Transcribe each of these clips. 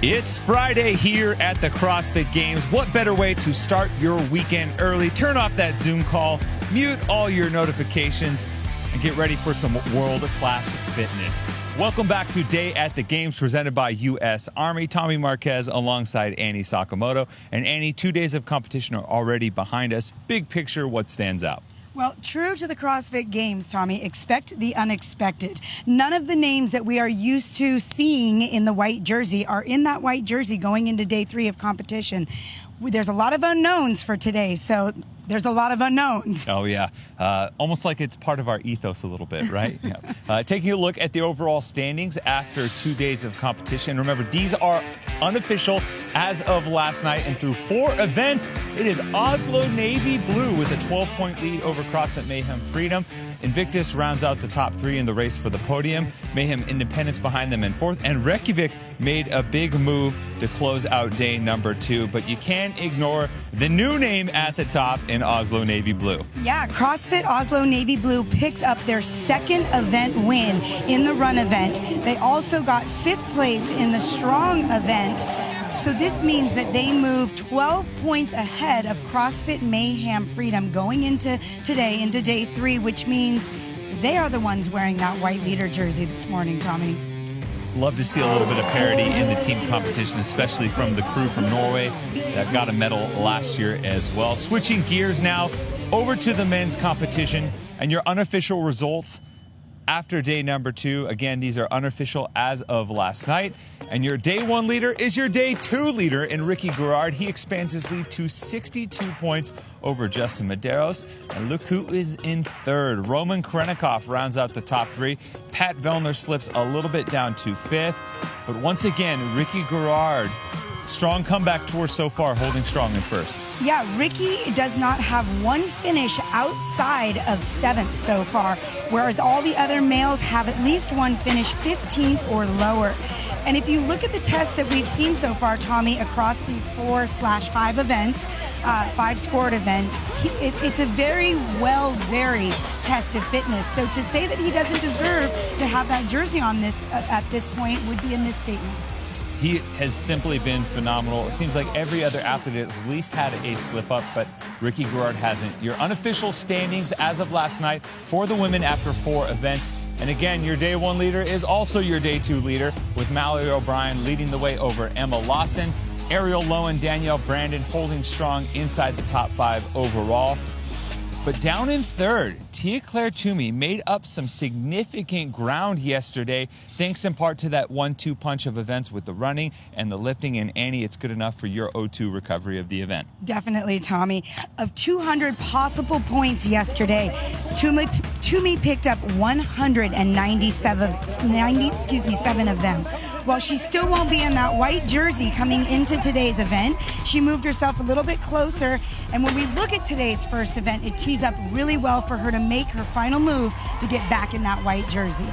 It's Friday here at the CrossFit Games. What better way to start your weekend early? Turn off that Zoom call, mute all your notifications, and get ready for some world-class fitness. Welcome back to Day at the Games presented by U.S. Army. Tommy Marquez alongside Annie Sakamoto. And Annie, 2 days of competition are already behind us. Big picture, what stands out? Well, true to the CrossFit Games, Tommy, expect the unexpected. None of the names that we are used to seeing in the white jersey are in that white jersey going into day 3 of competition. There's a lot of unknowns for today, so there's a lot of unknowns. Oh, yeah. Almost like it's part of our ethos a little bit, right? Yeah. Taking a look at the overall standings after 2 days of competition. Remember, these are unofficial as of last night, and through 4 events, it is Oslo Navy Blue with a 12-point lead over CrossFit Mayhem Freedom. Invictus rounds out the top 3 in the race for the podium. Mayhem Independence behind them in 4th, and Reykjavik made a big move to close out day number 2. But you can't ignore the new name at the top in Oslo Navy Blue. Yeah, CrossFit Oslo Navy Blue picks up their 2nd event win in the run event. They also got 5th place in the strong event. So this means that they move 12 points ahead of CrossFit Mayhem Freedom going into today, into day 3, which means they are the ones wearing that white leader jersey this morning, Tommy. Love to see a little bit of parity in the team competition, especially from the crew from Norway that got a medal last year as well. Switching gears now over to the men's competition and your unofficial results after day number 2. Again, these are unofficial as of last night. And your day 1 leader is your day 2 leader in Ricky Garrard. He expands his lead to 62 points over Justin Medeiros. And look who is in 3rd. Roman Krennikov rounds out the top 3. Pat Vellner slips a little bit down to 5th. But once again, Ricky Garrard, strong comeback tour so far, holding strong in 1st. Yeah, Ricky does not have one finish outside of 7th so far, whereas all the other males have at least one finish 15th or lower. And if you look at the tests that we've seen so far, Tommy, across these 4/5 events, 5 scored events, it's a very well varied test of fitness. So to say that he doesn't deserve to have that jersey on this at this point would be a misstatement. He has simply been phenomenal. It seems like every other athlete has at least had a slip up, but Ricky Garrard hasn't. Your unofficial standings as of last night for the women after 4 events. And again, your day 1 leader is also your day 2 leader, with Mallory O'Brien leading the way over Emma Lawson. Ariel Lowe and Danielle Brandon holding strong inside the top 5 overall. But down in 3rd, Tia Claire Toomey made up some significant ground yesterday, thanks in part to that 1-2 punch of events with the running and the lifting. And Annie, it's good enough for your O2 recovery of the event. Definitely, Tommy. Of 200 possible points yesterday, Toomey picked up 7 of them. While she still won't be in that white jersey coming into today's event, she moved herself a little bit closer. And when we look at today's first event, it tees up really well for her to make her final move to get back in that white jersey.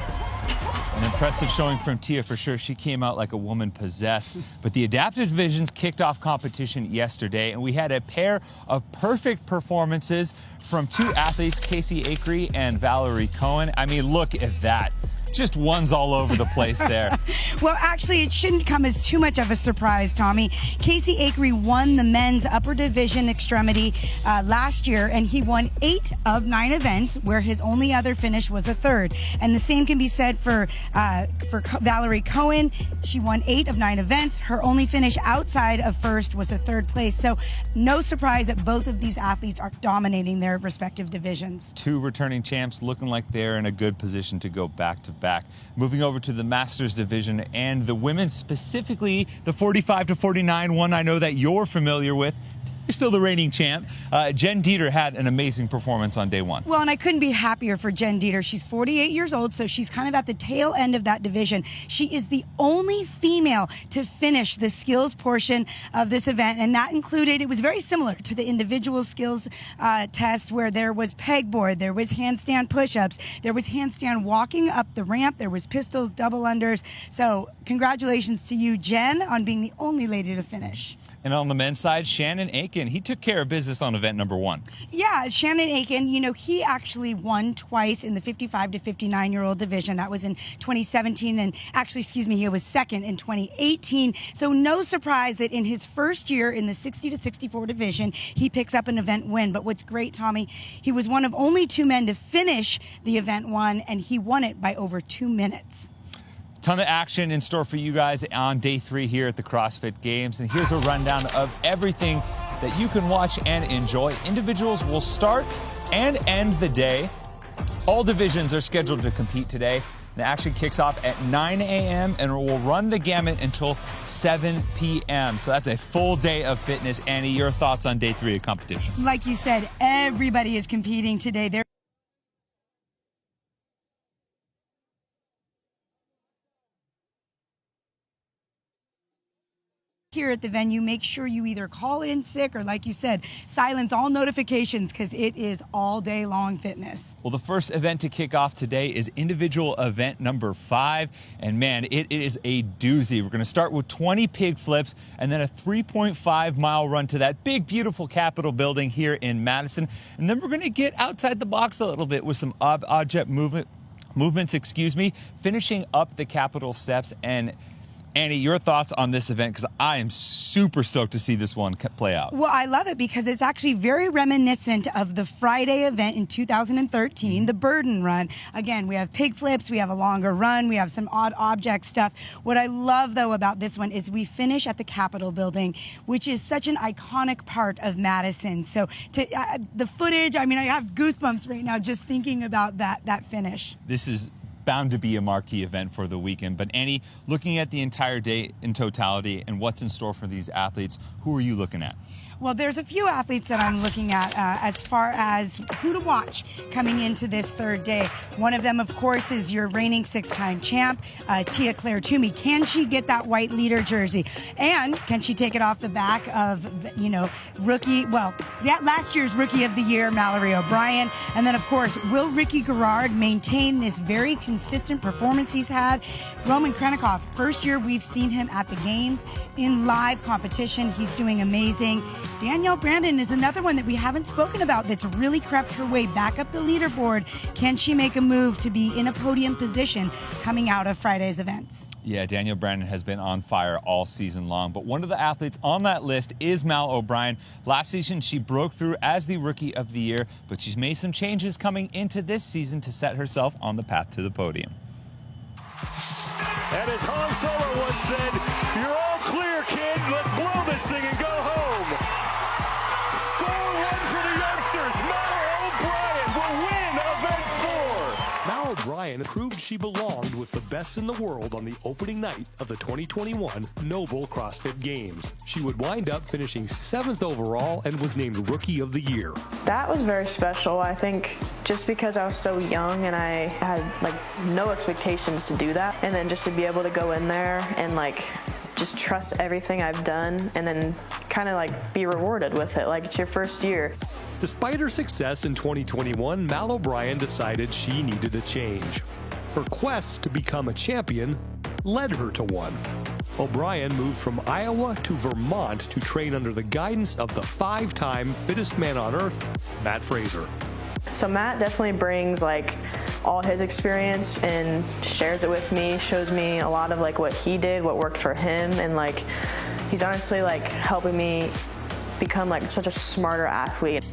An impressive showing from Tia for sure. She came out like a woman possessed. But the adaptive divisions kicked off competition yesterday, and we had a pair of perfect performances from 2 athletes, Casey Akery and Valerie Cohen. I mean, look at that. Just ones all over the place there. Well, actually, it shouldn't come as too much of a surprise, Tommy. Casey Akery won the men's upper division extremity last year, and he won 8 of 9 events, where his only other finish was a 3rd. And the same can be said for Valerie Cohen. She won 8 of 9 events. Her only finish outside of 1st was a 3rd place. So no surprise that both of these athletes are dominating their respective divisions. 2 returning champs looking like they're in a good position to go back to back. Moving over to the Masters division and the women, specifically the 45 to 49 one I know that you're familiar with. You're still the reigning champ. Jen Dieter had an amazing performance on day 1. Well, and I couldn't be happier for Jen Dieter. She's 48 years old, so she's kind of at the tail end of that division. She is the only female to finish the skills portion of this event, and that included, it was very similar to the individual skills test, where there was pegboard, there was handstand push-ups, there was handstand walking up the ramp, there was pistols, double unders. So congratulations to you, Jen, on being the only lady to finish. And on the men's side, Shannon Aiken, he took care of business on event number 1. Yeah, Shannon Aiken, you know, he actually won twice in the 55 to 59-year-old division. That was in 2017, and actually, excuse me, he was second in 2018. So no surprise that in his first year in the 60 to 64 division, he picks up an event win. But what's great, Tommy, he was one of only 2 men to finish the event 1, and he won it by over 2 minutes. Ton of action in store for you guys on day 3 here at the CrossFit Games. And here's a rundown of everything that you can watch and enjoy. Individuals will start and end the day. All divisions are scheduled to compete today. The action kicks off at 9 a.m. and will run the gamut until 7 p.m. So that's a full day of fitness. Annie, your thoughts on day 3 of competition? Like you said, everybody is competing today. Here at the venue, make sure you either call in sick or, like you said, silence all notifications, because it is all day long fitness. Well, the first event to kick off today is individual event number 5, and man, it is a doozy. We're going to start with 20 pig flips and then a 3.5-mile run to that big, beautiful Capitol building here in Madison, and then we're going to get outside the box a little bit with some object movements, finishing up the Capitol steps. And Annie, your thoughts on this event, because I am super stoked to see this one play out. Well, I love it because it's actually very reminiscent of the Friday event in 2013, the Burden Run. Again, we have pig flips, we have a longer run, we have some odd object stuff. What I love, though, about this one is we finish at the Capitol building, which is such an iconic part of Madison. So the footage, I mean, I have goosebumps right now just thinking about that finish. This is bound to be a marquee event for the weekend. But Annie, looking at the entire day in totality and what's in store for these athletes, who are you looking at? Well, there's a few athletes that I'm looking at as far as who to watch coming into this third day. One of them, of course, is your reigning 6-time champ, Tia Claire Toomey. Can she get that white leader jersey? And can she take it off the back of, you know, last year's Rookie of the Year, Mallory O'Brien? And then, of course, will Ricky Garrard maintain this very consistent performance he's had? Roman Krennikov, first year we've seen him at the games in live competition. He's doing amazing. Danielle Brandon is another one that we haven't spoken about that's really crept her way back up the leaderboard. Can she make a move to be in a podium position coming out of Friday's events? Yeah, Danielle Brandon has been on fire all season long, but one of the athletes on that list is Mal O'Brien. Last season, she broke through as the Rookie of the Year, but she's made some changes coming into this season to set herself on the path to the podium. And as Han Solo once said, "You're all clear, kid. Let's blow this thing and go home." Score one for the youngsters. Mal O'Brien will win event 4. Mal O'Brien proved she belonged with the best in the world on the opening night of the 2021 NOBULL CrossFit Games. She would wind up finishing 7th overall and was named Rookie of the Year. That was very special. I think just because I was so young and I had no expectations to do that, and then just to be able to go in there and just trust everything I've done and then kind of be rewarded with it. It's your first year. Despite her success in 2021, Mal O'Brien decided she needed a change. Her quest to become a champion led her to one. O'Brien moved from Iowa to Vermont to train under the guidance of the 5-time fittest man on earth, Matt Fraser. So Matt definitely brings all his experience and shares it with me, shows me a lot of what he did, what worked for him, and he's honestly helping me become such a smarter athlete.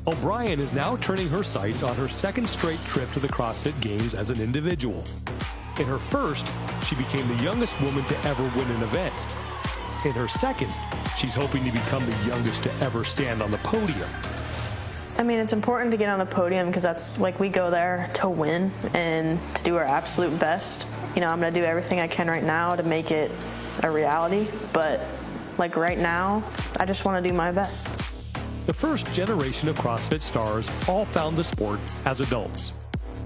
O'Brien is now turning her sights on her 2nd straight trip to the CrossFit Games as an individual. In her first, she became the youngest woman to ever win an event. In her second, she's hoping to become the youngest to ever stand on the podium. I mean, it's important to get on the podium because that's we go there to win and to do our absolute best. You know, I'm going to do everything I can right now to make it a reality, but right now, I just want to do my best. The first generation of CrossFit stars all found the sport as adults.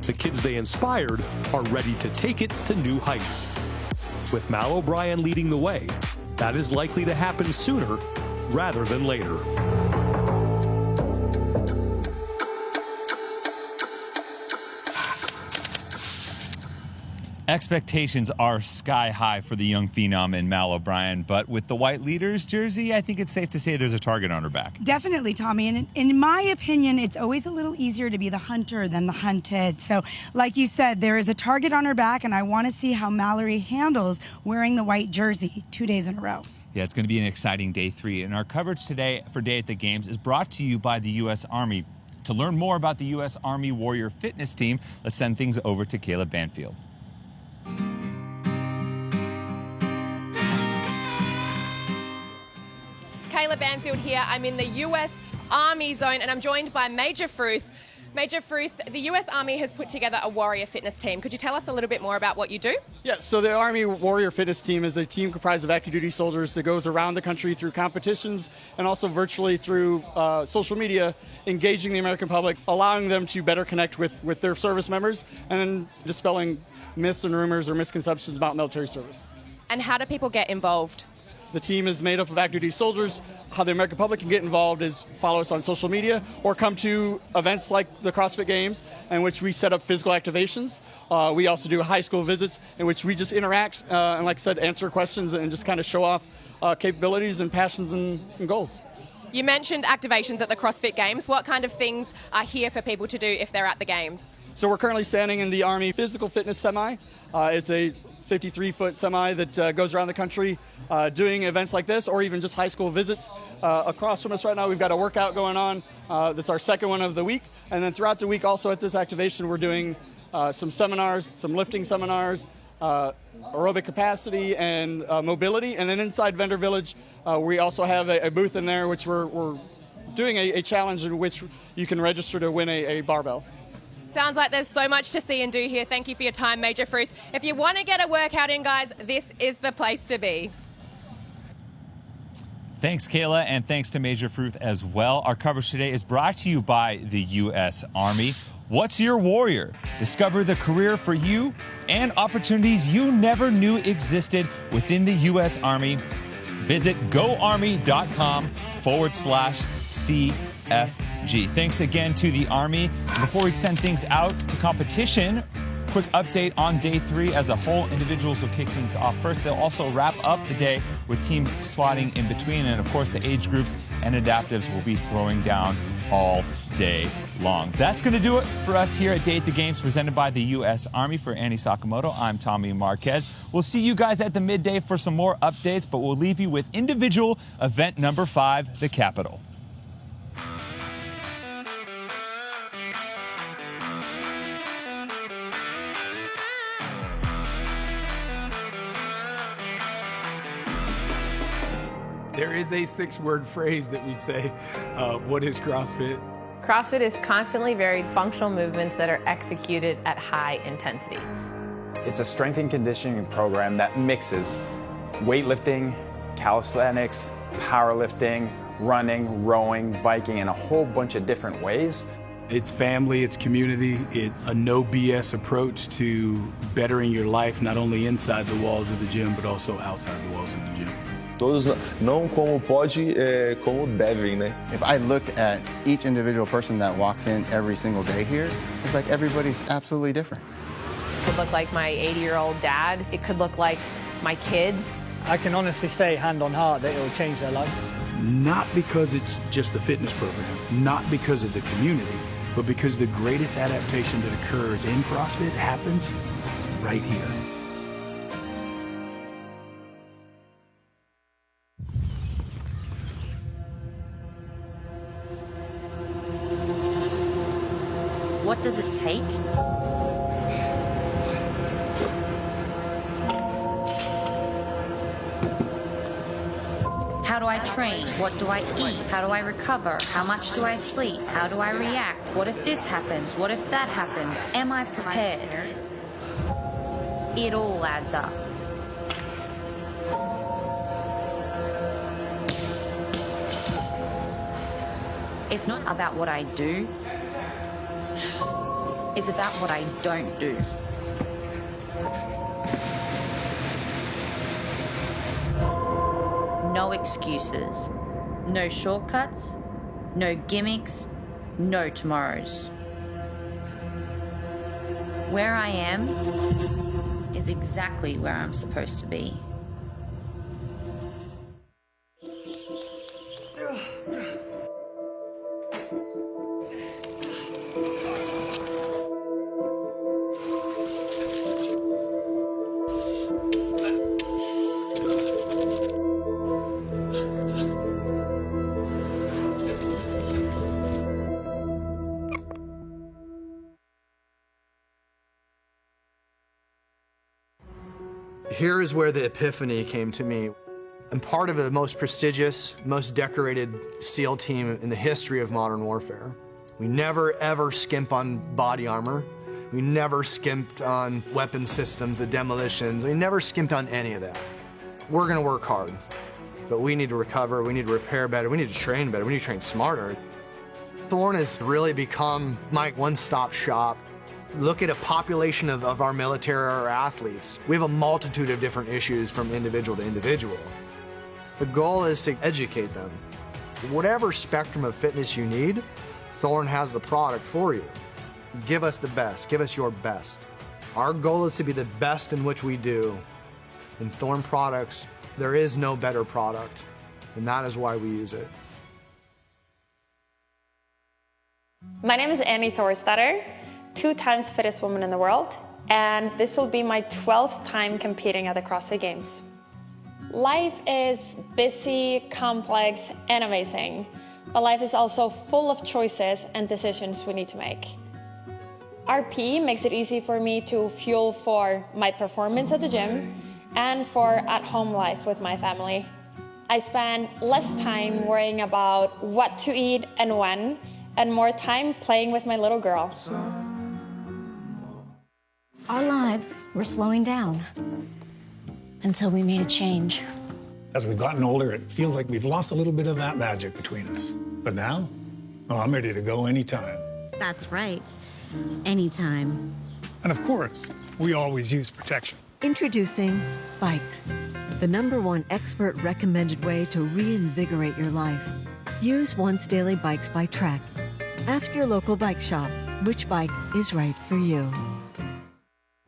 The kids they inspired are ready to take it to new heights. With Mal O'Brien leading the way, that is likely to happen sooner rather than later. Expectations are sky high for the young phenom in Mal O'Brien, but with the white leaders jersey, I think it's safe to say there's a target on her back. Definitely, Tommy. And in my opinion, it's always a little easier to be the hunter than the hunted. So, like you said, there is a target on her back, and I want to see how Mallory handles wearing the white jersey 2 days in a row. Yeah, it's going to be an exciting day 3. And our coverage today for Day at the Games is brought to you by the U.S. Army. To learn more about the U.S. Army Warrior Fitness Team, let's send things over to Caleb Banfield. Kayla Banfield here. I'm in the US Army zone and I'm joined by Major Fruth. Major Fruth, the US Army has put together a warrior fitness team. Could you tell us a little bit more about what you do? Yeah, so the Army Warrior Fitness Team is a team comprised of active duty soldiers that goes around the country through competitions and also virtually through social media, engaging the American public, allowing them to better connect with their service members and then dispelling myths and rumors or misconceptions about military service. And how do people get involved? The team is made up of active duty soldiers. How the American public can get involved is follow us on social media or come to events like the CrossFit Games in which we set up physical activations. We also do high school visits in which we just interact and, like I said, answer questions and just kind of show off capabilities and passions and goals. You mentioned activations at the CrossFit Games. What kind of things are here for people to do if they're at the Games? So we're currently standing in the Army Physical Fitness Semi. It's a 53-foot semi that goes around the country doing events like this or even just high school visits. Across from us right now, we've got a workout going on. That's our second one of the week. And then throughout the week also at this activation, we're doing some seminars, some lifting seminars, aerobic capacity and mobility. And then inside Vendor Village, we also have a booth in there which we're doing a challenge in which you can register to win a barbell. Sounds like there's so much to see and do here. Thank you for your time, Major Fruth. If you want to get a workout in, guys, this is the place to be. Thanks, Kayla, and thanks to Major Fruth as well. Our coverage today is brought to you by the U.S. Army. What's your warrior? Discover the career for you and opportunities you never knew existed within the U.S. Army. Visit goarmy.com/CFG. Thanks again to the Army. Before we send things out to competition, quick update on Day 3 as a whole. Individuals will kick things off first. They'll also wrap up the day with teams slotting in between. And of course, the age groups and adaptives will be throwing down all day long. That's going to do it for us here at Day at the Games, presented by the U.S. Army. For Annie Sakamoto, I'm Tommy Marquez. We'll see you guys at the midday for some more updates, but we'll leave you with individual event number 5, the Capitol. There is a 6-word phrase that we say. What is CrossFit? CrossFit is constantly varied functional movements that are executed at high intensity. It's a strength and conditioning program that mixes weightlifting, calisthenics, powerlifting, running, rowing, biking, and a whole bunch of different ways. It's family, it's community, it's a no BS approach to bettering your life, not only inside the walls of the gym, but also outside the walls of the gym. Todos não como pode, como devem, né? If I looked at each individual person that walks in every single day here, it's like everybody's absolutely different. It could look like my 80-year-old dad. It could look like my kids. I can honestly say, hand on heart, that it will change their life. Not because it's just a fitness program, not because of the community, but because the greatest adaptation that occurs in CrossFit happens right here. What does it take? How do I train? What do I eat? How do I recover? How much do I sleep? How do I react? What if this happens? What if that happens? Am I prepared? It all adds up. It's not about what I do. It's about what I don't do. No excuses, no shortcuts, no gimmicks, no tomorrows. Where I am is exactly where I'm supposed to be. Here is where the epiphany came to me. I'm part of the most prestigious, most decorated SEAL team in the history of modern warfare. We never, ever skimp on body armor. We never skimped on weapon systems, the demolitions. We never skimped on any of that. We're gonna work hard, but we need to recover, we need to repair better, we need to train better, we need to train smarter. Thorne has really become my one-stop shop. Look at a population of our military or our athletes. We have a multitude of different issues from individual to individual. The goal is to educate them. Whatever spectrum of fitness you need, Thorne has the product for you. Give us the best, give us your best. Our goal is to be the best in which we do. In Thorne products, there is no better product, and that is why we use it. My name is Annie Thorstadter, 2 times fittest woman in the world, and this will be my 12th time competing at the CrossFit Games. Life is busy, complex, and amazing, but life is also full of choices and decisions we need to make. RP makes it easy for me to fuel for my performance at the gym and for at-home life with my family. I spend less time worrying about what to eat and when, and more time playing with my little girl. Our lives were slowing down until we made a change. As we've gotten older, it feels like we've lost a little bit of that magic between us. But now, I'm ready to go anytime. That's right. Anytime. And of course, we always use protection. Introducing Bikes, the #1 expert recommended way to reinvigorate your life. Use Once Daily Bikes by Trek. Ask your local bike shop which bike is right for you.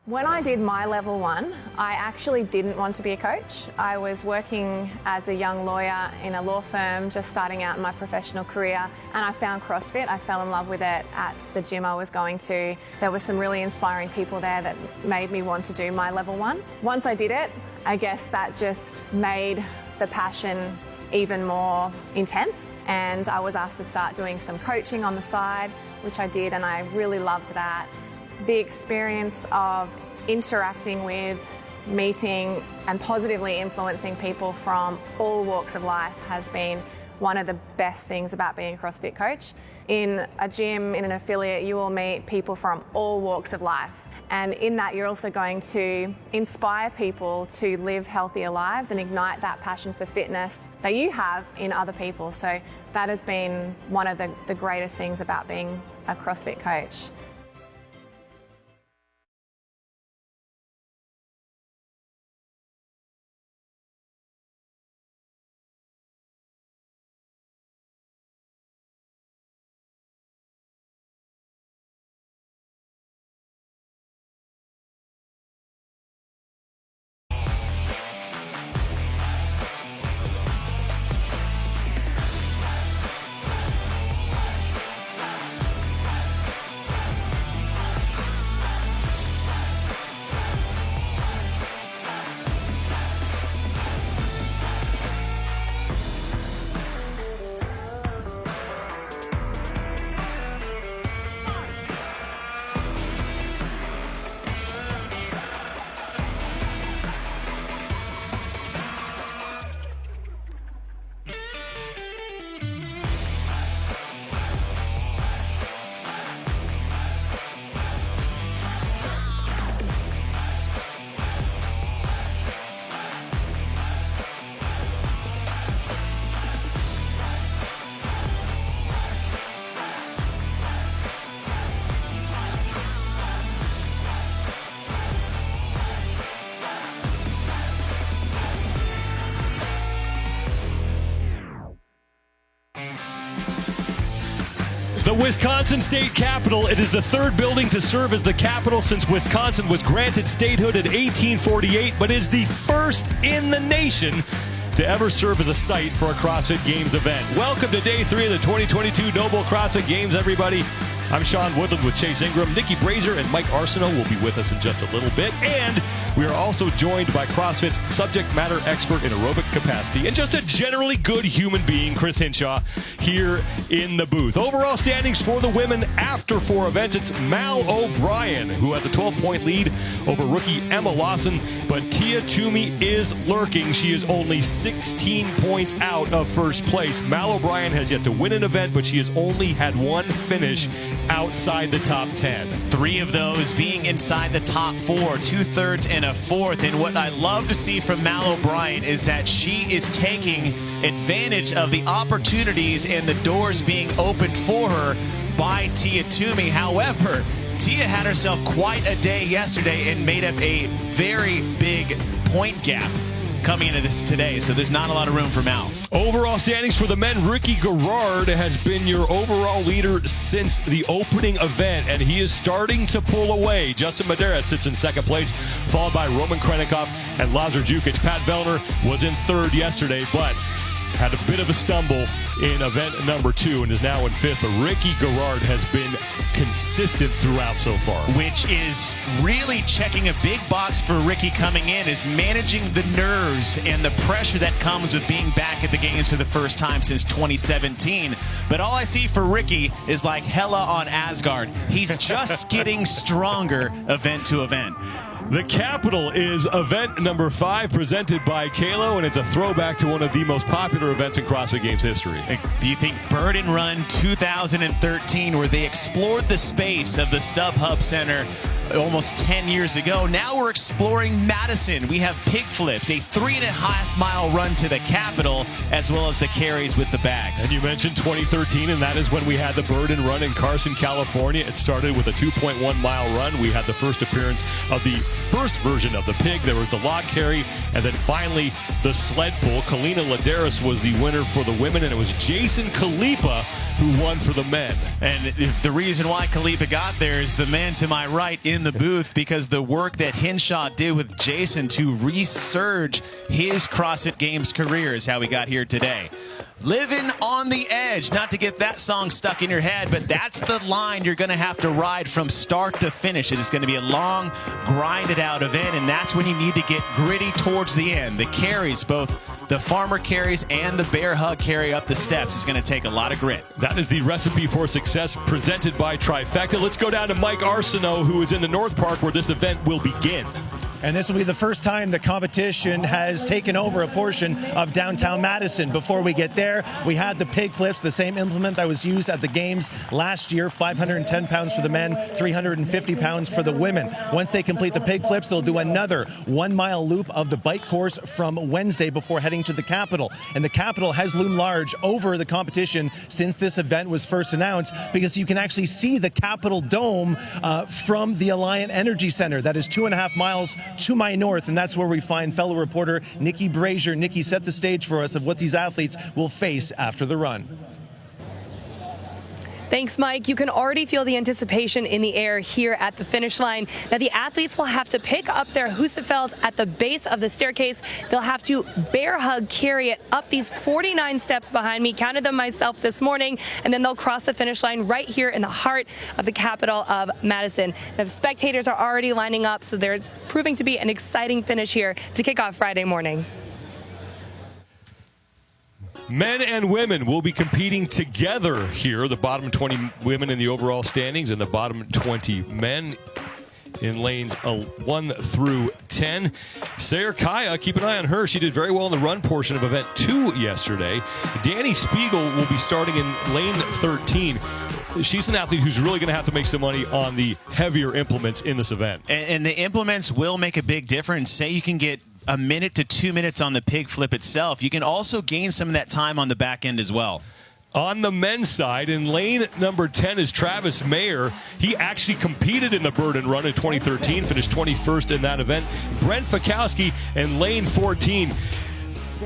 When I did my level 1, I actually didn't want to be a coach. I was working as a young lawyer in a law firm, just starting out in my professional career, and I found CrossFit. I fell in love with it at the gym I was going to. There were some really inspiring people there that made me want to do my level 1. Once I did it, I guess that just made the passion even more intense, and I was asked to start doing some coaching on the side, which I did, and I really loved that. The experience of interacting with, meeting, and positively influencing people from all walks of life has been one of the best things about being a CrossFit coach. In a gym, in an affiliate, you will meet people from all walks of life. And in that, you're also going to inspire people to live healthier lives and ignite that passion for fitness that you have in other people. So that has been one of the greatest things about being a CrossFit coach. The Wisconsin State Capitol. It is the third building to serve as the Capitol since Wisconsin was granted statehood in 1848, but is the first in the nation to ever serve as a site for a CrossFit Games event. Welcome to day 3 of the 2022 NOBULL CrossFit Games, everybody. I'm Sean Woodland with Chase Ingram. Nikki Brazier and Mike Arsenault will be with us in just a little bit. And we are also joined by CrossFit's subject matter expert in aerobic capacity and just a generally good human being, Chris Hinshaw, here in the booth. Overall standings for the women after 4 events. It's Mal O'Brien, who has a 12-point lead over rookie Emma Lawson. But Tia Toomey is lurking. She is only 16 points out of first place. Mal O'Brien has yet to win an event, but she has only had one finish outside the top 10. 3 of those being inside the top 4, 2/3 and a 4th. And what I love to see from Mal O'Brien is that she is taking advantage of the opportunities and the doors being opened for her by Tia Toomey. However, Tia had herself quite a day yesterday and made up a very big point gap coming into this today, so there's not a lot of room for Mal. Overall standings for the men, Ricky Garrard has been your overall leader since the opening event, and he is starting to pull away. Justin Madera sits in second place, followed by Roman Krennikov and Lazar Jukic. Pat Vellner was in third yesterday, but had a bit of a stumble in event number 2 and is now in 5th. But Ricky Garrard has been consistent throughout so far. Which is really checking a big box for Ricky coming in, is managing the nerves and the pressure that comes with being back at the games for the first time since 2017. But all I see for Ricky is like Hela on Asgard. He's just getting stronger event to event. The Capitol is event number 5, presented by Kalo, and it's a throwback to one of the most popular events in CrossFit Games history. Do you think Bird and Run 2013, where they explored the space of the StubHub Center almost 10 years ago, now we're exploring Madison. We have pig flips, a 3.5-mile run to the Capitol, as well as the carries with the bags. And you mentioned 2013, and that is when we had the Bird and Run in Carson, California. It started with a 2.1-mile run. We had the first appearance of the first version of the pig. There was the log carry, and then finally the sled pull. Kalina Ladaris was the winner for the women, and it was Jason Kalipa who won for the men. And the reason why Kalipa got there is the man to my right in the booth, because the work that Hinshaw did with Jason to resurge his CrossFit Games career is how we got here today. Living on the edge, not to get that song stuck in your head, but that's the line you're going to have to ride from start to finish. It is going to be a long, grinded out event, and that's when you need to get gritty towards the end. The carries, both the farmer carries and the bear hug carry up the steps, is going to take a lot of grit. That is the recipe for success presented by Trifecta. Let's go down to Mike Arsenault, who is in the North Park where this event will begin. And this will be the first time the competition has taken over a portion of downtown Madison. Before we get there, we had the pig flips, the same implement that was used at the games last year, 510 pounds for the men, 350 pounds for the women. Once they complete the pig flips, they'll do another 1-mile loop of the bike course from Wednesday before heading to the Capitol. And the Capitol has loomed large over the competition since this event was first announced, because you can actually see the Capitol Dome from the Alliant Energy Center. That is 2.5 miles to my north, and that's where we find fellow reporter Nikki Brazier. Nikki, set the stage for us of what these athletes will face after the run. Thanks, Mike. You can already feel the anticipation in the air here at the finish line. Now, the athletes will have to pick up their Husafels at the base of the staircase. They'll have to bear hug carry it up these 49 steps behind me. Counted them myself this morning, and then they'll cross the finish line right here in the heart of the capital of Madison. Now, the spectators are already lining up, so there's proving to be an exciting finish here to kick off Friday morning. Men and women will be competing together here. The bottom 20 women in the overall standings and the bottom 20 men in lanes 1 through 10. Sarah Kaya, keep an eye on her. She did very well in the run portion of event 2 yesterday. Danny Spiegel will be starting in lane 13. She's an athlete who's really going to have to make some money on the heavier implements in this event. And the implements will make a big difference. Say you can get a minute to 2 minutes on the pig flip itself. You can also gain some of that time on the back end as well. On the men's side, in lane number 10 is Travis Mayer. He actually competed in the Bird and Run in 2013, finished 21st in that event. Brent Fikowski in lane 14.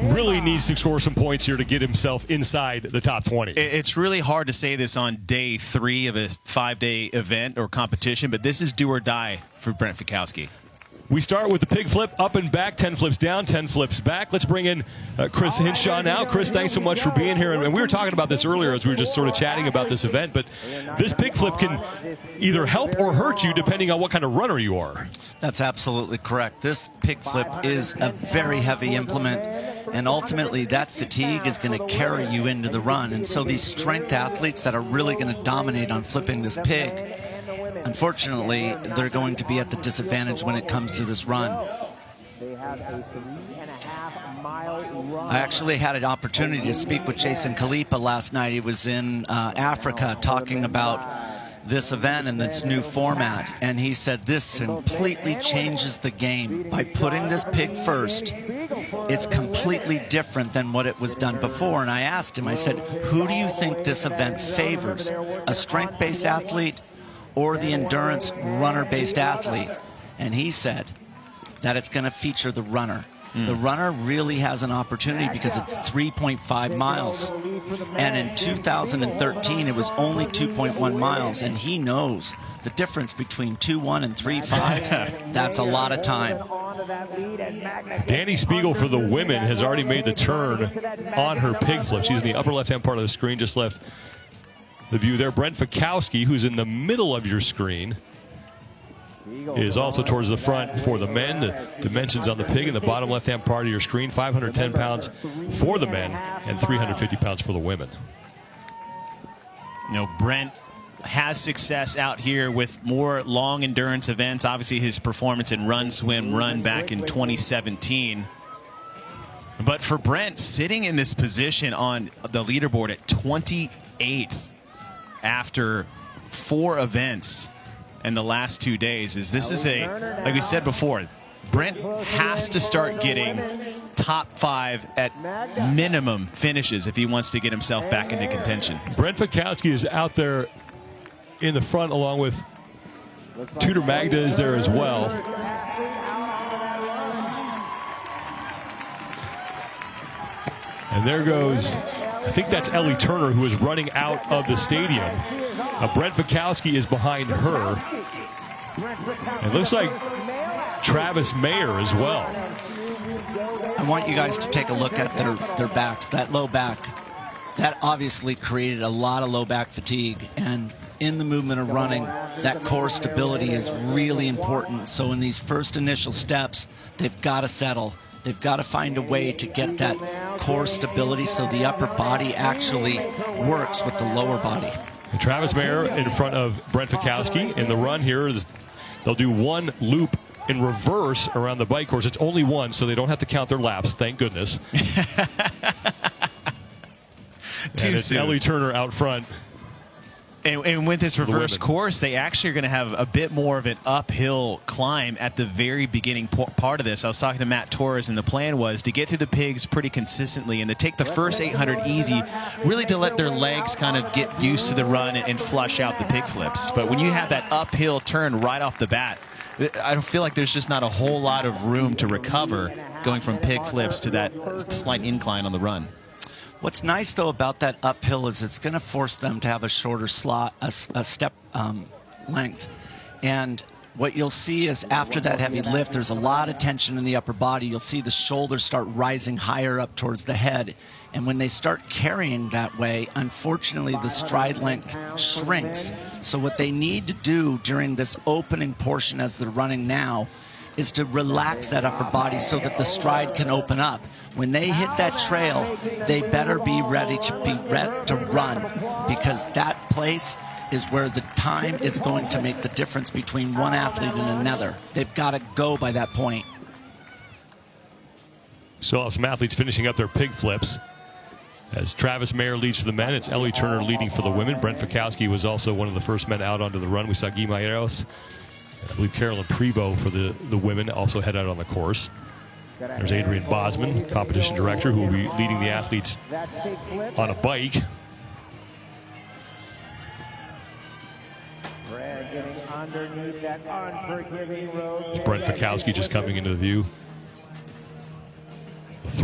really needs to score some points here to get himself inside the top 20. It's really hard to say this on day 3 of a 5-day event or competition, but this is do or die for Brent Fikowski. We start with the pig flip, up and back, 10 flips down, 10 flips back. Let's bring in Chris Hinshaw now. Chris, thanks so much for being here. And we were talking about this earlier as we were just sort of chatting about this event, but this pig flip can either help or hurt you depending on what kind of runner you are. That's absolutely correct. This pig flip is a very heavy implement, and ultimately that fatigue is going to carry you into the run. And so these strength athletes that are really going to dominate on flipping this pig, unfortunately, they're going to be at the disadvantage when it comes to this run. I actually had an opportunity to speak with Jason Khalipa last night. He was in Africa talking about this event and this new format, and he said this completely changes the game. By putting this pig first, it's completely different than what it was done before. And I asked him, I said, who do you think this event favors? A strength-based athlete or the endurance runner-based athlete? And he said that it's going to feature the runner. The runner really has an opportunity because it's 3.5 miles. And in 2013, it was only 2.1 miles. And he knows the difference between 2.1 and 3.5. That's a lot of time. Danny Spiegel for the women has already made the turn on her pig flip. She's in the upper left-hand part of the screen, just left the view there. Brent Fikowski, who's in the middle of your screen, is also towards the front for the men. The dimensions on the pig in the bottom left-hand part of your screen, 510 pounds for the men and 350 pounds for the women. You know, Brent has success out here with more long endurance events. Obviously, his performance in run, swim, run back in 2017. But for Brent, sitting in this position on the leaderboard at 28th after 4 events in the last 2 days, like we said before, Brent has to start getting top 5 at minimum finishes if he wants to get himself back into contention. Brent Fikowski is out there in the front along with Tudor Magda is there as well. And there goes, I think that's Ellie Turner, who is running out of the stadium. Brent Fikowski is behind her. It looks like Travis Mayer as well. I want you guys to take a look at their backs, that low back. That obviously created a lot of low back fatigue. And in the movement of running, that core stability is really important. So in these first initial steps, they've got to settle. They've got to find a way to get that core stability so the upper body actually works with the lower body. And Travis Mayer in front of Brent Fikowski. In the run here, they'll do one loop in reverse around the bike course. It's only one, so they don't have to count their laps, thank goodness. And it's Ellie Turner out front. And with this reverse course, they actually are going to have a bit more of an uphill climb at the very beginning part of this. I was talking to Matt Torres, and the plan was to get through the pigs pretty consistently and to take the first 800 easy, really to let their legs kind of get used to the run and flush out the pig flips. But when you have that uphill turn right off the bat, I don't feel like there's just not a whole lot of room to recover going from pig flips to that slight incline on the run. What's nice, though, about that uphill is it's going to force them to have a shorter step length. And what you'll see is after that heavy lift, there's a lot of tension in the upper body. You'll see the shoulders start rising higher up towards the head. And when they start carrying that way, unfortunately, the stride length shrinks. So what they need to do during this opening portion as they're running now is to relax that upper body so that the stride can open up. When they hit that trail, they better be ready to run, because that place is where the time is going to make the difference between one athlete and another. They've got to go by that point. So some athletes finishing up their pig flips. As Travis Mayer leads for the men, it's Ellie Turner leading for the women. Brent Fikowski was also one of the first men out onto the run. We saw Guy Mayeros. I believe Carolyn Prevost for the women also head out on the course. There's Adrian Bosman, competition director, who will be leading the athletes on a bike. Brent Fikowski just coming into the view.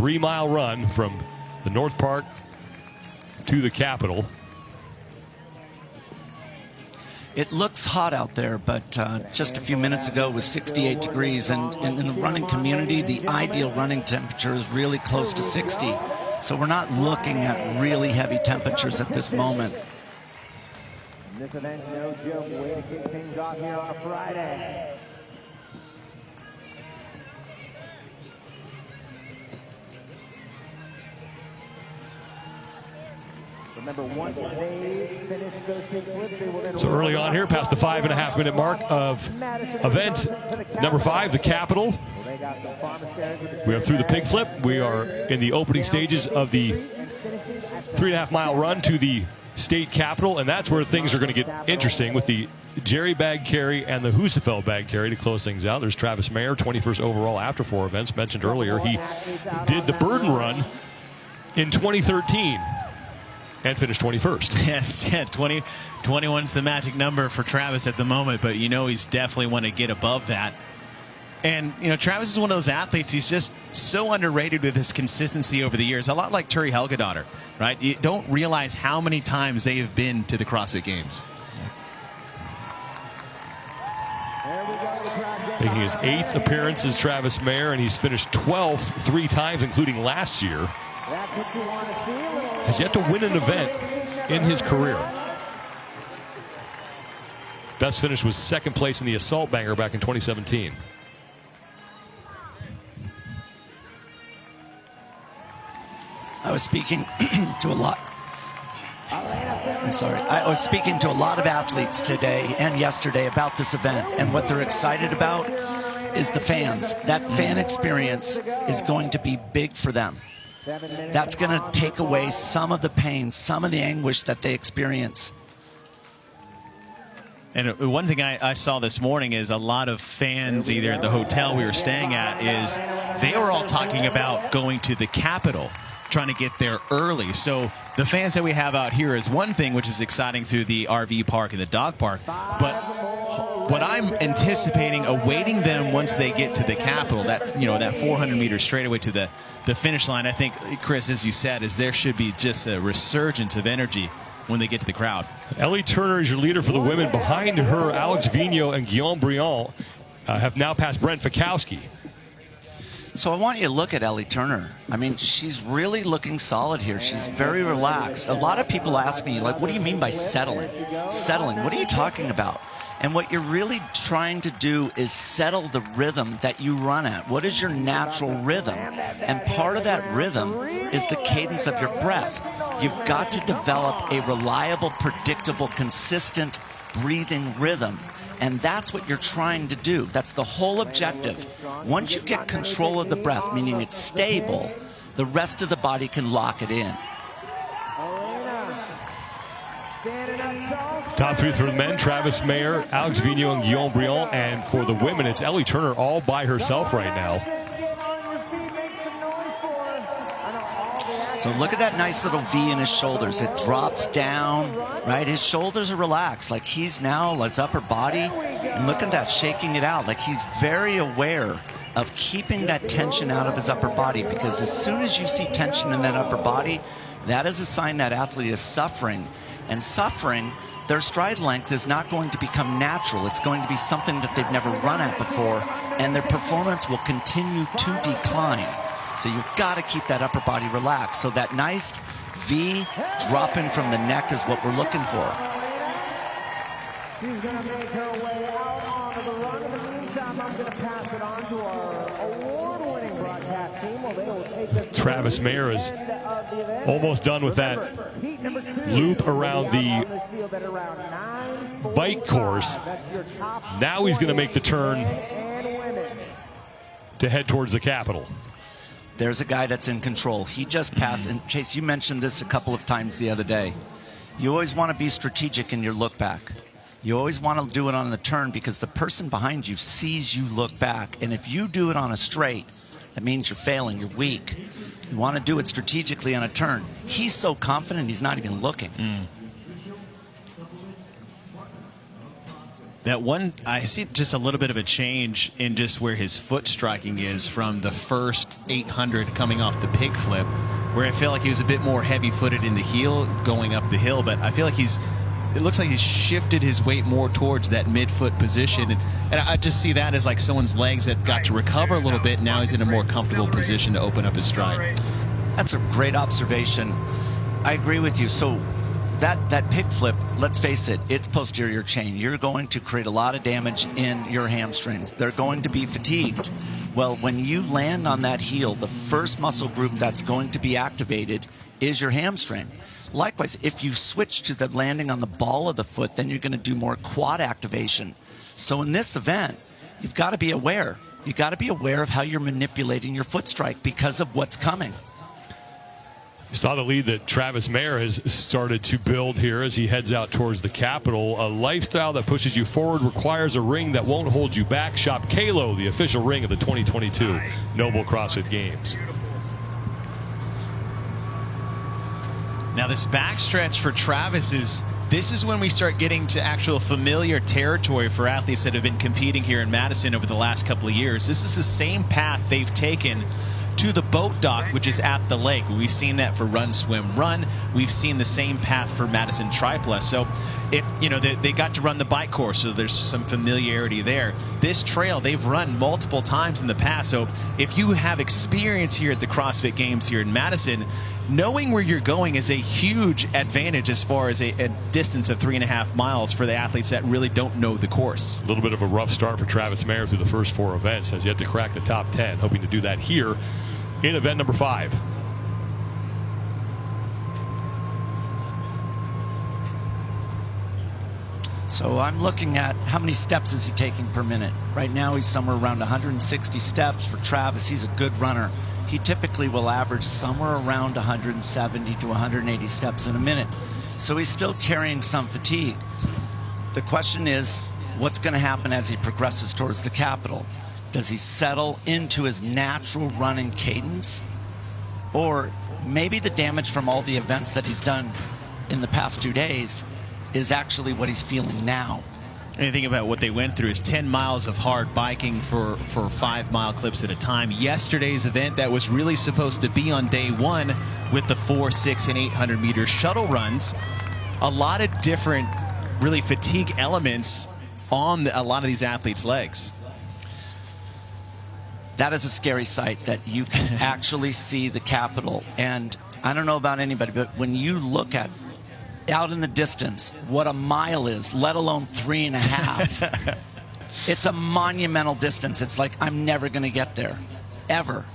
3-mile run from the North Park to the Capitol. It looks hot out there, but just a few minutes ago it was 68 degrees, and in the running community, the ideal running temperature is really close to 60. So we're not looking at really heavy temperatures at this moment. This event's no joke. Way to kick things off here on a Friday. Remember, once they finish those big flips, they will then So early on here, past the 5.5 minute mark of event number 5, the Capitol. We are through the pig flip. We are in the opening stages of the 3.5 mile run to the state capitol, and that's where things are going to get interesting with the Jerry bag carry and the Husafeld bag carry to close things out. There's Travis Mayer, 21st overall after 4 events. Mentioned earlier, he did the Burden Run in 2013 and finished 21st. Yes, yeah, 21's the magic number for Travis at the moment, but you know he's definitely want to get above that. And, you know, Travis is one of those athletes, he's just so underrated with his consistency over the years. A lot like Turi Helgadottir, right? You don't realize how many times they have been to the CrossFit Games. Making his 8th appearance as Travis Mayer, and he's finished 12th 3 times, including last year. Has yet to win an event in his career. Best finish was 2nd place in the assault banger back in 2017. I was speaking to a lot. I was speaking to a lot of athletes today and yesterday about this event, and what they're excited about is the fans. That fan experience is going to be big for them. That's going to take away some of the pain, some of the anguish that they experience. And one thing I saw this morning is a lot of fans, either at the hotel we were staying at, is they were all talking about going to the Capitol, trying to get there early. So the fans that we have out here is one thing, which is exciting through the RV park and the dog park. But what I'm anticipating awaiting them once they get to the Capitol, that, you know, that 400-meter straightaway to the finish line, I think, Chris, as you said, is there should be just a resurgence of energy when they get to the crowd. Ellie Turner is your leader for the women. Behind her, Alex Vigneault and Guillaume Briand have now passed Brent Fikowski. So I want you to look at Ellie Turner. I mean, she's really looking solid here. She's very relaxed. A lot of people ask me, like, what do you mean by settling? Settling, what are you talking about? And what you're really trying to do is settle the rhythm that you run at. What is your natural rhythm? And part of that rhythm is the cadence of your breath. You've got to develop a reliable, predictable, consistent breathing rhythm. And that's what you're trying to do. That's the whole objective. Once you get control of the breath, meaning it's stable, the rest of the body can lock it in. Top 3 for the men, Travis Mayer, Alex Vigneault, and Guillaume Briand. And for the women, it's Ellie Turner all by herself right now. So look at that nice little V in his shoulders. It drops down, right? His shoulders are relaxed, like he's now, his upper body. And look at that, shaking it out. Like he's very aware of keeping that tension out of his upper body, because as soon as you see tension in that upper body, that is a sign that athlete is suffering. And suffering, their stride length is not going to become natural. It's going to be something that they've never run at before, and their performance will continue to decline. So you've got to keep that upper body relaxed. So that nice V dropping from the neck is what we're looking for. She's going to make her way out onto the run. In the meantime, I'm going to pass it on to our award-winning broadcast team. Well, they will take us Travis Mayer is almost done with that loop around the bike course. Now he's going to make the turn to head towards the Capitol. There's a guy that's in control. He just passed. And Chase, you mentioned this a couple of times the other day. You always want to be strategic in your look back. You always want to do it on the turn, because the person behind you sees you look back. And if you do it on a straight, that means you're failing, you're weak. You want to do it strategically on a turn. He's so confident he's not even looking. That one, I see just a little bit of a change in just where his foot striking is from the first 800 coming off the pig flip, where I feel like he was a bit more heavy-footed in the heel going up the hill, but I feel like it looks like he's shifted his weight more towards that mid-foot position, and I just see that as like someone's legs that got to recover a little bit. Now he's in a more comfortable position to open up his stride. That's a great observation. I agree with you. So that pig flip, let's face it, it's posterior chain. You're going to create a lot of damage in your hamstrings. They're going to be fatigued. Well, when you land on that heel, the first muscle group that's going to be activated is your hamstring. Likewise, if you switch to the landing on the ball of the foot, then you're going to do more quad activation. So in this event, you've got to be aware. You've got to be aware of how you're manipulating your foot strike because of what's coming. You saw the lead that Travis Mayer has started to build here as he heads out towards the Capitol. A lifestyle that pushes you forward requires a ring that won't hold you back. Shop Kalo, the official ring of the 2022 NOBULL CrossFit Games. Now this backstretch for Travis this is when we start getting to actual familiar territory for athletes that have been competing here in Madison over the last couple of years. This is the same path they've taken to the boat dock, which is at the lake. We've seen that for Run, Swim, Run. We've seen the same path for Madison Triplus. So if they got to run the bike course, so there's some familiarity there. This trail they've run multiple times in the past. So if you have experience here at the CrossFit Games here in Madison, knowing where you're going is a huge advantage as far as a distance of 3.5 miles for the athletes that really don't know the course. A little bit of a rough start for Travis Mayer through the first 4 events. Has yet to crack the top 10. Hoping to do that here in event number 5. So I'm looking at how many steps is he taking per minute. Right now he's somewhere around 160 steps. For Travis, he's a good runner. He typically will average somewhere around 170 to 180 steps in a minute. So he's still carrying some fatigue. The question is, what's going to happen as he progresses towards the Capitol? Does he settle into his natural running cadence? Or maybe the damage from all the events that he's done in the past 2 days is actually what he's feeling now. And you think about what they went through is 10 miles of hard biking for 5-mile clips at a time. Yesterday's event that was really supposed to be on day 1 with the 4, 6, and 800 meter shuttle runs. A lot of different really fatigue elements on a lot of these athletes' legs. That is a scary sight, that you can actually see the Capitol. And I don't know about anybody, but when you look at out in the distance what a mile is, let alone 3.5, it's a monumental distance. It's like, I'm never going to get there, ever.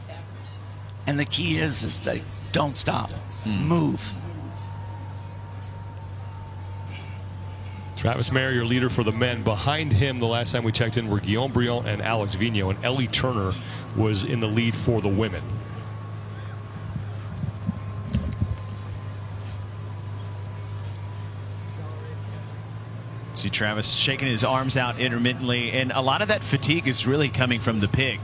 And the key is like, don't stop, move. Travis Mayer, your leader for the men. Behind him, the last time we checked in, were Guillaume Briand and Alex Vigneault, and Ellie Turner was in the lead for the women. See Travis shaking his arms out intermittently, and a lot of that fatigue is really coming from the pig.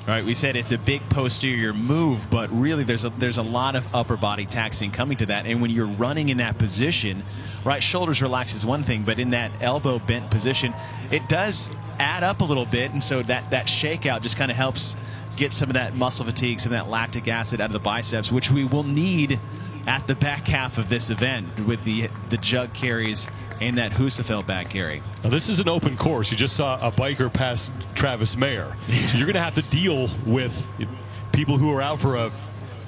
Right, we said it's a big posterior move, but really there's a lot of upper body taxing coming to that. And when you're running in that position, right, shoulders relax is one thing, but in that elbow bent position, it does add up a little bit. And so that shakeout just kind of helps get some of that muscle fatigue, some of that lactic acid out of the biceps, which we will need at the back half of this event with the jug carries and that Husafell back carry. Now this is an open course. You just saw a biker pass Travis Mayer. So you're going to have to deal with people who are out for a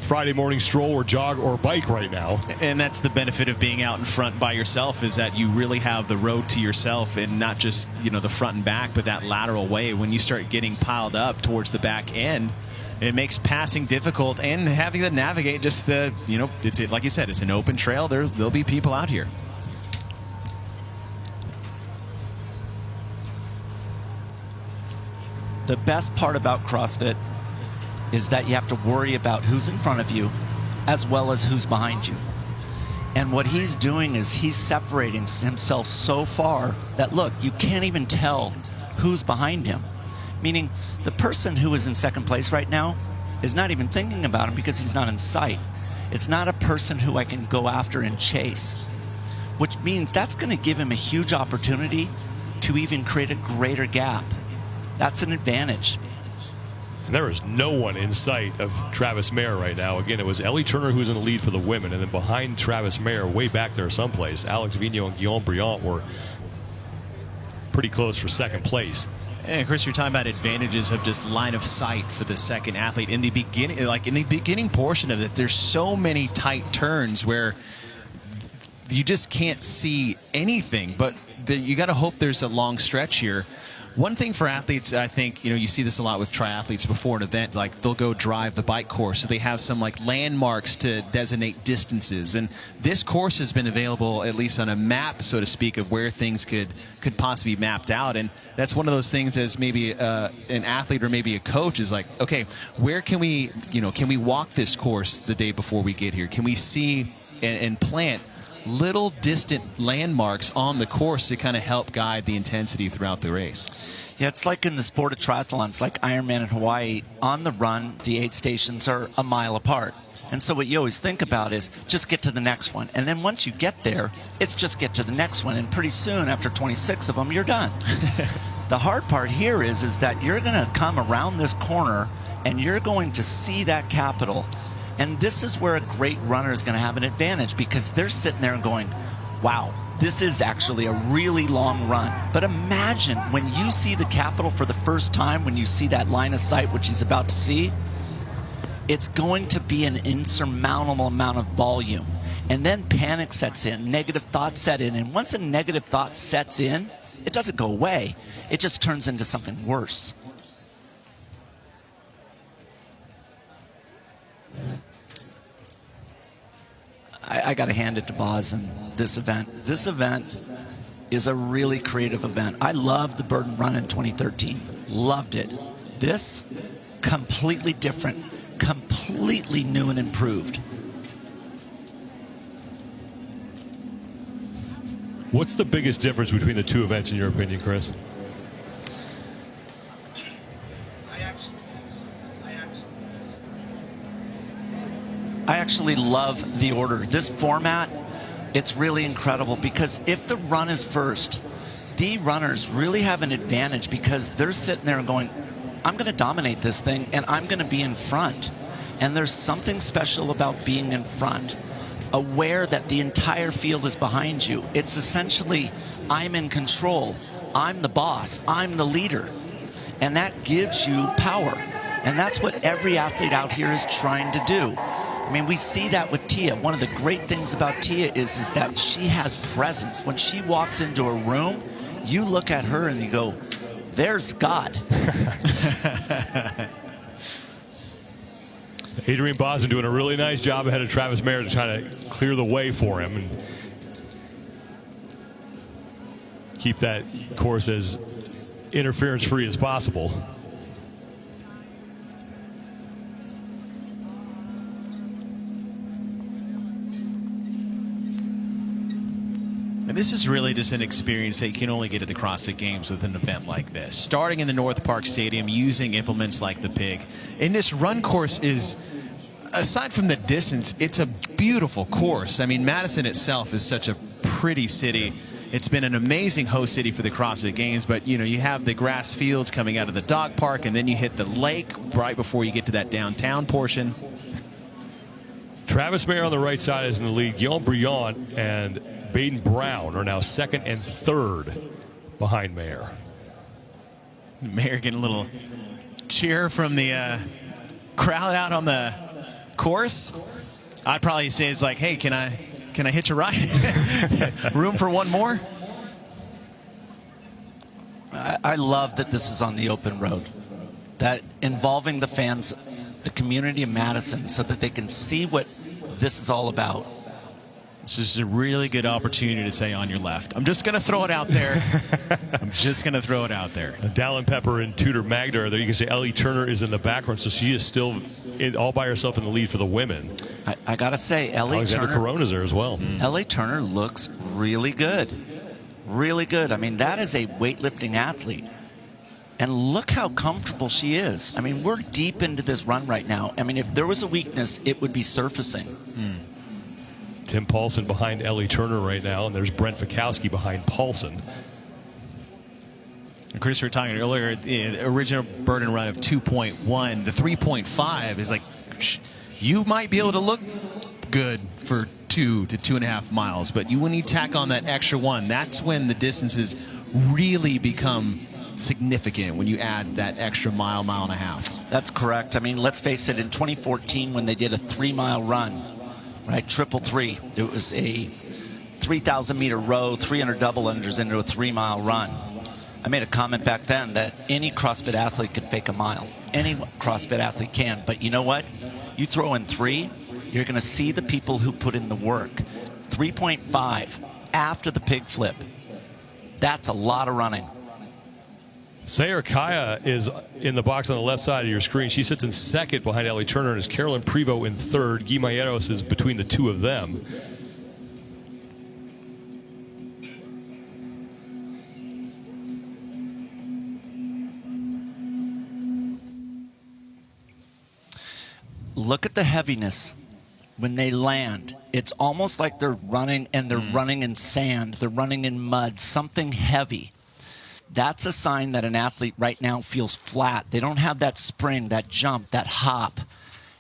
Friday morning stroll or jog or bike right now. And that's the benefit of being out in front by yourself, is that you really have the road to yourself, and not just, the front and back, but that lateral way. When you start getting piled up towards the back end, it makes passing difficult, and having to navigate just the, it's like you said, it's an open trail. There'll be people out here. The best part about CrossFit is that you have to worry about who's in front of you as well as who's behind you. And what he's doing is he's separating himself so far that, look, you can't even tell who's behind him. Meaning the person who is in second place right now is not even thinking about him because he's not in sight. It's not a person who I can go after and chase, which means that's going to give him a huge opportunity to even create a greater gap. That's an advantage. And there is no one in sight of Travis Mayer right now. Again, it was Ellie Turner who's in the lead for the women, and then behind Travis Mayer, way back there someplace, Alex Vigneault and Guillaume Briand were pretty close for second place. And Chris, you're talking about advantages of just line of sight for the second athlete. In the beginning, like in the beginning portion of it, there's so many tight turns where you just can't see anything, but you got to hope there's a long stretch here. One thing for athletes, I think, you see this a lot with triathletes before an event, like they'll go drive the bike course, so they have some like landmarks to designate distances. And this course has been available, at least on a map, so to speak, of where things could possibly be mapped out. And that's one of those things as maybe an athlete or maybe a coach is like, okay, where can we, can we walk this course the day before we get here? Can we see and plant little distant landmarks on the course to kind of help guide the intensity throughout the race? Yeah, it's like in the sport of triathlons, like Ironman in Hawaii. On the run, the aid stations are a mile apart. And so what you always think about is just get to the next one. And then once you get there, it's just get to the next one. And pretty soon, after 26 of them, you're done. The hard part here is that you're going to come around this corner and you're going to see that Capitol. And this is where a great runner is going to have an advantage, because they're sitting there and going, wow, this is actually a really long run. But imagine when you see the Capitol for the first time, when you see that line of sight, which he's about to see, it's going to be an insurmountable amount of volume. And then panic sets in, negative thoughts set in. And once a negative thought sets in, it doesn't go away. It just turns into something worse. I got to hand it to Boz in this event. This event is a really creative event. I loved the Burden Run in 2013. Loved it. This, completely different, completely new and improved. What's the biggest difference between the two events in your opinion, Chris? I actually love the order. This format, it's really incredible, because if the run is first, the runners really have an advantage, because they're sitting there and going, I'm going to dominate this thing and I'm going to be in front. And there's something special about being in front, aware that the entire field is behind you. It's essentially, I'm in control. I'm the boss. I'm the leader. And that gives you power. And that's what every athlete out here is trying to do. I mean, we see that with Tia. One of the great things about Tia is that she has presence. When she walks into a room, you look at her and you go, there's God. Adrian Boston doing a really nice job ahead of Travis Mayer to try to clear the way for him and keep that course as interference-free as possible. And this is really just an experience that you can only get at the CrossFit Games with an event like this. Starting in the North Park Stadium, using implements like the Pig. And this run course is, aside from the distance, it's a beautiful course. I mean, Madison itself is such a pretty city. It's been an amazing host city for the CrossFit Games, but you have the grass fields coming out of the dog park, and then you hit the lake right before you get to that downtown portion. Travis Mayer on the right side is in the lead. Guillaume Briand and Baden Brown are now second and third behind Mayer. Mayer getting a little cheer from the crowd out on the course. I'd probably say it's like, hey, can I hitch a ride? Room for one more? I love that this is on the open road. That involving the fans, the community of Madison, so that they can see what this is all about. This is a really good opportunity to say on your left. I'm just going to throw it out there. I'm just going to throw it out there. Dallin Pepper and Tudor Magda are there. You can say Ellie Turner is in the background, so she is still all by herself in the lead for the women. I got to say, Alexander Corona's there as well. Ellie Turner looks really good. Really good. I mean, that is a weightlifting athlete. And look how comfortable she is. I mean, we're deep into this run right now. I mean, if there was a weakness, it would be surfacing. Tim Paulson behind Ellie Turner right now, and there's Brent Fikowski behind Paulson. Chris, we were talking earlier, the original burden run of 2.1, the 3.5 is like, you might be able to look good for 2 to 2.5 miles, but when you tack on that extra 1, that's when the distances really become significant, when you add that extra mile, mile and a half. That's correct. I mean, let's face it, in 2014 when they did a 3-mile run, right, 333, it was a 3,000-meter row, 300 double unders into a 3-mile run. I made a comment back then that any CrossFit athlete could fake a mile. Any CrossFit athlete can, but you know what? You throw in 3, you're going to see the people who put in the work. 3.5 after the pig flip. That's a lot of running. Sayre Kaya is in the box on the left side of your screen. She sits in second behind Ellie Turner, and is Carolyn Prevost in third. Guimayeros is between the two of them. Look at the heaviness when they land. It's almost like they're running, and they're running in sand. They're running in mud, something heavy. That's a sign that an athlete right now feels flat. They don't have that spring, that jump, that hop.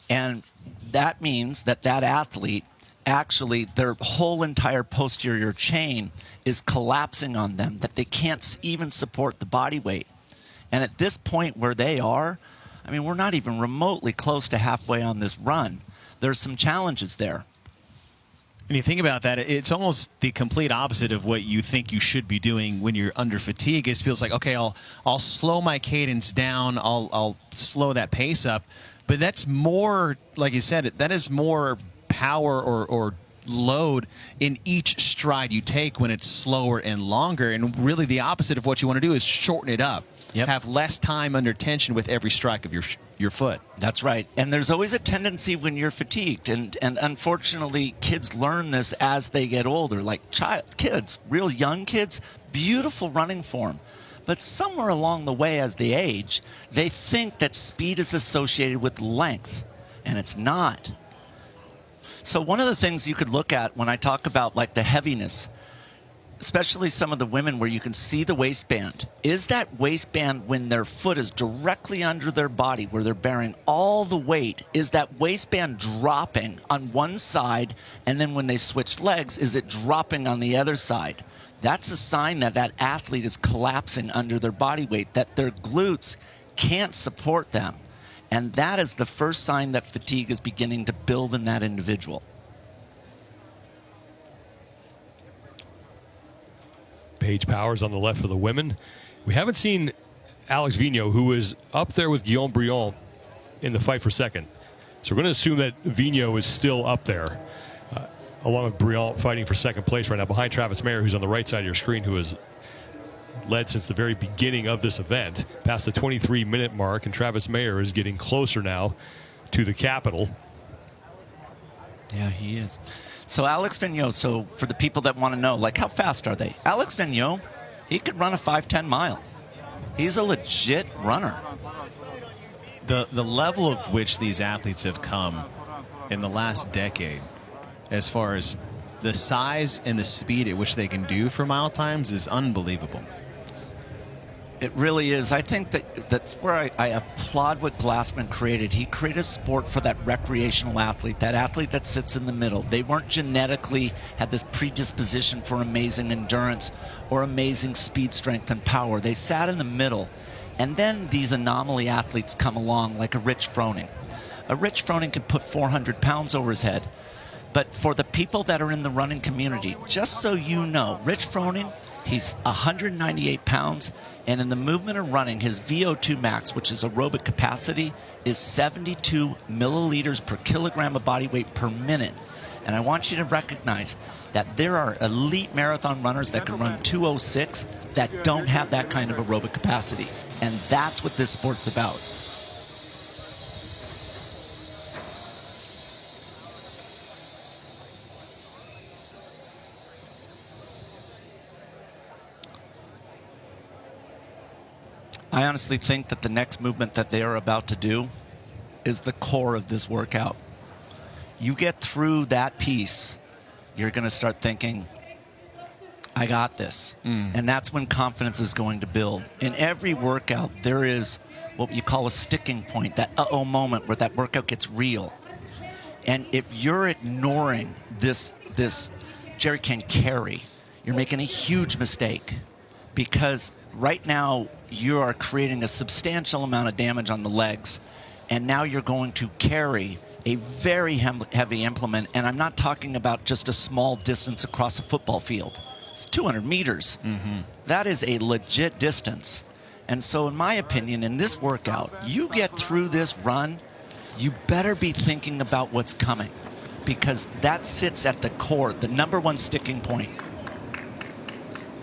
And that means that that athlete, actually, their whole entire posterior chain is collapsing on them, that they can't even support the body weight. And at this point where they are, I mean, we're not even remotely close to halfway on this run. There's some challenges there. And you think about that, it's almost the complete opposite of what you think you should be doing when you're under fatigue. It feels like, okay, I'll slow my cadence down, I'll slow that pace up. But that's more, like you said, that is more power or load in each stride you take when it's slower and longer. And really the opposite of what you want to do is shorten it up. Yep. Have less time under tension with every strike of your foot. That's right. And there's always a tendency when you're fatigued. And unfortunately, kids learn this as they get older. Like kids, real young kids, beautiful running form. But somewhere along the way as they age, they think that speed is associated with length. And it's not. So one of the things you could look at when I talk about like the heaviness, especially some of the women where you can see the waistband, is that waistband when their foot is directly under their body, where they're bearing all the weight, is that waistband dropping on one side, and then when they switch legs, is it dropping on the other side? That's a sign that that athlete is collapsing under their body weight, that their glutes can't support them. And that is the first sign that fatigue is beginning to build in that individual. Paige Powers on the left for the women. We haven't seen Alex Vigneault, who was up there with Guillaume Briand in the fight for second. So we're going to assume that Vigneault is still up there, along with Briand fighting for second place right now, behind Travis Mayer, who's on the right side of your screen, who has led since the very beginning of this event, past the 23-minute mark, and Travis Mayer is getting closer now to the capital. Yeah, he is. So Alex Vigneault, so for the people that want to know, like, how fast are they? Alex Vigneault, he could run a 5:10 mile. He's a legit runner. The level of which these athletes have come in the last decade, as far as the size and the speed at which they can do for mile times, is unbelievable. It really is. I think that's where I applaud what Glassman created. He created a sport for that recreational athlete, that athlete that sits in the middle. They weren't genetically had this predisposition for amazing endurance or amazing speed, strength, and power. They sat in the middle. And then these anomaly athletes come along, like a Rich Froning. A Rich Froning could put 400 pounds over his head. But for the people that are in the running community, just so you know, Rich Froning, he's 198 pounds, and in the movement of running, his VO2 max, which is aerobic capacity, is 72 milliliters per kilogram of body weight per minute. And I want you to recognize that there are elite marathon runners that can run 2:06 that don't have that kind of aerobic capacity. And that's what this sport's about. I honestly think that the next movement that they are about to do is the core of this workout. You get through that piece, you're going to start thinking, I got this. And that's when confidence is going to build. In every workout, there is what you call a sticking point, that uh-oh moment where that workout gets real. And if you're ignoring this jerry can carry, you're making a huge mistake, because right now you are creating a substantial amount of damage on the legs, and now you're going to carry a very heavy implement, and I'm not talking about just a small distance across a football field. It's 200 meters. That is a legit distance. And so in my opinion, in this workout, you get through this run, you better be thinking about what's coming, because that sits at the core, the #1 sticking point.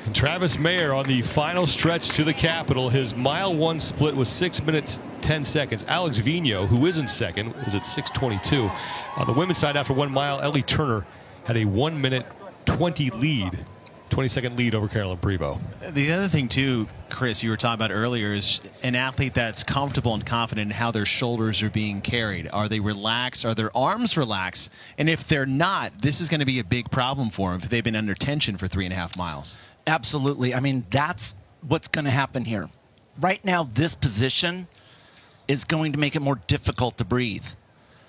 And Travis Mayer on the final stretch to the Capitol. His mile 1 split was 6 minutes 10 seconds. Alex Vigneault, who is in second, is at 6:22. On the women's side, after 1 mile, Ellie Turner had a 1 minute 20-second lead over Carolyn Prevost. The other thing too, Chris, you were talking about earlier, is an athlete that's comfortable and confident in how their shoulders are being carried. Are they relaxed? Are their arms relaxed? And if they're not, this is going to be a big problem for them if they've been under tension for 3.5 miles. Absolutely. I mean, that's what's going to happen here. Right now, this position is going to make it more difficult to breathe.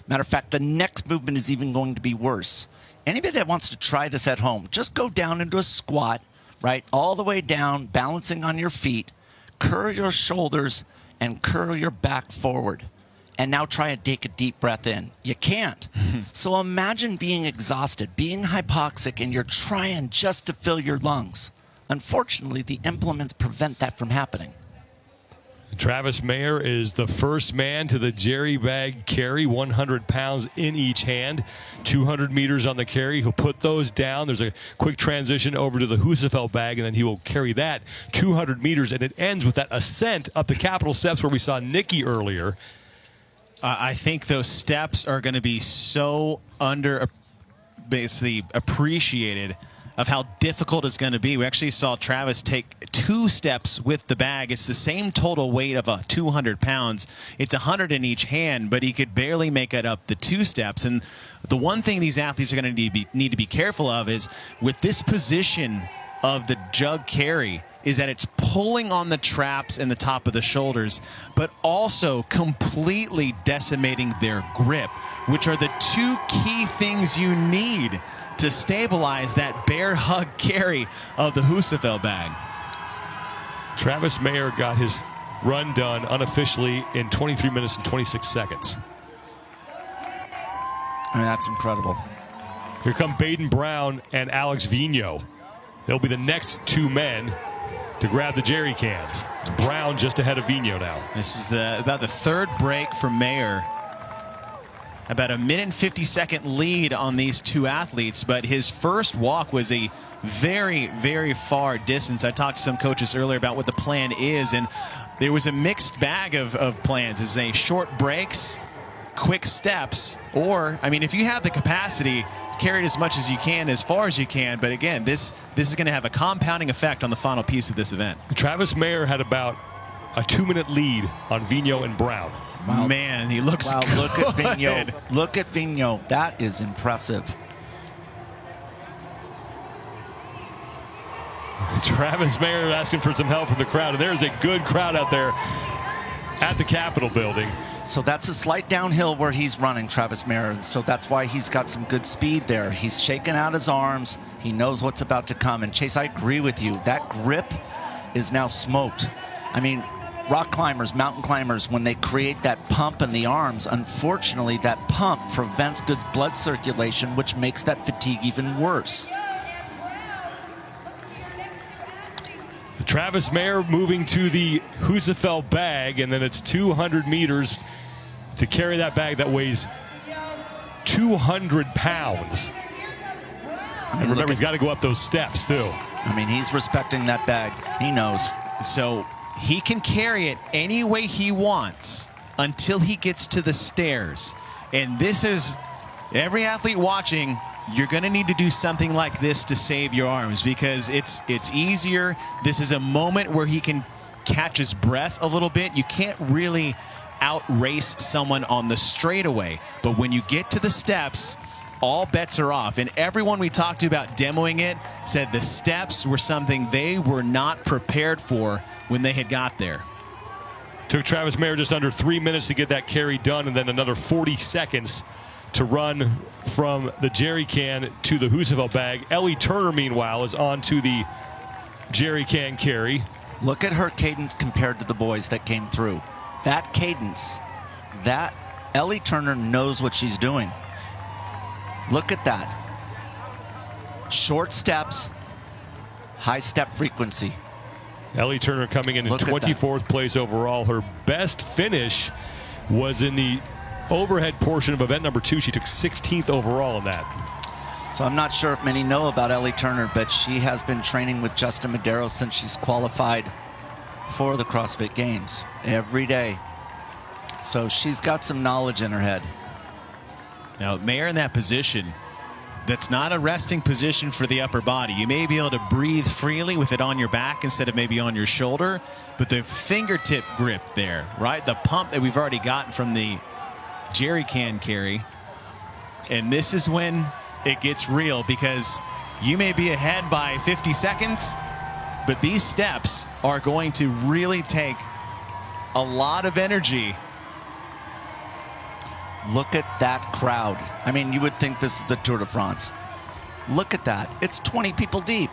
Matter of fact, the next movement is even going to be worse. Anybody that wants to try this at home, just go down into a squat, right, all the way down, balancing on your feet, curl your shoulders, and curl your back forward. And now try to take a deep breath in. You can't. So imagine being exhausted, being hypoxic, and you're trying just to fill your lungs. Unfortunately, the implements prevent that from happening. Travis Mayer is the first man to the jerry bag carry, 100 pounds in each hand, 200 meters on the carry. He'll put those down. There's a quick transition over to the Husafeld bag, and then he will carry that 200 meters, and it ends with that ascent up the Capitol steps where we saw Nikki earlier. I think those steps are going to be so basically appreciated of how difficult it's going to be. We actually saw Travis take 2 steps with the bag. It's the same total weight of 200 pounds. It's 100 in each hand, but he could barely make it up the 2 steps. And the one thing these athletes are going to need to be careful of is with this position of the jug carry is that it's pulling on the traps and the top of the shoulders, but also completely decimating their grip, which are the 2 key things you need to stabilize that bear hug carry of the Husafeld bag. Travis Mayer got his run done unofficially in 23 minutes and 26 seconds. I mean, that's incredible. Here come Baden Brown and Alex Vigneault. They'll be the next 2 men to grab the jerry cans. It's Brown just ahead of Vigneault now. This is about the 3rd break for Mayer. About a minute and 50-second lead on these 2 athletes, but his first walk was a very, very far distance. I talked to some coaches earlier about what the plan is, and there was a mixed bag of plans. It's a short breaks, quick steps, or, I mean, if you have the capacity, carry it as much as you can, as far as you can, but again, this is going to have a compounding effect on the final piece of this event. Travis Mayer had about a 2-minute lead on Vigneault and Brown. Wow. Man, he looks good. Look at Vigneault. Look at Vigneault. That is impressive. Travis Mayer asking for some help from the crowd, and there's a good crowd out there at the Capitol building. So that's a slight downhill where he's running, Travis Mayer, and so that's why he's got some good speed there. He's shaking out his arms. He knows what's about to come. And Chase, I agree with you. That grip is now smoked. I mean, rock climbers, mountain climbers, when they create that pump in the arms, unfortunately, that pump prevents good blood circulation, which makes that fatigue even worse. Travis Mayer moving to the Husafeld bag, and then it's 200 meters to carry that bag that weighs 200 pounds. And remember, he's got to go up those steps, too. I mean, he's respecting that bag. He knows. So he can carry it any way he wants until he gets to the stairs. And this is, every athlete watching, you're going to need to do something like this to save your arms, because it's easier. This is a moment where he can catch his breath a little bit. You can't really outrace someone on the straightaway, but when you get to the steps, all bets are off. And everyone we talked to about demoing it said the steps were something they were not prepared for when they had got there. Took Travis Mayer just under 3 minutes to get that carry done, and then another 40 seconds to run from the jerry can to the Husafeld bag. Ellie Turner, meanwhile, is on to the jerry can carry. Look at her cadence compared to the boys that came through. That cadence, that Ellie Turner knows what she's doing. Look at that. Short steps, high step frequency. Ellie Turner coming in 24th place overall. Her best finish was in the overhead portion of event number 2. She took 16th overall in that. So I'm not sure if many know about Ellie Turner, but she has been training with Justin Medeiros since she's qualified for the CrossFit Games every day. So she's got some knowledge in her head. Now, Mayer in that position, that's not a resting position for the upper body. You may be able to breathe freely with it on your back instead of maybe on your shoulder, but the fingertip grip there, right? The pump that we've already gotten from the jerry can carry. And this is when it gets real, because you may be ahead by 50 seconds, but these steps are going to really take a lot of energy. Look at that crowd. I mean, you would think this is the Tour de France. Look at that. It's 20 people deep.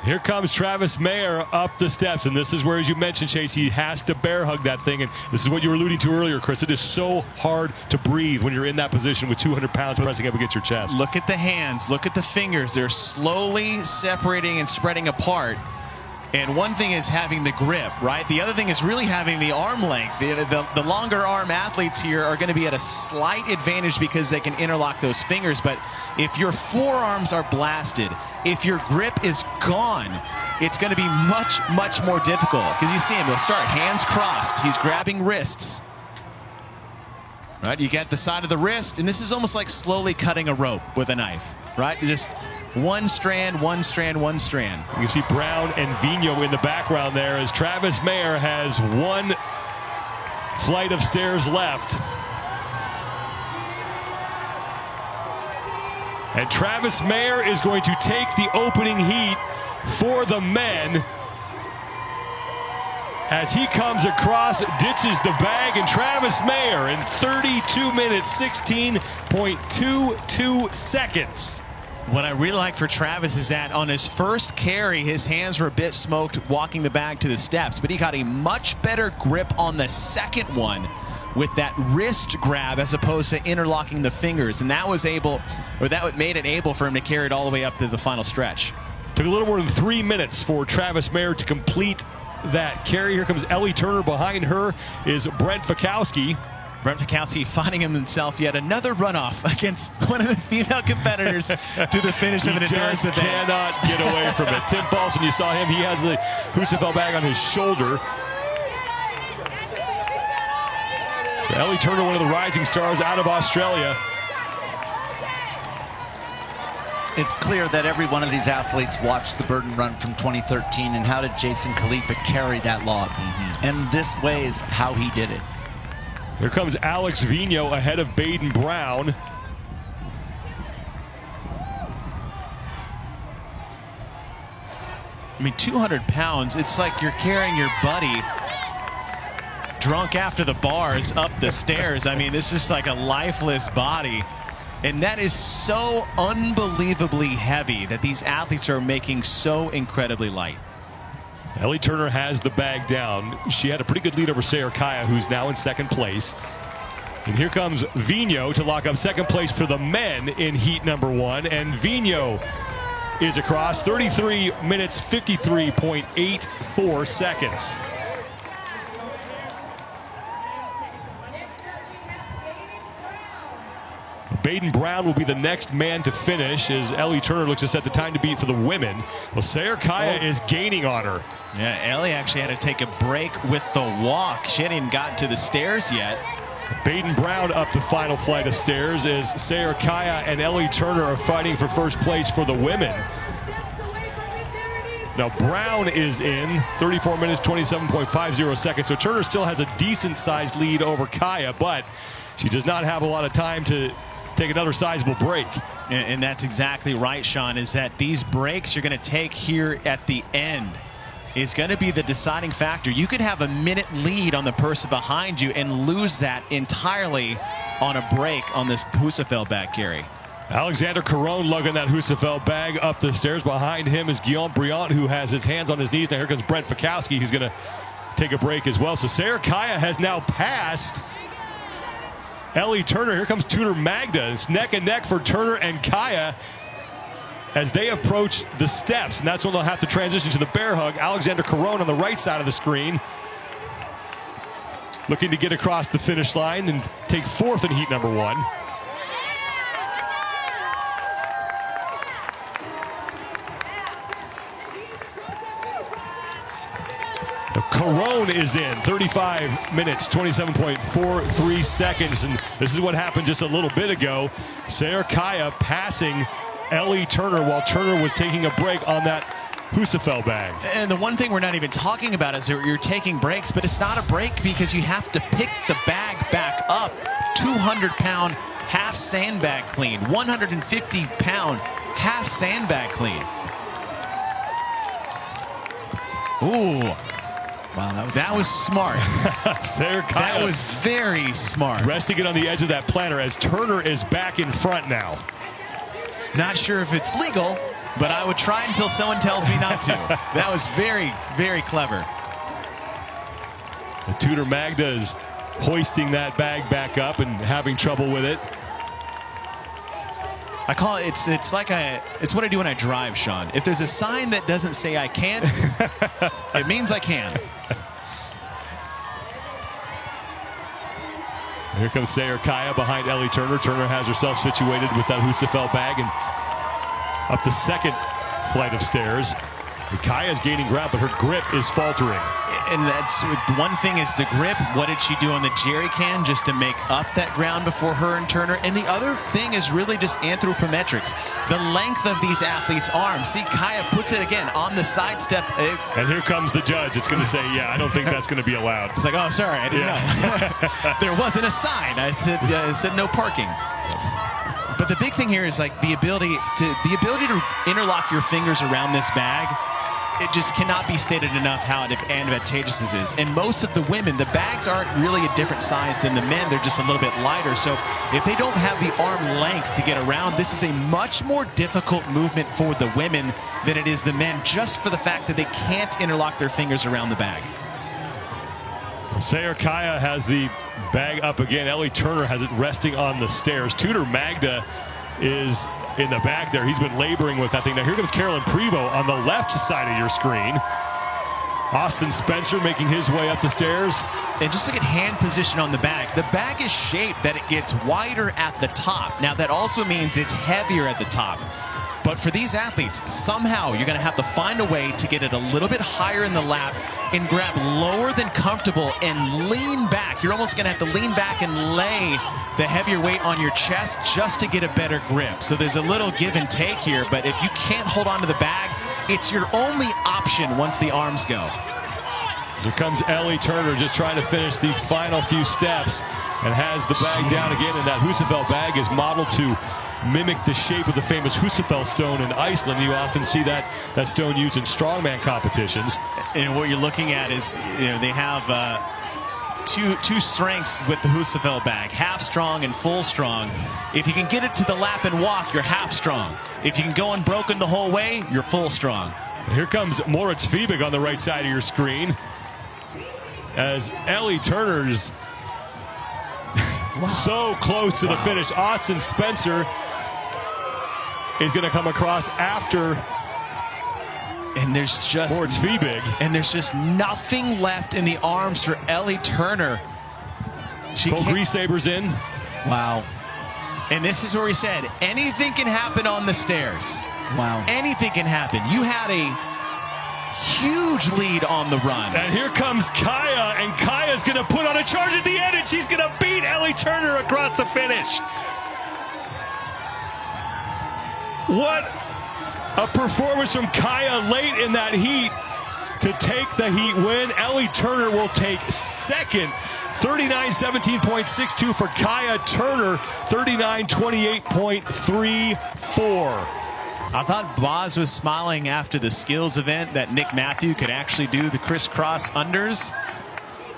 Here comes Travis Mayer up the steps, and this is where, as you mentioned, Chase, he has to bear hug that thing, and this is what you were alluding to earlier, Chris. It is so hard to breathe when you're in that position with 200 pounds pressing up against your chest. Look at the hands. Look at the fingers. They're slowly separating and spreading apart. And one thing is having the grip, right? The other thing is really having the arm length. The longer arm athletes here are going to be at a slight advantage because they can interlock those fingers. But if your forearms are blasted, if your grip is gone, it's going to be much, much more difficult. Because you see him, he'll start hands crossed. He's grabbing wrists. Right? You get the side of the wrist, and this is almost like slowly cutting a rope with a knife, right? Just one strand, one strand, one strand. You can see Brown and Vigno in the background there as Travis Mayer has one flight of stairs left. And Travis Mayer is going to take the opening heat for the men as he comes across, ditches the bag, and Travis Mayer in 32 minutes, 16.22 seconds. What I really like for Travis is that on his first carry, his hands were a bit smoked walking the bag to the steps, but he got a much better grip on the second one with that wrist grab as opposed to interlocking the fingers. And that was able, or that made it able for him to carry it all the way up to the final stretch. Took a little more than 3 minutes for Travis Mayer to complete that carry. Here comes Ellie Turner. Behind her is Brent Fikowski. Brent Fikowski finding himself yet another runoff against one of the female competitors to the finish of an endurance event. He just cannot get away from it. Tim Paulson, you saw him. He has the Husafeld bag on his shoulder. Ellie Turner, one of the rising stars out of Australia. It's clear that every one of these athletes watched the Burden Run from 2013 and how did Jason Khalipa carry that log. And this way is how he did it. Here comes Alex Vigno ahead of Baden Brown. I mean, 200 pounds, it's like you're carrying your buddy drunk after the bars up the stairs. I mean, it's just like a lifeless body. And that is so unbelievably heavy that these athletes are making so incredibly light. Ellie Turner has the bag down. She had a pretty good lead over Sayre Kaya, who's now in second place. And here comes Vigno to lock up second place for the men in heat number 1. And Vigno is across 33 minutes, 53.84 seconds. Baden Brown will be the next man to finish as Ellie Turner looks to set the time to beat for the women. Well, Sayre Kaya is gaining on her. Yeah, Ellie actually had to take a break with the walk. She hadn't even gotten to the stairs yet. Baden Brown up the final flight of stairs as Sayre Kaya and Ellie Turner are fighting for first place for the women. Now Brown is in 34 minutes, 27.50 seconds. So Turner still has a decent sized lead over Kaya, but she does not have a lot of time to take another sizable break. And that's exactly right, Sean, is that these breaks you're going to take here at the end is going to be the deciding factor. You could have a minute lead on the person behind you and lose that entirely on a break on this Husafell bag carry. Alexander Caron lugging that Husafell bag up the stairs. Behind him is Guillaume Briand, who has his hands on his knees. Now here comes Brent Fikowski, who's going to take a break as well. So Sarah Kaya has now passed Ellie Turner. Here comes Tudor Magda. It's neck and neck for Turner and Kaya as they approach the steps. And that's when they'll have to transition to the bear hug. Alexander Caron on the right side of the screen, looking to get across the finish line and take 4th in heat number 1. Caron is in 35 minutes, 27.43 seconds. And this is what happened just a little bit ago. Sarah Kaya passing Ellie Turner while Turner was taking a break on that Husafell bag. And the one thing we're not even talking about is that you're taking breaks, but it's not a break because you have to pick the bag back up. 200-pound half sandbag clean, 150-pound half sandbag clean. Ooh. Wow, that was smart. Sarah Kaya, that was very smart. Resting it on the edge of that planter as Turner is back in front now. Not sure if it's legal, but I would try until someone tells me not to. That was very, very clever. The Tudor Magda is hoisting that bag back up and having trouble with it. I call it, it's what I do when I drive, Sean. If there's a sign that doesn't say I can't, it means I can. Here comes Sarah Kaya behind Ellie Turner. Turner has herself situated with that Husafell bag and up the second flight of stairs. Kaya's gaining ground, but her grip is faltering. And that's one thing is the grip. What did she do on the jerry can just to make up that ground before her and Turner? And the other thing is really just anthropometrics. The length of these athletes' arms. See, Kaya puts it again on the side step. And here comes the judge. It's going to say, yeah, I don't think that's going to be allowed. It's like, oh, sorry, I didn't know. There wasn't a sign. I said no parking. But the big thing here is like the ability to interlock your fingers around this bag. It just cannot be stated enough how advantageous this is. And most of the women, the bags aren't really a different size than the men. They're just a little bit lighter. So if they don't have the arm length to get around, this is a much more difficult movement for the women than it is the men, just for the fact that they can't interlock their fingers around the bag. Sarah Kaya has the bag up again. Ellie Turner has it resting on the stairs. Tudor Magda is in the back there. He's been laboring with that thing. Now here comes Carolyn Prevost on the left side of your screen. Austin Spencer making his way up the stairs. And just look at hand position on the bag. The bag is shaped that it gets wider at the top. Now that also means it's heavier at the top. But for these athletes, somehow you're going to have to find a way to get it a little bit higher in the lap and grab lower than comfortable and lean back. You're almost going to have to lean back and lay the heavier weight on your chest just to get a better grip. So there's a little give and take here, but if you can't hold on to the bag, it's your only option once the arms go. Here comes Ellie Turner just trying to finish the final few steps and has the bag down again, and that Husafell bag is modeled to mimic the shape of the famous Husafell stone in Iceland. You often see that stone used in strongman competitions. And what you're looking at is, you know, they have two strengths with the Husafell bag, half strong and full strong. If you can get it to the lap and walk, you're half strong. If you can go unbroken the whole way, you're full strong. And here comes Moritz Fiebig on the right side of your screen as Ellie Turner's so close to the finish. Austin Spencer is going to come across after. And there's just Moritz Fiebig. And there's just nothing left in the arms for Ellie Turner. Both Griesabers in. Wow. And this is where he said, anything can happen on the stairs. Wow. Anything can happen. You had a huge lead on the run. And here comes Kaya, and Kaya's going to put on a charge at the end, and she's going to beat Ellie Turner across the finish. What a performance from Kaya late in that heat. to take the heat win. Ellie Turner will take second. 39:17.62 for Kaya Turner, 39:28.34. I thought Boz was smiling after the skills event that Nick Matthew could actually do the crisscross unders.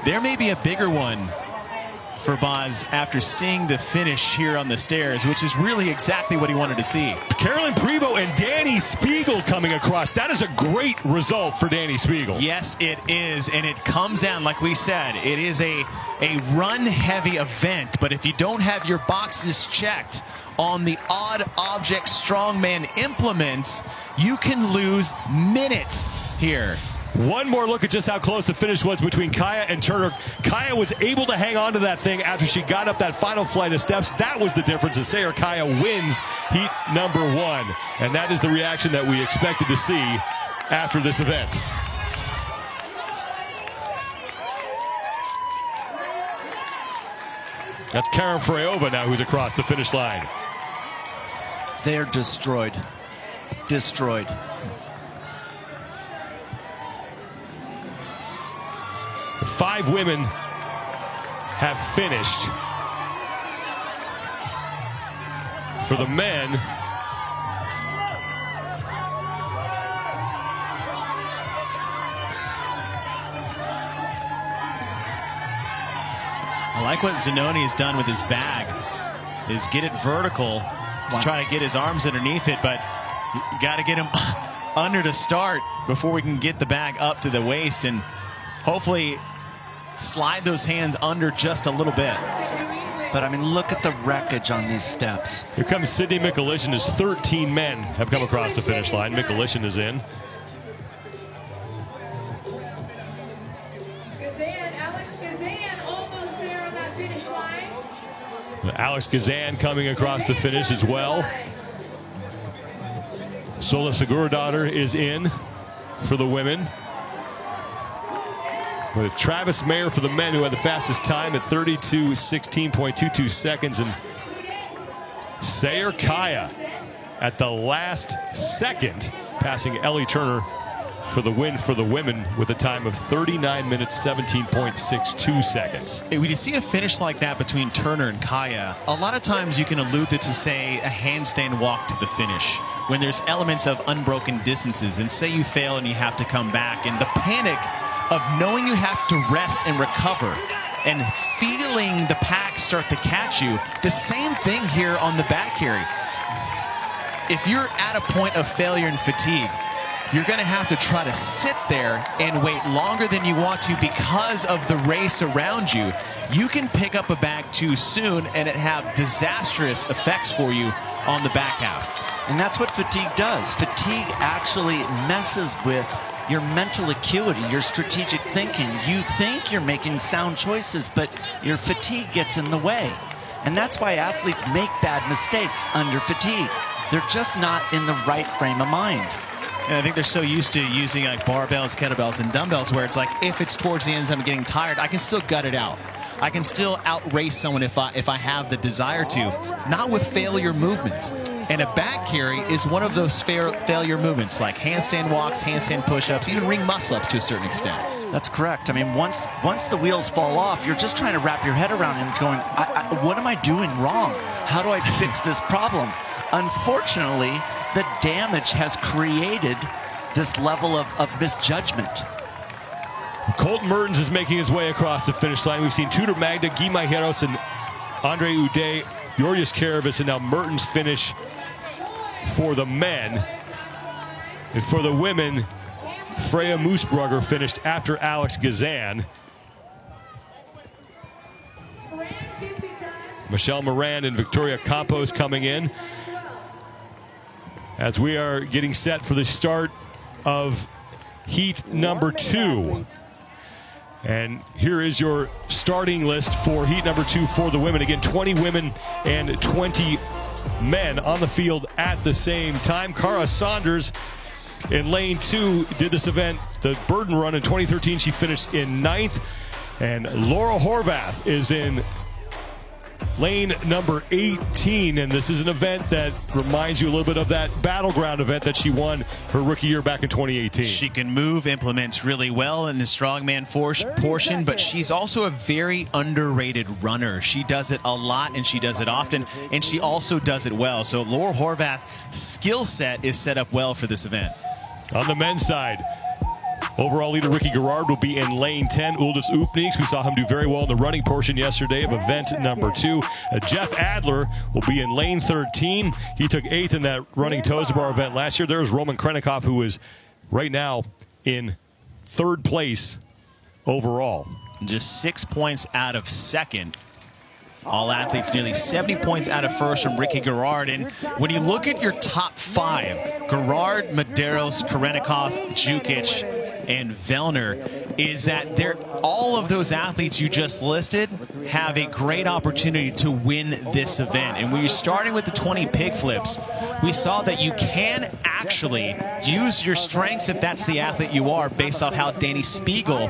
There may be a bigger one for Boz after seeing the finish here on the stairs, which is really exactly what he wanted to see. Carolyn Prevost and Danny Spiegel coming across. That is a great result for Danny Spiegel. Yes, it is, and it comes down, like we said, it is a run-heavy event, but if you don't have your boxes checked on the odd object strongman implements, you can lose minutes here. One more look at just how close the finish was between Kaya and Turner. Kaya was able to hang on to that thing after she got up that final flight of steps. That was the difference. And Sayre Kaya wins heat number 1. And that is the reaction that we expected to see after this event. That's Karen Freyova now who's across the finish line. They're destroyed. Destroyed. The 5 women have finished. For the men, I like what Zanoni has done with his bag, is get it vertical to try to get his arms underneath it, but you got to get him under to start before we can get the bag up to the waist and hopefully slide those hands under just a little bit. But I mean, look at the wreckage on these steps. Here comes Sydney Mikulishin as 13 men have come across the finish line. Mikulishin is in. Alex Gazan coming across the finish as well. Sola Seguridaughter is in for the women. With Travis Mayer for the men, who had the fastest time at 32:16.22 seconds. And Sayre Kaya at the last second, passing Ellie Turner for the win for the women with a time of 39 minutes, 17.62 seconds. When you see a finish like that between Turner and Kaya, a lot of times you can allude it to, say, a handstand walk to the finish, when there's elements of unbroken distances, and say you fail and you have to come back, and the panic of knowing you have to rest and recover and feeling the pack start to catch you. The same thing here on the back carry. If you're at a point of failure and fatigue, you're going to have to try to sit there and wait longer than you want to because of the race around you. You can pick up a bag too soon and it have disastrous effects for you on the back half. And that's what fatigue does. Fatigue actually messes with your mental acuity, your strategic thinking. You think you're making sound choices, but your fatigue gets in the way. And that's why athletes make bad mistakes under fatigue. They're just not in the right frame of mind. And I think they're so used to using like barbells, kettlebells, and dumbbells where it's like, if it's towards the end I'm getting tired, I can still gut it out. I can still outrace someone if I have the desire to. Not with failure movements. And a back carry is one of those failure movements, like handstand walks, handstand push-ups, even ring muscle-ups to a certain extent. That's correct. I mean, once the wheels fall off, you're just trying to wrap your head around it and going, what am I doing wrong? How do I fix this problem? Unfortunately, the damage has created this level of misjudgment. Colton Mertens is making his way across the finish line. We've seen Tudor Magda, Guy Majeros, and Andre Uday, Georgios Karavis, and now Mertens finish for the men. And for the women, Freya Moosbrugger finished after Alex Gazan. Michelle Moran and Victoria Campos coming in as we are getting set for the start of heat number 2. And here is your starting list for heat number 2 for the women. Again, 20 women and 20 men on the field at the same time. Cara Saunders in lane 2 did this event, the Burden Run, in 2013. She finished in 9th. And Laura Horvath is in lane number 18, and this is an event that reminds you a little bit of that battleground event that she won her rookie year back in 2018. She can move implements really well in the strongman portion, but she's also a very underrated runner. She does it a lot, and she does it often, and she also does it well. So Laura Horvath's skill set is set up well for this event. On the men's side, overall leader Ricky Garrard will be in lane 10. Uldis Oopniks, we saw him do very well in the running portion yesterday of event number 2. Jeff Adler will be in lane 13. He took 8th in that running toes bar event last year. There's Roman Krennikov, who is right now in 3rd place overall. Just 6 points out of 2nd. All athletes nearly 70 points out of 1st from Ricky Garrard. And when you look at your top 5, Garrard, Medeiros, Krennikov, Jukic, and Vellner, is that all of those athletes you just listed have a great opportunity to win this event. And when you're starting with the 20 pig flips, we saw that you can actually use your strengths if that's the athlete you are, based off how Danny Spiegel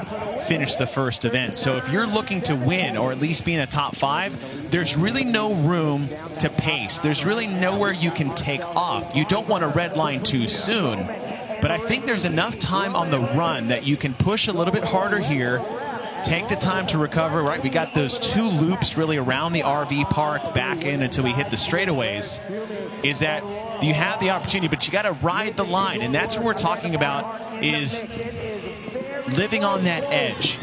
finished the first event. So if you're looking to win, or at least be in the top 5, there's really no room to pace. There's really nowhere you can take off. You don't want to redline too soon. But I think there's enough time on the run that you can push a little bit harder here, take the time to recover, right? We got those 2 loops really around the RV park, back in until we hit the straightaways, is that you have the opportunity, but you got to ride the line. And that's what we're talking about, is living on that edge.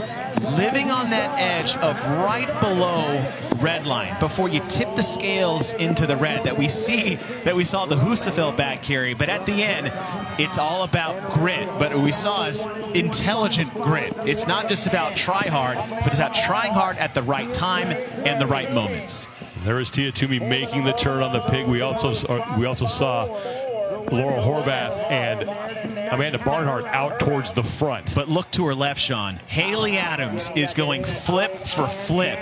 Living on that edge of right below red line before you tip the scales into the red that we saw the Husafeld back carry. But at the end, it's all about grit. But what we saw is intelligent grit. It's not just about try hard, but it's about trying hard at the right time and the right moments. There is Tia Toomey making the turn on the pig. We also saw Laura Horvath and Amanda Barnhart out towards the front. But look to her left, Sean. Haley Adams is going flip for flip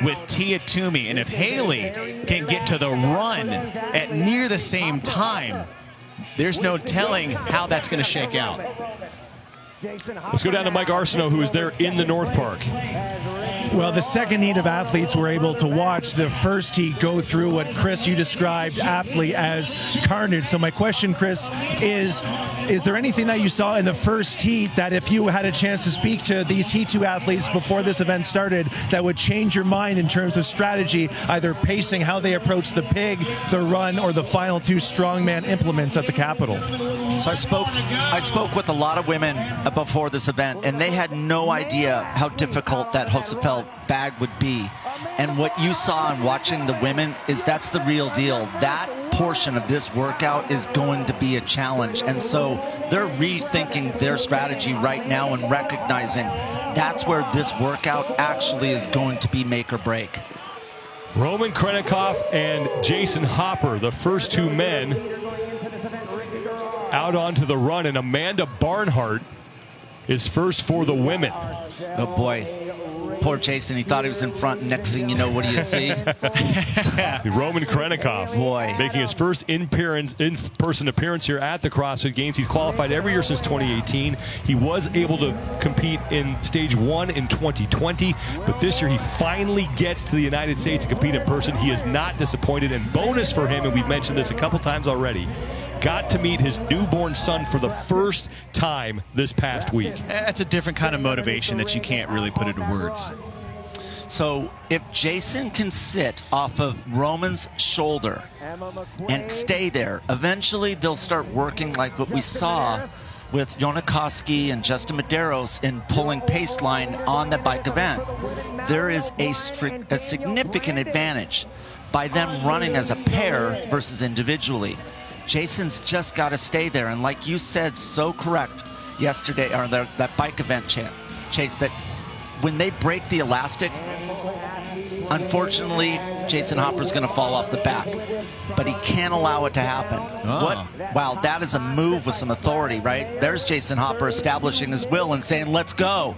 with Tia Toomey. And if Haley can get to the run at near the same time, there's no telling how that's going to shake out. Let's go down to Mike Arsenault, who is there in the North Park. Well, the second heat of athletes were able to watch the first heat go through what, Chris, you described aptly as carnage. So my question, Chris, is there anything that you saw in the first heat that, if you had a chance to speak to these Heat 2 athletes before this event started, that would change your mind in terms of strategy, either pacing, how they approach the pig, the run, or the final 2 strongman implements at the Capitol? So I spoke with a lot of women before this event, and they had no idea how difficult that Husafeld bag would be. And what you saw in watching the women is that's the real deal. That portion of this workout is going to be a challenge. And so they're rethinking their strategy right now and recognizing that's where this workout actually is going to be make or break. Roman Krennikov and Jason Hopper, the first 2 men out onto the run, and Amanda Barnhart is first for the women. Oh boy, poor Jason, he thought he was in front. Next thing you know, what do you see? Roman Krennikov, boy, making his first in-person appearance here at the CrossFit Games. He's qualified every year since 2018. He was able to compete in stage 1 in 2020, but this year he finally gets to the United States to compete in person. He is not disappointed, and bonus for him, and we've mentioned this a couple times already, got to meet his newborn son for the first time this past week. That's a different kind of motivation that you can't really put into words. So if Jason can sit off of Roman's shoulder and stay there, eventually they'll start working like what we saw with Jonikoski and Justin Medeiros in pulling pace line on the bike event. There is a significant advantage by them running as a pair versus individually. Jason's just got to stay there, and like you said so correct yesterday, or that bike event, Chase, that when they break the elastic, unfortunately, Jason Hopper's going to fall off the back, but he can't allow it to happen. Oh. Wow, that is a move with some authority, right? There's Jason Hopper establishing his will and saying, let's go.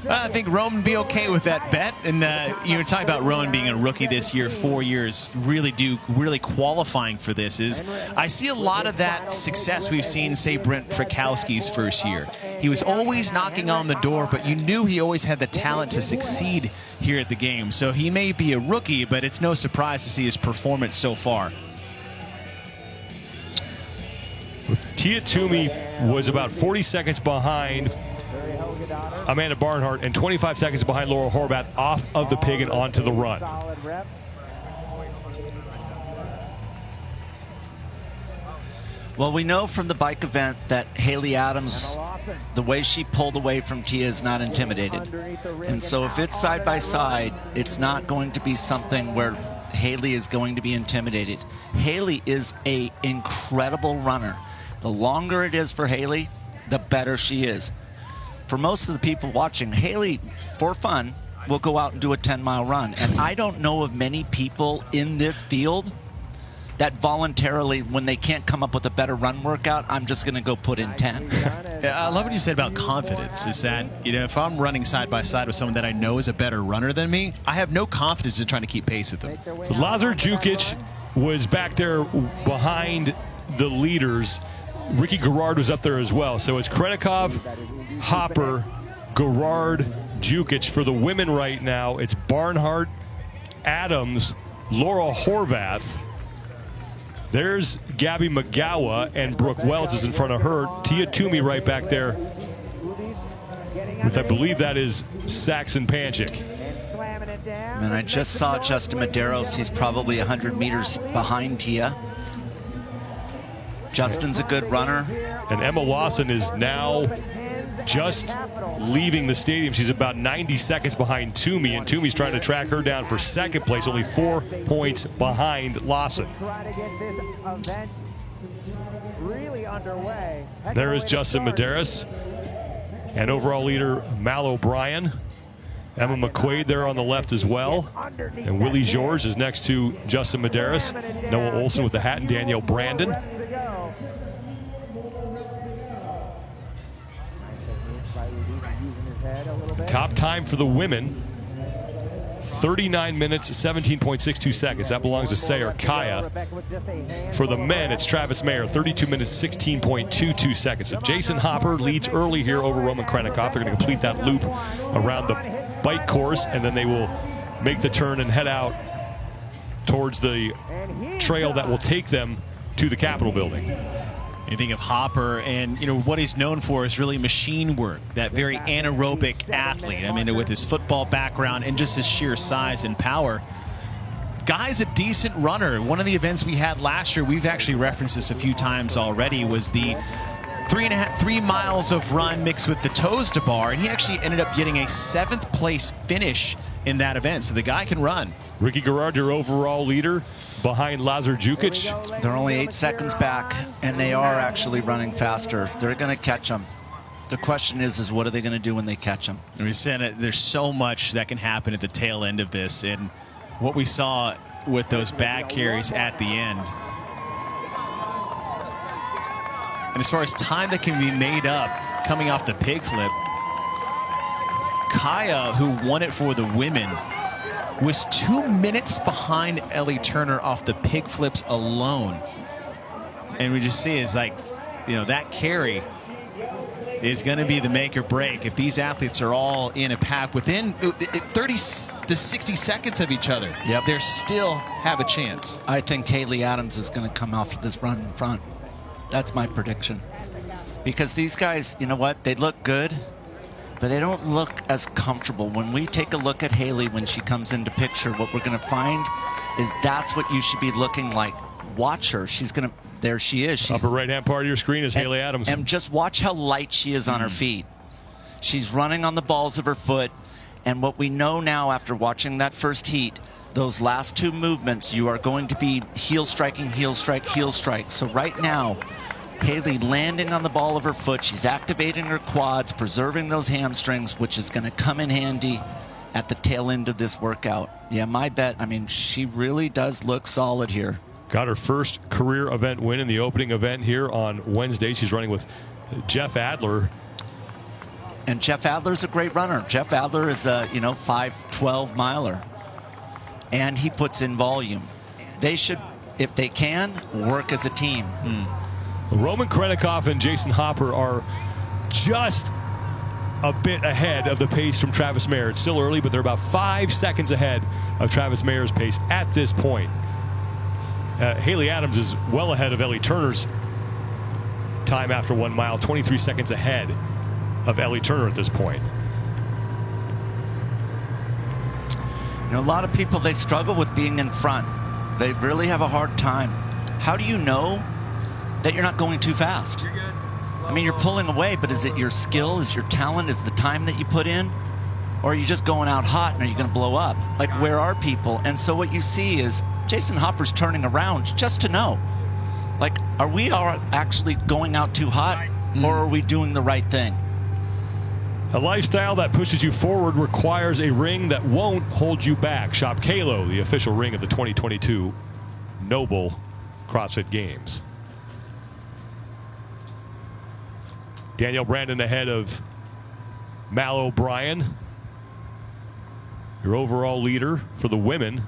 I think Roman would be okay with that bet. And you were talking about Roman being a rookie this year, 4 years, really qualifying for this. I see a lot of that success we've seen, say, Brent Frykowski's first year. He was always knocking on the door, but you knew he always had the talent to succeed here at the game. So he may be a rookie, but it's no surprise to see his performance so far. Tia Toomey was about 40 seconds behind Amanda Barnhart and 25 seconds behind Laura Horvath off of the pig and onto the run. Well, we know from the bike event that Haley Adams, the way she pulled away from Tia is not intimidated. And so if it's side by side, it's not going to be something where Haley is going to be intimidated. Haley is an incredible runner. The longer it is for Haley, the better she is. For most of the people watching, Haley, for fun, will go out and do a 10-mile run. And I don't know of many people in this field that voluntarily, when they can't come up with a better run workout, I'm just going to go put in 10. Yeah, I love what you said about confidence, is that, you know, if I'm running side by side with someone that I know is a better runner than me, I have no confidence in trying to keep pace with them. So Lazar Jukic was back there behind the leaders. Ricky Garrard was up there as well. So it's Krenikov, Hopper, Garrard, Jukic. For the women right now, it's Barnhart, Adams, Laura Horvath. There's Gabby McGowa, and Brooke Wells is in front of her. Tia Toomey right back there, with I believe that is Saxon Panchik. And I just saw Justin Medeiros. He's probably 100 meters behind Tia. Justin's a good runner. And Emma Lawson is now just leaving the stadium. She's about 90 seconds behind Toomey, and Toomey's trying to track her down for second place, only 4 points behind Lawson. There is Justin Medeiros, and overall leader Mal O'Brien. Emma McQuaid there on the left as well. And Willie George is next to Justin Medeiros. Noah Olson with the hat, and Danielle Brandon. Top time for the women, 39 minutes, 17.62 seconds. That belongs to Sayer Kaya. For the men, it's Travis Mayer, 32 minutes, 16.22 seconds. So Jason Hopper leads early here over Roman Krenikov. They're going to complete that loop around the bike course, and then they will make the turn and head out towards the trail that will take them to the Capitol building. You think of Hopper, and you know what he's known for is really machine work, that very anaerobic athlete. I mean, with his football background and just his sheer size and power. Guy's a decent runner. One of the events we had last year, we've actually referenced this a few times already, was the 3 miles of run mixed with the toes to bar, and he actually ended up getting a 7th place finish in that event. So the guy can run. Ricky Garrard, your overall leader, behind Lazar Jukic. They're only 8 seconds back, and they are actually running faster. They're going to catch them. The question is what are they going to do when they catch them? And we said there's so much that can happen at the tail end of this, and what we saw with those bag carries at the end. And as far as time that can be made up coming off the pig flip, Kaya, who won it for the women, was 2 minutes behind Ellie Turner off the pig flips alone. And we just see it's like, you know, that carry is going to be the make or break. If these athletes are all in a pack within 30 to 60 seconds of each other, they still have a chance. I think Haley Adams is going to come off this run in front. That's my prediction. Because these guys, you know what, they look good, but they don't look as comfortable. When we take a look at Haley when she comes into picture, what we're going to find is that's what you should be looking like. Watch her. She's going to, there she is. Upper right-hand part of your screen is Haley Adams. And just watch how light she is on her feet. She's running on the balls of her foot. And what we know now after watching that first heat, those last 2 movements, you are going to be heel striking, heel strike, heel strike. So right now, Haley landing on the ball of her foot. She's activating her quads, preserving those hamstrings, which is going to come in handy at the tail end of this workout. Yeah, my bet, I mean, she really does look solid here. Got her first career event win in the opening event here on Wednesday. She's running with Jeff Adler. And Jeff Adler's a great runner. Jeff Adler is a, 5-12 miler. And he puts in volume. They should, if they can, work as a team. Roman Krenikov and Jason Hopper are just a bit ahead of the pace from Travis Mayer. It's still early, but they're about 5 seconds ahead of Travis Mayer's pace at this point. Haley Adams is well ahead of Ellie Turner's time after 1 mile, 23 seconds ahead of Ellie Turner at this point. You know, a lot of people, they struggle with being in front. They really have a hard time. How do you know that you're not going too fast? You're good. I mean, you're pulling away, but is it your skill? Is your talent? Is the time that you put in? Or are you just going out hot and are you going to blow up? Like, where are people? And so what you see is Jason Hopper's turning around just to know. Like, are we actually going out too hot, or are we doing the right thing? A lifestyle that pushes you forward requires a ring that won't hold you back. Shop Kalo, the official ring of the 2022 NOBULL CrossFit Games. Danielle Brandon ahead of Mal O'Brien, your overall leader for the women,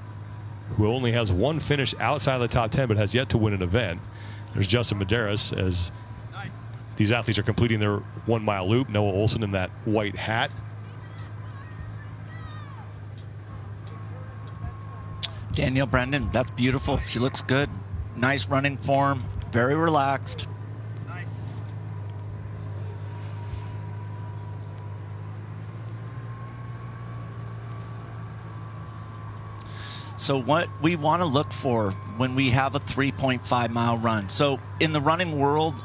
who only has one finish outside of the top 10 but has yet to win an event. There's Justin Medeiros as these athletes are completing their 1 mile loop. Noah Olson in that white hat. Danielle Brandon, that's beautiful. She looks good. Nice running form, very relaxed. So what we want to look for when we have a 3.5 mile run. So in the running world,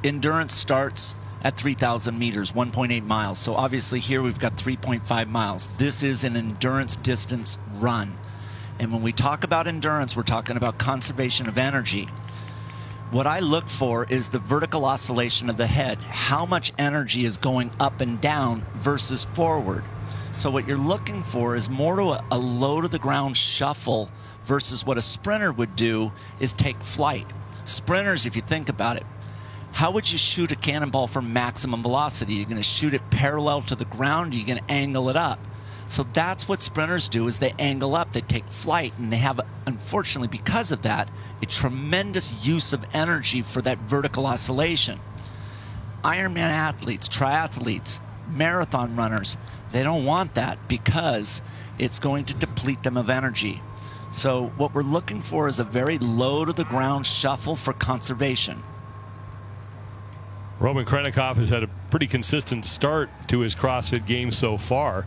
endurance starts at 3,000 meters, 1.8 miles. So obviously here we've got 3.5 miles. This is an endurance distance run. And when we talk about endurance, we're talking about conservation of energy. What I look for is the vertical oscillation of the head. How much energy is going up and down versus forward. So what you're looking for is more to a low to the ground shuffle versus what a sprinter would do is take flight. Sprinters, if you think about it, how would you shoot a cannonball for maximum velocity? You're going to shoot it parallel to the ground, you're going to angle it up. So that's what sprinters do, is they angle up, they take flight, and they have, unfortunately, because of that, a tremendous use of energy for that vertical oscillation. Ironman athletes, triathletes, marathon runners, they don't want that because it's going to deplete them of energy. So what we're looking for is a very low to the ground shuffle for conservation. Roman Krennikov has had a pretty consistent start to his CrossFit Games so far.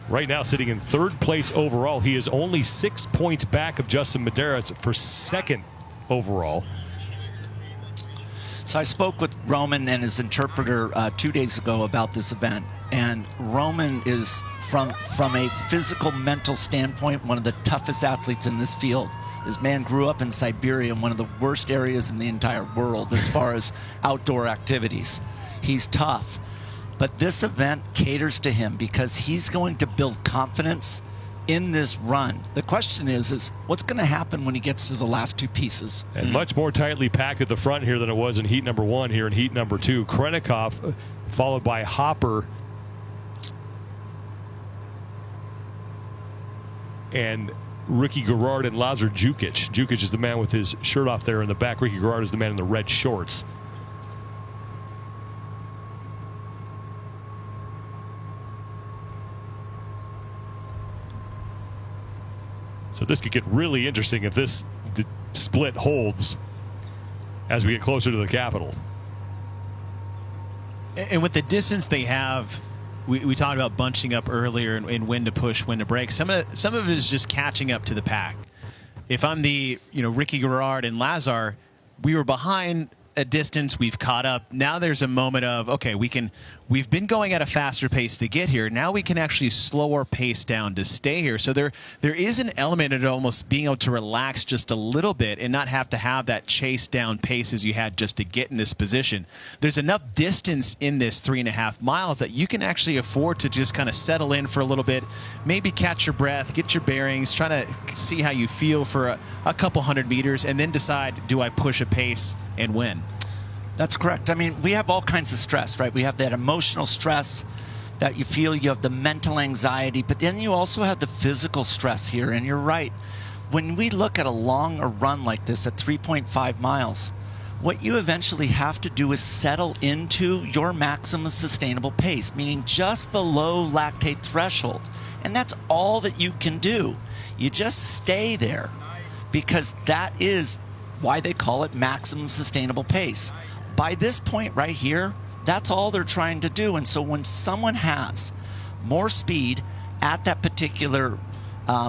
Right now sitting in third place overall. He is only 6 points back of Justin Medeiros for second overall. So I spoke with Roman and his interpreter 2 days ago about this event, and Roman is from a physical, mental standpoint, one of the toughest athletes in this field. This man grew up in Siberia, one of the worst areas in the entire world as far as outdoor activities. He's tough, but this event caters to him because he's going to build confidence in this run. The question is what's going to happen when he gets to the last two pieces? And much more tightly packed at the front here than it was in heat number 1 here in heat number 2. Krennikov followed by Hopper and Ricky Garrard and Lazar Jukic. Jukic is the man with his shirt off there in the back. Ricky Garrard is the man in the red shorts. So this could get really interesting if this split holds as we get closer to the Capitol. And with the distance they have, we talked about bunching up earlier and when to push, when to break. Some of it is just catching up to the pack. If I'm the Ricky Garrard and Lazar, we were behind a distance, we've caught up. Now there's a moment of, okay, we've been going at a faster pace to get here. Now we can actually slow our pace down to stay here. So there is an element of almost being able to relax just a little bit and not have to have that chase down pace as you had just to get in this position. There's enough distance in this 3.5 miles that you can actually afford to just kind of settle in for a little bit, maybe catch your breath, get your bearings, try to see how you feel for a couple hundred meters, and then decide, do I push a pace and win? That's correct. I mean, we have all kinds of stress, right? We have that emotional stress that you feel, you have the mental anxiety, but then you also have the physical stress here. And you're right. When we look at a long run like this at 3.5 miles, what you eventually have to do is settle into your maximum sustainable pace, meaning just below lactate threshold. And that's all that you can do. You just stay there, because that is why they call it maximum sustainable pace. By this point right here, that's all they're trying to do. And so when someone has more speed at that particular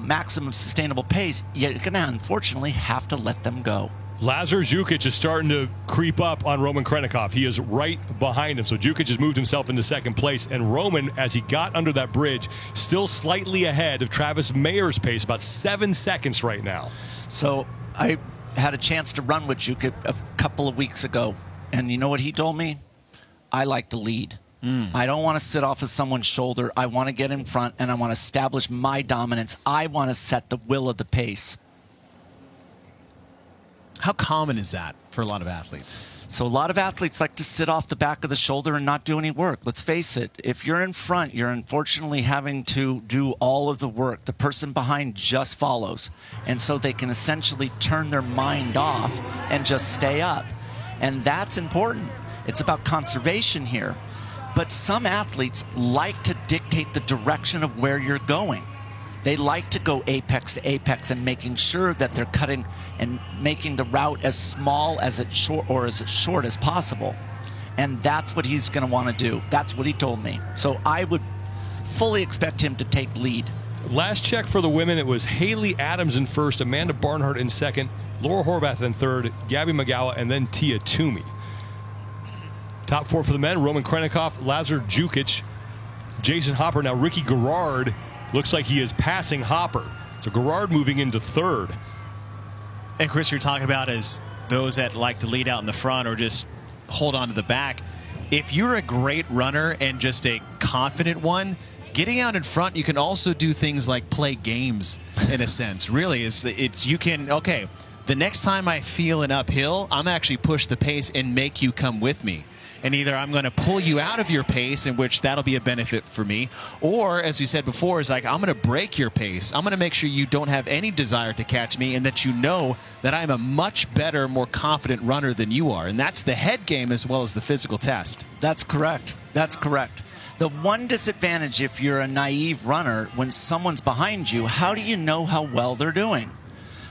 maximum sustainable pace, you're going to unfortunately have to let them go. Lazar Jukic is starting to creep up on Roman Krennikov. He is right behind him. So Jukic has moved himself into second place. And Roman, as he got under that bridge, still slightly ahead of Travis Mayer's pace, about 7 seconds right now. So I had a chance to run with Jukic a couple of weeks ago. And you know what he told me? I like to lead. I don't want to sit off of someone's shoulder. I want to get in front, and I want to establish my dominance. I want to set the will of the pace. How common is that for a lot of athletes? So a lot of athletes like to sit off the back of the shoulder and not do any work. Let's face it, if you're in front, you're unfortunately having to do all of the work. The person behind just follows. And so they can essentially turn their mind off and just stay up. And that's important. It's about conservation here. But some athletes like to dictate the direction of where you're going. They like to go apex to apex and making sure that they're cutting and making the route as small as it's short, or as short as possible. And that's what he's going to want to do. That's what he told me. So I would fully expect him to take lead. Last check for the women, it was Haley Adams in first, Amanda Barnhart in second, Laura Horvath in third, Gabby Magawa, and then Tia Toomey. Top four for the men: Roman Krennikov, Lazar Jukic, Jason Hopper. Now Ricky Garrard looks like he is passing Hopper. So Garrard moving into third. And Chris, you're talking about as those that like to lead out in the front or just hold on to the back. If you're a great runner and just a confident one, getting out in front, you can also do things like play games in a sense. Really, it's you can, okay, the next time I feel an uphill, I'm actually push the pace and make you come with me. And either I'm going to pull you out of your pace, in which that'll be a benefit for me, or, as we said before, is like I'm going to break your pace. I'm going to make sure you don't have any desire to catch me, and that you know that I'm a much better, more confident runner than you are. And that's the head game as well as the physical test. That's correct. That's correct. The one disadvantage if you're a naive runner, when someone's behind you, how do you know how well they're doing?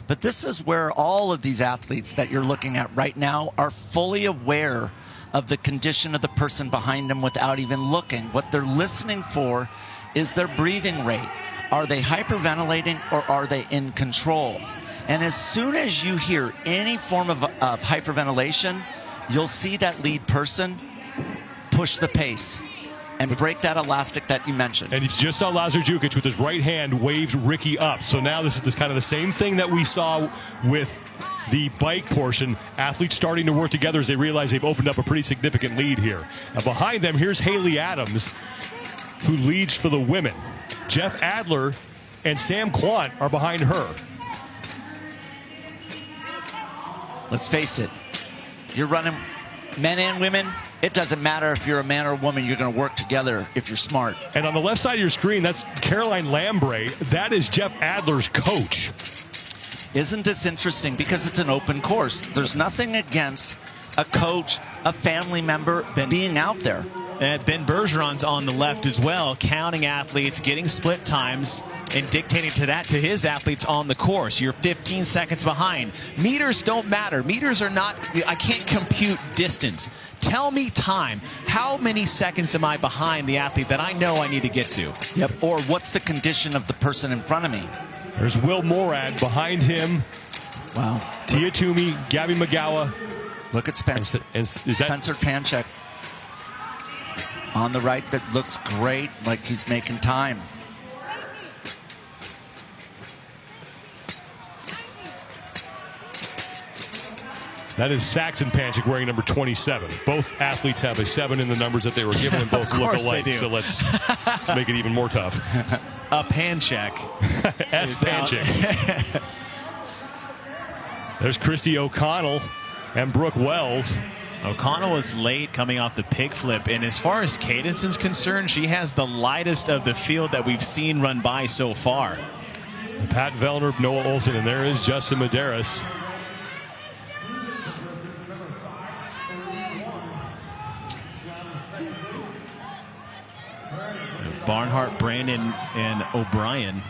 But this is where all of these athletes that you're looking at right now are fully aware of the condition of the person behind them without even looking. What they're listening for is their breathing rate. Are they hyperventilating, or are they in control? And as soon as you hear any form of hyperventilation, you'll see that lead person push the pace and break that elastic that you mentioned. And you just saw Lazar Jukic with his right hand waved Ricky up. So now this is kind of the same thing that we saw with the bike portion. Athletes starting to work together as they realize they've opened up a pretty significant lead here. Now behind them, here's Haley Adams, who leads for the women. Jeff Adler and Sam Quant are behind her. Let's face it, you're running men and women. It doesn't matter if you're a man or a woman, you're going to work together if you're smart. And on the left side of your screen, that's Caroline Lambre. That is Jeff Adler's coach. Isn't this interesting? Because it's an open course. There's nothing against a coach, a family member being out there. And Ben Bergeron's on the left as well, counting athletes, getting split times, and dictating to his athletes on the course. You're 15 seconds behind. Meters don't matter. Meters are not, I can't compute distance. Tell me time. How many seconds am I behind the athlete that I know I need to get to? Yep, or what's the condition of the person in front of me? There's Will Morad behind him. Wow. Tia Toomey, Gabby Magawa. Look at Spencer. Spencer Panchek on the right, that looks great, like he's making time. That is Saxon Panchik wearing number 27. Both athletes have a 7 in the numbers that they were given, and both look alike. So let's make it even more tough. A Panchik. S. Panchik. There's Christy O'Connell and Brooke Wells. O'Connell was late coming off the pig flip, and as far as cadence is concerned, she has the lightest of the field that we've seen run by so far. Pat Vellner, Noah Olson, and there is Justin Medeiros. Barnhart, Brandon, and O'Brien.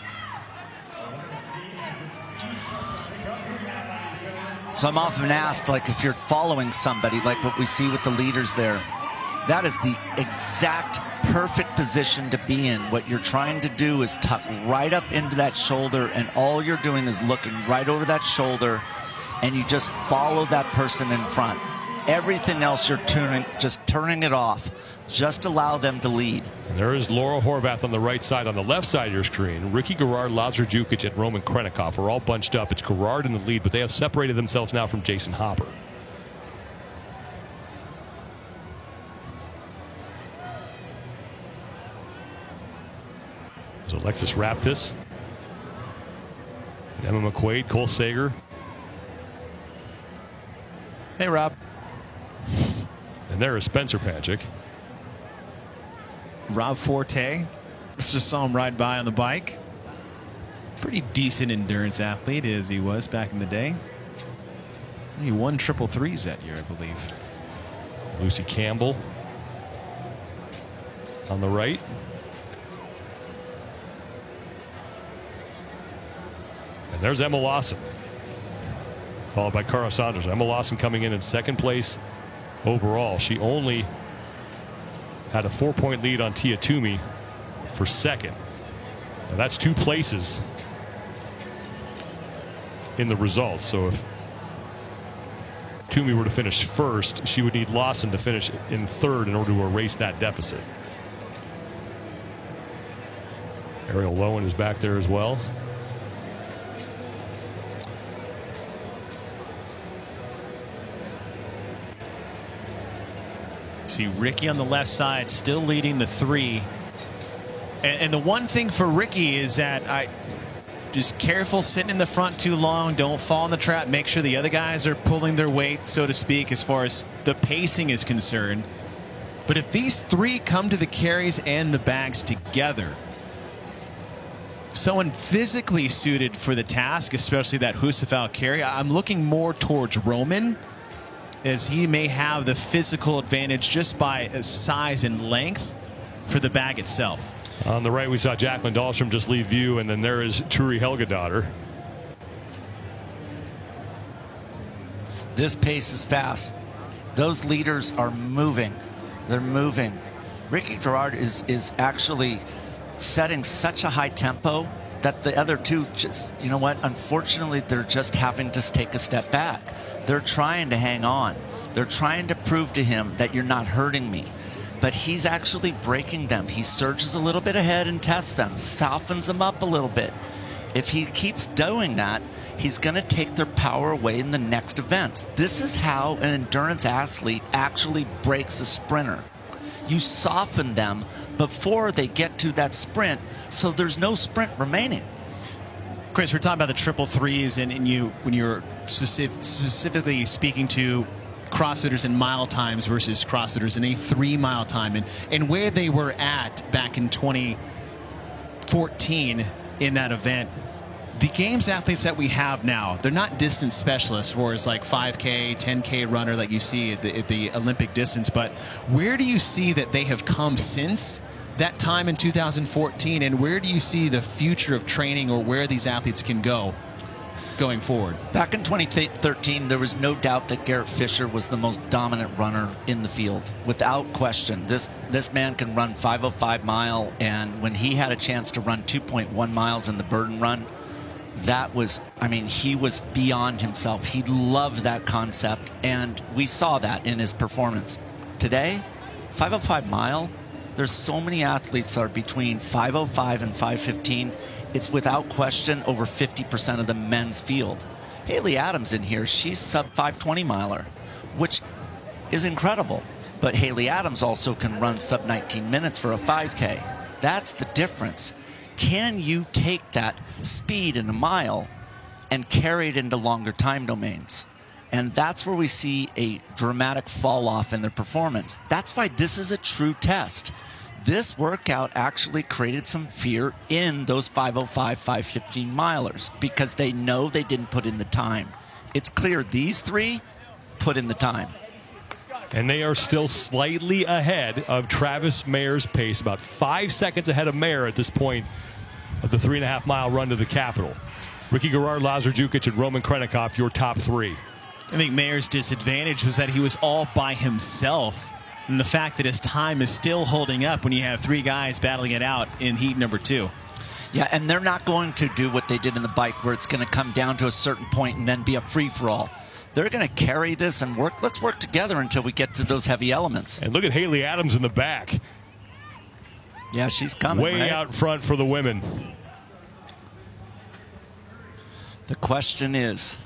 So I'm often asked, like, if you're following somebody, like what we see with the leaders there, that is the exact perfect position to be in. What you're trying to do is tuck right up into that shoulder, and all you're doing is looking right over that shoulder, and you just follow that person in front. Everything else you're just turning it off. Just allow them to lead. And there is Laura Horvath on the right side. On the left side of your screen, Ricky Garrard, Lazar Jukic, and Roman Krennikov are all bunched up. It's Garrard in the lead, but they have separated themselves now from Jason Hopper. There's Alexis Raptis, and Emma McQuaid, Cole Sager. Hey, Rob. And there is Spencer Patrick. Rob Forte. Just saw him ride by on the bike. Pretty decent endurance athlete as he was back in the day. He won triple threes that year, I believe. Lucy Campbell on the right. And there's Emma Lawson, followed by Cara Saunders. Emma Lawson coming in second place overall. She only had a 4-point lead on Tia Toomey for second. Now that's 2 places in the results. So if Toomey were to finish first, she would need Lawson to finish in third in order to erase that deficit. Ariel Lowen is back there as well. See Ricky on the left side still leading the 3. And the one thing for Ricky is that just careful sitting in the front too long. Don't fall in the trap. Make sure the other guys are pulling their weight, so to speak, as far as the pacing is concerned. But if these 3 come to the carries and the bags together, someone physically suited for the task, especially that Husafel carry, I'm looking more towards Roman, as he may have the physical advantage just by size and length for the bag itself. On the right, we saw Jacqueline Dahlstrom just leave view, and then there is Turi Helgadottir. This pace is fast. Those leaders are moving. They're moving. Ricky Garrard is actually setting such a high tempo that the other 2 just, you know what, unfortunately, they're just having to take a step back. They're trying to hang on. They're trying to prove to him that you're not hurting me. But he's actually breaking them. He surges a little bit ahead and tests them, softens them up a little bit. If he keeps doing that, he's going to take their power away in the next events. This is how an endurance athlete actually breaks a sprinter. You soften them before they get to that sprint, so there's no sprint remaining. Chris, we're talking about the triple threes, and when you're specifically speaking to CrossFitters in mile times versus CrossFitters in a 3-mile time, and where they were at back in 2014 in that event. The games athletes that we have now, they're not distance specialists for as like 5K, 10K runner that you see at the Olympic distance, but where do you see that they have come since that time in 2014, and where do you see the future of training, or where these athletes can go going forward? Back in 2013, there was no doubt that Garrett Fisher was the most dominant runner in the field, without question. This man can run 5:05 mile, and when he had a chance to run 2.1 miles in the burden run, that was, I mean, he was beyond himself. He loved that concept, and we saw that in his performance. Today, 5:05 mile, there's so many athletes that are between 5:05 and 5:15. It's without question over 50% of the men's field. Haley Adams in here, she's sub 5:20 miler, which is incredible. But Haley Adams also can run sub 19 minutes for a 5K. That's the difference. Can you take that speed in a mile and carry it into longer time domains? And that's where we see a dramatic fall off in their performance. That's why this is a true test. This workout actually created some fear in those 5:05, 5:15 milers because they know they didn't put in the time. It's clear these 3 put in the time. And they are still slightly ahead of Travis Mayer's pace, about 5 seconds ahead of Mayer at this point of the 3.5-mile run to the Capitol. Ricky Garrard, Lazar Djukic, and Roman Krennikov, your top three. I think Mayer's disadvantage was that he was all by himself, and the fact that his time is still holding up when you have three guys battling it out in heat number 2. Yeah, and they're not going to do what they did in the bike where it's going to come down to a certain point and then be a free-for-all. They're going to carry this and work. Let's work together until we get to those heavy elements. And look at Haley Adams in the back. Yeah, she's coming. Way right? out front for the women. The question is,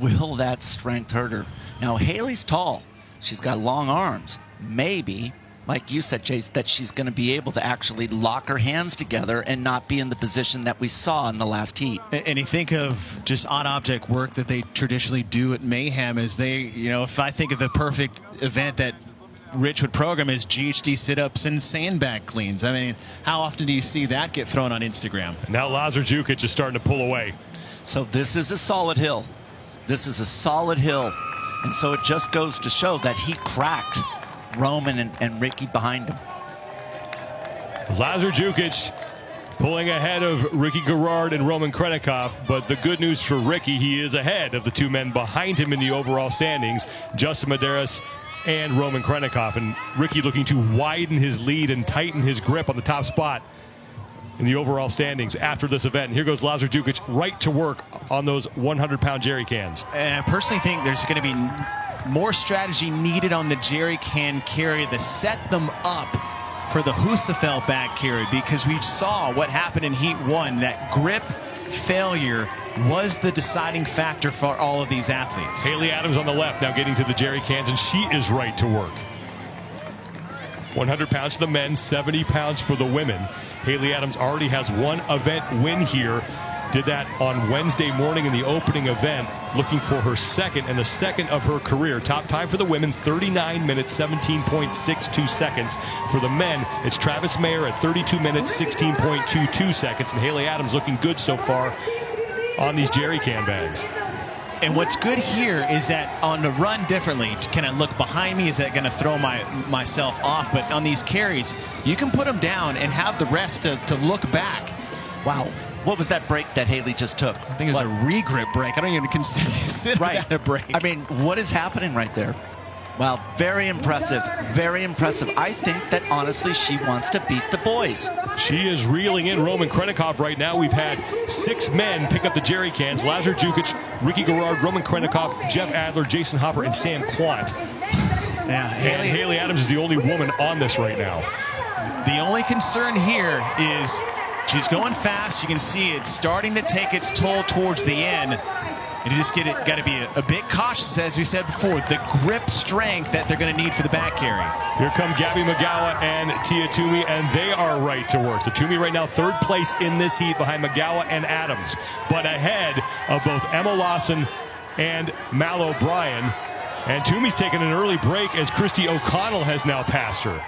will that strength hurt her? Now, Haley's tall. She's got long arms. Maybe, like you said, Chase, that she's going to be able to actually lock her hands together and not be in the position that we saw in the last heat. And you think of just on object work that they traditionally do at Mayhem is they, if I think of the perfect event that Rich would program is GHD sit-ups and sandbag cleans. I mean, how often do you see that get thrown on Instagram? Now Lazar Djukic is starting to pull away. So this is a solid hill. This is a solid hill. And so it just goes to show that he cracked Roman and Ricky behind him. Lazar Djukic pulling ahead of Ricky Garrard and Roman Krennikov, but the good news for Ricky, he is ahead of the two men behind him in the overall standings, Justin Medeiros and Roman Krennikov. And Ricky looking to widen his lead and tighten his grip on the top spot in the overall standings after this event. And here goes Lazar Djukic right to work on those 100-pound jerry cans. And I personally think there's going to be more strategy needed on the jerry can carry to set them up for the Husafell bag carry, because we saw what happened in Heat 1. That grip failure was the deciding factor for all of these athletes. Haley Adams on the left now getting to the jerry cans, and she is right to work. 100 pounds for the men, 70 pounds for the women. Haley Adams already has one event win here. Did that on Wednesday morning in the opening event, looking for her second and the second of her career. Top time for the women, 39 minutes, 17.62 seconds. For the men, it's Travis Mayer at 32 minutes, 16.22 seconds. And Haley Adams looking good so far on these jerry can bags. And what's good here is that on the run differently, can I look behind me? Is that going to throw myself off? But on these carries, you can put them down and have the rest to look back. Wow. What was that break that Haley just took? I think it was a regrip break. I don't even consider that a break. I mean, what is happening right there? Wow, very impressive. Very impressive. I think that, honestly, she wants to beat the boys. She is reeling in Roman Krennikov right now. We've had 6 men pick up the jerry cans. Lazar Djukic, Ricky Garrard, Roman Krennikov, Jeff Adler, Jason Hopper, and Sam Quant. Yeah, Haley Adams is the only woman on this right now. The only concern here is she's going fast. You can see it starting to take its toll towards the end. And you just got to be a bit cautious, as we said before, the grip strength that they're going to need for the back carry. Here come Gabby Magawa and Tia Toomey, and they are right to work. So Toomey right now third place in this heat behind Magawa and Adams, but ahead of both Emma Lawson and Mal O'Brien. And Toomey's taking an early break as Christy O'Connell has now passed her.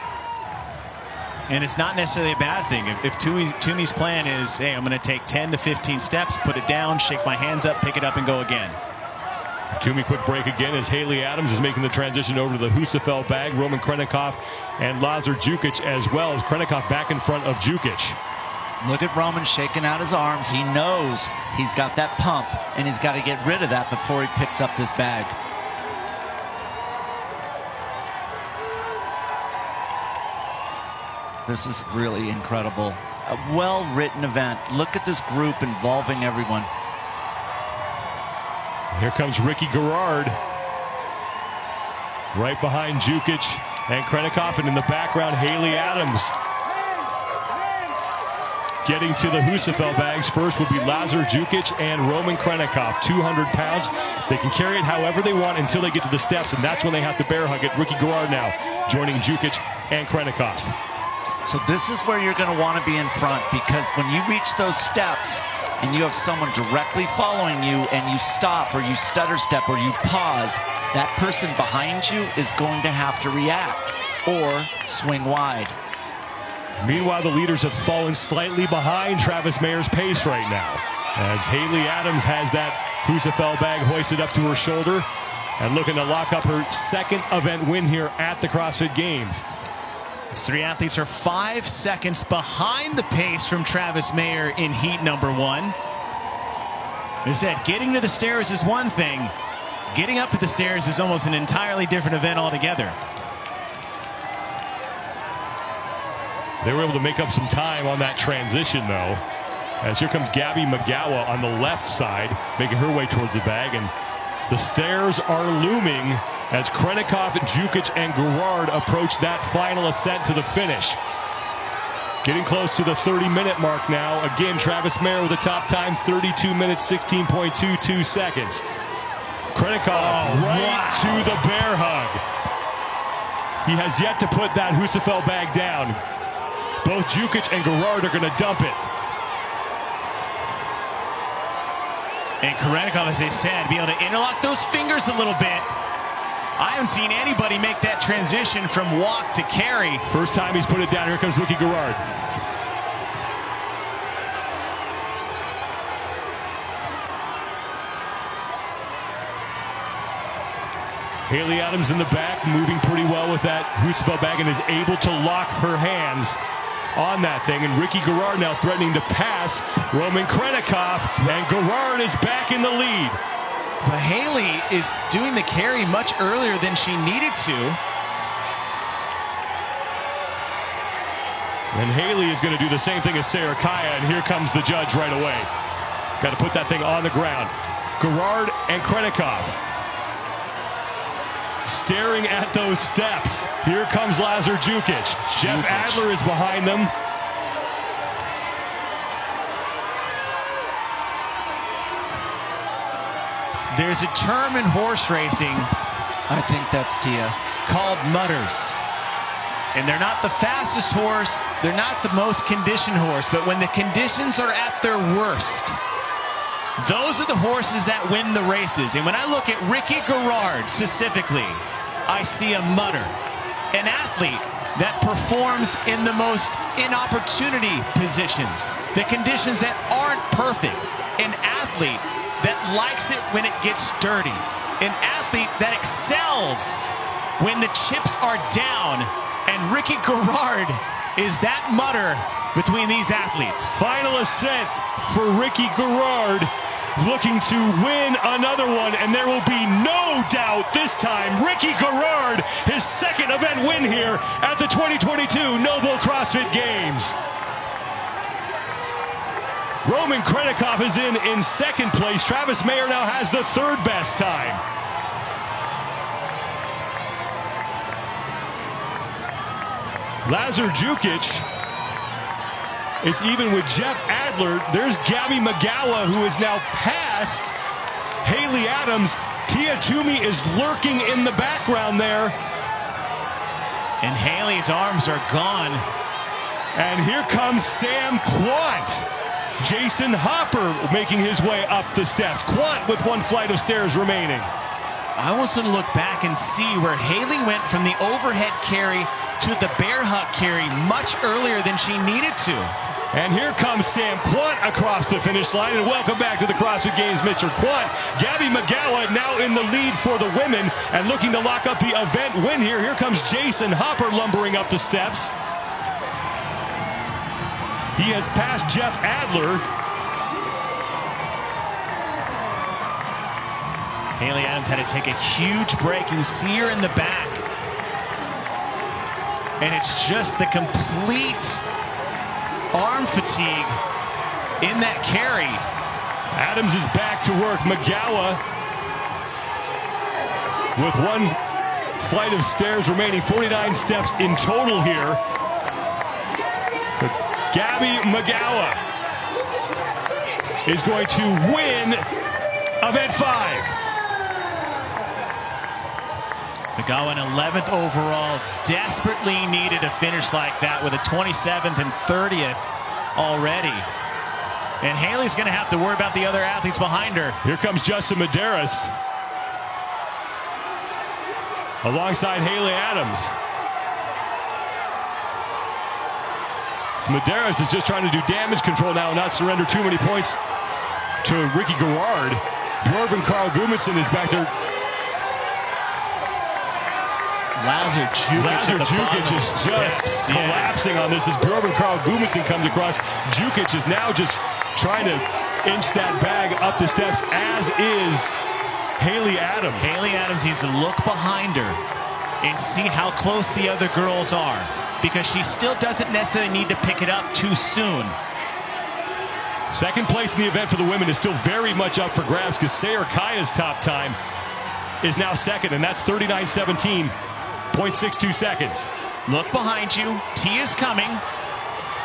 And it's not necessarily a bad thing. If Toomey's plan is, hey, I'm going to take 10 to 15 steps, put it down, shake my hands up, pick it up, and go again. Toomey quick break again as Haley Adams is making the transition over to the Husafell bag. Roman Krennikov and Lazar Djukic as well, as Krennikov back in front of Djukic. Look at Roman shaking out his arms. He knows he's got that pump, and he's got to get rid of that before he picks up this bag. This is really incredible. A well-written event. Look at this group involving everyone. Here comes Ricky Garrard. Right behind Djukic and Krennikov, and in the background, Haley Adams. Getting to the Husafell bags first will be Lazar Djukic and Roman Krennikov, 200 pounds. They can carry it however they want until they get to the steps, and that's when they have to bear hug it. Ricky Garrard now joining Djukic and Krennikov. So this is where you're going to want to be in front, because when you reach those steps and you have someone directly following you and you stop or you stutter step or you pause, that person behind you is going to have to react or swing wide. Meanwhile, the leaders have fallen slightly behind Travis Mayer's pace right now, as Haley Adams has that Husafell bag hoisted up to her shoulder. and looking to lock up her second event win here at the CrossFit Games. These three athletes are 5 seconds behind the pace from Travis Mayer in heat number 1. As I said, getting to the stairs is one thing. Getting up to the stairs is almost an entirely different event altogether. They were able to make up some time on that transition, though, as here comes Gabby McGowan on the left side, making her way towards the bag, and the stairs are looming as Krennikov, Jukic, and Gerard approach that final ascent to the finish. Getting close to the 30-minute mark now. Again, Travis Mayer with a top time, 32 minutes, 16.22 seconds. Krennikov to the bear hug. He has yet to put that Husafel bag down. Both Jukic and Gerard are going to dump it. And Krennikov, as I said, be able to interlock those fingers a little bit. I haven't seen anybody make that transition from walk to carry. First time he's put it down. Here comes Ricky Gerard. Haley Adams in the back, moving pretty well with that Husafel bag, and is able to lock her hands on that thing. And Ricky Gerard now threatening to pass Roman Krennikov, and Gerard is back in the lead. But Haley is doing the carry much earlier than she needed to. And Haley is going to do the same thing as Sarah Kaya, and here comes the judge right away. Got to put that thing on the ground. Gerard and Krennikov staring at those steps. Here comes Lazar Jukic. Jeff Adler is behind them. There's a term in horse racing, I think that's Tia, called mudders. And they're not the fastest horse, they're not the most conditioned horse, but when the conditions are at their worst, those are the horses that win the races. And when I look at Ricky Gerard specifically, I see a mudder, an athlete that performs in the most inopportunity positions, the conditions that aren't perfect, an athlete that likes it when it gets dirty, an athlete that excels when the chips are down, and Ricky Gerard is that mudder between these athletes. Final ascent for Ricky Gerard, looking to win another one, and there will be no doubt this time. Ricky Gerard, his second event win here at the 2022 NOBULL CrossFit Games. Roman Krennikov is in second place. Travis Mayer now has the third best time. Lazar Jukic is even with Jeff Adler. There's Gabby McGowan, who is now past Haley Adams. Tia Toomey is lurking in the background there. And Haley's arms are gone. And here comes Sam Quant. Jason Hopper making his way up the steps. Quant with one flight of stairs remaining. I want to look back and see where Haley went from the overhead carry to the bear hug carry much earlier than she needed to. And here comes Sam Quant across the finish line. And welcome back to the CrossFit Games, Mr. Quant. Gabby McGowan now in the lead for the women and looking to lock up the event win here. Here comes Jason Hopper lumbering up the steps. He has passed Jeff Adler. Haley Adams had to take a huge break. You can see her in the back. And it's just the complete arm fatigue in that carry. Adams is back to work. McGowan with one flight of stairs remaining. 49 steps in total here. But Gabby McGowan is going to win event 5. McGowan 11th overall, desperately needed a finish like that with a 27th and 30th already. And Haley's going to have to worry about the other athletes behind her. Here comes Justin Medeiros alongside Haley Adams. So Medeiros is just trying to do damage control now and not surrender too many points to Ricky Gerard. Bjorn Carl Gudmundsson is back there Lazar Jukic is just collapsing on this as Bjorn Carl Gudmundsson comes across. Jukic is now just trying to inch that bag up the steps, as is Haley Adams. Haley Adams needs to look behind her and see how close the other girls are, because she still doesn't necessarily need to pick it up too soon. Second place in the event for the women is still very much up for grabs, because Sayar Kaya's top time is now second, and that's 39:17, 0.62 seconds. Look behind you. T is coming,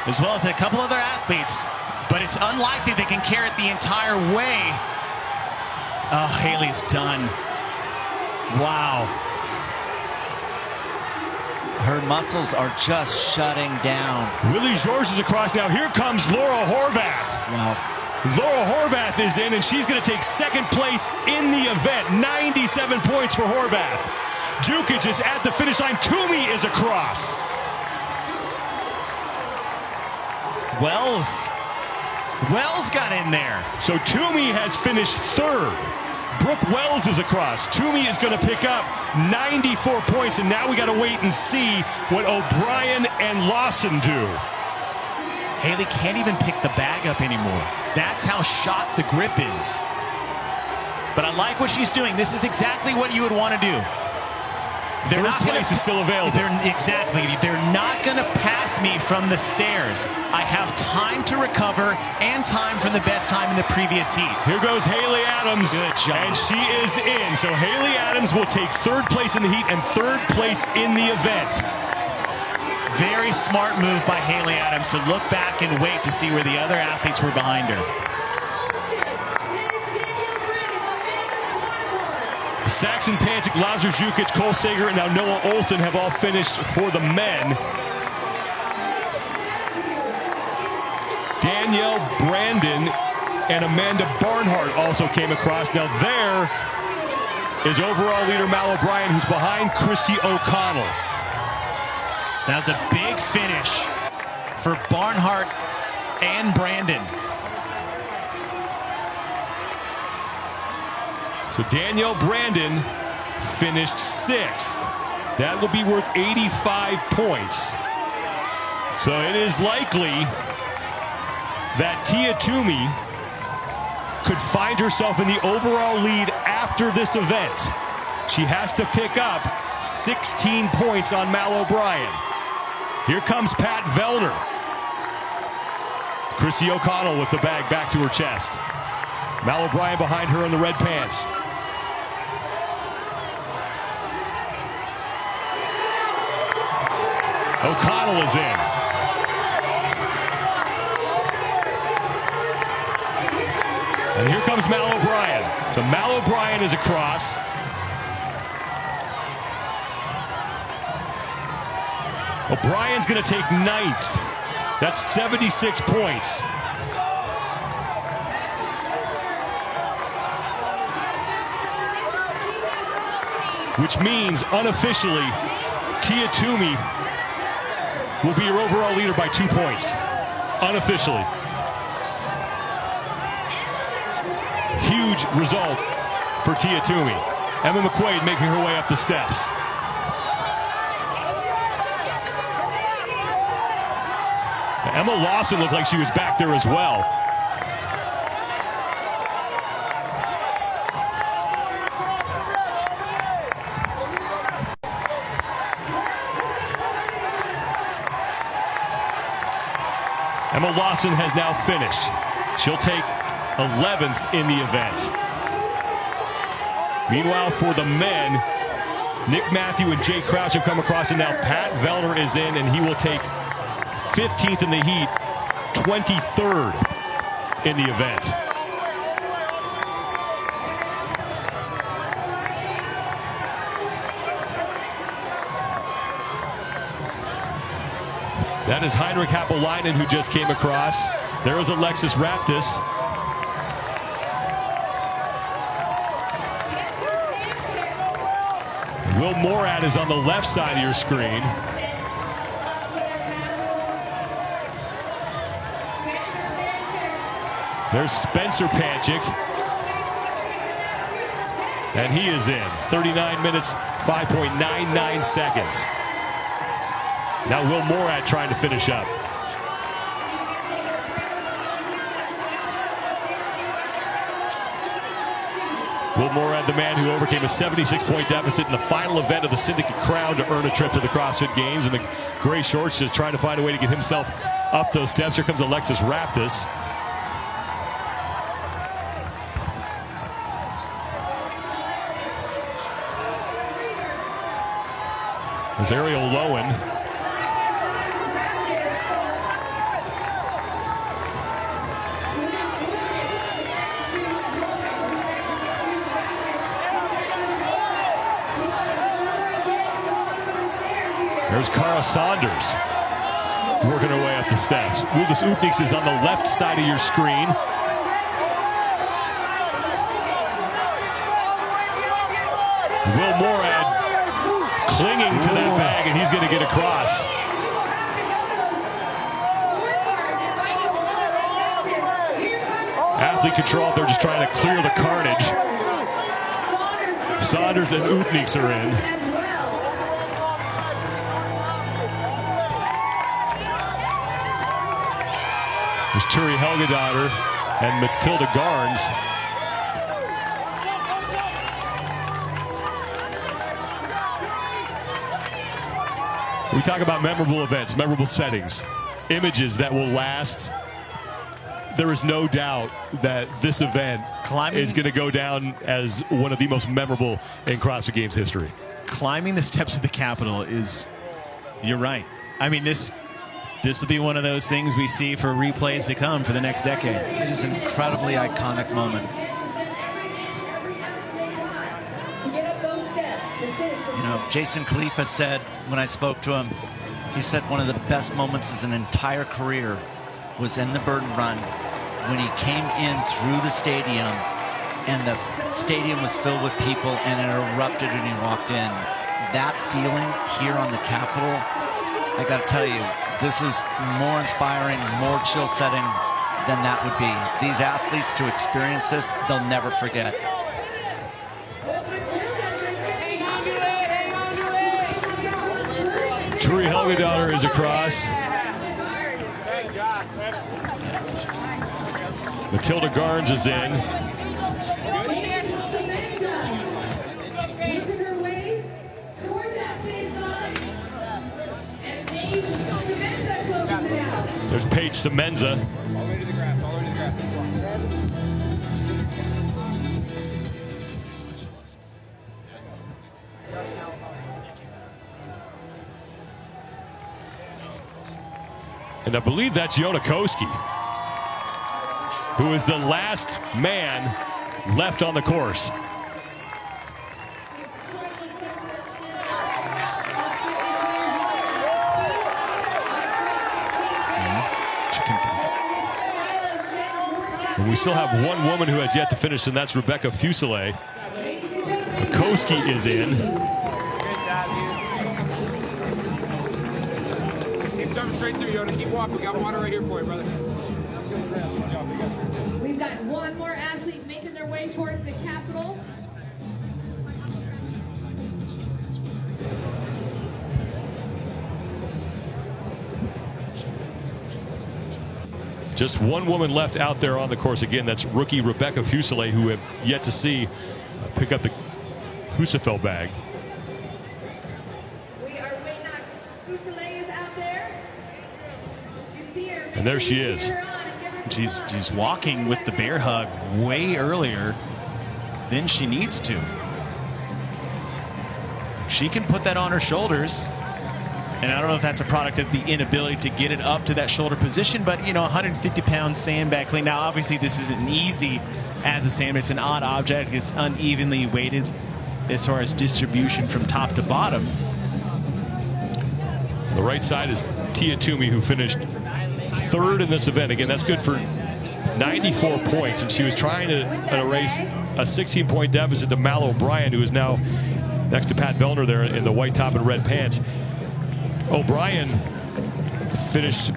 as well as a couple other athletes, but it's unlikely they can carry it the entire way. Oh, Haley's done. Wow. Her muscles are just shutting down. Willie George is across now. Here comes Laura Horvath. Wow. Laura Horvath is in, and she's going to take second place in the event. 97 points for Horvath. Jukic is at the finish line. Toomey is across. Wells got in there. So Toomey has finished third. Brooke Wells is across. Toomey is going to pick up 94 points, and now we got to wait and see what O'Brien and Lawson do. Haley can't even pick the bag up anymore. That's how shot the grip is. But I like what she's doing. This is exactly what you would want to do. Third place is still available. Exactly. They're not going to pass me from the stairs. I have time to recover and time from the best time in the previous heat. Here goes Haley Adams. Good job. And she is in. So Haley Adams will take third place in the heat and third place in the event. Very smart move by Haley Adams to look back and wait to see where the other athletes were behind her. Saxon Pantic, Lazar Jukic, Cole Sager, and now Noah Olsen have all finished for the men. Danielle Brandon and Amanda Barnhart also came across. Now there is overall leader Mal O'Brien, who's behind Christy O'Connell. That was a big finish for Barnhart and Brandon. So Danielle Brandon finished sixth. That will be worth 85 points. So it is likely that Tia Toomey could find herself in the overall lead after this event. She has to pick up 16 points on Mal O'Brien. Here comes Pat Vellner. Christy O'Connell with the bag back to her chest. Mal O'Brien behind her in the red pants. O'Connell is in. And here comes Mal O'Brien. So Mal O'Brien is across. O'Brien's going to take ninth. That's 76 points. Which means, unofficially, Tia Toomey will be your overall leader by 2 points. Unofficially. Huge result for Tia Toomey. Emma McQuaid making her way up the steps. Emma Lawson looked like she was back there as well. Emma Lawson has now finished. She'll take 11th in the event. Meanwhile, for the men, Nick Matthew and Jay Crouch have come across, and now Pat Vellner is in, and he will take 15th in the heat, 23rd in the event. That is Heinrich Happelainen, who just came across. There is Alexis Raptis. Will Morad is on the left side of your screen. There's Spencer Panchik. And he is in. 39 minutes, 5.99 seconds. Now Will Morad trying to finish up. Will Morad, the man who overcame a 76-point deficit in the final event of the Syndicate Crown to earn a trip to the CrossFit Games. And the gray shorts just trying to find a way to get himself up those steps. Here comes Alexis Raptis. There's Ariel Lowen. There's Cara Saunders working her way up the steps. Uldis Upniks is on the left side of your screen. Will Morad clinging to that bag, and he's going to get across. Athlete control, they're just trying to clear the carnage. Saunders and Upniks are in. There's Turi Helgadottir and Matilda Garns. We talk about memorable events, memorable settings, images that will last. There is no doubt that this event is going to go down as one of the most memorable in CrossFit Games history. Climbing the steps of the Capitol is, you're right. I mean, this will be one of those things we see for replays to come for the next decade. It is an incredibly iconic moment. You know, Jason Khalipa said, when I spoke to him, he said one of the best moments of his entire career was in the Burden Run when he came in through the stadium and the stadium was filled with people and it erupted when he walked in. That feeling here on the Capitol, I got to tell you, this is more inspiring, more chill setting than that would be. These athletes, to experience this, they'll never forget. Turi Helgadottir is across. Matilda Garns is in. There's Paige Semenza. And I believe that's Yonakoski, who is the last man left on the course. And we still have one woman who has yet to finish, and that's Rebecca Fuselier. Koski is in. Keep coming straight through, Yoda. Keep walking. We got water right here for you, brother. We've got one more athlete making their way towards the Capitol. Just one woman left out there on the course again. That's rookie Rebecca Fuselier, who have yet to see pick up the Husafell bag. We are waiting on Fuselier is out there. You see her. And there she is. She's walking with the bear hug way earlier than she needs to. She can put that on her shoulders. And I don't know if that's a product of the inability to get it up to that shoulder position, but, you know, 150-pound sandbag clean. Now, obviously, this isn't easy as a sandbag. It's an odd object. It's unevenly weighted as far as distribution from top to bottom. On the right side is Tia Toomey, who finished third in this event. Again, that's good for 94 points, and she was trying to erase a 16-point deficit to Mal O'Brien, who is now next to Pat Vellner there in the white top and red pants. O'Brien finished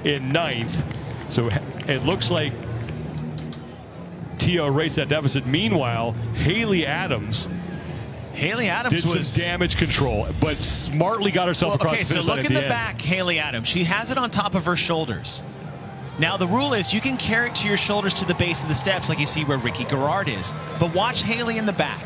in 9th, so it looks like Tia erased that deficit. Meanwhile, Haley Adams Haley Adams did some damage control, but smartly got herself across the finish line. Okay, so look in the back, Haley Adams. She has it on top of her shoulders. Now, the rule is you can carry it to your shoulders to the base of the steps like you see where Ricky Garrard is. But watch Haley in the back.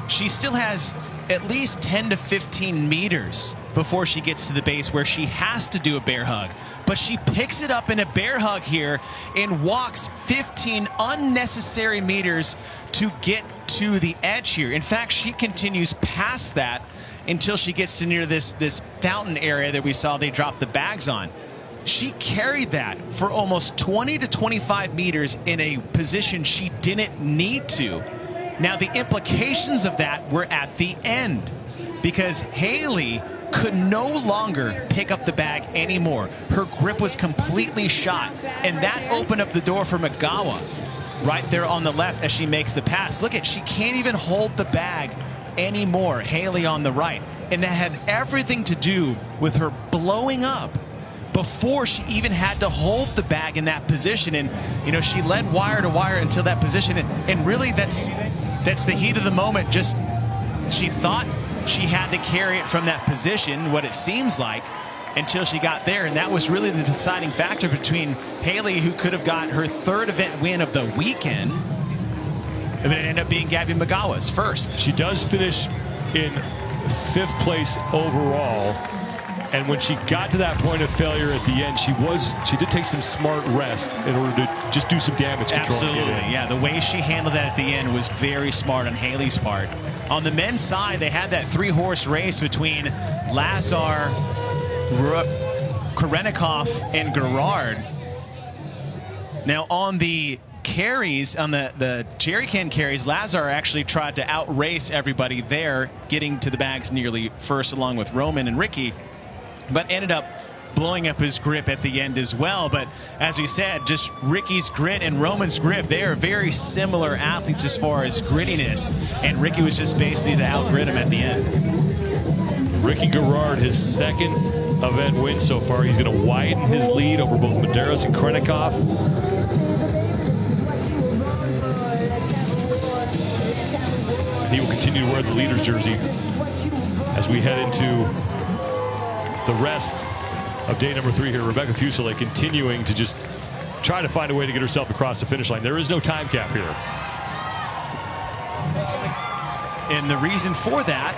She still has at least 10 to 15 meters before she gets to the base where she has to do a bear hug. But she picks it up in a bear hug here and walks 15 unnecessary meters to get to the edge here. In fact, she continues past that until she gets to near this fountain area that we saw they dropped the bags on. She carried that for almost 20 to 25 meters in a position she didn't need to. Now, the implications of that were at the end because Haley could no longer pick up the bag anymore. Her grip was completely shot, and that opened up the door for Magawa right there on the left as she makes the pass. Look at, she can't even hold the bag anymore, Haley on the right. And that had everything to do with her blowing up before she even had to hold the bag in that position. And, you know, she led wire to wire until that position. And really, that's the heat of the moment. Just, she thought she had to carry it from that position, what it seems like, until she got there. And that was really the deciding factor between Haley, who could have got her third event win of the weekend, and then it ended up being Gabby Magawa's first. She does finish in 5th place overall. And when she got to that point of failure at the end, she did take some smart rest in order to just do some damage control. Absolutely, yeah. The way she handled that at the end was very smart on Haley's part. On the men's side, they had that 3-horse race between Lazar, Karenikov, and Garrard. Now, on the carries, on the jerry can carries, Lazar actually tried to outrace everybody there, getting to the bags nearly first along with Roman and Ricky, but ended up blowing up his grip at the end as well. But as we said, just Ricky's grit and Roman's grip, they are very similar athletes as far as grittiness, and Ricky was just basically to outgrit him at the end. Ricky Garrard, his 2nd event win so far. He's going to widen his lead over both Medeiros and Karenikov. He will continue to wear the leader's jersey as we head into the rest of day number 3 here. Rebecca Fuselier continuing to just try to find a way to get herself across the finish line. There is no time cap here. And the reason for that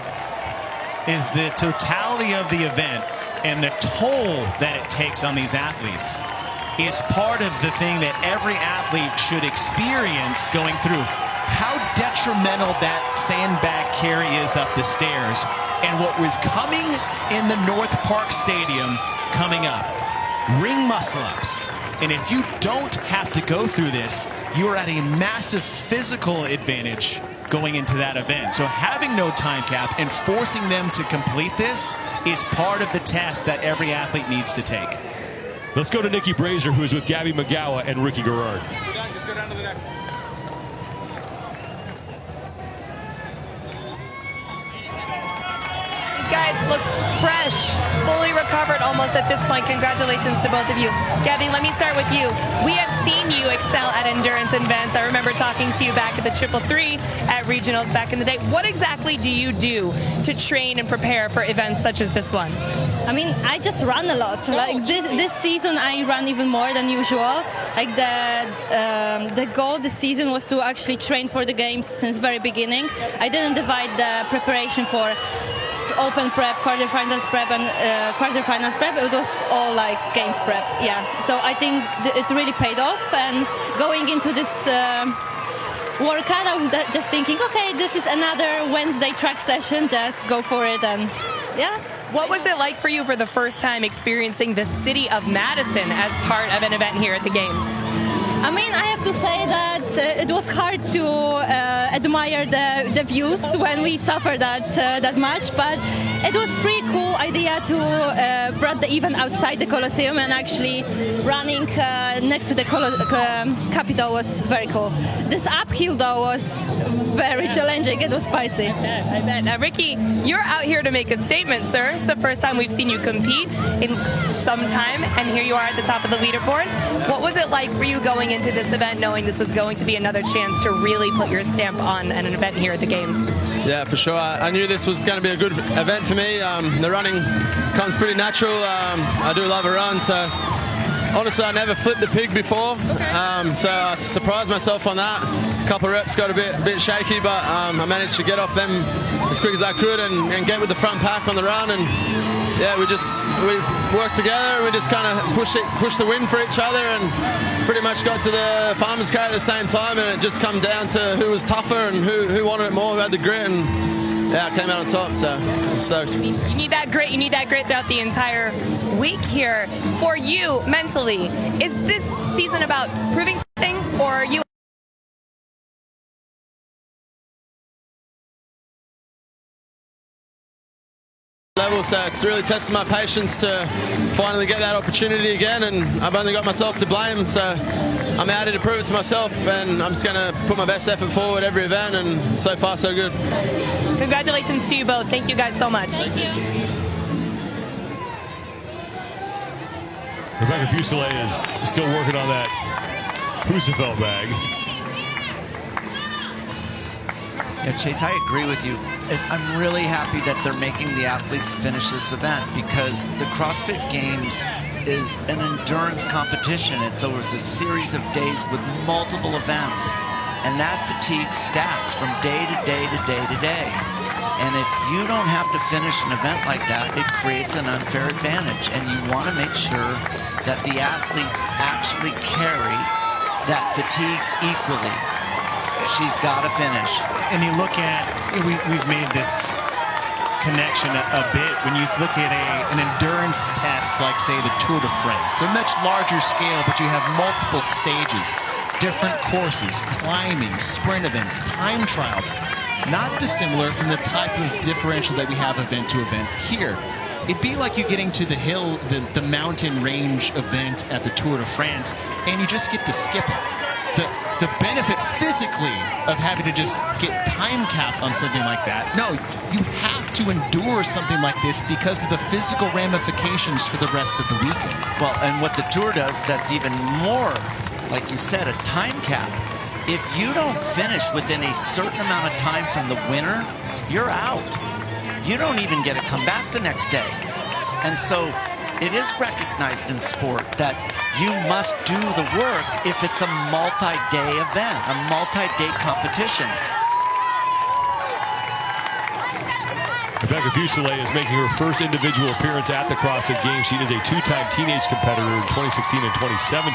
is the totality of the event and the toll that it takes on these athletes is part of the thing that every athlete should experience going through. How detrimental that sandbag carry is up the stairs, and what was coming in the North Park Stadium coming up, ring muscle-ups. And if you don't have to go through this, you are at a massive physical advantage going into that event. So having no time cap and forcing them to complete this is part of the test that every athlete needs to take. Let's go to Nikki Brazier, who is with Gabby Magawa and Ricky Garrard. Just go down to the neck. Guys look fresh, fully recovered almost at this point. Congratulations to both of you. Gabby, let me start with you. We have seen you excel at endurance events. I remember talking to you back at the 333 at regionals back in the day. What exactly do you do to train and prepare for events such as this one? I mean, I just run a lot. Like this season, I run even more than usual. Like the goal this season was to actually train for the games since very beginning. I didn't divide the preparation for open prep, quarterfinals prep, and quarterfinals prep. It was all like games prep. Yeah. So I think it really paid off. And going into this workout, I was just thinking, okay, this is another Wednesday track session. Just go for it, and yeah. What was it like for you for the first time experiencing the city of Madison as part of an event here at the Games? I mean, I have to say that it was hard to admire the views when we suffered that much, but it was pretty cool idea to bring the event outside the Colosseum, and actually running next to the Capitol was very cool. This uphill though was very challenging. It was spicy. I bet. Now, Ricky, you're out here to make a statement, sir. It's the first time we've seen you compete in some time, and here you are at the top of the leaderboard. What was it like for you going into this event knowing this was going to be another chance to really put your stamp on an event here at the Games? Yeah, for sure. I knew this was going to be a good event for me. The running comes pretty natural. I do love a run, so honestly, I never flipped the pig before, so I surprised myself on that. A couple of reps got a bit shaky, but I managed to get off them as quick as I could and get with the front pack on the run. And yeah, we worked together and we just kind of pushed the win for each other and pretty much got to the farmer's carry at the same time. And it just come down to who was tougher and who wanted it more, who had the grit. And yeah, I came out on top, so I'm stoked. You need that grit. You need that grit throughout the entire week here. For you, mentally, is this season about proving something, or are you level? So it's really tested my patience to finally get that opportunity again, and I've only got myself to blame. So I'm out here to prove it to myself, and I'm just going to put my best effort forward every event, and so far so good. Congratulations to you both. Thank you guys so much. Thank you. Rebecca Fuselier is still working on that Husafeld bag. Yeah, Chase, I agree with you. I'm really happy that they're making the athletes finish this event, because the CrossFit Games is an endurance competition. It's over a series of days with multiple events, and that fatigue stacks from day to day to day to day. And if you don't have to finish an event like that, it creates an unfair advantage, and you want to make sure that the athletes actually carry that fatigue equally. She's got to finish. And you look at, we've made this connection a bit when you look at an endurance test like, say, the Tour de France. A much larger scale, but you have multiple stages, different courses, climbing, sprint events, time trials. Not dissimilar from the type of differential that we have event to event here. It'd be like you getting to the hill, the mountain range event at the Tour de France, and you just get to skip it. The benefit physically of having to just get time capped on something like that, no, you have to endure something like this because of the physical ramifications for the rest of the weekend. Well, and what the Tour does that's even more, like you said, a time cap. If you don't finish within a certain amount of time from the winner, you're out. You don't even get to come back the next day. And so it is recognized in sport that you must do the work if it's a multi-day event, a multi-day competition. Rebecca Fuselier is making her first individual appearance at the CrossFit Games. She is a two-time teenage competitor in 2016 and 2017.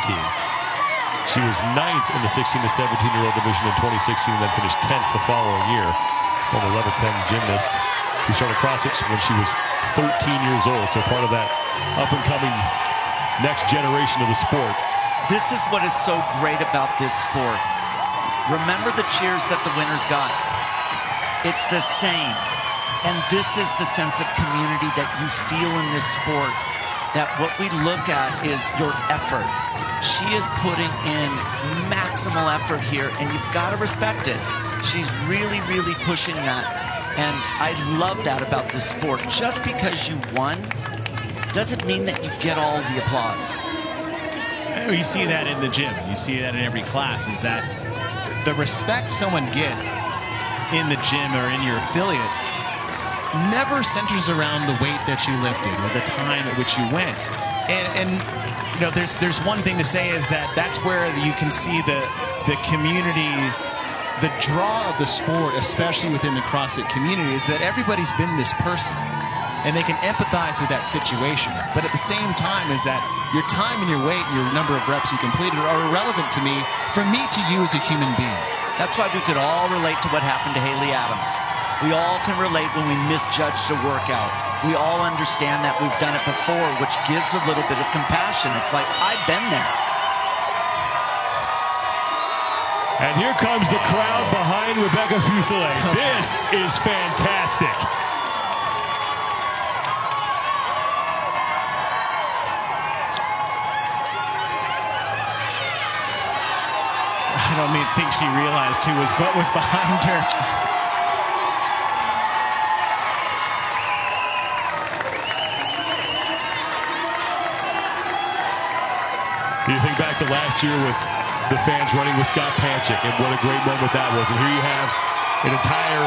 She was 9th in the 16 to 17-year-old division in 2016 and then finished 10th the following year. Former level 10 gymnast who started CrossFit when she was 13 years old, so part of that up-and-coming next generation of the sport. This is what is so great about this sport. Remember the cheers that the winners got. It's the same. And this is the sense of community that you feel in this sport, that what we look at is your effort. She is putting in maximal effort here, and you've got to respect it. She's really, really pushing that. And I love that about this sport. Just because you won doesn't mean that you get all the applause. You see that in the gym. You see that in every class, is that the respect someone get in the gym or in your affiliate never centers around the weight that you lifted or the time at which you went. And you know, there's one thing to say is that that's where you can see the community, the draw of the sport, especially within the CrossFit community, is that everybody's been this person and they can empathize with that situation. But at the same time is that your time and your weight and your number of reps you completed are irrelevant to me, from me to you as a human being. That's why we could all relate to what happened to Haley Adams. We all can relate when we misjudged a workout. We all understand that we've done it before, which gives a little bit of compassion. It's like, I've been there. And here comes the crowd behind Rebecca Fuselier. This is fantastic. I don't think she realized what was behind her. You think back to last year with the fans running with Scott Panchik, and what a great moment that was. And here you have an entire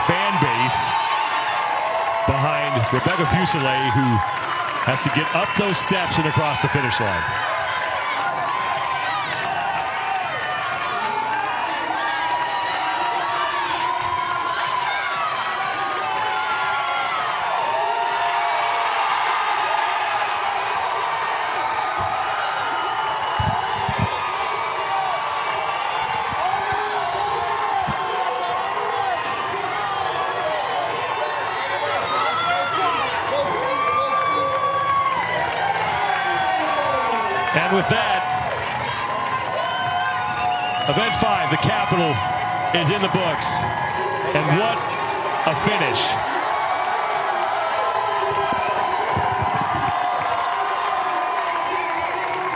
fan base behind Rebecca Fuselier, who has to get up those steps and across the finish line. And with that, event 5, the Capitol, is in the books. And what a finish.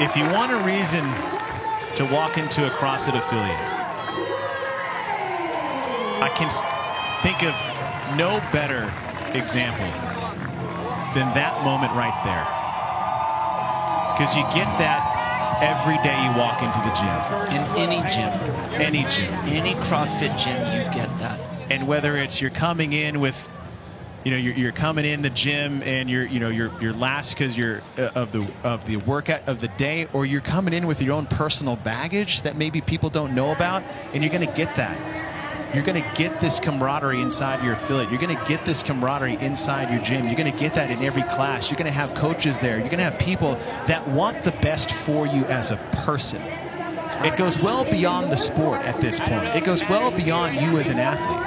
If you want a reason to walk into a CrossFit affiliate, I can think of no better example than that moment right there. Because you get that every day you walk into the gym. In any gym. Any gym. Any CrossFit gym, you get that. And whether it's you're coming in with, you're coming in the gym and you're last because you're of the workout of the day, or you're coming in with your own personal baggage that maybe people don't know about, and you're going to get that. You're going to get this camaraderie inside your affiliate. You're going to get this camaraderie inside your gym. You're going to get that in every class. You're going to have coaches there. You're going to have people that want the best for you as a person. It goes well beyond the sport at this point. It goes well beyond you as an athlete.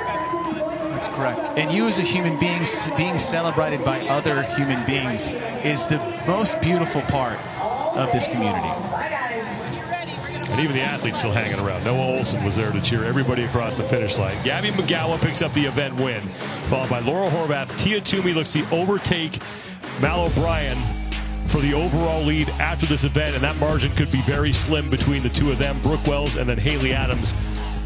That's correct. And you as a human being being celebrated by other human beings is the most beautiful part of this community. And even the athletes still hanging around. Noah Olson was there to cheer everybody across the finish line. Gabby McGowan picks up the event win, followed by Laura Horvath. Tia Toomey looks to overtake Mal O'Brien for the overall lead after this event, and that margin could be very slim between the two of them. Brooke Wells and then Haley Adams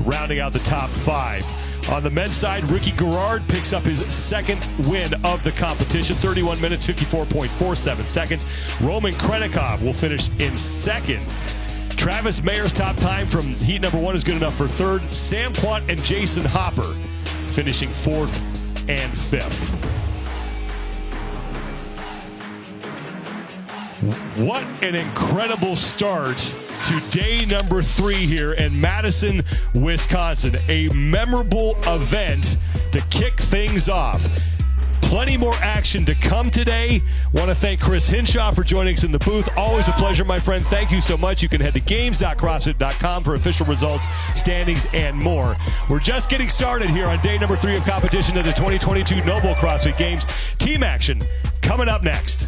rounding out the top 5. On the men's side, Ricky Garrard picks up his second win of the competition, 31 minutes, 54.47 seconds. Roman Krenikov will finish in second. Travis Mayer's top time from heat number 1 is good enough for third. Sam Quant and Jason Hopper finishing 4th and 5th. What an incredible start to day number 3 here in Madison, Wisconsin. A memorable event to kick things off. Plenty more action to come today. Want to thank Chris Hinshaw for joining us in the booth. Always a pleasure, my friend. Thank you so much. You can head to games.crossfit.com for official results, standings, and more. We're just getting started here on day number 3 of competition at the 2022 NOBULL CrossFit Games. Team action coming up next.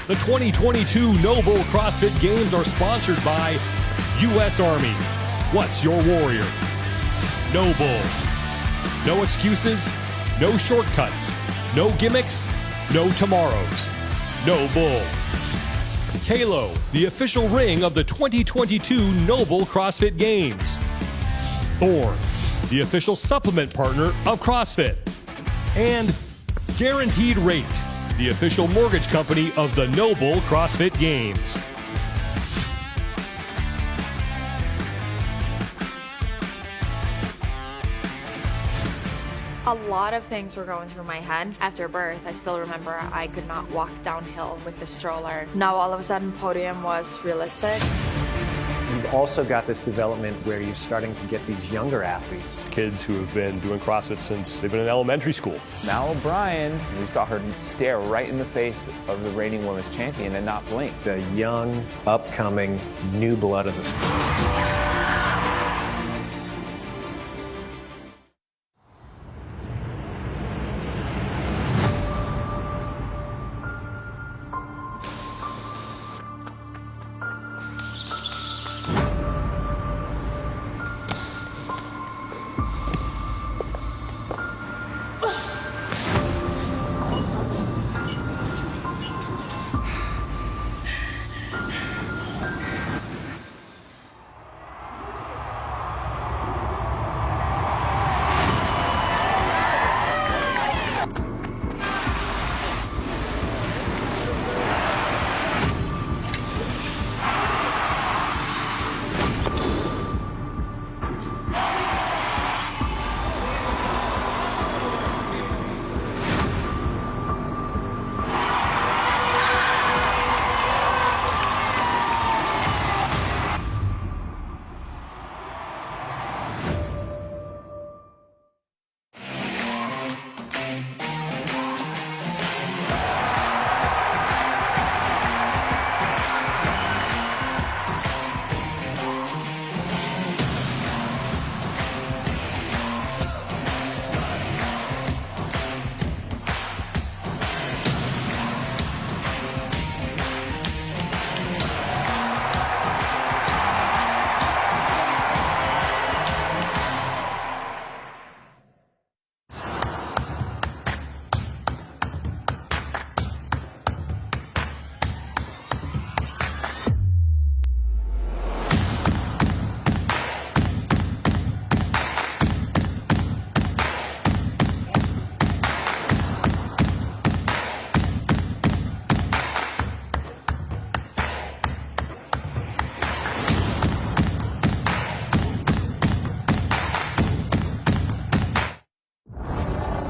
The 2022 NOBULL CrossFit Games are sponsored by U.S. Army. What's your warrior? NOBULL. No excuses, no shortcuts, no gimmicks, no tomorrows. NOBULL. Halo, the official ring of the 2022 NOBULL CrossFit Games. Thorne, the official supplement partner of CrossFit. And Guaranteed Rate, the official mortgage company of the NOBULL CrossFit Games. A lot of things were going through my head. After birth, I still remember I could not walk downhill with the stroller. Now all of a sudden, podium was realistic. You've also got this development where you're starting to get these younger athletes. Kids who have been doing CrossFit since they've been in elementary school. Mal O'Brien, we saw her stare right in the face of the reigning women's champion and not blink. The young, upcoming, new blood of the sport.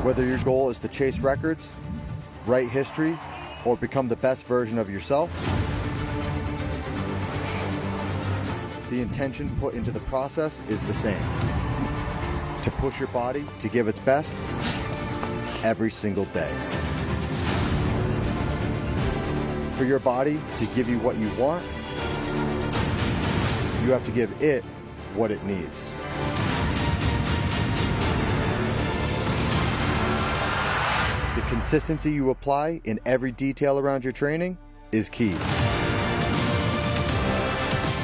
Whether your goal is to chase records, write history, or become the best version of yourself, the intention put into the process is the same. To push your body to give its best every single day. For your body to give you what you want, you have to give it what it needs. The consistency you apply in every detail around your training is key.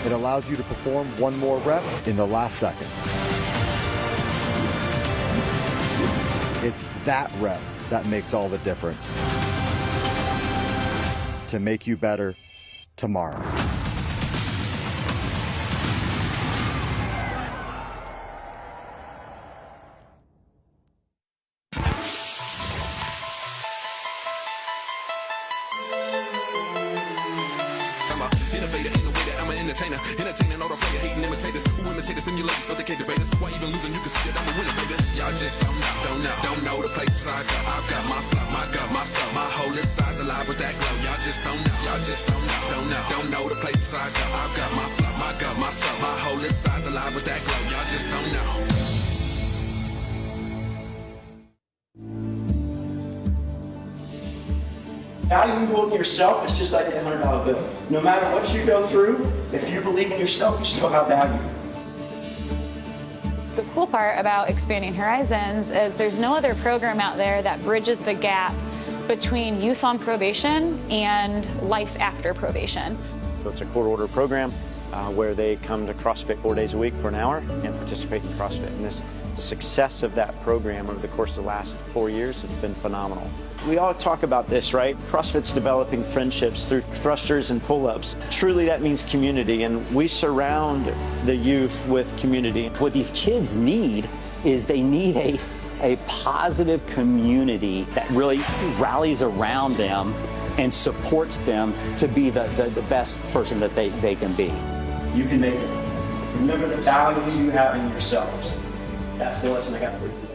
It allows you to perform one more rep in the last second. It's that rep that makes all the difference to make you better tomorrow. Entertaining all the player hating imitators who imitate the simulators, but they can't debate us. Why even losing? You can see it, I'm a winner, baby. Y'all just don't know the places I go. I've got my flow, my gut, my soul, my whole inside's alive with that glow. Y'all just don't know the places I go. I've got my flow, my gut, my soul, my whole inside's alive with that glow. Y'all just don't know. Valuable in yourself is just like a $100 bill. No matter what you go through, if you believe in yourself, you still have value. The cool part about Expanding Horizons is there's no other program out there that bridges the gap between youth on probation and life after probation. So it's a court-order program where they come to CrossFit 4 days a week for an hour and participate in CrossFit. And the success of that program over the course of the last 4 years has been phenomenal. We all talk about this, right? CrossFit's developing friendships through thrusters and pull-ups. Truly, that means community, and we surround the youth with community. What these kids need is they need a positive community that really rallies around them and supports them to be the best person that they can be. You can make it. Remember the values you have in yourselves. That's the lesson I got for you today.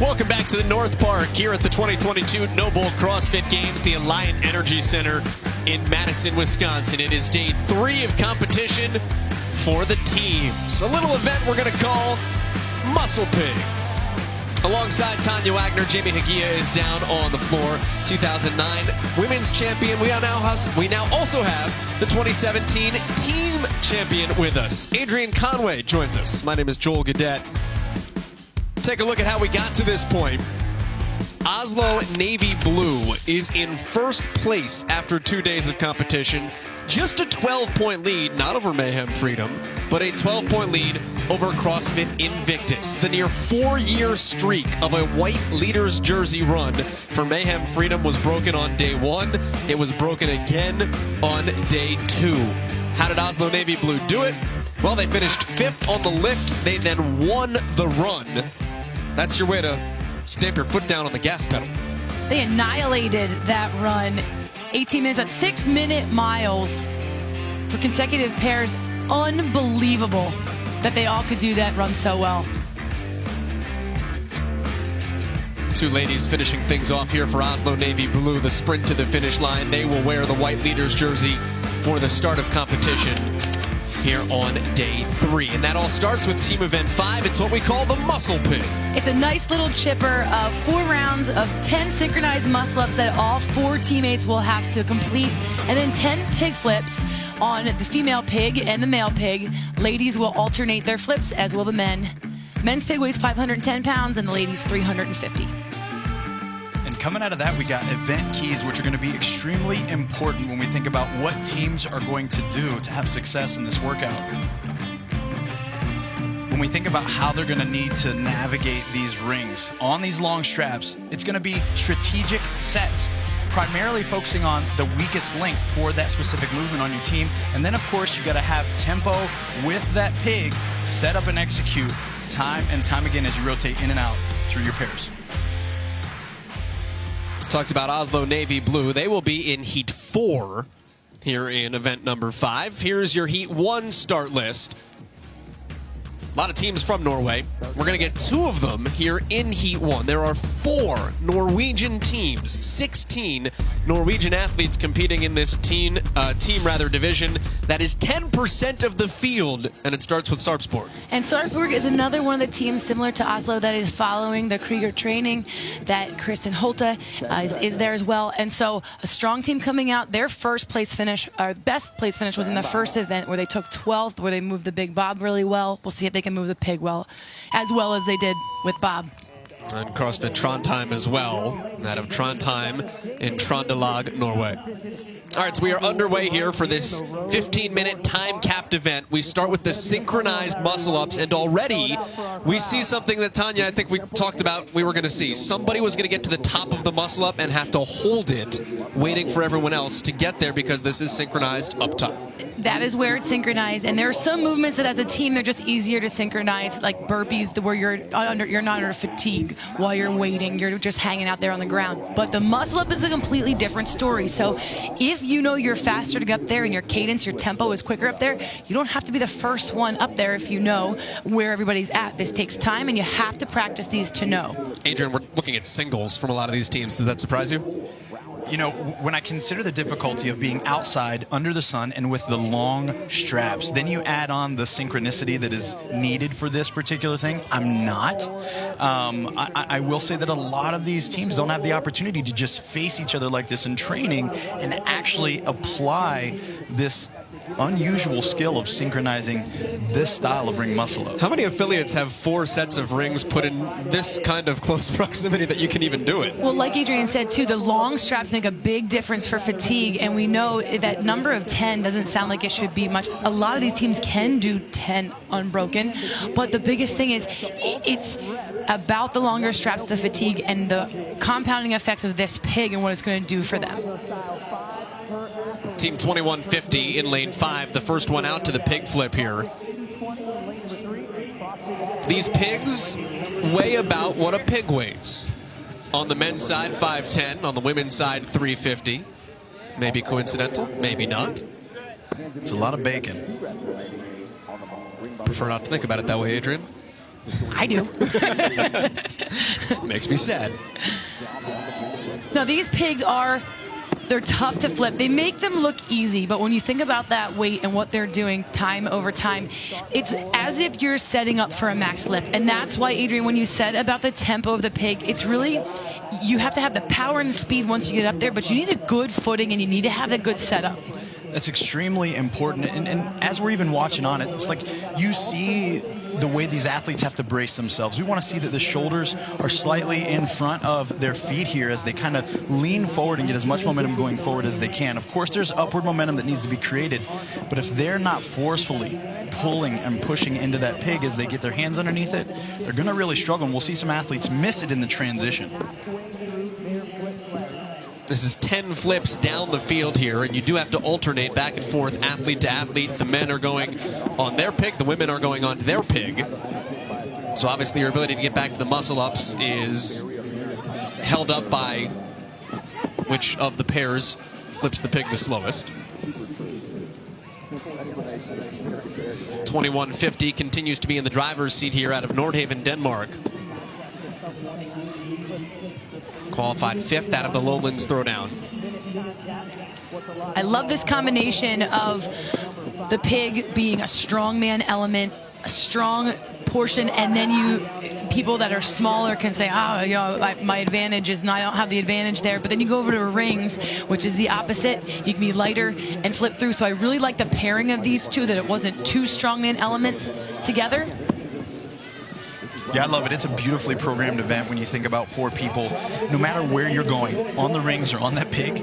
Welcome back to the North Park here at the 2022 NOBULL CrossFit Games, the Alliant Energy Center in Madison, Wisconsin. It is day 3 of competition for the teams. A little event we're going to call Muscle Pig. Alongside Tanya Wagner, Jamie Hagia is down on the floor. 2009 women's champion. We now also have the 2017 team champion with us. Adrian Conway joins us. My name is Joel Gadet. Take a look at how we got to this point. Oslo Navy Blue is in first place after 2 days of competition. Just a 12-point lead, not over Mayhem Freedom, but a 12-point lead over CrossFit Invictus. The near 4-year streak of a white leader's jersey run for Mayhem Freedom was broken on day 1. It was broken again on day 2. How did Oslo Navy Blue do it? Well, they finished 5th on the lift. They then won the run. That's your way to stamp your foot down on the gas pedal. They annihilated that run. 18 minutes, but 6-minute miles for consecutive pairs. Unbelievable that they all could do that run so well. 2 ladies finishing things off here for Oslo Navy Blue. The sprint to the finish line. They will wear the white leaders jersey for the start of competition here on day 3. And that all starts with team event 5. It's what we call the Muscle Pig. It's a nice little chipper of 4 rounds of 10 synchronized muscle-ups that all 4 teammates will have to complete, and then 10 pig flips on the female pig and the male pig. Ladies will alternate their flips, as will the men. Men's pig weighs 510 pounds, and the ladies 350. And coming out of that, we got event keys, which are going to be extremely important when we think about what teams are going to do to have success in this workout. When we think about how they're going to need to navigate these rings on these long straps, it's going to be strategic sets, primarily focusing on the weakest link for that specific movement on your team. And then, of course, you got to have tempo with that pig, set up and execute time and time again as you rotate in and out through your pairs. Talked about Oslo Navy Blue. They will be in Heat 4 here in event number 5. Here's your Heat 1 start list. A lot of teams from Norway. We're going to get 2 of them here in Heat 1. There are 4 Norwegian teams, 16 Norwegian athletes competing in this team division. That is 10% of the field, and it starts with Sarpsborg. And Sarpsborg is another one of the teams similar to Oslo that is following the Krieger training, that Kristen Holte is there as well. And so a strong team coming out. Their first place finish, or best place finish, was in the first event where they took 12th, where they moved the big bob really well. We'll see if they can move the pig well as they did with Bob. And CrossFit Trondheim as well, out of Trondheim in Trondelag, Norway. All right, so we are underway here for this 15-minute time-capped event. We start with the synchronized muscle-ups, and already we see something that, Tanya, I think we talked about we were going to see. Somebody was going to get to the top of the muscle-up and have to hold it, waiting for everyone else to get there because this is synchronized up top. That is where it's synchronized, and there are some movements that as a team they're just easier to synchronize, like burpees, where you're not under fatigue while you're waiting, you're just hanging out there on the ground. But the muscle up is a completely different story. So if you know you're faster to get up there and your cadence, your tempo is quicker up there, you don't have to be the first one up there if you know where everybody's at. This takes time, and you have to practice these to know. Adrian, we're looking at singles from a lot of these teams. Does that surprise you? You know, when I consider the difficulty of being outside under the sun and with the long straps, then you add on the synchronicity that is needed for this particular thing. I'm not. I will say that a lot of these teams don't have the opportunity to just face each other like this in training and actually apply this unusual skill of synchronizing this style of ring muscle up. How many affiliates have 4 sets of rings put in this kind of close proximity that you can even do it? Well, like Adrian said too, the long straps make a big difference for fatigue, and we know that number of 10 doesn't sound like it should be much. A lot of these teams can do 10 unbroken, but the biggest thing is it's about the longer straps, the fatigue, and the compounding effects of this pig and what it's going to do for them. Team 2150 in lane 5, the first one out to the pig flip here. These pigs weigh about what a pig weighs. On the men's side, 5'10", on the women's side, 350. Maybe coincidental, maybe not. It's a lot of bacon. Prefer not to think about it that way, Adrian. I do. Makes me sad. Now, these pigs they're tough to flip. They make them look easy, but when you think about that weight and what they're doing time over time, it's as if you're setting up for a max lift. And that's why, Adrian, when you said about the tempo of the pig, it's really, you have to have the power and the speed once you get up there, but you need a good footing and you need to have a good setup. That's extremely important. And as we're even watching on it, it's like you see the way these athletes have to brace themselves. We want to see that the shoulders are slightly in front of their feet here as they kind of lean forward and get as much momentum going forward as they can. Of course, there's upward momentum that needs to be created, but if they're not forcefully pulling and pushing into that pig as they get their hands underneath it, they're going to really struggle, and we'll see some athletes miss it in the transition. This is 10 flips down the field here, and you do have to alternate back and forth, athlete to athlete. The men are going on their pig, the women are going on their pig. So obviously your ability to get back to the muscle-ups is held up by which of the pairs flips the pig the slowest. 2150 continues to be in the driver's seat here out of Nordhaven, Denmark. Qualified 5th out of the Lowlands Throwdown. I love this combination of the pig being a strongman element, a strong portion, and then people that are smaller can say, my advantage is I don't have the advantage there. But then you go over to rings, which is the opposite. You can be lighter and flip through. So I really like the pairing of these two, that it wasn't two strongman elements together. Yeah, I love it. It's a beautifully programmed event when you think about 4 people. No matter where you're going, on the rings or on that pig,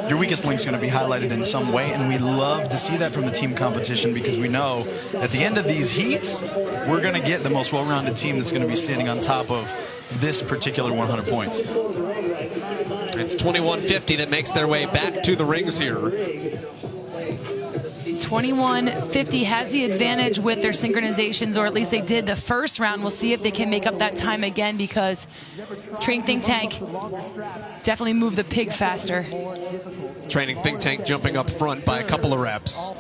your weakest link's going to be highlighted in some way, and we love to see that from the team competition because we know at the end of these heats, we're going to get the most well-rounded team that's going to be standing on top of this particular 100 points. It's 2150 that makes their way back to the rings here. 2150 has the advantage with their synchronizations, or at least they did the first round. We'll see if they can make up that time again, because Training Think Tank definitely moved the pig faster. Training Think Tank jumping up front by a couple of reps.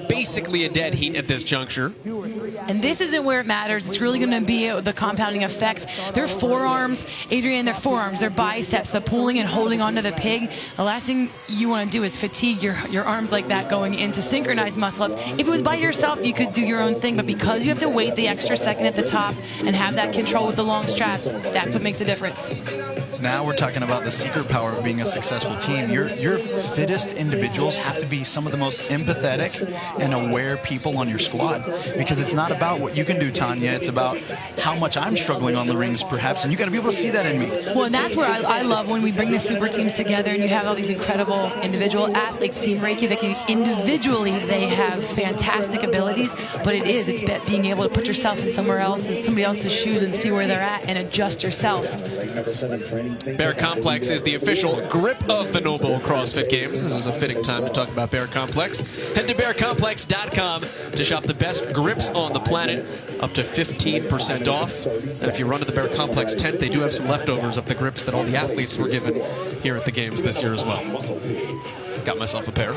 Basically a dead heat at this juncture. And this isn't where it matters. It's really going to be the compounding effects. Their forearms, Adrian, their forearms, their biceps, the pulling and holding onto the pig. The last thing you want to do is fatigue your arms like that going into synchronized muscle-ups. If it was by yourself, you could do your own thing. But because you have to wait the extra second at the top and have that control with the long straps, that's what makes a difference. Now we're talking about the secret power of being a successful team. Your fittest individuals have to be some of the most empathetic and aware people on your squad, because it's not about what you can do, Tanya. It's about how much I'm struggling on the rings, perhaps, and you got to be able to see that in me. Well, and that's where I love when we bring the super teams together and you have all these incredible individual athletes. Team Reykjavik, individually, they have fantastic abilities, but it's being able to put yourself in somewhere else, in somebody else's shoes, and see where they're at and adjust yourself. Bear Complex is the official grip of the NOBULL CrossFit Games. This is a fitting time to talk about Bear Complex. Head to bearcomplex.com to shop the best grips on the planet, up to 15% off. And if you run to the Bear Complex tent, they do have some leftovers of the grips that all the athletes were given here at the Games this year as well. Got myself a pair.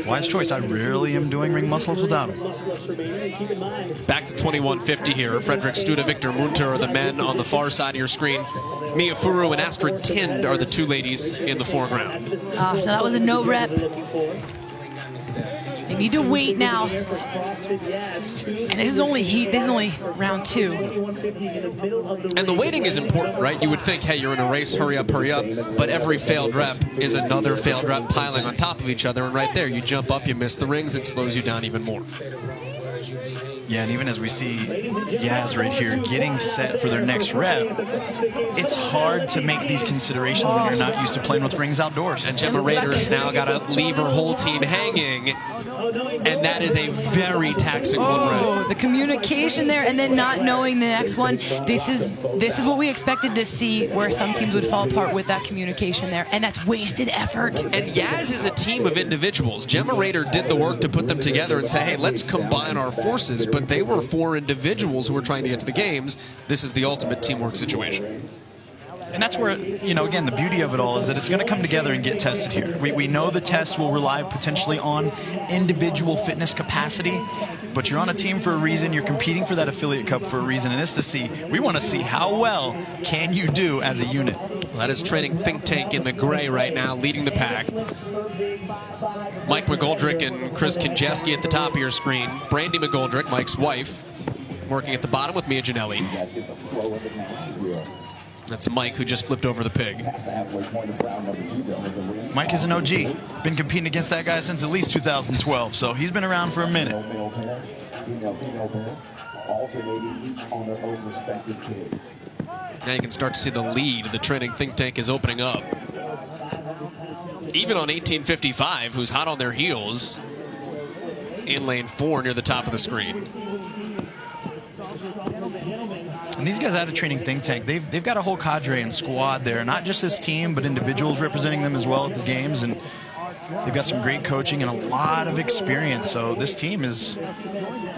Wise choice. I rarely am doing ring muscle-ups without them. Back to 2150 here. Frederick Studa, Victor Munter are the men on the far side of your screen. Mia Furu and Astrid Tind are the 2 ladies in the foreground. That was a no rep. They need to wait now. And this is only round 2. And the waiting is important, right? You would think, hey, you're in a race, hurry up. But every failed rep is another failed rep piling on top of each other. And right there, you jump up, you miss the rings, it slows you down even more. Yeah, and even as we see Yaz right here getting set for their next rep, it's hard to make these considerations when you're not used to playing with rings outdoors. And Gemma Rader's now got to leave her whole team hanging, and that is a very taxing one rep. The communication there, and then not knowing the next one. This is what we expected to see, where some teams would fall apart with that communication there, and that's wasted effort. And Yaz is a team of individuals. Gemma Rader did the work to put them together and say, hey, let's combine our forces. But they were 4 individuals who were trying to get to the Games. This is the ultimate teamwork situation. And that's where, again, the beauty of it all is that it's going to come together and get tested here. We know the test will rely potentially on individual fitness capacity, but you're on a team for a reason. You're competing for that affiliate cup for a reason, and we want to see how well can you do as a unit. Well, that is Training Think Tank in the gray right now, leading the pack. Mike McGoldrick and Chris Konjeski at the top of your screen. Brandy McGoldrick, Mike's wife, working at the bottom with Mia Ginelli. That's Mike, who just flipped over the pig. Mike is an OG. Been competing against that guy since at least 2012, so he's been around for a minute. Now you can start to see the lead. The Training Think Tank is opening up. Even on 1855, who's hot on their heels, in lane 4 near the top of the screen. And these guys out of Training Think Tank, they've got a whole cadre and squad there, not just this team, but individuals representing them as well at the games, and they've got some great coaching and a lot of experience. So this team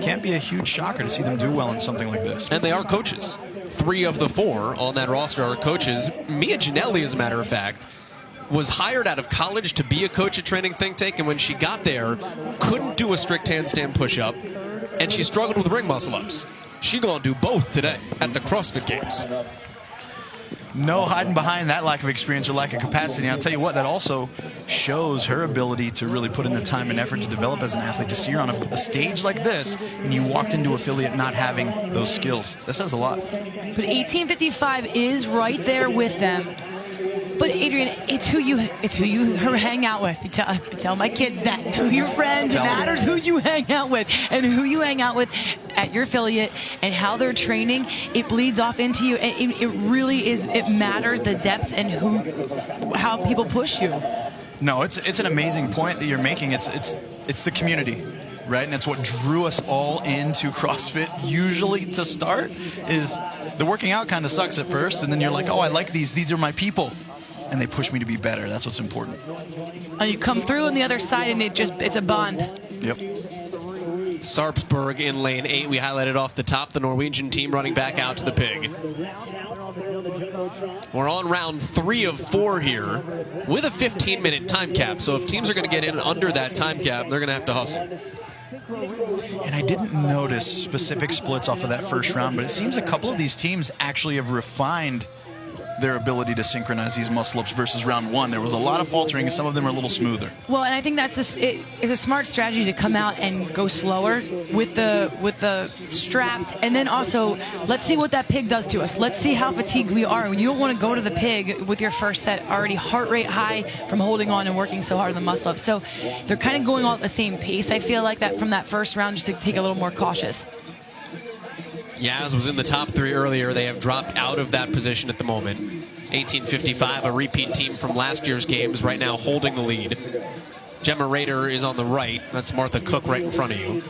can't be a huge shocker to see them do well in something like this. And they are coaches. 3 of the 4 on that roster are coaches. Mia Ginelli, as a matter of fact, was hired out of college to be a coach at Training Think Tank, and when she got there, couldn't do a strict handstand push-up, and she struggled with ring muscle-ups. She gonna do both today at the CrossFit Games. No hiding behind that lack of experience or lack of capacity. And I'll tell you what, that also shows her ability to really put in the time and effort to develop as an athlete. To see her on a stage like this, and you walked into affiliate not having those skills, that says a lot. But 1855 is right there with them. But Adrian, it's who you hang out with. I tell my kids that. Who your friends, it matters who you hang out with. And who you hang out with at your affiliate and how they're training, it bleeds off into you. It really is, it matters the depth and how people push you. No, it's an amazing point that you're making. It's the community, right? And it's what drew us all into CrossFit usually to start. Is the working out kind of sucks at first, and then you're like, oh, I like these are my people, and they push me to be better. That's what's important. You come through on the other side, and it's a bond. Yep. Sarpsborg in lane 8. We highlighted off the top, the Norwegian team running back out to the pig. We're on round 3 of 4 here with a 15-minute time cap. So if teams are going to get in under that time cap, they're going to have to hustle. And I didn't notice specific splits off of that first round, but it seems a couple of these teams actually have refined their ability to synchronize these muscle-ups versus round 1. There was a lot of faltering, and some of them are a little smoother. Well, and I think it's a smart strategy to come out and go slower with the straps, and then also let's see what that pig does to us. Let's see how fatigued we are. You don't want to go to the pig with your first set already heart rate high from holding on and working so hard on the muscle-ups. So they're kind of going all at the same pace. I feel like that from that first round, just to take a little more cautious. Yaz was in the top 3 earlier. They have dropped out of that position at the moment. 1855, a repeat team from last year's games, right now holding the lead. Gemma Rader is on the right. That's Martha Cook right in front of you.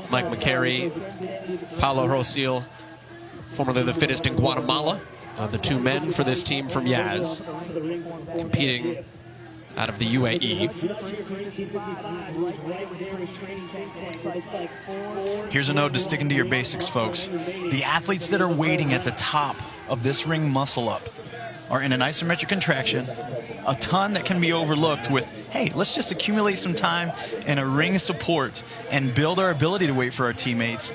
Mike McCary, Paulo Rosil, formerly the fittest in Guatemala. The 2 men for this team from Yaz, competing out of the UAE. Here's a note to sticking to your basics, folks. The athletes that are waiting at the top of this ring muscle up are in an isometric contraction, a ton that can be overlooked with, hey, let's just accumulate some time and a ring support and build our ability to wait for our teammates.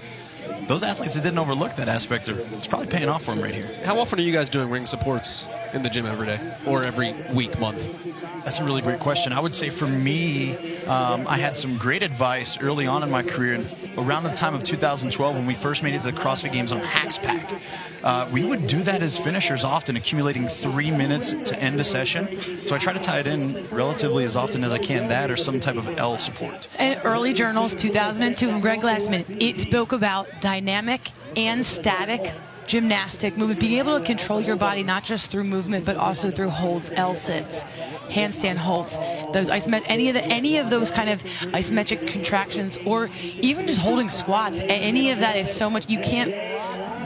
Those athletes that didn't overlook that aspect, it's probably paying off for them right here. How often are you guys doing ring supports in the gym every day or every week, month? That's a really great question. I would say for me, I had some great advice early on in my career. Around the time of 2012, when we first made it to the CrossFit Games on Hackspack, we would do that as finishers often, accumulating 3 minutes to end a session. So I try to tie it in relatively as often as I can, that or some type of L support. And early journals, 2002, from Greg Glassman, it spoke about dynamic and static gymnastic movement, being able to control your body not just through movement but also through holds, L sits, handstand holds, those any of those kind of isometric contractions, or even just holding squats. Any of that is so much. You can't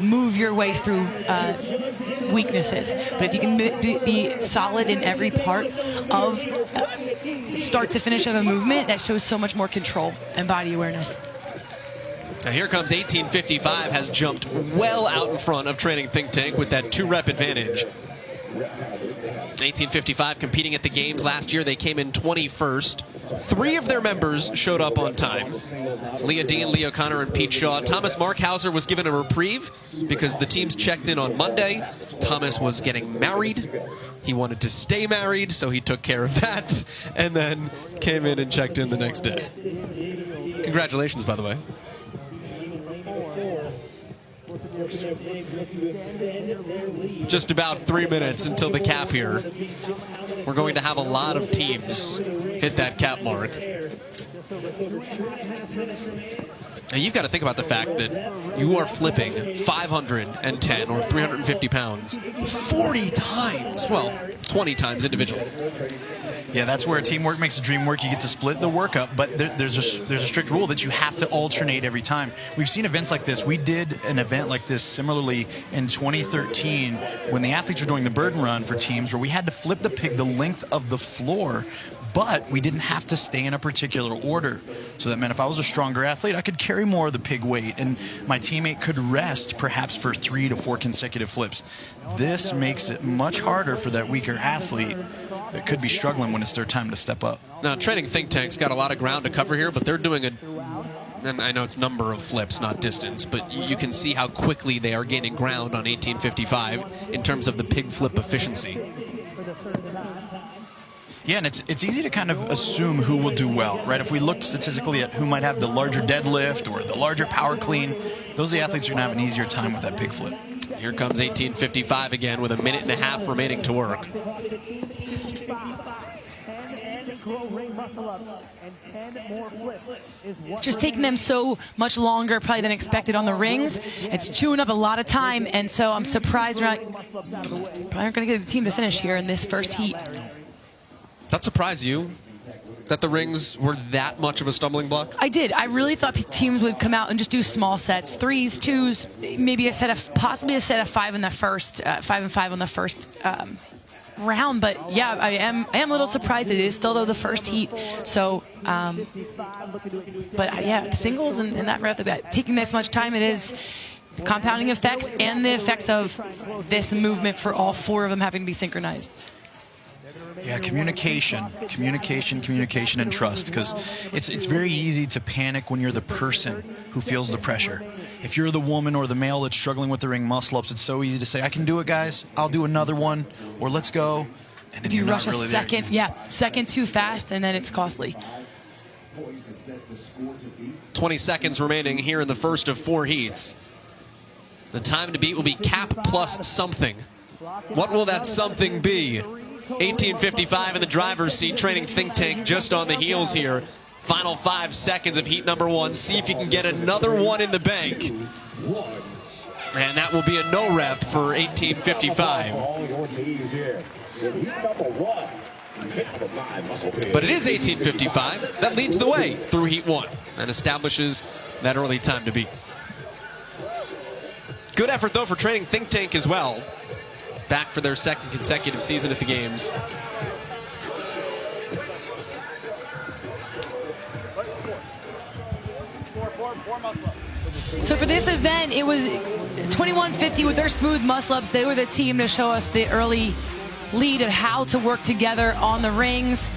move your way through weaknesses, but if you can be solid in every part of start to finish of a movement, that shows so much more control and body awareness. Now here comes 1855, has jumped well out in front of Training Think Tank with that 2-rep advantage. 1855 competing at the games last year. They came in 21st. 3 of their members showed up on time. Leah Dean, Lee O'Connor, and Pete Shaw. Thomas Markhauser was given a reprieve because the teams checked in on Monday. Thomas was getting married. He wanted to stay married, so he took care of that, and then came in and checked in the next day. Congratulations, by the way. Just about 3 minutes until the cap here. We're going to have a lot of teams hit that cap mark. And you've got to think about the fact that you are flipping 510 or 350 pounds 40 times. Well, 20 times individually. Yeah, that's where teamwork makes the dream work. You get to split the work up, but there's a strict rule that you have to alternate every time. We've seen events like this. We did an event like this similarly in 2013 when the athletes were doing the burden run for teams where we had to flip the pig the length of the floor, but we didn't have to stay in a particular order. So that meant if I was a stronger athlete, I could carry more of the pig weight, and my teammate could rest perhaps for 3 to 4 consecutive flips. This makes it much harder for that weaker athlete that could be struggling when it's their time to step up. Now, Training Think Tank's got a lot of ground to cover here, but they're doing and I know it's number of flips, not distance, but you can see how quickly they are gaining ground on 1855 in terms of the pig flip efficiency. Yeah, and it's easy to kind of assume who will do well, right? If we look statistically at who might have the larger deadlift or the larger power clean, those are the athletes who are going to have an easier time with that pig flip. Here comes 1855 again with 1.5 minutes remaining to work. It's just taking them so much longer probably than expected on the rings. It's chewing up a lot of time, and so I'm surprised we're probably aren't going to get the team to finish here in this first heat. That surprised you? That the rings were that much of a stumbling block? I did. I really thought teams would come out and just do small sets, 3s, 2s, maybe possibly a set of 5 in the first, 5 and 5 on the first round. But yeah, I am a little surprised. It is still though the first heat. So, but yeah, singles and that route, taking this much time, it is compounding effects and the effects of this movement for all 4 of them having to be synchronized. Yeah, communication, and trust, because it's very easy to panic when you're the person who feels the pressure. If you're the woman or the male that's struggling with the ring muscle-ups, it's so easy to say, I can do it, guys. I'll do another one, or let's go. And if you rush really a second, second too fast, and then it's costly. 20 seconds remaining here in the first of 4 heats. The time to beat will be cap plus something. What will that something be? 1855 in the driver's seat, Training Think Tank just on the heels here. Final 5 seconds of heat number 1. See if you can get another one in the bank. And that will be a no rep for 1855. But it is 1855 that leads the way through heat 1 and establishes that early time to beat. Good effort though for Training Think Tank as well. Back for their 2nd consecutive season at the games. So for this event, it was 2150 with their smooth muscle-ups. They were the team to show us the early lead of how to work together on the rings.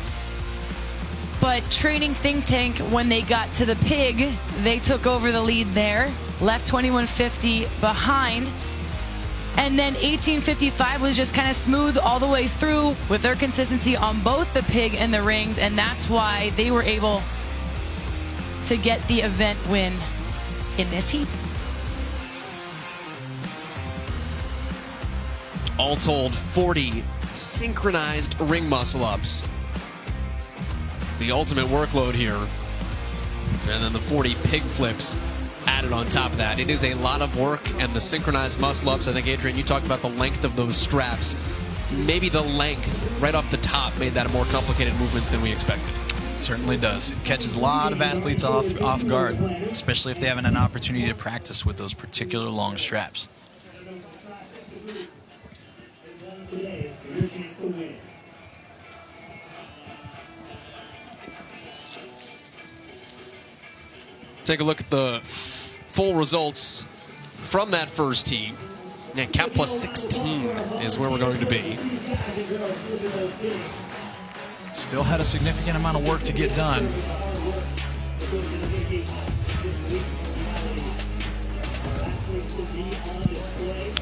But Training Think Tank, when they got to the pig, they took over the lead there, left 2150 behind. And then 1855 was just kind of smooth all the way through with their consistency on both the pig and the rings, and that's why they were able to get the event win in this heat. All told, 40 synchronized ring muscle-ups. The ultimate workload here. And then the 40 pig flips added on top of that. It is a lot of work, and the synchronized muscle-ups, I think, Adrian, you talked about the length of those straps. Maybe the length right off the top made that a more complicated movement than we expected. It certainly does. It catches a lot of athletes off guard, especially if they haven't an opportunity to practice with those particular long straps. Take a look at the full results from that first heat. And cap plus 16 is where we're going to be. Still had a significant amount of work to get done.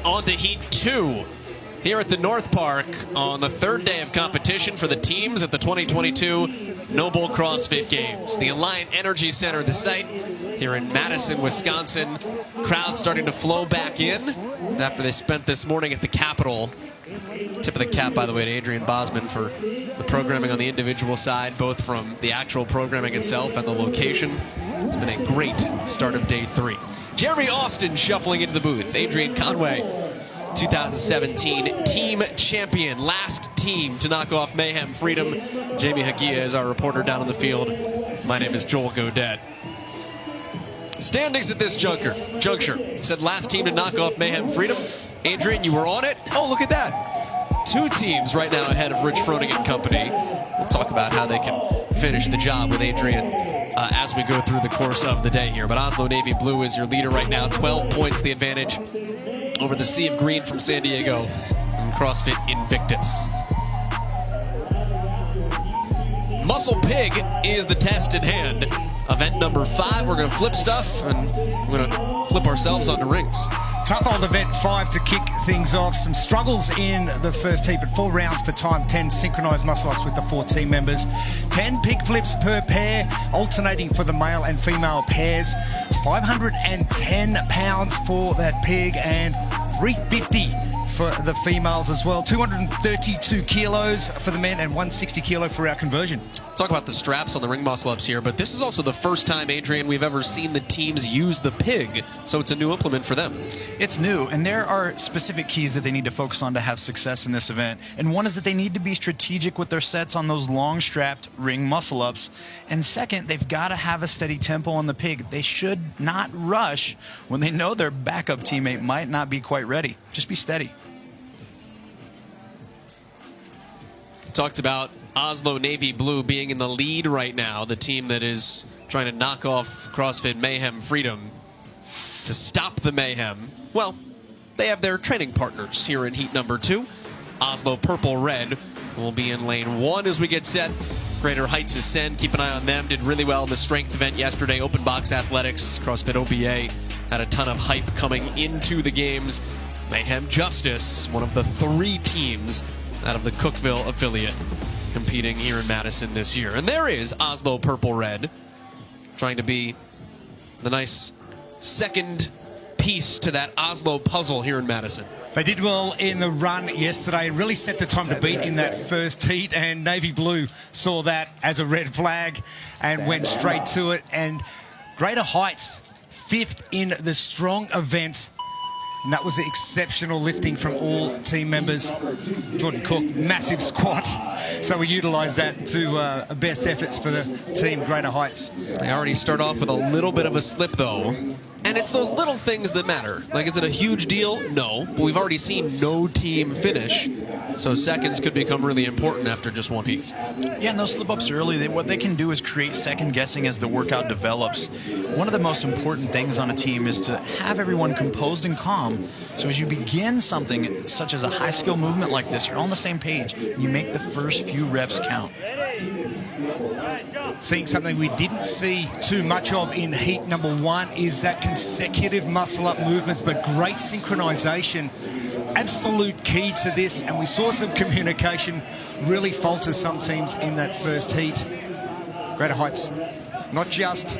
On to Heat 2 here at the North Park on the third day of competition for the teams at the 2022 NOBULL CrossFit Games. The Alliant Energy Center, the site here in Madison, Wisconsin. Crowd starting to flow back in after they spent this morning at the Capitol. Tip of the cap, by the way, to Adrian Bosman for the programming on the individual side, both from the actual programming itself and the location. It's been a great start of day 3. Jeremy Austin shuffling into the booth. Adrian Conway, 2017 team champion, last team to knock off Mayhem Freedom. Jamie Hagia is our reporter down on the field. My name is Joel Godet. Standings at this juncture. Said last team to knock off Mayhem Freedom. Adrian, you were on it. Oh, look at that. 2 teams right now ahead of Rich Froning and company. We'll talk about how they can finish the job with Adrian as we go through the course of the day here. But Oslo Navy Blue is your leader right now. 12 points the advantage over the Sea of Green from San Diego and CrossFit Invictus. Muscle Pig is the test in hand. Event number 5, we're going to flip stuff and we're going to flip ourselves onto rings. Tough old event 5 to kick things off. Some struggles in the first heat, but 4 rounds for time. 10 synchronized muscle-ups with the 4 team members. 10 pig flips per pair, alternating for the male and female pairs. 510 pounds for that pig and 350 for the females as well. 232 kilos for the men and 160 kilo for our conversion. Talk about the straps on the ring muscle-ups here, but this is also the first time, Adrian, we've ever seen the teams use the pig, so it's a new implement for them. It's new, and there are specific keys that they need to focus on to have success in this event. And one is that they need to be strategic with their sets on those long-strapped ring muscle-ups. And second, they've got to have a steady tempo on the pig. They should not rush when they know their backup teammate might not be quite ready. Just be steady. Talked about Oslo Navy Blue being in the lead right now, the team that is trying to knock off CrossFit Mayhem Freedom to stop the mayhem. Well, they have their training partners here in heat number 2. Oslo Purple Red will be in lane 1 as we get set. Greater Heights Ascend, keep an eye on them. Did really well in the strength event yesterday. Open Box Athletics, CrossFit OBA had a ton of hype coming into the games. Mayhem Justice, one of the 3 teams out of the Cookeville affiliate competing here in Madison this year. And there is Oslo Purple Red, trying to be the nice second piece to that Oslo puzzle here in Madison. They did well in the run yesterday and really set the time to beat in that first heat, and Navy Blue saw that as a red flag and went straight to it. And Greater Heights, 5th in the strong event. And that was exceptional lifting from all team members. Jordan Cook, massive squat. So we utilised that to best efforts for the team, Greater Heights. They already start off with a little bit of a slip, though. And it's those little things that matter. Like, is it a huge deal? No. But we've already seen no team finish. So seconds could become really important after just one heat. Yeah, and those slip-ups early, what they can do is create second guessing as the workout develops. One of the most important things on a team is to have everyone composed and calm. So as you begin something such as a high-skill movement like this, you're on the same page. You make the first few reps count. Seeing something we didn't see too much of in heat number 1 is that consecutive muscle-up movements, but great synchronization. Absolute key to this, and we saw some communication really falter some teams in that first heat. Greater Heights, not just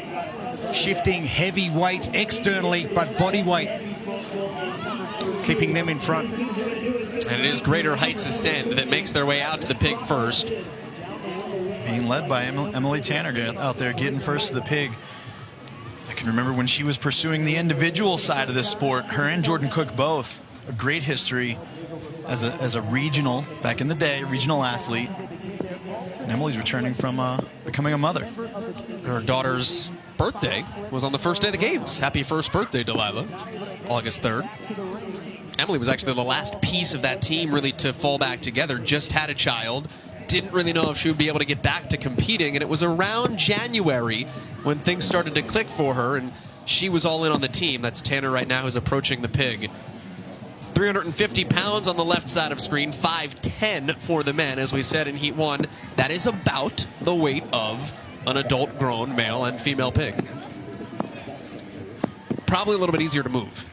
shifting heavy weight externally, but body weight, keeping them in front. And it is Greater Heights Ascend that makes their way out to the pig first. Being led by Emily Tanner out there getting first to the pig. I can remember when she was pursuing the individual side of this sport, her and Jordan Cook both. A great history as a regional, back in the day, regional athlete. And Emily's returning from becoming a mother. Her daughter's birthday was on the first day of the games. Happy first birthday, Delilah. August 3rd. Emily was actually the last piece of that team really to fall back together. Just had a child. Didn't really know if she would be able to get back to competing. And it was around January when things started to click for her. And she was all in on the team. That's Tanner right now, who's approaching the pig. 350 pounds on the left side of screen, 5'10" for the men. As we said in Heat 1, that is about the weight of an adult grown male and female pig. Probably a little bit easier to move.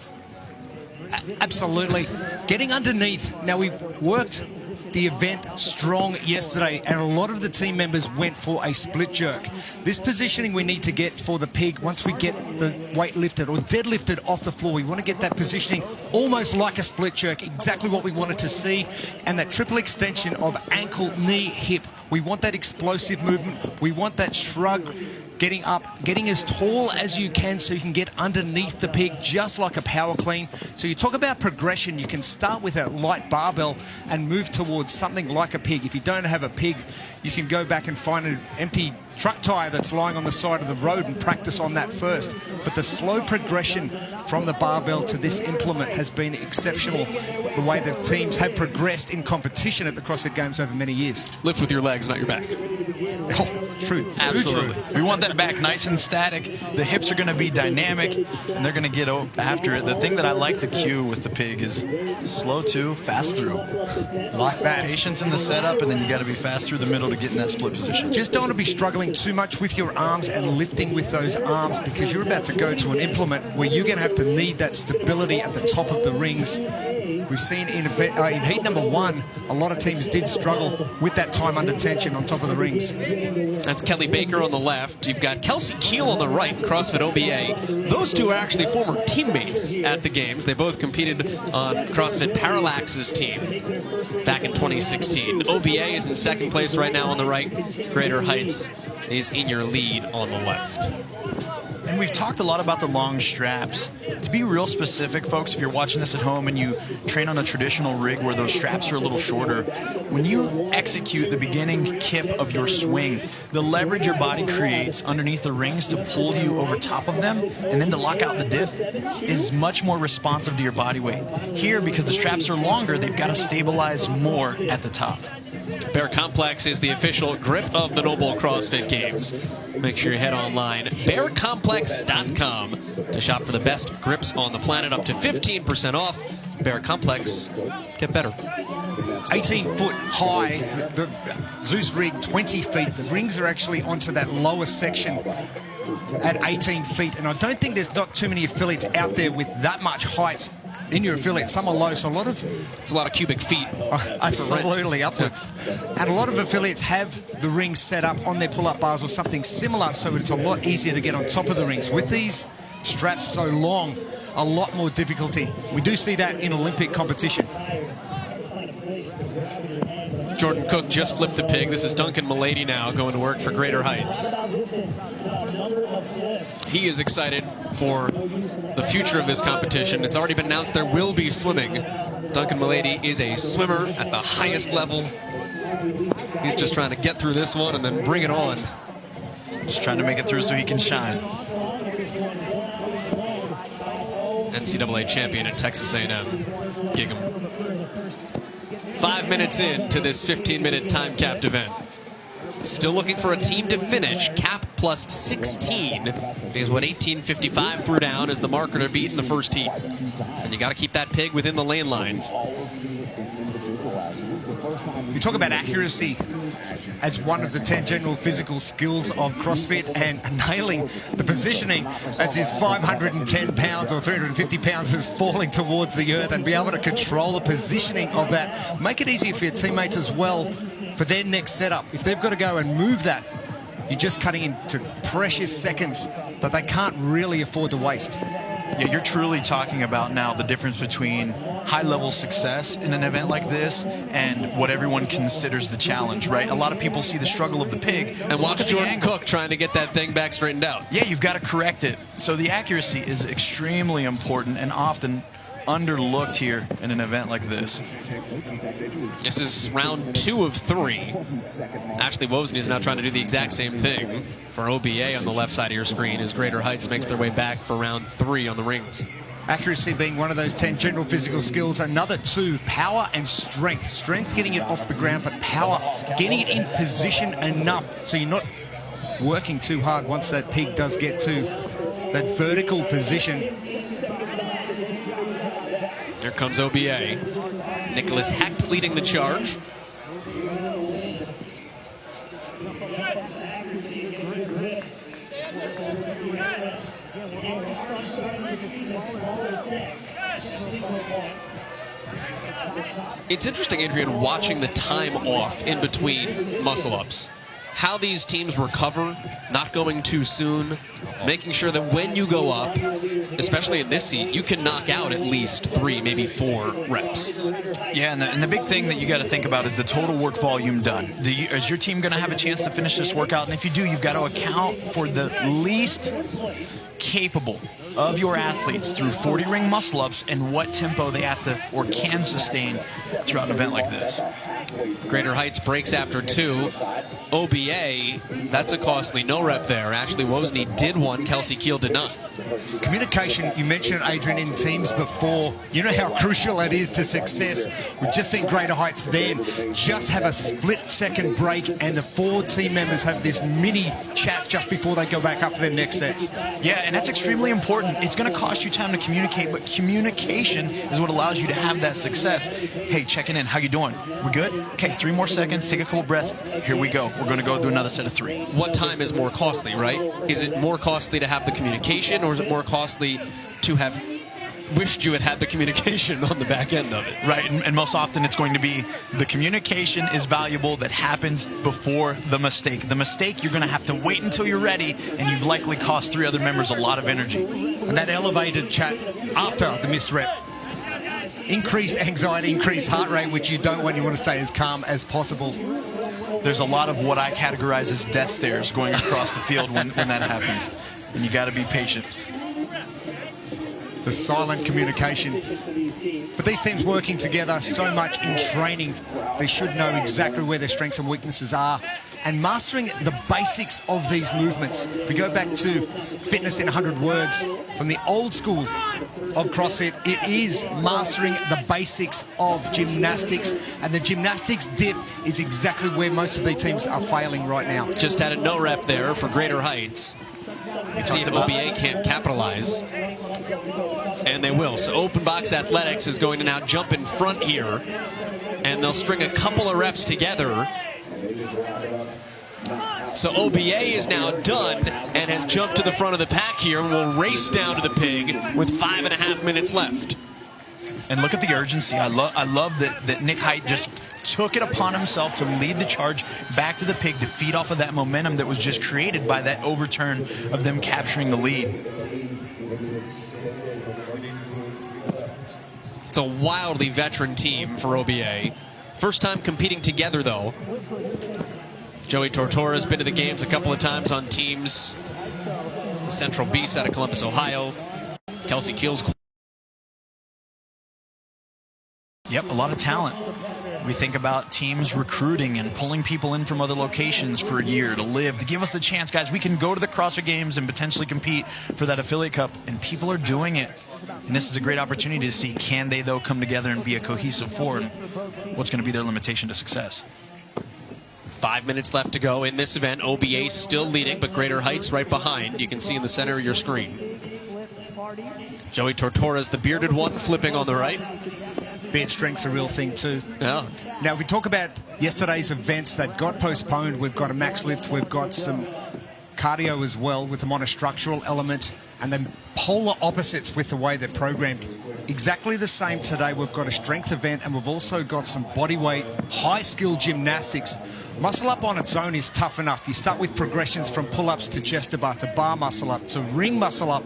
Absolutely. Getting underneath. Now, we worked the event strong yesterday, and a lot of the team members went for a split jerk. This positioning we need to get for the pig once we get the weight lifted or deadlifted off the floor. We want to get that positioning almost like a split jerk, exactly what we wanted to see, and that triple extension of ankle, knee, hip. We want that explosive movement. We want that shrug, getting up, getting as tall as you can so you can get underneath the pig just like a power clean. So you talk about progression, you can start with a light barbell and move towards something like a pig. If you don't have a pig, you can go back and find an empty truck tire that's lying on the side of the road and practice on that first. But the slow progression from the barbell to this implement has been exceptional, the way the teams have progressed in competition at the CrossFit Games over many years. Lift with your legs, not your back. Oh, true. Absolutely. True. We want that back nice and static. The hips are going to be dynamic, and they're going to get after it. The thing that I like the cue with the pig is slow to, fast through. Like that. Patience in the setup, and then you got to be fast through the middle to get in that split position. Just don't want to be struggling too much with your arms and lifting with those arms, because you're about to go to an implement where you're going to have to need that stability at the top of the rings. We've seen in heat number 1, a lot of teams did struggle with that time under tension on top of the rings. That's Kelly Baker on the left. You've got Kelsey Keel on the right, CrossFit OBA. Those two are actually former teammates at the games. They both competed on CrossFit Parallax's team back in 2016. OBA is in second place right now on the right. Greater Heights is in your lead on the left. And we've talked a lot about the long straps. To be real specific, folks, if you're watching this at home and you train on a traditional rig where those straps are a little shorter, when you execute the beginning kip of your swing, the leverage your body creates underneath the rings to pull you over top of them and then to lock out the dip is much more responsive to your body weight. Here, because the straps are longer, they've got to stabilize more at the top. Bear Complex is the official grip of the NOBULL CrossFit Games. Make sure you head online, bearcomplex.com, to shop for the best grips on the planet, up to 15% off. Bear Complex, get better. 18-foot high, the Zeus rig 20 feet. The rings are actually onto that lower section at 18 feet, and I don't think there's not too many affiliates out there with that much height in your affiliate. Some are low, so it's a lot of cubic feet. Absolutely, upwards. And a lot of affiliates have the rings set up on their pull-up bars or something similar, so it's a lot easier to get on top of the rings. With these straps so long, a lot more difficulty. We do see that in Olympic competition. Jordan Cook just flipped the pig. This is Duncan Milady now going to work for Greater Heights. He is excited for the future of this competition. It's already been announced there will be swimming. Duncan Milady is a swimmer at the highest level. He's just trying to get through this one and then bring it on. Just trying to make it through so he can shine. NCAA champion at Texas A&M. Gig him. 5 minutes into this 15-minute time-capped event. Still looking for a team to finish. Cap plus 16 is what 18:55 threw down as the marker to beat in the first heat. And you got to keep that pig within the lane lines. You talk about accuracy as one of the 10 general physical skills of CrossFit, and nailing the positioning as his 510 pounds or 350 pounds is falling towards the earth, and be able to control the positioning of that. Make it easier for your teammates as well for their next setup. If they've got to go and move that, you're just cutting into precious seconds that they can't really afford to waste. Yeah, you're truly talking about now the difference between high-level success in an event like this and what everyone considers the challenge, right? A lot of people see the struggle of the pig. And watch Jordan Cook trying to get that thing back straightened out. Yeah, you've got to correct it. So the accuracy is extremely important and often underlooked here in an event like this. This is round 2 of 3. Ashley Wozni is now trying to do the exact same thing for OBA on the left side of your screen as Greater Heights makes their way back for round 3 on the rings. Accuracy being one of those 10 general physical skills. Another 2, power and strength. Strength getting it off the ground, but power getting it in position enough so you're not working too hard once that pig does get to that vertical position. There comes OBA. Nicholas Hecht leading the charge. It's interesting, Adrian, watching the time off in between muscle-ups. How these teams recover, not going too soon, making sure that when you go up, especially in this heat, you can knock out at least 3, maybe 4 reps. Yeah, and the big thing that you got to think about is the total work volume done. Is your team going to have a chance to finish this workout? And if you do, you've got to account for the least capable of your athletes through 40 ring muscle ups and what tempo they have to or can sustain throughout an event like this. Greater Heights breaks after 2. OBA, that's a costly no rep there. Actually, Wozni did one, Kelsey Keel did not. Communication, you mentioned, Adrian, in teams before. You know how crucial it is to success. We've just seen Greater Heights then just have a split-second break, and the 4 team members have this mini chat just before they go back up for their next sets. Yeah, and that's extremely important. It's going to cost you time to communicate, but communication is what allows you to have that success. Hey, checking in. How you doing? We good? Okay, 3 more seconds. Take a couple breaths. Here we go. We're going to go do another set of 3. What time is more costly, right? Is it more costly to have the communication, or is it more costly to have wished you had had the communication on the back end of it? Right, and most often it's going to be the communication is valuable that happens before the mistake. The mistake, you're going to have to wait until you're ready, and you've likely cost 3 other members a lot of energy. And that elevated chat after the missed rep. Increased anxiety, increased heart rate, which you don't want. You want to stay as calm as possible. There's a lot of what I categorize as death stares going across the field when that happens. And you got to be patient. The silent communication. But these teams working together so much in training, they should know exactly where their strengths and weaknesses are. And mastering the basics of these movements. If we go back to fitness in 100 words, from the old school of CrossFit, it is mastering the basics of gymnastics. And the gymnastics dip is exactly where most of these teams are failing right now. Just had a no rep there for Greater Heights. Let's see if OBA can't capitalize. And they will. So Open Box Athletics is going to now jump in front here. And they'll string a couple of reps together. So OBA is now done and has jumped to the front of the pack here and will race down to the pig with 5.5 minutes left. And look at the urgency. I love that Nick Height just took it upon himself to lead the charge back to the pig to feed off of that momentum that was just created by that overturn of them capturing the lead. It's a wildly veteran team for OBA. First time competing together, though. Joey Tortora has been to the games a couple of times on teams. Central Beast out of Columbus, Ohio. Kelsey Keel's. Yep, a lot of talent. We think about teams recruiting and pulling people in from other locations for a year to live, to give us a chance, guys. We can go to the CrossFit Games and potentially compete for that affiliate cup, and people are doing it. And this is a great opportunity to see, can they, though, come together and be a cohesive force? What's going to be their limitation to success? 5 minutes left to go in this event. OBA still leading, but Greater Heights right behind. You can see in the center of your screen. Joey Tortora's the bearded one, flipping on the right. Beard strength's a real thing too. Yeah. Now, if we talk about yesterday's events that got postponed, we've got a max lift, we've got some cardio as well with the monostructural element, and then polar opposites with the way they're programmed. Exactly the same today. We've got a strength event, and we've also got some bodyweight, high-skill gymnastics. Muscle up on its own is tough enough. You start with progressions from pull-ups to chest to bar to bar muscle up to ring muscle up,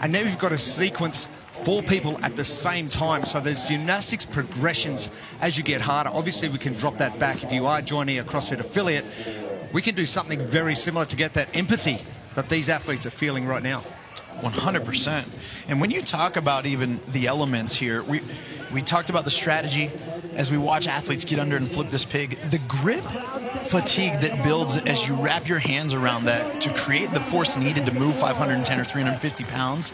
and now you've got to sequence 4 people at the same time. So there's gymnastics progressions as you get harder. Obviously, we can drop that back if you are joining a CrossFit affiliate. We can do something very similar to get that empathy that these athletes are feeling right now. 100%. And when you talk about even the elements here, we talked about the strategy as we watch athletes get under and flip this pig. The grip fatigue that builds as you wrap your hands around that to create the force needed to move 510 or 350 pounds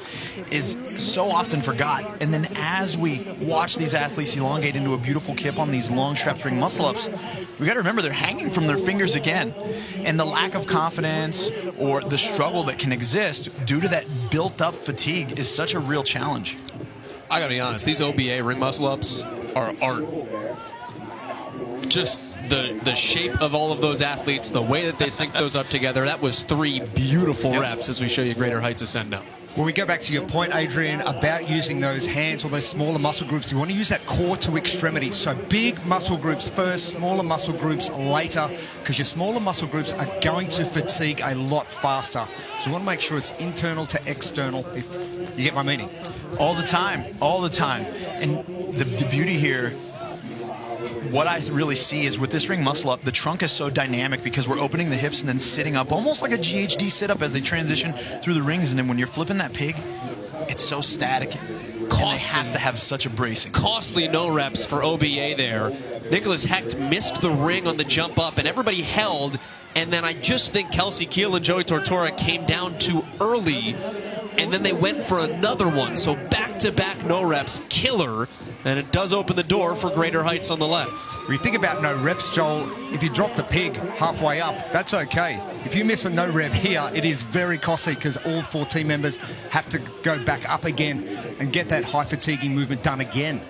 is so often forgot. And then as we watch these athletes elongate into a beautiful kip on these long strap spring muscle ups, we got to remember they're hanging from their fingers again. And the lack of confidence or the struggle that can exist due to that built up fatigue is such a real challenge. I gotta be honest, these OBA ring muscle ups are art. Just the shape of all of those athletes, the way that they sync those up together, that was 3 beautiful reps as we show you Greater Heights Ascend now. When we go back to your point, Adrian, about using those hands or those smaller muscle groups, you want to use that core to extremity. So big muscle groups first, smaller muscle groups later, because your smaller muscle groups are going to fatigue a lot faster. So you want to make sure it's internal to external, if you get my meaning. All the time, all the time. And the beauty here, what I really see is with this ring muscle up, the trunk is so dynamic because we're opening the hips and then sitting up, almost like a GHD sit-up as they transition through the rings. And then when you're flipping that pig, it's so static. Costly. And they have to have such a bracing. Costly no reps for OBA there. Nicholas Hecht missed the ring on the jump up, and everybody held. And then I just think Kelsey Keel and Joey Tortora came down too early, and then they went for another one. So back-to-back no reps, killer. And it does open the door for Greater Heights on the left. When you think about no reps, Joel, if you drop the pig halfway up, that's okay. If you miss a no rep here, it is very costly because all 4 team members have to go back up again and get that high fatiguing movement done again.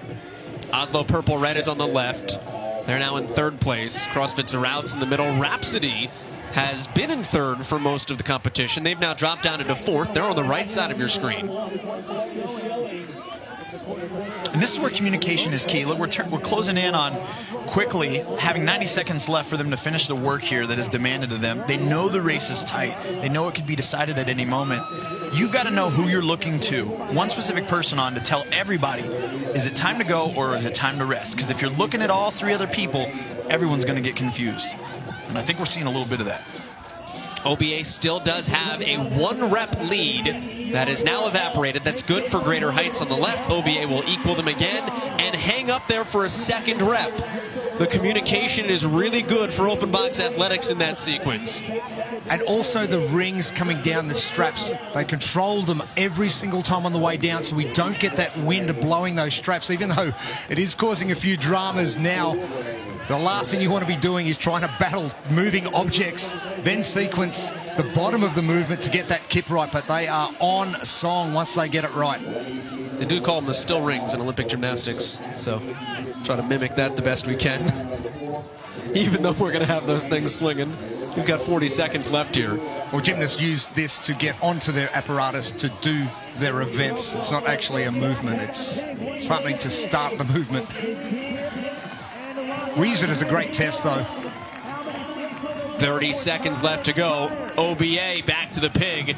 Oslo Purple Red is on the left. They're now in 3rd place. CrossFit Surround's in the middle. Rhapsody has been in 3rd for most of the competition. They've now dropped down into 4th. They're on the right side of your screen. And this is where communication is key. Look, we're closing in on quickly, having 90 seconds left for them to finish the work here that is demanded of them. They know the race is tight. They know it could be decided at any moment. You've got to know who you're looking to, one specific person on, to tell everybody, is it time to go or is it time to rest? Because if you're looking at all 3 other people, everyone's going to get confused. And I think we're seeing a little bit of that. OBA still does have a 1-rep lead that is now evaporated. That's good for Greater Heights on the left. OBA will equal them again and hang up there for a 2nd rep. The communication is really good for Open Box Athletics in that sequence. And also the rings coming down the straps. They control them every single time on the way down so we don't get that wind blowing those straps, even though it is causing a few dramas now. The last thing you want to be doing is trying to battle moving objects, then sequence the bottom of the movement to get that kip right, but they are on song once they get it right. They do call them the still rings in Olympic gymnastics, so try to mimic that the best we can. Even though we're going to have those things swinging. We've got 40 seconds left here. Well, gymnasts use this to get onto their apparatus to do their event. It's not actually a movement, it's something to start the movement. We use it as a great test, though. 30 seconds left to go. OBA back to the pig.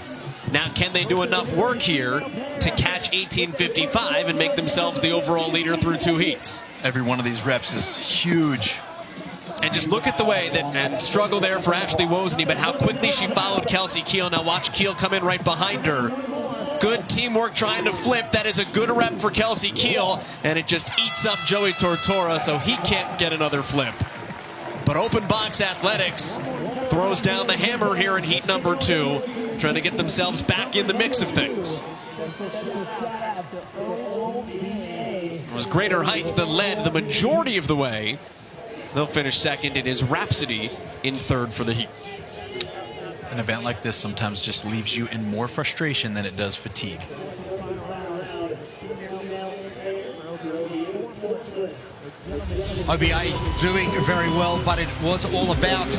Now, can they do enough work here to catch 18:55 and make themselves the overall leader through 2 heats? Every one of these reps is huge. And just look at the way that, and struggle there for Ashley Wozni, but how quickly she followed Kelsey Keel. Now watch Keel come in right behind her. Good teamwork trying to flip. That is a good rep for Kelsey Keel, and it just eats up Joey Tortora, so he can't get another flip. But Open Box Athletics throws down the hammer here in heat number 2, trying to get themselves back in the mix of things. It was Greater Heights that led the majority of the way. They'll finish 2nd. It is Rhapsody in 3rd for the heat. An event like this sometimes just leaves you in more frustration than it does fatigue. OBA doing very well, but it was all about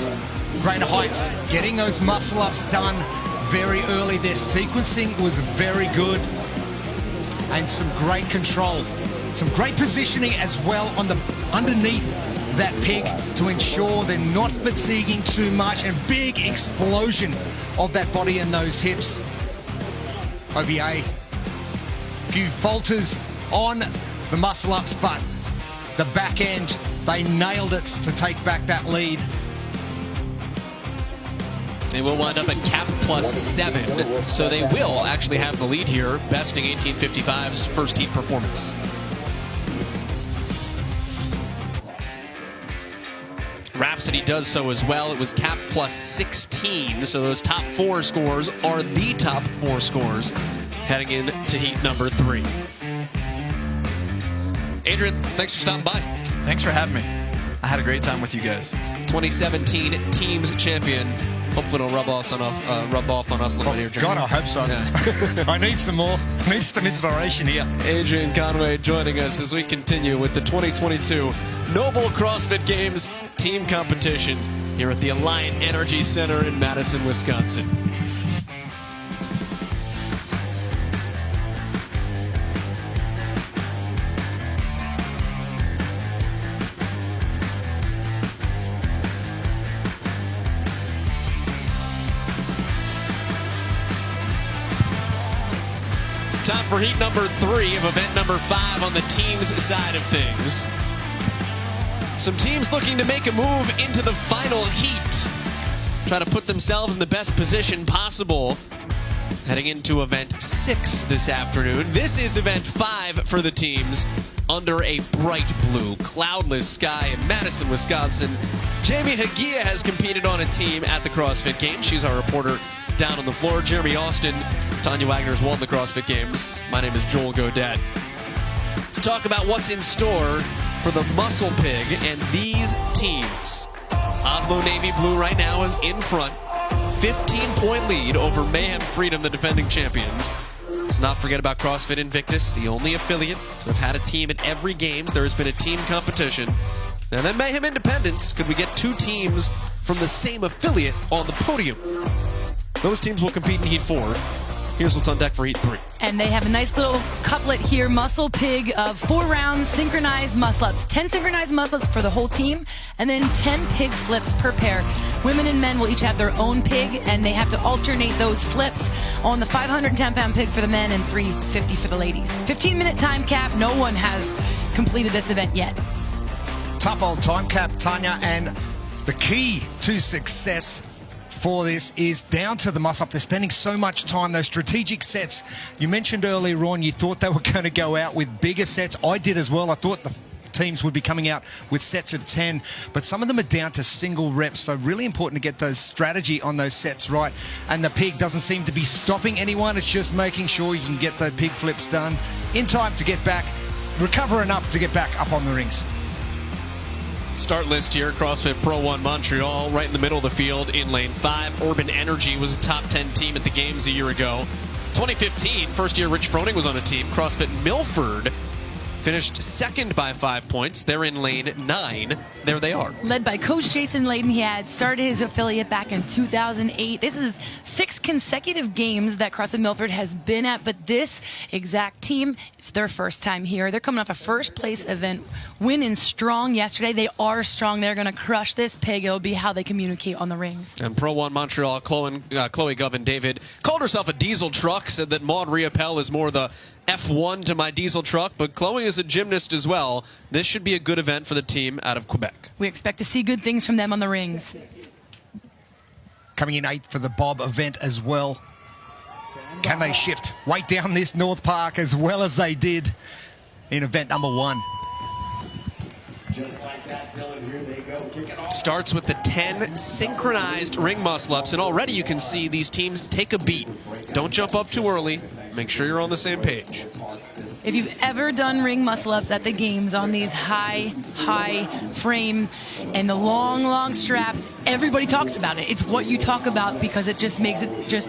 Greater Heights getting those muscle ups done very early. Their sequencing was very good and some great control. Some great positioning as well on the underneath that pig to ensure they're not fatiguing too much, and big explosion of that body and those hips. OBA, few falters on the muscle ups, but the back end, they nailed it to take back that lead. They will wind up at cap +7, so they will actually have the lead here, besting 18:55's first heat performance. Rhapsody does so as well. It was capped plus 16, so those top 4 scores are the top 4 scores heading into heat number 3. Adrian, thanks for stopping by. Thanks for having me. I had a great time with you guys. 2017 teams champion. Hopefully it'll rub off on us a little bit here, Jeremy. God, I hope so. Yeah. I need some more. I need some inspiration here. Adrian Conway joining us as we continue with the 2022 NOBULL CrossFit Games team competition here at the Alliant Energy Center in Madison, Wisconsin. Time for heat number 3 of event number 5 on the teams side of things. Some teams looking to make a move into the final heat. Try to put themselves in the best position possible. Heading into event 6 this afternoon. This is event 5 for the teams under a bright blue, cloudless sky in Madison, Wisconsin. Jamie Hagia has competed on a team at the CrossFit Games. She's our reporter down on the floor. Jeremy Austin, Tanya Wagner's won the CrossFit Games. My name is Joel Godet. Let's talk about what's in store for the Muscle Pig and these teams. Oslo Navy Blue right now is in front. 15-point lead over Mayhem Freedom, the defending champions. Let's not forget about CrossFit Invictus, the only affiliate to have had a team at every games. There has been a team competition. And then Mayhem Independence. Could we get 2 teams from the same affiliate on the podium? Those teams will compete in Heat 4. Here's what's on deck for Heat 3. And they have a nice little couplet here, Muscle Pig, of 4 rounds, synchronized muscle-ups. 10 synchronized muscle-ups for the whole team, and then 10 pig flips per pair. Women and men will each have their own pig, and they have to alternate those flips on the 510-pound pig for the men and 350 for the ladies. 15-minute time cap. No one has completed this event yet. Tough old time cap, Tanya, and the key to success for this is down to the muscle up. They're spending so much time, those strategic sets. You mentioned earlier on you thought they were going to go out with bigger sets. I did as well. I thought the teams would be coming out with sets of 10, but some of them are down to single reps, so really important to get those strategy on those sets right. And the pig doesn't seem to be stopping anyone. It's just making sure you can get those pig flips done in time to get back, recover enough to get back up on the rings. Start list here, CrossFit Pro 1 Montreal, right in the middle of the field in lane 5. Urban Energy was a top 10 team at the games a year ago. 2015, first year Rich Froning was on a team. CrossFit Milford finished second by 5 points. They're in lane 9. There they are. Led by Coach Jason Layden. He had started his affiliate back in 2008. This is 6 consecutive games that CrossFit Milford has been at, but this exact team, it's their first time here. They're coming off a first place event win in strong yesterday. They are strong. They're going to crush this pig. It'll be how they communicate on the rings. And Pro 1 Montreal, Chloe Govan-David called herself a diesel truck, said that Maud Riopel is more the F1 to my diesel truck, but Chloe is a gymnast as well. This should be a good event for the team out of Quebec. We expect to see good things from them on the rings. Coming in 8th for the Bob event as well. Can they shift weight down this North Park as well as they did in event number 1? Just like that, Dylan, here they go. Kick it off. Starts with the 10 synchronized ring muscle-ups, and already you can see these teams take a beat. Don't jump up too early. Make sure you're on the same page. If you've ever done ring muscle-ups at the games on these high frame and the long straps, everybody talks about it. It's what you talk about because it just makes it just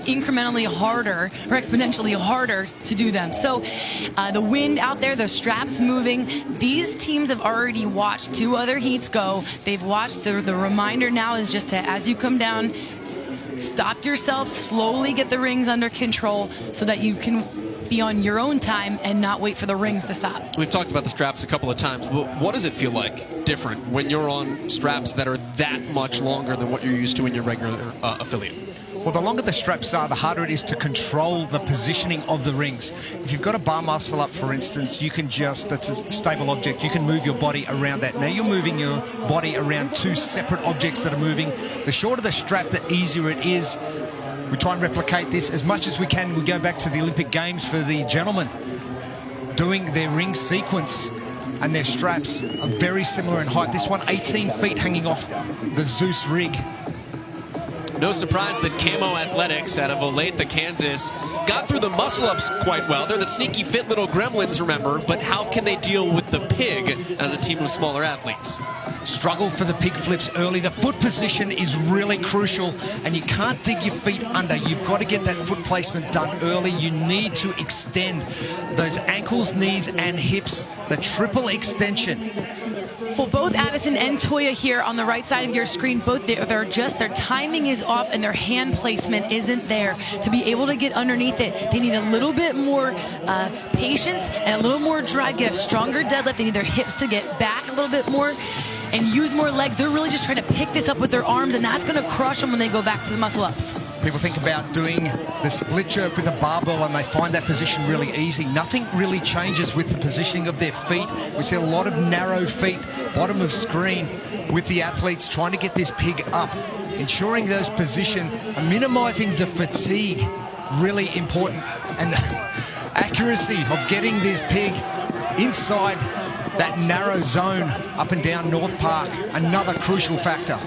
incrementally harder or exponentially harder to do them. So the wind out there, the straps moving, these teams have already watched 2 other heats go. They've watched. The reminder now is just to, as you come down, stop yourself, slowly get the rings under control so that you can be on your own time and not wait for the rings to stop. We've talked about the straps a couple of times, but what does it feel like different when you're on straps that are that much longer than what you're used to in your regular affiliate? Well, the longer the straps are, the harder it is to control the positioning of the rings. If you've got a bar muscle up, for instance, you can just, that's a stable object, you can move your body around that. Now you're moving your body around 2 separate objects that are moving. The shorter the strap, the easier it is. We try and replicate this as much as we can. We go back to the Olympic Games for the gentlemen doing their ring sequence. and their straps are very similar in height. This one 18 feet hanging off the Zeus rig. No surprise that Camo Athletics out of Olathe, Kansas, got through the muscle-ups quite well. They're the sneaky fit little gremlins, remember, but how can they deal with the pig as a team of smaller athletes? Struggle for the pig flips early. The foot position is really crucial, and you can't dig your feet under. You've got to get that foot placement done early. You need to extend those ankles, knees, and hips, the triple extension. Well, both Addison and Toya here on the right side of your screen, both their timing is off and their hand placement isn't there. To be able to get underneath it, they need a little bit more patience and a little more drive, get a stronger deadlift. They need their hips to get back a little bit more and use more legs. They're really just trying to pick this up with their arms, and that's going to crush them when they go back to the muscle-ups. People think about doing the split jerk with a barbell and they find that position really easy. Nothing really changes with the positioning of their feet. We see a lot of narrow feet, bottom of screen, with the athletes trying to get this pig up. Ensuring those position, minimizing the fatigue, really important. And accuracy of getting this pig inside that narrow zone up and down North Park, another crucial factor.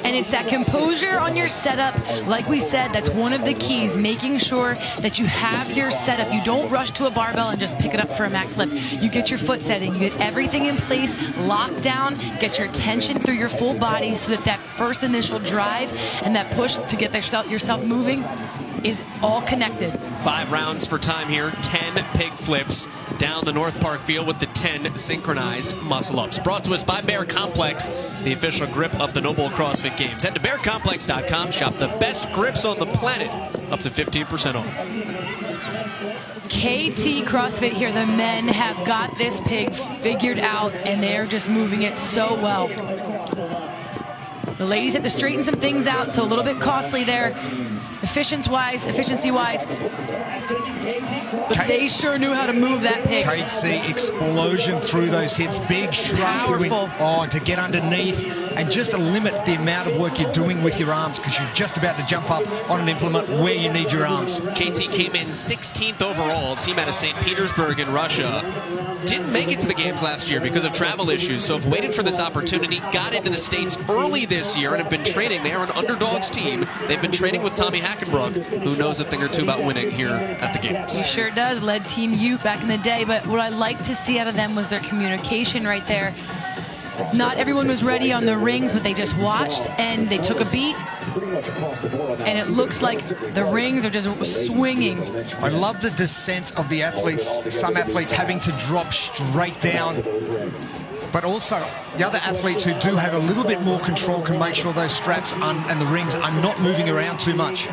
And it's that composure on your setup. Like we said, that's one of the keys, making sure that you have your setup. You don't rush to a barbell and just pick it up for a max lift. You get your foot setting, you get everything in place, locked down, get your tension through your full body so that first initial drive and that push to get yourself moving is all connected. 5 rounds for time here, 10 pig flips down the North Park field with the 10 synchronized muscle-ups. Brought to us by Bear Complex, the official grip of the NOBULL CrossFit Games. Head to bearcomplex.com, shop the best grips on the planet, up to 15% off. KT CrossFit here, the men have got this pig figured out, and they're just moving it so well. The ladies have to straighten some things out, so a little bit costly there, efficiency-wise. But they sure knew how to move that pig. KT explosion through those hips, big shrug to get underneath and just to limit the amount of work you're doing with your arms because you're just about to jump up on an implement where you need your arms. KT came in 16th overall, team out of St. Petersburg in Russia. Didn't make it to the games last year because of travel issues, so have waited for this opportunity, got into the States early this year and have been training. They are an underdogs team. They've been training with Tommy Hackenbrook, who knows a thing or two about winning here at the games. He sure does, led Team U back in the day, but what I like to see out of them was their communication right there. Not everyone was ready on the rings, but they just watched and they took a beat. And it looks like the rings are just swinging. I love the descent of the athletes, some athletes having to drop straight down. But also, the other athletes who do have a little bit more control can make sure those straps and the rings are not moving around too much.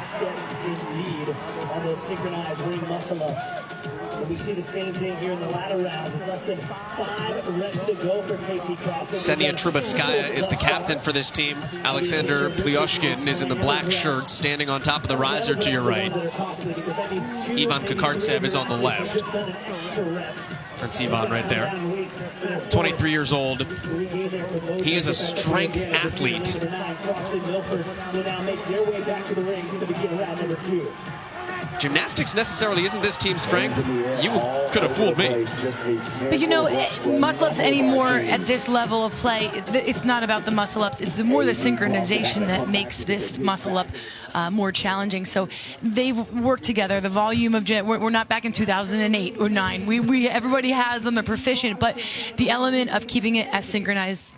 We see the same thing here in the latter round with less than 5 reps to go for KT CrossFit. Ksenia Trubetskaya is the captain for this team. Alexander Plyoshkin is in the black shirt, standing on top of the riser to your right. Ivan Kakartsev is on the left. That's Ivan right there. 23 years old. He is a strength athlete. Gymnastics necessarily isn't this team's strength. You could have fooled me. But you know, muscle-ups anymore at this level of play, it's not about the muscle-ups. It's more the synchronization that makes this muscle-up more challenging. So they've worked together. The volume of we're not back in 2008 or 9. Everybody has them. They're proficient, but the element of keeping it as synchronized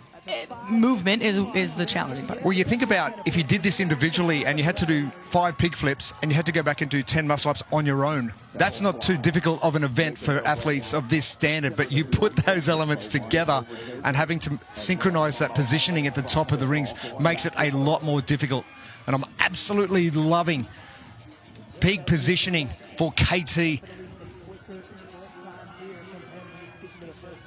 movement is the challenging part. Well, you think about if you did this individually and you had to do 5 pig flips and you had to go back and do 10 muscle-ups on your own. That's not too difficult of an event for athletes of this standard, but you put those elements together and having to synchronize that positioning at the top of the rings makes it a lot more difficult. And I'm absolutely loving pig positioning for KT.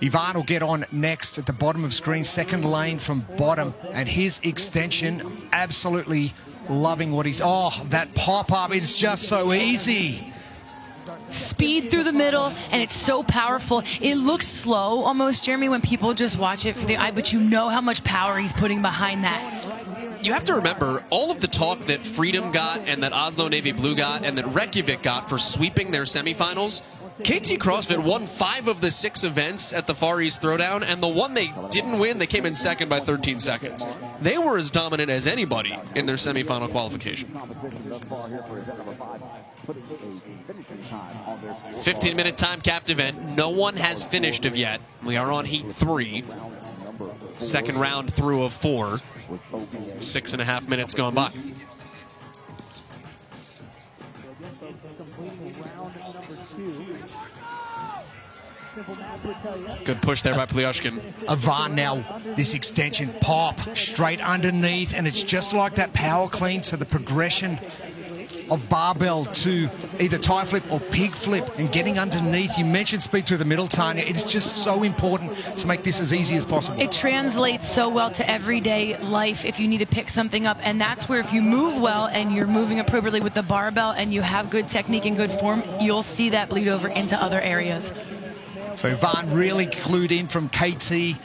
Ivan will get on next at the bottom of screen, second lane from bottom, and his extension, absolutely loving what he's, that pop-up, it's just so easy. Speed through the middle, and it's so powerful. It looks slow almost, Jeremy, when people just watch it for the eye, but you know how much power he's putting behind that. You have to remember, all of the talk that Freedom got and that Oslo Navy Blue got and that Reykjavik got for sweeping their semifinals, KT CrossFit won 5 of the 6 events at the Far East Throwdown, and the one they didn't win, they came in second by 13 seconds. They were as dominant as anybody in their semifinal qualification. 15-minute time-capped event. No one has finished it yet. We are on heat 3. Second round through of 4. 6.5 minutes gone by. Good push there by Plyoshkin. Ivan now, this extension pop straight underneath, and it's just like that power clean. So the progression of barbell to either tie flip or pig flip and getting underneath. You mentioned speed through the middle, Tanya. It's just so important to make this as easy as possible. It translates so well to everyday life if you need to pick something up, and that's where if you move well and you're moving appropriately with the barbell and you have good technique and good form, you'll see that bleed over into other areas. So Ivan really clued in from KT,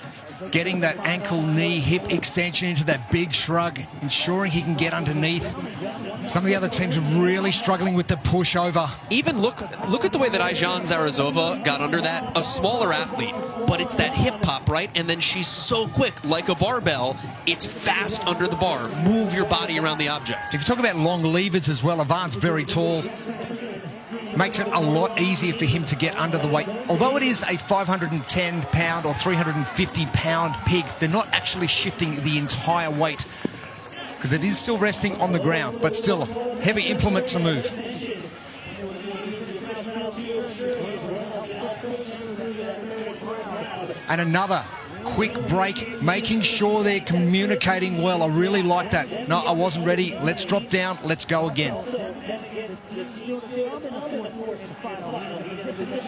getting that ankle, knee, hip extension into that big shrug, ensuring he can get underneath. Some of the other teams are really struggling with the pushover. Even look at the way that Ayjan Zarazova got under that. A smaller athlete, but it's that hip pop, right? And then she's so quick, like a barbell. It's fast under the bar. Move your body around the object. If you talk about long levers as well, Ivan's very tall. Makes it a lot easier for him to get under the weight. Although it is a 510-pound or 350-pound pig, they're not actually shifting the entire weight because it is still resting on the ground, but still a heavy implement to move. And another quick break, making sure they're communicating well. I really like that. No, I wasn't ready. Let's drop down. Let's go again.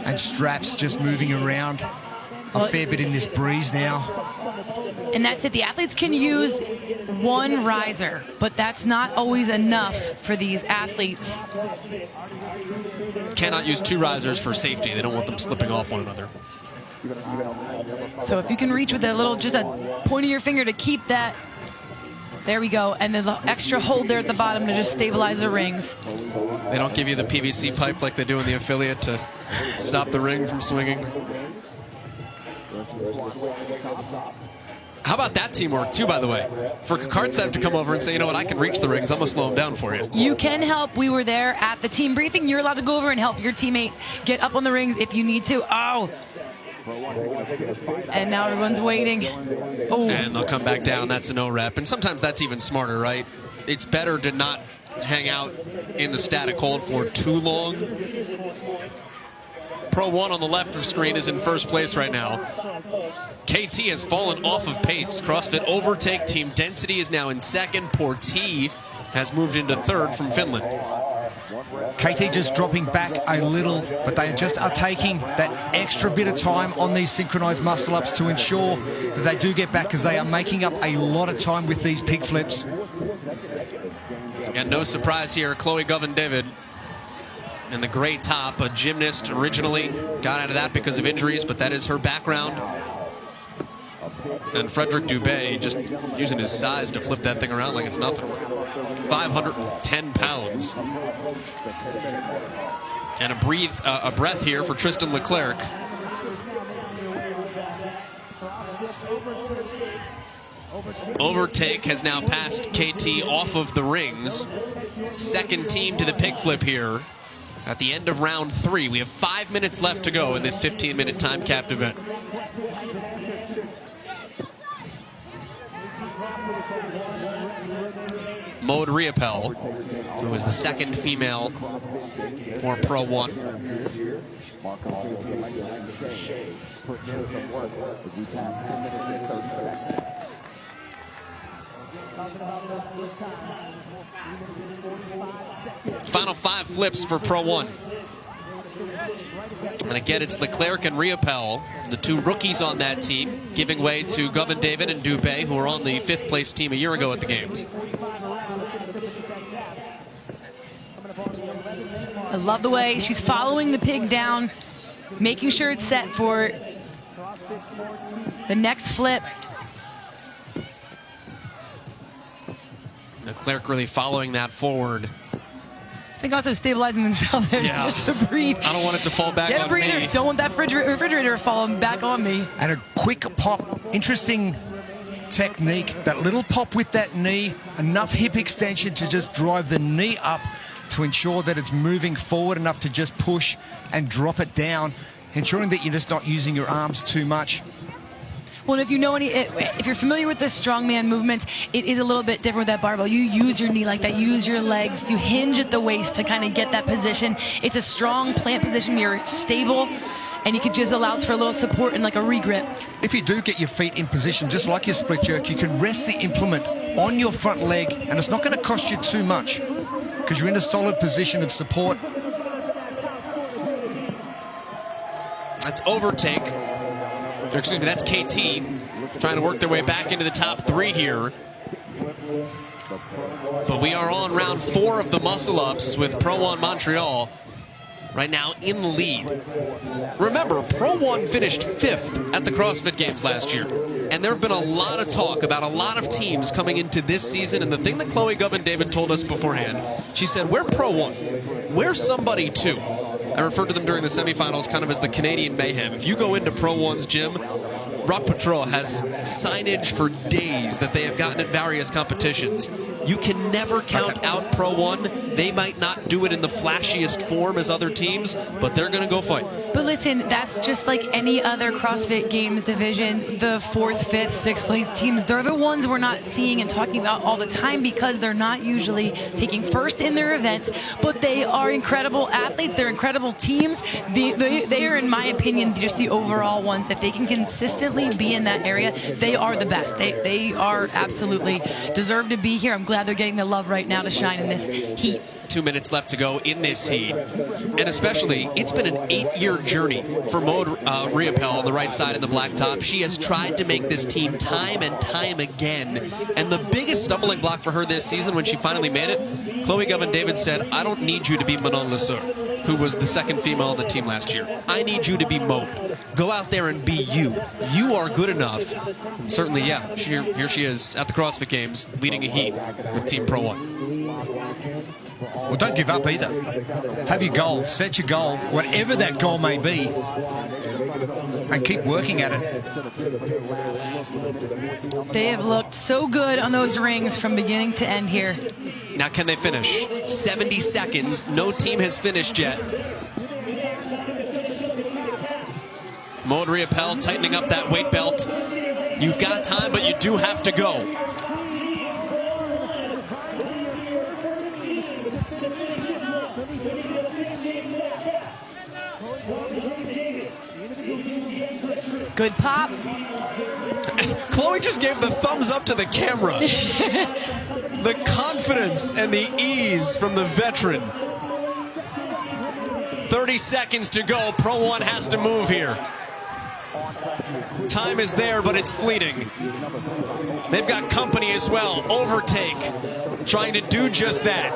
And straps just moving around a fair bit in this breeze now. And that's it. The athletes can use one riser, but that's not always enough for these athletes. Cannot use 2 risers for safety. They don't want them slipping off one another. So if you can reach with a little, just a point of your finger to keep that, there we go, and then the extra hold there at the bottom to just stabilize the rings. They don't give you the PVC pipe like they do in the affiliate to stop the ring from swinging. How about that teamwork, too, by the way? For Kartsev to come over and say, you know what, I can reach the rings, I'm going to slow him down for you. You can help. We were there at the team briefing. You're allowed to go over and help your teammate get up on the rings if you need to. Oh! And now everyone's waiting. Oh. And they'll come back down. That's a no rep. And sometimes that's even smarter, right? It's better to not hang out in the static hold for too long. Pro 1 on the left of screen is in first place right now. KT has fallen off of pace. CrossFit overtake. Team Density is now in second. Porti has moved into third from Finland. KT just dropping back a little, but they just are taking that extra bit of time on these synchronized muscle-ups to ensure that they do get back, because they are making up a lot of time with these pig flips. And no surprise here, Chloe Govan-David in the gray top, a gymnast originally, got out of that because of injuries, but that is her background. And Frederick Dubé just using his size to flip that thing around like it's nothing. 510 pounds. And a breath here for Tristan Leclerc. Overtake has now passed KT off of the rings. Second team to the pig flip here at the end of round 3. We have 5 minutes left to go in this 15-minute time-capped event. Maud Riopel, who is the second female for Pro 1. Final 5 flips for Pro 1. And again, it's Leclerc and Riopel, the 2 rookies on that team, giving way to Govan-David and Dubé, who were on the 5th place team a year ago at the games. I love the way she's following the pig down, making sure it's set for the next flip. Leclerc really following that forward. think also stabilizing themselves there just to breathe. I don't want it to fall back Get on a breather. me. Don't want that refrigerator falling back on me. And a quick pop. Interesting technique. That little pop with that knee. Enough hip extension to just drive the knee up to ensure that it's moving forward enough to just push and drop it down, ensuring that you're just not using your arms too much. Well, if you know if you're familiar with the strongman movements, it is a little bit different with that barbell. You use your knee like that, use your legs to hinge at the waist to kind of get that position. It's a strong plant position. You're stable, and you could just allows for a little support and like a regrip. If you do get your feet in position, just like your split jerk, you can rest the implement on your front leg, and it's not going to cost you too much because you're in a solid position of support. That's overtake. Or excuse me, that's KT trying to work their way back into the top 3 here. But we are on round 4 of the muscle-ups with Pro 1 Montreal right now in the lead. Remember, Pro 1 finished 5th at the CrossFit Games last year. And there have been a lot of talk about a lot of teams coming into this season. And the thing that Chloe Govan-David told us beforehand, she said, we're Pro 1. We're somebody too. I referred to them during the semifinals kind of as the Canadian Mayhem. If you go into Pro 1's gym, Rock Patrol has signage for days that they have gotten at various competitions. You can never count out Pro 1. They might not do it in the flashiest form as other teams, but they're going to go fight. But listen, that's just like any other CrossFit Games division. The 4th, 5th, 6th place teams, they're the ones we're not seeing and talking about all the time because they're not usually taking first in their events, but they are incredible athletes. They're incredible teams. They are, in my opinion, just the overall ones. If they can consistently be in that area, they are the best. They are absolutely deserve to be here. I'm glad they're getting the love right now to shine in this heat. 2 minutes left to go in this heat. And especially, it's been an 8-year journey for Maud Riopel on the right side in the black top. She has tried to make this team time and time again. And the biggest stumbling block for her this season when she finally made it, Chloe Govan-David said, I don't need you to be Manon Lesur, who was the 2nd female on the team last year. I need you to be Maud. Go out there and be you. You are good enough. Certainly, yeah, here she is at the CrossFit Games leading a heat with Team Pro 1. Well, don't give up either. Have your goal, set your goal, whatever that goal may be, and keep working at it. They have looked so good on those rings from beginning to end here. Now, can they finish? 70 seconds. No team has finished yet. Maud Riopel tightening up that weight belt. You've got time, but you do have to go. Good pop. Chloe just gave the thumbs up to the camera. The confidence and the ease from the veteran. 30 seconds to go. Pro 1 has to move here. Time is there, but it's fleeting. They've got company as well. Overtake, trying to do just that.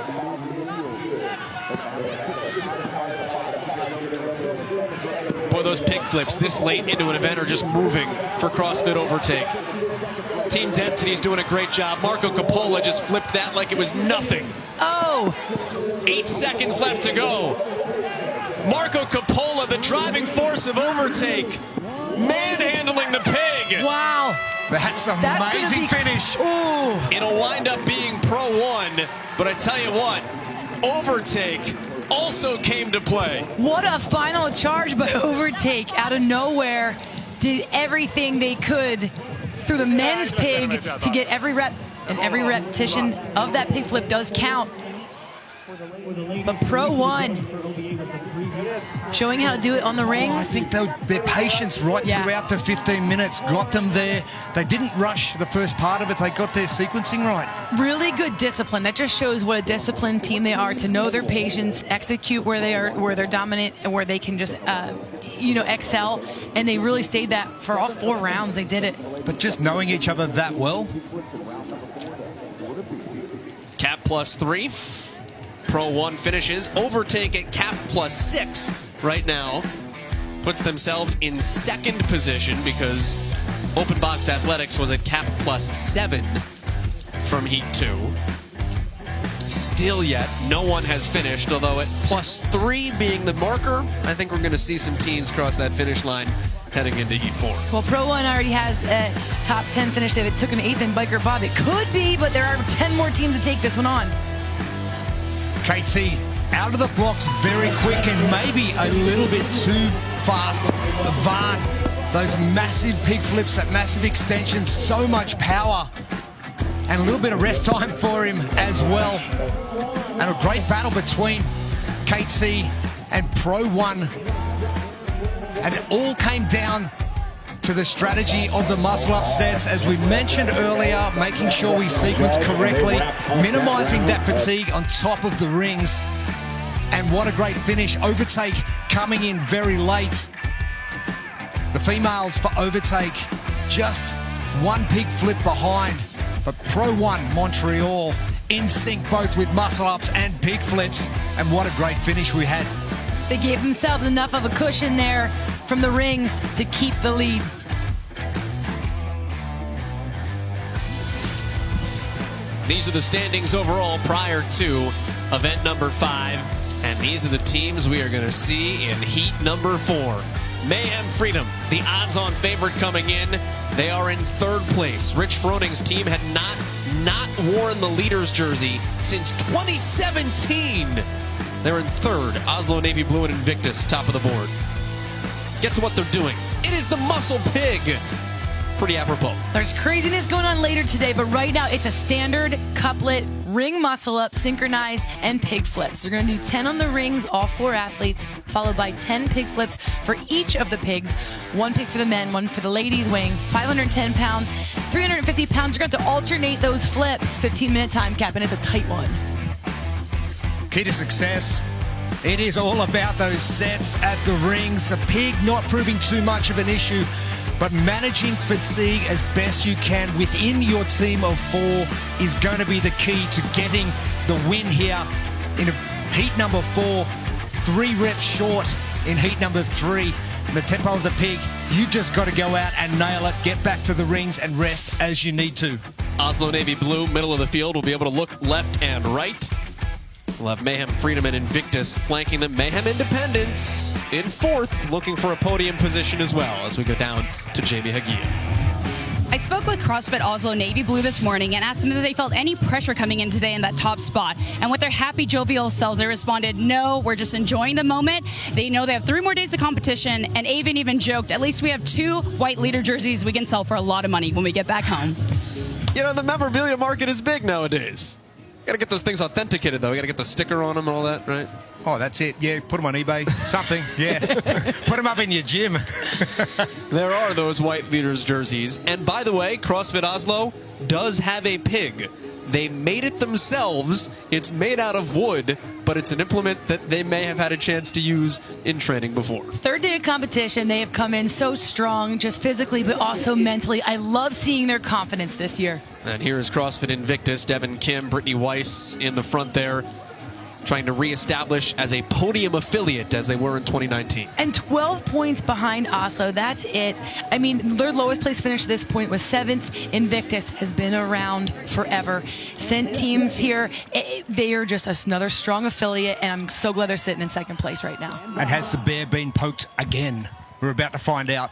Boy, those pig flips this late into an event are just moving for CrossFit Overtake. Team Density's doing a great job. Marco Coppola just flipped that like it was nothing. Oh! 8 seconds left to go. Marco Coppola, the driving force of Overtake, manhandling the pig. Wow. That's an amazing finish. Ooh. It'll wind up being Pro 1, but I tell you what, Overtake also came to play. What a final charge by Overtake. Out of nowhere, did everything they could through the men's pig to get every rep, and every repetition of that pig flip does count. But Pro 1 showing how to do it on the rings. I think their patience throughout the 15 minutes got them there. They didn't rush the first part of it. They got their sequencing right. Really good discipline. That just shows what a disciplined team they are, to know their patience, execute where they are, where they're dominant, and where they can just, excel. And they really stayed that for all 4 rounds. They did it. But just knowing each other that well. Cap +3. Pro 1 finishes. Overtake at cap +6 right now. Puts themselves in 2nd position because Open Box Athletics was at cap +7 from Heat 2. Still yet, no one has finished, although at +3 being the marker, I think we're going to see some teams cross that finish line heading into Heat 4. Well, Pro 1 already has a top 10 finish. They took an 8th in Biker Bob. It could be, but there are 10 more teams to take this one on. KT out of the blocks very quick and maybe a little bit too fast. Van, those massive pig flips, that massive extension, so much power. And a little bit of rest time for him as well. And a great battle between KT and Pro 1. And it all came down to the strategy of the muscle-up sets, as we mentioned earlier, making sure we sequence correctly, minimizing that fatigue on top of the rings. And what a great finish. Overtake coming in very late. The females for overtake, just one pig flip behind. But Pro 1 Montreal in sync both with muscle-ups and pig flips. And what a great finish we had. They gave themselves enough of a cushion there from the rings to keep the lead. These are the standings overall prior to event number 5. And these are the teams we are going to see in heat number 4. Mayhem Freedom, the odds-on favorite coming in. They are in 3rd place. Rich Froning's team had not worn the leader's jersey since 2017. They're in 3rd. Oslo Navy Blue and Invictus, top of the board. Get to what they're doing. It is the Muscle Pig. Pretty apropos. There's craziness going on later today, but right now it's a standard couplet, ring muscle up, synchronized, and pig flips. They're going to do 10 on the rings, all 4 athletes, followed by 10 pig flips for each of the pigs. 1 pig for the men, 1 for the ladies, weighing 510 pounds, 350 pounds. You're going to have to alternate those flips. 15-minute time cap, and it's a tight one. Key to success. It is all about those sets at the rings. The pig not proving too much of an issue, but managing fatigue as best you can within your team of 4 is going to be the key to getting the win here in heat number 4. 3 reps short in heat number 3. The tempo of the pig, you've just got to go out and nail it, get back to the rings and rest as you need to. Oslo Navy Blue, middle of the field, will be able to look left and right. We'll have Mayhem Freedom and Invictus flanking them. Mayhem Independence in 4th, looking for a podium position as well as we go down to Jamie Hagia. I spoke with CrossFit Oslo Navy Blue this morning and asked them if they felt any pressure coming in today in that top spot. And with their happy, jovial selves, they responded, no, we're just enjoying the moment. They know they have 3 more days of competition, and Avon even joked, at least we have 2 white leader jerseys we can sell for a lot of money when we get back home. You know, the memorabilia market is big nowadays. Got to get those things authenticated, though. We got to get the sticker on them and all that, right? Oh, that's it. Yeah, put them on eBay. Something. Yeah. Put them up in your gym. There are those white leaders jerseys. And by the way, CrossFit Oslo does have a pig. They made it themselves. It's made out of wood, but it's an implement that they may have had a chance to use in training before. 3rd day of competition, they have come in so strong, just physically, but also mentally. I love seeing their confidence this year. And here is CrossFit Invictus, Devin Kim, Brittany Weiss in the front there, trying to reestablish as a podium affiliate as they were in 2019. And 12 points behind Oslo. That's it. I mean, their lowest place finish to this point was 7th. Invictus has been around forever. Sent teams here. They are just another strong affiliate, and I'm so glad they're sitting in 2nd place right now. And has the bear been poked again? We're about to find out.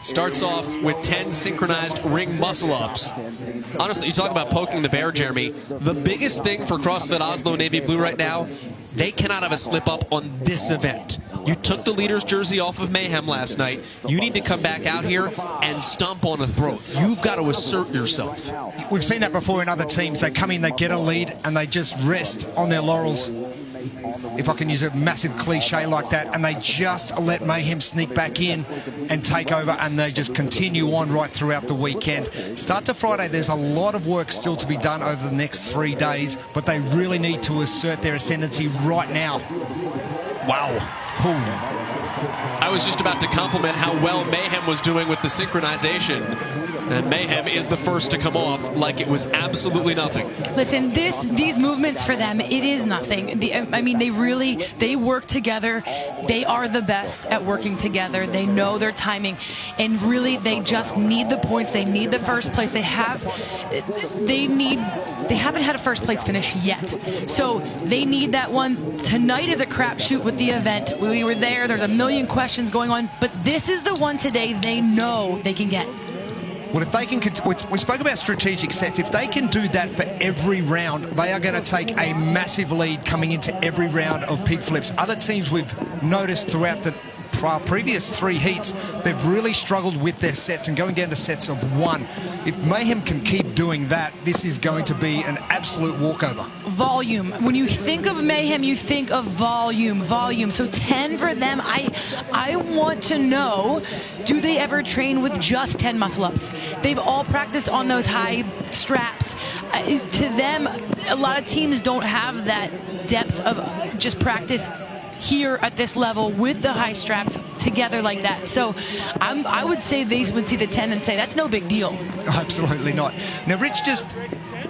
Starts off with 10 synchronized ring muscle-ups. Honestly, you talk about poking the bear, Jeremy. The biggest thing for CrossFit Oslo Navy Blue right now, they cannot have a slip-up on this event. You took the leader's jersey off of Mayhem last night. You need to come back out here and stomp on a throat. You've got to assert yourself. We've seen that before in other teams. They come in, they get a lead, and they just rest on their laurels. If I can use a massive cliche like that, and they just let Mayhem sneak back in and take over, and they just continue on right throughout the weekend. Start to Friday, there's a lot of work still to be done over the next 3 days, but they really need to assert their ascendancy right now. Wow. I was just about to compliment how well Mayhem was doing with the synchronization. And Mayhem is the first to come off like it was absolutely nothing. Listen, these movements for them, it is nothing. They work together. They are the best at working together. They know their timing, and really they just need the points. They need the first place. They need they haven't had a first place finish yet. So they need that one. Tonight is a crapshoot with the event. We were there. There's a million questions going on. But this is the one today they know they can get. Well, if they can, we spoke about strategic sets. If they can do that for every round, they are going to take a massive lead coming into every round of pig flips. Other teams we've noticed throughout the previous 3 heats, they've really struggled with their sets and going down to sets of 1. If Mayhem can keep doing that, this is going to be an absolute walkover. Volume. When you think of Mayhem, you think of volume. So 10 for them. I want to know, do they ever train with just 10 muscle-ups? They've all practiced on those high straps. To them, a lot of teams don't have that depth of just practice here at this level with the high straps together like that. So I would say they would see the 10 and say, that's no big deal. Absolutely not. Now, Rich just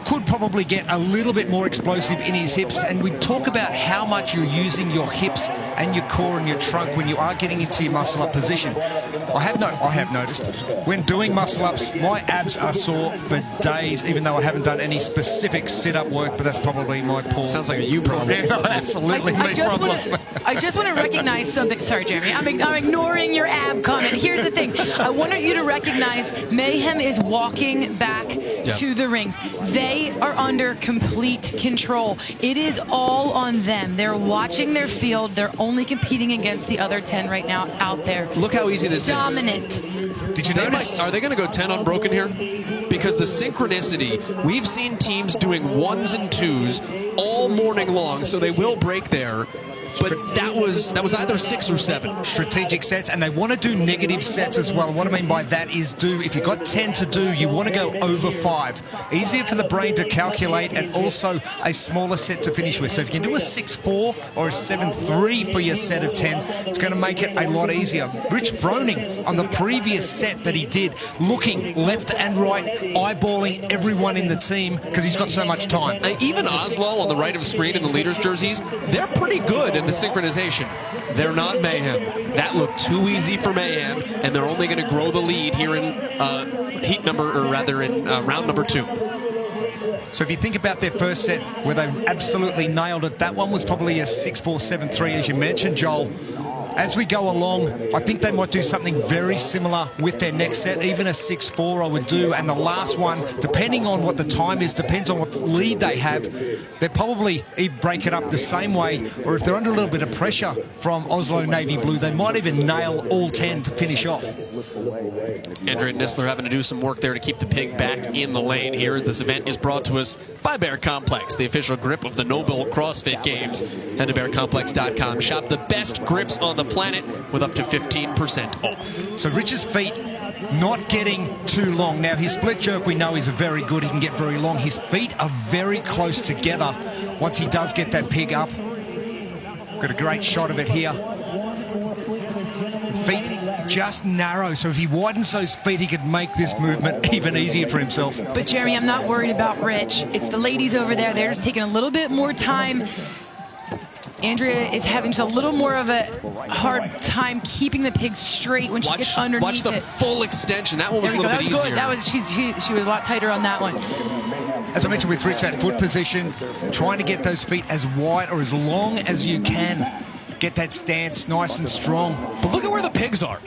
could probably get a little bit more explosive in his hips, and we talk about how much you're using your hips and your core and your trunk when you are getting into your muscle-up position. I have noticed when doing muscle-ups, my abs are sore for days, even though I haven't done any specific sit-up work, but that's probably my poor... Sounds like a you problem. Absolutely my problem. I just want to recognize something. Sorry, Jeremy. I'm ignoring your ab comment. Here's the thing. I want you to recognize Mayhem is walking back to the rings. They are under complete control. It is all on them. They're watching their field. They're only competing against the other 10 right now out there. Look how easy this Dominant. Did you notice? Are they going to go 10 unbroken here? Because the synchronicity, we've seen teams doing 1s and 2s all morning long, so they will break there. But that was either 6 or 7. Strategic sets, and they want to do negative sets as well. What I mean by that is if you've got 10 to do, you want to go over 5. Easier for the brain to calculate, and also a smaller set to finish with. So if you can do a 6-4 or a 7-3 for your set of 10, it's going to make it a lot easier. Rich Froning on the previous set that he did, looking left and right, eyeballing everyone in the team because he's got so much time. Even Oslo on the right of screen in the leaders' jerseys, they're pretty good in the synchronization. They're not Mayhem. That looked too easy for Mayhem, and they're only going to grow the lead here in round number 2. So if you think about their first set where they absolutely nailed it, that one was probably a 6-4, 7-3, as you mentioned, Joel. As we go along, I think they might do something very similar with their next set, even a 6-4 I would do, and the last one, depending on what the time is, depends on what lead they have, they'll probably break it up the same way, or if they're under a little bit of pressure from Oslo Navy Blue, they might even nail all 10 to finish off. Andrea Nistler having to do some work there to keep the pig back in the lane here, as this event is brought to us by Bear Complex, the official grip of the NOBULL CrossFit Games. Head to bearcomplex.com. Shop the best grips on the planet with up to 15% off. So Rich's feet not getting too long. Now, his split jerk we know is very good. He can get very long. His feet are very close together once he does get that pig up. Got a great shot of it here. Feet just narrow, so if he widens those feet, he could make this movement even easier for himself. But Jeremy, I'm not worried about Rich. It's the ladies over there. They're taking a little bit more time. Andrea is having just a little more of a hard time keeping the pig straight when she gets underneath Watch the full extension. That one was a little bit easier. That was she was a lot tighter on that one. As I mentioned with Rich, that foot position, trying to get those feet as wide or as long as you can. Get that stance nice and strong. But look at where the pigs are.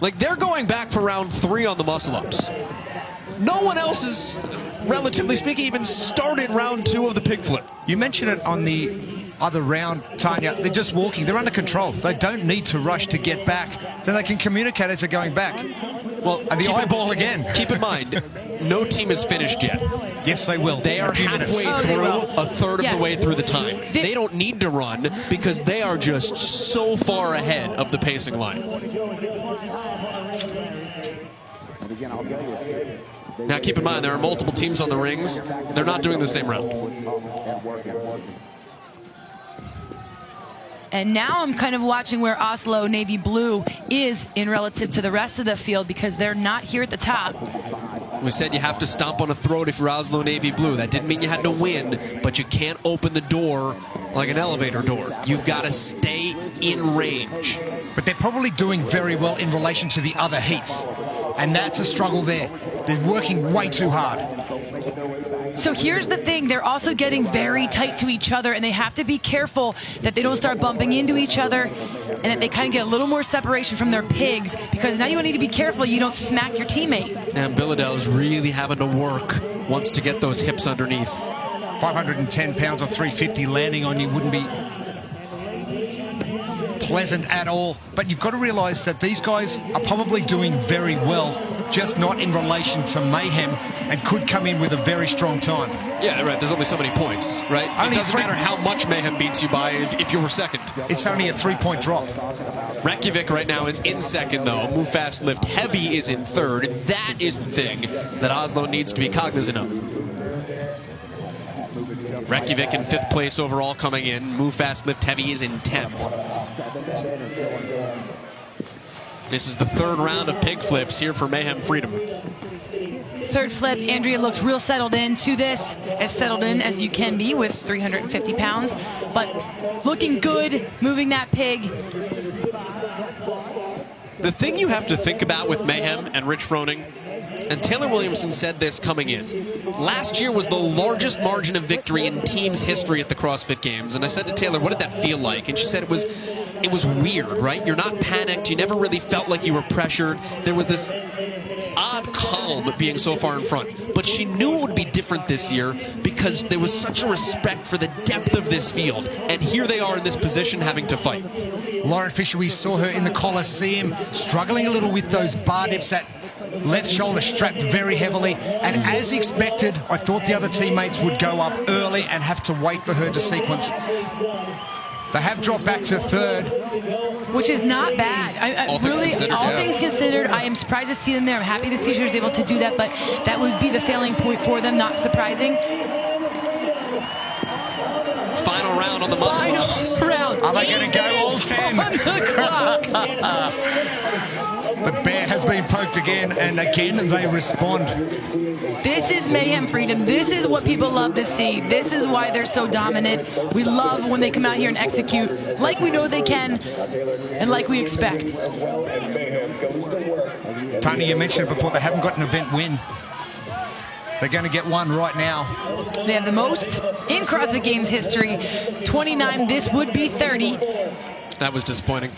Like, they're going back for round 3 on the muscle-ups. No one else is, relatively speaking, even started round 2 of the pig flip. You mentioned it on the other round, Tanya. They're just walking. They're under control. They don't need to rush to get back. Then they can communicate as they're going back. Well, and the eyeball again. Keep in mind, no team is finished yet. Yes, they will. They are halfway through, a third of the way through the time. They don't need to run because they are just so far ahead of the pacing line. Now, keep in mind, there are multiple teams on the rings. They're not doing the same round. And now I'm kind of watching where Oslo Navy Blue is in relative to the rest of the field because they're not here at the top. We said you have to stomp on a throat if you're Oslo Navy Blue. That didn't mean you had to win, but you can't open the door like an elevator door. You've got to stay in range. But they're probably doing very well in relation to the other heats. And that's a struggle there. They're working way too hard. So here's the thing, they're also getting very tight to each other, and they have to be careful that they don't start bumping into each other and that they kind of get a little more separation from their pigs, because now you need to be careful you don't smack your teammate. And Billadel's really having to work once to get those hips underneath. 510 pounds or 350 landing on you wouldn't be pleasant at all. But you've got to realize that these guys are probably doing very well, just not in relation to Mayhem, and could come in with a very strong time. Yeah, right. There's only so many points, right? It doesn't matter how much Mayhem beats you by if you were second. It's only a 3-point drop. Reykjavik right now is in second, though. Move Fast Lift Heavy is in third. That is the thing that Oslo needs to be cognizant of. Reykjavik in 5th place overall coming in. Move Fast Lift Heavy is in 10th. This is the 3rd round of pig flips here for Mayhem Freedom. 3rd flip, Andrea looks real settled into this, as settled in as you can be with 350 pounds, but looking good, moving that pig. The thing you have to think about with Mayhem and Rich Froning, and Taylor Williamson said this coming in, last year was the largest margin of victory in team's history at the CrossFit Games. And I said to Taylor, what did that feel like? And she said it was weird, right? You're not panicked. You never really felt like you were pressured. There was this odd calm being so far in front. But she knew it would be different this year because there was such a respect for the depth of this field. And here they are in this position having to fight. Lauren Fisher, we saw her in the Coliseum struggling a little with those bar dips. That left shoulder strapped very heavily, and as expected, I thought the other teammates would go up early and have to wait for her to sequence. They have dropped back to 3rd. Which is not bad. All things considered, I am surprised to see them there. I'm happy to see she was able to do that, but that would be the failing point for them, not surprising. Final round on the muscle-ups. Final round. Are they going to go all 10? The bear has been poked again, and again they respond. This is Mayhem Freedom. This is what people love to see. This is why they're so dominant. We love when they come out here and execute like we know they can and like we expect. Tony, you mentioned it before, they haven't got an event win. They're going to get one right now. They have the most in CrossFit Games history. 29, this would be 30. That was disappointing.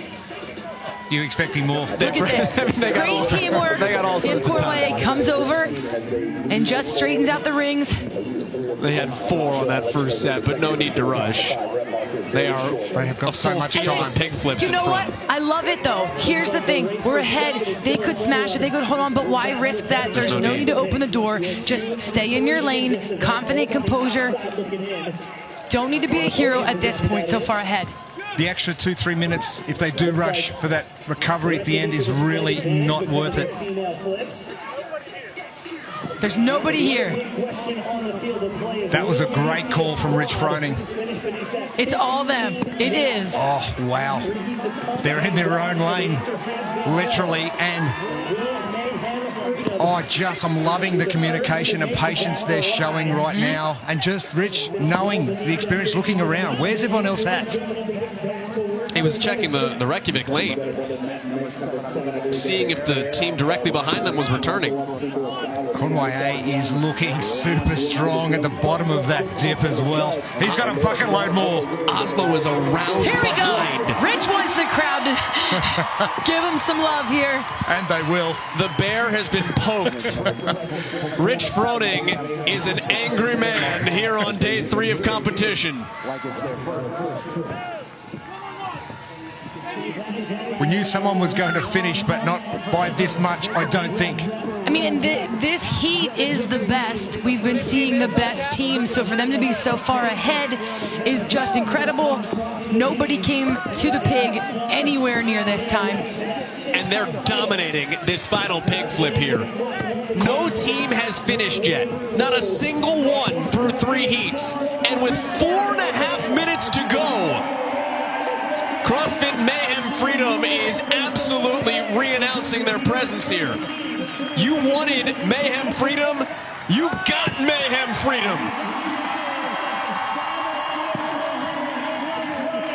You expecting more? Look at this. Great teamwork. They got all sorts of time. Comes over and just straightens out the rings. They had 4 on that first set, but no need to rush. They have got so much time. Pig flips. You know what? I love it though. Here's the thing: we're ahead. They could smash it. They could hold on, but why risk that? There's no need to open the door. Just stay in your lane. Confident composure. Don't need to be a hero at this point. So far ahead. The extra 2-3 minutes, if they do rush for that recovery at the end, is really not worth it. There's nobody here. That was a great call from Rich Froning. It's all them. It is. Oh, wow. They're in their own lane, literally, and I'm loving the communication and patience they're showing right now, and just Rich knowing the experience, looking around. Where's everyone else at? He was checking the Reykjavik lane, seeing if the team directly behind them was returning. Conway is looking super strong at the bottom of that dip as well. He's got a bucket load more. Oslo is around Here we behind. go. Rich wants the crowd to give him some love here. And they will. The bear has been poked. Rich Froning is an angry man here on day 3 of competition. We knew someone was going to finish, but not by this much, I don't think. I mean, and this heat is the best. We've been seeing the best teams, so for them to be so far ahead is just incredible. Nobody came to the pig anywhere near this time. And they're dominating this final pig flip here. No team has finished yet. Not a single one through 3 heats. And with 4.5 minutes to go, CrossFit Mayhem Freedom is absolutely re-announcing their presence here. You wanted Mayhem Freedom, you got Mayhem Freedom.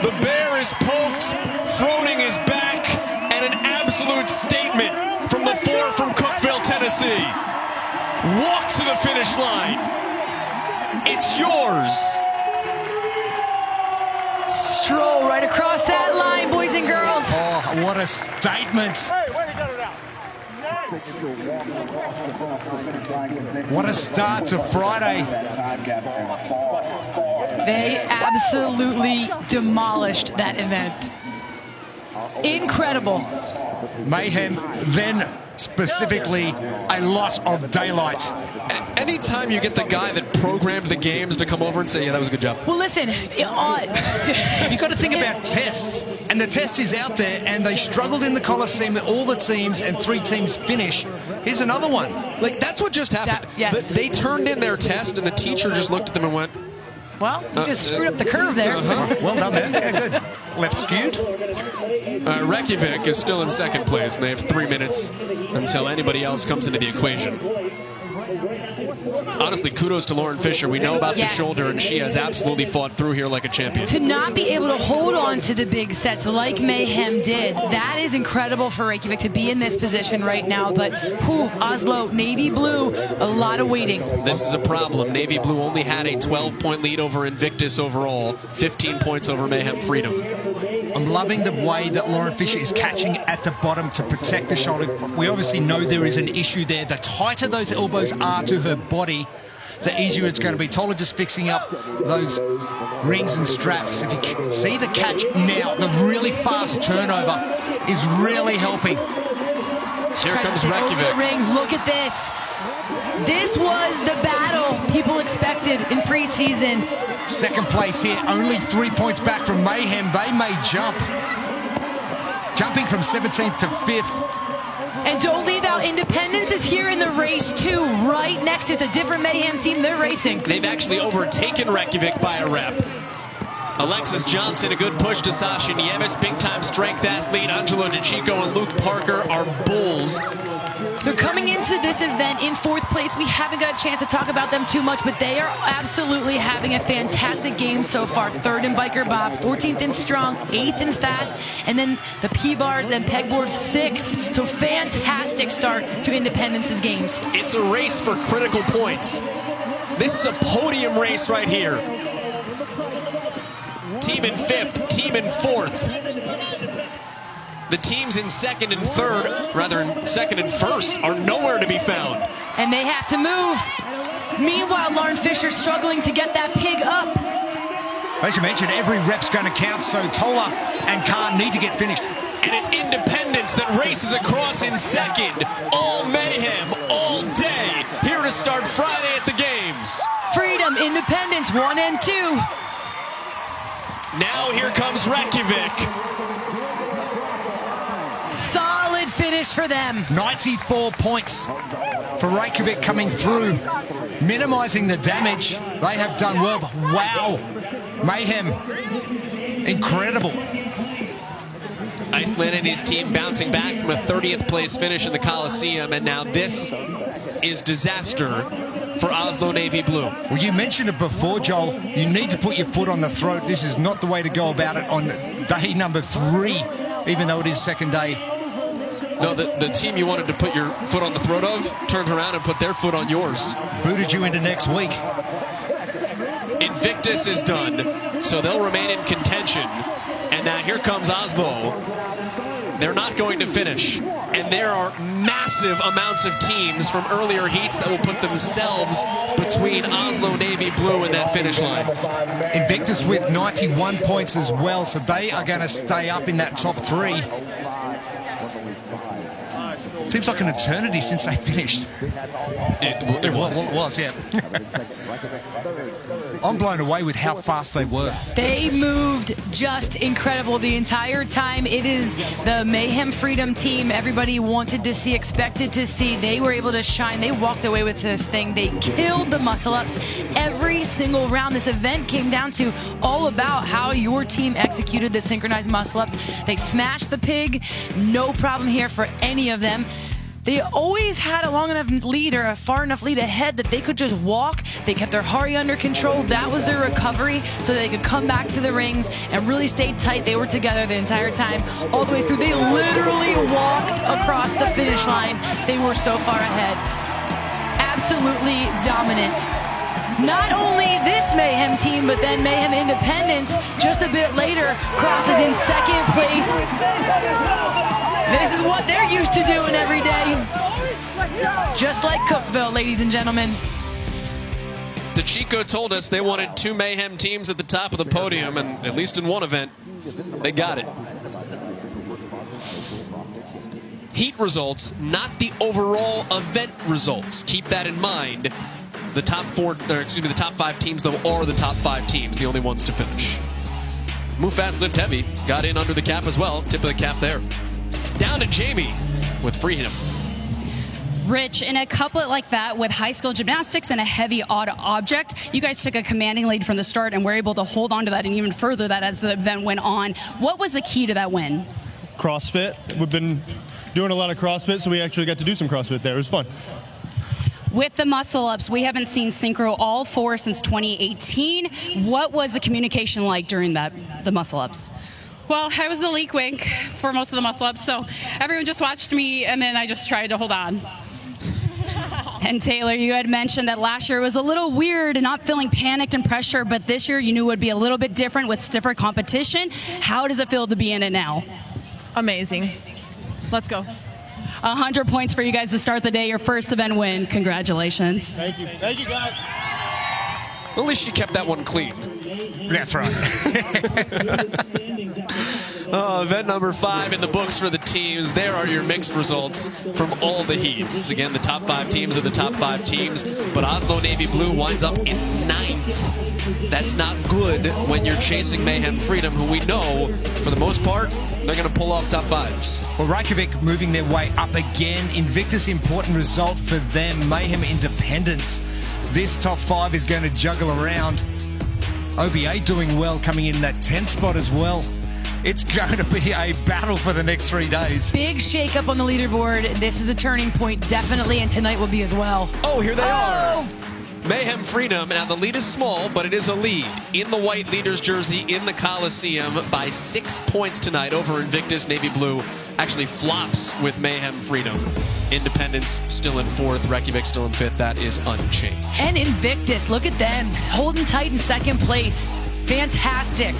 The bear is poked, Froning is back, and an absolute statement from the 4 from Cookeville, Tennessee. Walk to the finish line. It's yours. Stroll right across that line, boys and girls. Oh, what a statement. What a start to Friday. They absolutely demolished that event. Incredible. Mayhem, then specifically a lot of daylight. Anytime you get the guy that programmed the games to come over and say, yeah, that was a good job. Well, listen, You've got to think about tests, and the test is out there, and they struggled in the Coliseum with all the teams, and 3 teams finish. Here's another one. Like, that's what just happened. Yes. They turned in their test, and the teacher just looked at them and went, well, you just screwed up the curve there. Well done, man. Yeah, good. Left skewed. Reykjavik is still in second place, and they have 3 minutes until anybody else comes into the equation. Honestly, kudos to Lauren Fisher. We know about the shoulder, and she has absolutely fought through here like a champion. To not be able to hold on to the big sets like Mayhem did, that is incredible for Reykjavik to be in this position right now. But Oslo, Navy Blue, a lot of waiting. This is a problem. Navy Blue only had a 12-point lead over Invictus overall, 15 points over Mayhem Freedom. I'm loving the way that Lauren Fisher is catching at the bottom to protect the shoulder. We obviously know there is an issue there. The tighter those elbows are to her body, the easier it's going to be. Tola just fixing up those rings and straps. If you can see the catch now, the really fast turnover is really helping. Here comes Reykjavik. Rings. Look at this. This was the battle people expected in preseason. Second place here, only 3 points back from Mayhem. They may jump. Jumping from 17th to 5th. And don't leave out, Independence is here in the race too, right next to it's a different Mayhem team. They're racing. They've actually overtaken Reykjavik by a rep. Alexis Johnson, a good push to Sasha Nieves, big-time strength athlete. Angelo DeChico and Luke Parker are bulls. They're coming into this event in 4th place. We haven't got a chance to talk about them too much, but they are absolutely having a fantastic game so far. 3rd in Biker Bob, 14th in Strong, 8th in Fast, and then the P-Bars and Pegboard 6th. So fantastic start to Independence's games. It's a race for critical points. This is a podium race right here. Team in 5th, team in 4th. The teams in 2nd and 3rd, rather in 2nd and 1st, are nowhere to be found. And they have to move. Meanwhile, Lauren Fisher struggling to get that pig up. As you mentioned, every rep's going to count, so Tola and Khan need to get finished. And it's Independence that races across in 2nd. All mayhem, all day. Here to start Friday at the games. Freedom, Independence, 1 and 2. Now here comes Reykjavik. Solid finish for them. 94 points for Reykjavik coming through, minimizing the damage. They have done well. Wow. Mayhem, incredible. Iceland and his team bouncing back from a 30th place finish in the Coliseum, and now this is disaster for Oslo Navy Blue. Well, you mentioned it before, Joel. You need to put your foot on the throat. This is not the way to go about it on day number 3, even though it is second day. No, the team you wanted to put your foot on the throat of turned around and put their foot on yours. Booted you into next week. Invictus is done, so they'll remain in contention. And now here comes Oslo. They're not going to finish. And there are massive amounts of teams from earlier heats that will put themselves between Oslo Navy Blue and that finish line. Invictus with 91 points as well, so they are going to stay up in that top 3. Seems like an eternity since they finished. It was, yeah. I'm blown away with how fast they were. They moved just incredible the entire time. It is the Mayhem Freedom team everybody wanted to see, expected to see. They were able to shine. They walked away with this thing. They killed the muscle-ups every single round. This event came down to all about how your team executed the synchronized muscle-ups. They smashed the pig. No problem here for any of them. They always had a long enough lead or a far enough lead ahead that they could just walk. They kept their Hari under control. That was their recovery so they could come back to the rings and really stay tight. They were together the entire time, all the way through. They literally walked across the finish line. They were so far ahead. Absolutely dominant. Not only this Mayhem team, but then Mayhem Independence just a bit later crosses in second place. This is what they're used to doing every day. Just like Cookville, ladies and gentlemen. DeChico told us they wanted 2 Mayhem teams at the top of the podium, and at least in one event, they got it. Heat results, not the overall event results. Keep that in mind. The top 5 teams, though, are the top 5 teams, the only ones to finish. Move fast, lift heavy. Got in under the cap as well. Tip of the cap there. Down to Jamie with freedom. Rich, in a couplet like that with high skill gymnastics and a heavy odd object, you guys took a commanding lead from the start and were able to hold on to that and even further that as the event went on. What was the key to that win? CrossFit. We've been doing a lot of CrossFit, so we actually got to do some CrossFit there. It was fun. With the muscle ups, we haven't seen synchro all 4 since 2018. What was the communication like during the muscle ups? Well, I was the leak wink for most of the muscle ups, so everyone just watched me, and then I just tried to hold on. And Taylor, you had mentioned that last year was a little weird and not feeling panicked and pressure, but this year you knew it would be a little bit different with stiffer competition. How does it feel to be in it now? Amazing. Let's go. 100 points for you guys to start the day, your first event win. Congratulations. Thank you. Thank you, guys. At least she kept that one clean. That's right. Event number 5 in the books for the teams. There are your mixed results from all the heats. Again, the top 5 teams are the top 5 teams, but Oslo Navy Blue winds up in 9th. That's not good when you're chasing Mayhem Freedom, who we know, for the most part, they're going to pull off top 5s. Well, Reykjavik moving their way up again. Invictus, important result for them. Mayhem Independence. This top 5 is going to juggle around. OBA doing well, coming in that 10th spot as well. It's going to be a battle for the next 3 days. Big shake-up on the leaderboard. This is a turning point, definitely, and tonight will be as well. Oh, here they are. Mayhem Freedom. Now, the lead is small, but it is a lead. In the white leader's jersey in the Coliseum by 6 points tonight over Invictus. Navy Blue actually flops with Mayhem Freedom. Independence still in 4th. Reykjavik still in 5th. That is unchanged. And Invictus, look at them, holding tight in 2nd place. Fantastic.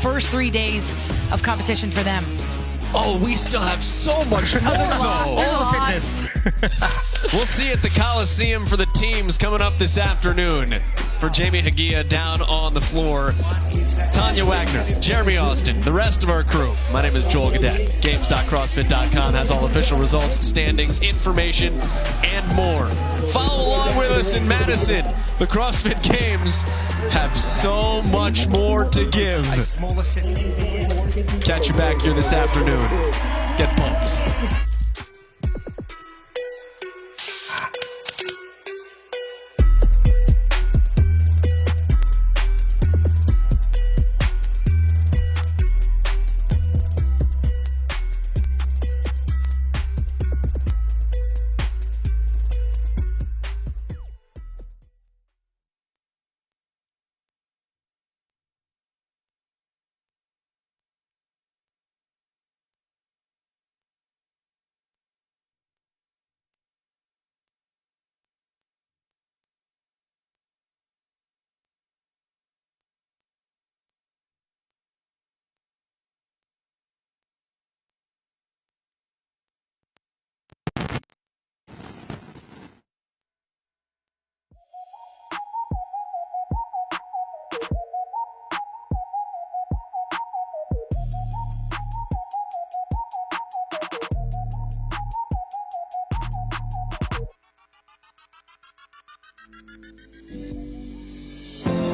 First 3 days of competition for them. Oh, we still have so much more, though. All the fitness. We'll see at the Coliseum for the teams coming up this afternoon. For Jamie Hagia down on the floor, Tanya Wagner, Jeremy Austin, the rest of our crew. My name is Joel Gadet. Games.crossfit.com has all official results, standings, information, and more. Follow along with us in Madison. The CrossFit Games have so much more to give. Catch you back here this afternoon. Get pumped.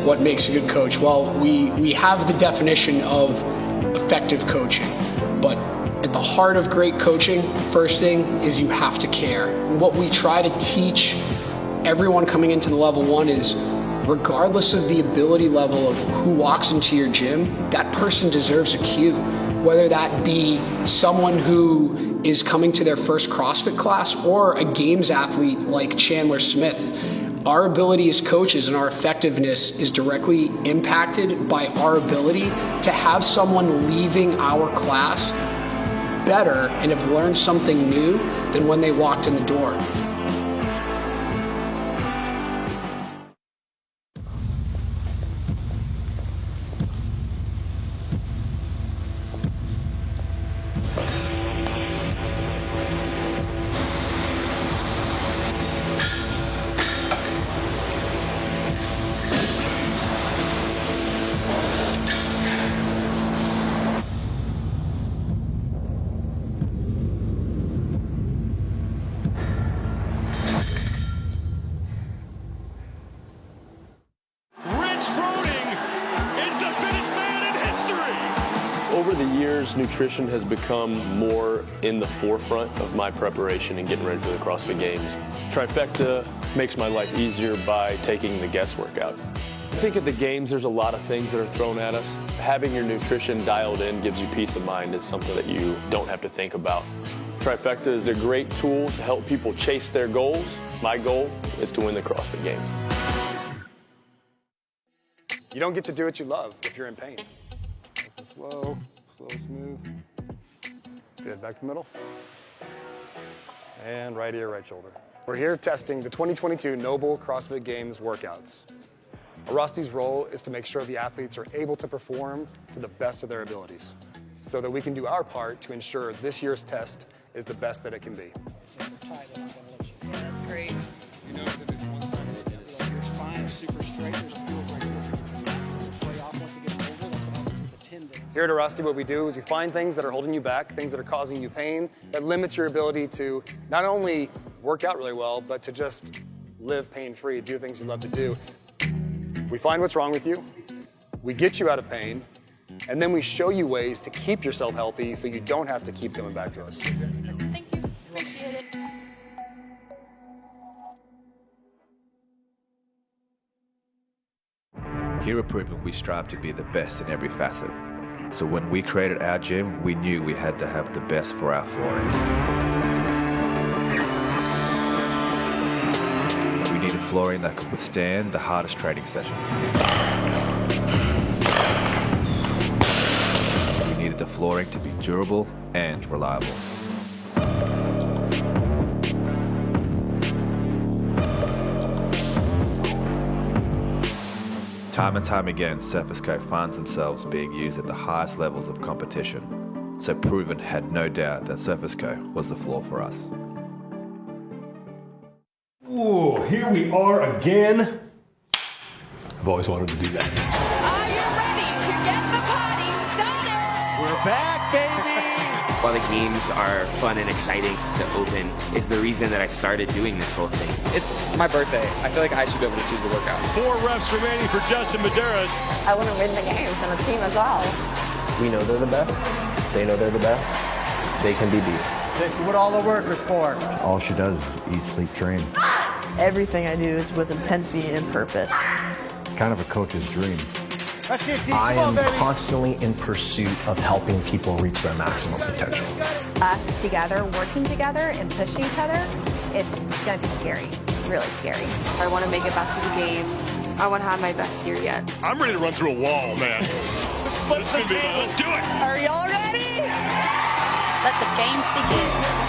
What makes a good coach? Well, we have the definition of effective coaching, but at the heart of great coaching, first thing is you have to care. What we try to teach everyone coming into the level 1 is, regardless of the ability level of who walks into your gym, that person deserves a cue. Whether that be someone who is coming to their first CrossFit class or a games athlete like Chandler Smith. Our ability as coaches and our effectiveness is directly impacted by our ability to have someone leaving our class better and have learned something new than when they walked in the door. nutrition has become more in the forefront of my preparation and getting ready for the CrossFit Games. Trifecta makes my life easier by taking the guesswork out. I think at the Games there's a lot of things that are thrown at us. Having your nutrition dialed in gives you peace of mind. It's something that you don't have to think about. Trifecta is a great tool to help people chase their goals. My goal is to win the CrossFit Games. You don't get to do what you love if you're in pain. Nice and slow, smooth. Good, back to the middle. And right ear, right shoulder. We're here testing the 2022 NOBULL CrossFit Games workouts. Rusty's role is to make sure the athletes are able to perform to the best of their abilities so that we can do our part to ensure this year's test is the best that it can be. That's great. You know, if it's one-sided, your spine is super straight, there's a feels like play off once it gets older. That's what happens with the tendons. Here at Rusty, what we do is we find things that are holding you back, things that are causing you pain, that limits your ability to not only work out really well, but to just live pain-free, do things you love to do. We find what's wrong with you, we get you out of pain, and then we show you ways to keep yourself healthy so you don't have to keep coming back to us. Thank you. Appreciate it. Here at Proven, we strive to be the best in every facet. So when we created our gym, we knew we had to have the best for our flooring. We needed flooring that could withstand the hardest training sessions. We needed the flooring to be durable and reliable. Time and time again, Surface Co finds themselves being used at the highest levels of competition. So Proven had no doubt that Surface Co was the floor for us. Ooh, here we are again. I've always wanted to do that. Are you ready to get the party started? We're back, baby! While the games are fun and exciting to open, is the reason that I started doing this whole thing. It's my birthday. I feel like I should be able to choose the workout. 4 reps remaining for Justin Medeiros. I want to win the games and the team as well. We know they're the best. They know they're the best. They can be beat. This is what all the work is for. All she does is eat, sleep, train. Everything I do is with intensity and purpose. It's kind of a coach's dream. That's it, D. I Come on, am baby. constantly in pursuit of helping people reach their maximum potential. Us together, working together and pushing each other, it's going to be scary, really scary. I want to make it back to the games. I want to have my best year yet. I'm ready to run through a wall, man. Let's do it. Are y'all ready? Let the games begin.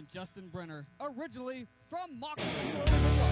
and Justin Brenner, originally from Mockville, New York.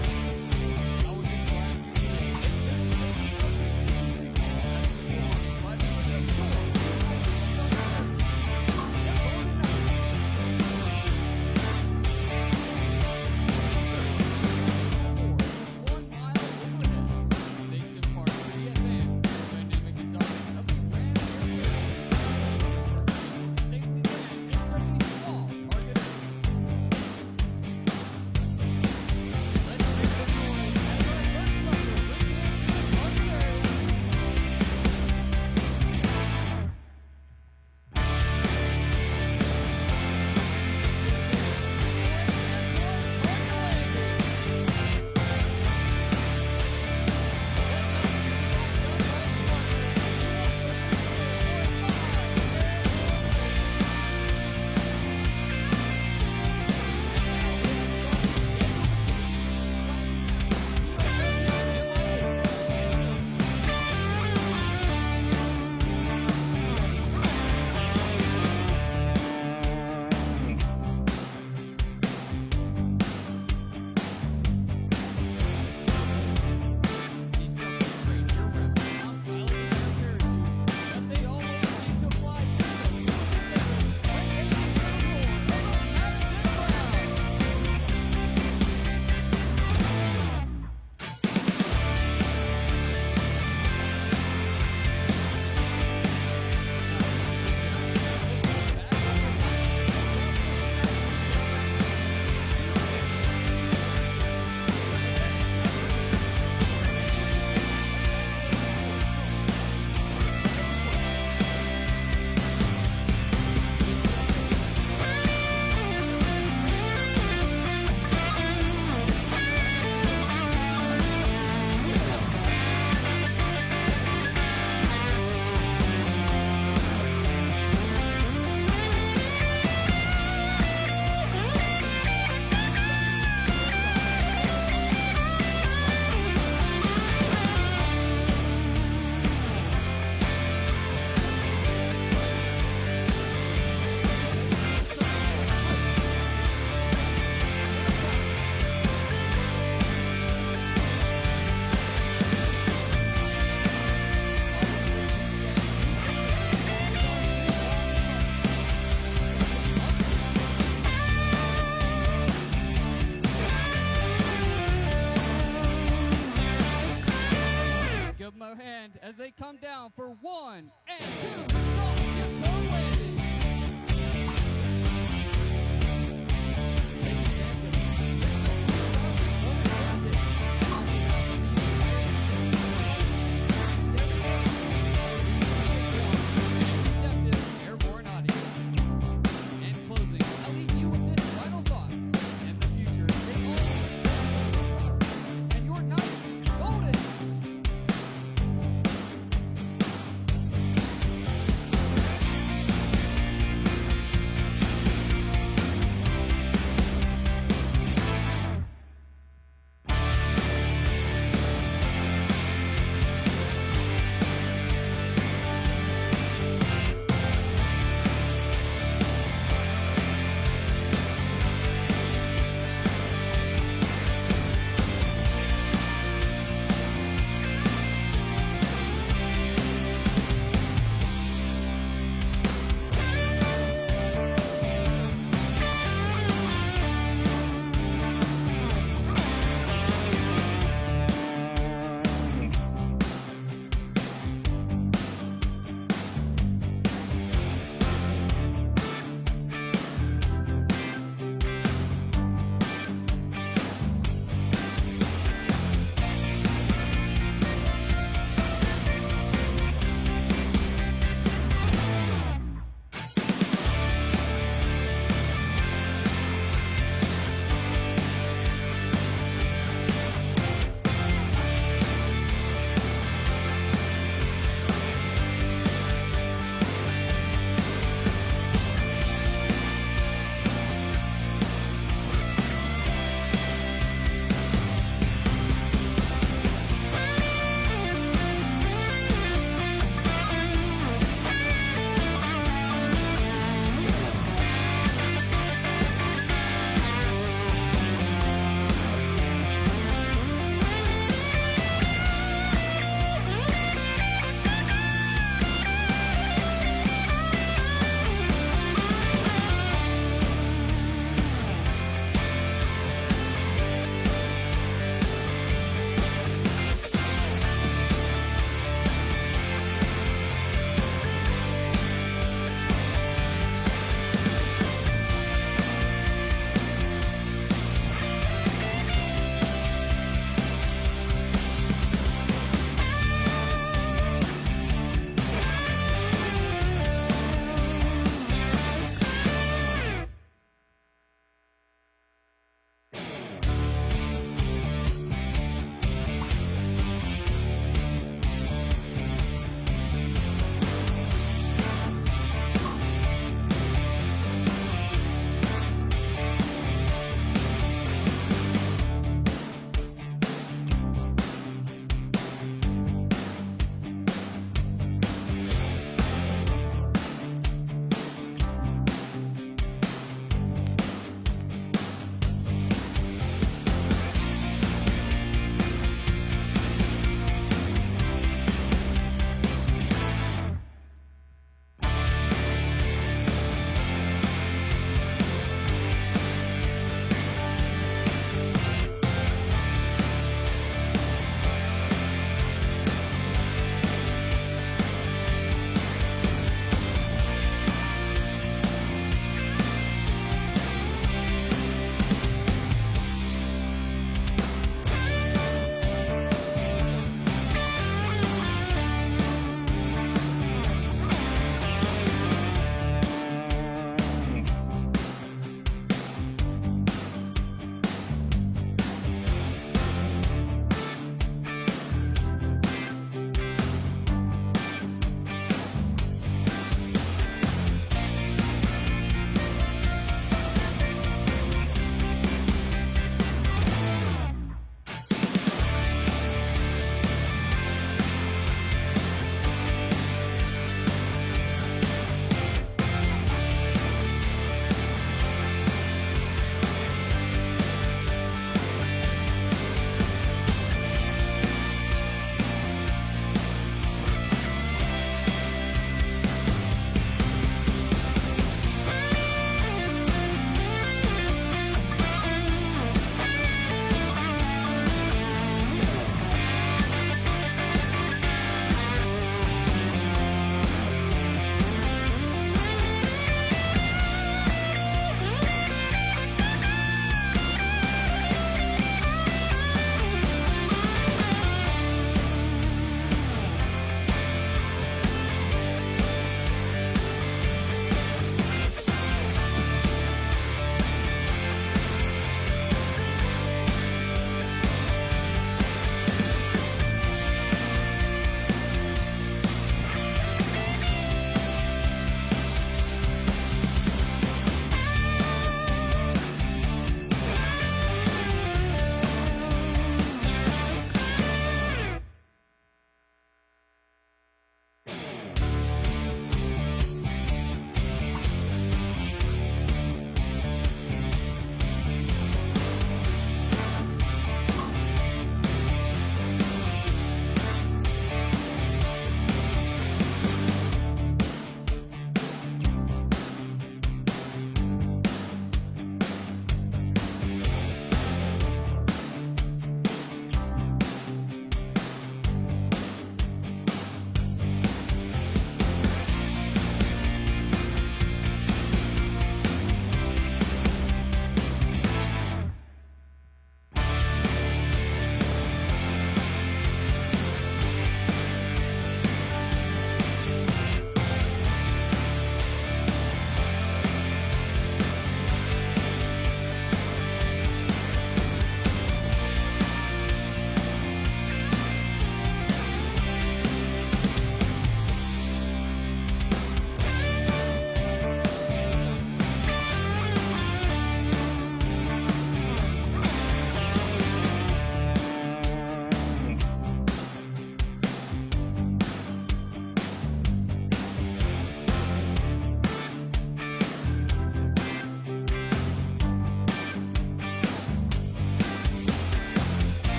As they come down for 1 and 2.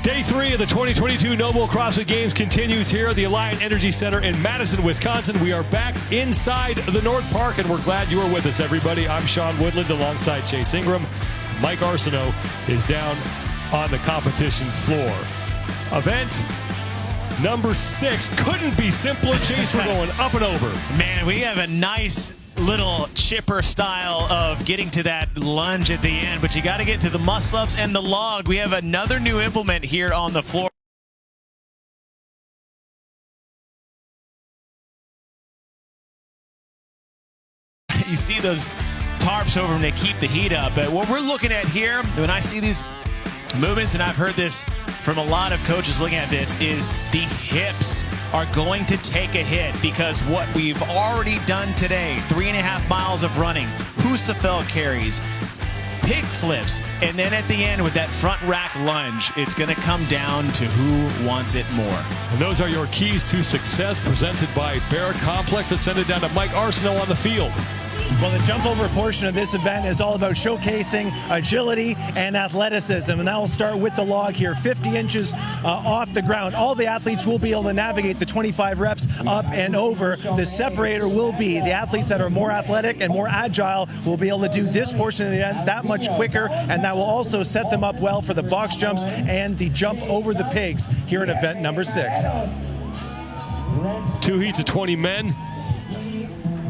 Day 3 of the 2022 NOBULL CrossFit Games continues here at the Alliant Energy Center in Madison, Wisconsin. We are back inside the North Park, and we're glad you are with us, everybody. I'm Sean Woodland alongside Chase Ingram. Mike Arsenault is down on the competition floor. Event number 6 couldn't be simpler. Chase, we're going up and over. Man, we have a nice little chipper style of getting to that lunge at the end, but you got to get to the muscle-ups and the log. We have another new implement here on the floor. You see those tarps over them to keep the heat up, but what we're looking at here, when I see these movements, and I've heard this from a lot of coaches looking at this, is the hips are going to take a hit because what we've already done today, 3.5 miles of running, Husafel carries, pig flips, and then at the end with that front rack lunge, it's going to come down to who wants it more. And those are your keys to success presented by Bear Complex. Let's send it down to Mike Arsenault on the field. Well, the jump over portion of this event is all about showcasing agility and athleticism, and that will start with the log here, 50 inches off the ground. All the athletes will be able to navigate the 25 reps up and over. The separator will be the athletes that are more athletic and more agile will be able to do this portion of the event that much quicker, and that will also set them up well for the box jumps and the jump over the pigs here at event number 6. 2 heats of 20 men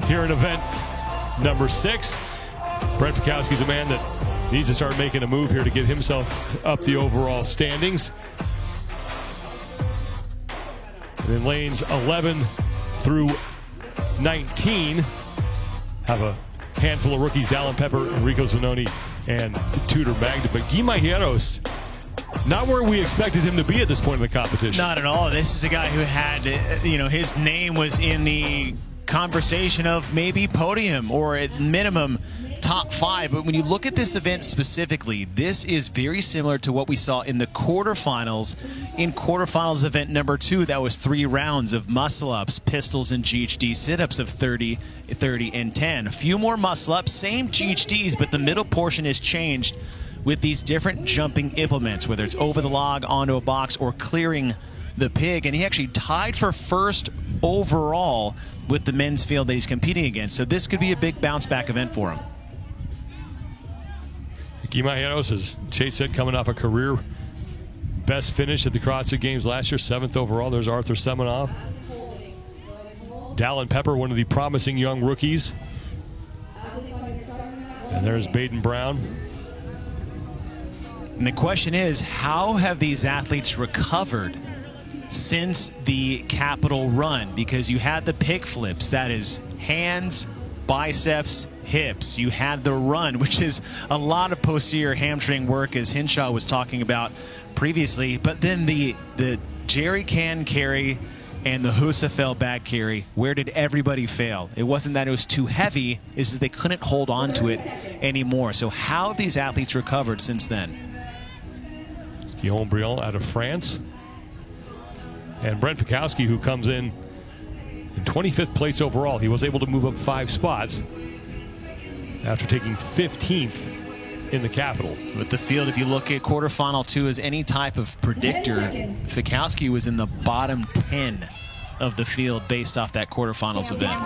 here at event number 6. Brent Fikowski's a man that needs to start making a move here to get himself up the overall standings. And then lanes 11 through 19 have a handful of rookies: Dallin Pepper, Enrico Zanoni, and Tudor Magda. But Guy Majeros, not where we expected him to be at this point in the competition. Not at all. This is a guy who had, his name was in the conversation of maybe podium or at minimum top 5. But when you look at this event specifically, this is very similar to what we saw in the quarterfinals. In quarterfinals event number 2, that was 3 rounds of muscle ups, pistols, and GHD sit-ups of 30, 30, and 10. A few more muscle ups, same GHDs, but the middle portion is changed with these different jumping implements, whether it's over the log, onto a box, or clearing the pig. And he actually tied for first overall with the men's field that he's competing against. So this could be a big bounce back event for him. Guy Majeros, as Chase said, coming off a career best finish at the CrossFit Games last year, 7th overall. There's Arthur Semenov. Dallin Pepper, one of the promising young rookies. And there's Baden Brown. And the question is, how have these athletes recovered since the Capitol run? Because you had the pig flips, that is hands, biceps, hips. You had the run, which is a lot of posterior hamstring work, as Hinshaw was talking about previously. But then the jerry can carry and the Husafel back carry, where did everybody fail? It wasn't that it was too heavy, it's that they couldn't hold on to it anymore. So how have these athletes recovered since then? Guillaume Briand out of France. And Brent Fikowski, who comes in 25th place overall. He was able to move up 5 spots after taking 15th in the Capitol. With the field, if you look at quarterfinal 2 as any type of predictor, Fikowski was in the bottom 10 of the field based off that quarterfinals event.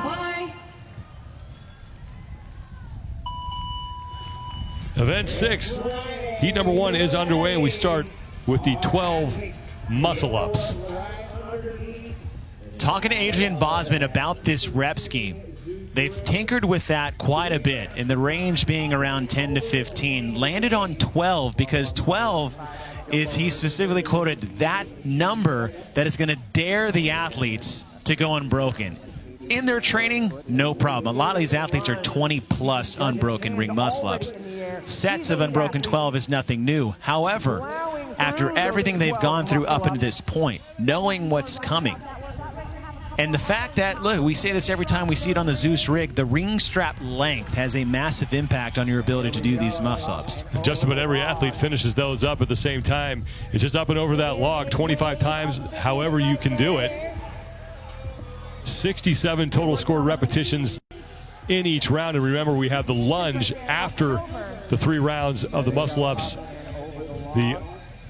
Event 6, heat number 1 is underway, and we start with the 12 muscle ups. Talking to Adrian Bosman about this rep scheme, they've tinkered with that quite a bit, in the range being around 10 to 15. Landed on 12 because 12 is, he specifically quoted, that number that is going to dare the athletes to go unbroken. In their training, no problem. A lot of these athletes are 20-plus unbroken ring muscle-ups. Sets of unbroken 12 is nothing new. However, after everything they've gone through up until this point, knowing what's coming, and the fact that, look, we say this every time we see it on the Zeus rig, the ring strap length has a massive impact on your ability to do these muscle-ups. Just about every athlete finishes those up at the same time. It's just up and over that log 25 times, however you can do it. 67 total scored repetitions in each round. And remember, we have the lunge after the 3 rounds of the muscle-ups. The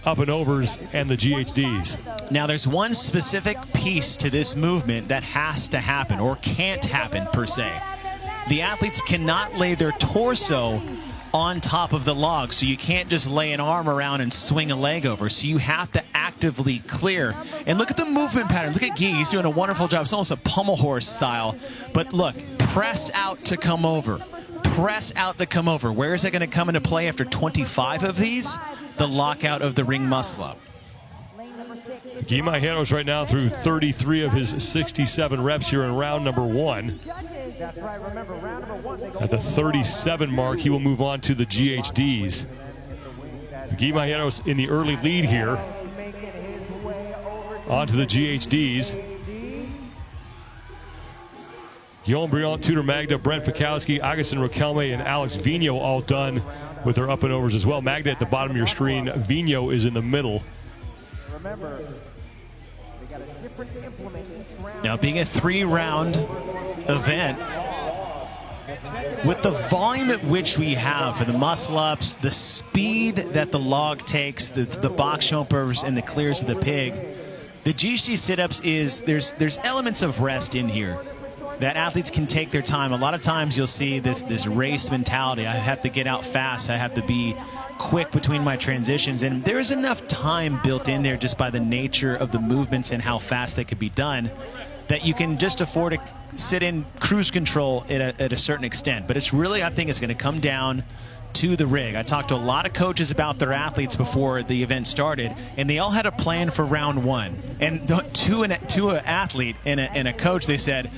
up and overs and the GHDs. Now, there's one specific piece to this movement that has to happen, or can't happen per se. The athletes cannot lay their torso on top of the log, so you can't just lay an arm around and swing a leg over. So you have to actively clear. And look at the movement pattern. Look at Guy. He's doing a wonderful job. It's almost a pommel horse style. But look, press out to come over. Press out to come over. Where is that going to come into play after 25 of these? The lockout of the ring muscle up. Guy Majeros right now through 33 of his 67 reps here in round number 1. At the 37 mark, he will move on to the GHDs. Guy Majeros in the early lead here. On to the GHDs. Guillaume Briand, Tudor Magda, Brent Fikowski, Augustin Riquelme, and Alex Vigneault all done with their up and overs as well. Magda at the bottom of your screen. Vigneault is in the middle. Now, being a 3-round event, with the volume at which we have for the muscle-ups, the speed that the log takes, the box jumpers and the clears of the pig, the GHD sit-ups is, there's elements of rest in here that athletes can take their time. A lot of times you'll see this race mentality. I have to get out fast. I have to be quick between my transitions. And there is enough time built in there just by the nature of the movements and how fast they could be done that you can just afford to sit in cruise control at a certain extent. But it's really, I think it's going to come down to the rig. I talked to a lot of coaches about their athletes before the event started, and they all had a plan for round 1. And to an athlete and a coach, they said,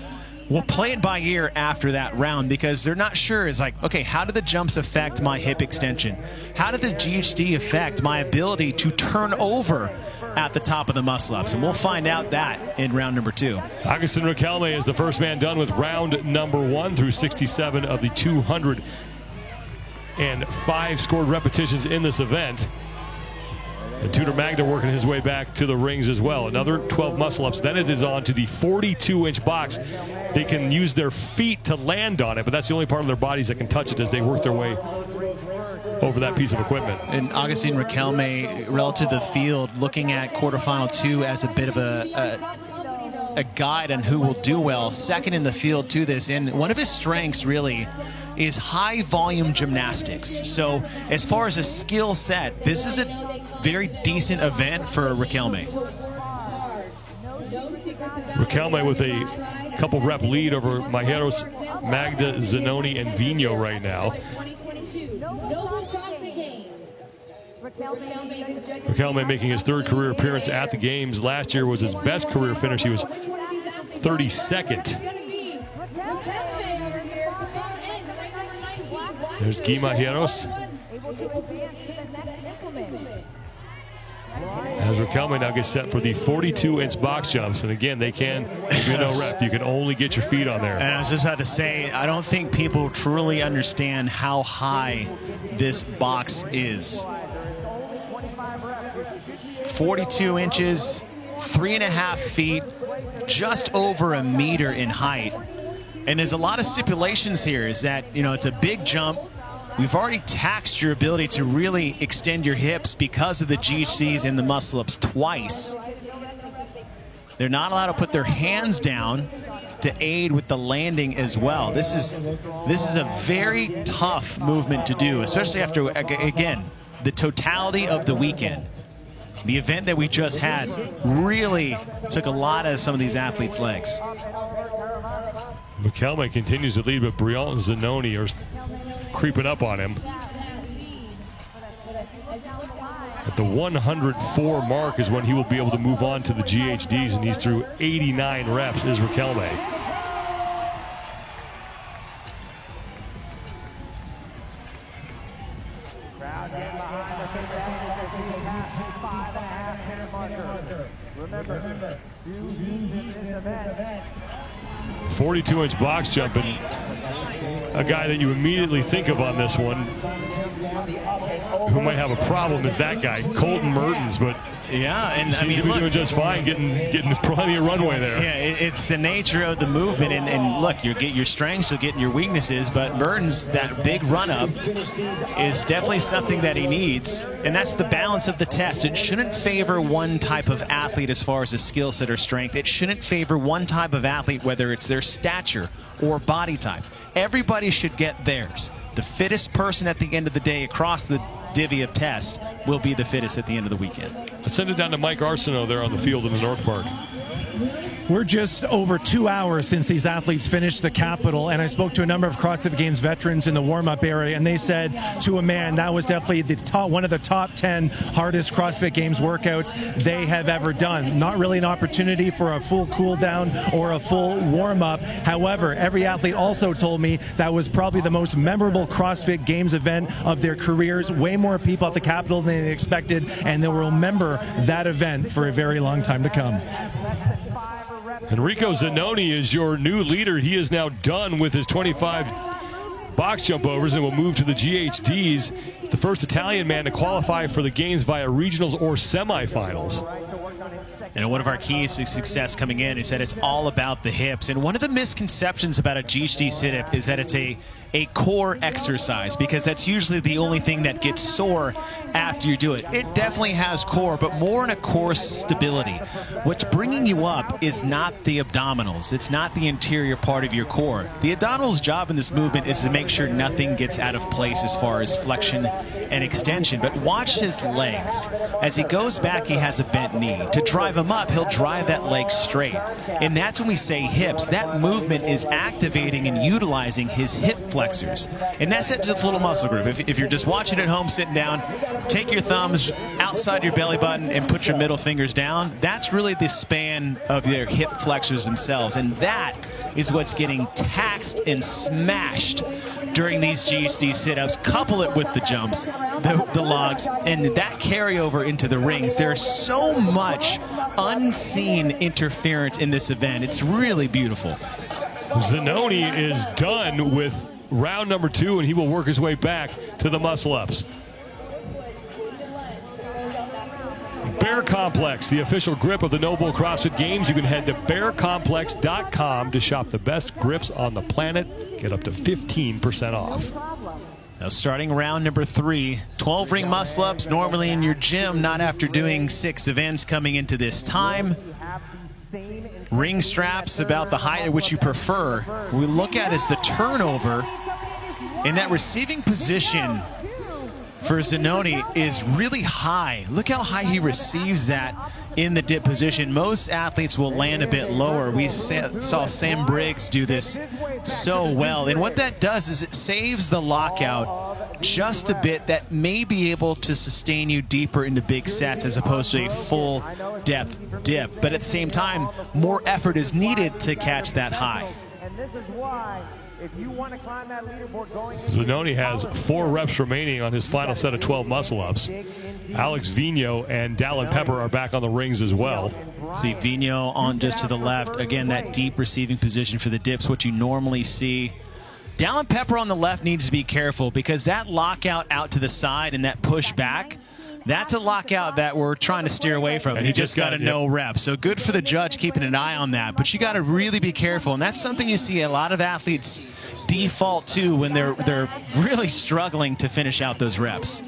we'll play it by ear after that round, because they're not sure. It's like, okay, how do the jumps affect my hip extension? How did the GHD affect my ability to turn over at the top of the muscle-ups? And we'll find out that in round number 2. Augustin Riquelme is the first man done with round number 1 through 67 of the 205 scored repetitions in this event. And Tudor Magda working his way back to the rings as well. Another 12 muscle-ups. Then it is on to the 42-inch box. They can use their feet to land on it, but that's the only part of their bodies that can touch it as they work their way over that piece of equipment. And Augustin Riquelme, relative to the field, looking at quarterfinal 2 as a bit of a guide on who will do well. Second in the field to this. And one of his strengths really is high volume gymnastics. So as far as a skill set, this is a very decent event for Riquelme. Riquelme with a couple rep lead over Majeros, Magda, Zanoni, and Vigneault right now. Riquelme making his 3rd career appearance at the games. Last year was his best career finish. He was 32nd. There's Guy Majeros. As Riquelme now gets set for the 42-inch box jumps. And again, they can, if you know rep, you can only get your feet on there. And I was just about to say, I don't think people truly understand how high this box is. 42 inches, 3.5 feet, just over a meter in height. And there's a lot of stipulations here, is that, you know, it's a big jump. We've already taxed your ability to really extend your hips because of the GHDs and the muscle-ups twice. They're not allowed to put their hands down to aid with the landing as well. This is a very tough movement to do, especially after, again, the totality of the weekend. The event that we just had really took a lot of some of these athletes' legs. Riquelme continues to lead, but Briand and Zanoni are creeping up on him. At the 104 mark is when he will be able to move on to the GHDs, and he's through 89 reps, is Riquelme. Remember, 42-inch box jumping. A guy that you immediately think of on this one who might have a problem is that guy, Colton Mertens, but Yeah, and Seems to be doing just fine, getting plenty of runway there. Yeah, it's the nature of the movement, and look, you get your strengths, you'll get your weaknesses, but Burton's, that big run-up is definitely something that he needs, and that's the balance of the test. It shouldn't favor one type of athlete as far as a skill set or strength. It shouldn't favor one type of athlete, whether it's their stature or body type. Everybody should get theirs. The fittest person at the end of the day across the divvy of tests will be the fittest at the end of the weekend. Let's send it down to Mike Arsenault there on the field in the North Park. We're just over 2 hours since these athletes finished the Capitol, and I spoke to a number of CrossFit Games veterans in the warm-up area, and they said to a man that was definitely one of the top 10 hardest CrossFit Games workouts they have ever done. Not really an opportunity for a full cool-down or a full warm-up. However, every athlete also told me that was probably the most memorable CrossFit Games event of their careers. Way more people at the Capitol than they expected, and they will remember that event for a very long time to come. Enrico Zanoni is your new leader. He is now done with his 25 box jump overs and will move to the GHDs. He's the first Italian man to qualify for the games via regionals or semifinals. And one of our keys to success coming in is that it's all about the hips. And one of the misconceptions about a GHD sit-up is that it's a core exercise, because that's usually the only thing that gets sore after you do it. It definitely has core, but more in a core stability. What's bringing you up is not the abdominals. It's not the interior part of your core. The abdominals' job in this movement is to make sure nothing gets out of place as far as flexion and extension. But watch his legs. As he goes back, he has a bent knee. To drive him up, he'll drive that leg straight. And that's when we say hips. That movement is activating and utilizing his hip flexors. And that's it to the little muscle group. If you're just watching at home, sitting down, take your thumbs outside your belly button and put your middle fingers down. That's really the span of their hip flexors themselves. And that is what's getting taxed and smashed during these GHD sit-ups. Couple it with the jumps, the logs, and that carryover into the rings. There's so much unseen interference in this event. It's really beautiful. Zanoni is done with round number 2, and he will work his way back to the muscle-ups. Bear Complex, the official grip of the NOBULL CrossFit Games. You can head to bearcomplex.com to shop the best grips on the planet. Get up to 15% off. Now starting round number 3, 12 ring muscle-ups, normally in your gym, not after doing 6 events coming into this time. Ring straps about the height at which you prefer. What we look at is the turnover, and that receiving position for Zanoni is really high. Look how high he receives that in the dip position. Most athletes will land a bit lower. We saw Sam Briggs do this so well. And what that does is it saves the lockout just a bit, that may be able to sustain you deeper into big sets as opposed to a full depth dip. But at the same time, more effort is needed to catch that high. And this is why, if you want to climb that leaderboard going... Zanoni has 4 reps remaining on his final set of 12 muscle-ups. Alex Vigno and Dallin Pepper are back on the rings as well. See Vigno on just to the left. Again, that deep receiving position for the dips, what you normally see. Dallin Pepper on the left needs to be careful, because that lockout out to the side and that push back, that's a lockout that we're trying to steer away from. And he just got a no rep. So good for the judge keeping an eye on that. But you got to really be careful. And that's something you see a lot of athletes default to when they're really struggling to finish out those reps.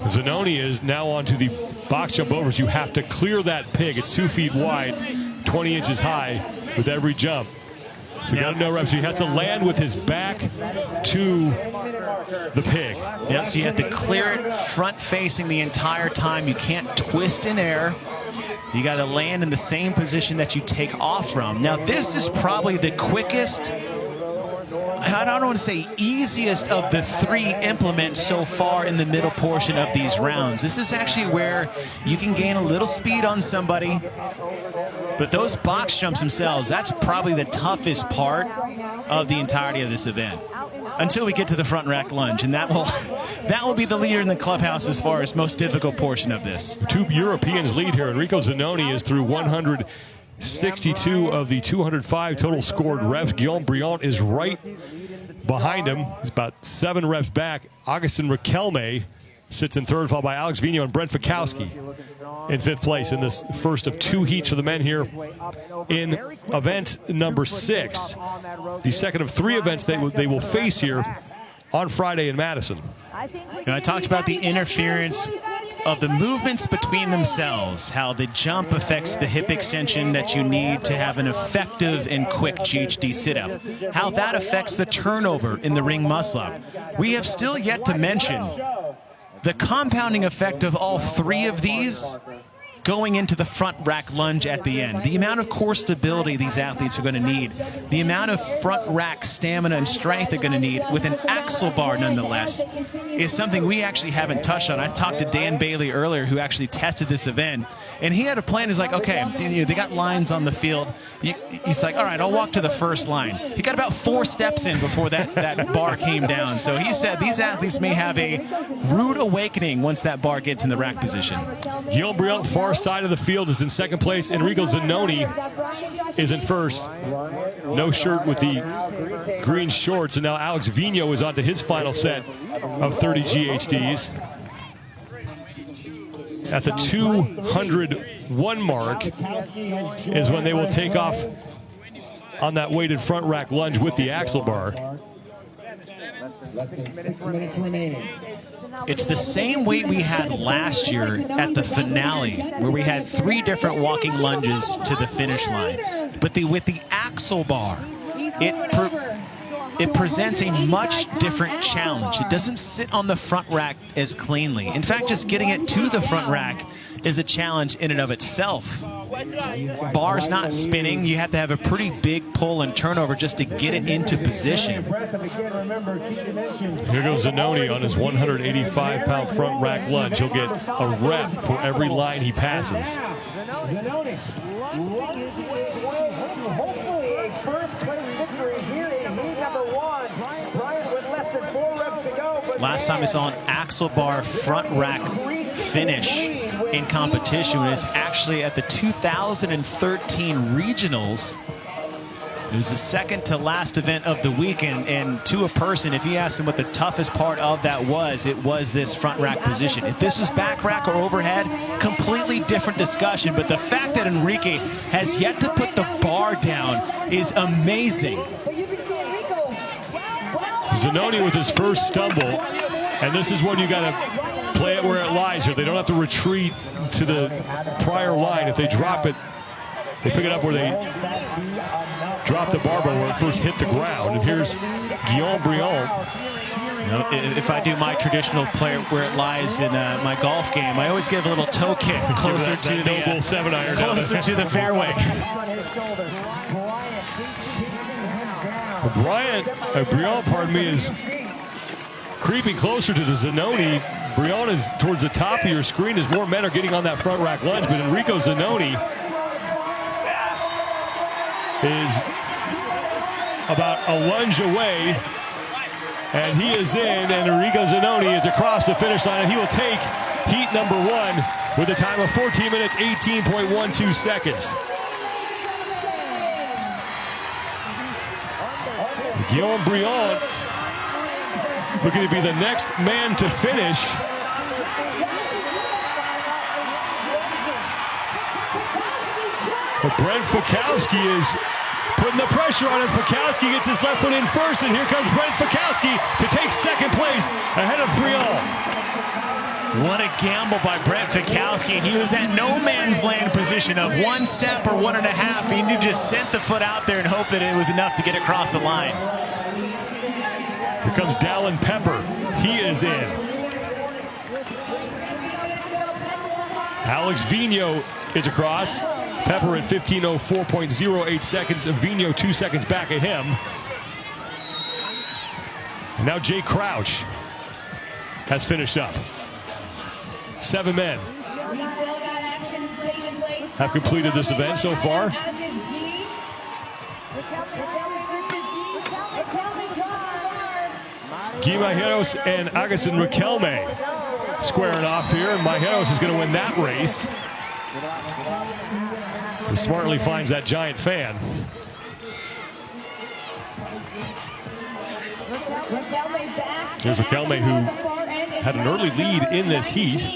Zanoni is now onto the box jump overs. You have to clear that pig. It's 2 feet wide, 20 inches high with every jump. So he got a no rep. So he has to land with his back to the pig. Yep, so you have to clear it front facing the entire time. You can't twist in air. You got to land in the same position that you take off from. Now this is probably the quickest, I don't want to say easiest, of the 3 implements so far in the middle portion of these rounds. This is actually where you can gain a little speed on somebody. But those box jumps themselves, that's probably the toughest part of the entirety of this event, until we get to the front rack lunge, and that will be the leader in the clubhouse as far as most difficult portion of this. 2 Europeans lead here. Enrico Zanoni is through 162 of the 205 total scored reps. Guillaume Briand is right behind him. He's about 7 reps back. Augustin Riquelme sits in third, followed by Alex Vigneault and Brent Fikowski in fifth place in this first of two heats for the men here in event number 6. The second of 3 events they will face here on Friday in Madison. I talked about the interference of the movements between themselves, how the jump affects the hip extension that you need to have an effective and quick GHD sit-up, how that affects the turnover in the ring muscle-up. We have still yet to mention the compounding effect of all 3 of these going into the front rack lunge at the end. The amount of core stability these athletes are going to need, the amount of front rack stamina and strength they're going to need with an axle bar nonetheless, is something we actually haven't touched on. I talked to Dan Bailey earlier, who actually tested this event, and he had a plan. He's like, okay, they got lines on the field. He's like, all right, I'll walk to the first line. He got about 4 steps in before that bar came down. So he said these athletes may have a rude awakening once that bar gets in the rack position. Guillaume Briand, far side of the field, is in second place. Enrico Zanoni is in first. No shirt with the green shorts. And now Alex Vigneault is on to his final set of 30 GHDs. At the 201 mark is when they will take off on that weighted front rack lunge with the axle bar. It's the same weight we had last year at the finale, where we had 3 different walking lunges to the finish line. But with the axle bar, it presents a much different challenge. It doesn't sit on the front rack as cleanly. In fact, just getting it to the front rack is a challenge in and of itself. Bar's not spinning. You have to have a pretty big pull and turnover just to get it into position. Here goes Zanoni on his 185-pound front rack lunge. He'll get a rep for every line he passes. Last time we saw an axle bar front rack finish in competition was actually at the 2013 regionals. It was the second to last event of the weekend, and to a person, if you asked him what the toughest part of that was, it was this front rack position. If this was back rack or overhead, completely different discussion, but the fact that Enrique has yet to put the bar down is amazing. Zanoni with his first stumble, and this is when you got to play it where it lies here. They don't have to retreat to the prior line. If they drop it, they pick it up where they drop the barbell where it first hit the ground. And here's Guillaume Briand. If I do my traditional play where it lies in my golf game, I always give a little toe kick closer to the NOBULL 7-iron, closer to the fairway. Briand, pardon me, is creeping closer to the Zanoni. Briand is towards the top of your screen as more men are getting on that front rack lunge, but Enrico Zanoni is about a lunge away, and he is in, and Enrico Zanoni is across the finish line, and he will take heat number 1 with a time of 14 minutes, 18.12 seconds. Guillaume Briand looking to be the next man to finish. But Brent Fikowski is putting the pressure on him. Fikowski gets his left foot in first, and here comes Brent Fikowski to take second place ahead of Briand. What a gamble by Brent Fikowski. He was that no man's land position of 1 step or 1.5. He needed to just send the foot out there and hope that it was enough to get across the line. Here comes Dallin Pepper. He is in. Alex Vigneault is across. Pepper at 15:04.08 seconds. Vigneault 2 seconds back at him. And now Jay Crouch has finished up. 7 men have completed this event so far. Guy Majeros and Agustin Riquelme squaring off here, and Majeros is going to win that race. And smartly finds that giant fan. Here's Riquelme, who had an early lead in this heat.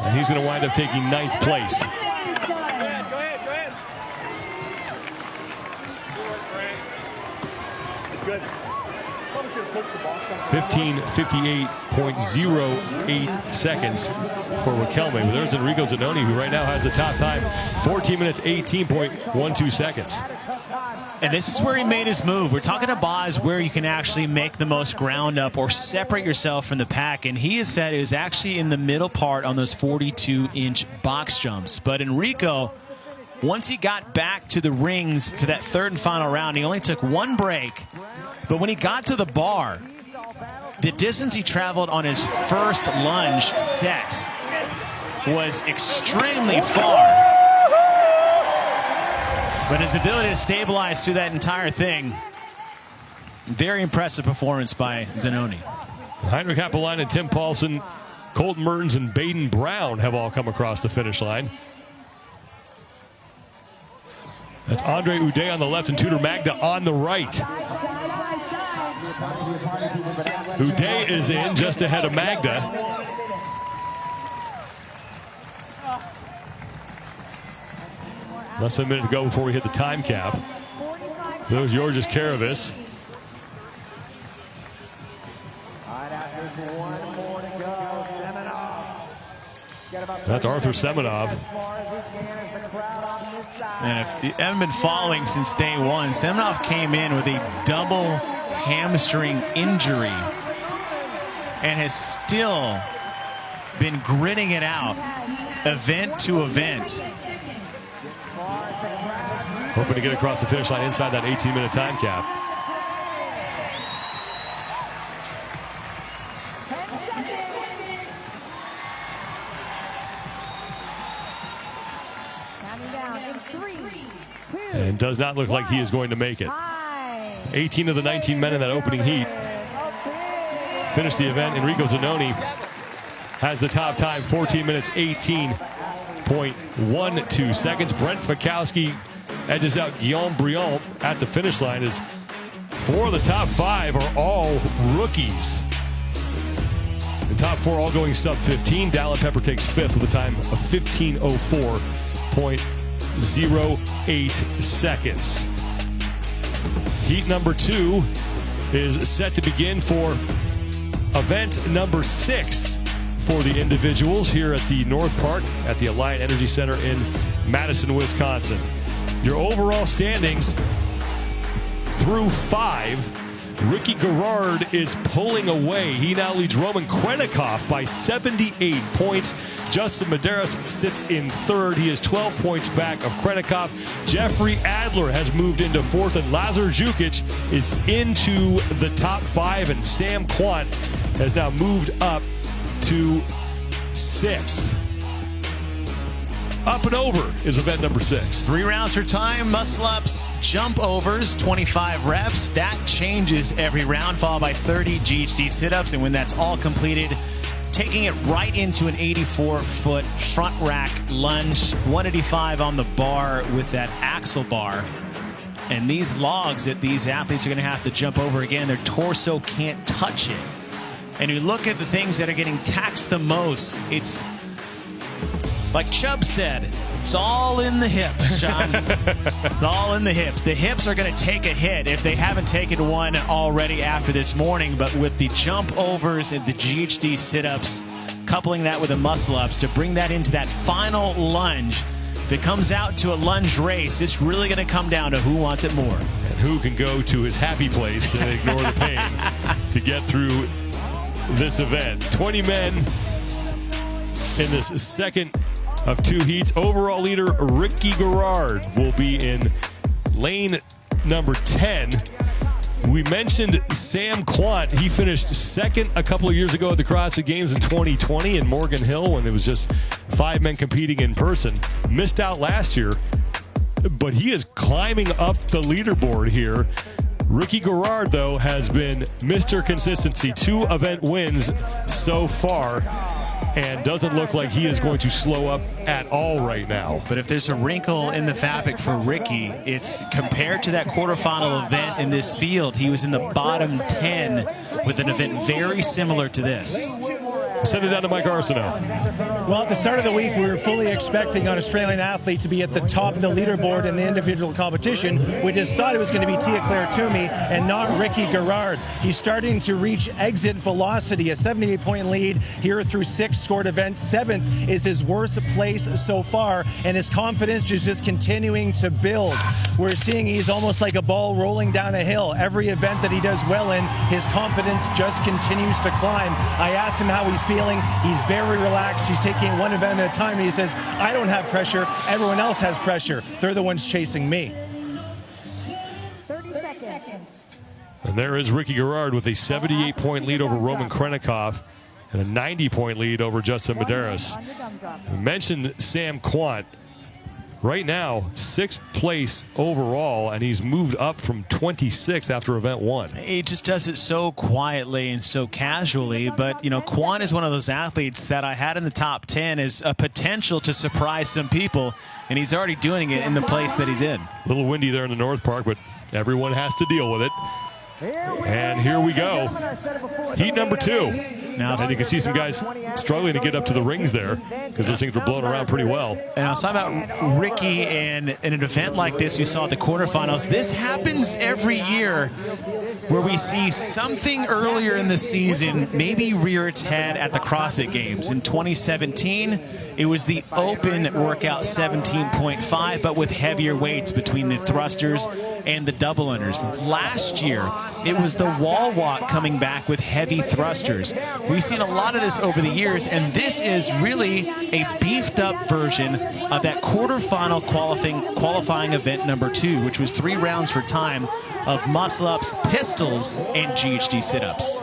And he's going to wind up taking 9th place. 15:58.08 seconds for Riquelme. But there's Enrico Zanoni, who right now has the top time, 14 minutes, 18.12 seconds. And this is where he made his move. We're talking about Boz, where you can actually make the most ground up or separate yourself from the pack. And he has said it was actually in the middle part on those 42-inch box jumps. But Enrico, once he got back to the rings for that third and final round, he only took one break. But when he got to the bar, the distance he traveled on his first lunge set was extremely far. But his ability to stabilize through that entire thing, very impressive performance by Zanoni. Heinrich Happelin, Tim Paulson, Colton Mertens, and Baden Brown have all come across the finish line. That's Andre Uday on the left and Tudor Magda on the right. Uday is in just ahead of Magda. Less than a minute to go before we hit the time cap. There's Georges Karavis. That's Arthur Semenov. And if you haven't been following since day one, Semenov came in with a double hamstring injury and has still been gritting it out event to event. Hoping to get across the finish line inside that 18-minute time cap. And does not look like he is going to make it. 18 of the 19 men in that opening heat finished the event. Enrico Zanoni has the top time, 14 minutes, 18.12 seconds. Brent Fikowski edges out Guillaume Briand at the finish line as 4 of the top 5 are all rookies. The top 4 all going sub 15. Dallin Pepper takes 5th with a time of 15:04.08 seconds. Heat number 2 is set to begin for event number 6 for the individuals here at the North Park at the Alliant Energy Center in Madison, Wisconsin. Your overall standings through 5. Ricky Garrard is pulling away. He now leads Roman Krennikov by 78 points. Justin Medeiros sits in 3rd. He is 12 points back of Krennikov. Jeffrey Adler has moved into 4th, and Lazar Jukic is into the top 5, and Sam Quant has now moved up to 6th. Up and over is event number 6. 3 rounds for time, muscle-ups, jump overs, 25 reps. That changes every round, followed by 30 GHD sit-ups. And when that's all completed, taking it right into an 84-foot front rack lunge, 185 on the bar with that axle bar. And these logs that these athletes are going to have to jump over again, their torso can't touch it. And you look at the things that are getting taxed the most, it's like Chubb said, it's all in the hips, Sean. It's all in the hips. The hips are going to take a hit if they haven't taken one already after this morning. But with the jump overs and the GHD sit-ups, coupling that with the muscle-ups to bring that into that final lunge, if it comes out to a lunge race, it's really going to come down to who wants it more. And who can go to his happy place and ignore the pain to get through this event. 20 men in this second of 2 heats. Overall leader Ricky Garrard will be in lane number 10. We mentioned Sam Quant. He finished 2nd a couple of years ago at the CrossFit Games in 2020 in Morgan Hill when it was just 5 men competing in person. Missed out last year, but he is climbing up the leaderboard here. Ricky Garrard, though, has been Mr. Consistency. 2 event wins so far. and doesn't look like he is going to slow up at all right now. But if there's a wrinkle in the fabric for Ricky, it's compared to that quarterfinal event in this field, he was in the bottom 10 with an event very similar to this. Send it down to Mike Arsenault. Well, at the start of the week, we were fully expecting an Australian athlete to be at the top of the leaderboard in the individual competition. We just thought it was going to be Tia-Clair Toomey and not Ricky Garrard. He's starting to reach exit velocity, a 78-point lead here through 6 scored events. 7th is his worst place so far, and his confidence is just continuing to build. We're seeing he's almost like a ball rolling down a hill. Every event that he does well in, his confidence just continues to climb. I asked him how he's feeling. He's very relaxed. He's taking one event at a time. And he says, I don't have pressure. Everyone else has pressure. They're the ones chasing me. 30 seconds. And there is Ricky Garrard with a 78-point lead over Roman Krennikov and a 90-point lead over Justin Medeiros. We mentioned Sam Quant. Right now, 6th place overall, and he's moved up from 26th after event 1. He just does it so quietly and so casually, but, you know, Quan is one of those athletes that I had in the top 10 as a potential to surprise some people, and he's already doing it in the place that he's in. A little windy there in the North Park, but everyone has to deal with it. And here we go. Heat number 2. Now, and you can see some guys struggling to get up to the rings there because those things were blown around pretty well. And I was talking about Ricky, and in an event like this, you saw the quarterfinals. This happens every year where we see something earlier in the season maybe rear its head at the CrossFit Games. In 2017, it was the open workout 17.5, but with heavier weights between the thrusters and the double unders. Last year, it was the wall walk coming back with heavy thrusters. We've seen a lot of this over the years, and this is really a beefed up version of that quarterfinal qualifying event number 2, which was 3 rounds for time of muscle-ups, pistols, and GHD sit-ups.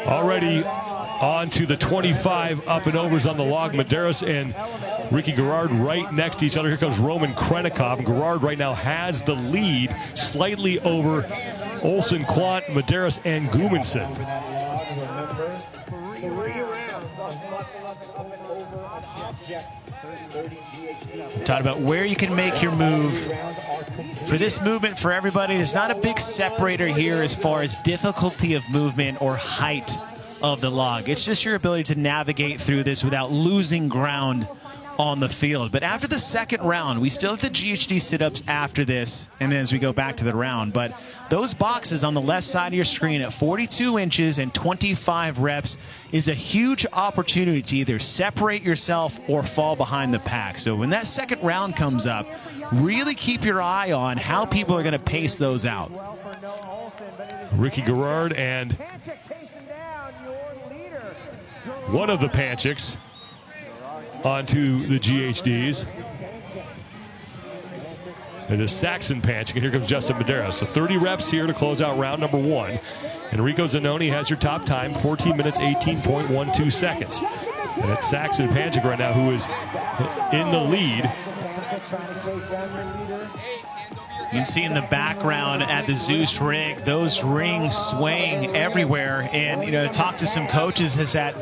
Already on to the 25 up and overs on the log. Medeiros and Ricky Garrard right next to each other. Here comes Roman Krennikov. Garrard right now has the lead, slightly over Olsen, Quant, Medeiros, and Gumanson. Talk about where you can make your move. For this movement, for everybody, there's not a big separator here as far as difficulty of movement or height of the log. It's just your ability to navigate through this without losing ground on the field. But after the second round, we still have the GHD sit-ups after this, and then as we go back to the round. But those boxes on the left side of your screen at 42 inches and 25 reps is a huge opportunity to either separate yourself or fall behind the pack. So when that second round comes up, really keep your eye on how people are going to pace those out. Ricky Garrard and one of the Panchiks onto the GHDs. It is Saxon Panchik, and here comes Justin Medeiros. So 30 reps here to close out round number 1. Enrico Zanoni has your top time, 14 minutes, 18.12 seconds. And it's Saxon Panchik right now who is in the lead. You can see in the background at the Zeus rig, those rings swaying everywhere. And, you know, to talk to some coaches is that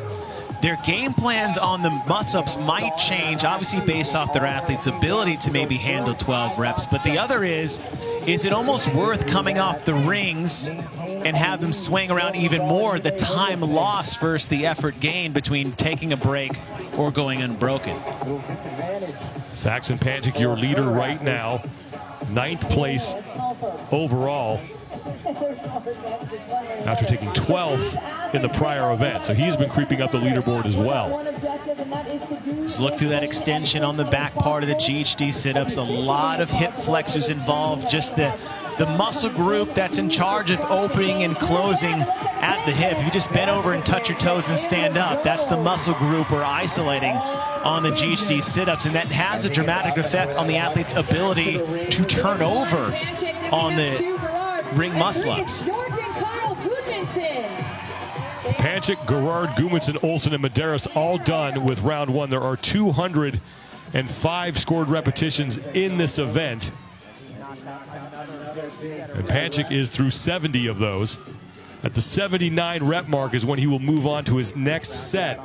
their game plans on the muscle-ups might change, obviously based off their athlete's ability to maybe handle 12 reps. But the other is it almost worth coming off the rings and have them swing around even more, the time lost versus the effort gained between taking a break or going unbroken? Saxon Panchik, your leader right now, 9th place overall after taking 12th in the prior event. So he's been creeping up the leaderboard as well. Just look through that extension on the back part of the GHD sit-ups. A lot of hip flexors involved. Just the muscle group that's in charge of opening and closing at the hip. If you just bend over and touch your toes and stand up, that's the muscle group we're isolating on the GHD sit-ups, and that has a dramatic effect on the athlete's ability to turn over on the ring muscle-ups. Panchik, Garrard, Gumanson, Olsen, and Medeiros all done with round 1. There are 205 scored repetitions in this event. And Panchik is through 70 of those. At the 79 rep mark is when he will move on to his next set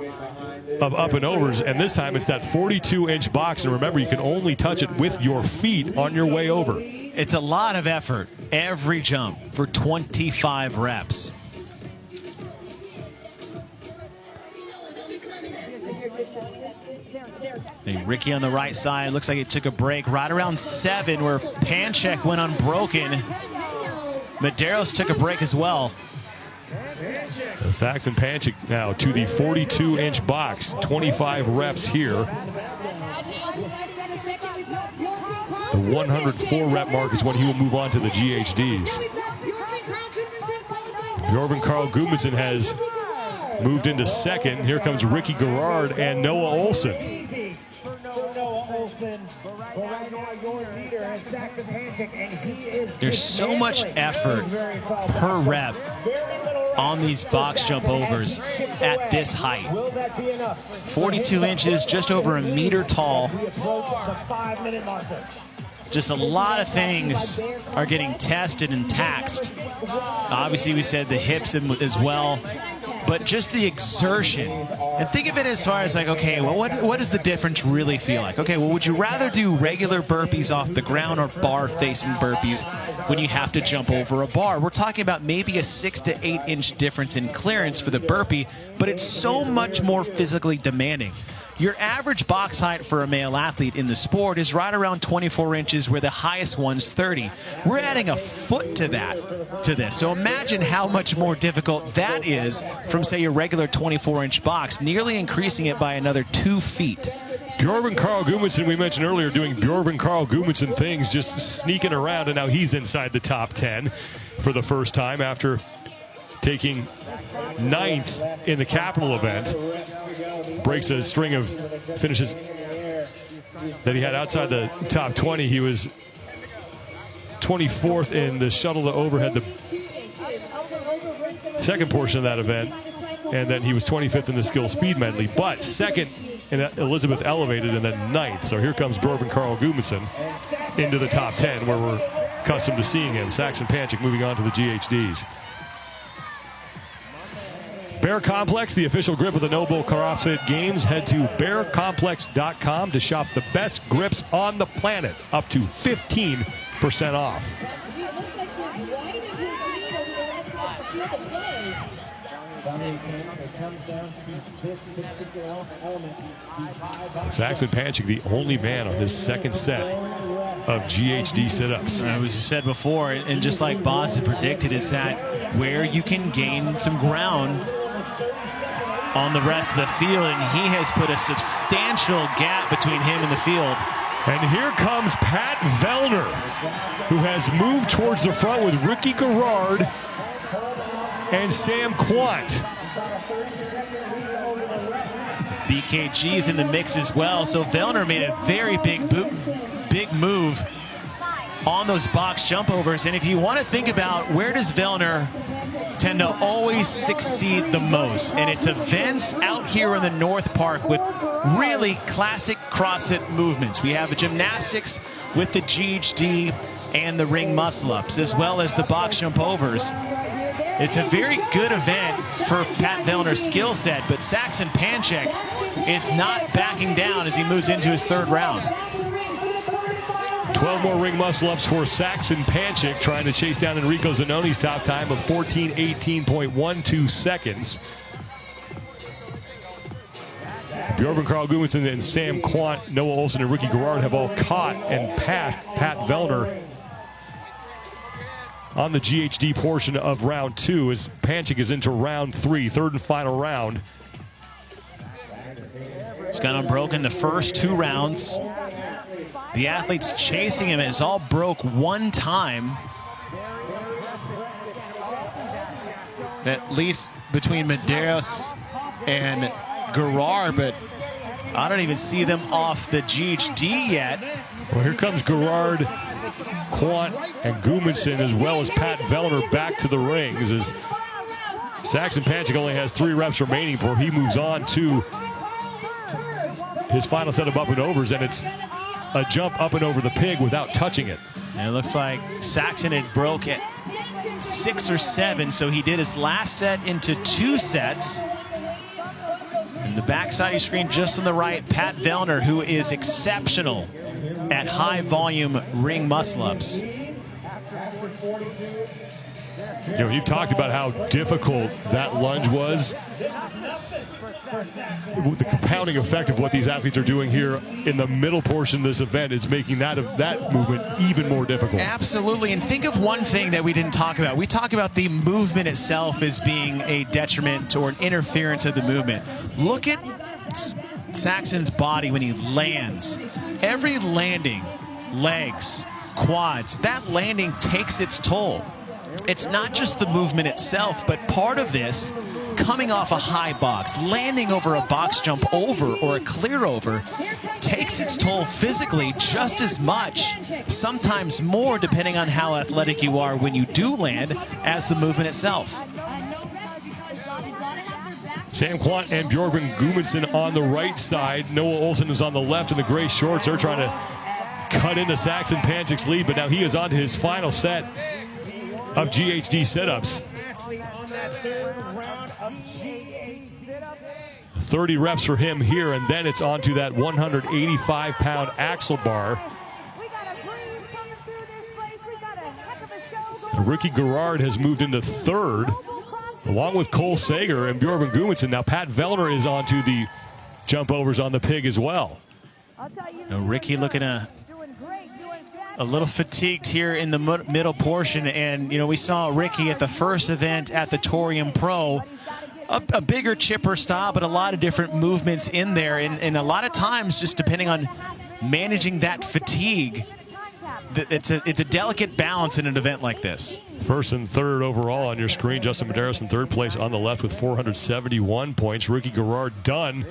of up and overs, and this time it's that 42-inch box, and remember, you can only touch it with your feet on your way over. It's a lot of effort every jump for 25 reps. Hey, Ricky on the right side, looks like he took a break right around 7 where Panchik went unbroken. Medeiros took a break as well. Saxon Panchik now to the 42-inch box, 25 reps here. The 104 rep mark is when he will move on to the GHDs. Bjorn Carl Gudmundsson has moved into second. Here comes Ricky Garrard and Noah Olsen. There's so much effort per rep on these box jump overs at this height. 42 inches, just over a meter tall. Just a lot of things are getting tested and taxed. Obviously, we said the hips as well, but just the exertion. And think of it as far as like, okay, well, what does the difference really feel like? Okay, well, would you rather do regular burpees off the ground or bar-facing burpees when you have to jump over a bar? We're talking about maybe a 6 to 8 inch difference in clearance for the burpee, but it's so much more physically demanding. Your average box height for a male athlete in the sport is right around 24 inches, where the highest one's 30. We're adding a foot to this. So imagine how much more difficult that is from, say, your regular 24-inch box, nearly increasing it by another 2 feet. Bjorn Carl Gudmundsson, we mentioned earlier, doing Bjorn Carl Gudmundsson things, just sneaking around, and now he's inside the top 10 for the first time after taking 9th in the Capital event. Breaks a string of finishes that he had outside the top 20. He was 24th in the shuttle to overhead, the second portion of that event, and then he was 25th in the skill speed medley, but second in Elizabeth elevated, and then 9th. So here comes Bjorn Carl Gudmundsson into the top 10, where we're accustomed to seeing him. Saxon Panchik moving on to the GHDs. Bear Complex, the official grip of the NOBULL CrossFit Games. Head to bearcomplex.com to shop the best grips on the planet, up to 15% off. Saxon Panchik, the only man on his second set of GHD sit-ups. As we said before, and just like Boz had predicted, is that where you can gain some ground on the rest of the field, and he has put a substantial gap between him and the field. And here comes Pat Vellner, who has moved towards the front with Ricky Garrard and Sam Quant. BKG is in the mix as well, so Vellner made a very big move on those box jump overs. And if you want to think about where does Vellner tend to always succeed the most, and it's events out here in the North Park with really classic CrossFit movements. We have gymnastics with the GHD and the ring muscle ups, as well as the box jump overs. It's a very good event for Pat Vellner's skill set, but Saxon Panchik is not backing down as he moves into his third round. 12 more ring muscle-ups for Saxon Panchik, trying to chase down Enrico Zanone's top time of 14:18.12 seconds. Bjorn Carl Gudmundsson and Sam Quant, Noah Olsen, and Ricky Garrard have all caught and passed Pat Vellner on the GHD portion of round 2 as Panchik is into round 3, third and final round. He's got unbroken the first 2 rounds. The athletes chasing him has all broke 1 time. At least between Medeiros and Garrard, but I don't even see them off the GHD yet. Well, here comes Garrard, Quant, and Gudmundsson, as well as Pat Vellner back to the rings, as Saxon Panchik only has 3 reps remaining before he moves on to his final set of up and overs, and it's a jump up and over the pig without touching it. And it looks like Saxon had broke it 6 or 7, so he did his last set into 2 sets. And the backside of your screen, just on the right, Pat Vellner, who is exceptional at high volume ring muscle-ups. You know, you talked about how difficult that lunge was. The compounding effect of what these athletes are doing here in the middle portion of this event is making that movement even more difficult. Absolutely, and think of one thing that we didn't talk about. We talk about the movement itself as being a detriment or an interference of the movement. Look at Saxon's body when he lands. Every landing, legs, quads, that landing takes its toll. It's not just the movement itself, but part of this, coming off a high box, landing over a box jump over or a clear over, takes its toll physically just as much, sometimes more, depending on how athletic you are when you do land, as the movement itself. Sam Quant and Bjorgvin Gudmundsson on the right side. Noah Olsen is on the left in the gray shorts. They're trying to cut into Saxon Panchik's lead, but now he is on to his final set of GHD sit-ups. 30 reps for him here, and then it's on to that 185-pound axle bar. And Ricky Garrard has moved into third, along with Cole Sager and Bjorgvin Gudmundsson. Now Pat Vellner is on to the jump overs on the pig as well. Now Ricky looking a little fatigued here in the middle portion, and you know, we saw Ricky at the first event at the Torium Pro, a bigger chipper style, but a lot of different movements in there, and a lot of times, just depending on managing that fatigue, it's a delicate balance in an event like this. First and third overall on your screen. Justin Medeiros in third place on the left with 471 points. Ricky Garrard done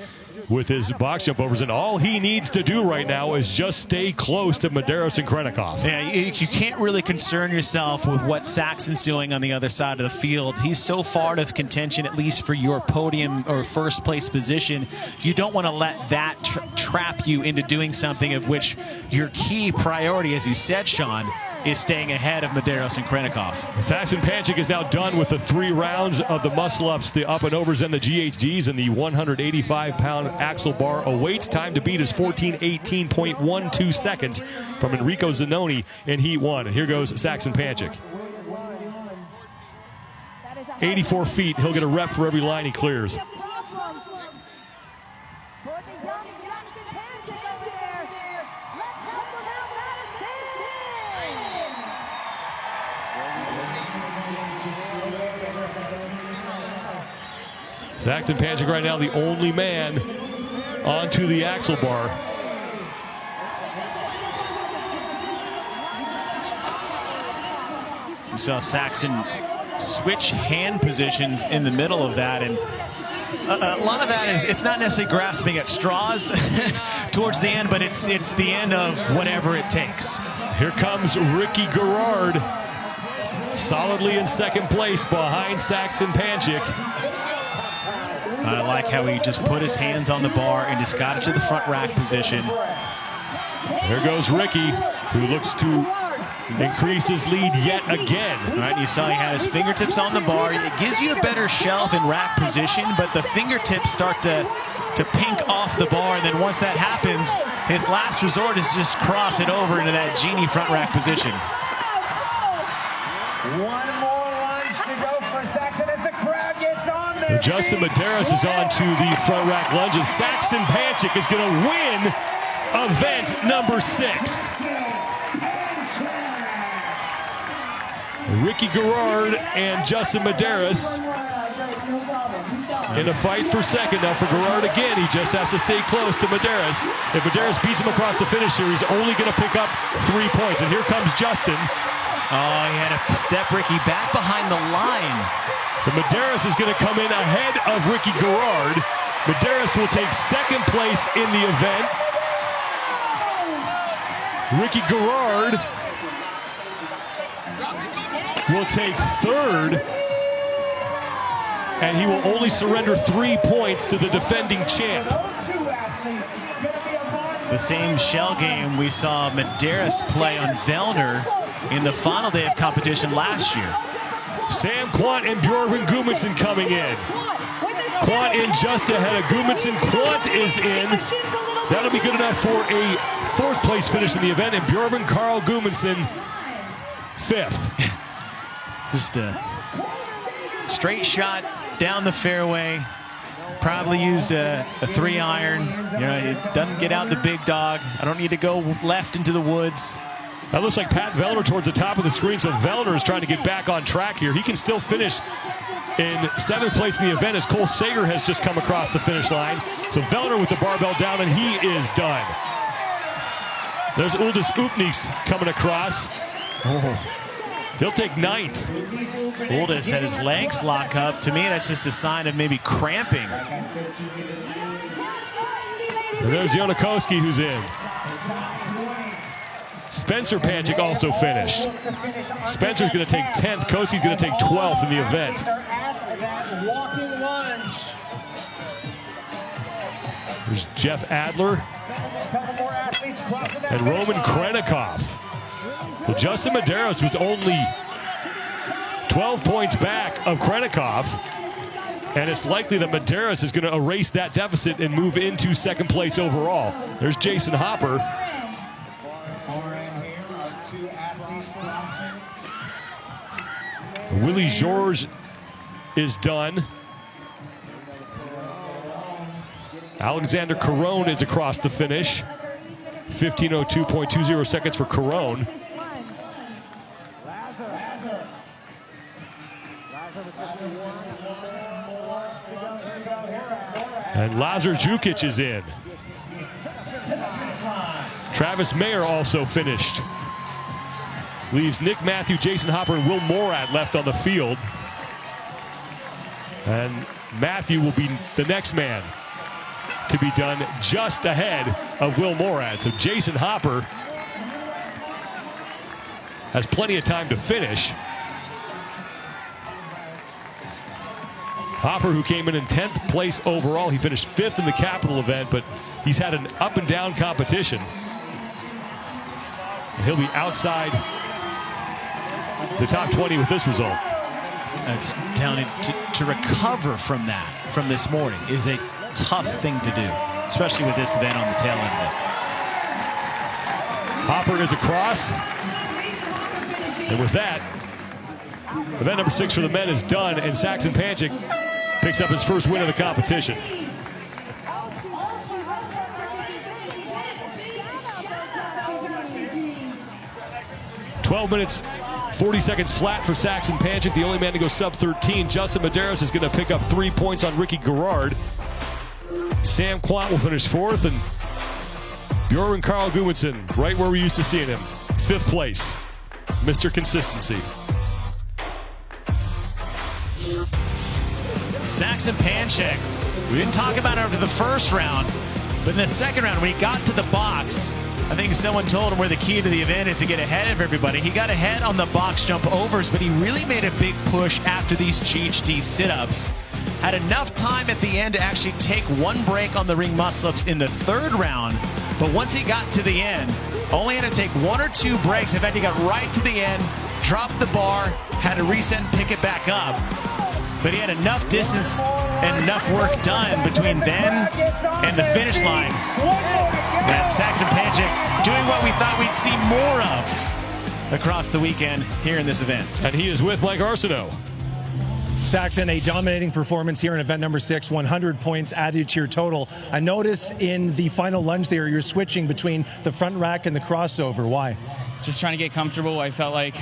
with his box jump overs, and all he needs to do right now is just stay close to Medeiros and Krennikov. Yeah, you can't really concern yourself with what Saxon's doing on the other side of the field. He's so far out of contention, at least for your podium or first place position. You don't want to let that trap you into doing something of which your key priority, as you said, Sean, is staying ahead of Medeiros and Krennikov. Saxon Panchik is now done with the 3 rounds of the muscle-ups, the up and overs, and the GHDs, and the 185-pound axle bar awaits. Time to beat is 14:18.12 seconds from Enrico Zanoni in Heat 1. And here goes Saxon Panchik. 84 feet. He'll get a rep for every line he clears. Saxon Panchik right now the only man onto the axle bar. You saw Saxon switch hand positions in the middle of that, and a lot of that is, it's not necessarily grasping at straws towards the end, but it's the end of whatever it takes. Here comes Ricky Garrard, solidly in second place behind Saxon Panchik. I like how he just put his hands on the bar and just got it to the front rack position. There goes Ricky, who looks to increase his lead yet again. All right, you saw he had his fingertips on the bar. It gives you a better shelf and rack position, but the fingertips start to pink off the bar, and then once that happens, his last resort is just cross it over into that genie front rack position. One more lunge to go for Saxon as the crowd gets on there. Justin Medeiros is on to the front rack lunges. Saxon Panchik is going to win event number 6. Ricky Garrard and Justin Medeiros in a fight for second. Now for Garrard again, he just has to stay close to Medeiros. If Medeiros beats him across the finish here, he's only going to pick up 3 points. And here comes Justin. Oh, he had to step Ricky back behind the line. So Medeiros is going to come in ahead of Ricky Garrard. Medeiros will take second place in the event. Ricky Garrard will take third, and he will only surrender 3 points to the defending champ. The same shell game we saw Medeiros play on Vellner in the final day of competition last year. Sam Quant and Bjorn Gudmundsson coming in. Quant in just ahead of Gudmundsson. Quant is in. That'll be good enough for a 4th place finish in the event, and Bjorn Carl Gudmundsson 5th. Just a straight shot down the fairway. Probably used a 3-iron. You know, it doesn't get out the big dog. I don't need to go left into the woods. That looks like Pat Vellner towards the top of the screen, so Vellner is trying to get back on track here. He can still finish in 7th place in the event as Cole Sager has just come across the finish line. So Vellner with the barbell down, and he is done. There's Uldis Upniks coming across. Oh. He'll take 9th. Uldis had his legs lock up. To me, that's just a sign of maybe cramping. And there's Jonakowski who's in. Spencer Panchik also finished. Spencer's going to take 10th. Kosi's going to take 12th in the event. There's Jeff Adler and Roman Krennikov. So Justin Medeiros was only 12 points back of Krennikov, and it's likely that Medeiros is going to erase that deficit and move into 2nd place overall. There's Jason Hopper. Willie Georges is done. Alexander Caron is across the finish. 15:02.20 seconds for Caron. And Lazar Jukic is in. Travis Mayer also finished. Leaves Nick Matthew, Jason Hopper, and Will Morat left on the field. And Matthew will be the next man to be done, just ahead of Will Morat. So Jason Hopper has plenty of time to finish. Hopper, who came in 10th place overall, he finished 5th in the Capital event, but he's had an up and down competition. And he'll be outside the top 20 with this result. It's down to recover from that, from this morning, is a tough thing to do, especially with this event on the tail end of it. Hopper is across. And with that, event number 6 for the men is done, and Saxon Panchik picks up his first win of the competition. (12 minutes, 40 seconds flat for Saxon Panchik, the only man to go sub-13. Justin Medeiros is going to pick up 3 points on Ricky Garrard. Sam Quant will finish 4th, and Bjorn Carl Gudmundsson, right where we used to seeing him, 5th place. Mr. Consistency. Saxon Panchik, we didn't talk about it after the first round, but in the second round, when he got to the box, I think someone told him where the key to the event is to get ahead of everybody. He got ahead on the box jump overs, but he really made a big push after these GHD sit-ups. Had enough time at the end to actually take 1 break on the ring muscle-ups in the 3rd round, but once he got to the end, only had to take 1 or 2 breaks. In fact, he got right to the end, dropped the bar, had to reset and pick it back up. But he had enough distance and enough work done between then and the finish line that Saxon Panchik doing what we thought we'd see more of across the weekend here in this event. And he is with Mike Arsenault. Saxon, a dominating performance here in event number 6, 100 points added to your total. I noticed in the final lunge there, you're switching between the front rack and the crossover. Why? Just trying to get comfortable. I felt like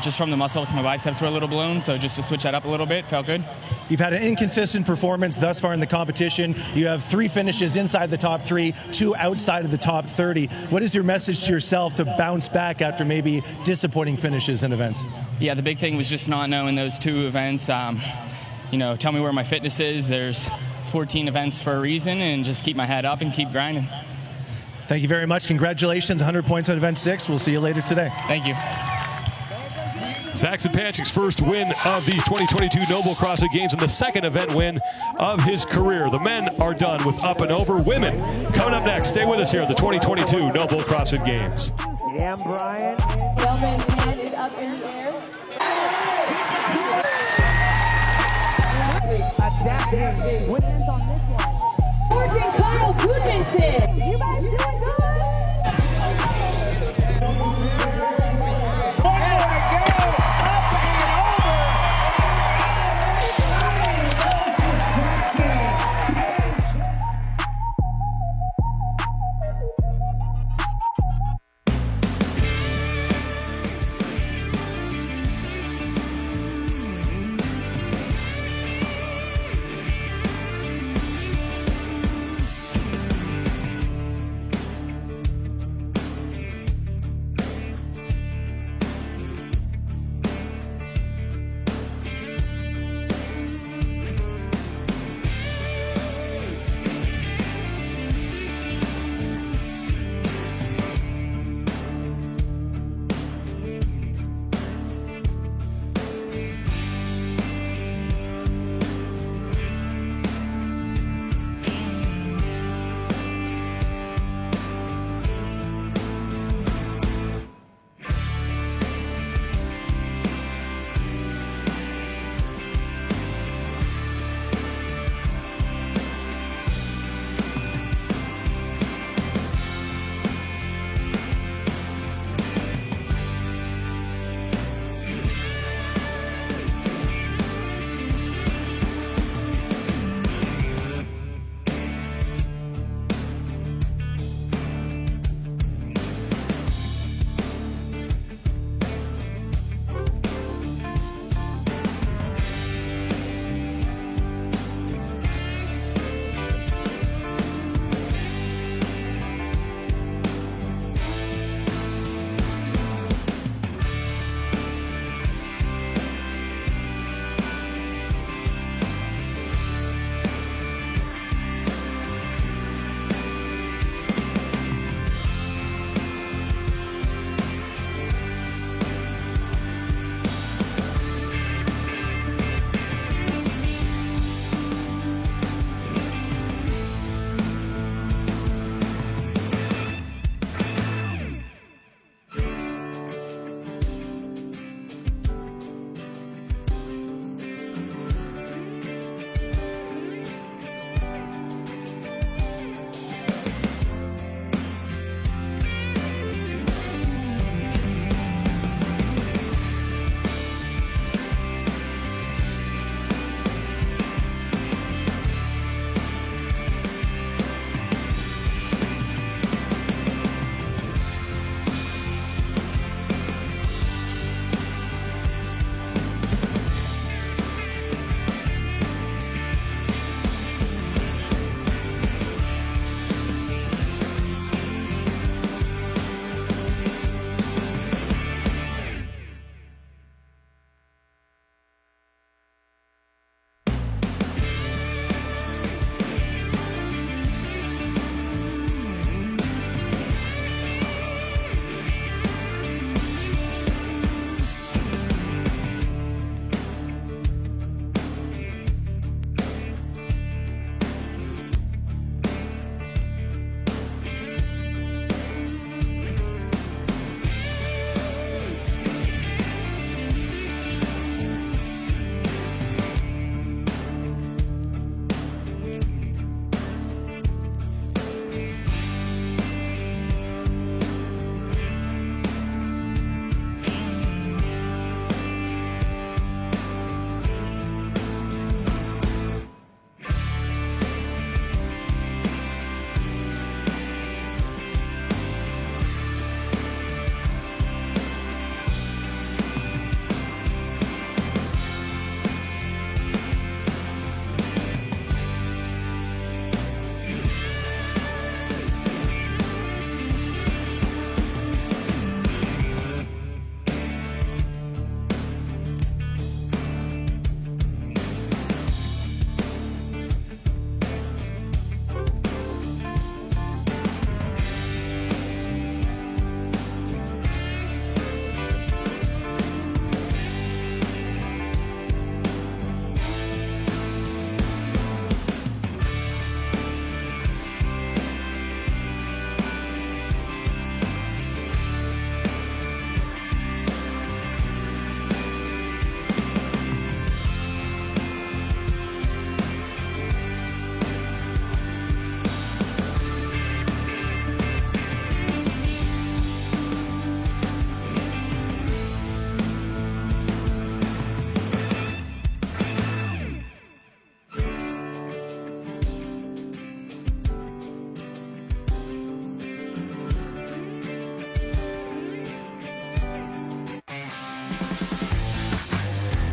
just from the muscles, my biceps were a little blown, so just to switch that up a little bit, felt good. You've had an inconsistent performance thus far in the competition. You have 3 finishes inside the top 3, 2 outside of the top 30. What is your message to yourself to bounce back after maybe disappointing finishes in events? Yeah, the big thing was just not knowing those 2 events. Tell me where my fitness is. There's 14 events for a reason, and just keep my head up and keep grinding. Thank you very much. Congratulations, 100 points on event 6. We'll see you later today. Thank you. Saxon Panchik's first win of these 2022 NOBULL CrossFit Games and the 2nd event win of his career. The men are done with up and over. Women coming up next. Stay with us here at the 2022 NOBULL CrossFit Games. Yeah, Brian. Wellman's hand is up in the air. Winners on this one. Working Kyle Goodmanson. You guys doing good?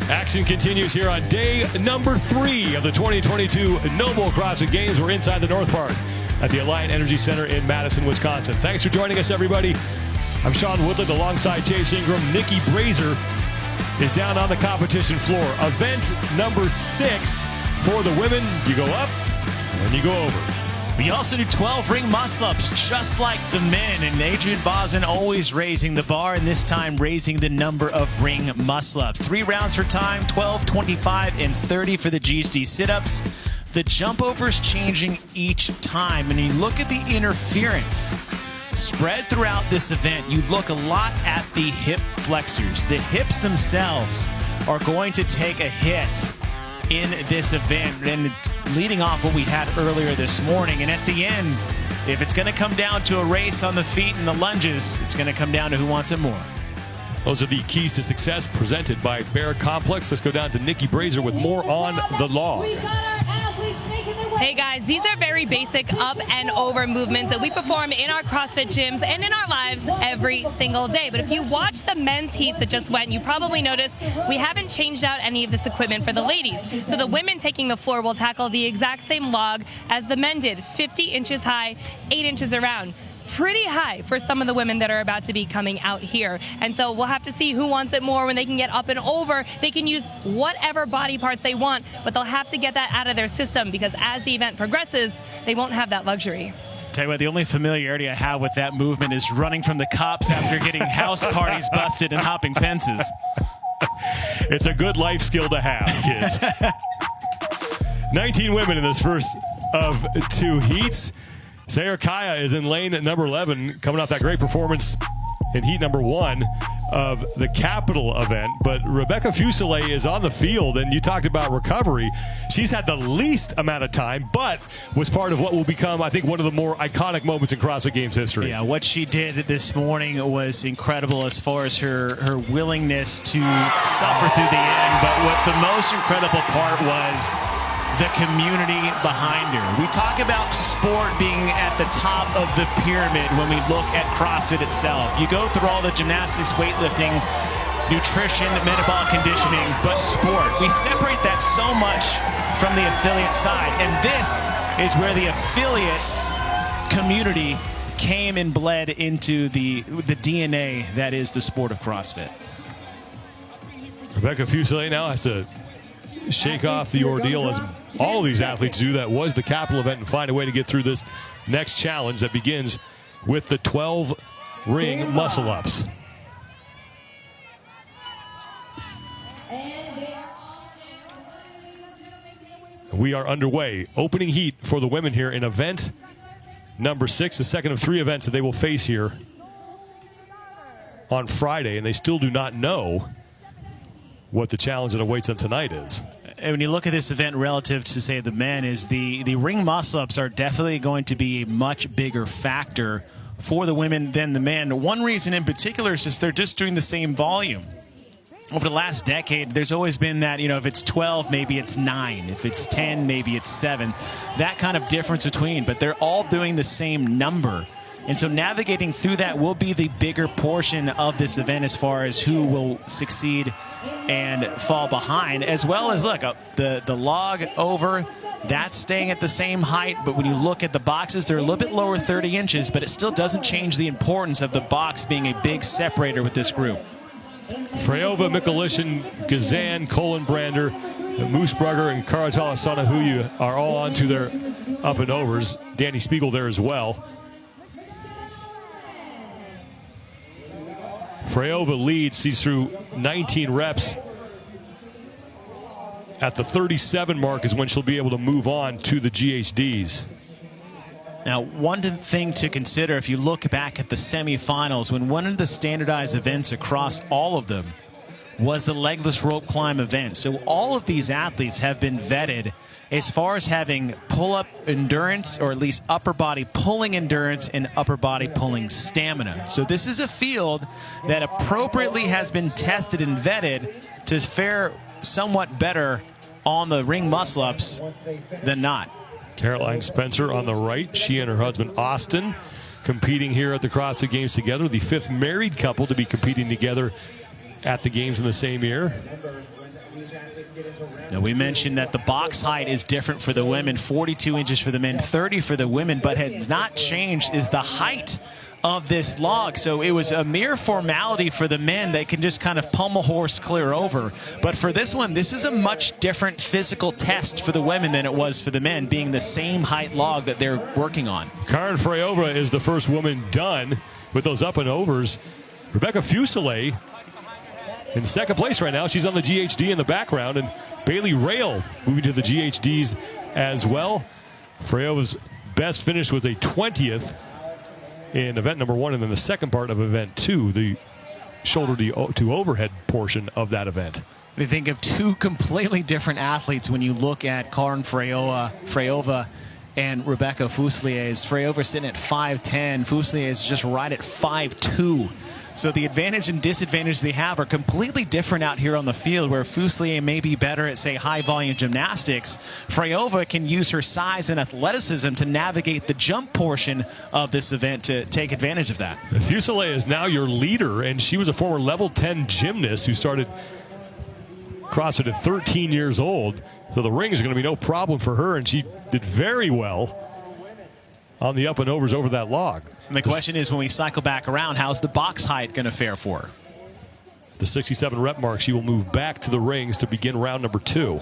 Action continues here on day number 3 of the 2022 NOBULL CrossFit Games. We're inside the North Park at the Alliant Energy Center in Madison, Wisconsin. Thanks for joining us, everybody. I'm Sean Woodland alongside Chase Ingram. Nikki Brazier is down on the competition floor. Event number 6 for the women. You go up and then you go over. We also do 12 ring muscle-ups, just like the men. And Adrian Bosman always raising the bar, and this time raising the number of ring muscle-ups. 3 rounds for time, 12, 25, and 30 for the GSD sit-ups. The jump overs changing each time. And you look at the interference spread throughout this event, you look a lot at the hip flexors. The hips themselves are going to take a hit in this event, and leading off what we had earlier this morning. And at the end, if it's going to come down to a race on the feet and the lunges, it's going to come down to who wants it more. Those are the keys to success presented by Bear Complex. Let's go down to Nikki Brazier with more on the log. Hey guys, these are very basic up and over movements that we perform in our CrossFit gyms and in our lives every single day. But if you watch the men's heats that just went, you probably noticed we haven't changed out any of this equipment for the ladies. So the women taking the floor will tackle the exact same log as the men did, 50 inches high, 8 inches around. Pretty high for some of the women that are about to be coming out here. And so we'll have to see who wants it more when they can get up and over. They can use whatever body parts they want, but they'll have to get that out of their system, because as the event progresses, they won't have that luxury. Tell you what, the only familiarity I have with that movement is running from the cops after getting house parties busted and hopping fences. It's a good life skill to have, kids. 19 women in this first of 2 heats. Sayre Kaya is in lane number 11, coming off that great performance in heat number 1 of the Capital event. But Rebecca Fuselier is on the field, and you talked about recovery. She's had the least amount of time, but was part of what will become, I think, one of the more iconic moments in CrossFit Games history. Yeah, what she did this morning was incredible as far as her willingness to suffer through the end. But what the most incredible part was the community behind her. We talk about sport being at the top of the pyramid when we look at CrossFit itself. You go through all the gymnastics, weightlifting, nutrition, metabolic conditioning, but sport, we separate that so much from the affiliate side. And this is where the affiliate community came and bled into the DNA that is the sport of CrossFit. Rebecca Fuselier now has to shake off the ordeal, as all of these athletes do. That was the Capital event, and find a way to get through this next challenge that begins with the 12 ring muscle ups. We are underway. Opening heat for the women here in event number 6, the second of 3 events that they will face here on Friday, and they still do not know what the challenge that awaits them tonight is. And when you look at this event relative to, say, the men, is the ring muscle-ups are definitely going to be a much bigger factor for the women than the men. One reason in particular is just they're just doing the same volume. Over the last decade, there's always been that, you know, if it's 12, maybe it's 9. If it's 10, maybe it's 7. That kind of difference between, but they're all doing the same number. And so navigating through that will be the bigger portion of this event as far as who will succeed and fall behind, as well as, look, the log over, that's staying at the same height. But when you look at the boxes, they're a little bit lower, 30 inches, but it still doesn't change the importance of the box being a big separator with this group. Freyova, Mikulishin, Gazan, Kohlenbrander, Moosbrugger, and Karatala Sanahuyu are all onto their up and overs. Danny Spiegel there as well. Freyova leads. She's through 19 reps. At the 37 mark is when she'll be able to move on to the GHDs. Now, one thing to consider, if you look back at the semifinals, when one of the standardized events across all of them was the legless rope climb event. So all of these athletes have been vetted as far as having pull-up endurance, or at least upper body pulling endurance and upper body pulling stamina. So this is a field that appropriately has been tested and vetted to fare somewhat better on the ring muscle-ups than not. Caroline Spencer on the right. She and her husband, Austin, competing here at the CrossFit Games together. The 5th married couple to be competing together at the games in the same year. Now, we mentioned that the box height is different for the women, 42 inches for the men, 30 for the women, but has not changed is the height of this log. So it was a mere formality for the men. They can just kind of pummel horse clear over. But for this one, this is a much different physical test for the women than it was for the men, being the same height log that they're working on. Karin Freyova is the first woman done with those up and overs. Rebecca Fuselier in second place right now. She's on the GHD in the background, and Bailey Rail moving to the GHDs as well. Freyova's best finish was a 20th in event number 1, and then the second part of event 2, the shoulder to overhead portion of that event. We think of two completely different athletes when you look at Karin Freyova and Rebecca Fuselier. Freyova sitting at 5'10", Fuselier is just right at 5'2". So the advantage and disadvantage they have are completely different out here on the field, where Fuselier may be better at, say, high-volume gymnastics. Freyova can use her size and athleticism to navigate the jump portion of this event to take advantage of that. Fuselier is now your leader, and she was a former level 10 gymnast who started CrossFit at 13 years old. So the rings are going to be no problem for her, and she did very well on the up and overs over that log. And the question is, when we cycle back around, how's the box height going to fare for her? The 67 rep mark, she will move back to the rings to begin round number 2.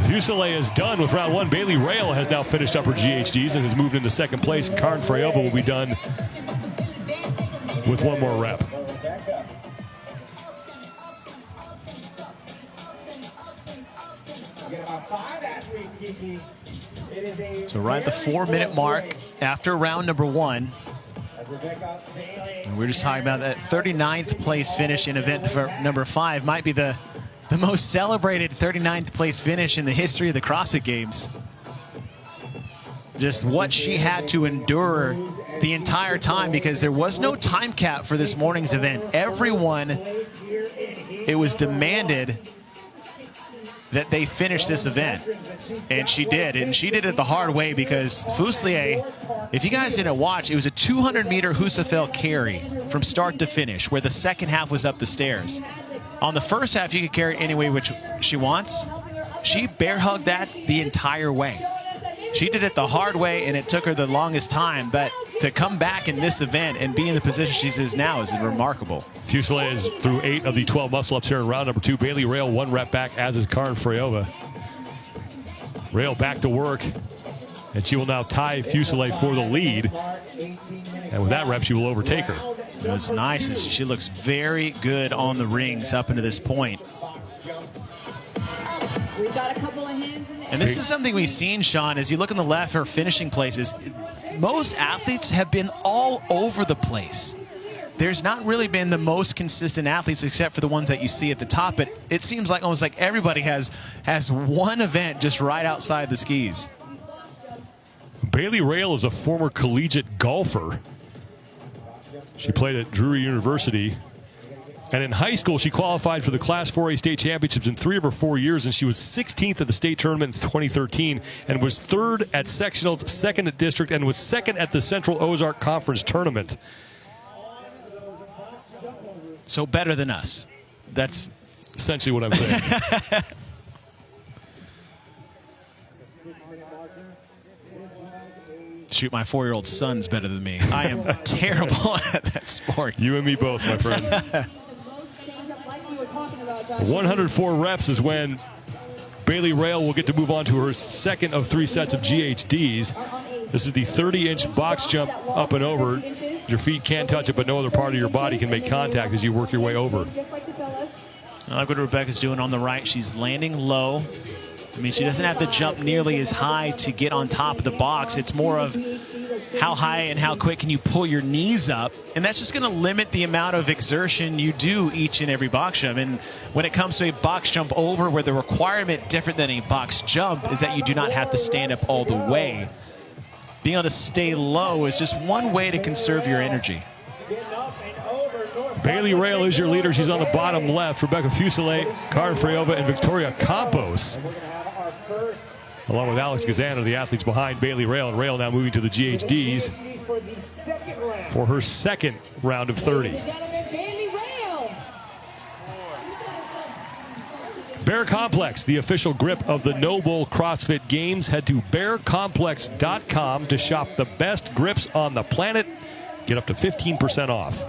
Fuselier is done with round 1. Bailey Rail has now finished up her GHDs and has moved into second place. And Karin Freyova will be done with one more rep. So right at the 4-minute mark after round number 1. And we're just talking about that 39th place finish in event for number 5. Might be the most celebrated 39th place finish in the history of the CrossFit Games. Just what she had to endure the entire time, because there was no time cap for this morning's event. Everyone, it was demanded that they finish this event, and she did. And she did it the hard way, because Fuselier, if you guys didn't watch, it was a 200-meter Husafell carry from start to finish, where the second half was up the stairs. On the first half, you could carry it any way which she wants. She bear hugged that the entire way. She did it the hard way, and it took her the longest time, but to come back in this event and be in the position she is now is remarkable. Fuselier is through 8 of the 12 muscle-ups here in round number 2. Bailey Rail 1 rep back, as is Karin Freyova. Rail back to work, and she will now tie Fuselier for the lead. And with that rep, she will overtake her. What's nice is she looks very good on the rings up into this point. We've got a couple of hands in the air. And this is something we've seen, Sean, as you look on the left, her finishing places. Most athletes have been all over the place. There's not really been the most consistent athletes, except for the ones that you see at the top, but it seems like almost like everybody has one event just right outside the skis. Bailey Rail is a former collegiate golfer. She played at Drury University. And in high school, she qualified for the Class 4A state championships in 3 of her 4 years, and she was 16th at the state tournament in 2013 and was 3rd at sectionals, 2nd at district, and was 2nd at the Central Ozark Conference tournament. So better than us. That's essentially what I'm saying. Shoot, my 4-year-old son's better than me. I am terrible at that sport. You and me both, my friend. 104 reps is when Bailey Rail will get to move on to her second of 3 sets of GHDs. This is the 30-inch box jump up and over. Your feet can't touch it, but no other part of your body can make contact as you work your way over. I like what Rebecca's doing on the right. She's landing low. I mean, she doesn't have to jump nearly as high to get on top of the box. It's more of how high and how quick can you pull your knees up. And that's just going to limit the amount of exertion you do each and every box jump. And when it comes to a box jump over, where the requirement different than a box jump is that you do not have to stand up all the way. Being able to stay low is just one way to conserve your energy. Bailey Rail is your leader. She's on the bottom left. Rebecca Fuselier, Karin Freyova, and Victoria Campos along with Alex Gazana, the athletes behind Bailey Rail. And Rail now moving to the GHDs for her second round of 30. Bear Complex, the official grip of the NOBULL CrossFit Games. Head to bearcomplex.com to shop the best grips on the planet. Get up to 15% off.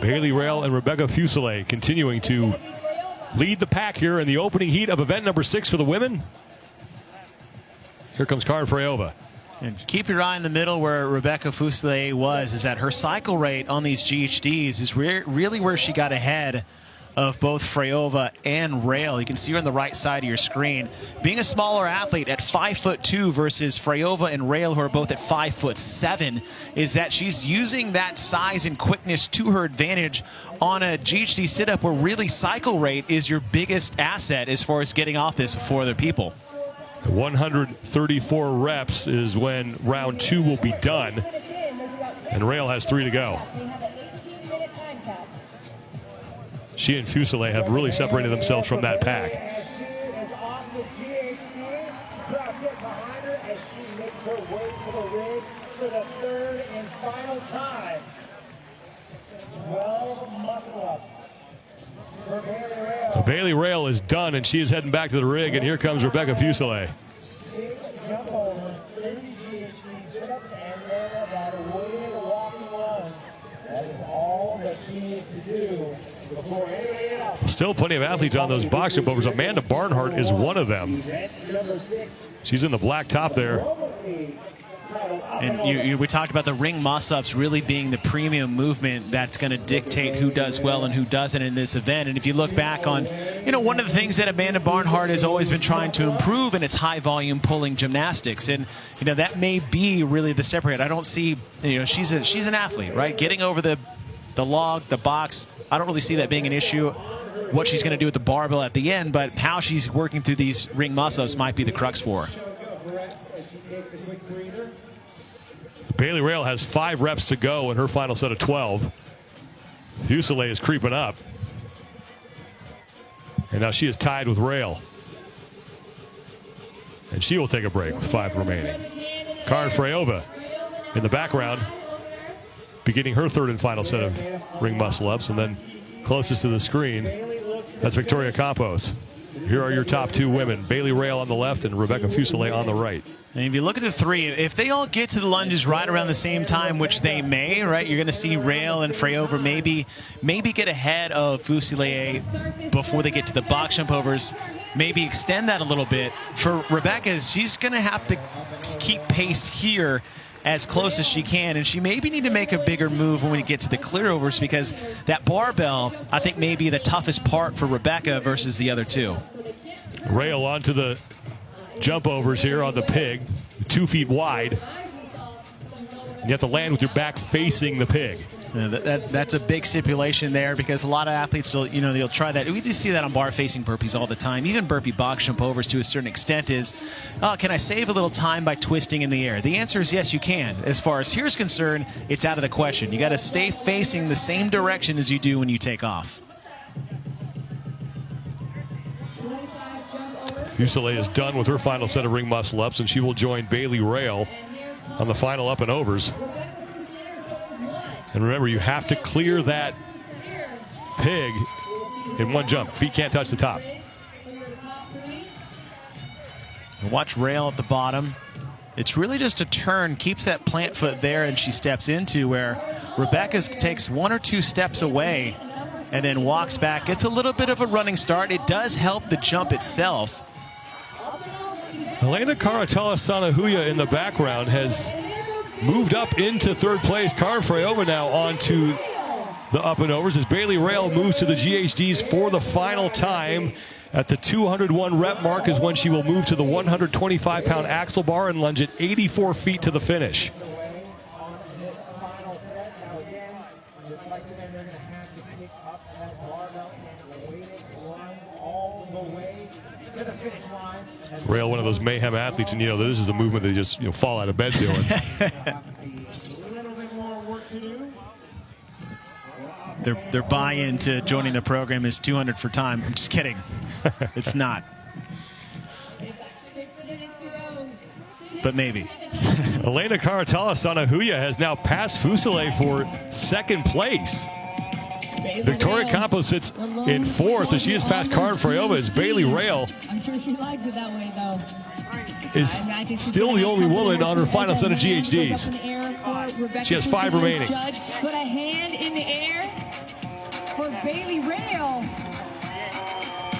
Bailey Rail and Rebecca Fuselier continuing to lead the pack here in the opening heat of event number 6 for the women. Here comes Karin Freyova. And keep your eye in the middle where Rebecca Fuselier was, is that her cycle rate on these GHDs is really where she got ahead of both Freyova and Rail. You can see her on the right side of your screen. Being a smaller athlete at 5'2" versus Freyova and Rail, who are both at 5'7", is that she's using that size and quickness to her advantage on a GHD sit-up where really cycle rate is your biggest asset as far as getting off this before other people. 134 reps is when round 2 will be done, and Rail has 3 to go. She and Fuselier have really separated themselves from that pack. Bailey Rail is done, and she is heading back to the rig, and here comes Rebecca Fuselier. Still plenty of athletes on those box jump overs. Amanda Barnhart is one of them. She's in the black top there. And we talked about the ring muscle-ups really being the premium movement that's going to dictate who does well and who doesn't in this event. And if you look back on, one of the things that Amanda Barnhart has always been trying to improve in its high-volume pulling gymnastics. And, that may be really the separator. I don't see, she's an athlete, right? Getting over the log, the box, I don't really see that being an issue. What she's going to do with the barbell at the end, but how she's working through these ring muscle-ups might be the crux for her. Bailey Rail has 5 reps to go in her final set of 12. Fuselier is creeping up. And now she is tied with Rail. And she will take a break with 5 remaining. Karin Freyova in the background, beginning her 3rd and final set of ring muscle-ups. And then closest to the screen, that's Victoria Campos. Here are your top 2 women, Bailey Rail on the left and Rebecca Fuselier on the right. And if you look at the 3, if they all get to the lunges right around the same time, which they may, right, you're going to see Rail and Freyova maybe get ahead of Fuselier before they get to the box jump overs, maybe extend that a little bit. For Rebecca, she's going to have to keep pace here as close as she can, and she maybe need to make a bigger move when we get to the clear overs, because that barbell, I think, may be the toughest part for Rebecca versus the other 2. Rail onto the jump overs here on the pig, 2 feet wide. You have to land with your back facing the pig. That's a big stipulation there, because a lot of athletes will, they'll try that. We just see that on bar facing burpees all the time. Even burpee box jump overs to a certain extent is, can I save a little time by twisting in the air? The answer is yes, you can. As far as here's concerned, it's out of the question. You got to stay facing the same direction as you do when you take off. Fuselier is done with her final set of ring muscle-ups, and she will join Bailey Rail on the final up and overs. And remember, you have to clear that pig in one jump. Feet can't touch the top. And watch Rail at the bottom. It's really just a turn, keeps that plant foot there, and she steps into where Rebecca takes 1 or 2 steps away and then walks back. It's a little bit of a running start. It does help the jump itself. Elena Karatala-Sanahuya in the background has moved up into 3rd place. Karin Freyova now onto the up and overs as Bailey Rail moves to the GHDs for the final time. At the 201 rep mark is when she will move to the 125-pound axle bar and lunge at 84 feet to the finish. Rail, one of those mayhem athletes, and this is a movement they just fall out of bed doing. Their buy-in to joining the program is 200 for time. I'm just kidding. It's not. But maybe. Elena Karatala-Sanahuya has now passed Fusile for second place. Victoria Campos sits in fourth as she has passed Karen Freyova as Bailey Rail I'm sure she likes it that way, though. is still the only woman on her final set of GHDs. She has 5 remaining. Judge put a hand in the air for Bailey Rail.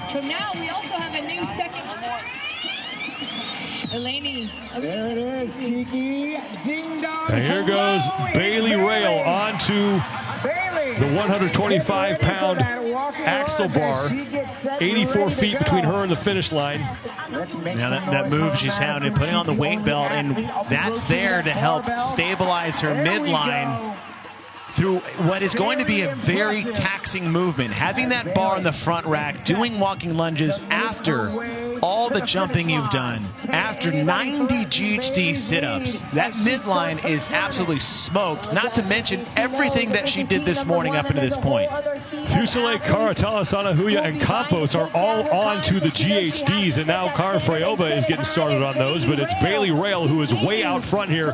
So now we also have a new second. Eleni. There it is, Kiki. Ding dong. And here goes Bailey Rail onto the 125-pound axle bar. 84 feet between her and the finish line. Now that move she's having, putting on the weight belt, and that's there to help stabilize her midline through what is going to be a very taxing movement. Having that bar in the front rack, doing walking lunges after all the jumping you've done, after 90 GHD sit-ups, that midline is absolutely smoked, not to mention everything that she did this morning up into this point. Fusile, Karatala-Sanahuya, and Campos are all on to the GHDs, and now Karen Freyova is getting started on those, but it's Bailey Rail who is way out front here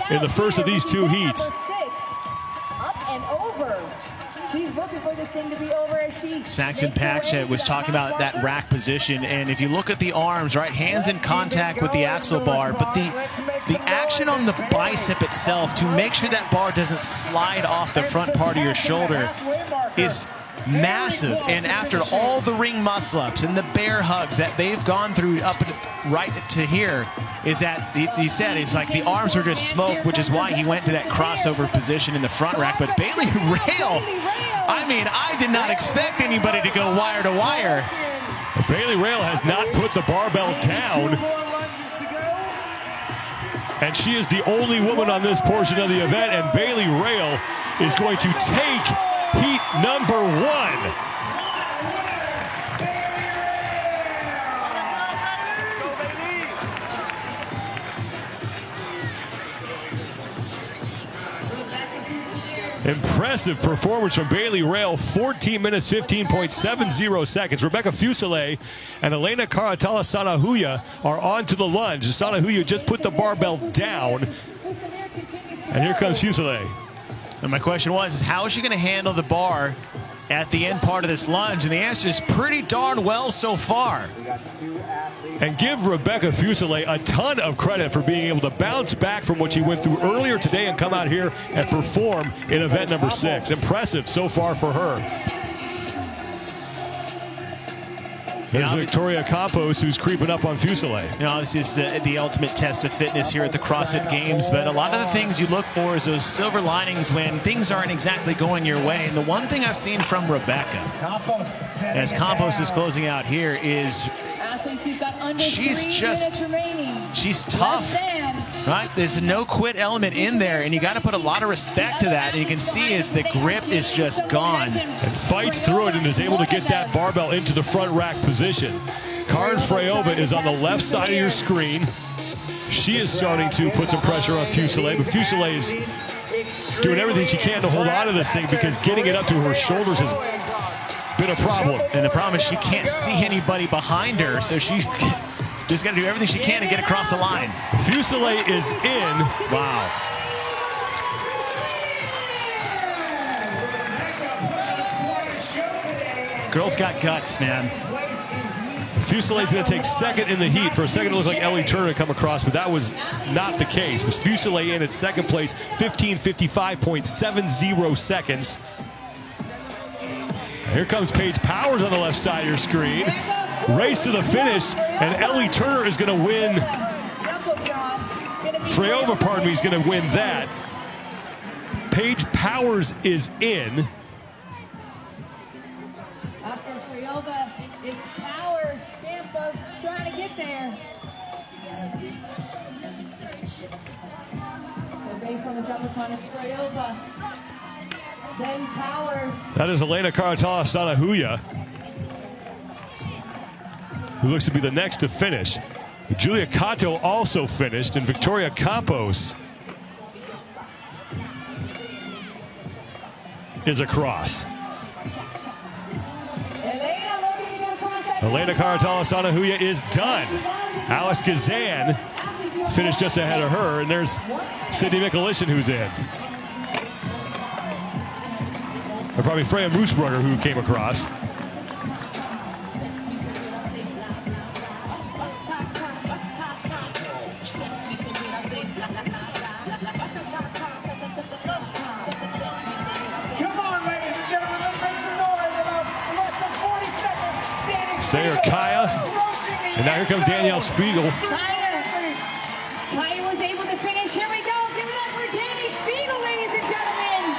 in the first of these 2 heats. She's looking for this thing to be over as she... Saxon Patchett was talking about that rack position, and if you look at the arms, right, hands in contact with the axle bar, but the action on the bicep itself to make sure that bar doesn't slide off the front part of your shoulder is massive. And after all the ring muscle-ups and the bear hugs that they've gone through up right to here, is that he said it's like the arms were just smoke, which is why he went to that crossover position in the front rack. But Bailey Rail, I mean, I did not expect anybody to go wire to wire. Bailey Rail has not put the barbell down, and she is the only woman on this portion of the event, and Bailey Rail is going to take heat number 1. Impressive performance from Bailey Rail, 14 minutes, 15.70 seconds. Rebecca Fusile and Elena Karatala-Sanahuya are on to the lunge. Sanahuya just put the barbell down. And here comes Fusile. And my question was, how is she going to handle the bar at the end part of this lunge? And the answer is pretty darn well so far. And give Rebecca Fusile a ton of credit for being able to bounce back from what she went through earlier today and come out here and perform in event number 6. Impressive so far for her. There's Victoria Campos, who's creeping up on Fusile. You know, this is the ultimate test of fitness here at the CrossFit Games, but a lot of the things you look for is those silver linings when things aren't exactly going your way. And the one thing I've seen from Rebecca, as Campos is closing out here, is she's tough, right? There's a no quit element in there, and you got to put a lot of respect to that. And you can see as the grip is just gone. And fights through it and is able to get that barbell into the front rack position. Karen Freyova is on the left side of your screen. She is starting to put some pressure on Fusile, but Fusile is doing everything she can to hold on to this thing because getting it up to her shoulders has been a problem. And the problem is she can't see anybody behind her, so she's just got to do everything she can to get across the line. Fusile is in. Wow. Girl's got guts, man. Fusile's going to take second in the heat. For a second, it looked like Ellie Turner to come across, but that was not the case. It was Fusile in at second place, 15:55.70 seconds. Here comes Paige Powers on the left side of your screen. Race to the finish, and Ellie Turner is going to win. Freyova, pardon me, is going to win that. Paige Powers is in. After Freyova, it's Powers. Campos trying to get there. So based on the jumbotron, it's Freyova. Then Powers. That is Elena Karatala-Sanahuya, who looks to be the next to finish. Julia Cato also finished, and Victoria Campos is across. Elena Caratalasanahuya is done. Alice Kazan finished just ahead of her, and there's Sydney Mikulishin who's in. Or probably Freya Moosbrugger who came across. Sayer Kaya, and now here comes Danielle Spiegel. Kaya was able to finish. Here we go. Give it up for Danny Spiegel, ladies and gentlemen.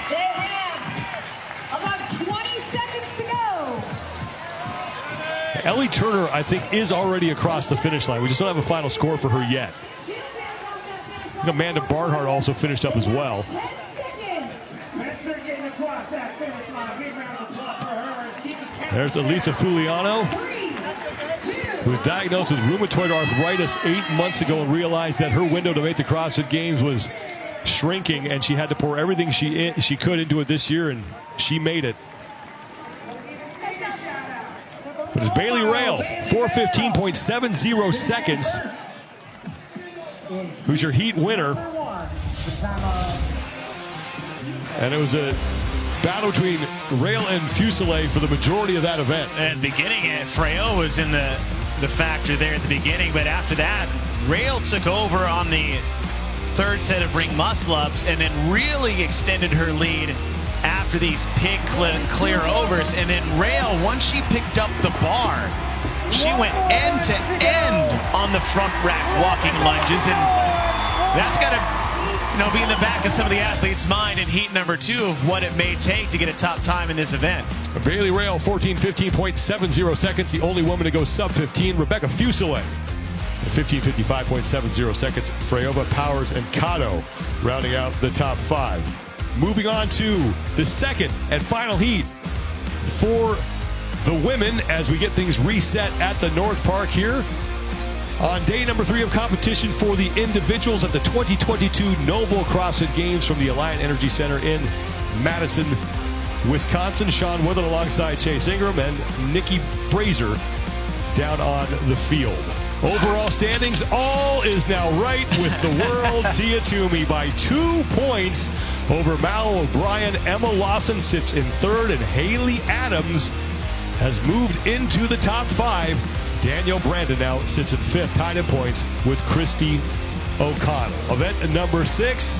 They have about 20 seconds to go. Ellie Turner, I think, is already across the finish line. We just don't have a final score for her yet. I think Amanda Barnhart also finished up as well. There's Elisa Fuliano, who was diagnosed with rheumatoid arthritis 8 months ago and realized that her window to make the CrossFit Games was shrinking, and she had to pour everything she could into it this year, and she made it. But it's Bailey Rail, 4:15.70 seconds, who's your heat winner. And it was a battle between Rail and Fuselier for the majority of that event. At the beginning, Freo was in the factor there at the beginning, but after that, Rail took over on the third set of ring muscle-ups and then really extended her lead after these pig clear overs. And then Rail, once she picked up the bar, she went end to end on the front rack walking lunges, and that's got to be in the back of some of the athletes' mind in heat number 2 of what it may take to get a top time in this event. Bailey Rail, 14:15.70 seconds, the only woman to go sub-15. Rebecca Fuselier, 15:55.70 seconds. Freyova, Powers, and Kato rounding out the top 5. Moving on to the second and final heat for the women as we get things reset at the North Park here. On day number 3 of competition for the individuals at the 2022 NOBULL CrossFit Games from the Alliant Energy Center in Madison, Wisconsin. Sean Woodland alongside Chase Ingram and Nikki Brazier down on the field. Overall standings, all is now right with the world. Tia Toomey by 2 points over Mal O'Brien. Emma Lawson sits in 3rd, and Haley Adams has moved into the top 5. Danielle Brandon now sits in 5th, tied in points with Christy O'Connell. Event number 6,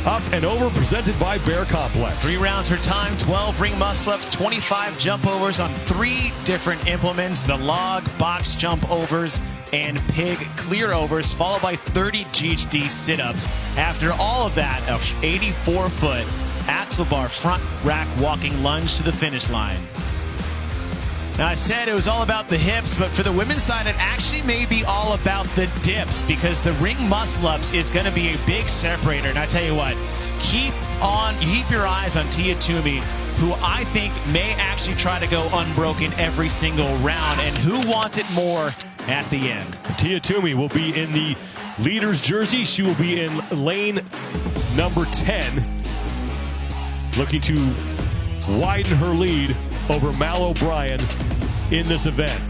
up and over, presented by Bear Complex. 3 rounds for time, 12 ring muscle-ups, 25 jump overs on 3 different implements, the log, box jump overs, and pig clear overs, followed by 30 GHD sit-ups. After all of that, a 84-foot axle bar front rack walking lunge to the finish line. Now, I said it was all about the hips, but for the women's side, it actually may be all about the dips, because the ring muscle-ups is going to be a big separator. And I tell you what, keep your eyes on Tia Toomey, who I think may actually try to go unbroken every single round, and who wants it more at the end. Tia Toomey will be in the leader's jersey. She will be in lane number 10, looking to widen her lead over Mal O'Brien in this event.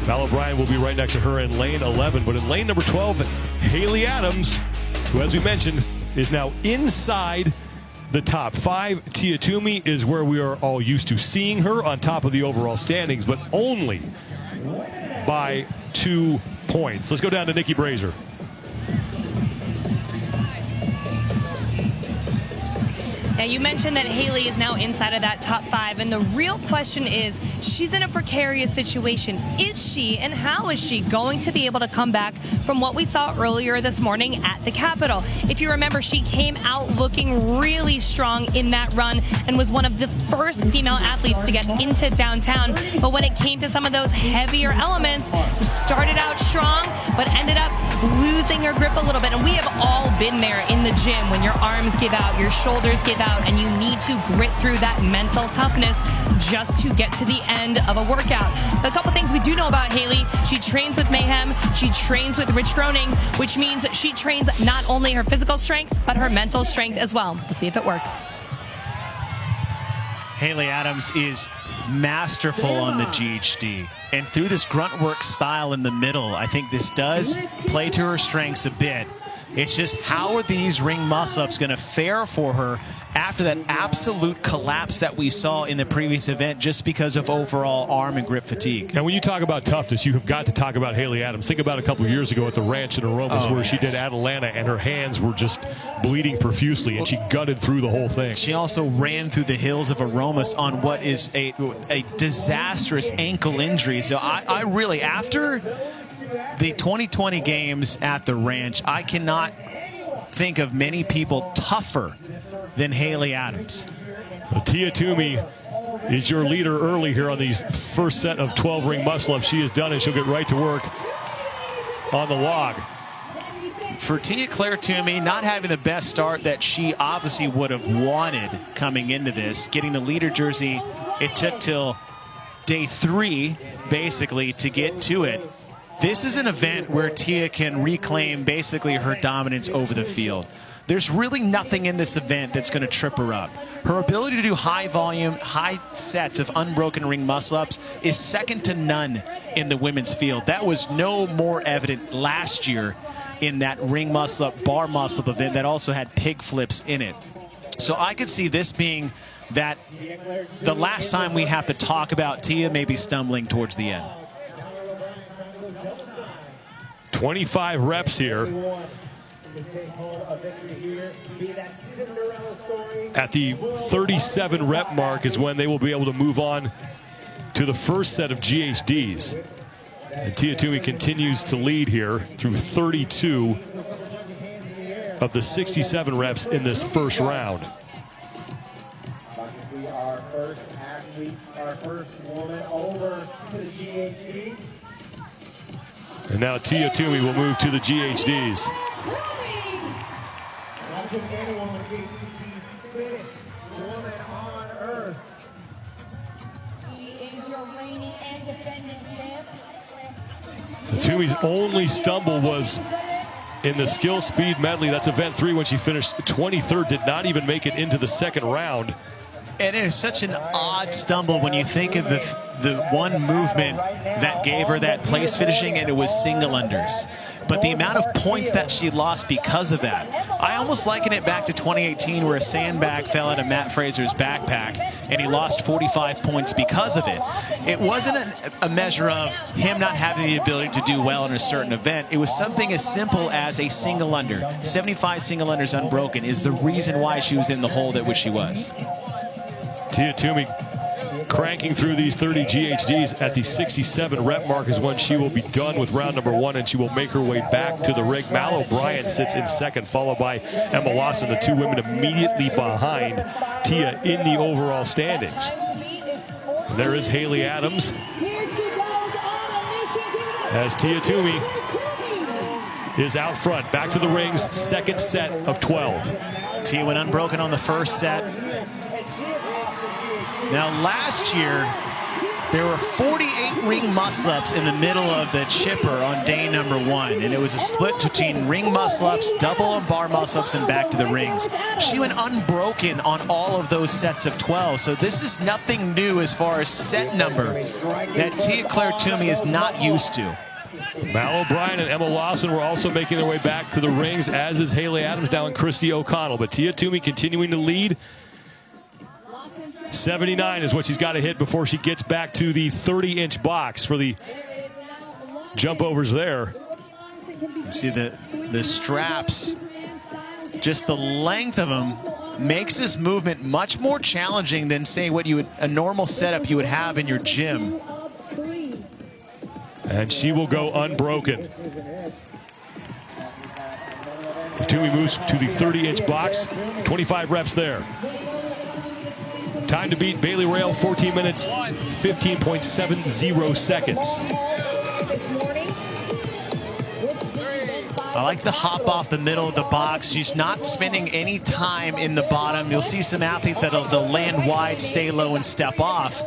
Mal O'Brien will be right next to her in lane 11, but in lane number 12, Haley Adams, who, as we mentioned, is now inside the top 5. Tia Toomey is where we are all used to seeing her on top of the overall standings, but only by 2 points. Let's go down to Nikki Brazier. Now, you mentioned that Haley is now inside of that top 5, and the real question is, she's in a precarious situation. Is she, and how is she going to be able to come back from what we saw earlier this morning at the Capitol? If you remember, she came out looking really strong in that run and was one of the first female athletes to get into downtown. But when it came to some of those heavier elements, started out strong, but ended up losing losing her grip a little bit. And we have all been there in the gym when your arms give out, your shoulders give out, and you need to grit through that mental toughness just to get to the end of a workout. But a couple things we do know about Haley: she trains with Mayhem, she trains with Rich Froning, which means she trains not only her physical strength, but her mental strength as well. We'll see if it works. Haley Adams is masterful on the GHD. And through this grunt work style in the middle, I think this does play to her strengths a bit. It's just, how are these ring muscle-ups going to fare for her after that absolute collapse that we saw in the previous event just because of overall arm and grip fatigue? And when you talk about toughness, you have got to talk about Haley Adams. Think about a couple of years ago at the ranch in Aromas where she did Atalanta and her hands were just bleeding profusely and she gutted through the whole thing. She also ran through the hills of Aromas on what is a disastrous ankle injury. So I really, after the 2020 games at the ranch, I cannot think of many people tougher than Haley Adams. Tia Toomey is your leader early here on these first set of 12 ring muscle-ups. She is done, and she'll get right to work on the log. For Tia Claire Toomey, not having the best start that she obviously would have wanted coming into this, getting the leader jersey, it took till day 3, basically, to get to it. This is an event where Tia can reclaim basically her dominance over the field. There's really nothing in this event that's going to trip her up. Her ability to do high volume, high sets of unbroken ring muscle-ups is second to none in the women's field. That was no more evident last year in that ring muscle-up, bar muscle-up event that also had pig flips in it. So I could see this being that the last time we have to talk about Tia maybe stumbling towards the end. 25 reps here. At the 37 rep mark is when they will be able to move on to the first set of GHDs. And Tia Toomey continues to lead here through 32 of the 67 reps in this first round. Our first athlete, our first woman over to the GHD. And now Tia Toomey will move to the GHDs. Toomey's only stumble was in the skill speed medley. That's event 3 when she finished 23rd, did not even make it into the second round. And it is such an odd stumble when you think of the one movement that gave her that place finishing, and it was single unders. But the amount of points that she lost because of that, I almost liken it back to 2018 where a sandbag fell out of Matt Fraser's backpack and he lost 45 points because of it. It wasn't a measure of him not having the ability to do well in a certain event. It was something as simple as a single under. 75 single unders unbroken is the reason why she was in the hole at which she was. Tia Toomey cranking through these 30 GHDs at the 67 rep mark is when she will be done with round number 1, and she will make her way back to the rig. Mal O'Brien sits in second, followed by Emma Lawson, the two women immediately behind Tia in the overall standings. And there is Haley Adams as Tia Toomey is out front. Back to the rings, second set of 12. Tia went unbroken on the first set. Now, last year, there were 48 ring muscle-ups in the middle of the chipper on day number 1, and it was a split between ring muscle-ups, double and bar muscle-ups, and back to the rings. She went unbroken on all of those sets of 12, so this is nothing new as far as set number that Tia Claire Toomey is not used to. Mal O'Brien and Emma Lawson were also making their way back to the rings, as is Haley Adams down and Christy O'Connell, but Tia Toomey continuing to lead. 79 is what she's got to hit before she gets back to the 30-inch box for the jump overs there. You see the straps, just the length of them makes this movement much more challenging than, say, what you would, a normal setup you would have in your gym. And she will go unbroken. Toomey moves to the 30-inch box, 25 reps there. Time to beat Bailey Rail, 14 minutes, 15.70 seconds. I like the hop off the middle of the box. She's not spending any time in the bottom. You'll see some athletes that'll land wide, stay low, and step off.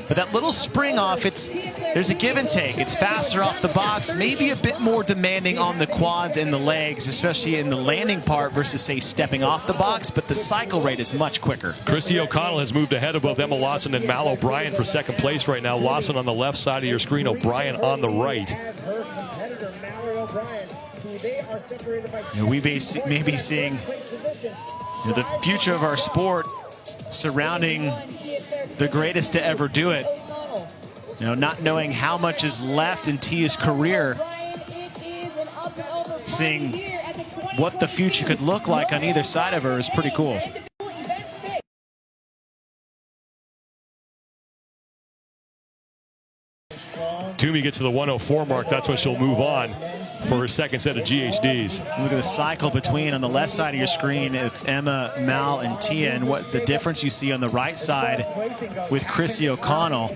But that little spring off, there's a give and take. It's faster off the box, maybe a bit more demanding on the quads and the legs, especially in the landing part versus, say, stepping off the box, but the cycle rate is much quicker. Christy O'Connell has moved ahead of both Emma Lawson and Mal O'Brien for second place right now. Lawson on the left side of your screen, O'Brien on the right. We may be seeing the future of our sport surrounding the greatest to ever do it. Not knowing how much is left in Tia's career, seeing what the future could look like on either side of her is pretty cool. Toomey gets to the 104 mark. That's when she'll move on for her second set of GHDs. Look at the cycle between, on the left side of your screen, with Emma, Mal, and Tia, and what the difference you see on the right side with Chrissy O'Connell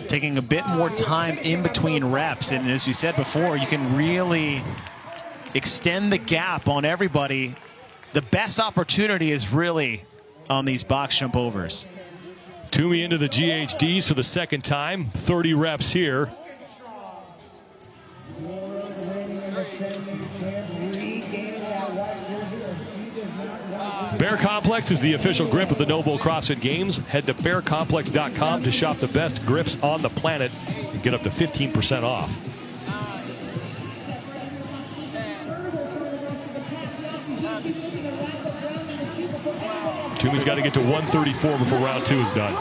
taking a bit more time in between reps. And as you said before, you can really extend the gap on everybody. The best opportunity is really on these box jump overs. Toomey into the GHDs for the second time, 30 reps here. Bear Complex is the official grip of the NOBULL CrossFit Games. Head to bearcomplex.com to shop the best grips on the planet and get up to 15% off. Toomey's got to get to 134 before round 2 is done.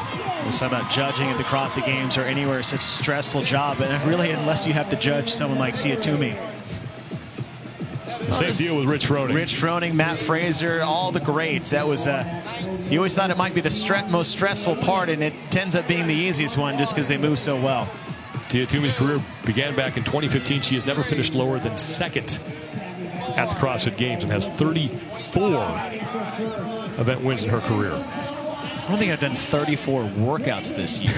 We're talking about judging at the CrossFit Games or anywhere. It's such a stressful job, and really, unless you have to judge someone like Tia Toomey. The same deal with Rich Froning. Rich Froning, Matt Fraser, all the greats. That was you always thought it might be the most stressful part, and it ends up being the easiest one just because they move so well. Tia Toomey's career began back in 2015. She has never finished lower than second at the CrossFit Games and has 34 event wins in her career. I don't think I've done 34 workouts this year.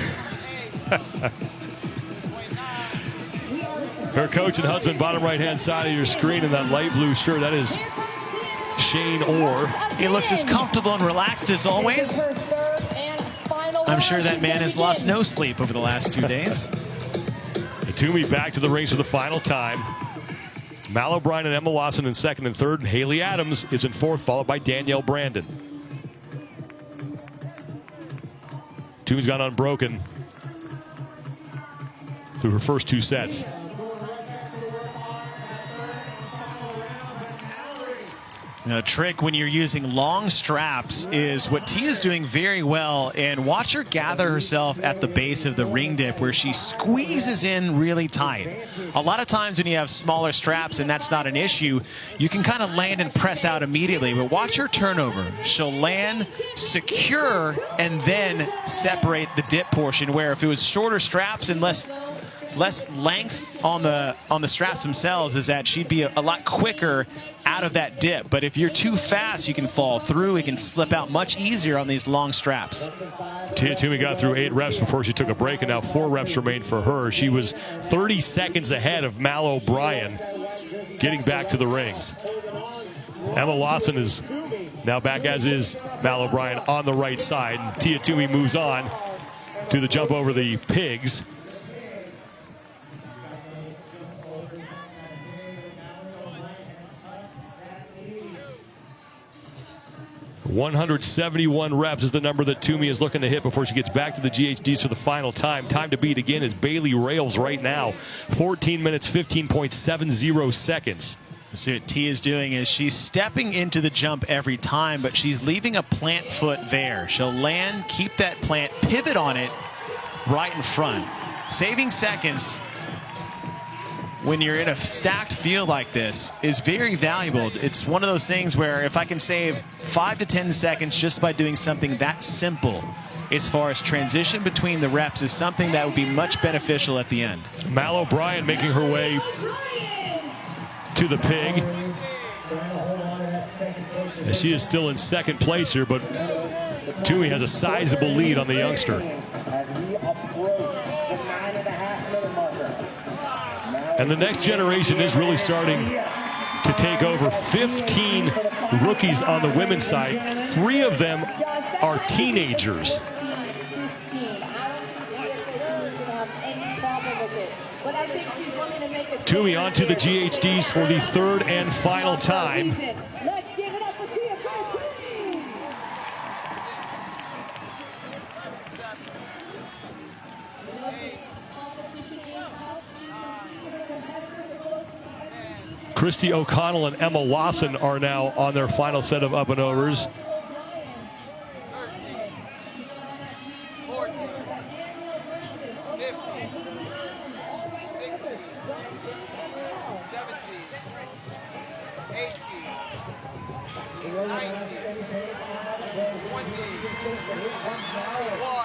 Her coach and husband, bottom right-hand side of your screen in that light blue shirt, that is Shane Orr. He looks as comfortable and relaxed as always. I'm sure that man has lost no sleep over the last 2 days. Toomey back to the rings for the final time. Mal O'Brien and Emma Lawson in second and third, and Haley Adams is in fourth, followed by Danielle Brandon. Toomey's gone unbroken through her first 2 sets. A trick when you're using long straps is what Tia's doing very well, and watch her gather herself at the base of the ring dip where she squeezes in really tight. A lot of times when you have smaller straps and that's not an issue, you can kind of land and press out immediately, but watch her turnover. She'll land, secure, and then separate the dip portion, where if it was shorter straps and less length on the straps themselves, is that she'd be a lot quicker out of that dip. But if you're too fast, you can fall through. It can slip out much easier on these long straps. Tia Toomey got through 8 reps before she took a break, and now 4 reps remain for her. She was 30 seconds ahead of Mal O'Brien getting back to the rings. Emma Lawson is now back, as is Mal O'Brien, on the right side. And Tia Toomey moves on to the jump over the pigs. .171 reps is the number that Toomey is looking to hit before she gets back to the GHDs for the final time. Time to beat again is Bailey Rails right now. 14 minutes, 15.70 seconds. So what Tia's doing is she's stepping into the jump every time, but she's leaving a plant foot there. She'll land, keep that plant, pivot on it right in front. Saving seconds when you're in a stacked field like this is very valuable. It's one of those things where if I can save 5 to 10 seconds just by doing something that simple as far as transition between the reps, is something that would be much beneficial at the end. Mal O'Brien making her way to the pig. And she is still in second place here, but Toomey has a sizable lead on the youngster. And the next generation is really starting to take over 15 rookies on the women's side. 3 of them are teenagers. Toomey onto the GHDs for the 3rd and final time. Christy O'Connell and Emma Lawson are now on their final set of up and overs.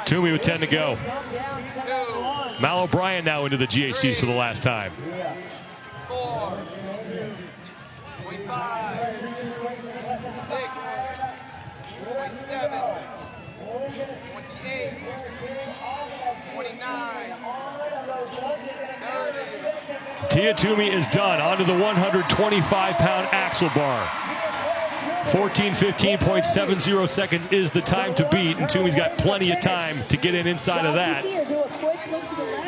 Toomey with 10 to go. Mal O'Brien now into the GHDs for the last time. 4, 5, 6, 7, 28, 29, 30. Tia Toomey is done. Onto the 125-pound axle bar. 15:15.70 seconds is the time to beat, and Toomey's got plenty of time to get in inside of that.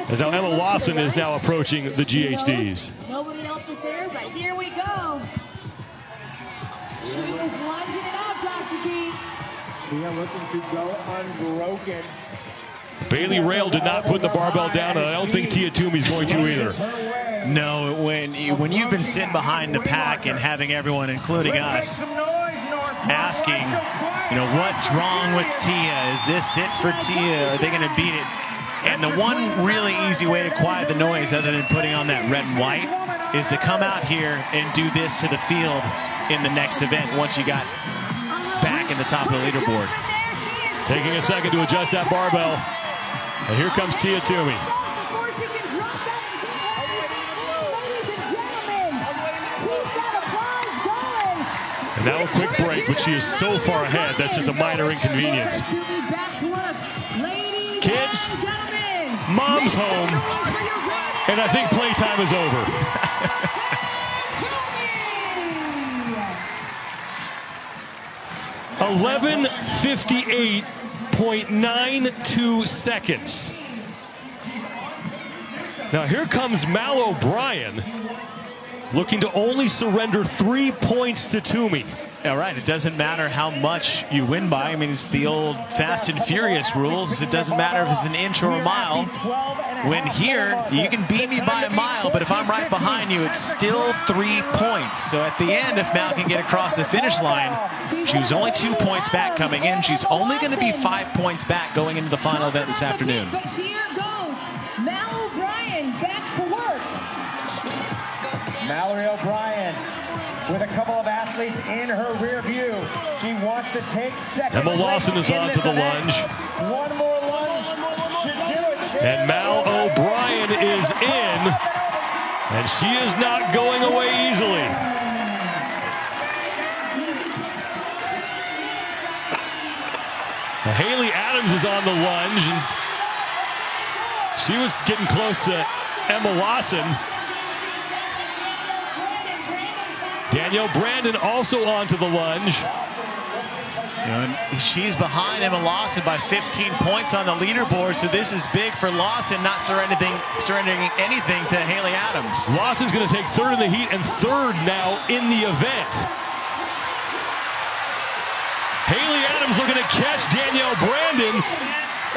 As now Emma Lawson is now approaching the GHDs. Nobody else is there, but here we go. She is lunging it out, Joshua G. We are looking to go unbroken. Bailey Rail did not put the barbell down, and I don't think Tia Toomey's going to either. No, when you've been sitting behind the pack and having everyone, including us, asking, you know, what's wrong with Tia? Is this it for Tia? Are they going to beat it? And the one really easy way to quiet the noise, other than putting on that red and white, is to come out here and do this to the field in the next event once you got back in the top of the leaderboard. Taking a second to adjust that barbell. And here comes Tia Toomey. And now a quick break, but she is so far ahead, that's just a minor inconvenience. Kids, mom's home, and I think playtime is over. 11:58.92 seconds. Now here comes Mal O'Brien, looking to only surrender 3 points to Toomey. All right, it doesn't matter how much you win by. I mean, it's the old Fast and Furious rules. It doesn't matter if it's an inch or a mile. When here, you can beat me by a mile, but if I'm right behind you, it's still 3 points. So at the end, if Mal can get across the finish line, she was only 2 points back coming in. She's only going to be 5 points back going into the final event this afternoon. But here goes Mal O'Brien back to work. Mallory O'Brien with a couple of athletes in her rear view. She wants to take second. Emma Lawson is on to the lunge. One more lunge should do it. And Mal O'Brien is in, and she is not going away easily. Now, Haley Adams is on the lunge, and she was getting close to Emma Lawson. Danielle Brandon also onto the lunge. You know, and she's behind Emma Lawson by 15 points on the leaderboard, so this is big for Lawson, not surrendering anything to Haley Adams. Lawson's going to take 3rd in the heat and 3rd now in the event. Haley Adams looking to catch Danielle Brandon,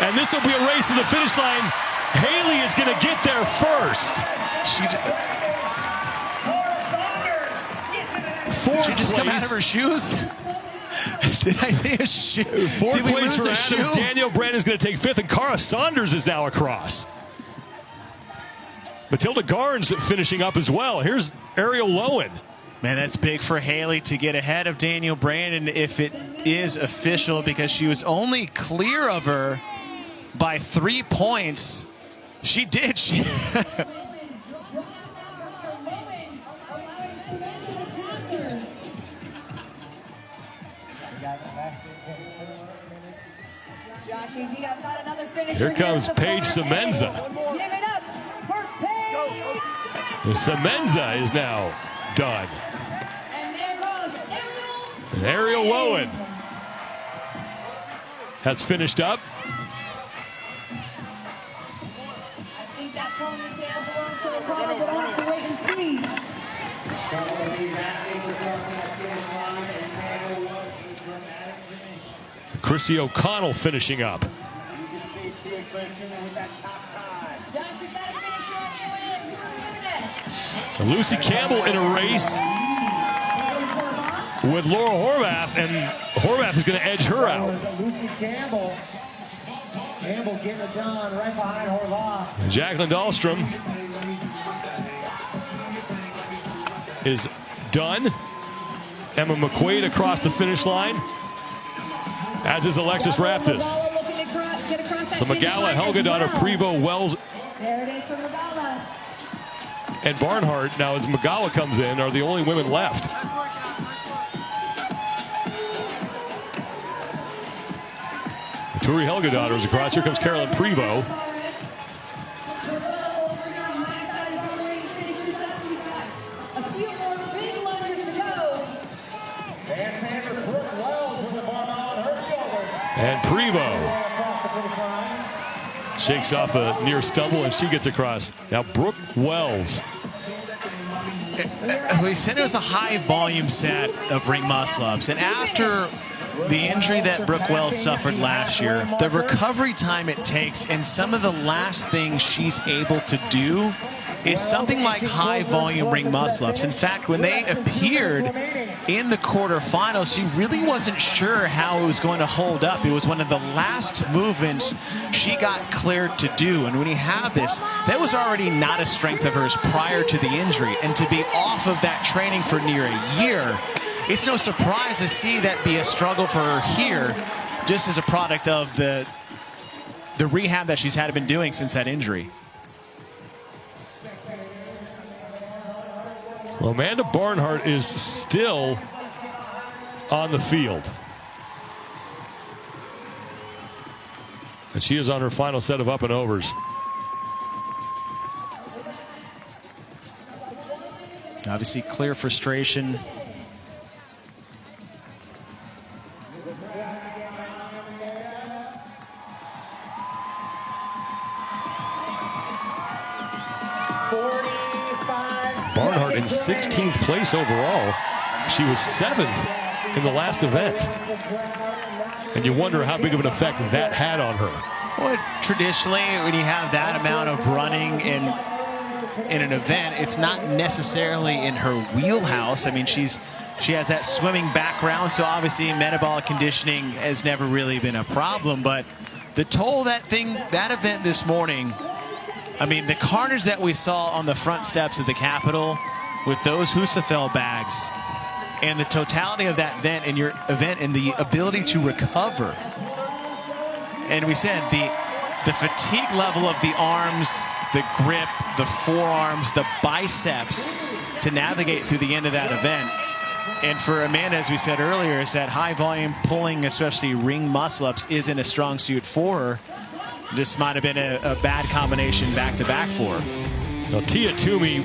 and this will be a race to the finish line. Haley is going to get there first. Did she just come out of her shoes? Did I say a shoe? 4th place for Adams. Danielle Brandon's going to take 5th, and Cara Saunders is now across. Matilda Garnes finishing up as well. Here's Ariel Lowen. Man, that's big for Haley to get ahead of Danielle Brandon if it is official, because she was only clear of her by 3 points. She did. Here comes Paige Semenza. Give it up for Paige. Semenza is now done. And Ariel Lowen has finished up. Chrissy O'Connell finishing up. And Lucy Campbell in a race with Laura Horvath, and Horvath is going to edge her out. Lucy Campbell. Campbell getting it done right behind Horvath. Jacqueline Dahlstrom is done. Emma McQuaid across the finish line, as is Alexis Raptis. The Magala, Helgadottir, Prevost, Wells, There it is for Magala. and Barnhart, now as Magala comes in, are the only women left. Turi Helgadottir is across. Here comes Carolyn Prevost. A few more big lunges to go. And Prevost shakes off a near stumble, and she gets across. Now Brooke Wells. We said it was a high volume set of ring muscle-ups, and after the injury that Brooke Wells suffered last year, the recovery time it takes, and some of the last things she's able to do is something like high volume ring muscle-ups. In fact, when they appeared in the quarterfinals, she really wasn't sure how it was going to hold up. It was one of the last movements she got cleared to do. And when you have this, that was already not a strength of hers prior to the injury. And to be off of that training for near a year, it's no surprise to see that be a struggle for her here, just as a product of the rehab that she's been doing since that injury. Well, Amanda Barnhart is still on the field. And she is on her final set of up and overs. Obviously, clear frustration. Barnhart in 16th place overall. She was 7th in the last event. And you wonder how big of an effect that had on her. Well, traditionally, when you have that amount of running in an event, it's not necessarily in her wheelhouse. I mean, she has that swimming background, so obviously metabolic conditioning has never really been a problem. But the toll that event this morning, I mean, the carnage that we saw on the front steps of the Capitol with those Husafell bags, and the totality of that event and the ability to recover. And we said the fatigue level of the arms, the grip, the forearms, the biceps to navigate through the end of that event. And for Amanda, as we said earlier, is that high volume pulling, especially ring muscle-ups, isn't a strong suit for her. This might have been a bad combination back-to-back for her. Now, Tia Toomey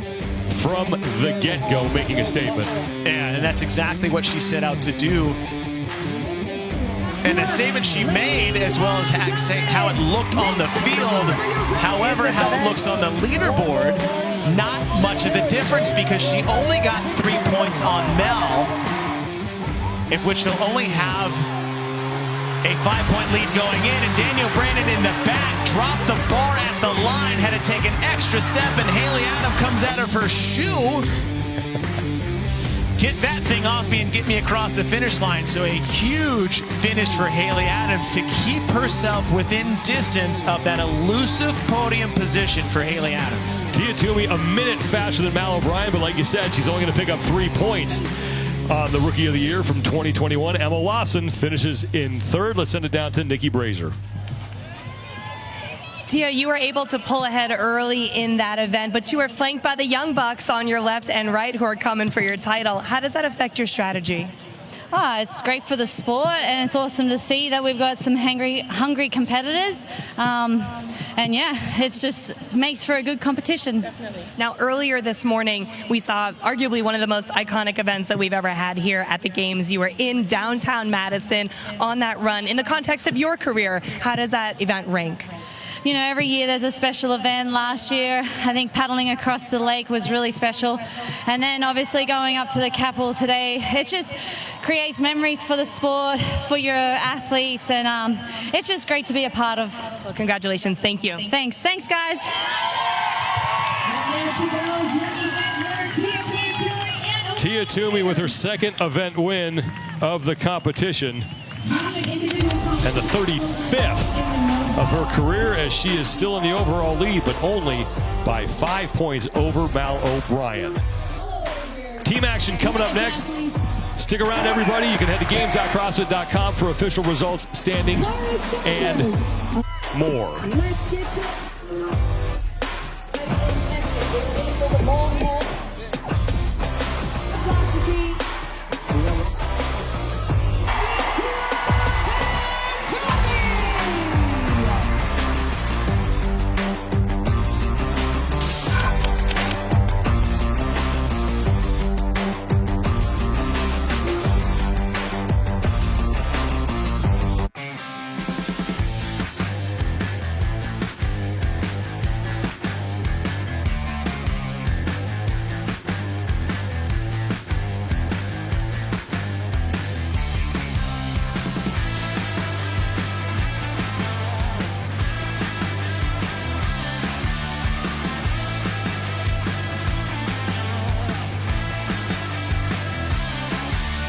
from the get-go making a statement. Yeah, and that's exactly what she set out to do. And the statement she made, as well as how it looked on the field, however, how it looks on the leaderboard, not much of a difference because she only got 3 points on Mel, in which she'll only have a 5-point lead going in, and Daniel Brandon in the back dropped the bar at the line, had to take an extra step, and Haley Adam comes out of her shoe. Get that thing off me and get me across the finish line. So a huge finish for Haley Adams to keep herself within distance of that elusive podium position for Haley Adams. Tia Toomey a minute faster than Mal O'Brien, but like you said, she's only going to pick up 3 points. The Rookie of the Year from 2021, Emma Lawson, finishes in 3rd. Let's send it down to Nikki Brazier. Tia, you were able to pull ahead early in that event, but you were flanked by the Young Bucks on your left and right who are coming for your title. How does that affect your strategy? Oh, it's great for the sport, and it's awesome to see that we've got some hungry competitors. And yeah, it's just makes for a good competition. Definitely. Now, earlier this morning, we saw arguably one of the most iconic events that we've ever had here at the Games. You were in downtown Madison on that run. In the context of your career, how does that event rank? You know, every year there's a special event. Last year, I think paddling across the lake was really special. And then obviously going up to the Capitol today, it just creates memories for the sport, for your athletes, and it's just great to be a part of. Well, congratulations. Thank you. Thanks, guys. Tia Toomey with her second event win of the competition, and the 35th of her career, as she is still in the overall lead, but only by 5 points over Mal O'Brien. Team action coming up next. Stick around, everybody. You can head to games.crossfit.com for official results, standings, and more.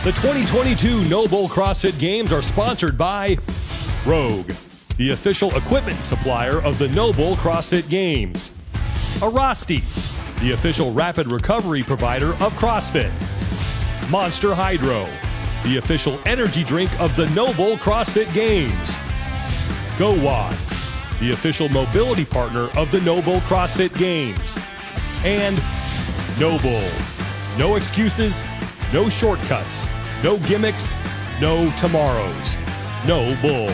The 2022 NOBULL CrossFit Games are sponsored by Rogue, the official equipment supplier of the NOBULL CrossFit Games. Arasti, the official rapid recovery provider of CrossFit. Monster Hydro, the official energy drink of the NOBULL CrossFit Games. GoWad, the official mobility partner of the NOBULL CrossFit Games. And NOBULL. No excuses, no shortcuts, no gimmicks, no tomorrows. No bull.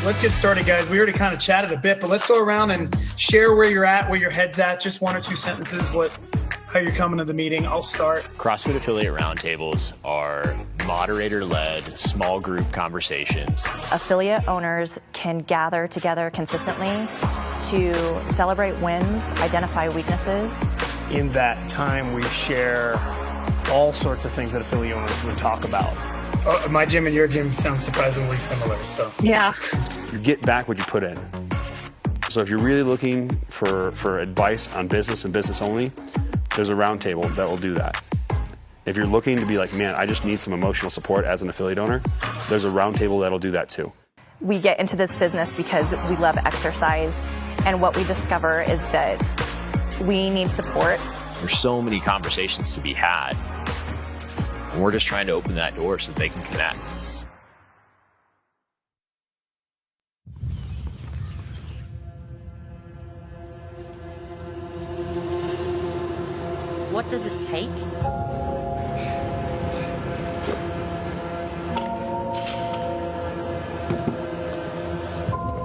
Let's get started, guys. We already kind of chatted a bit, but let's go around and share where you're at, where your head's at. Just 1 or 2 sentences, how you're coming to the meeting. I'll start. CrossFit affiliate roundtables are moderator-led, small group conversations. Affiliate owners can gather together consistently to celebrate wins, identify weaknesses. In that time, we share all sorts of things that affiliate owners would talk about. Oh, my gym and your gym sound surprisingly similar. So yeah. You get back what you put in. So if you're really looking for advice on business and business only, there's a roundtable that will do that. If you're looking to be like, man, I just need some emotional support as an affiliate owner, there's a roundtable that'll do that too. We get into this business because we love exercise, and what we discover is that we need support. There's so many conversations to be had. And we're just trying to open that door so they can connect. What does it take?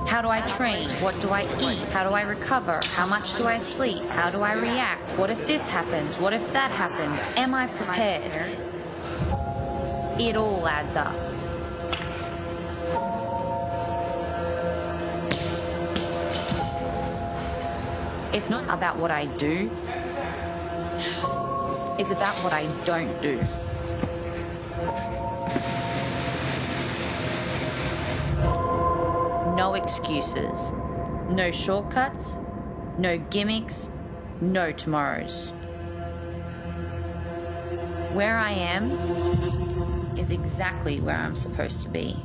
How do I train? What do I eat? How do I recover? How much do I sleep? How do I react? What if this happens? What if that happens? Am I prepared? It all adds up. It's not about what I do. It's about what I don't do. No excuses, no shortcuts, no gimmicks, no tomorrows. Where I am is exactly where I'm supposed to be.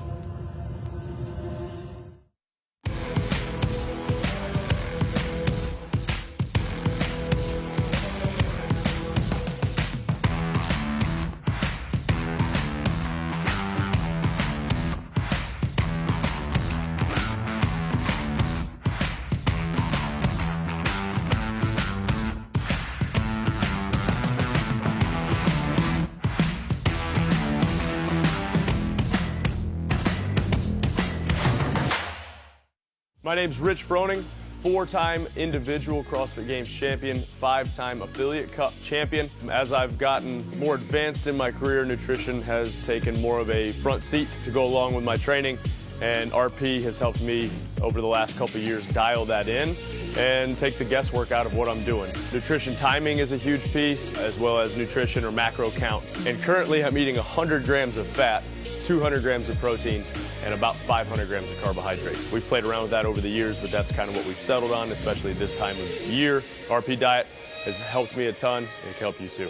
My name's Rich Froning, 4-time individual CrossFit Games champion, 5-time Affiliate Cup champion. As I've gotten more advanced in my career, nutrition has taken more of a front seat to go along with my training, and RP has helped me over the last couple of years dial that in and take the guesswork out of what I'm doing. Nutrition timing is a huge piece, as well as nutrition or macro count. And currently I'm eating 100 grams of fat, 200 grams of protein, and about 500 grams of carbohydrates. We've played around with that over the years, but that's kind of what we've settled on, especially this time of year. RP diet has helped me a ton, and it can help you too.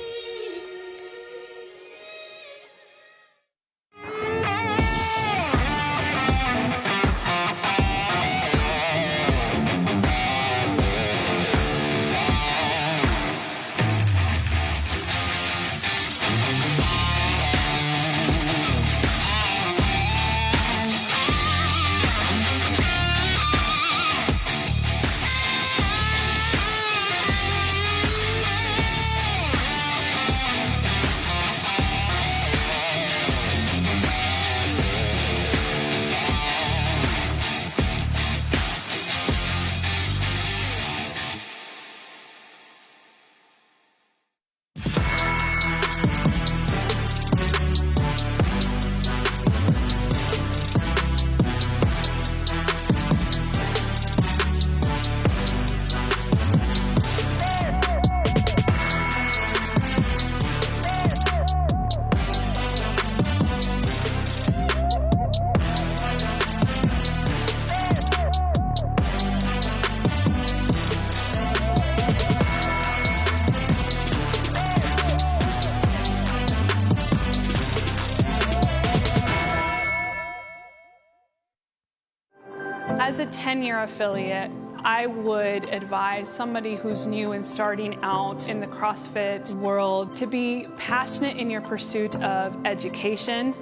As a 10-year affiliate, I would advise somebody who's new and starting out in the CrossFit world to be passionate in your pursuit of education,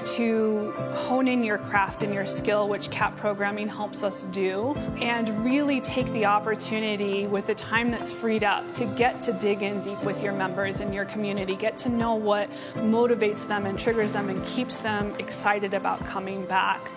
to hone in your craft and your skill, which CAP programming helps us do, and really take the opportunity with the time that's freed up to get to dig in deep with your members in your community, get to know what motivates them and triggers them and keeps them excited about coming back.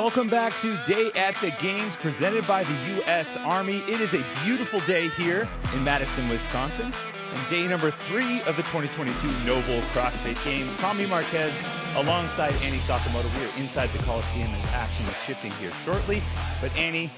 Welcome back to Day at the Games presented by the U.S. Army. It is a beautiful day here in Madison, Wisconsin, and day number 3 of the 2022 NOBULL CrossFit Games. Tommy Marquez alongside Annie Sakamoto. We are inside the Coliseum as action is shifting here shortly. But Annie,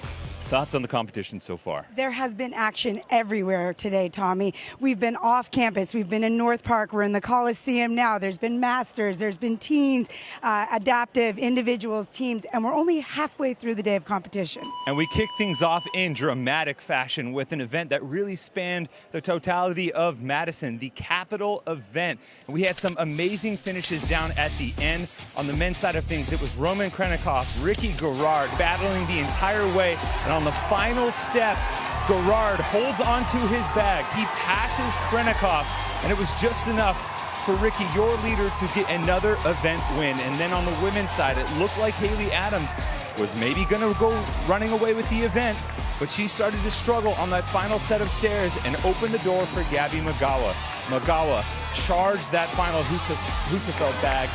thoughts on the competition so far? There has been action everywhere today, Tommy. We've been off campus. We've been in North Park. We're in the Coliseum now. There's been masters. There's been teens, adaptive, individuals, teams, and we're only halfway through the day of competition. And we kick things off in dramatic fashion with an event that really spanned the totality of Madison, the Capital event. And we had some amazing finishes down at the end. On the men's side of things, it was Roman Krennikov, Ricky Garrard battling the entire way. And on the final steps, Garrard holds onto his bag. He passes Krennikov, and it was just enough for Ricky, your leader, to get another event win. And then on the women's side, it looked like Haley Adams was maybe going to go running away with the event, but she started to struggle on that final set of stairs and opened the door for Gabby Magawa. Magawa charged that final Husafeld bag,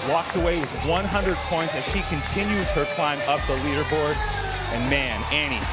walks away with 100 points as she continues her climb up the leaderboard. And man, Annie,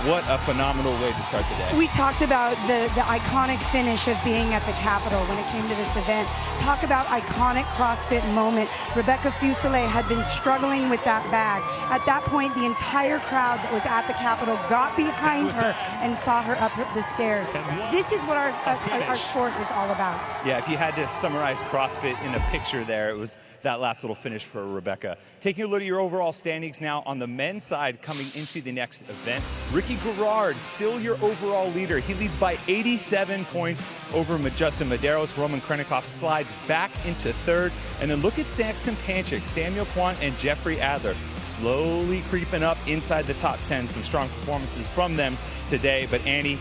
what a phenomenal way to start the day. We talked about the iconic finish of being at the Capitol when it came to this event. Talk about iconic CrossFit moment. Rebecca Fuselier had been struggling with that bag. At that point, the entire crowd that was at the Capitol got behind her and saw her up the stairs. This is what our sport is all about. Yeah, if you had to summarize CrossFit in a picture there, it was that last little finish for Rebecca. Taking a look at your overall standings now on the men's side coming into the next event. Ricky Garrard, still your overall leader. He leads by 87 points over Justin Medeiros. Roman Krennikov slides back into third. And then look at Saxon Panchik, Samuel Kwan, and Jeffrey Adler slowly creeping up inside the top 10. Some strong performances from them today. But Annie,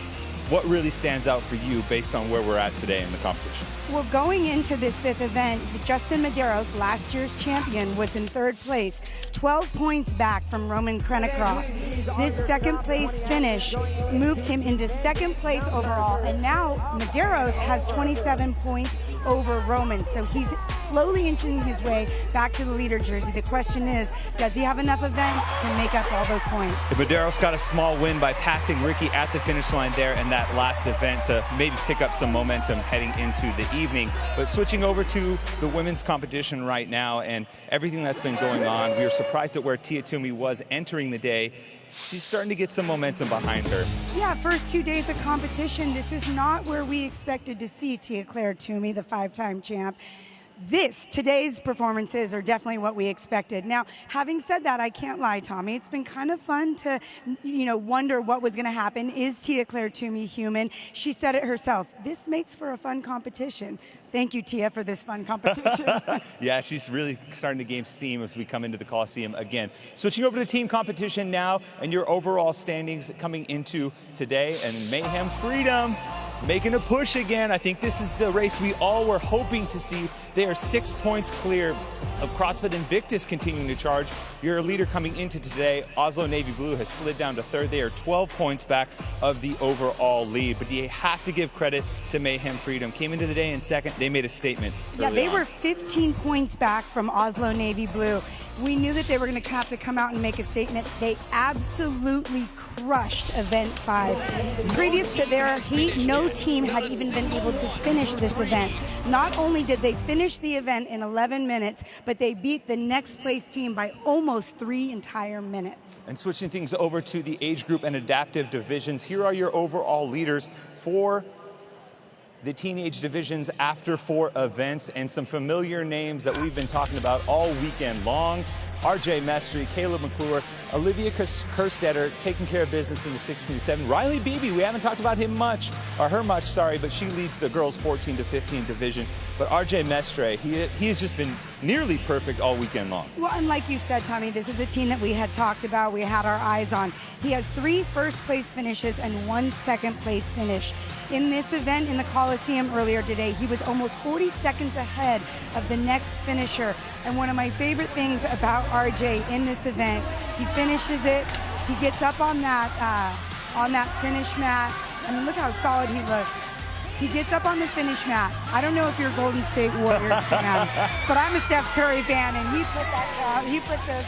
what really stands out for you based on where we're at today in the competition? Well, going into this 5th event, Justin Medeiros, last year's champion, was in 3rd place, 12 points back from Roman Krennikov. This 2nd place finish moved him into 2nd place overall, and now Medeiros has 27 points over Roman, so he's slowly inching his way back to the leader jersey. The question is, does he have enough events to make up all those points? Medeiros got a small win by passing Ricky at the finish line there in that last event to maybe pick up some momentum heading into the evening. But switching over to the women's competition right now and everything that's been going on, we were surprised at where Tia Toomey was entering the day. She's starting to get some momentum behind her. Yeah, first 2 days of competition, this is not where we expected to see Tia-Clair Toomey, the 5-time champ. Today's performances are definitely what we expected. Now, having said that, I can't lie, Tommy. It's been kind of fun to, wonder what was going to happen. Is Tia-Clair Toomey human? She said it herself. This makes for a fun competition. Thank you, Tia, for this fun competition. Yeah, she's really starting to gain steam as we come into the Coliseum again. Switching over to team competition now and your overall standings coming into today. And Mayhem Freedom making a push again. I think this is the race we all were hoping to see. They are 6 points clear of CrossFit Invictus continuing to charge. Your leader coming into today, Oslo Navy Blue, has slid down to 3rd. They are 12 points back of the overall lead. But you have to give credit to Mayhem Freedom. Came into the day in 2nd. They made a statement. Yeah, they were 15 points back from Oslo Navy Blue. We knew that they were going to have to come out and make a statement. They absolutely crushed Event 5. Previous to their heat, no team had even been able to finish this event. Not only did they finish the event in 11 minutes, but they beat the next place team by almost 3 entire minutes. And switching things over to the age group and adaptive divisions, here are your overall leaders for the teenage divisions after 4 events, and some familiar names that we've been talking about all weekend long. RJ Mestre, Caleb McClure, Olivia Kerstetter taking care of business in the 16-7. Riley Beebe, we haven't talked about her much, but she leads the girls 14-15 division. But RJ Mestre, he has just been nearly perfect all weekend long. Well, and like you said, Tommy, this is a team that we had talked about, we had our eyes on. He has 3 first-place finishes and 1 second-place finish. In this event in the Coliseum earlier today, he was almost 40 seconds ahead of the next finisher. And one of my favorite things about RJ in this event, he finishes it, he gets up on that finish mat, and look how solid he looks. He gets up on the finish mat. I don't know if you're a Golden State Warriors fan, but I'm a Steph Curry fan, and he put those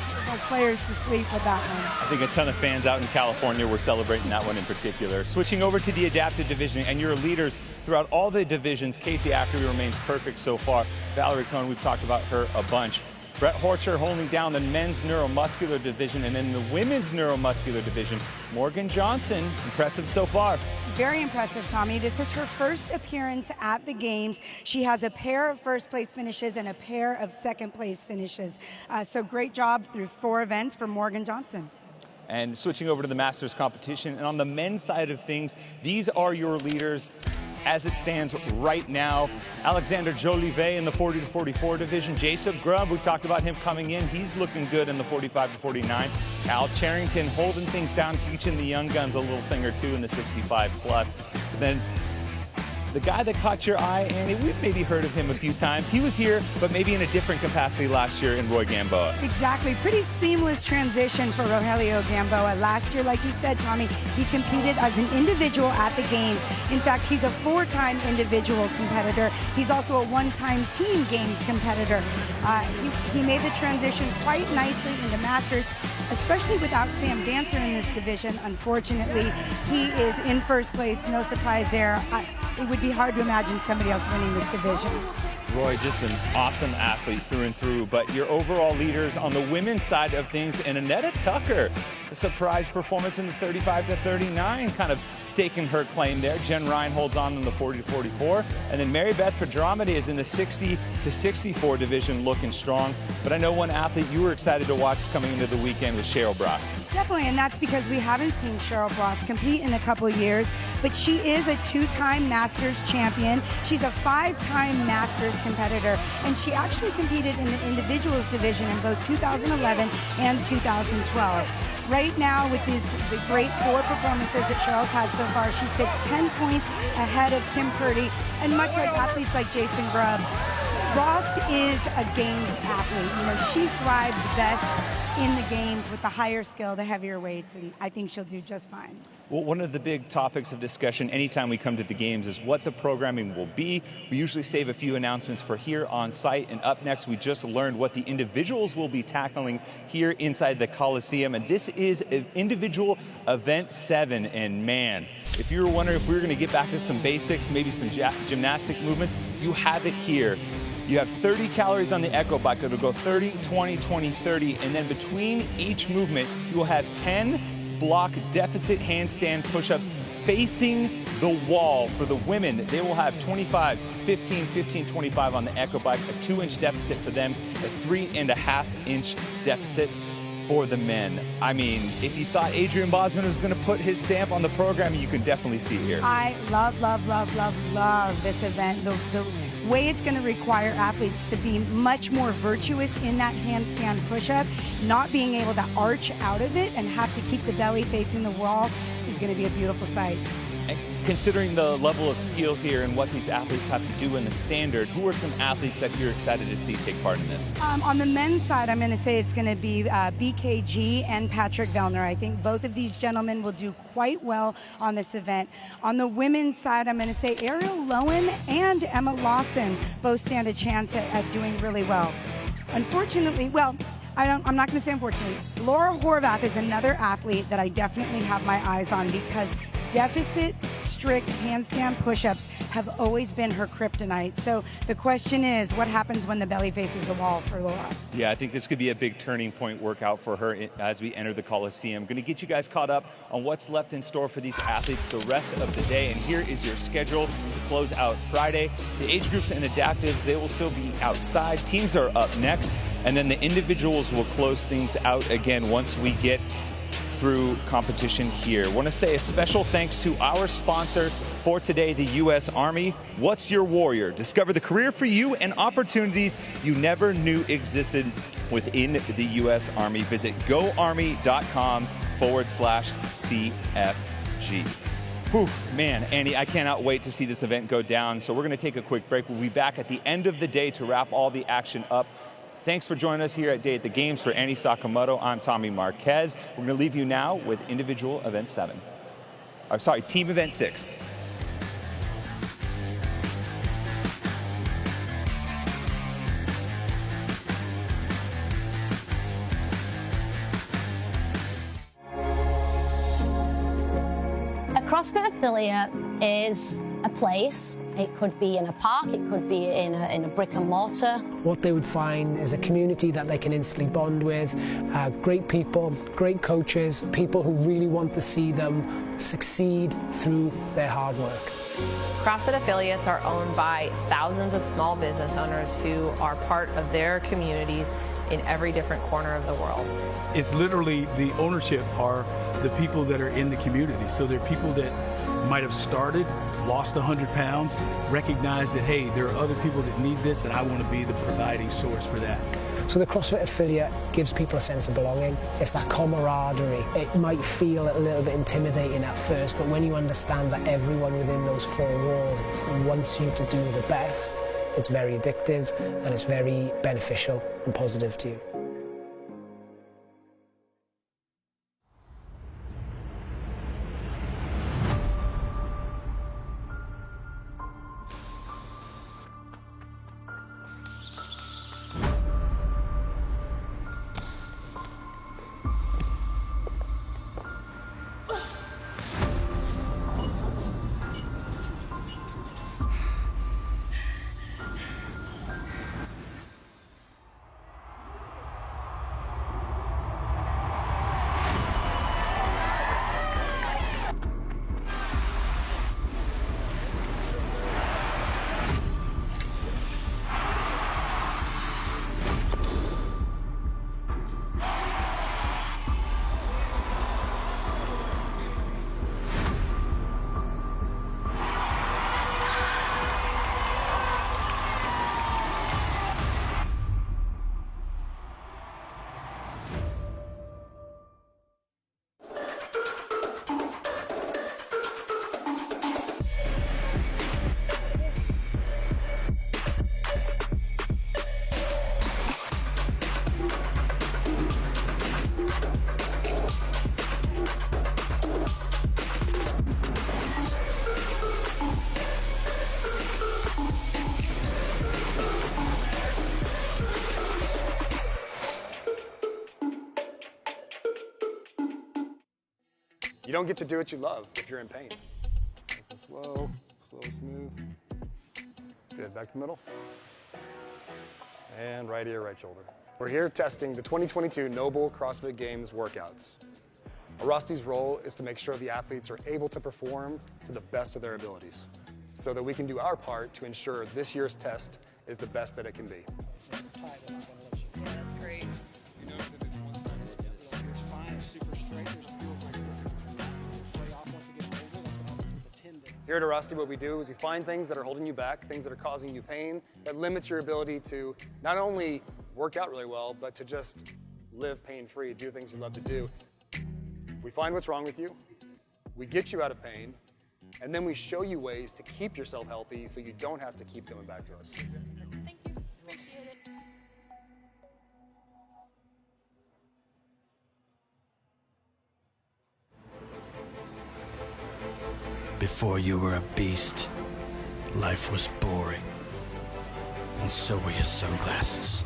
players to sleep with that one. I think a ton of fans out in California were celebrating that one in particular. Switching over to the adapted division, and your leaders throughout all the divisions, Casey Ackery remains perfect so far. Valerie Cohn, we've talked about her a bunch. Brett Horcher holding down the men's neuromuscular division, and in the women's neuromuscular division, Morgan Johnson, impressive so far. Very impressive, Tommy. This is her first appearance at the games. She has a pair of first place finishes and a pair of second place finishes. So great job through 4 events for Morgan Johnson. And switching over to the Masters competition, and on the men's side of things, these are your leaders as it stands right now. Alexander Jolivet in the 40 to 44 division. Jason Grubb, we talked about him coming in. He's looking good in the 45 to 49. Al Charrington holding things down, teaching the young guns a little thing or two in the 65 plus. But then the guy that caught your eye, Annie, we've maybe heard of him a few times. He was here, but maybe in a different capacity last year in Roy Gamboa. Exactly. Pretty seamless transition for Rogelio Gamboa. Last year, like you said, Tommy, he competed as an individual at the games. In fact, he's a 4-time individual competitor. He's also a 1-time team games competitor. He made the transition quite nicely into Masters, especially without Sam Dancer in this division. Unfortunately, he is in first place. No surprise there. It would be hard to imagine somebody else winning this division. Roy, just an awesome athlete through and through, but your overall leaders on the women's side of things, and Annetta Tucker, a surprise performance in the 35 to 39, kind of staking her claim there. Jen Ryan holds on in the 40 to 44, and then Mary Beth Pedramide is in the 60 to 64 division looking strong. But I know one athlete you were excited to watch coming into the weekend was Cheryl Brost. Definitely, and that's because we haven't seen Cheryl Brost compete in a couple of years, but she is a 2-time Masters champion. She's a 5-time Masters competitor, and she actually competed in the individuals division in both 2011 and 2012. Right now, with the great 4 performances that Cheryl's had so far, she sits 10 points ahead of Kim Purdy, and much like athletes like Jason Grubb, Brost is a games athlete. You know, she thrives best in the games with the higher skill, the heavier weights, and I think she'll do just fine. Well, one of the big topics of discussion anytime we come to the games is what the programming will be. We usually save a few announcements for here on site, and up next we just learned what the individuals will be tackling here inside the Coliseum, and this is an individual event 7, and man, if you were wondering if we were going to get back to some basics, maybe some gymnastic movements, you have it here. You have 30 calories on the Echo Bike. It'll go 30, 20, 20, 30, and then between each movement, you will have 10 block deficit handstand push-ups facing the wall. For the women, they will have 25, 15, 15, 25 on the Echo Bike, a 2-inch deficit for them, a 3.5-inch deficit for the men. I mean, if you thought Adrian Bosman was going to put his stamp on the program, you can definitely see it here. I love this event. The way it's going to require athletes to be much more virtuous in that handstand push-up, not being able to arch out of it and have to keep the belly facing the wall is going to be a beautiful sight. And considering the level of skill here and what these athletes have to do in the standard, who are some athletes that you're excited to see take part in this? On the men's side, I'm going to say it's going to be BKG and Patrick Vellner. I think both of these gentlemen will do quite well on this event. On the women's side, I'm going to say Ariel Lowen and Emma Lawson both stand a chance at doing really well. Unfortunately, well, I'm not going to say unfortunately, Laura Horvath is another athlete that I definitely have my eyes on because deficit strict handstand push-ups have always been her kryptonite. So the question is, what happens when the belly faces the wall for Laura? Yeah, I think this could be a big turning point workout for her as we enter the Coliseum. Going to get you guys caught up on what's left in store for these athletes the rest of the day. And here is your schedule to close out Friday. The age groups and adaptives, they will still be outside. Teams are up next. And then the individuals will close things out again once we get through competition here. Want to say a special thanks to our sponsor for today, the U.S. Army. What's your warrior? Discover the career for you and opportunities you never knew existed within the U.S. Army. Visit goarmy.com/CFG. Whew, man, Andy, I cannot wait to see this event go down. So we're going to take a quick break. We'll be back at the end of the day to wrap all the action up. Thanks for joining us here at Day at the Games. For Annie Sakamoto, I'm Tommy Marquez. We're going to leave you now with individual event 7. Team event 6. CrossFit Affiliate is a place. It could be in a park, it could be in a brick and mortar. What they would find is a community that they can instantly bond with, great people, great coaches, people who really want to see them succeed through their hard work. CrossFit Affiliates are owned by thousands of small business owners who are part of their communities in every different corner of the world. It's literally the ownership are the people that are in the community. So they're people that might have started, lost 100 pounds, recognize that, hey, there are other people that need this and I want to be the providing source for that. So the CrossFit Affiliate gives people a sense of belonging. It's that camaraderie. It might feel a little bit intimidating at first, but when you understand that everyone within those four walls wants you to do the best, it's very addictive and it's very beneficial and positive to you. You don't get to do what you love if you're in pain. So slow, slow, smooth. Good, back to the middle. And right ear, right shoulder. We're here testing the 2022 NOBULL CrossFit Games workouts. Rusty's role is to make sure the athletes are able to perform to the best of their abilities so that we can do our part to ensure this year's test is the best that it can be. Great. You notice that it's one side, your spine is super straight, it feels like play off once it gets older, like what happens with the tendons. Here at Rusty, what we do is we find things that are holding you back, things that are causing you pain, that limits your ability to not only work out really well, but to just live pain-free, do things you love to do. We find what's wrong with you, we get you out of pain, and then we show you ways to keep yourself healthy so you don't have to keep coming back to us. Thank you. Appreciate it. Before you were a beast, life was boring. And so were your sunglasses.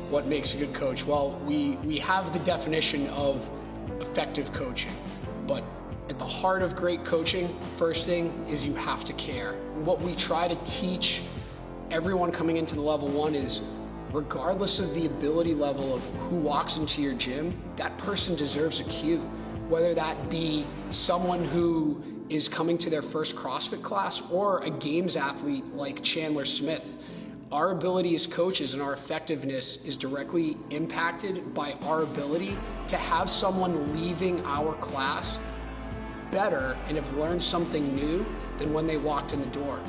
What makes a good coach? Well, we have the definition of effective coaching, but at the heart of great coaching, first thing is you have to care. What we try to teach everyone coming into the level one is, regardless of the ability level of who walks into your gym, that person deserves a cue. Whether that be someone who is coming to their first CrossFit class or a games athlete like Chandler Smith. Our ability as coaches and our effectiveness is directly impacted by our ability to have someone leaving our class better and have learned something new than when they walked in the door.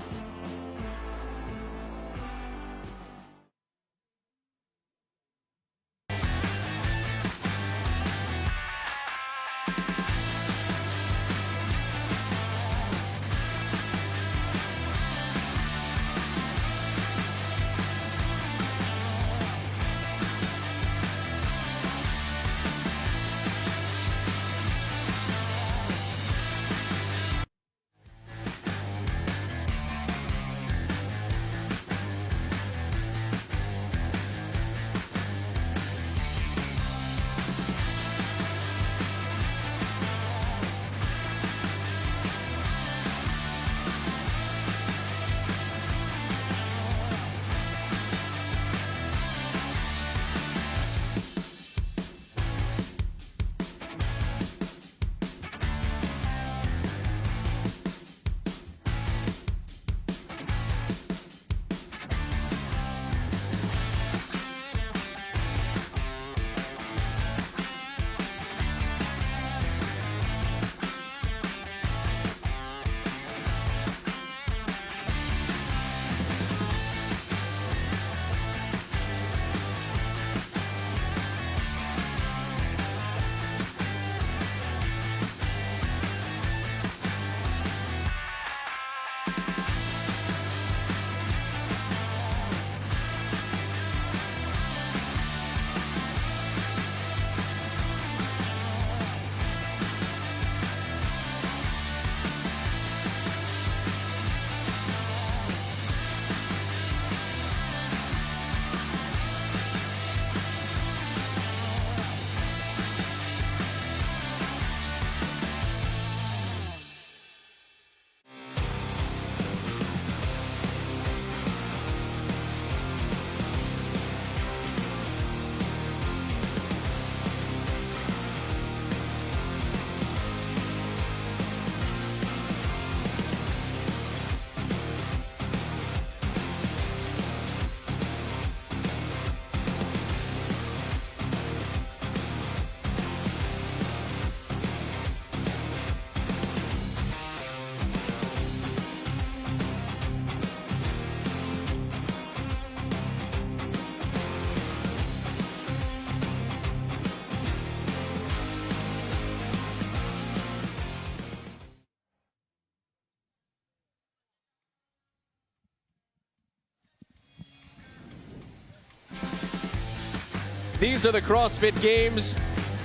These are the CrossFit Games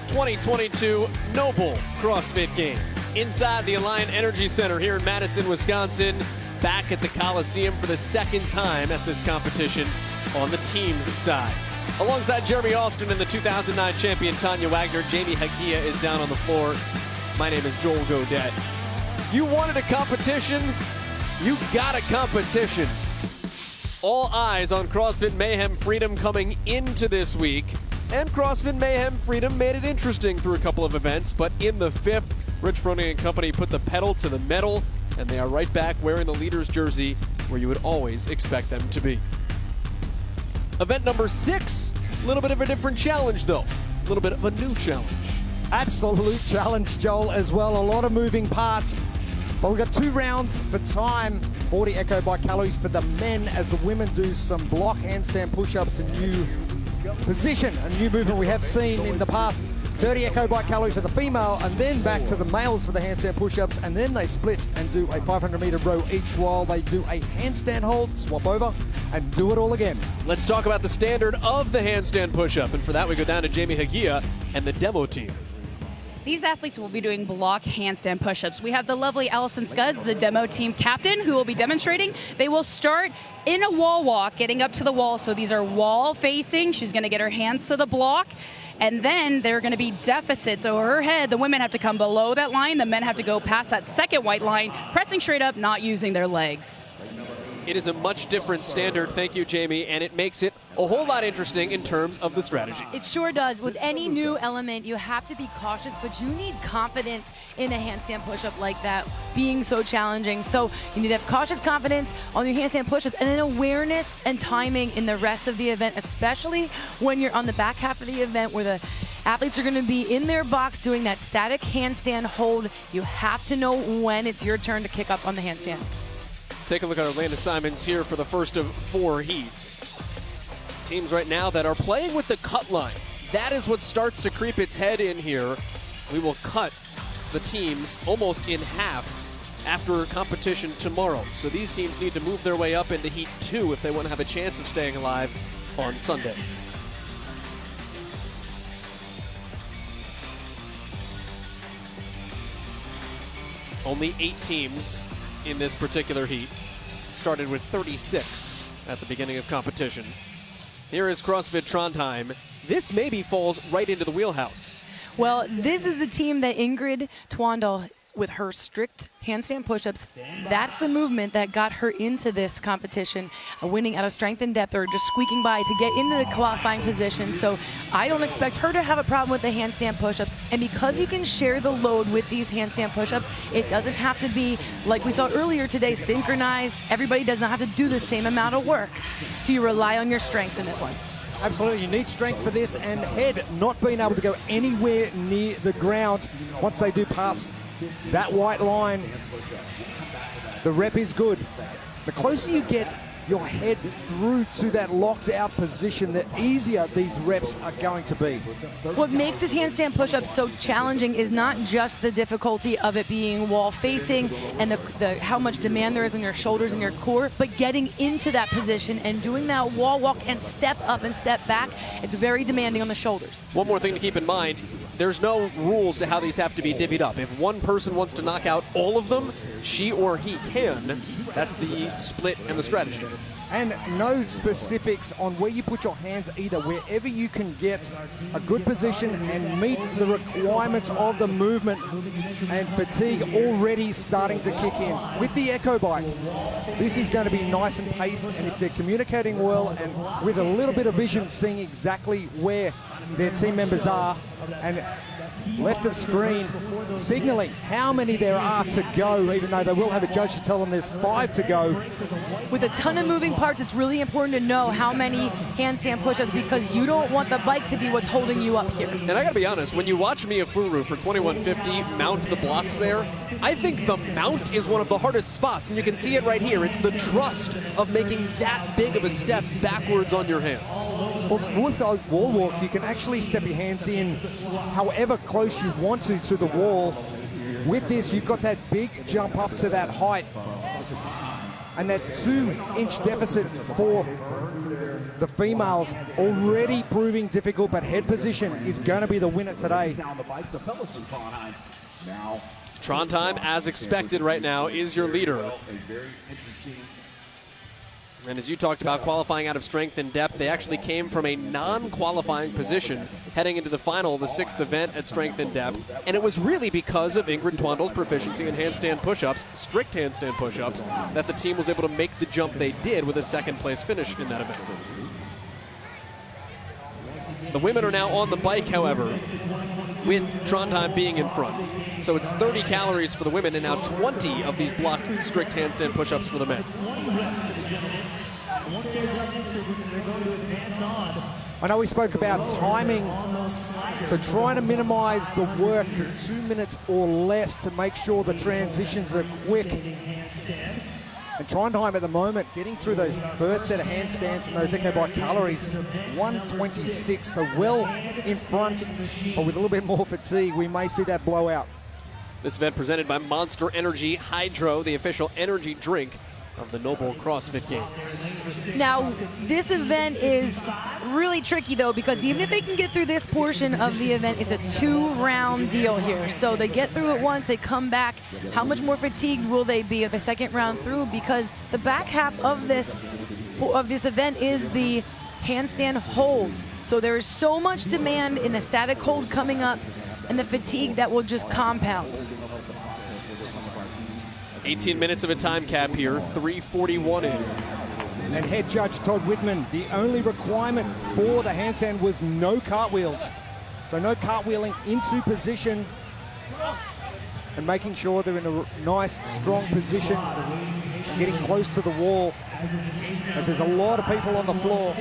2022 NOBULL CrossFit Games. Inside the Alliant Energy Center here in Madison, Wisconsin. Back at the Coliseum for the second time at this competition on the team's side. Alongside Jeremy Austin and the 2009 champion Tanya Wagner, Jamie Hagia is down on the floor. My name is Joel Godet. You wanted a competition, you got a competition. All eyes on CrossFit Mayhem Freedom coming into this week. And CrossFit Mayhem Freedom made it interesting through a couple of events, but in the fifth, Rich Froning and company put the pedal to the metal, and they are right back wearing the leader's jersey where you would always expect them to be. Event number 6, a little bit of a different challenge though. A little bit of a new challenge. Absolute challenge, Joel, as well. A lot of moving parts. But we've got 2 rounds for time. 40 echo by calories for the men as the women do some block handstand push-ups, a new position, a new movement we have seen in the past. 30 echo by calories for the female, and then back to the males for the handstand push-ups, and then they split and do a 500-meter row each while they do a handstand hold, swap over, and do it all again. Let's talk about the standard of the handstand push-up, and for that we go down to Jamie Hagia and the demo team. These athletes will be doing block handstand push-ups. We have the lovely Allison Scudds, the demo team captain, who will be demonstrating. They will start in a wall walk, getting up to the wall. So these are wall facing. She's going to get her hands to the block. And then there are going to be deficits over her head. The women have to come below that line. The men have to go past that second white line, pressing straight up, not using their legs. It is a much different standard, thank you, Jamie, and it makes it a whole lot interesting in terms of the strategy. It sure does. With any new element, you have to be cautious, but you need confidence in a handstand push-up like that being so challenging. So you need to have cautious confidence on your handstand push-up, and then awareness and timing in the rest of the event, especially when you're on the back half of the event where the athletes are going to be in their box doing that static handstand hold. You have to know when it's your turn to kick up on the handstand. Take a look at Orlando Simons here for the first of 4 heats. Teams right now that are playing with the cut line. That is what starts to creep its head in here. We will cut the teams almost in half after competition tomorrow. So these teams need to move their way up into heat 2 if they want to have a chance of staying alive on Sunday. Only 8 teams in this particular heat. Started with 36 at the beginning of competition. Here is CrossFit Trondheim. This maybe falls right into the wheelhouse. Well, this is the team that Ingrid Twandal, with her strict handstand push-ups, that's the movement that got her into this competition, winning out of strength and depth, or just squeaking by to get into the qualifying position. So I don't expect her to have a problem with the handstand push-ups. And because you can share the load with these handstand push-ups, it doesn't have to be, like we saw earlier today, synchronized. Everybody does not have to do the same amount of work. So you rely on your strengths in this one. Absolutely, you need strength for this, and head not being able to go anywhere near the ground once they do pass that white line. The rep is good. The closer you get your head through to that locked out position, the easier these reps are going to be. What makes this handstand push-up so challenging is not just the difficulty of it being wall facing and the how much demand there is on your shoulders and your core, but getting into that position and doing that wall walk and step up and step back, it's very demanding on the shoulders. One more thing to keep in mind, there's no rules to how these have to be divvied up. If one person wants to knock out all of them, she or he can. That's the split and the strategy. And no specifics on where you put your hands either. Wherever you can get a good position and meet the requirements of the movement, and fatigue already starting to kick in. With the Echo Bike, this is going to be nice and paced, and if they're communicating well and with a little bit of vision, seeing exactly where their team members are, and left of screen signaling how many there are to go, even though they will have a judge to tell them there's 5 to go. With a ton of moving parts, it's really important to know how many handstand push-ups, because you don't want the bike to be what's holding you up here. And I gotta be honest, when you watch Mia Furu for 2150 mount the blocks there, I think the mount is one of the hardest spots, and you can see it right here. It's the trust of making that big of a step backwards on your hands. Well, with a wall walk, you can actually step your hands in however close you want to the wall. With this, you've got that big jump up to that height, and that 2-inch deficit for the females already proving difficult, but head position is going to be the winner today. Trondheim, as expected right now, is your leader. And as you talked about qualifying out of strength and depth, they actually came from a non-qualifying position heading into the final, the 6th event at strength and depth. And it was really because of Ingrid Twandl's proficiency in handstand push-ups, strict handstand push-ups, that the team was able to make the jump they did with a 2nd place finish in that event. The women are now on the bike, however, with Trondheim being in front. So it's 30 calories for the women and now 20 of these block strict handstand push-ups for the men. I know we spoke about timing, so trying to minimize the work to 2 minutes or less to make sure the transitions are quick. And Trondheim at the moment, getting through those first set of handstands and those echo bike calories, 126, so well in front, but with a little bit more fatigue, we may see that blowout. This event presented by Monster Energy Hydro, the official energy drink of the NOBULL CrossFit Games. Now, this event is really tricky, though, because even if they can get through this portion of the event, it's a 2-round deal here. So they get through it once, they come back. How much more fatigued will they be at the 2nd round through? Because the back half of this event is the handstand holds. So there is so much demand in the static hold coming up and the fatigue that will just compound. 18 minutes of a time cap here, 3:41 in. And head judge Todd Whitman, the only requirement for the handstand was no cartwheels. So no cartwheeling into position and making sure they're in a nice, strong position, getting close to the wall, as there's a lot of people on the floor.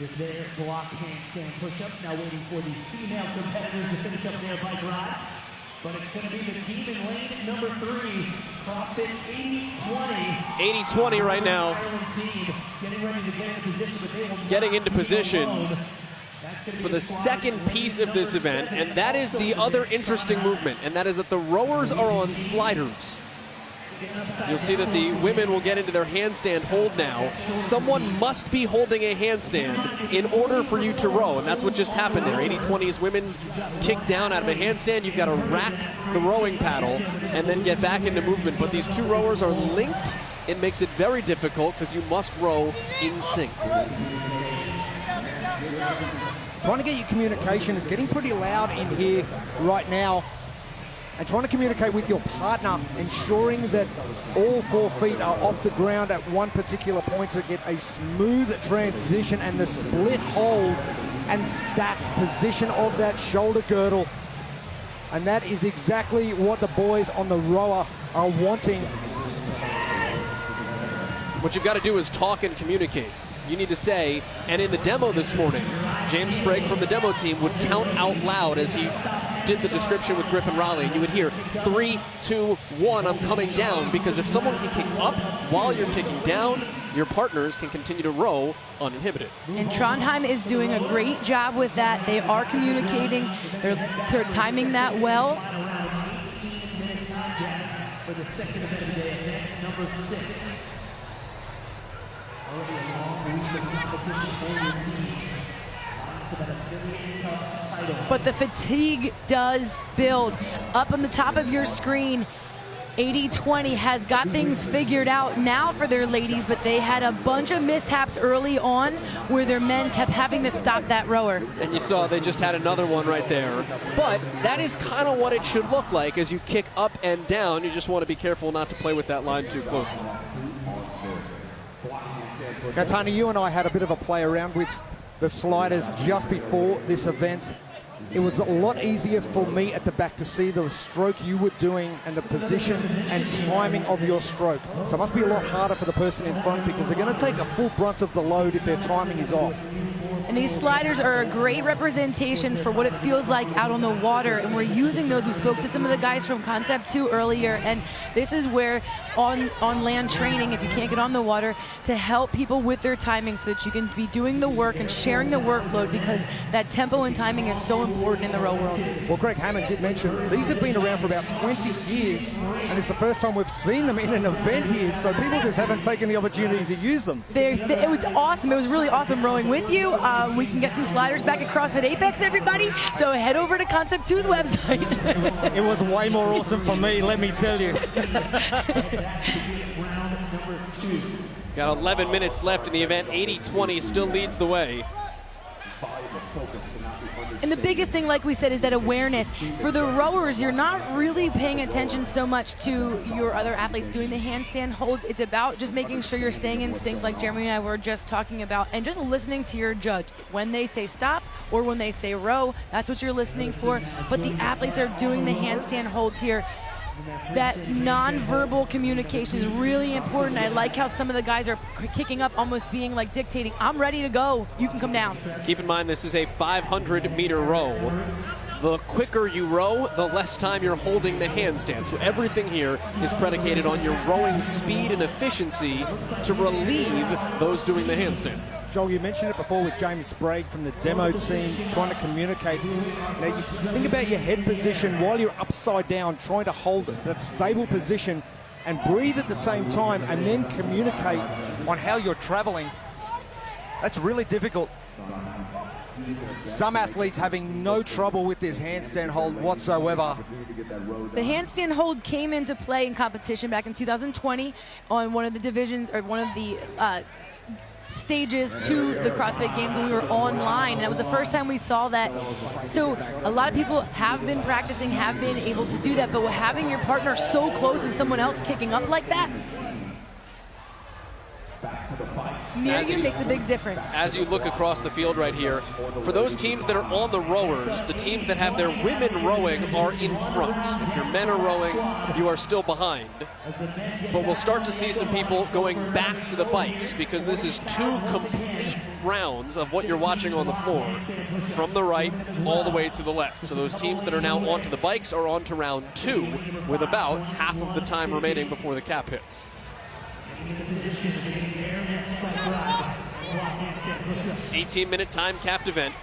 With their block handstand push-ups, now waiting for the female competitors to finish up their bike ride. But it's going to be the team in lane number 3, CrossFit 80-20. 80-20 right now. Getting ready to get into position, but they will getting into position for the 2nd piece of this event, and that is the other interesting movement, and that is that the rowers are on sliders. You'll see that the women will get into their handstand hold now. Someone must be holding a handstand in order for you to row, and that's what just happened there. 80-20 is women's kick down out of a handstand. You've got to rack the rowing paddle and then get back into movement. But these 2 rowers are linked. It makes it very difficult because you must row in sync. Trying to get your communication is getting pretty loud in here right now. And trying to communicate with your partner, ensuring that all 4 feet are off the ground at one particular point to get a smooth transition and the split hold and stacked position of that shoulder girdle. And that is exactly what the boys on the rower are wanting. What you've got to do is talk and communicate. You need to say, and in the demo this morning, James Sprague from the demo team would count out loud as he did the description with Griffin Raleigh, and you would hear 3, 2, 1, I'm coming down, because if someone can kick up while you're kicking down, your partners can continue to row uninhibited. And Trondheim is doing a great job with that. They are communicating, they're timing that well. For the 2nd event of the day, event number 6. But the fatigue does build. Up on the top of your screen, 80-20 has got things figured out now for their ladies, but they had a bunch of mishaps early on where their men kept having to stop that rower. And you saw they just had another one right there. But that is kind of what it should look like as you kick up and down. You just want to be careful not to play with that line too closely. Now, Tony, you and I had a bit of a play around with the sliders just before this event. It was a lot easier for me at the back to see the stroke you were doing and the position and timing of your stroke. So it must be a lot harder for the person in front because they're going to take a full brunt of the load if their timing is off. And these sliders are a great representation for what it feels like out on the water, and we're using those. We spoke to some of the guys from Concept 2 earlier, and this is where on land training, if you can't get on the water, to help people with their timing so that you can be doing the work and sharing the workload, because that tempo and timing is so important in the row world. Well, Greg Hammond did mention these have been around for about 20 years, and it's the first time we've seen them in an event here, so people just haven't taken the opportunity to use them. It was awesome. It was really awesome rowing with you. We can get some sliders back at CrossFit Apex, everybody, so head over to Concept 2's website. It was way more awesome for me, let me tell you. Got 11 minutes left in the event. 80-20 still leads the way. And the biggest thing, like we said, is that awareness. For the rowers, you're not really paying attention so much to your other athletes doing the handstand holds. It's about just making sure you're staying in sync, like Jeremy and I were just talking about, and just listening to your judge. When they say stop or when they say row, that's what you're listening for. But the athletes are doing the handstand holds here. That non-verbal communication is really important. I like how some of the guys are kicking up, almost being like dictating, I'm ready to go, you can come down. Keep in mind this is a 500-meter row. The quicker you row, the less time you're holding the handstand. So everything here is predicated on your rowing speed and efficiency to relieve those doing the handstand. Joel, you mentioned it before with James Sprague from the demo team trying to communicate. Now, you think about your head position while you're upside down, trying to hold that stable position and breathe at the same time, and then communicate on how you're traveling. That's really difficult. Some athletes having no trouble with this handstand hold whatsoever. The handstand hold came into play in competition back in 2020 on one of the divisions, or one of the stages to the CrossFit Games when we were online, and that was the first time we saw that. So a lot of people have been practicing, have been able to do that, but having your partner so close and someone else kicking up like that, makes a big difference. As you look across the field right here, for those teams that are on the rowers, the teams that have their women rowing are in front. If your men are rowing, you are still behind. But we'll start to see some people going back to the bikes, because this is 2 complete rounds of what you're watching on the floor, from the right all the way to the left. So those teams that are now onto the bikes are on to round 2, with about half of the time remaining before the cap hits. 18-minute time capped event.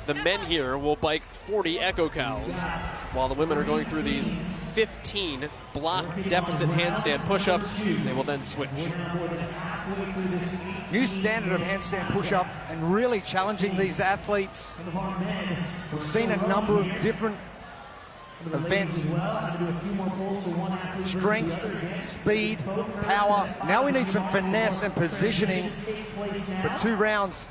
The men here will bike 40 Echo Cows, while the women are going through these 15 block deficit handstand push-ups. They will then switch. New standard of handstand push-up, and really challenging these athletes. We've seen a number of different events. Strength, speed, power. Now we need some finesse and positioning for 2 rounds.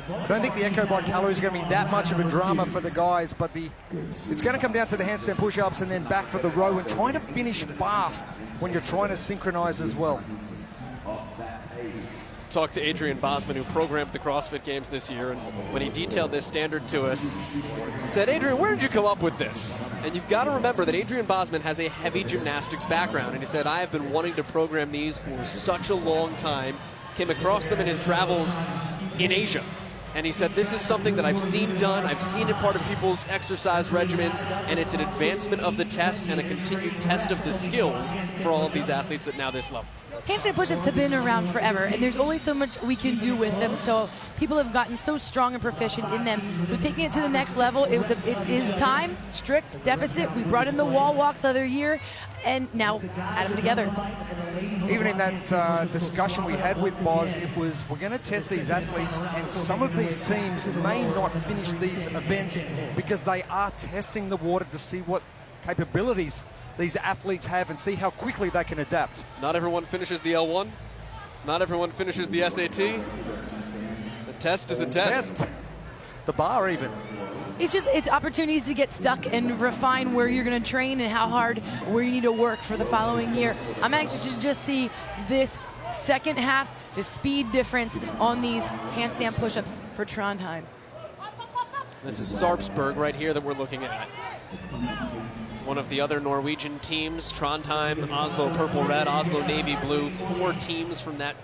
I don't think the Echo Bike calories are going to be that much of a drama for the guys, but it's going to come down to the handstand push-ups and then back for the row, and trying to finish fast when you're trying to synchronize as well. Talked to Adrian Bosman, who programmed the CrossFit Games this year, and when he detailed this standard to us, said, Adrian, where did you come up with this? And you've got to remember that Adrian Bosman has a heavy gymnastics background, and he said, I have been wanting to program these for such a long time. Came across them in his travels in Asia. And he said, this is something that I've seen done, I've seen it part of people's exercise regimens, and it's an advancement of the test and a continued test of the skills for all of these athletes at now this level. Handstand push-ups have been around forever, and there's only so much we can do with them, so people have gotten so strong and proficient in them. So taking it to the next level, it is time, strict deficit. We brought in the wall walks the other year, and now add them together. Even in that discussion we had with Boz, it was, we're going to test these athletes, and some of these teams may not finish these events because they are testing the water to see what capabilities these athletes have and see how quickly they can adapt. Not everyone finishes the L1. Not everyone finishes the SAT. The test is a test. The bar even. It's opportunities to get stuck and refine where you're going to train and how hard, where you need to work for the following year. I'm anxious to just see this second half, the speed difference on these handstand push-ups for Trondheim. This is Sarpsborg right here that we're looking at. One of the other Norwegian teams, Trondheim, Oslo Purple Red, Oslo Navy Blue, 4 teams from that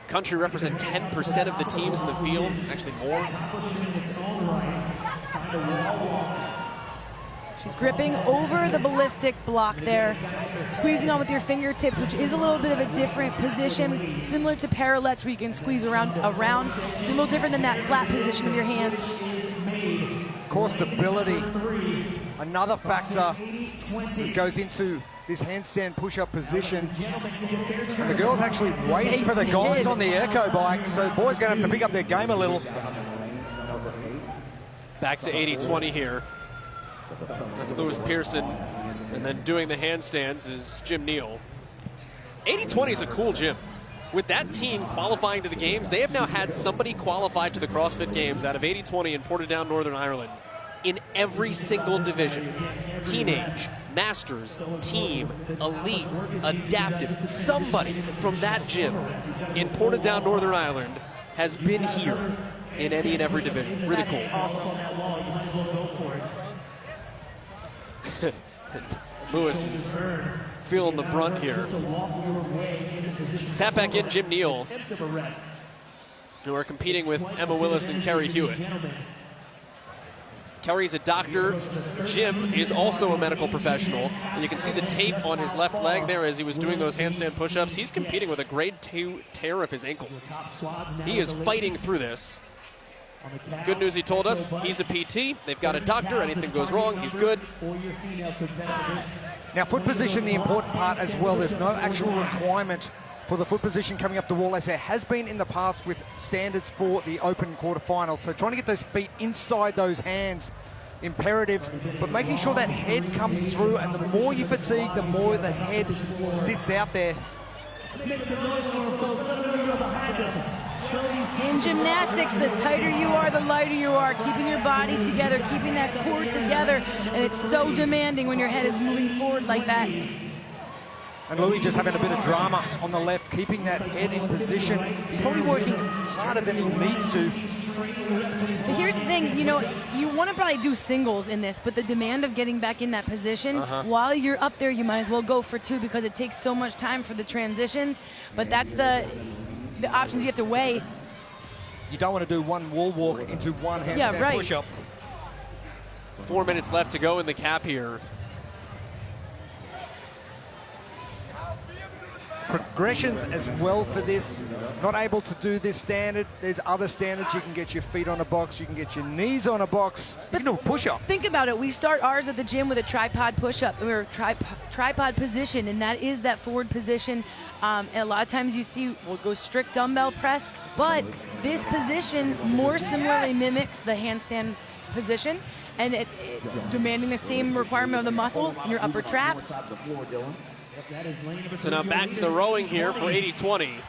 country represent 10% of the teams in the field, actually more. She's gripping over the ballistic block there, squeezing on with your fingertips, which is a little bit of a different position, similar to parallettes where you can squeeze around. It's a little different than that flat position of your hands. Core stability, another factor that goes into this handstand push-up position. And the girls actually waiting for the guys on the Echo bike, so the boys going to have to pick up their game a little. Back to 80-20 here. That's Lewis Pearson, and then doing the handstands is Jim Neal. 80-20 is a cool gym. With that team qualifying to the games, they have now had somebody qualify to the CrossFit Games out of 80-20 in Portadown, Northern Ireland, in every single division. Teenage, Masters, Team, Elite, Adaptive. Somebody from that gym in Portadown, Northern Ireland has been here in any and every division. Really cool. Lewis is feeling the brunt here. Tap back in Jim Neal, who are competing with Emma Willis and Kerry Hewitt. Kerry's a doctor. Jim is also a medical professional. And you can see the tape on his left leg there as he was doing those handstand push-ups. He's competing with a grade 2 tear of his ankle. He is fighting through this. Good news, he told us, he's a PT. They've got a doctor. Anything goes wrong, he's good. Now, foot position, the important part as well. There's no actual requirement for the foot position coming up the wall, as there has been in the past with standards for the open quarterfinals. So trying to get those feet inside those hands, imperative, but making sure that head comes through, and the more you fatigue, the more the head sits out there. In gymnastics, the tighter you are, the lighter you are, keeping your body together, keeping that core together, and it's so demanding when your head is moving forward like that. And Louis just having a bit of drama on the left, keeping that head in position. He's probably working harder than he needs to. But here's the thing, you know, you want to probably do singles in this, but the demand of getting back in that position, while you're up there, you might as well go for two because it takes so much time for the transitions. But that's the options you have to weigh. You don't want to do one wall walk into one handstand push-up. 4 minutes left to go in the cap here. Progressions as well for this. Not able to do this standard. There's other standards. You can get your feet on a box. You can get your knees on a box. You can do a push-up. Think about it. We start ours at the gym with a tripod push-up or tripod position, and that is that forward position. And a lot of times you see we'll go strict dumbbell press, but this position more similarly mimics the handstand position, and it demanding the same requirement of the muscles in your upper traps. So now back to the rowing here for 80-20.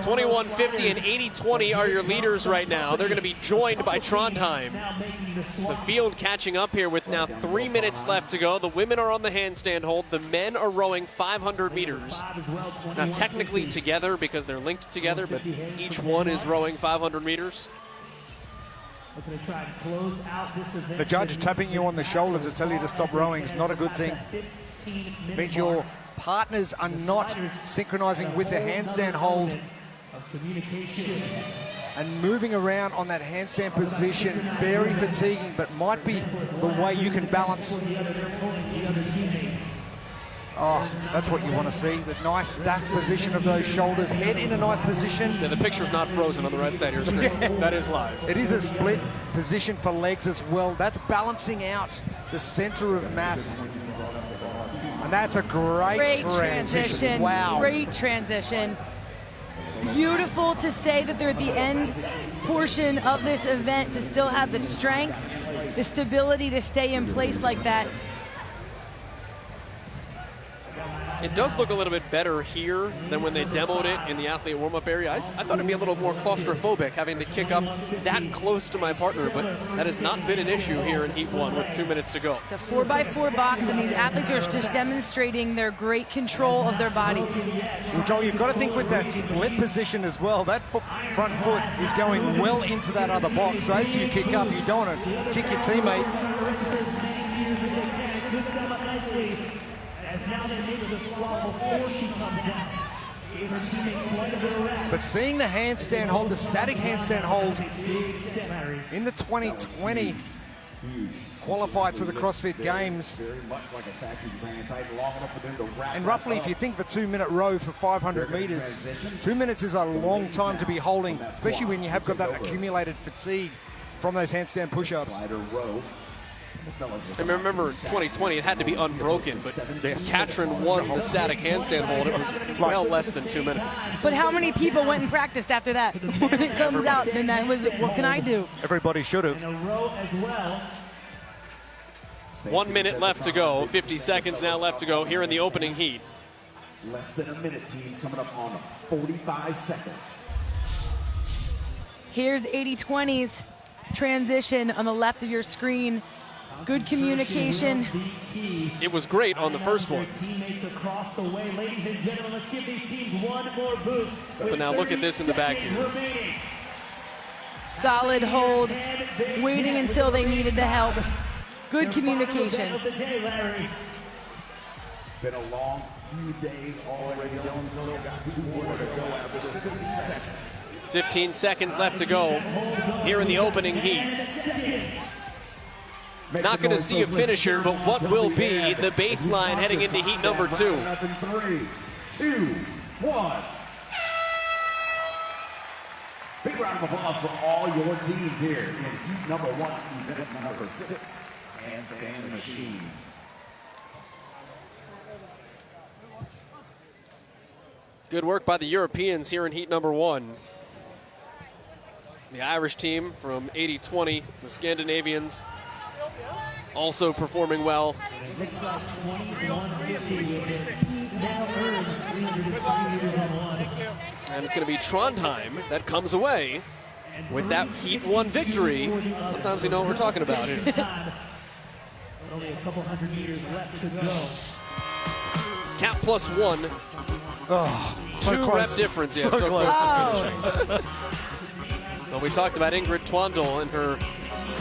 21-50 and 80-20 are your leaders right now. They're going to be joined by Trondheim. The field catching up here with now 3 minutes left to go. The women are on the handstand hold. The men are rowing 500 meters. Now technically together because they're linked together, but each one is rowing 500 meters. The judge tapping you on the shoulder to tell you to stop rowing is not a good thing. It means your partners are not synchronizing with the handstand hold and moving around on that handstand position. Very fatiguing, but might be the way you can balance. Oh, that's what you want to see. The nice stacked position of those shoulders, head in a nice position. Yeah, the picture's not frozen on the right side of your screen. Yeah. That is live. It is a split position for legs as well. That's balancing out the center of mass. And that's a great transition. Wow. Great transition. Beautiful to say that they're at the end portion of this event to still have the strength, the stability to stay in place like that. It does look a little bit better here than when they demoed it in the athlete warm-up area. I thought it'd be a little more claustrophobic having to kick up that close to my partner, but that has not been an issue here in Heat 1 with 2 minutes to go. It's a 4x4 box, and these athletes are just demonstrating their great control of their bodies. Well, Joel, you've got to think with that split position as well. That front foot is going well into that other box. So as you kick up, you don't want to kick your teammate. As now they make the swap before she comes down. But seeing the handstand hold, the static handstand hold in the 2020 qualified to the CrossFit Games. And roughly, if you think of a 2-minute row for 500 meters, 2 minutes is a long time to be holding, especially when you have got that accumulated fatigue from those handstand push-ups. I remember in 2020, it had to be unbroken, but Katrin won the static handstand hold. It was well less than 2 minutes. But how many people went and practiced after that? When it comes out, then that was, what can I do? Everybody should have. 1 minute left to go, 50 seconds now left to go here in the opening heat. Less than a minute, team coming up on 45 seconds. Here's 80-20's transition on the left of your screen. Good communication. It was great on the first one. Teammates across the way. Ladies and gentlemen, let's give these teams one more boost. But now look at this in the back here. Solid hold, waiting until they needed the help. Good communication. Been a long few days already. Dylan still got 2 more to go after 15 seconds. 15 seconds left to go here in the opening heat. Not going to see a finisher, but what will be the baseline heading into heat number 2. 3, 2, 1. Big round of applause for all your teams here in heat number 1, event number 6, handstand machine. Good work by the Europeans here in heat number 1. The Irish team from 80-20, the Scandinavians, also performing well. Looks like 21:50. Now urged 303 meters on one. And it's going to be Trondheim that comes away with that heat 1 victory. Sometimes we know what we're talking about here. Only a couple hundred meters left to go. Cap +1. Oh, so 2 close. rep difference. Yeah, so close close. to finishing. Well, we talked about Ingrid Twandl and her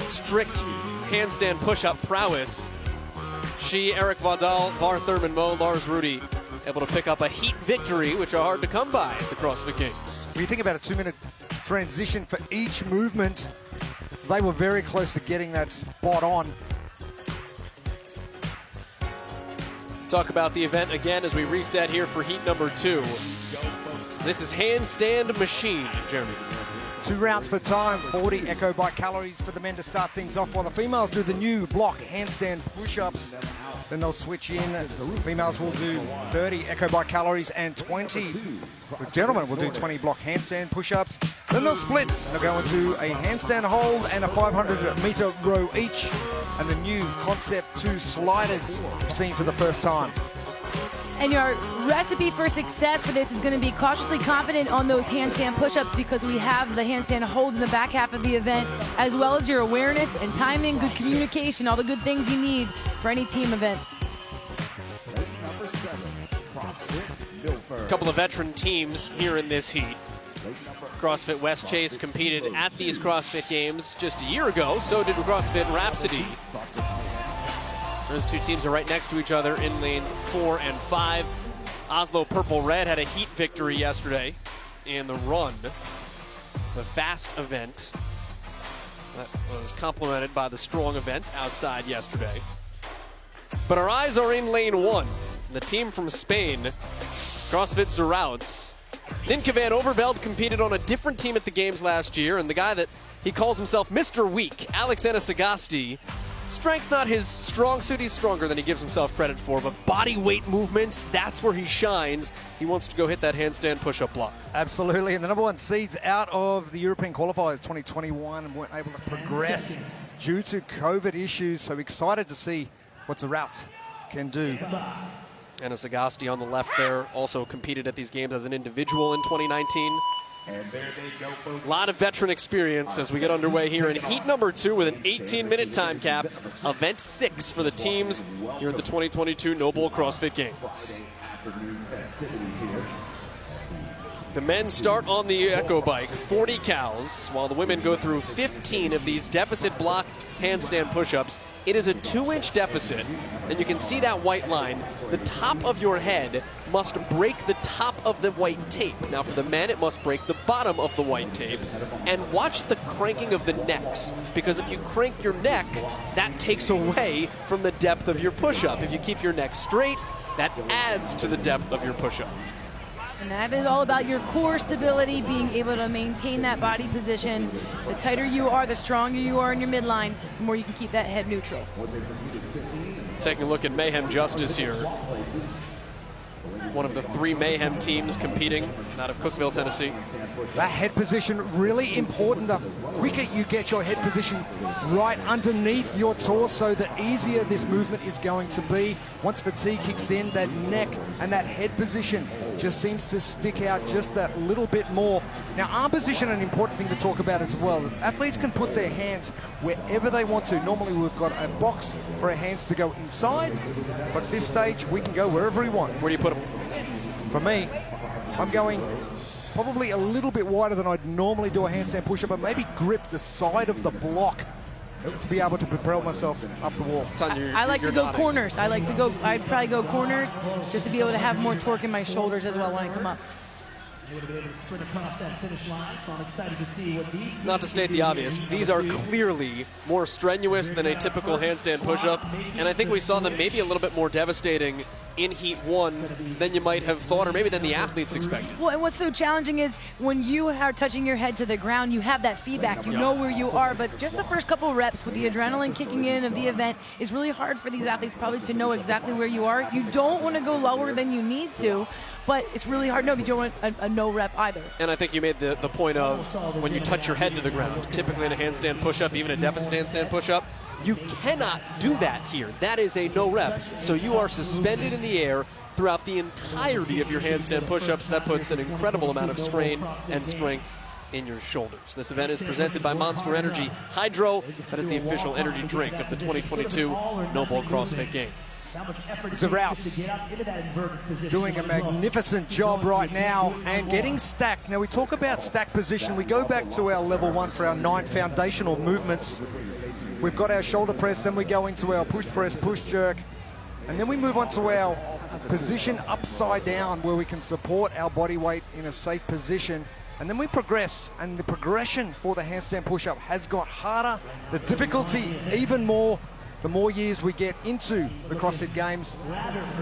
strict handstand push-up prowess. She, Eric Vadal, Var Thurman, Mo, Lars Rudy, able to pick up a heat victory, which are hard to come by at the CrossFit Games. When you think about a 2-minute transition for each movement, they were very close to getting that spot on. Talk about the event again as we reset here for heat number 2. This is handstand machine, Jeremy. 2 rounds for time, 40 echo bike calories for the men to start things off, while the females do the new block handstand push-ups. Then they'll switch in. The females will do 30 echo bike calories and 20. The gentlemen will do 20 block handstand push-ups. Then they'll split. They'll go and do a handstand hold and a 500-meter row each. And the new Concept 2 sliders we've seen for the first time. And your recipe for success for this is going to be cautiously confident on those handstand push-ups, because we have the handstand holds in the back half of the event, as well as your awareness and timing, good communication, all the good things you need for any team event. A couple of veteran teams here in this heat. CrossFit West Chase competed at these CrossFit Games just a year ago. So did CrossFit Rhapsody. Those two teams are right next to each other in lanes 4 and 5. Oslo Purple Red had a heat victory yesterday in the run, the fast event that was complemented by the strong event outside yesterday. But our eyes are in lane 1. The team from Spain, CrossFit Zerouts. Dinka van Overveld competed on a different team at the games last year, and the guy that he calls himself Mr. Weak, Alex Anasagasti, strength not his strong suit. He's stronger than he gives himself credit for, but body weight movements, that's where he shines. He wants to go hit that handstand push-up block. Absolutely, and the number 1 seeds out of the European qualifiers 2021 and weren't able to progress due to COVID issues, so excited to see what Zerouts can do. Anasagasti on the left there also competed at these games as an individual in 2019. And there they go, folks. A lot of veteran experience as we get underway here in heat number 2 with an 18-minute time cap. Event 6 for the teams here at the 2022 NOBULL CrossFit Games. The men start on the Echo Bike, 40 cows, while the women go through 15 of these deficit block handstand push-ups. It is a 2-inch deficit, and you can see that white line. The top of your head must break the top of the white tape. Now for the men, it must break the bottom of the white tape. And watch the cranking of the necks, because if you crank your neck, that takes away from the depth of your push-up. If you keep your neck straight, that adds to the depth of your push-up. And that is all about your core stability, being able to maintain that body position. The tighter you are, the stronger you are in your midline, the more you can keep that head neutral. Taking a look at Mayhem Justice here. One of the 3 Mayhem teams competing out of Cookeville, Tennessee. That head position really important. The quicker you get your head position right underneath your torso, the easier this movement is going to be. Once fatigue kicks in, that neck and that head position just seems to stick out just that little bit more. Now, arm position, an important thing to talk about as well. Athletes can put their hands wherever they want to. Normally, we've got a box for our hands to go inside, but at this stage, we can go wherever we want. Where do you put them? For me, I'm going probably a little bit wider than I'd normally do a handstand push-up, but maybe grip the side of the block to be able to propel myself up the wall. I like to go corners. I'd probably go corners just to be able to have more torque in my shoulders as well when I come up. Not to state the obvious, these are clearly more strenuous than a typical handstand push-up, and I think we saw them maybe a little bit more devastating in Heat 1 than you might have thought, or maybe than the athletes expected. Well, and what's so challenging is when you are touching your head to the ground, you have that feedback. You know where you are, but just the first couple reps with the adrenaline kicking in of the event is really hard for these athletes probably to know exactly where you are. You don't want to go lower than you need to, but it's really hard. No, but you don't want a no rep either. And I think you made the point of when you touch your head to the ground, typically in a handstand push-up, even a deficit handstand push-up, you cannot do that here. That is a no rep. So you are suspended in the air throughout the entirety of your handstand push-ups. That puts an incredible amount of strain and strength in your shoulders. This event is presented by Monster Energy Hydro. That is the official energy drink of the 2022 NOBULL CrossFit Games. Zerouts doing a magnificent job right now and getting stacked. Now we talk about stack position. We go back to our level 1 for our 9 foundational movements. We've got our shoulder press, then we go into our push press, push jerk, and then we move on to our position upside down where we can support our body weight in a safe position. And then we progress, and the progression for the handstand push-up has got harder, the difficulty even more, the more years we get into the CrossFit Games.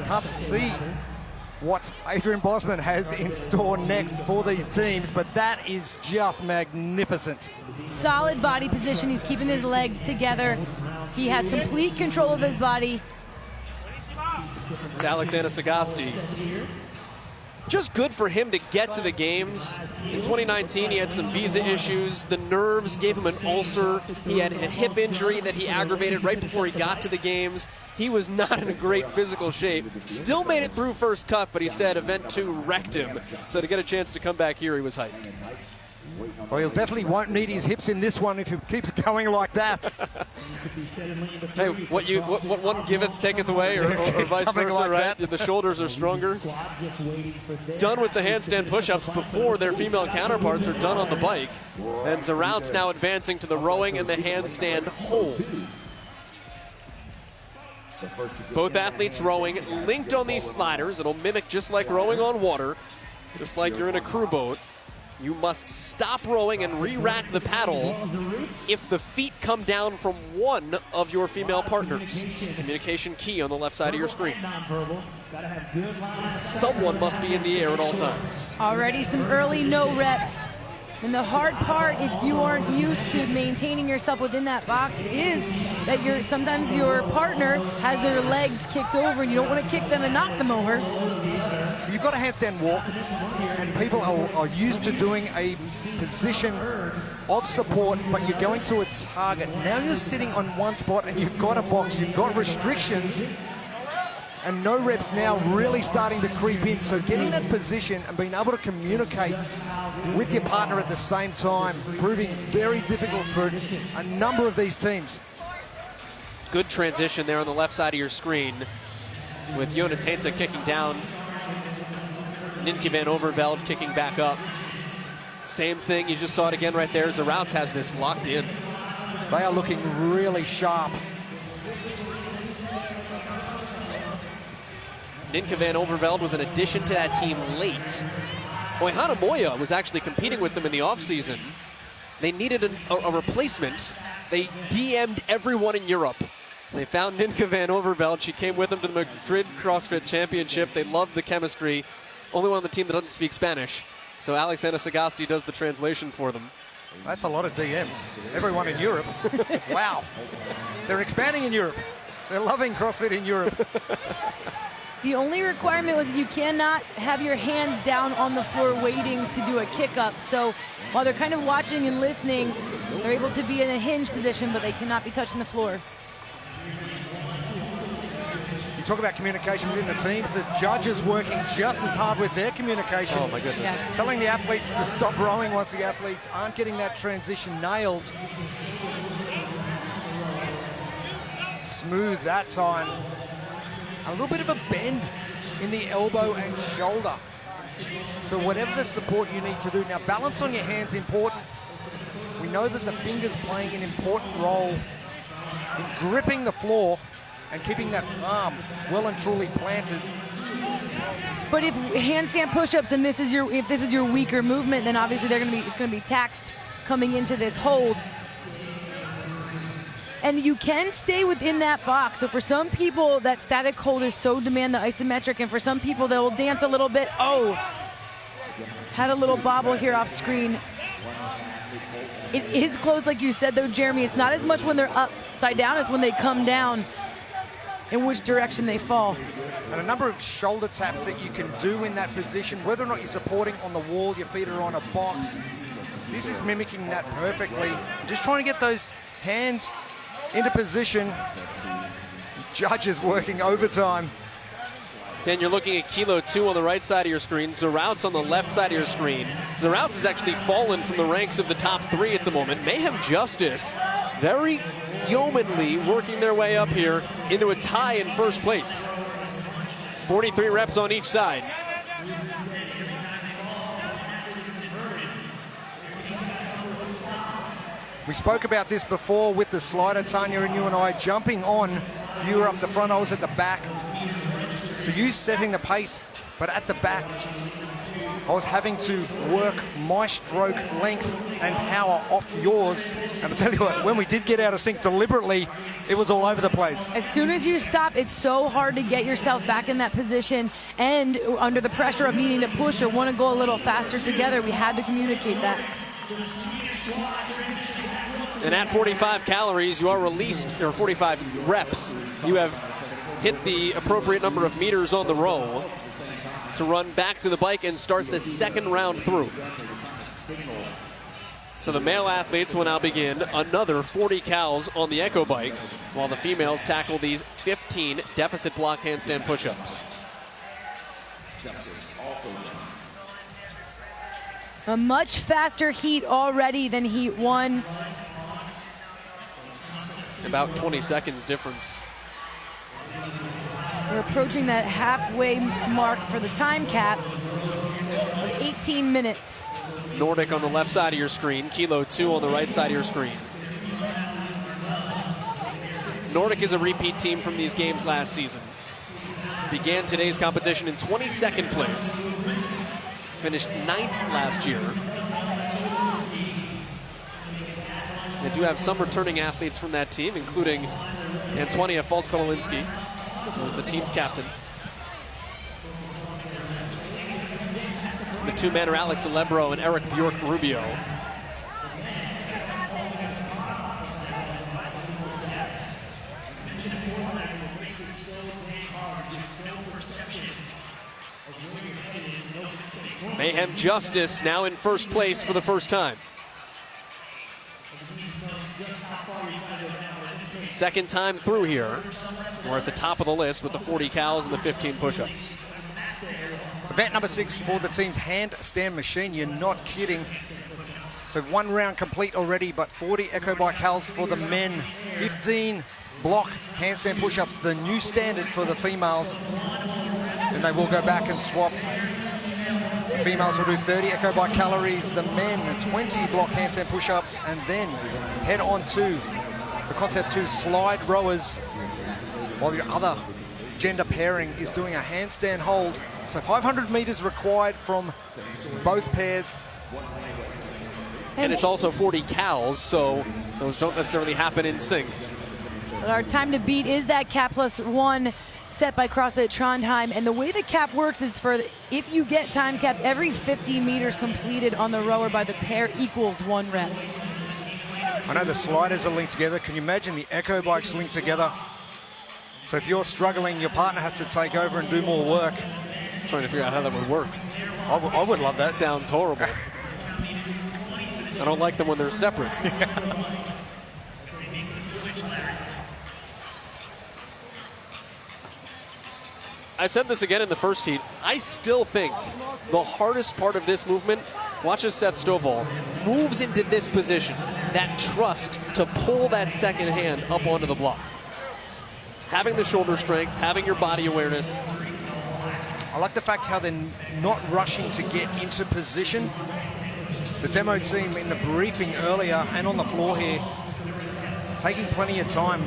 Can't see what Adrian Bosman has in store next for these teams, but that is just magnificent. Solid body position. He's keeping his legs together. He has complete control of his body. It's Alexander Sagasti. Just good for him to get to the games. In 2019, he had some visa issues. The nerves gave him an ulcer. He had a hip injury that he aggravated right before he got to the games. He was not in a great physical shape. Still made it through first cut, but he said event 2 wrecked him. So to get a chance to come back here, he was hyped. Well, he'll definitely won't need his hips in this one if he keeps going like that. Hey, what one giveth taketh away, or vice versa, like right? that. The shoulders are stronger. Done with the handstand push-ups before their female counterparts are done on the bike. And Zerouts now advancing to the rowing and the handstand hold. Both athletes rowing linked on these sliders. It'll mimic just like rowing on water, just like you're in a crew boat. You must stop rowing and re-rack the paddle if the feet come down from one of your female partners. Communication key on the left side of your screen. Someone must be in the air at all times. Already some early no reps. And the hard part, if you aren't used to maintaining yourself within that box, is that sometimes your partner has their legs kicked over and you don't want to kick them and knock them over. You've got a handstand walk, and people are used to doing a position of support, but you're going to a target. Now you're sitting on one spot and you've got a box, you've got restrictions, and no reps now really starting to creep in. So getting that position and being able to communicate with your partner at the same time, proving very difficult for a number of these teams. Good transition there on the left side of your screen with Yonatenta kicking down Nienke van Overveld kicking back up. Same thing, you just saw it again right there. Zerouts has this locked in. They are looking really sharp. Nienke van Overveld was an addition to that team late. Oihana Moya was actually competing with them in the offseason. They needed a replacement. They DM'd everyone in Europe. They found Nienke van Overveld. She came with them to the Madrid CrossFit Championship. They loved the chemistry. Only one on the team that doesn't speak Spanish. So Alexander Sagasti does the translation for them. That's a lot of DMs. Everyone in Europe. Wow. They're expanding in Europe. They're loving CrossFit in Europe. The only requirement was you cannot have your hands down on the floor waiting to do a kick up. So while they're kind of watching and listening, they're able to be in a hinge position, but they cannot be touching the floor. You talk about communication within the teams. The judges working just as hard with their communication. Oh my goodness. Yeah. Telling the athletes to stop rowing once the athletes aren't getting that transition nailed. Smooth that time. A little bit of a bend in the elbow and shoulder. So whatever the support you need to do. Now, balance on your hands important. We know that the finger's playing an important role in gripping the floor and keeping that arm well and truly planted. But if handstand push-ups and if this is your weaker movement, then obviously it's going to be taxed coming into this hold. And you can stay within that box. So for some people, that static hold is so demand the isometric, and for some people, they'll dance a little bit. Oh, had a little bobble here off screen. It is close, like you said, though, Jeremy. It's not as much when they're upside down as when they come down, in which direction they fall. And a number of shoulder taps that you can do in that position, whether or not you're supporting on the wall, your feet are on a box. This is mimicking that perfectly. Just trying to get those hands into position. Judges working overtime. Then you're looking at Kilo 2 on the right side of your screen. Zerouts on the left side of your screen. Zerouts has actually fallen from the ranks of the top 3 at the moment. Mayhem Justice, very yeomanly working their way up here into a tie in first place. 43 reps on each side. We spoke about this before with the slider, Tanya, and you and I jumping on. You were up the front, I was at the back. So you setting the pace, but at the back, I was having to work my stroke length and power off yours. And I'll tell you what, when we did get out of sync deliberately, it was all over the place. As soon as you stop, it's so hard to get yourself back in that position, and under the pressure of needing to push or want to go a little faster together, we had to communicate that. And at 45 calories, you are released, or 45 reps, you have hit the appropriate number of meters on the row to run back to the bike and start the second round through. So the male athletes will now begin another 40 cals on the Echo bike, while the females tackle these 15 deficit block handstand push-ups. A much faster heat already than heat 1. About 20 seconds difference. We're approaching that halfway mark for the time cap of 18 minutes. Nordic on the left side of your screen, Kilo 2 on the right side of your screen. Nordic is a repeat team from these games last season. Began today's competition in 22nd place. Finished 9th last year. They do have some returning athletes from that team, including Antonia Falk-Kololinski, who was the team's captain. The 2 men are Alex Alebro and Eric Bjork-Rubio. Mayhem Justice now in first place for the first time. Second time through here. We're at the top of the list with the 40 cals and the 15 push-ups. Event number 6 for the team's handstand machine. You're not kidding. So 1 round complete already, but 40 Echo Bike cals for the men. 15 block handstand push-ups, the new standard for the females. And they will go back and swap The females will do 30 echo bike calories, the men 20 block handstand push-ups, and then head on to the Concept 2 slide rowers, while your other gender pairing is doing a handstand hold. So 500 meters required from both pairs. And it's also 40 cows, so those don't necessarily happen in sync. But our time to beat is that cap +1 set by CrossFit Trondheim. And the way the cap works is for, if you get time cap, every 50 meters completed on the rower by the pair equals 1 rep. I know the sliders are linked together. Can you imagine the echo bikes linked together? So if you're struggling, your partner has to take over and do more work. I'm trying to figure out how that would work. I would love that. Sounds horrible. I don't like them when they're separate. I said this again in the first heat. I still think the hardest part of this movement, watch as Seth Stovall moves into this position, that trust to pull that second hand up onto the block. Having the shoulder strength, having your body awareness. I like the fact how they're not rushing to get into position. The demo team in the briefing earlier and on the floor here, taking plenty of time.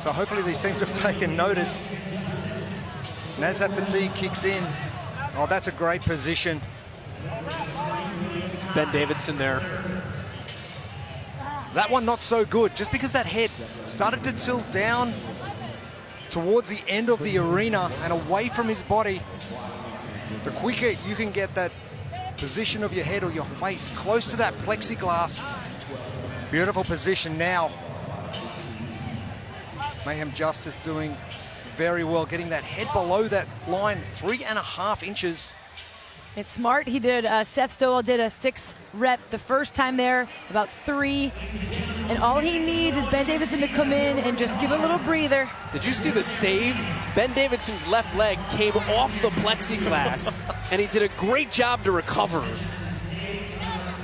So hopefully these teams have taken notice. And as that fatigue kicks in, oh, that's a great position. Ben Davidson there. That one not so good, just because that head started to tilt down towards the end of the arena and away from his body. The quicker you can get that position of your head or your face close to that plexiglass. Beautiful position now. Mayhem Justice doing very well, getting that head below that line, 3.5 inches. It's smart. He did, Seth Stovall did a 6 rep the first time there, about 3. And all he needs is Ben Davidson to come in and just give a little breather. Did you see the save? Ben Davidson's left leg came off the plexiglass, and he did a great job to recover.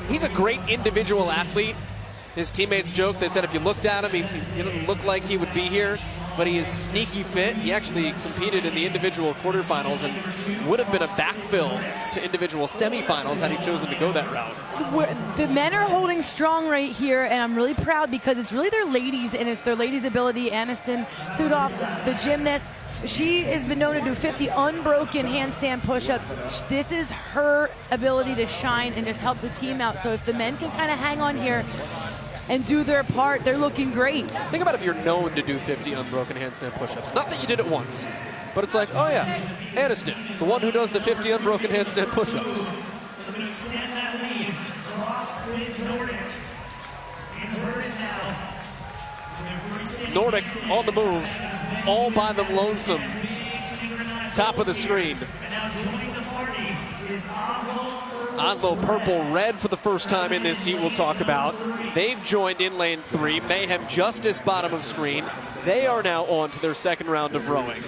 He's a great individual athlete. His teammates joked, they said if you looked at him, he didn't look like he would be here, but he is sneaky fit. He actually competed in the individual quarterfinals and would have been a backfill to individual semifinals had he chosen to go that route. The men are holding strong right here, and I'm really proud because it's really their ladies, and it's their ladies' ability. Aniston Sudoff, the gymnast, she has been known to do 50 unbroken handstand push-ups. This is her ability to shine and just help the team out. So if the men can kind of hang on here and do their part, they're looking great. Think about if you're known to do 50 unbroken handstand push-ups. Not that you did it once, but it's like, oh yeah, Aniston, the one who does the 50 unbroken handstand push-ups. Nordic on the move, all by them lonesome. Top of the screen. Oslo purple-red for the first time in this heat we'll talk about. They've joined in lane 3. Mayhem Justice bottom of screen. They are now on to their second round of rowing.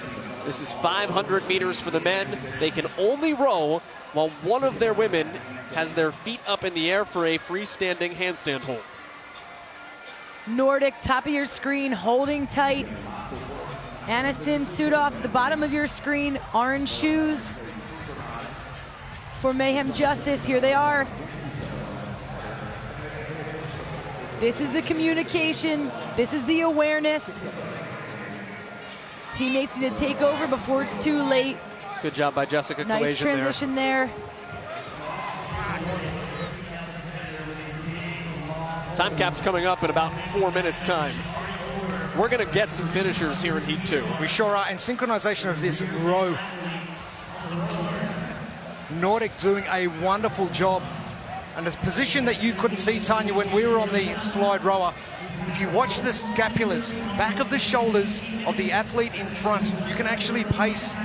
This is 500 meters for the men. They can only row while one of their women has their feet up in the air for a freestanding handstand hold. Nordic, top of your screen, holding tight. Aniston Sudoff, the bottom of your screen, orange shoes. For Mayhem Justice, here they are. This is the communication. This is the awareness. Teammates need to take over before it's too late. Good job by Jessica Kalasian nice transition there. Time cap's coming up in about 4 minutes time. We're gonna get some finishers here in Heat 2. We sure are, and synchronization of this row. Nordic doing a wonderful job. And a position that you couldn't see, Tanya, when we were on the slide rower. If you watch the scapulas, back of the shoulders of the athlete in front, you can actually pace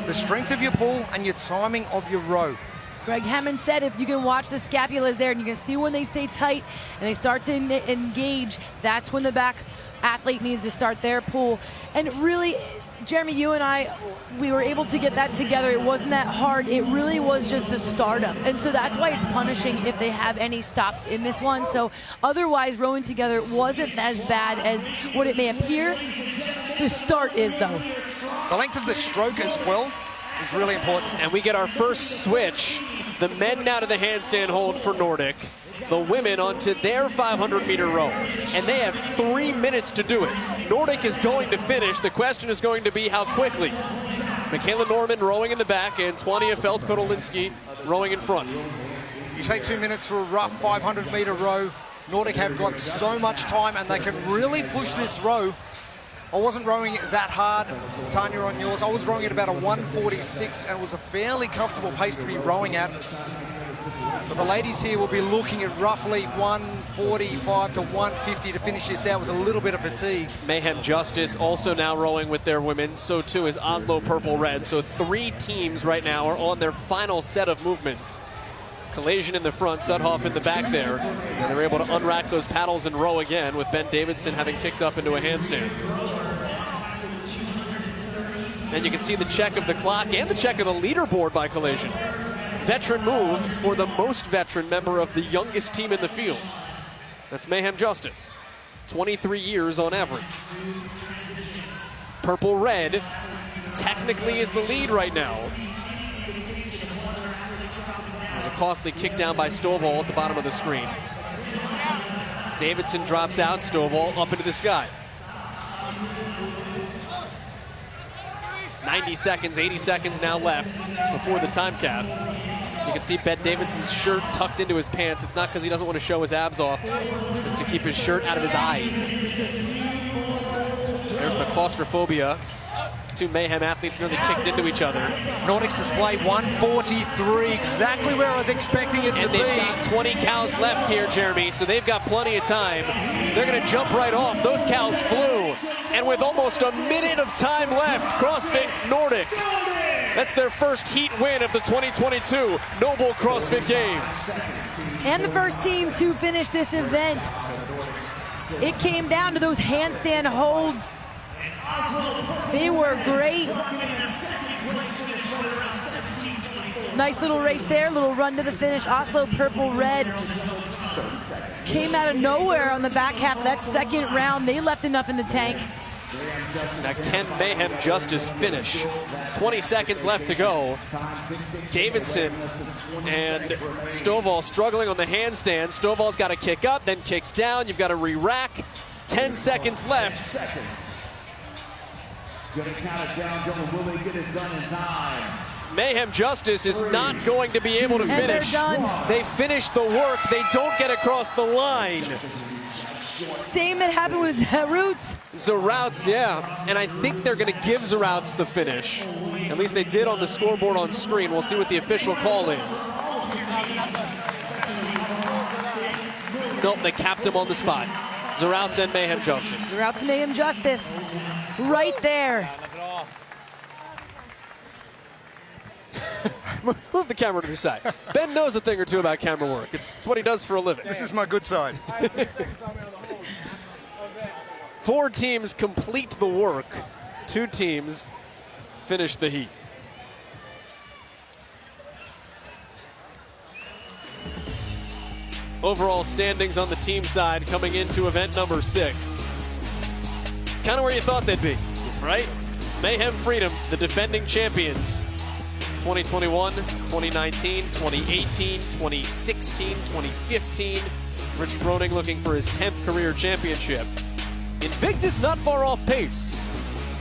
the strength of your pull and your timing of your row. Greg Hammond said if you can watch the scapulas there and you can see when they stay tight and they start to engage, that's when the back athlete needs to start their pull. And really, Jeremy, you and I, we were able to get that together. It wasn't that hard. It really was just the startup. And so that's why it's punishing if they have any stops in this one. So otherwise, rowing together wasn't as bad as what it may appear. The start is, though. The length of the stroke as well is really important. And we get our first switch The men now to the handstand hold for Nordic. The women onto their 500-meter row. And they have 3 minutes to do it. Nordic is going to finish. The question is going to be how quickly. Michaela Norman rowing in the back, and Twania Felt-Kotolinski rowing in front. You say 2 minutes for a rough 500-meter row. Nordic have got so much time, and they can really push this row. I wasn't rowing it that hard, Tanya, on yours. I was rowing at about a 146, and it was a fairly comfortable pace to be rowing at. But the ladies here will be looking at roughly 145 to 150 to finish this out with a little bit of fatigue. Mayhem Justice also now rowing with their women. So too is Oslo Purple Red. So 3 teams right now are on their final set of movements. Collision in the front, Sudhoff in the back there. And they're able to unrack those paddles and row again, with Ben Davidson having kicked up into a handstand. And you can see the check of the clock and the check of the leaderboard by Collision. Veteran move for the most veteran member of the youngest team in the field. That's Mayhem Justice. 23 years on average. Purple Red technically is the lead right now. There's a costly kick down by Stovall at the bottom of the screen. Davidson drops out, Stovall up into the sky. 90 seconds, 80 seconds now left before the time cap. You can see Ben Davidson's shirt tucked into his pants. It's not because he doesn't want to show his abs off. It's to keep his shirt out of his eyes. There's the claustrophobia. 2 Mayhem athletes nearly kicked into each other. Nordics display 143, exactly where I was expecting it to be. And they've got 20 cows left here, Jeremy, so they've got plenty of time. They're going to jump right off. Those cows flew. And with almost a minute of time left, CrossFit Nordic. That's their first heat win of the 2022 NOBULL CrossFit Games. And the first team to finish this event. It came down to those handstand holds. They were great. Nice little race there, little run to the finish. Oslo Purple Red came out of nowhere on the back half of that second round. They left enough in the tank. Now can Mayhem Justice finish? 20 seconds left to go. Davidson and Stovall struggling on the handstand. Stovall's got to kick up, then kicks down. You've got to re-rack. 10 seconds left. Gonna count it down, will they get it done in time? Mayhem Justice is not going to be able to finish. They finish the work, they don't get across the line. Same that happened with Zarutz. Zarutz, yeah. And I think they're going to give Zarutz the finish. At least they did on the scoreboard on screen. We'll see what the official call is. Nope, they capped him on the spot. Zarutz and Mayhem Justice. Zarutz and Mayhem Justice. Right there. Move the camera to the side. Ben knows a thing or two about camera work. It's what he does for a living. This is my good side. 4 teams complete the work. 2 teams finish the heat. Overall standings on the team side coming into event number 6. Kind of where you thought they'd be, right? Mayhem Freedom, the defending champions. 2021, 2019, 2018, 2016, 2015. Rich Froning looking for his 10th career championship. Invictus not far off pace.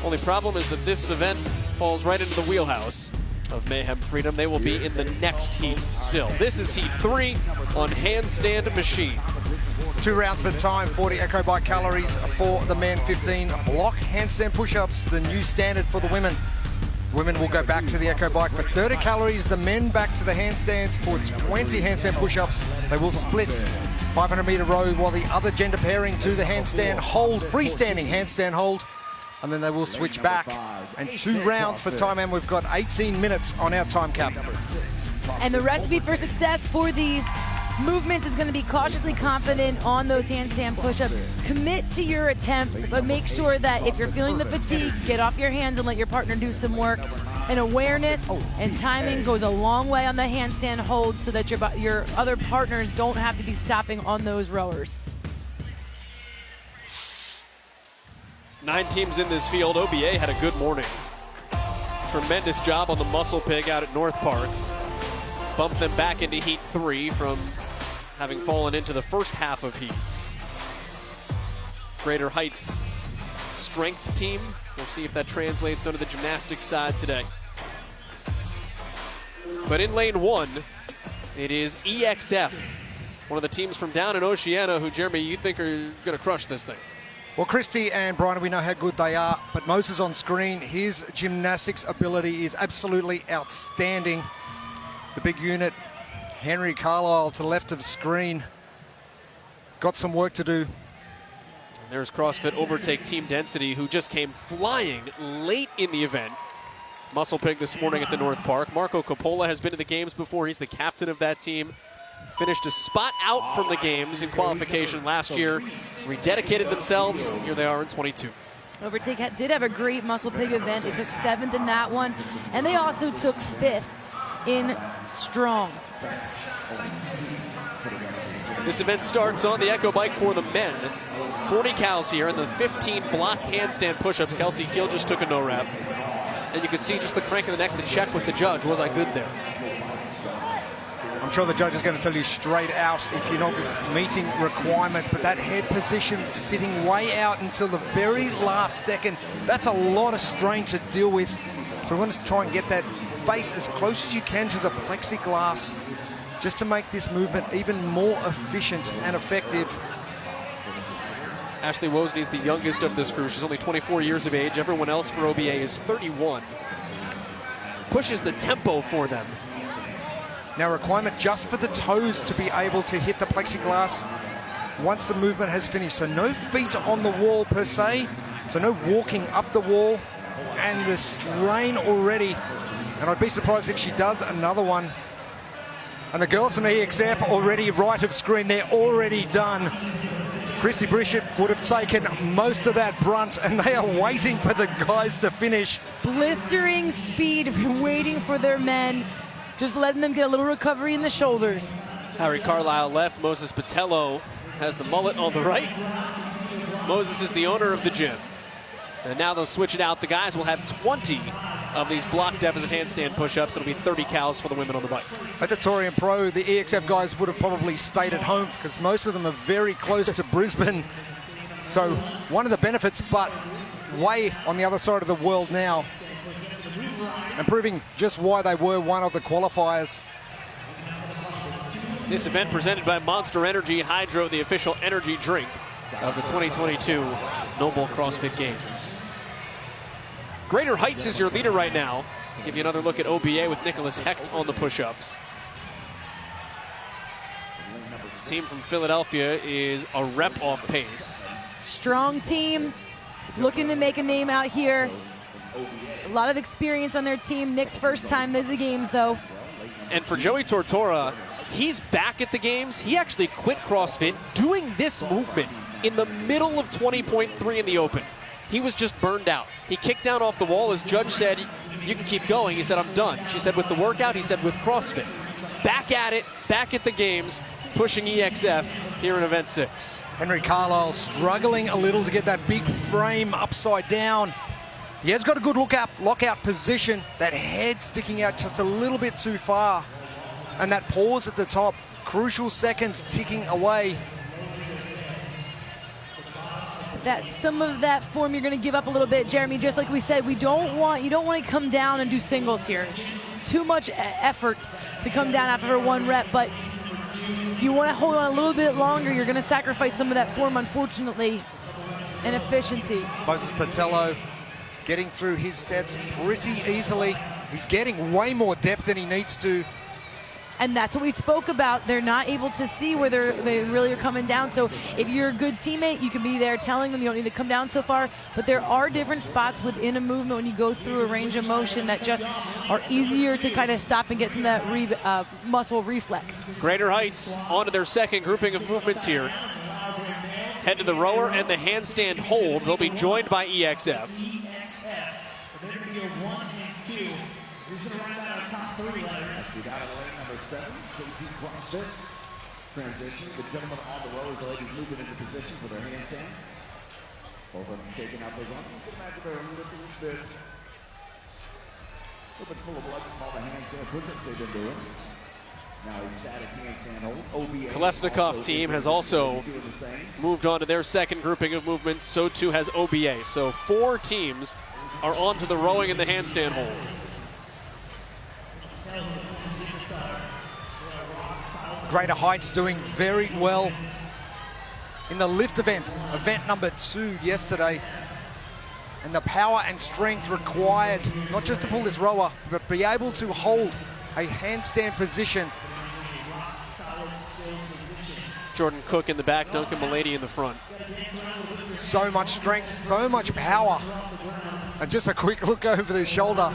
Only problem is that this event falls right into the wheelhouse of Mayhem Freedom. They will be in the next heat still. This is heat 3 on handstand machine. 2 rounds for time, 40 echo bike calories for the men, 15 block handstand push-ups, the new standard for the women. Women will go back to the echo bike for 30 calories, the men back to the handstands for 20 handstand push-ups. They will split 500-meter row while the other gender pairing do the handstand hold, freestanding handstand hold, and then they will switch back. And 2 rounds for time, and we've got 18 minutes on our time cap. And the recipe for success for these movements is going to be cautiously confident on those handstand push-ups. Commit to your attempts, but make sure that if you're feeling the fatigue, get off your hands and let your partner do some work. And awareness and timing goes a long way on the handstand holds so that your other partners don't have to be stopping on those rowers. 9 teams in this field. OBA had a good morning. Tremendous job on the Muscle Pig out at North Park. bump them back into Heat 3 from having fallen into the first half of Heats. Greater Heights strength team. We'll see if that translates onto the gymnastics side today. But in lane 1, it is EXF, one of the teams from down in Oceania who, Jeremy, you think are going to crush this thing. Well, Christy and Brian, we know how good they are, but Moses on screen, his gymnastics ability is absolutely outstanding. The big unit, Henry Carlisle to the left of screen, got some work to do. There's CrossFit Overtake Team Density, who just came flying late in the event. Muscle Pig this morning at the North Park. Marco Coppola has been to the games before. He's the captain of that team. Finished a spot out from the games in qualification last year. Rededicated themselves. Here they are in 22. Overtake did have a great Muscle Pig event. They took 7th in that one, and they also took 5th in Strong. This event starts on the Echo Bike for the men. 40 cows here and the 15 block handstand push-ups. Kelsey Gill just took a no rep. And you could see just the crank of the neck to check with the judge. Was I good there? I'm sure the judge is going to tell you straight out if you're not meeting requirements, but that head position sitting way out until the very last second, that's a lot of strain to deal with. So we want to try and get that face as close as you can to the plexiglass just to make this movement even more efficient and effective. Ashley Wozni is the youngest of this crew. She's only 24 years of age. Everyone else for OBA is 31. Pushes the tempo for them. Now, requirement just for the toes to be able to hit the plexiglass once the movement has finished. So no feet on the wall per se. So no walking up the wall. And the strain already. And I'd be surprised if she does another one. And the girls from EXF already right of screen. They're already done. Christy Bishop would have taken most of that brunt, and they are waiting for the guys to finish. Blistering speed, waiting for their men, just letting them get a little recovery in the shoulders. Harry Carlisle left. Moses Patello has the mullet on the right. Moses is the owner of the gym. And now they'll switch it out. The guys will have 20 of these block deficit handstand push-ups. It'll be 30 cows for the women on the bike. At the Torian Pro, the EXF guys would have probably stayed at home because most of them are very close to Brisbane. So one of the benefits, but way on the other side of the world now, and proving just why they were one of the qualifiers. This event presented by Monster Energy Hydro, the official energy drink of the 2022 NOBULL CrossFit Games. Greater Heights is your leader right now. I'll give you another look at OBA with Nicholas Hecht on the push-ups. The team from Philadelphia is a rep off pace. Strong team, looking to make a name out here. A lot of experience on their team. Nick's first time at the games, though. And for Joey Tortora, he's back at the games. He actually quit CrossFit doing this movement in the middle of 20.3 in the open. He was just burned out. He kicked down off the wall. His judge said, you can keep going. He said, I'm done. She said, with the workout? He said, with CrossFit. Back at it, back at the games, pushing EXF here in event 6. Henry Carlisle struggling a little to get that big frame upside down. He has got a good lockout position. That head sticking out just a little bit too far. And that pause at the top, crucial seconds ticking away. That some of that form you're going to give up a little bit, Jeremy. Just like we said, you don't want to come down and do singles here. Too much effort to come down after one rep, but you want to hold on a little bit longer. You're going to sacrifice some of that form, unfortunately, and efficiency. Moses Patello getting through his sets pretty easily. He's getting way more depth than he needs to. And that's what we spoke about. They're not able to see where they really are coming down. So if you're a good teammate, you can be there telling them you don't need to come down so far. But there are different spots within a movement when you go through a range of motion that just are easier to kind of stop and get some of that muscle reflex. Greater Heights onto their second grouping of movements here. Head to the rower and the handstand hold. They'll be joined by EXF. Transition. The gentleman on the row is the ladies moving into position for their handstand. Both of them taking out those arms. You can imagine they're a little bit full of blood from all the handstand push-ups they've been doing. Kolesnikov team has also moved on to their second grouping of movements. So too has OBA. So 4 teams are on to the rowing and the handstand hold. Greater Heights doing very well in the lift event number 2 yesterday. And the power and strength required, not just to pull this rower, but be able to hold a handstand position. Jordan Cook in the back, Duncan Mulady in the front. So much strength, so much power. And just a quick look over the shoulder.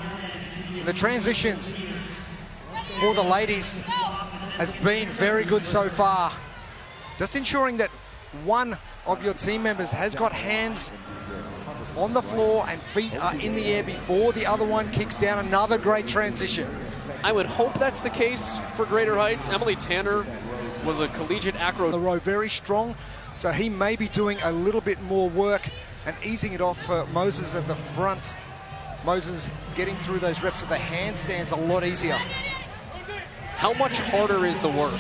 The transitions for the ladies has been very good so far. Just ensuring that one of your team members has got hands on the floor and feet are in the air before the other one kicks down. Another great transition. I would hope that's the case for Greater Heights. Emily Tanner was a collegiate acro. The row very strong, so he may be doing a little bit more work and easing it off for Moses at the front. Moses getting through those reps of the handstands a lot easier. How much harder is the work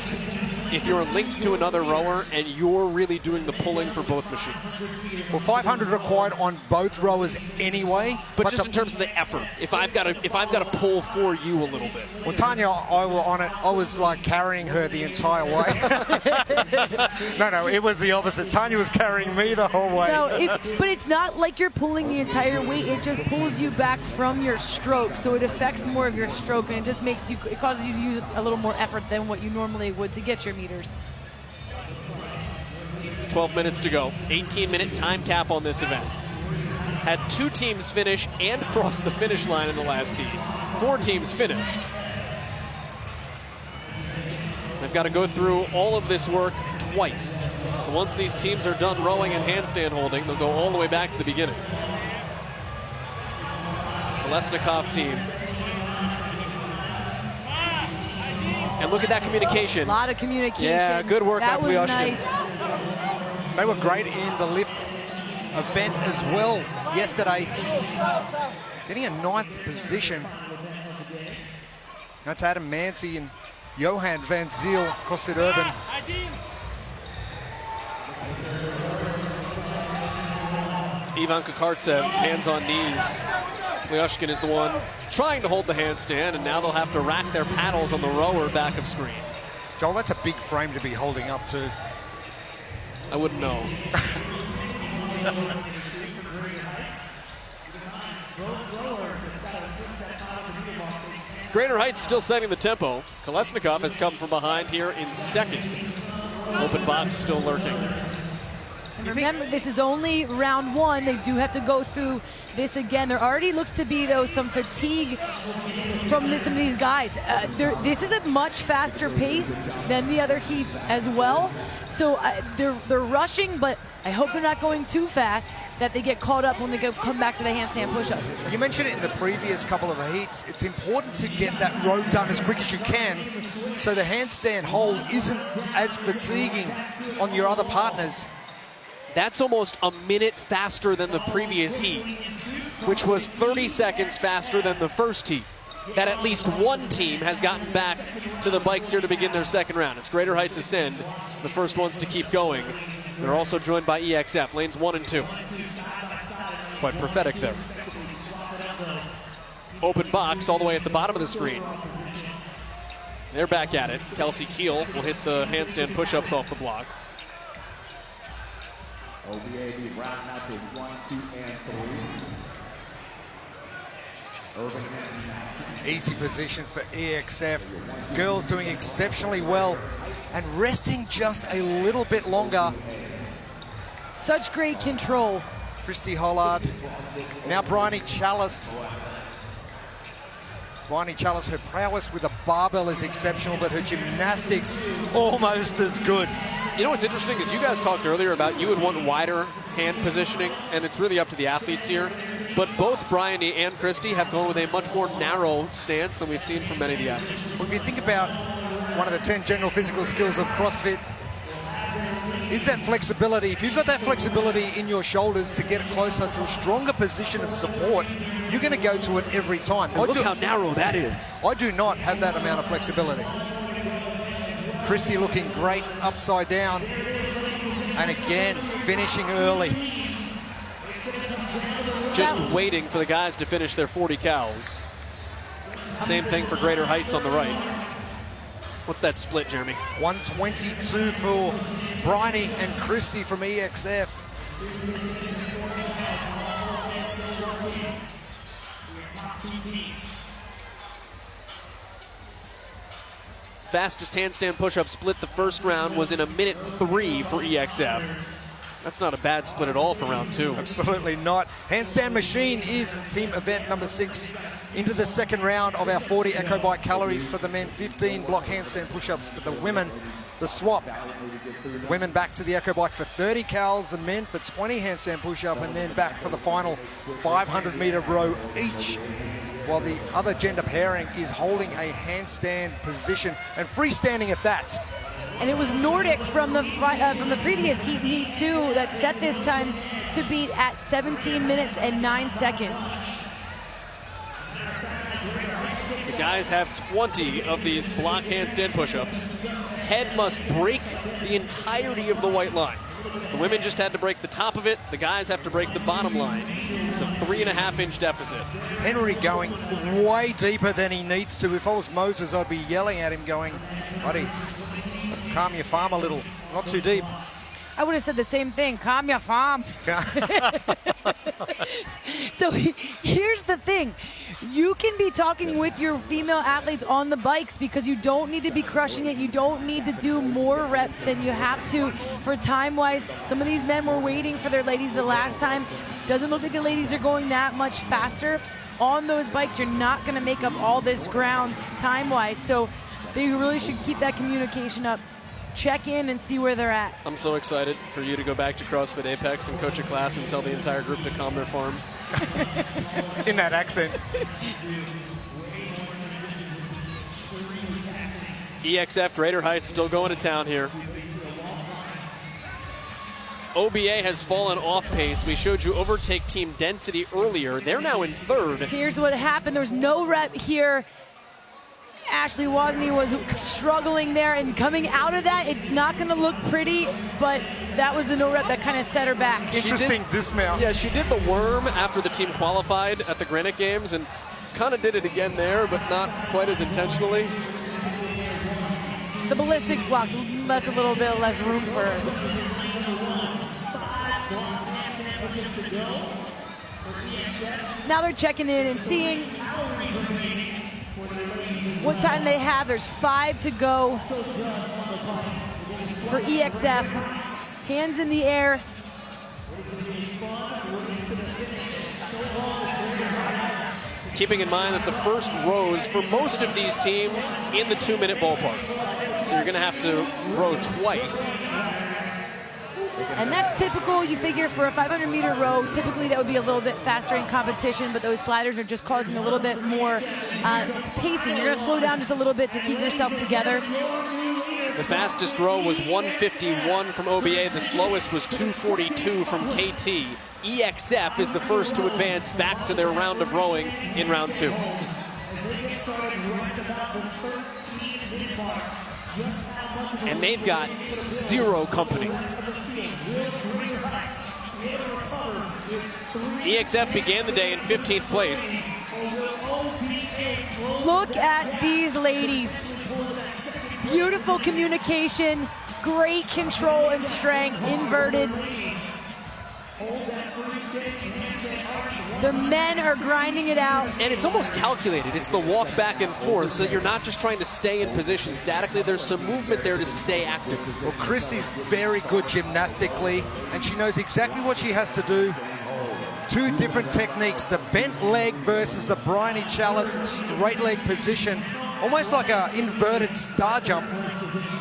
if you're linked to another rower and you're really doing the pulling for both machines? Well, 500 required on both rowers anyway. But just in terms of the effort, if I've got to pull for you a little bit. Well, Tanya, I were on it. I was like carrying her the entire way. No, it was the opposite. Tanya was carrying me the whole way. No, but it's not like you're pulling the entire weight. It just pulls you back from your stroke, so it affects more of your stroke, and it causes you to use a little more effort than what you normally would to get your meters. 12 minutes to go. 18-minute time cap on this event. Had 2 teams finish and cross the finish line in the last heat. 4 teams finished. They've got to go through all of this work twice. So once these teams are done rowing and handstand holding, they'll go all the way back to the beginning. Kolesnikov team. And look at that communication. A lot of communication. Yeah, good work by Plyoshkin. Nice. They were great in the lift event as well yesterday. Getting a 9th position. That's Adam Mancy and Johan Van Ziel, CrossFit Urban. Ivan Kakartsev, hands on knees. Plyoshkin is the one trying to hold the handstand, and now they'll have to rack their paddles on the rower back of screen. Joel, that's a big frame to be holding up to. I wouldn't know. Greater Heights still setting the tempo. Kolesnikov has come from behind here in second. Open box still lurking. And remember, this is only round 1. They do have to go through this again. There already looks to be, though, some fatigue from some of these guys. This is a much faster pace than the other heats as well. So they're rushing, but I hope they're not going too fast that they get caught up when they come back to the handstand push-ups. You mentioned it in the previous couple of the heats. It's important to get that row done as quick as you can so the handstand hold isn't as fatiguing on your other partners. That's almost a minute faster than the previous heat, which was 30 seconds faster than the first heat. That at least one team has gotten back to the bikes here to begin their second round. It's Greater Heights Ascend, the first ones to keep going. They're also joined by EXF, lanes 1 and 2. Quite prophetic there. Open box all the way at the bottom of the screen. They're back at it. Kelsey Keel will hit the handstand push-ups off the block. OBA round matches 1, 2, and 3. Urban. Easy position for EXF. Girls doing exceptionally well and resting just a little bit longer. Such great control. Christy Hollard. Now Bryony Chalice. Bryony Chalice, her prowess with a barbell is exceptional, but her gymnastics almost as good. You know what's interesting is you guys talked earlier about you would want wider hand positioning, and it's really up to the athletes here. But both Bryony and Christy have gone with a much more narrow stance than we've seen from many of the athletes. Well, if you think about one of the 10 general physical skills of CrossFit, is that flexibility. If you've got that flexibility in your shoulders to get closer to a stronger position of support, you're going to go to it every time. And look how narrow that is. I do not have that amount of flexibility. Christie looking great upside down. And again, finishing early. Just waiting for the guys to finish their 40 cals. Same thing for Greater Heights on the right. What's that split, Jeremy? 122 for Bryony and Christie from EXF. Fastest handstand push-up split the first round was in 1:03 for EXF. That's not a bad split at all for round 2. Absolutely not. Handstand machine is team event number 6 into the second round of our 40 Echo Bike calories for the men, 15 block handstand push-ups for the women. The swap, women back to the Echo Bike for 30 cals, the men for 20 handstand push-up, and then back for the final 500-meter row each, while the other gender pairing is holding a handstand position and freestanding at that. And it was Nordic from the previous heat 2 that set this time to beat at 17 minutes and 9 seconds. The guys have 20 of these block handstand push-ups. Head must break the entirety of the white line. The women just had to break the top of it. The guys have to break the bottom line. It's a 3.5-inch deficit. Henry going way deeper than he needs to. If I was Moses, I'd be yelling at him going, buddy, calm your farm a little, not too deep. I would have said the same thing, calm your farm. So here's the thing. You can be talking with your female athletes on the bikes because you don't need to be crushing it. You don't need to do more reps than you have to for time-wise. Some of these men were waiting for their ladies the last time. Doesn't look like the ladies are going that much faster. On those bikes, you're not going to make up all this ground time-wise. So they really should keep that communication up. Check in and see where they're at. I'm so excited for you to go back to CrossFit Apex and coach a class and tell the entire group to calm their farm. In that accent. EXF Greater Heights still going to town here. OBA has fallen off pace. We showed you overtake team density earlier. They're now in 3rd. Here's what happened. There's no rep here. Ashley Wozni was struggling there, and coming out of that, it's not going to look pretty, but that was the no rep that kind of set her back. Interesting dismount. Yeah, she did the worm after the team qualified at the Granite Games and kind of did it again there, but not quite as intentionally. The ballistic walk left a little bit less room for her. Now they're checking in and seeing what time they have. There's 5 to go for EXF. Hands in the air. Keeping in mind that the first rows for most of these teams in the 2-minute ballpark. So you're going to have to row twice. And that's typical, you figure, for a 500-meter row. Typically, that would be a little bit faster in competition, but those sliders are just causing a little bit more pacing. You're going to slow down just a little bit to keep yourself together. The fastest row was 1:51 from OBA. The slowest was 2:42 from KT. EXF is the first to advance back to their round of rowing in round 2. And they've got 0 company. EXF began the day in 15th place. Look at these ladies. Beautiful communication, great control and strength, inverted. The men are grinding it out. And it's almost calculated. It's the walk back and forth, so that you're not just trying to stay in position statically. There's some movement there to stay active. Well, Christie's very good gymnastically, and she knows exactly what she has to do. 2 different techniques, the bent leg versus the Bryony Chalice straight leg position, almost like an inverted star jump.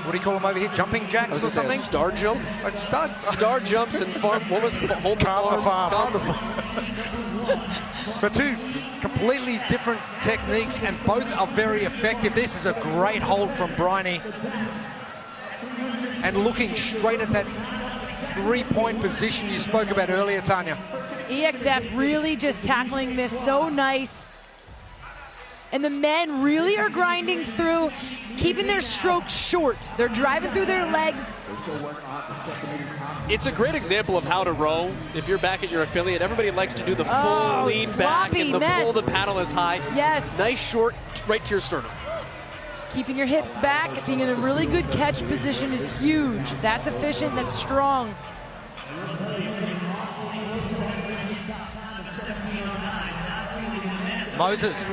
What do you call them over here? Jumping jacks or something? Star jump? Star jumps and farm. What was it? Hold the farm. Calm the farm. But 2 completely different techniques, and both are very effective. This is a great hold from Bryony. And looking straight at that 3-point position you spoke about earlier, Tanya. EXF really just tackling this so nice And the men really are grinding through, keeping their strokes short. They're driving through their legs. It's a great example of how to row. If you're back at your affiliate, everybody likes to do the full lean back and the pull the paddle as high. Yes. Nice short right to your sternum. Keeping your hips back, being in a really good catch position is huge. That's efficient, that's strong. Moses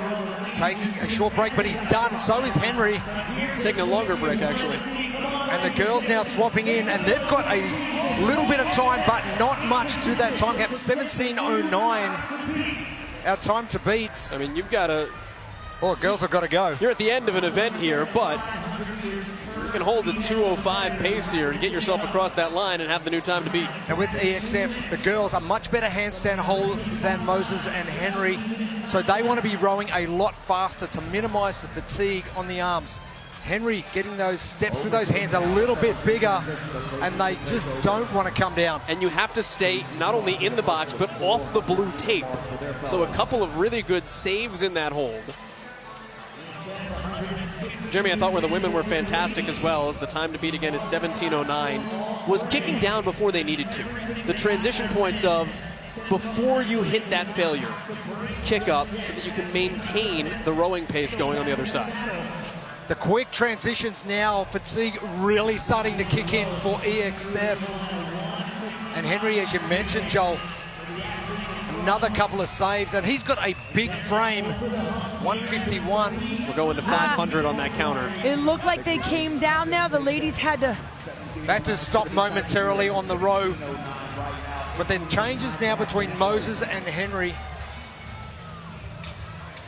taking a short break, but he's done. So is Henry. Taking a longer break, actually. And the girls now swapping in, and they've got a little bit of time, but not much to that time gap. 17:09. Our time to beat. I mean, you've got to... Oh, girls have got to go. You're at the end of an event here, but you can hold a 2:05 pace here and get yourself across that line and have the new time to beat. And with EXF, the girls are much better handstand hold than Moses and Henry, so they want to be rowing a lot faster to minimize the fatigue on the arms. Henry getting those steps with those hands a little bit bigger, and they just don't want to come down. And you have to stay not only in the box, but off the blue tape. So a couple of really good saves in that hold. Jeremy, I thought where the women were fantastic as well, as the time to beat again is 17:09, was kicking down before they needed to. The transition points of before you hit that failure, kick up so that you can maintain the rowing pace going on the other side. The quick transitions now, fatigue really starting to kick in for EXF. And Henry, as you mentioned, Joel, another couple of saves, and he's got a big frame, 151. We're going to 500 on that counter. It looked like they came down there. The ladies had to stop momentarily on the row. But then changes now between Moses and Henry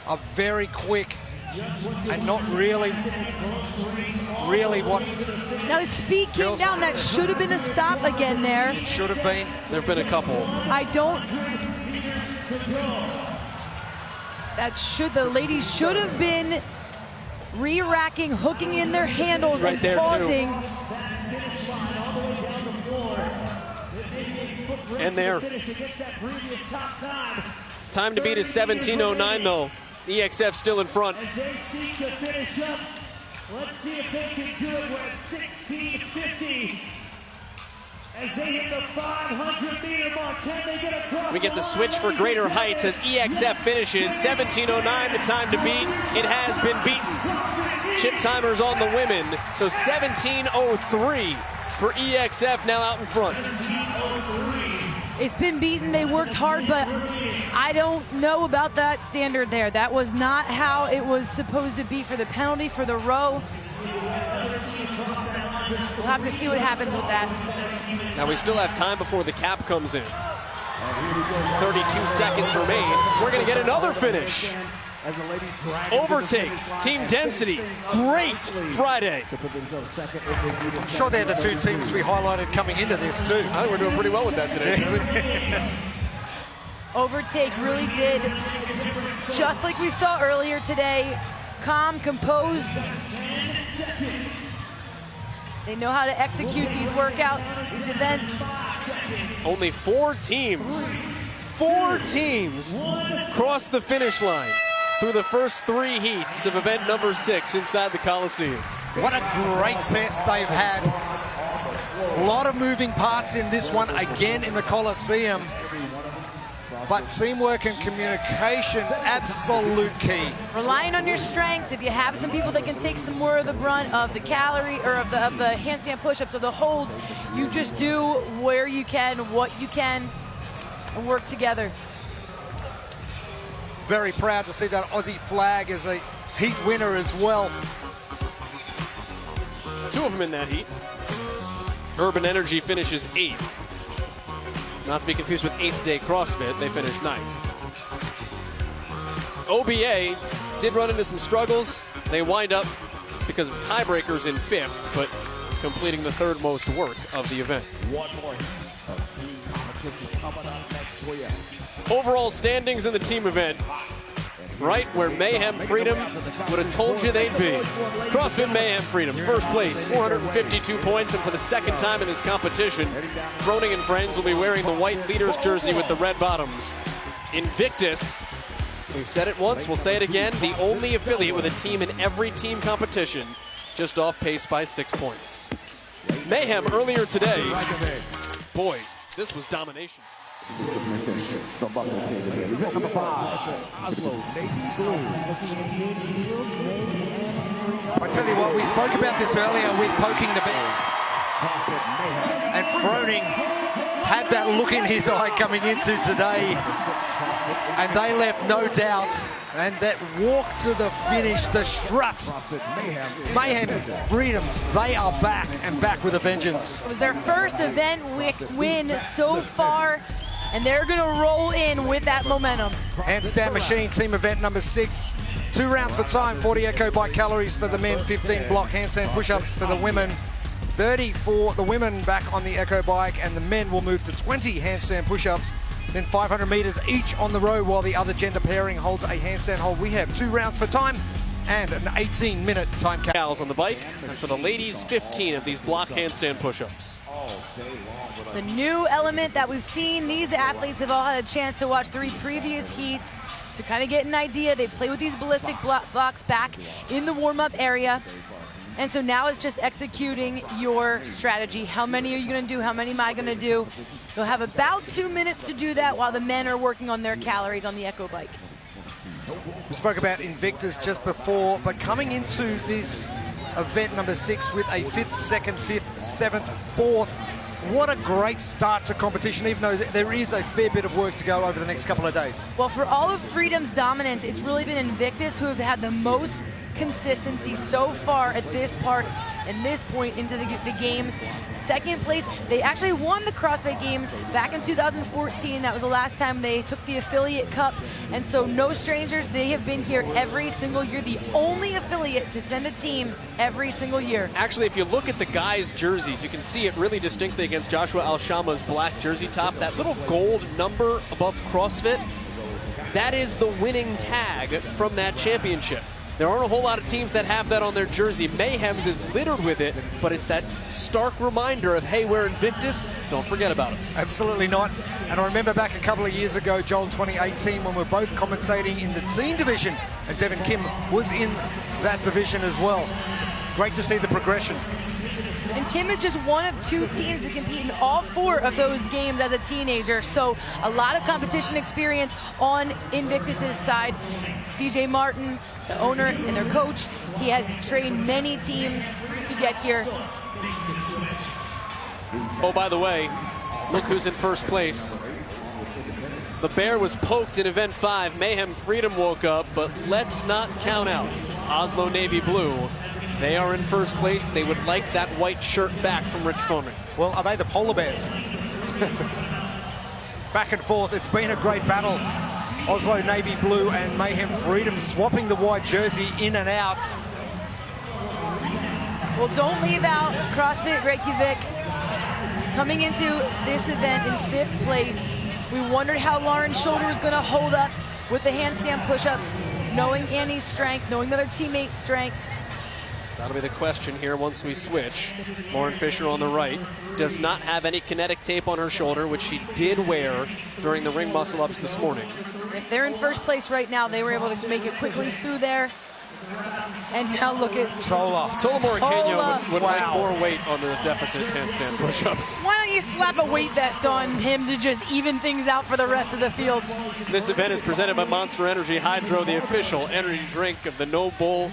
are very quick and not really what... Now his feet came down. That should have been a stop again there. It should have been. There have been a couple. The ladies should have been re-racking, hooking in their handles right and there pausing. Too. And there. Time to beat is 17:09 though. EXF still in front. Let's see if they can do it. We're at 16:50. As they hit the 500-meter mark, can they get across? We get the switch for greater heights as EXF finishes 17:09, the time to beat. It has been beaten. Chip timers on the women, so 17:03 for EXF now out in front. It's been beaten. They worked hard, but I don't know about that standard there. That was not how it was supposed to be for the penalty for the row. We'll have to see what happens with that. Now we still have time before the cap comes in. 32 seconds remain. We're going to get another finish. Overtake, team density, great Friday. I'm sure they're the two teams we highlighted coming into this too. I think we're doing pretty well with that today. Overtake really did, just like we saw earlier today, calm, composed. They know how to execute these workouts, these events. Only four teams crossed the finish line through the first three heats of event number 6 inside the Coliseum. What a great test they've had. A lot of moving parts in this one, again in the Coliseum. But teamwork and communication, absolute key. Relying on your strengths. If you have some people that can take some more of the brunt of the calorie or of the handstand push-ups or the holds, you just do where you can, what you can, and work together. Very proud to see that Aussie flag as a heat winner as well. 2 of them in that heat. Urban Energy finishes 8th. Not to be confused with 8th Day CrossFit, they finished 9th. OBA did run into some struggles. They wind up, because of tiebreakers, in 5th, but completing the 3rd most work of the event. Overall standings in the team event, right where Mayhem Freedom would have told you they'd be. CrossFit Mayhem Freedom, first place, 452 points, and for the second time in this competition, Froning and friends will be wearing the white leaders jersey with the red bottoms. Invictus We've said it once, we'll say it again. The only affiliate with a team in every team competition, just off pace by 6 points. Mayhem earlier today. Boy, this was domination. Number 5, Oslo, Navy Blue. I tell you what, we spoke about this earlier with poking the bear. And Froning had that look in his eye coming into today. And they left no doubts. And that walk to the finish, the struts. Mayhem, Freedom, they are back and back with a vengeance. It was their first event win so far, and they're gonna roll in with that momentum. Handstand machine, team event number 6. 2 rounds for time, 40 echo bike calories for the men, 15 block handstand push-ups for the women, 30 for the women back on the echo bike, and the men will move to 20 handstand push-ups, then 500 meters each on the road while the other gender pairing holds a handstand hold. We have 2 rounds for time and an 18-minute time cap. Gals on the bike, and for the ladies, 15 of these block handstand push-ups. The new element that we've seen, these athletes have all had a chance to watch 3 previous heats to kind of get an idea. They play with these ballistic blocks back in the warm-up area. And so now it's just executing your strategy. How many are you gonna do? How many am I gonna do? They'll have about 2 minutes to do that while the men are working on their calories on the echo bike. We spoke about Invictus just before, but coming into this event number 6 with a 5th, 2nd, 5th, 7th, 4th, what a great start to competition, even though there is a fair bit of work to go over the next couple of days. Well, for all of Freedom's dominance, it's really been Invictus who have had the most consistency so far at this part and this point into the games. 2nd place, they actually won the CrossFit Games back in 2014. That was the last time they took the Affiliate Cup. And so no strangers, they have been here every single year. The only affiliate to send a team every single year. Actually, if you look at the guys' jerseys, you can see it really distinctly against Joshua Alshama's black jersey top. That little gold number above CrossFit, that is the winning tag from that championship. There aren't a whole lot of teams that have that on their jersey. Mayhem's is littered with it, but it's that stark reminder of, hey, we're Invictus, don't forget about us. Absolutely not. And I remember back a couple of years ago, Joel, in 2018, when we were both commentating in the teen division, and Devin Kim was in that division as well. Great to see the progression. And Kim is just one of 2 teams that compete in all 4 of those games as a teenager. So a lot of competition experience on Invictus's side. CJ Martin, the owner and their coach, he has trained many teams to get here. Oh, by the way, look who's in first place. The bear was poked in event 5. Mayhem Freedom woke up, but let's not count out Oslo Navy Blue. They are in first place. They would like that white shirt back from Rich Froning. Well, are they the polar bears? Back and forth, it's been a great battle. Oslo Navy Blue and Mayhem Freedom swapping the white jersey in and out. Well, don't leave out CrossFit Reykjavik coming into this event in 5th place. We wondered how Lauren's shoulder was going to hold up with the handstand push-ups, knowing Annie's strength, knowing the other teammates' strength. That'll be the question here once we switch. Lauren Fisher on the right does not have any kinetic tape on her shoulder, which she did wear during the ring muscle-ups this morning. If they're in first place right now, they were able to make it quickly through there. And now look at Tullamore and Kenya would like more weight on the deficit handstand push-ups. Why don't you slap a weight vest on him to just even things out for the rest of the field? This event is presented by Monster Energy Hydro, the official energy drink of the NOBULL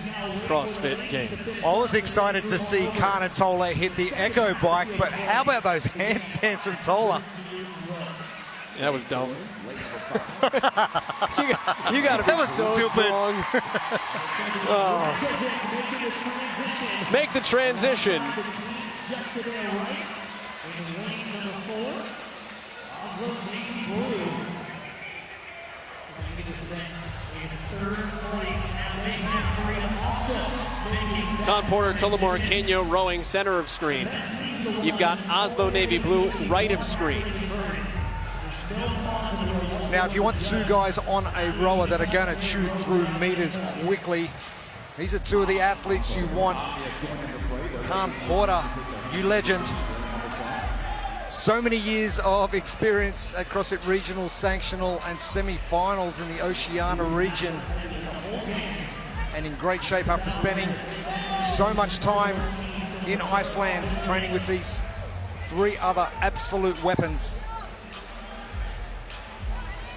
CrossFit Games. I was excited to see Khan and Tola hit the echo bike, but how about those handstands from Tola? That was dumb. you gotta be so strong. Oh. Make the transition. Con Porter, Tullamore, Kenya rowing center of screen. You've got Oslo Navy Blue right of screen. Now, if you want 2 guys on a rower that are going to chew through meters quickly, these are 2 of the athletes you want. Con Porter, you legend. So many years of experience at CrossFit Regional, Sanctional and semi-finals in the Oceania region. And in great shape after spending so much time in Iceland training with these 3 other absolute weapons.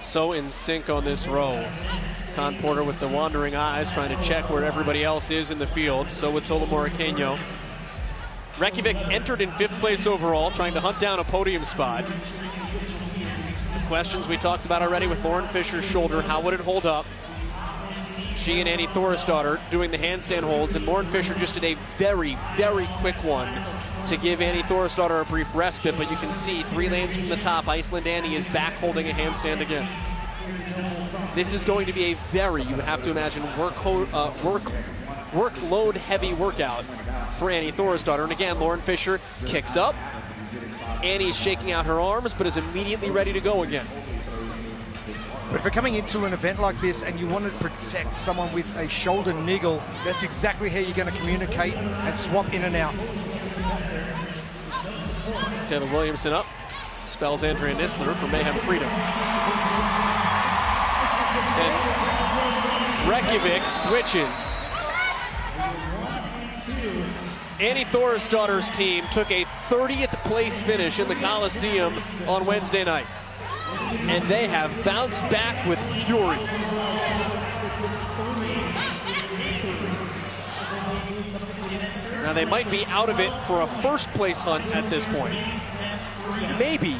So in sync on this row. Con Porter with the wandering eyes trying to check where everybody else is in the field. So with Tola Morikano. Reykjavik entered in 5th place overall, trying to hunt down a podium spot. The questions we talked about already with Lauren Fisher's shoulder, how would it hold up? She and Annie Thorisdottir doing the handstand holds, and Lauren Fisher just did a very, very quick one to give Annie Thorisdottir a brief respite, but you can see 3 lanes from the top, Iceland Annie is back holding a handstand again. This is going to be a very, you have to imagine, workload heavy workout for Annie Thorisdottir. And again, Lauren Fisher kicks up. Annie's shaking out her arms, but is immediately ready to go again. But if you're coming into an event like this and you want to protect someone with a shoulder niggle, that's exactly how you're going to communicate and swap in and out. Taylor Williamson up, spells Andrea Nisler for Mayhem Freedom. And Reykjavik switches. Annie Thorisdottir's team took a 30th place finish in the Coliseum on Wednesday night. And they have bounced back with fury. Now they might be out of it for a 1st place hunt at this point. Maybe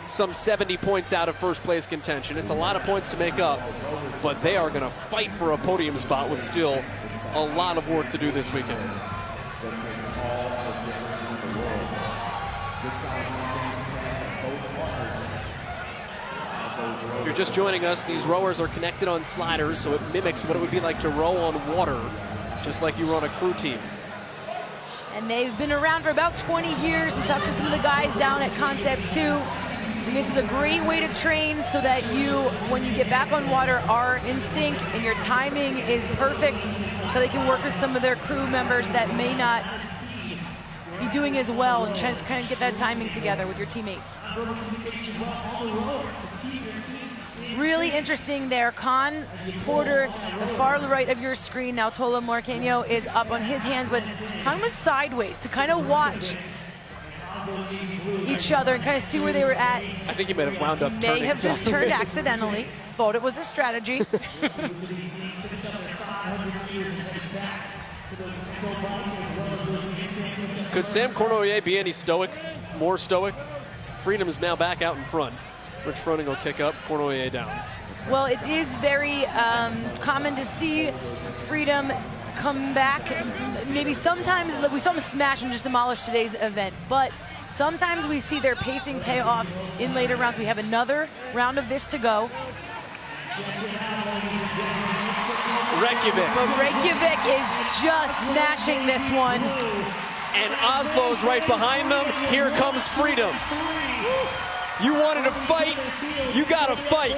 some 70 points out of 1st place contention. It's a lot of points to make up, but they are going to fight for a podium spot with still a lot of work to do this weekend. If you're just joining us, these rowers are connected on sliders, so it mimics what it would be like to row on water, just like you run a crew team. And they've been around for about 20 years. We talked to some of the guys down at Concept 2. This is a great way to train so that you, when you get back on water, are in sync and your timing is perfect so they can work with some of their crew members that may not be doing as well and trying to kind of get that timing together with your teammates. Really interesting there. Con Porter, the far right of your screen. Now Tola Morikano is up on his hands, but Con was sideways to kind of watch each other and kind of see where they were at. I think he may have wound up turning. May have just turned accidentally. Thought it was a strategy. Could Sam Cornoyer be any stoic, more stoic? Freedom is now back out in front. Rich Froning will kick up, Cornoyer down. Well, it is very common to see Freedom come back. Maybe sometimes we saw them smash and just demolish today's event, but sometimes we see their pacing pay off in later rounds. We have another round of this to go. Reykjavik. But Reykjavik is just smashing this one. And Oslo's right behind them. Here comes Freedom. You wanted to fight, you gotta fight.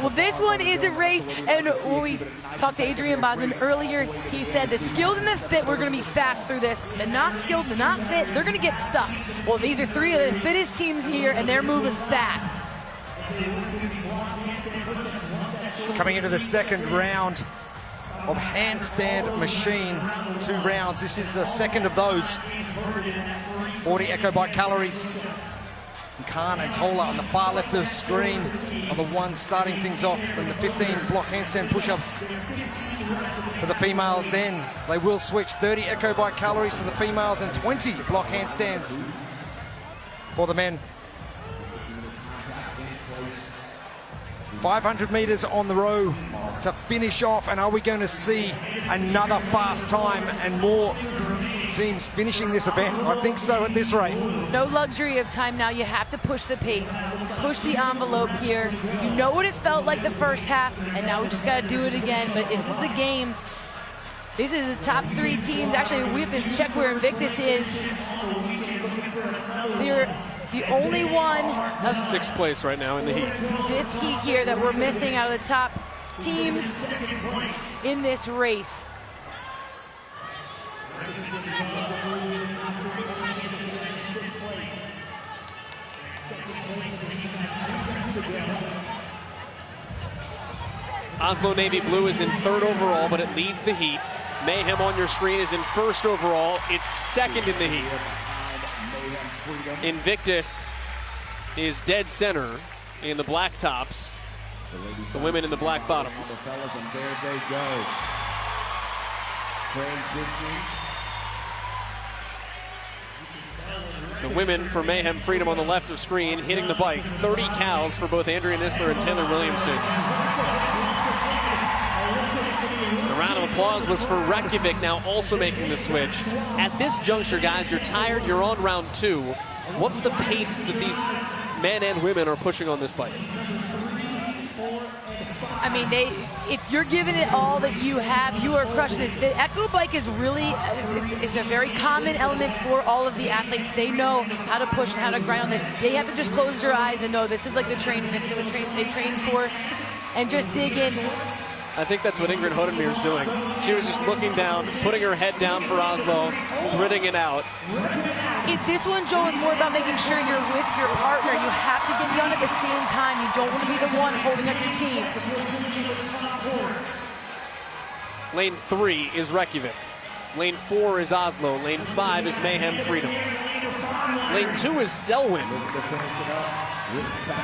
Well, this one is a race, and when we talked to Adrian Bosman earlier, he said the skilled and the fit, we're gonna be fast through this. The not skilled, the not fit, they're gonna get stuck. Well, these are 3 of the fittest teams here, and they're moving fast. Coming into the 2nd round of handstand machine, 2 rounds. This is the 2nd of those. 40 EcoBike calories. Khan and Tola on the far left of the screen are the ones starting things off, and the 15 block handstand push-ups for the females. Then they will switch 30 EcoBike calories for the females and 20 block handstands for the men. 500 meters on the row to finish off, and are we going to see another fast time and more teams finishing this event? I think so at this rate. No luxury of time now. You have to push the pace, push the envelope here. You know what it felt like the first half, and now we just got to do it again. But this is the games. This is the top 3 teams. Actually, we have to check where Invictus is. They're the only one of 6th place right now in the heat. This heat here that we're missing out of the top teams in this race. Oslo Navy Blue is in 3rd overall, but it leads the heat. Mayhem on your screen is in 1st overall. It's 2nd in the heat. Invictus is dead center in the black tops. The women in the black bottoms. The fellas, and there they go. Transition. The women for Mayhem Freedom on the left of screen hitting the bike. 30 cows for both Andrea Nisler and Taylor Williamson. The round of applause was for Reykjavik, now also making the switch. At this juncture, guys, you're tired, you're on round 2. What's the pace that these men and women are pushing on this bike? I mean, if you're giving it all that you have, you are crushing it. The Echo bike is really, it's a very common element for all of the athletes. They know how to push and how to grind on this. They have to just close their eyes and know this is like the training, this is the training they train for, and just dig in. I think that's what Ingrid Hodenmeer's doing. She was just looking down, putting her head down for Oslo, gritting it out. This one, Joe, is more about making sure you're with your partner. You have to get done at the same time. You don't want to be the one holding up your team. Lane 3 is Reykjavik. Lane 4 is Oslo. Lane 5 is Mayhem Freedom. Lane 2 is Selwyn,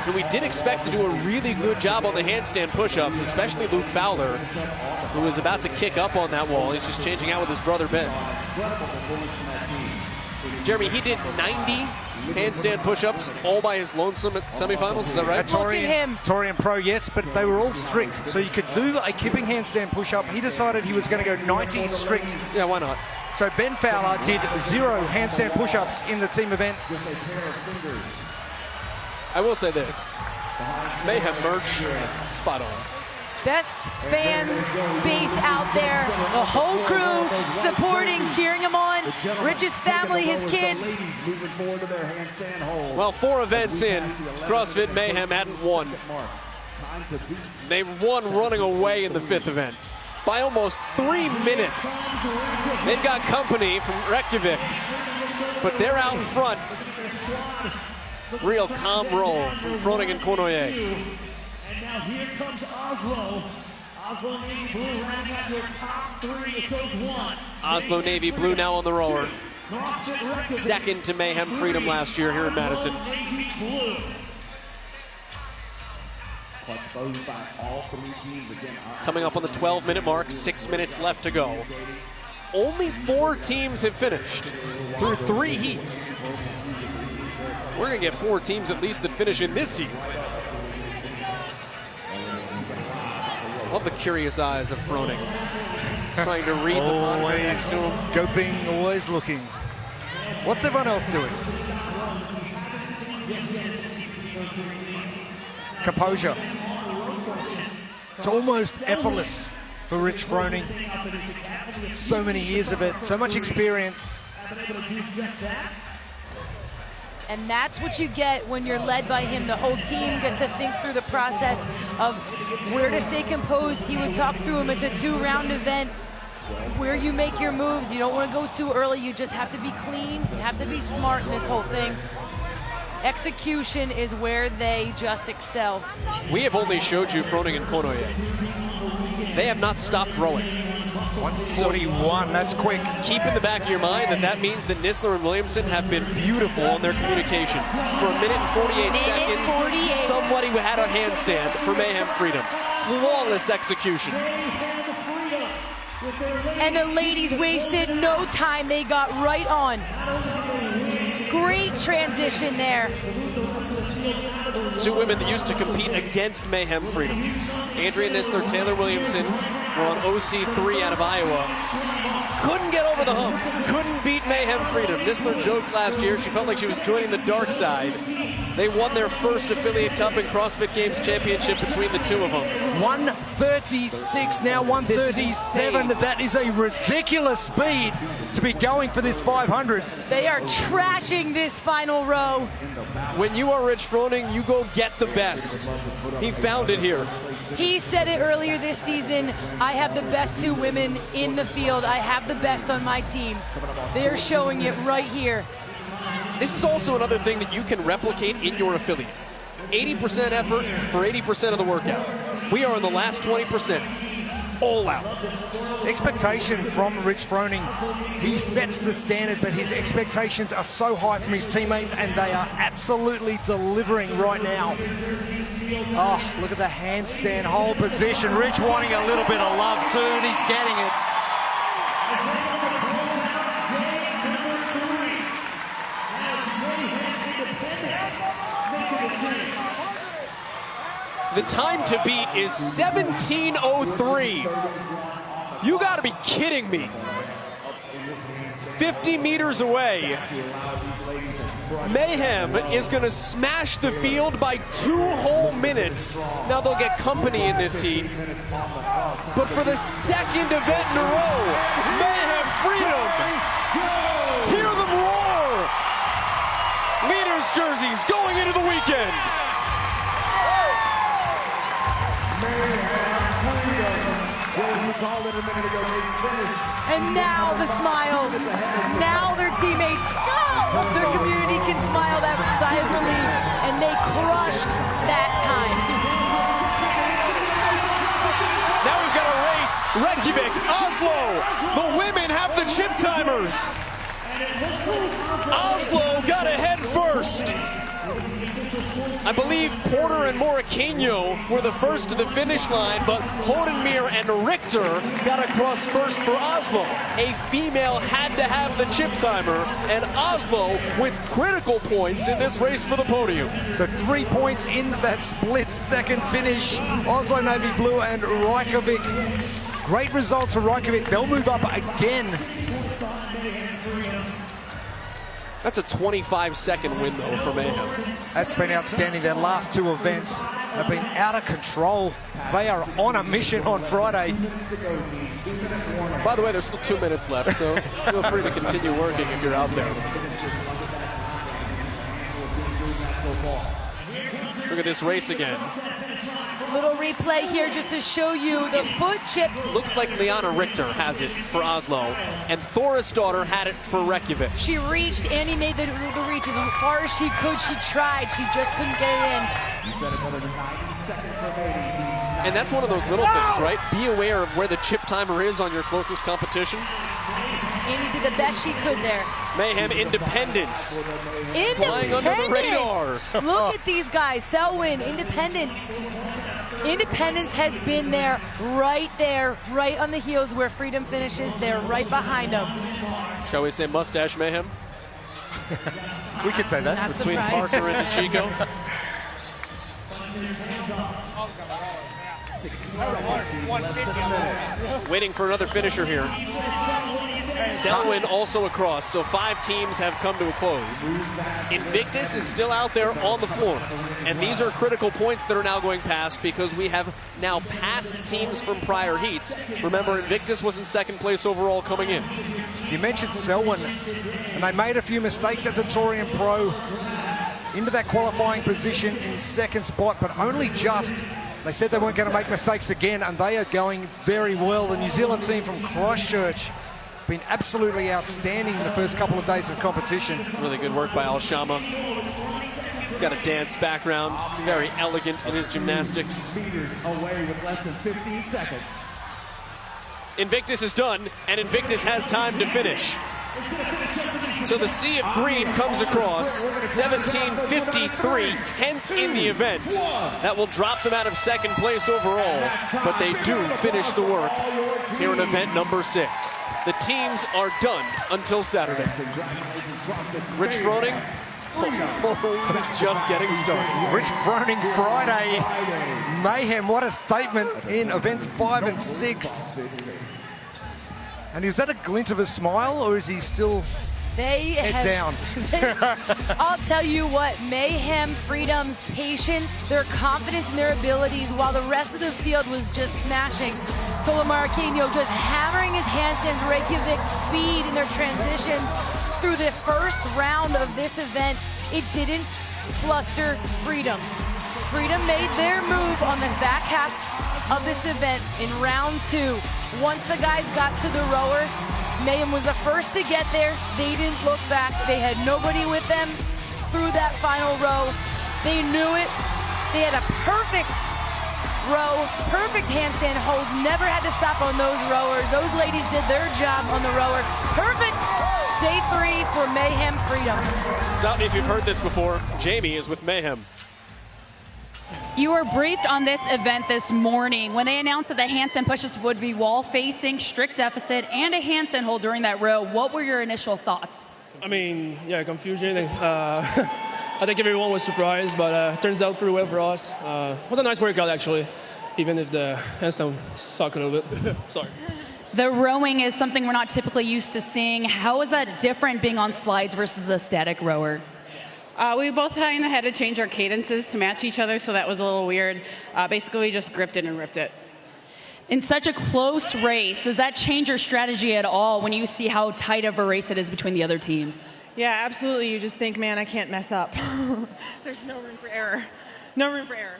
who we did expect to do a really good job on the handstand push-ups, especially Luke Fowler, who is about to kick up on that wall. He's just changing out with his brother Ben. Jeremy, he did 90 handstand push-ups all by his lonesome at semifinals, is that right? Torian Pro, yes, but they were all strict. So you could do a kipping handstand push-up. He decided he was going to go 90 strict. Yeah, why not? So Ben Fowler did 0 handstand push-ups in the team event. I will say this, Mayhem merch, spot on. Best fan base out there. The whole crew supporting, cheering him on. Rich's family, his kids. Well, 4 events in, CrossFit Mayhem hadn't won. They won running away in the 5th event by almost 3 minutes. They've got company from Reykjavik, but they're out in front. Real calm roll from Froning and Kornoye. And now here comes Oslo. Oslo Navy Blue rounding out your top 3. It goes 1. Oslo Navy Blue now on the rower. 2nd to Mayhem Freedom last year here in Madison. Coming up on the 12-minute mark, 6 minutes left to go. Only 4 teams have finished through 3 heats. We're going to get 4 teams at least that finish in this heat. Love the curious eyes of Froning. Trying to read the monitor next to him. Scoping, always looking. What's everyone else doing? Composure. It's almost effortless for Rich Froning. So many years of it, so much experience. And that's what you get when you're led by him. The whole team gets to think through the process of where to stay composed. He would talk through them. It's a 2-round event. Where you make your moves, you don't want to go too early. You just have to be clean. You have to be smart in this whole thing. Execution is where they just excel. We have only showed you Froning and Kornoye. They have not stopped rowing. 141, that's quick. Keep in the back of your mind that means that Nisler and Williamson have been beautiful on their communication. For 1 minute and 48 seconds, somebody had a handstand for Mayhem Freedom. Flawless execution. And the ladies wasted no time. They got right on. Great transition there. 2 women that used to compete against Mayhem Freedom. Andrea Nisler, Taylor Williamson were on OC3 out of Iowa. Couldn't get over the hump. Couldn't beat Mayhem Freedom. Nisler joked last year she felt like she was joining the dark side. They won their first affiliate cup and CrossFit Games championship between the 2 of them. 136, now 137. That is a ridiculous speed to be going for this 500. They are trashing this final row. When you are Rich Froning, you go get the best. He found it here. He said it earlier this season, I have the best 2 women in the field. I have the best on my team. They're showing it right here. This is also another thing that you can replicate in your affiliate. 80% effort for 80% of the workout. We are in the last 20%. All out. Expectation from Rich Froning. He sets the standard, but his expectations are so high from his teammates, and they are absolutely delivering right now. Oh, look at the handstand hold position. Rich wanting a little bit of love too, and he's getting it. The time to beat is 17:03. You gotta be kidding me. 50 meters away, Mayhem is gonna smash the field by 2 whole minutes. Now they'll get company in this heat, but for the second event in a row, Mayhem Freedom. Hear them roar. Leaders jerseys going into the weekend. And now the smiles. Now their teammates, their community can smile that sigh of relief. And they crushed that time. Now we've got a race. Reykjavik, Oslo. The women have the chip timers. Oslo got ahead first. I believe Porter and Moricano were the first to the finish line, but Hodenmere and Richter got across first for Oslo. A female had to have the chip timer, and Oslo with critical points in this race for the podium. So 3 points in that split second finish. Oslo Navy Blue and Reykjavik. Great results for Reykjavik. They'll move up again. That's a 25-second win, though, for Mayhem. That's been outstanding. Their last 2 events have been out of control. They are on a mission on Friday. By the way, there's still 2 minutes left, so feel free to continue working if you're out there. Look at this race again. Little replay here just to show you the foot chip. Looks like Liana Richter has it for Oslo, and Thorisdottir had it for Reykjavik. She reached, Annie made the reach as far as she could. She tried, she just couldn't get it in. And that's one of those little things, right? Be aware of where the chip timer is on your closest competition. Annie did the best she could there. Mayhem Independence. Flying under the radar. Look at these guys. Selwyn, Independence. Independence has been there, right on the heels where Freedom finishes. They're right behind them. Shall we say mustache mayhem? We could say that. Not Between surprised. Parker and Chico. Waiting for another finisher here. Selwyn also across, so 5 teams have come to a close. Invictus is still out there on the floor, and these are critical points that are now going past because we have now passed teams from prior heats. Remember, Invictus was in second place overall coming in. You mentioned Selwyn, and they made a few mistakes at the Torian Pro into that qualifying position in second spot, but only just. They said they weren't going to make mistakes again, and they are going very well. The New Zealand team from Christchurch been absolutely outstanding in the first couple of days of competition. Really good work by Al Shama. He's got a dance background, very elegant in his gymnastics. Away with less than 15 seconds. Invictus is done, and Invictus has time to finish. So the Sea of Green comes across, 17:53, 10th in the event. That will drop them out of second place overall, but they do finish the work here in event number 6. The teams are done until Saturday. Rich Froning, he's just getting started. Rich Froning Friday. Mayhem, what a statement in events 5 and 6. And is that a glint of a smile, or is he still head down? I'll tell you what, Mayhem Freedom's patience, their confidence in their abilities, while the rest of the field was just smashing. Tolo Marquinhos just hammering his handstands, Reykjavik speed in their transitions through the first round of this event. It didn't fluster Freedom. Freedom made their move on the back half of this event in round 2. Once the guys got to the rower, Mayhem was the first to get there. They didn't look back. They had nobody with them through that final row. They knew it. They had a perfect row, perfect handstand holds, never had to stop on those rowers. Those ladies did their job on the rower. Perfect day 3 for Mayhem Freedom. Stop me if you've heard this before. Jamie is with Mayhem. You were briefed on this event this morning when they announced that the handstand push-ups would be wall-facing, strict deficit, and a handstand hold during that row. What were your initial thoughts? I mean, yeah, confusion. I think everyone was surprised, but turns out pretty well for us. It was a nice workout, actually, even if the handstand sucked a little bit. Sorry. The rowing is something we're not typically used to seeing. How is that different being on slides versus a static rower? We both kind of had to change our cadences to match each other, so that was a little weird. Basically, we just gripped it and ripped it. In such a close race, does that change your strategy at all when you see how tight of a race it is between the other teams? Yeah, absolutely. You just think, man, I can't mess up. There's no room for error. No room for error.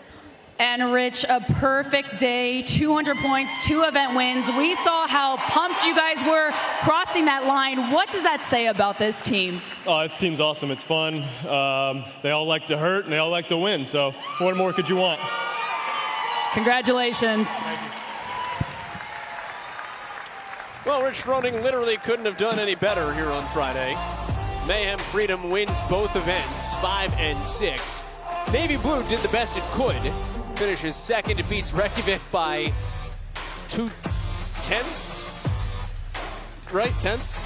And Rich, a perfect day, 200 points, 2 event wins. We saw how pumped you guys were crossing that line. What does that say about this team? Oh, this team's awesome. It's fun. They all like to hurt and they all like to win. So what more could you want? Congratulations. Thank you. Well, Rich Froning literally couldn't have done any better here on Friday. Mayhem Freedom wins both events, 5 and 6. Navy Blue did the best it could. Finishes second. It beats Reykjavik by 2 tenths. Right? Tenths?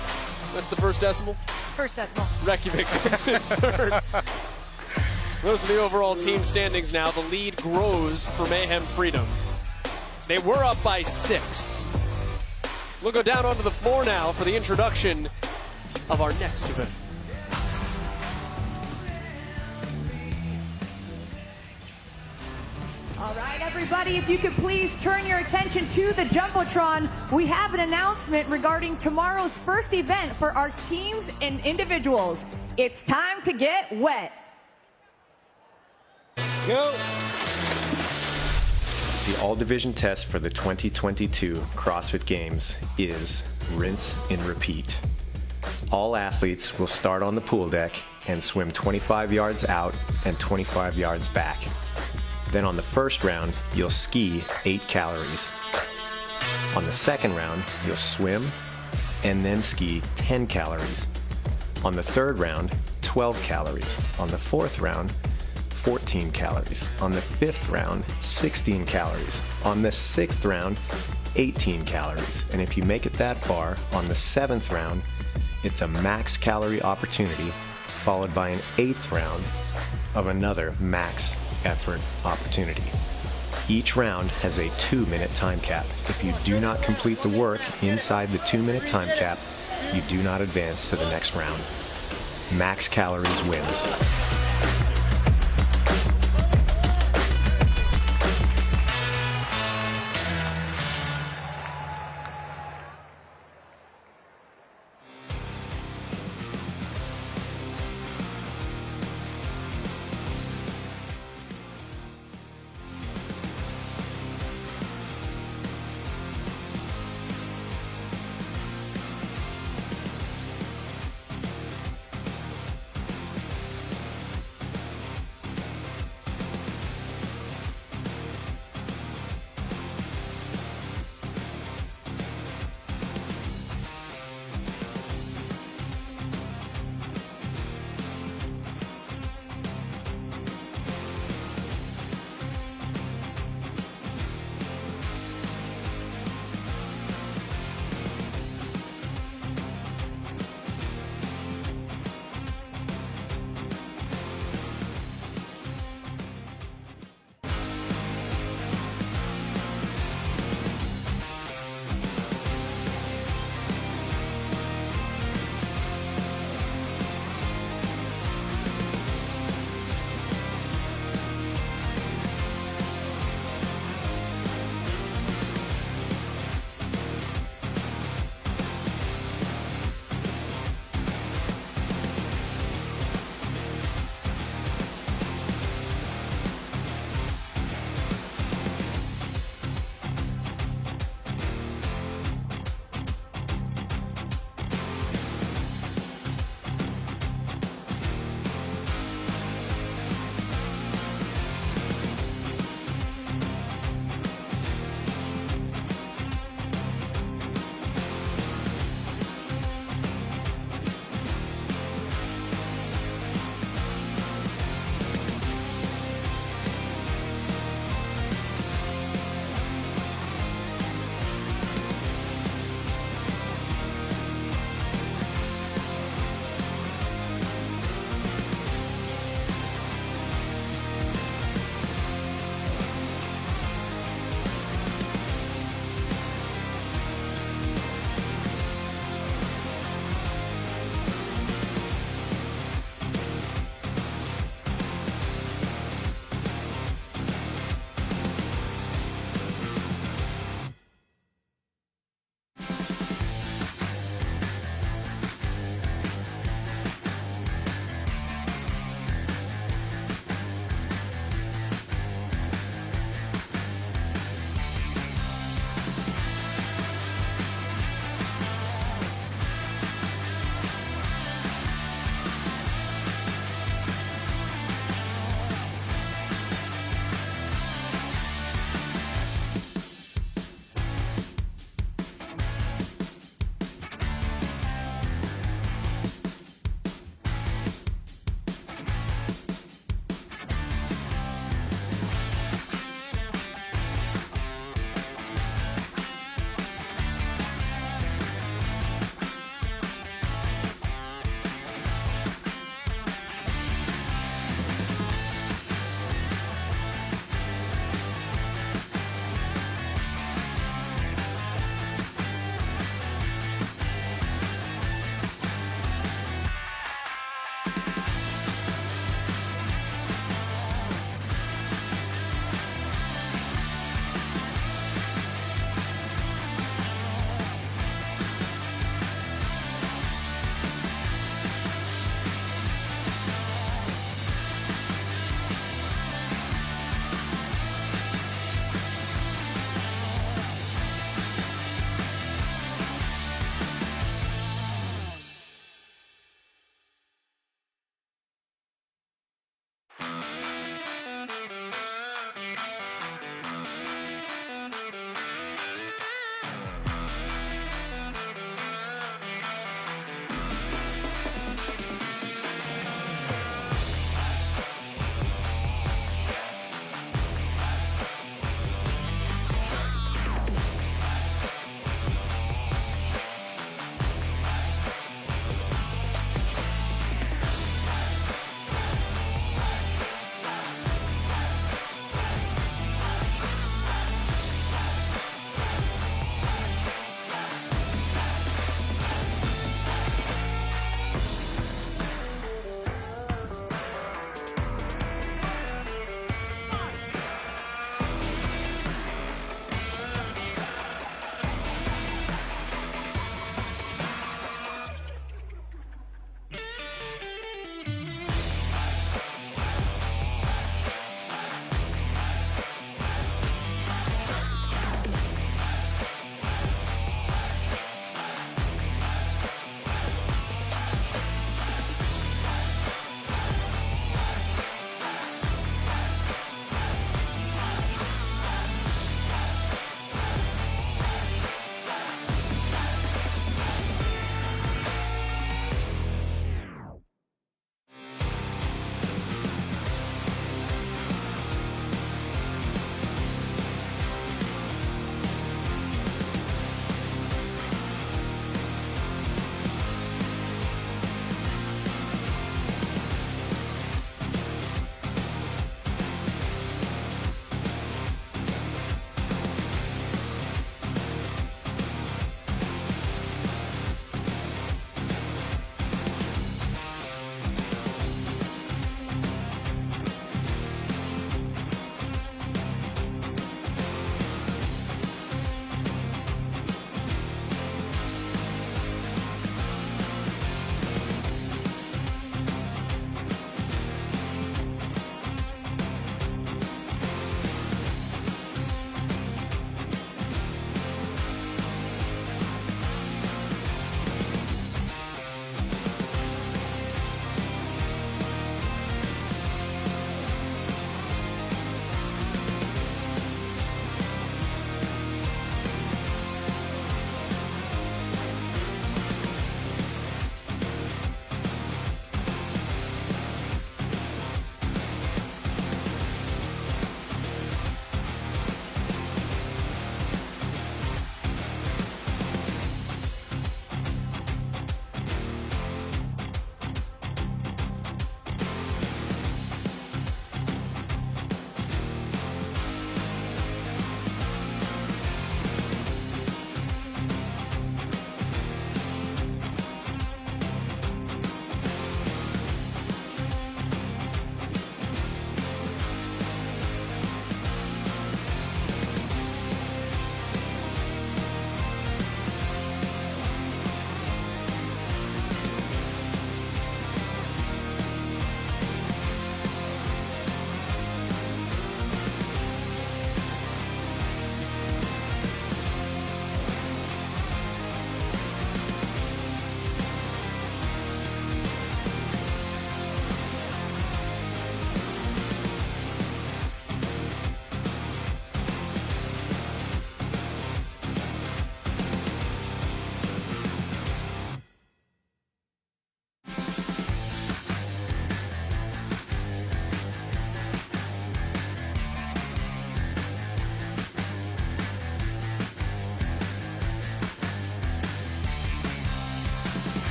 That's the first decimal? First decimal. Reykjavik comes in third. Those are the overall team standings now. The lead grows for Mayhem Freedom. They were up by 6. We'll go down onto the floor now for the introduction of our next event. All right, everybody, if you could please turn your attention to the Jumbotron. We have an announcement regarding tomorrow's first event for our teams and individuals. It's time to get wet. Go. The all-division test for the 2022 CrossFit Games is rinse and repeat. All athletes will start on the pool deck and swim 25 yards out and 25 yards back. Then on the first round, you'll ski 8 calories. On the second round, you'll swim and then ski 10 calories. On the third round, 12 calories. On the fourth round, 14 calories. On the fifth round, 16 calories. On the sixth round, 18 calories. And if you make it that far, on the seventh round, it's a max calorie opportunity, followed by an 8th round of another max effort opportunity. Each round has a 2-minute time cap. If you do not complete the work inside the 2-minute time cap, you do not advance to the next round. Max calories wins.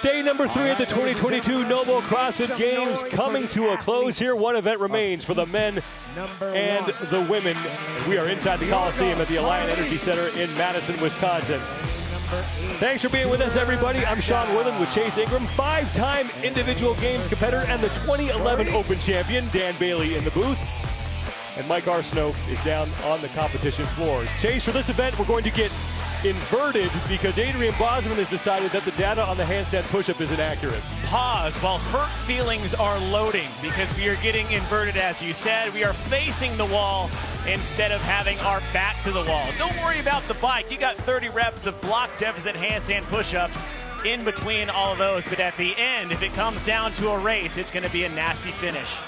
Day number 3 of the 2022 NOBULL CrossFit Games coming to a close here. One event remains for the men and the women. And we are inside the Coliseum at the Alliant Energy Center in Madison, Wisconsin. Thanks for being with us, everybody. I'm Sean Woodland with Chase Ingram, 5-time individual games competitor and the 2011 Open champion, Dan Bailey in the booth. And Mike Arsenault is down on the competition floor. Chase, for this event, we're going to get inverted because Adrian Bosman has decided that the data on the handstand push-up is inaccurate. Pause while hurt feelings are loading because we are getting inverted, as you said. We are facing the wall instead of having our back to the wall. Don't worry about the bike. You got 30 reps of block deficit handstand push-ups in between all of those. But at the end, if it comes down to a race, it's going to be a nasty finish.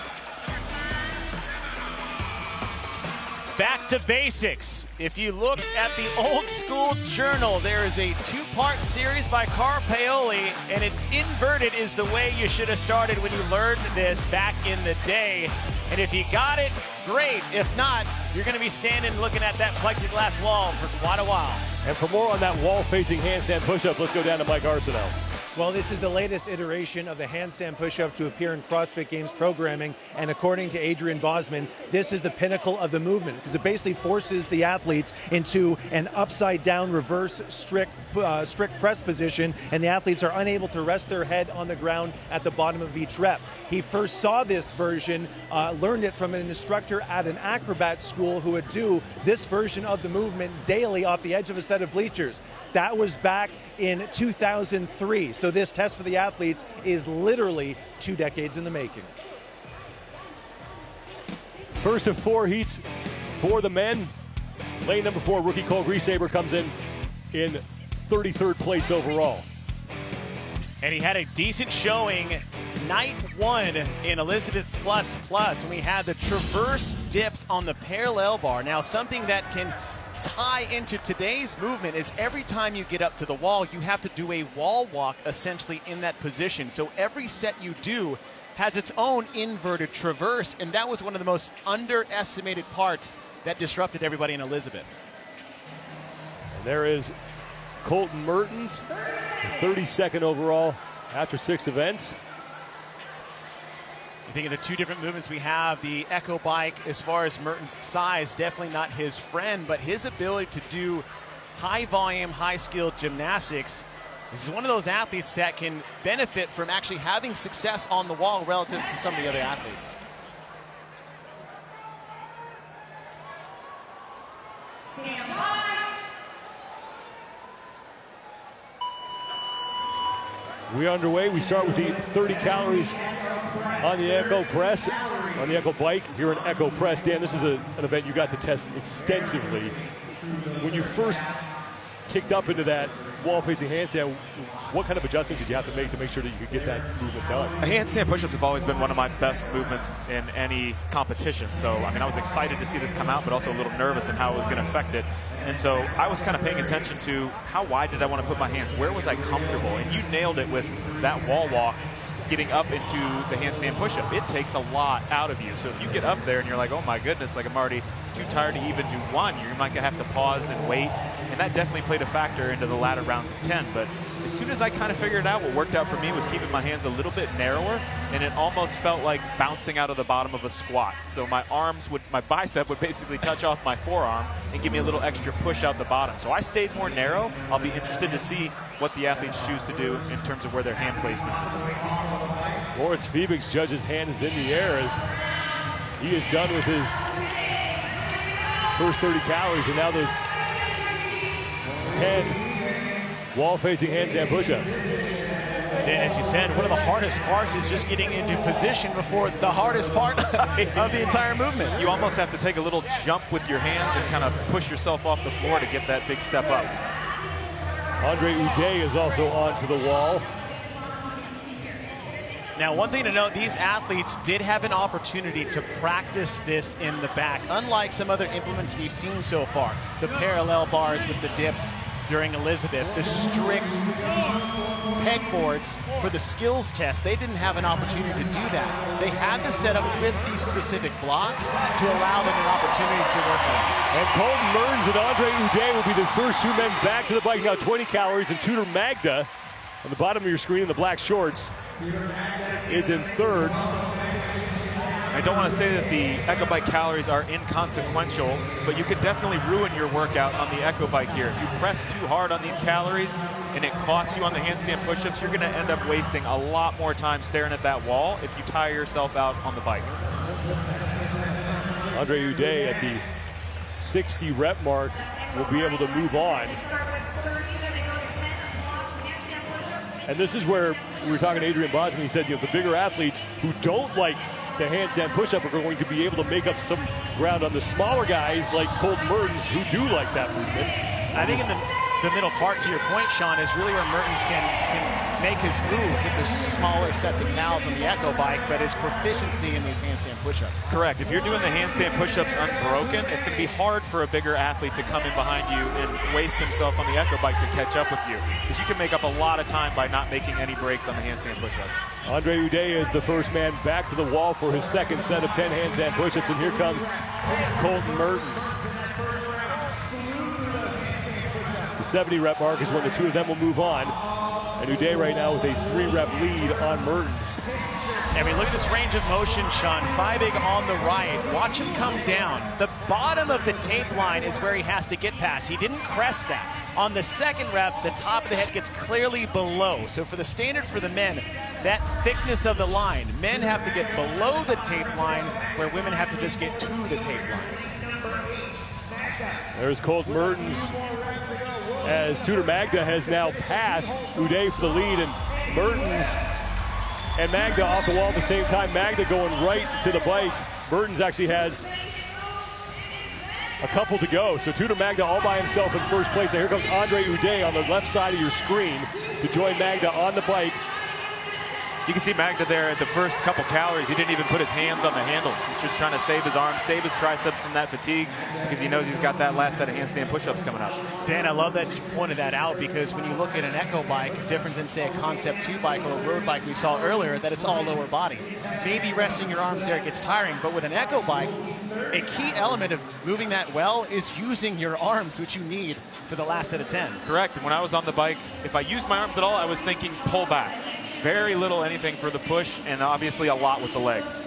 Back to basics. If you look at the old school journal, there is a 2-part series by Carl Paoli, and it inverted is the way you should have started when you learned this back in the day. And if you got it, great. If not, you're going to be standing looking at that plexiglass wall for quite a while. And for more on that wall-facing handstand push-up, let's go down to Mike Arsenault. Well, this is the latest iteration of the handstand push-up to appear in CrossFit Games programming, and according to Adrian Bosman, this is the pinnacle of the movement because it basically forces the athletes into an upside-down reverse strict press position, and the athletes are unable to rest their head on the ground at the bottom of each rep. He first saw this version, learned it from an instructor at an acrobat school who would do this version of the movement daily off the edge of a set of bleachers. That was back in 2003. So this test for the athletes is literally 2 decades in the making. First of 4 heats for the men. Lane number 4, rookie Cole Griesaber comes in 33rd place overall. And he had a decent showing night 1 in Elizabeth Plus Plus when we had the traverse dips on the parallel bar. Now, something that can tie into today's movement is every time you get up to the wall, you have to do a wall walk essentially in that position. So every set you do has its own inverted traverse, and that was one of the most underestimated parts that disrupted everybody in Elizabeth. And there is Colton Mertens, 32nd overall after 6 events. You think of the 2 different movements we have, the Echo Bike, as far as Mertens' size, definitely not his friend, but his ability to do high volume, high skilled gymnastics. This is one of those athletes that can benefit from actually having success on the wall relative to some of the other athletes. Stand by. We are underway. We start with the 30 calories on the Echo Press, on the Echo Bike here in Echo Press. Dan, this is an event you got to test extensively. When you first kicked up into that wall-facing handstand, what kind of adjustments did you have to make sure that you could get that movement done? Handstand push-ups have always been one of my best movements in any competition. So, I mean, I was excited to see this come out, but also a little nervous in how it was going to affect it. And so I was kind of paying attention to how wide did I want to put my hands? Where was I comfortable? And you nailed it with that wall walk, getting up into the handstand push-up. It takes a lot out of you. So if you get up there and you're like, oh my goodness, like I'm already too tired to even do one, you might have to pause and wait. And that definitely played a factor into the latter rounds of 10. But as soon as I kind of figured out, what worked out for me was keeping my hands a little bit narrower, and it almost felt like bouncing out of the bottom of a squat. So my bicep would basically touch off my forearm and give me a little extra push out the bottom. So I stayed more narrow. I'll be interested to see what the athletes choose to do in terms of where their hand placement is. Lawrence Fiebig's judge's hand is in the air as he is done with his first 30 calories, and now there's 10 wall-facing handstand push-ups. And as you said, one of the hardest parts is just getting into position before the hardest part of the entire movement. You almost have to take a little jump with your hands and kind of push yourself off the floor to get that big step up. Andre Uday is also onto the wall. Now, one thing to note, these athletes did have an opportunity to practice this in the back. Unlike some other implements we've seen so far, the parallel bars with the dips during Elizabeth, the strict pegboards for the skills test, they didn't have an opportunity to do that. They had to set up with these specific blocks to allow them an opportunity to work on this. And Colton Mertens and Andre Uday will be the first 2 men back to the bike. Now 20 calories, and Tudor Magda on the bottom of your screen in the black shorts, is in third. I don't want to say that the Echo Bike calories are inconsequential, but you could definitely ruin your workout on the Echo Bike here. If you press too hard on these calories and it costs you on the handstand push-ups, you're going to end up wasting a lot more time staring at that wall if you tire yourself out on the bike. Andre Uday at the 60 rep mark will be able to move on. And this is where we were talking to Adrian Bosman. He said, the bigger athletes who don't like the handstand push-up are going to be able to make up some ground on the smaller guys like Colton Mertens who do like that movement. I think in the middle part, to your point, Sean, is really where Mertens can make his move with the smaller sets of cals on the Echo Bike, but his proficiency in these handstand push-ups. Correct. If you're doing the handstand push-ups unbroken, it's going to be hard for a bigger athlete to come in behind you and waste himself on the Echo Bike to catch up with you, because you can make up a lot of time by not making any breaks on the handstand push-ups. Andre Uday is the first man back to the wall for his second set of 10 handstand push-ups, and here comes Colton Mertens. The 70 rep mark is when the two of them will move on. And Uday right now with a 3-rep lead on Mertens. I mean, look at this range of motion, Sean. Feibig on the right. Watch him come down. The bottom of the tape line is where he has to get past. He didn't crest that. On the second rep, the top of the head gets clearly below. So for the standard for the men, that thickness of the line, men have to get below the tape line, where women have to just get to the tape line. There's Colton Mertens, as Tudor Magda has now passed Uday for the lead, and Mertens and Magda off the wall at the same time. Magda going right to the bike. Mertens actually has a couple to go. So Tudor Magda all by himself in first place. And here comes Andre Uday on the left side of your screen to join Magda on the bike. You can see Magda there at the first couple calories. He didn't even put his hands on the handles. He's just trying to save his arms, save his triceps from that fatigue, because he knows he's got that last set of handstand push-ups coming up. Dan, I love that you pointed that out, because when you look at an Echo Bike, different than, say, a Concept 2 bike or a road bike we saw earlier, that it's all lower body. Maybe resting your arms there gets tiring, but with an Echo Bike, a key element of moving that well is using your arms, which you need for the last set of 10. Correct. And when I was on the bike, if I used my arms at all, I was thinking pull back. Very little anything for the push, and obviously a lot with the legs.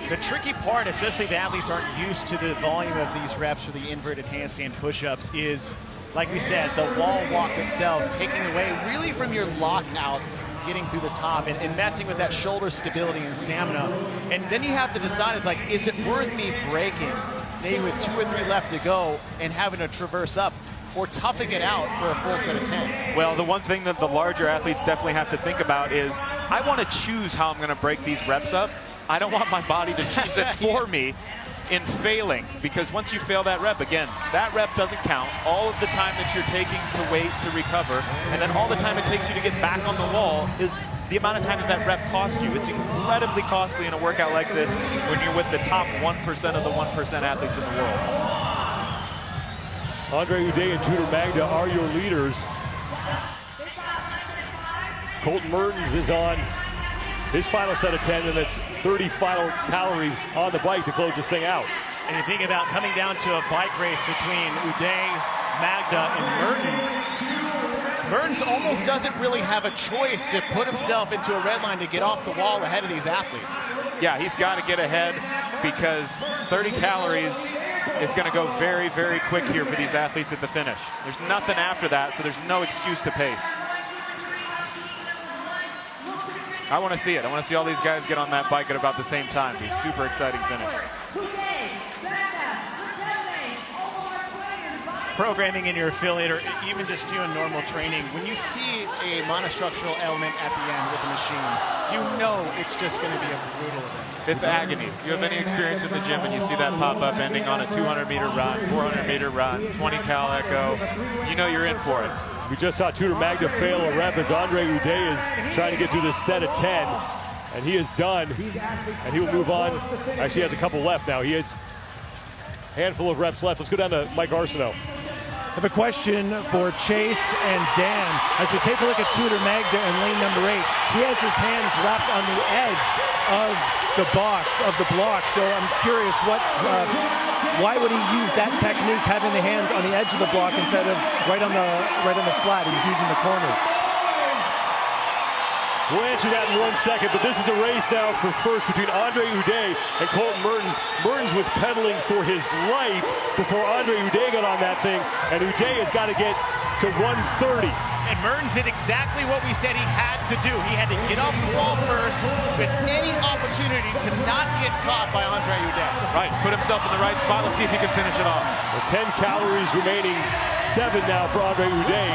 The tricky part, especially if the athletes aren't used to the volume of these reps for the inverted handstand push-ups, is, like we said, the wall walk itself, taking away really from your lockout, getting through the top and messing with that shoulder stability and stamina. And then you have to decide, it's like, is it worth me breaking, maybe with 2 or 3 left to go, and having to traverse up, or toughing it out for a full set of 10? Well, the one thing that the larger athletes definitely have to think about is, I want to choose how I'm going to break these reps up. I don't want my body to choose it for me in failing, because once you fail that rep, again, that rep doesn't count. All of the time that you're taking to wait to recover, and then all the time it takes you to get back on the wall is the amount of time that rep costs you. It's incredibly costly in a workout like this when you're with the top 1% of the 1% athletes in the world. Andre Uday and Tudor Magda are your leaders. Colton Mertens is on his final set of 10, and it's 30 final calories on the bike to close this thing out. And you think about coming down to a bike race between Uday, Magda, and Mertens almost doesn't really have a choice to put himself into a red line to get off the wall ahead of these athletes. Yeah, he's got to get ahead, because 30 calories is going to go very, very quick here for these athletes at the finish. There's nothing after that, so there's no excuse to pace. I want to see it. I want to see all these guys get on that bike at about the same time. It'll be a super exciting finish. Programming in your affiliate, or even just doing normal training, when you see a monostructural element at the end with a machine, you know it's just going to be a brutal event. It's agony. If you have any experience in the gym and you see that pop up ending on a 200-meter run, 400-meter run, 20-cal echo, you know you're in for it. We just saw Tudor Magda fail a rep as Andre Uday is trying to get through this set of 10, and he is done, and he will move on. Actually, he has a couple left now. He has a handful of reps left. Let's go down to Mike Arsenault. I have a question for Chase and Dan. As we take a look at Tudor Magda in lane number 8, he has his hands wrapped on the edge of the box, of the block. So I'm curious, why would he use that technique, having the hands on the edge of the block instead of right on the flat? He's using the corner. We'll answer that in 1 second, but this is a race now for first between Andre Uday and Colton Mertens. Mertens was pedaling for his life before Andre Uday got on that thing, and Uday has got to get to 130. And Mertens did exactly what we said he had to do. He had to get off the wall first with any opportunity to not get caught by Andre Uday. Right, put himself in the right spot. Let's see if he can finish it off. Well, 10 calories remaining, 7 now for Andre Uday.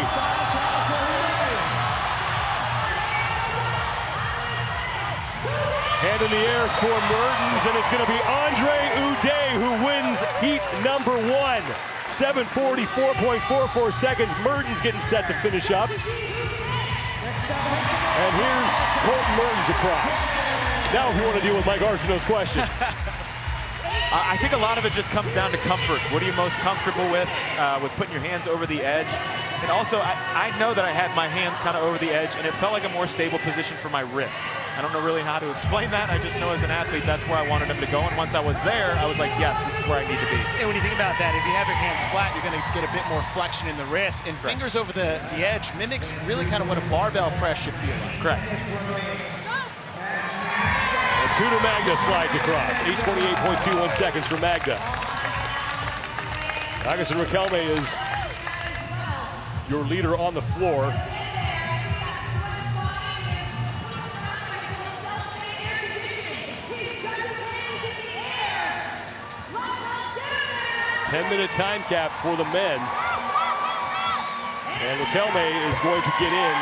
Hand in the air for Mertens, and it's going to be Andre Uday who wins heat number 1. 7:44.44 seconds. Mertens getting set to finish up. And here's Colton Mertens across. Now if you want to deal with Mike Arsenault's question. I think a lot of it just comes down to comfort. What are you most comfortable with putting your hands over the edge? And also, I know that I had my hands kind of over the edge, and it felt like a more stable position for my wrist. I don't know really how to explain that. I just know as an athlete, that's where I wanted him to go. And once I was there, I was like, yes, this is where I need to be. And when you think about that, if you have your hands flat, you're going to get a bit more flexion in the wrist. And fingers over the edge mimics really kind of what a barbell press should feel like. Correct. Tudor Magda slides across. 8:28.21 seconds for Magda. Agassi Riquelme is your leader on the floor. Ten-minute time cap for the men. And Riquelme is going to get in,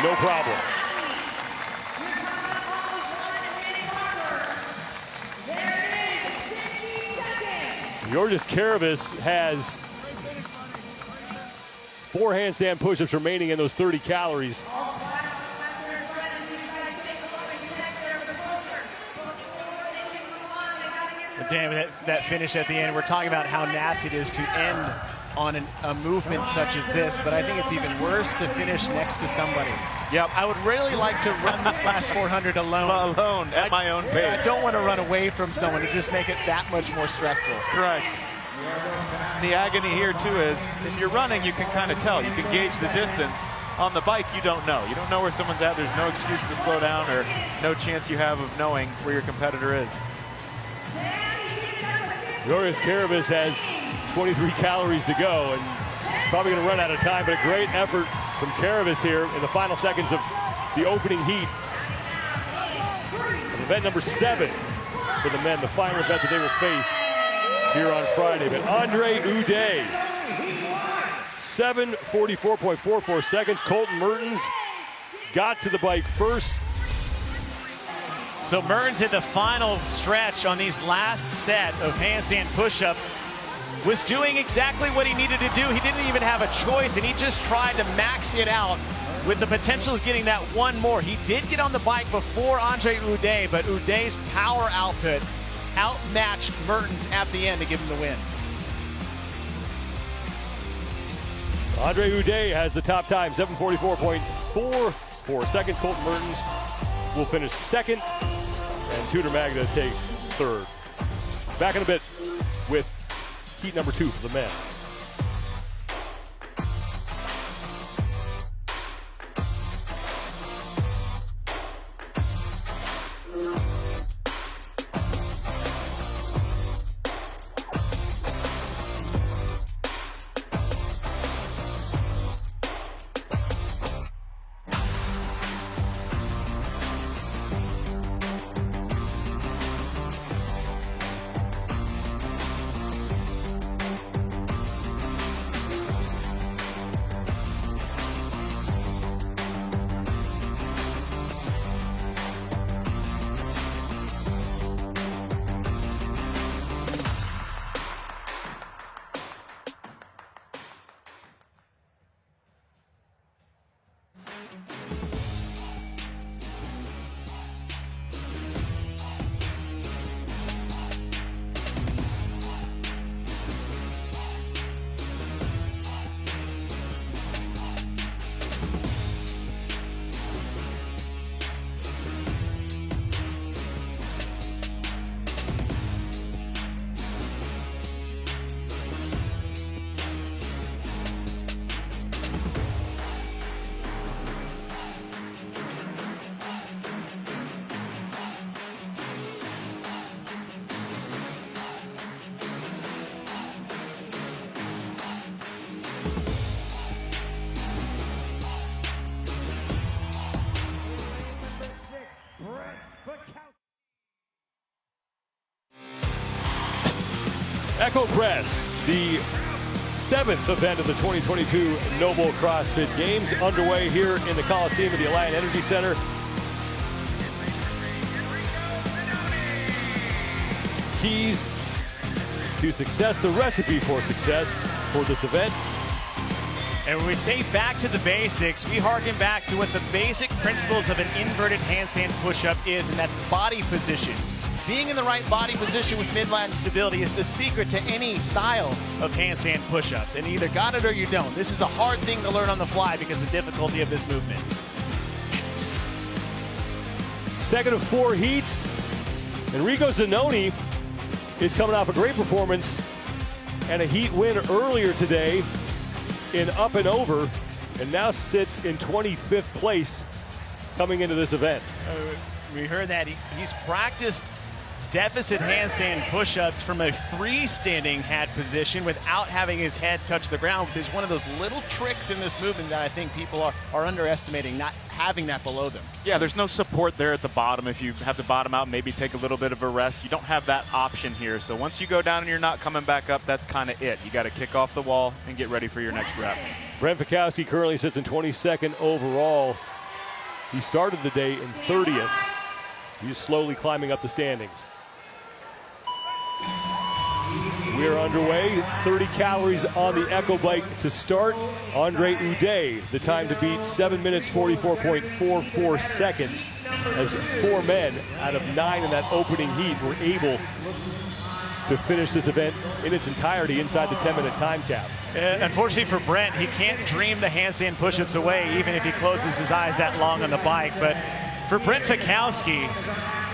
no problem. Georges Caravis has 4 handstand push-ups remaining in those 30 calories. Damn, that finish at the end, we're talking about how nasty it is to end on a movement such as this, but I think it's even worse to finish next to somebody. Yep. I would really like to run this last 400 alone. Alone, at my own pace. I don't want to run away from someone to just make it that much more stressful. Correct. The agony here, too, is if you're running, you can kind of tell. You can gauge the distance. On the bike, you don't know. You don't know where someone's at. There's no excuse to slow down or no chance you have of knowing where your competitor is. Georges Caravis has 23 calories to go and probably going to run out of time, but a great effort from Caravis here in the final seconds of the opening heat. Event number 7 for the men, the final event that they will face here on Friday. But Andre Uday, 7:44.44 seconds. Colton Mertens got to the bike first. So Mertens in the final stretch on these last set of handstand push-ups was doing exactly what he needed to do. He didn't even have a choice, and he just tried to max it out with the potential of getting that one more. He did get on the bike before Andre Uday, but Uday's power output outmatched Mertens at the end to give him the win. Andre Uday has the top time, 7:44.44 seconds. Colton Mertens will finish second, and Tudor Magda takes third. Back in a bit with heat number 2 for the men. Echo Press, the 7th event of the 2022 NOBULL CrossFit Games, underway here in the Coliseum at the Alliant Energy Center. Keys to success, the recipe for success for this event. And when we say back to the basics, we harken back to what the basic principles of an inverted handstand push-up is, and that's body position. Being in the right body position with midline stability is the secret to any style of handstand push-ups. And you either got it or you don't. This is a hard thing to learn on the fly because of the difficulty of this movement. Second of 4 heats. Enrico Zanoni is coming off a great performance and a heat win earlier today in up and over, and now sits in 25th place coming into this event. We heard that he's practiced deficit handstand push-ups from a freestanding hat position without having his head touch the ground. There's one of those little tricks in this movement that I think people are underestimating, not having that below them. Yeah, there's no support there at the bottom. If you have the bottom out, maybe take a little bit of a rest. You don't have that option here. So once you go down and you're not coming back up, that's kind of it. You got to kick off the wall and get ready for your next rep. Brent Fikowski currently sits in 22nd overall. He started the day in 30th. He's slowly climbing up the standings. We are underway. 30 calories on the Echo Bike to start. Andre Uday, the time to beat 7 minutes 44.44 seconds, as 4 men out of 9 in that opening heat were able to finish this event in its entirety inside the 10-minute time cap. Unfortunately for Brent, he can't dream the handstand push-ups away even if he closes his eyes that long on the bike. But for Brent Fikowski,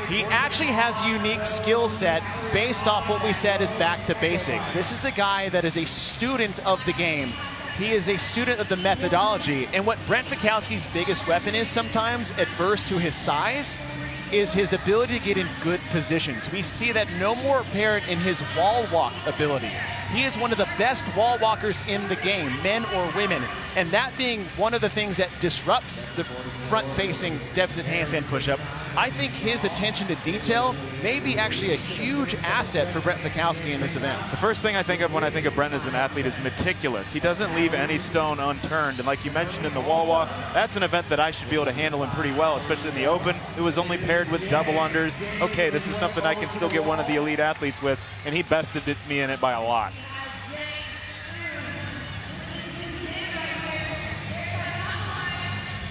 he actually has a unique skill set based off what we said is back to basics. This is a guy that is a student of the game. He is a student of the methodology. And what Brent Fikowski's biggest weapon is sometimes, adverse to his size, is his ability to get in good positions. We see that no more apparent in his wall walk ability. He is one of the best wall walkers in the game, men or women. And that being one of the things that disrupts the front-facing deficit handstand push-up, I think his attention to detail may be actually a huge asset for Brent Fikowski in this event. The first thing I think of when I think of Brent as an athlete is meticulous. He doesn't leave any stone unturned. And like you mentioned in the wall walk, that's an event that I should be able to handle him pretty well, especially in the open. It was only paired with double unders. Okay, this is something I can still get one of the elite athletes with, and he bested me in it by a lot.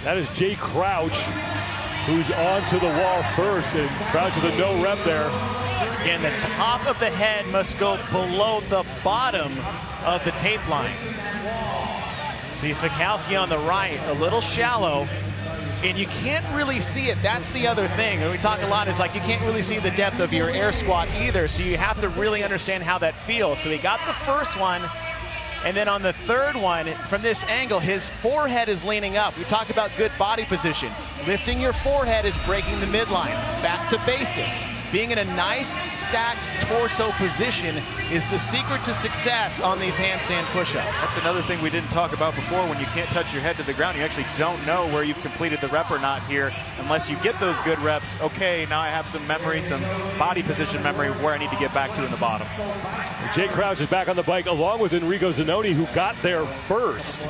That is Jay Crouch, who's onto the wall first, and Crouch with a no rep there. And the top of the head must go below the bottom of the tape line. See Fikowski on the right, a little shallow, and you can't really see it. That's the other thing. And we talk a lot is like you can't really see the depth of your air squat either, so you have to really understand how that feels. So he got the first one, and then on the third one, from this angle, his forehead is leaning up. We talk about good body position. Lifting your forehead is breaking the midline. Back to basics. Being in a nice stacked torso position is the secret to success on these handstand push-ups. That's another thing we didn't talk about before. When you can't touch your head to the ground, you actually don't know where you've completed the rep or not here unless you get those good reps. Okay, now I have some memory, some body position memory of where I need to get back to in the bottom. Jay Crouch is back on the bike along with Enrico Zanoni, who got there first.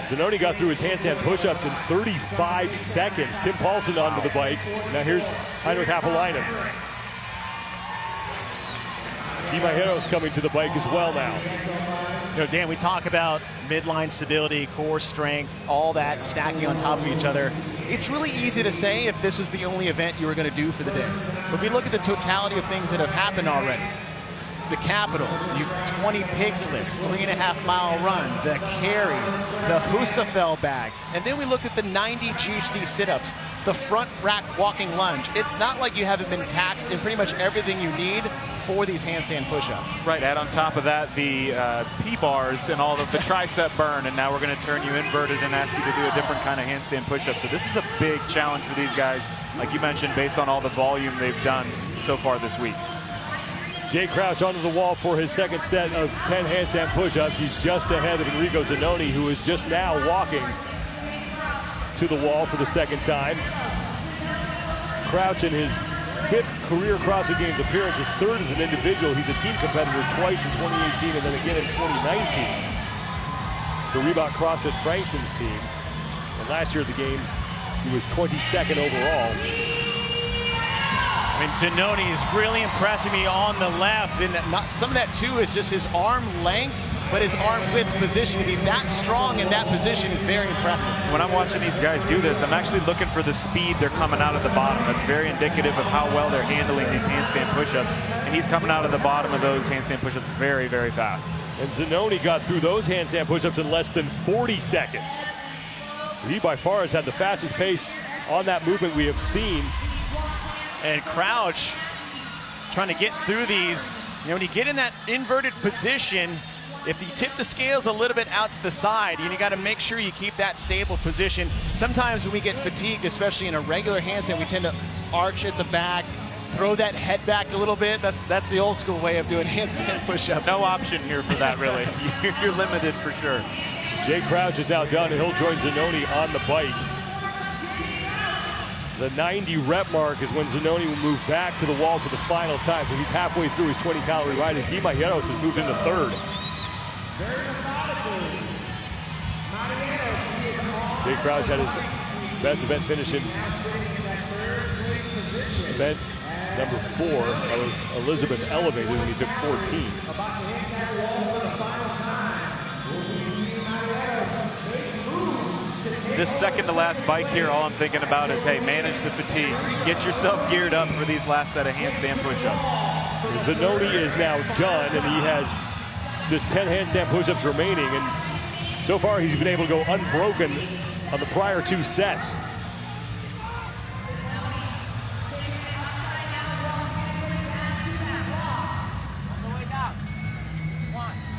Zanoni got through his handstand push-ups in 35 seconds. Tim Paulson onto the bike. Now here's Heinrich Apolainen. Dimajero's coming to the bike as well now. You know, Dan, we talk about midline stability, core strength, all that stacking on top of each other. It's really easy to say if this was the only event you were going to do for the day. But if we look at the totality of things that have happened already, the Capitol, 20 pig flips, 3.5-mile run, the carry, the Husafell bag, and then we look at the 90 GHD sit-ups, the front rack walking lunge. It's not like you haven't been taxed in pretty much everything you need for these handstand push-ups. Right, add on top of that the P-bars and all of the tricep burn, and now we're going to turn you inverted and ask you to do a different kind of handstand push-up. So this is a big challenge for these guys, like you mentioned, based on all the volume they've done so far this week. Jay Crouch onto the wall for his second set of 10 handstand push-ups. He's just ahead of Enrico Zanoni, who is just now walking to the wall for the second time. Crouch in his 5th career CrossFit Games appearance, his 3rd as an individual. He's a team competitor twice in 2018 and then again in 2019 for Reebok CrossFit Frankson's team. And last year at the Games, he was 22nd overall. I mean, Zanoni is really impressing me on the left, and some of that too is just his arm length, but his arm width position. To be that strong in that position is very impressive. When I'm watching these guys do this, I'm actually looking for the speed they're coming out of the bottom. That's very indicative of how well they're handling these handstand push-ups. And he's coming out of the bottom of those handstand push-ups very, very fast. And Zanoni got through those handstand push-ups in less than 40 seconds. So he by far has had the fastest pace on that movement we have seen. And Crouch trying to get through these. You know, when you get in that inverted position, if you tip the scales a little bit out to the side, you got to make sure you keep that stable position. Sometimes when we get fatigued, especially in a regular handstand, we tend to arch at the back, throw that head back a little bit. That's the old school way of doing handstand push-up. No option here for that, really. You're limited for sure. Jay Crouch is now done, and he'll join Zanoni on the bike. The 90 rep mark is when Zanoni will move back to the wall for the final time. So he's halfway through his 20-calorie ride as Guy Mayeros has moved into 3rd. Jay Crouch had his best event finish in event number 4. That was Elizabeth Elevated when he took 14. This second to last bike here, all I'm thinking about is, hey, manage the fatigue. Get yourself geared up for these last set of handstand push-ups. Zanoni is now done, and he has just 10 handstand push-ups remaining. And so far, he's been able to go unbroken on the prior 2 sets.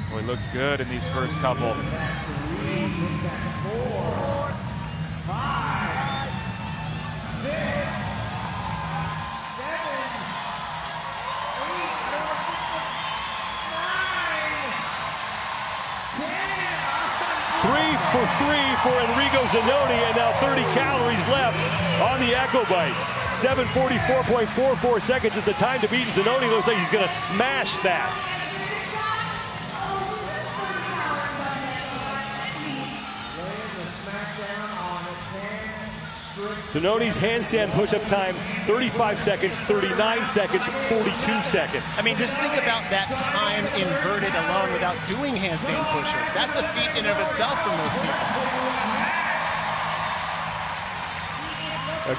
Well, he looks good in these first couple. 3 for 3 for Enrico Zanoni, and now 30 calories left on the Echo Bike. 7:44.44 seconds is the time to beat, and Zanoni looks like he's going to smash that. Zanoni's handstand push-up times, 35 seconds, 39 seconds, 42 seconds. I mean, just think about that time inverted alone without doing handstand push-ups. That's a feat in and of itself for most people.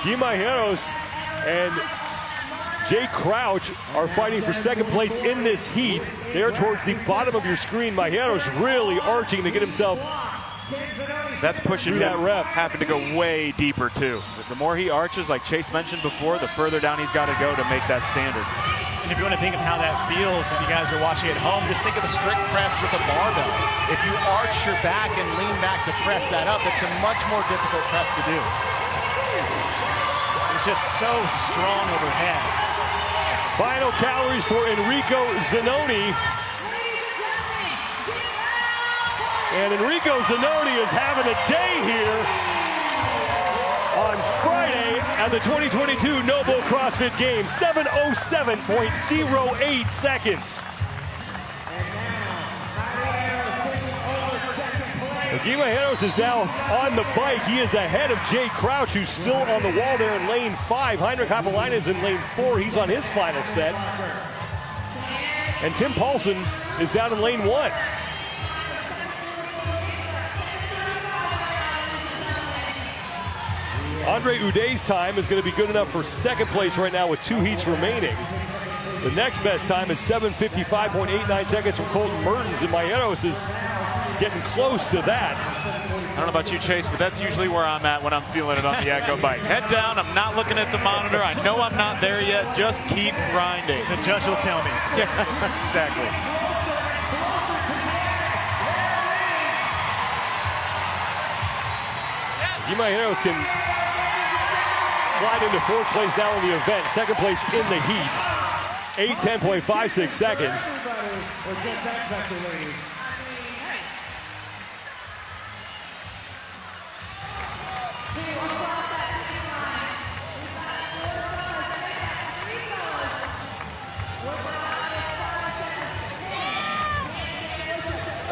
Guy Mayeros and Jay Crouch are fighting for second place in this heat. They're towards the bottom of your screen. Mayeros really arching to get himself That's pushing that him rep. having to go way deeper too. The more he arches, like Chase mentioned before, the further down he's got to go to make that standard. And if you want to think of how that feels, if you guys are watching at home, just think of a strict press with a barbell. If you arch your back and lean back to press that up, it's a much more difficult press to do. It's just so strong overhead. Final calories for Enrico Zanoni. And Enrico Zanoni is having a day here on Friday at the 2022 NOBULL CrossFit Games. 7:07.08 seconds. Guy Mayeros is now on the bike. He is ahead of Jay Crouch, who's still on the wall there in lane 5. Heinrich Hapalainen is in lane 4. He's on his final set. And Tim Paulson is down in lane 1. Andre Uday's time is going to be good enough for second place right now with 2 heats remaining. The next best time is 7:55.89 seconds from Colton Mertens, and Mayeros is getting close to that. I don't know about you, Chase, but that's usually where I'm at when I'm feeling it on the Echo Bike. Head down, I'm not looking at the monitor. I know I'm not there yet. Just keep grinding. The judge will tell me. Yeah, exactly. Guy Mayeros can slide into 4th place now in the event. 2nd place in the heat. 8:10.56 seconds.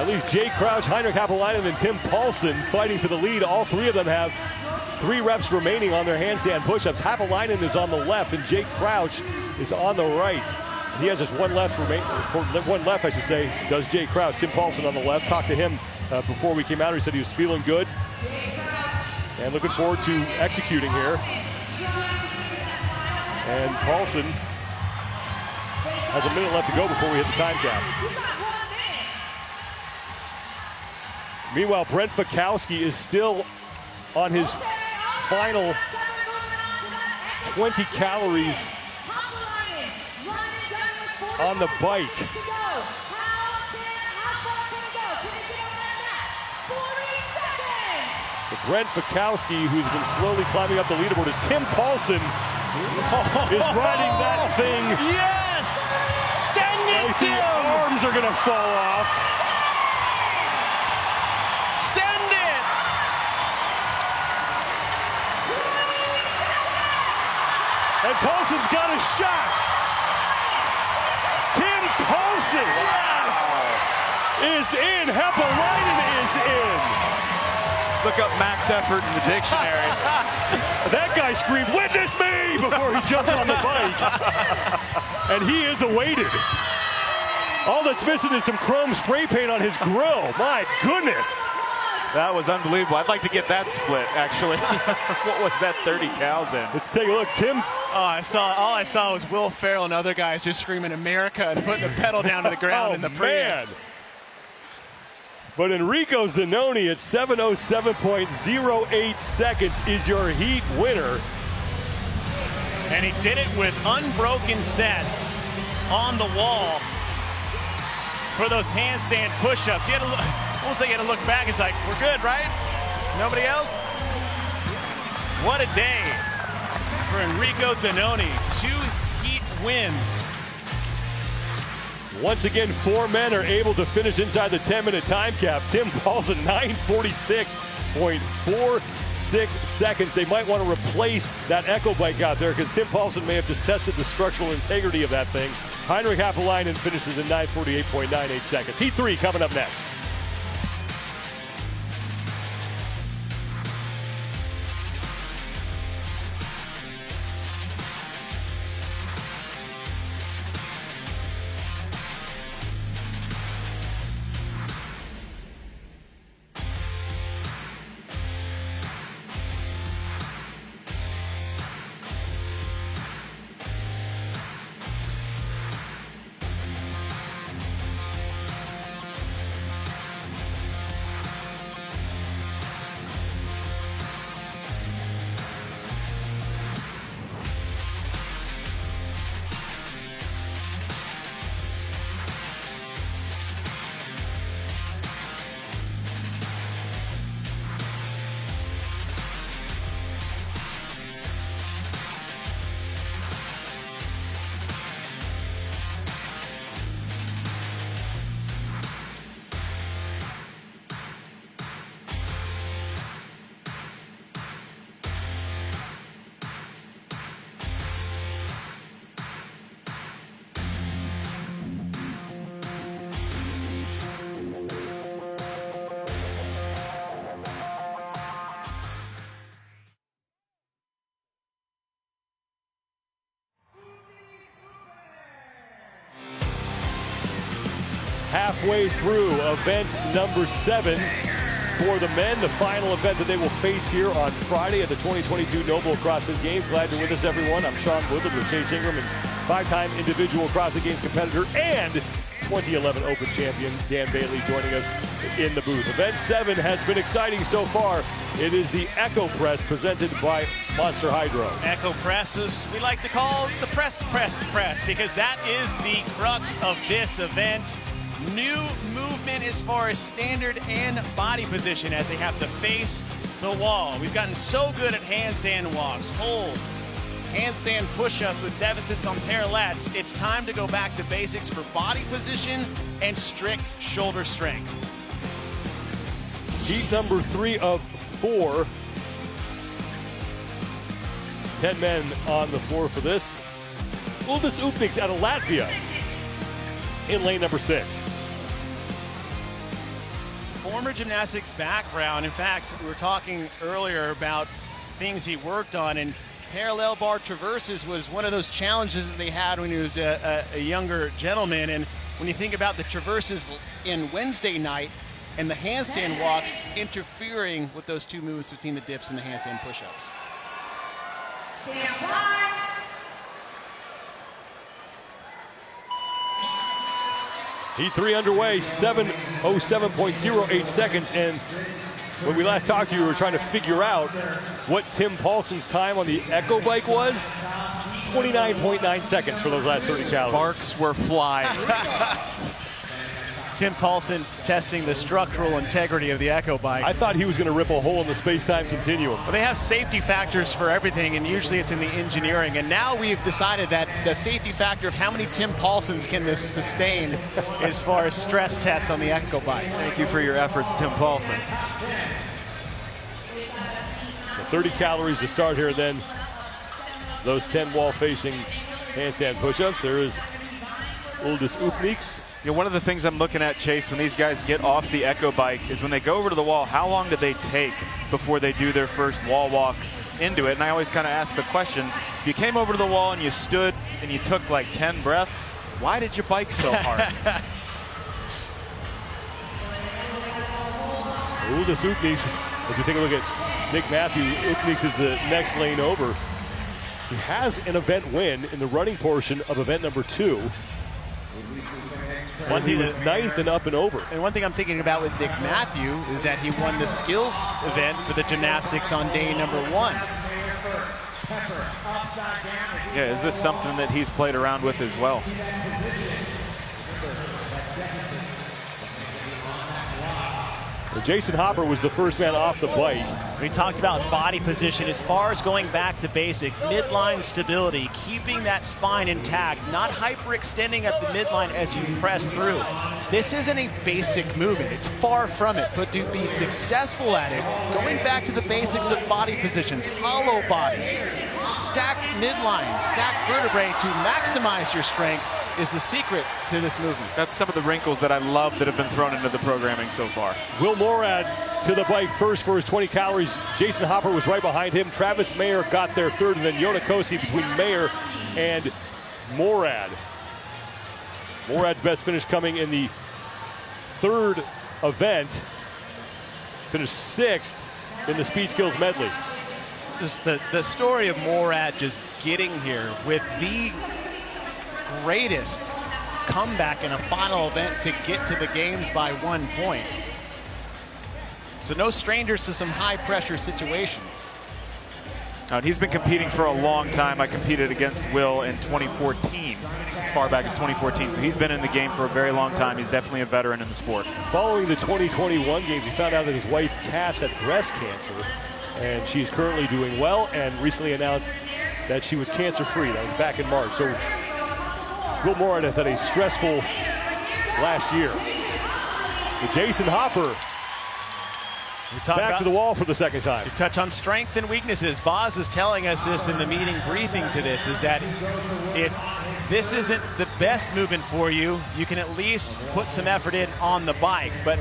leaves Jake Crouch, Heinrich Happelainen, and Tim Paulson fighting for the lead. All three of them have 3 reps remaining on their handstand push-ups. Happelainen is on the left, and Jake Crouch is on the right. He has just one left, I should say, does Jake Crouch. Tim Paulson on the left. Talked to him before we came out. He said he was feeling good and looking forward to executing here. And Paulson has a minute left to go before we hit the time cap. Meanwhile, Brent Fikowski is still on his final 20 calories on the bike. Brent Fikowski, who's been slowly climbing up the leaderboard, is Tim Paulson is riding that thing. Yes! Send it, Tim! The arms are gonna fall off. Send it! And Paulson's got a shot. Tim Paulson, yes, is in. Happelainen is in. Look up max effort in the dictionary. That guy screamed, "Witness me!" before he jumped on the bike. And he is awaited. All that's missing is some chrome spray paint on his grill. My goodness. That was unbelievable. I'd like to get that split, actually. What was that 30 cows in? Let's take a look. Tim's. All I saw was Will Ferrell and other guys just screaming America and putting the pedal down to the ground in the Prius. Man. But Enrico Zanoni at 7:07.08 seconds is your heat winner. And he did it with unbroken sets on the wall for those handstand push-ups. He had to look, almost like he had to look back. It's like, we're good, right? Nobody else? What a day for Enrico Zanoni. 2 heat wins. Once again, 4 men are able to finish inside the 10-minute time cap. Tim Paulson, 9:46.46 seconds. They might want to replace that Echo bike out there because Tim Paulson may have just tested the structural integrity of that thing. Heinrich Happelainen finishes in 9:48.98 seconds. Heat 3 coming up next. Halfway through event number 7 for the men, the final event that they will face here on Friday at the 2022 NOBULL CrossFit Games. Glad you're with us, everyone. I'm Sean Woodland with Chase Ingram and 5-time individual CrossFit Games competitor and 2011 Open champion Dan Bailey joining us in the booth. Event 7 has been exciting so far. It is the Echo Press presented by Monster Hydro. Echo Press is, we like to call the press because that is the crux of this event. New movement as far as standard and body position as they have to face the wall. We've gotten so good at handstand walks, holds, handstand push-ups with deficits on parallettes. It's time to go back to basics for body position and strict shoulder strength. Heat number 3 of 4. 10 men on the floor for this. Uldis Upniks out of Latvia in lane number 6. former gymnastics background. In fact, we were talking earlier about things he worked on, and parallel bar traverses was one of those challenges that they had when he was a younger gentleman. And when you think about the traverses in Wednesday night and the handstand walks interfering with those two moves between the dips and the handstand push-ups. Stand by. Heat 3 underway, 7:07.08 seconds, and when we last talked to you, we were trying to figure out what Tim Paulson's time on the Echo Bike was. 29.9 seconds for those last 30 calories. Sparks were flying. Tim Paulson testing the structural integrity of the Echo Bike. I thought he was going to rip a hole in the space-time continuum. Well, they have safety factors for everything, and usually it's in the engineering. And now we've decided that the safety factor of how many Tim Paulsons can this sustain as far as stress tests on the Echo Bike. Thank you for your efforts, Tim Paulson. 30 calories to start here, then those 10 wall-facing handstand push-ups. There is Uldis Upniks. You know, one of the things I'm looking at, Chase, when these guys get off the Echo Bike is when they go over to the wall, how long do they take before they do their first wall walk into it? And I always kind of ask the question, if you came over to the wall and you stood and you took like 10 breaths, why did you bike so hard? Uldis Upniks, if you take a look at Nick Matthews, Upniks is the next lane over. He has an event win in the running portion of event number 2. But he was 9th and up and over. And one thing I'm thinking about with Nick Matthew is that he won the skills event for the gymnastics on day number 1. Yeah, is this something that he's played around with as well? Well, Jason Hopper was the first man off the bike. We talked about body position as far as going back to basics, midline stability, keeping that spine intact, not hyperextending at the midline as you press through. This isn't a basic movement. It's far from it, but to be successful at it, going back to the basics of body positions, hollow bodies, stacked midline, stacked vertebrae to maximize your strength is the secret to this movement. That's some of the wrinkles that I love that have been thrown into the programming so far. Will Morad to the bike first for his 20 calories. Jason Hopper was right behind him. Travis Mayer got there third, and then Yonakoski between Mayer and Morad. Morad's best finish coming in the third event. Finished 6th in the speed skills medley. This is the story of Morad just getting here with the greatest comeback in a final event to get to the games by 1 point. So no strangers to some high pressure situations. And he's been competing for a long time. I competed against Will in 2014, as far back as 2014. So he's been in the game for a very long time. He's definitely a veteran in the sport. Following the 2021 games, he found out that his wife, Cass, had breast cancer, and she's currently doing well and recently announced that she was cancer-free. That was back in March. So Will Morad has had a stressful last year. But Jason Hopper back to the wall for the second time. You touch on strength and weaknesses. Boz was telling us this in the meeting briefing to this, is that if this isn't the best movement for you, you can at least put some effort in on the bike. But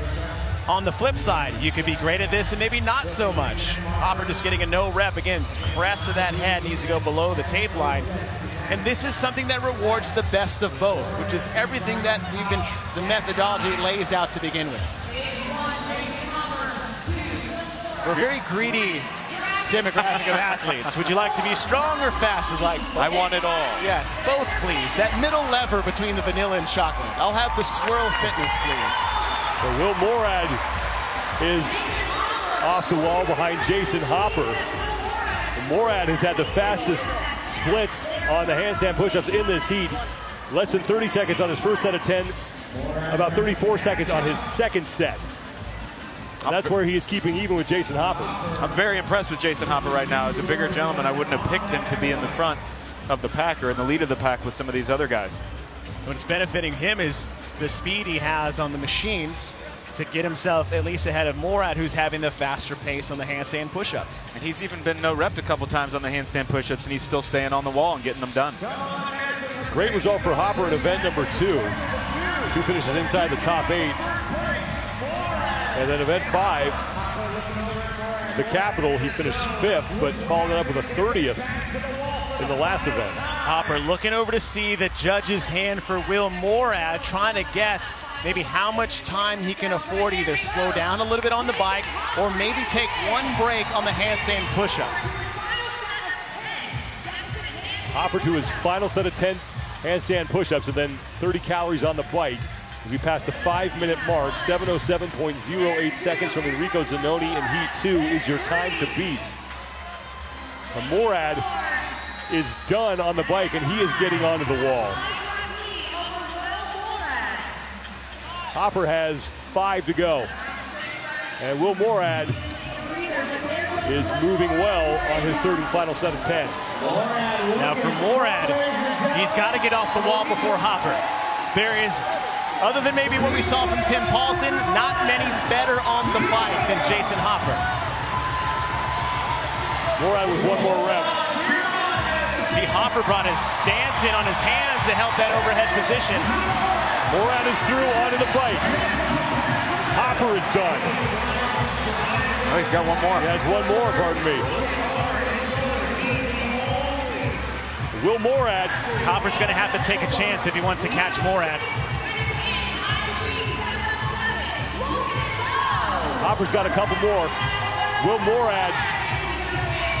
on the flip side, you could be great at this and maybe not so much. Hopper just getting a no rep. Again, crest of that head needs to go below the tape line. And this is something that rewards the best of both, which is everything that the methodology lays out to begin with. We're a very greedy demographic of athletes. Would you like to be strong or fast? Is like, I want it all. Yes, both please. That middle lever between the vanilla and chocolate. I'll have the swirl fitness, please. So Will Morad is off the wall behind Jason Hopper. And Morad has had the fastest splits on the handstand push-ups in this heat. Less than 30 seconds on his first set of 10, about 34 seconds on his second set. And that's where he is keeping even with Jason Hopper. I'm very impressed with Jason Hopper right now. As a bigger gentleman, I wouldn't have picked him to be in the front of the pack or in the lead of the pack with some of these other guys. What's benefiting him is the speed he has on the machines to get himself at least ahead of Morad, who's having the faster pace on the handstand push-ups. And he's even been no-repped a couple times on the handstand push-ups, and he's still staying on the wall and getting them done. Great result for Hopper in event number 2. 2 finishes inside the top 8. And then event 5, the Capitol, he finished 5th, but followed up with a 30th in the last event. Hopper looking over to see the judge's hand for Will Morad, trying to guess maybe how much time he can afford, either slow down a little bit on the bike or maybe take one break on the handstand push-ups. Hopper to his final set of 10 handstand push-ups and then 30 calories on the bike. As we pass the 5-minute mark, 7:07.08 seconds from Enrico Zanoni in Heat 2 is your time to beat. Morad is done on the bike and he is getting onto the wall. Hopper has 5 to go. And Will Morad is moving well on his third and final set of 10. Now for Morad, he's got to get off the wall before Hopper. There is, other than maybe what we saw from Tim Paulson, not many better on the bike than Jason Hopper. Morad with one more rep. See, Hopper brought his stance in on his hands to help that overhead position. Morad is through onto the bike. Hopper is done. Oh, he's got one more. He has one more, pardon me. Will Morad. Hopper's going to have to take a chance if he wants to catch Morad. Hopper's got a couple more. Will Morad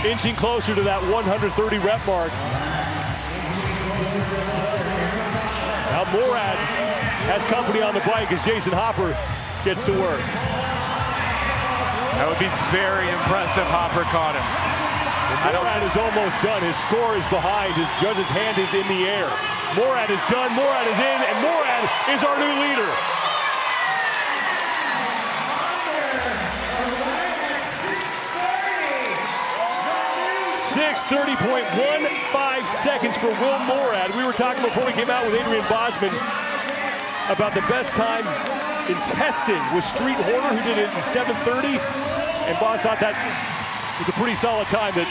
inching closer to that 130 rep mark. Now Morad has company on the bike as Jason Hopper gets to work. That would be very impressed if Hopper caught him. Morad is almost done. His score is behind. His judge's hand is in the air. Morad is done. Morad is in, and Morad is our new leader. 6:30.15 seconds for Will Morad. We were talking before we came out with Adrian Bosman about the best time in testing with Street Horner, who did it in 7:30. And Boss thought that was a pretty solid time that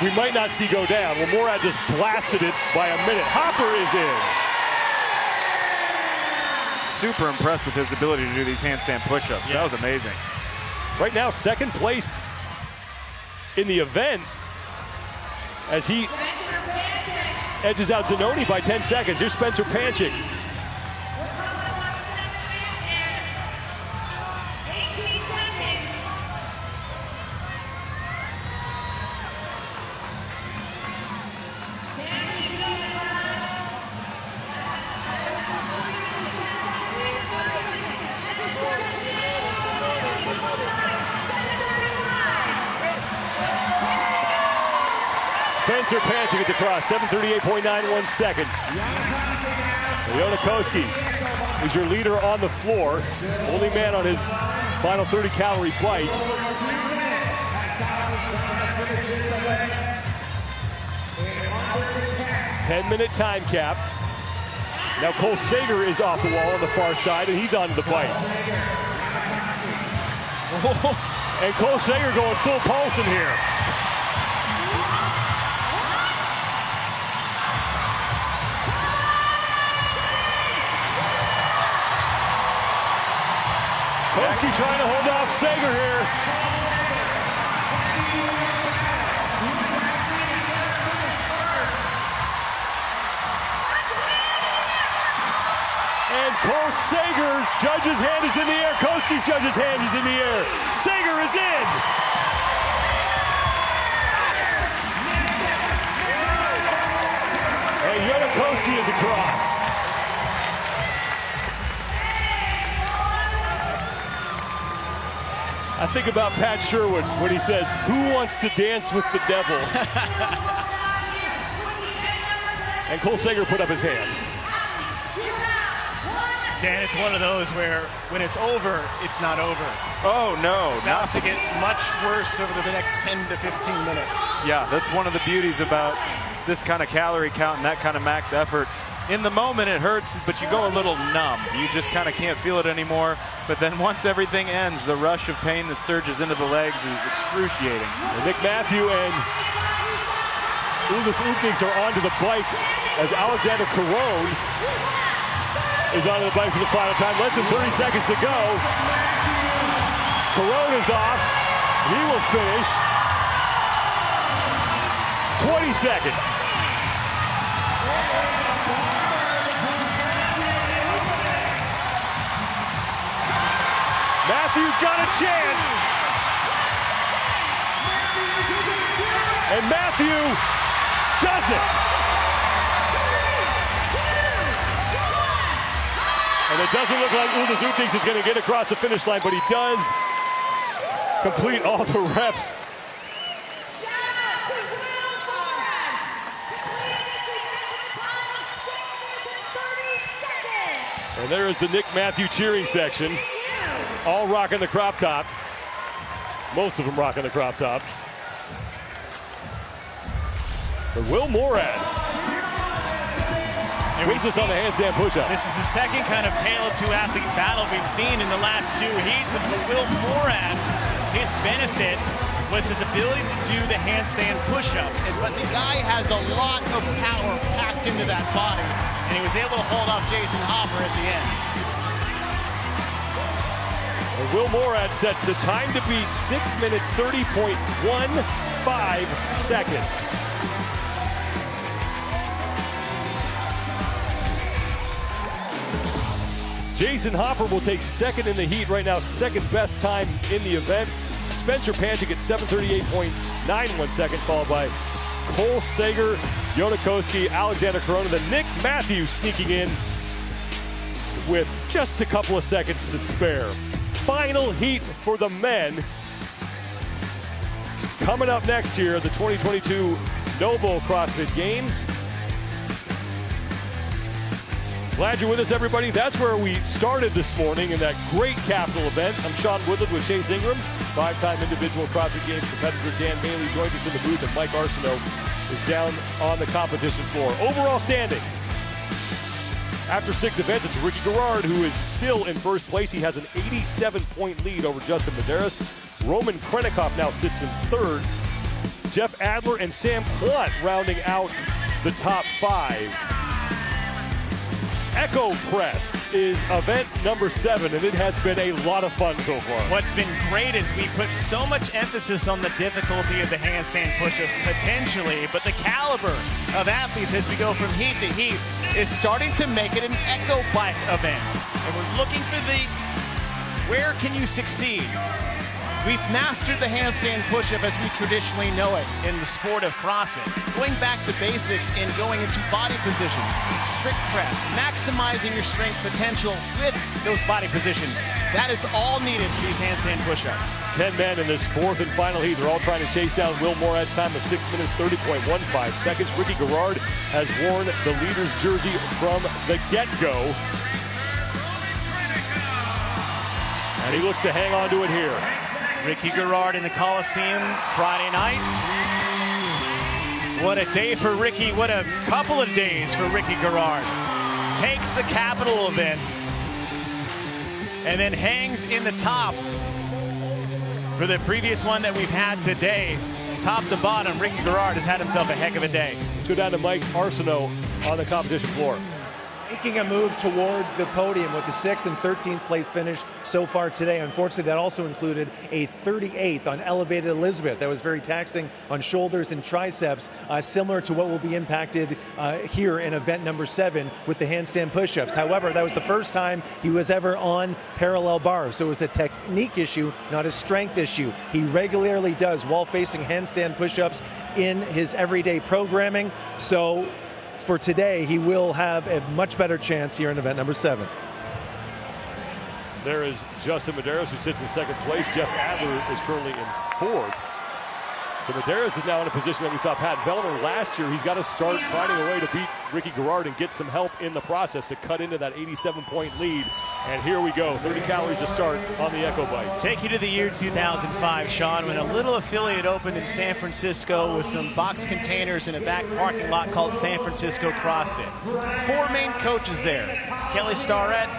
we might not see go down. Well, Morad just blasted it by a minute. Hopper is in. Super impressed with his ability to do these handstand push-ups. Yes. That was amazing. Right now, second place in the event as he edges out Zanoni by 10 seconds. Here's Spencer Panchik. Spencer Panchik gets across, 7:38.91 seconds. Yonakoski is your leader on the floor. Only man on his final 30-calorie bike. Ten-minute time cap. Now Cole Sager is off the wall on the far side, and he's onto the bike. And Cole Sager going full pulse in here. Koski trying to hold off Sager here. And Cole Sager, judge's hand is in the air. Koski's judge's hand is in the air. Sager is in. And Yonakoski is across. I think about Pat Sherwood when he says, "Who wants to dance with the devil?" And Cole Sager put up his hand. Dan, it's one of those where when it's over, it's not over. Oh, no. About to get much worse over the next 10 to 15 minutes. Yeah, that's one of the beauties about this kind of calorie count and that kind of max effort. In the moment it hurts, but you go a little numb. You just kind of can't feel it anymore. But then once everything ends, the rush of pain that surges into the legs is excruciating. And Nick Matthew and Ulis Upniks are onto the bike as Alexander Carone is onto the bike for the final time. Less than 30 seconds to go. Corona's off. He will finish. 20 seconds. Matthew's got a chance. And Matthew does it. And it doesn't look like Uldis Uthings is going to get across the finish line, but he does complete all the reps. And there is the Nick Matthew cheering section. All rocking the crop top. Most of them rocking the crop top. But Will Morad wins this on the handstand push-up. This is the second kind of tale of two-athlete battle we've seen in the last 2 heats. And for Will Morad, his benefit was his ability to do the handstand push-ups. But the guy has a lot of power packed into that body, and he was able to hold off Jason Hopper at the end. And Will Morad sets the time to beat 6 minutes 30.15 seconds. Jason Hopper will take second in the heat right now, second best time in the event. Spencer Panchik at 7:38.91 seconds, followed by Cole Sager, Yonakoski, Alexander Corona. Then Nick Matthews sneaking in with just a couple of seconds to spare. Final heat for the men. Coming up next here, the 2022 NOBULL CrossFit Games. Glad you're with us, everybody. That's where we started this morning in that great Capital event. I'm Sean Woodland with Chase Ingram. 5-time individual CrossFit Games competitor Dan Bailey joins us in the booth, and Mike Arsenault is down on the competition floor. Overall standings. After 6 events, it's Ricky Garrard, who is still in first place. He has an 87-point lead over Justin Medeiros. Roman Krennikov now sits in third. Jeff Adler and Sam Plutt rounding out the top 5. Echo Press is event number 7, and it has been a lot of fun so far. What's been great is we put so much emphasis on the difficulty of the handstand push-ups potentially, but the caliber of athletes as we go from heat to heat is starting to make it an echo bike event. And we're looking for the where can you succeed? We've mastered the handstand push-up as we traditionally know it in the sport of CrossFit. Going back to basics and going into body positions, strict press, maximizing your strength potential with those body positions. That is all needed for these handstand push-ups. 10 men in this 4th and final heat. They're all trying to chase down Will Morad's time of 6 minutes 30.15 seconds. Ricky Garrard has worn the leader's jersey from the get-go. And he looks to hang on to it here. Ricky Garrard in the Coliseum Friday night. What a day for Ricky. What a couple of days for Ricky Garrard. Takes the Capital event and then hangs in the top for the previous one that we've had today. Top to bottom, Ricky Garrard has had himself a heck of a day. Go down to Mike Arsenault on the competition floor. Making a move toward the podium with the 6th and 13th place finish so far today. Unfortunately, that also included a 38th on elevated Elizabeth. That was very taxing on shoulders and triceps, similar to what will be impacted here in event number 7 with the handstand push-ups. However, that was the first time he was ever on parallel bars, so it was a technique issue, not a strength issue. He regularly does wall-facing handstand push-ups in his everyday programming, so for today, he will have a much better chance here in event number 7. There is Justin Medeiros, who sits in 2nd place. Jeff Adler is currently in 4th. So Medeiros is now in a position that we saw Pat Vellner last year. He's got to start finding a way to beat Ricky Garrard and get some help in the process to cut into that 87-point lead. And here we go, 30 calories to start on the Echo Bike. Take you to the year 2005, Sean, when a little affiliate opened in San Francisco with some box containers in a back parking lot called San Francisco CrossFit. 4 main coaches there: Kelly Starrett,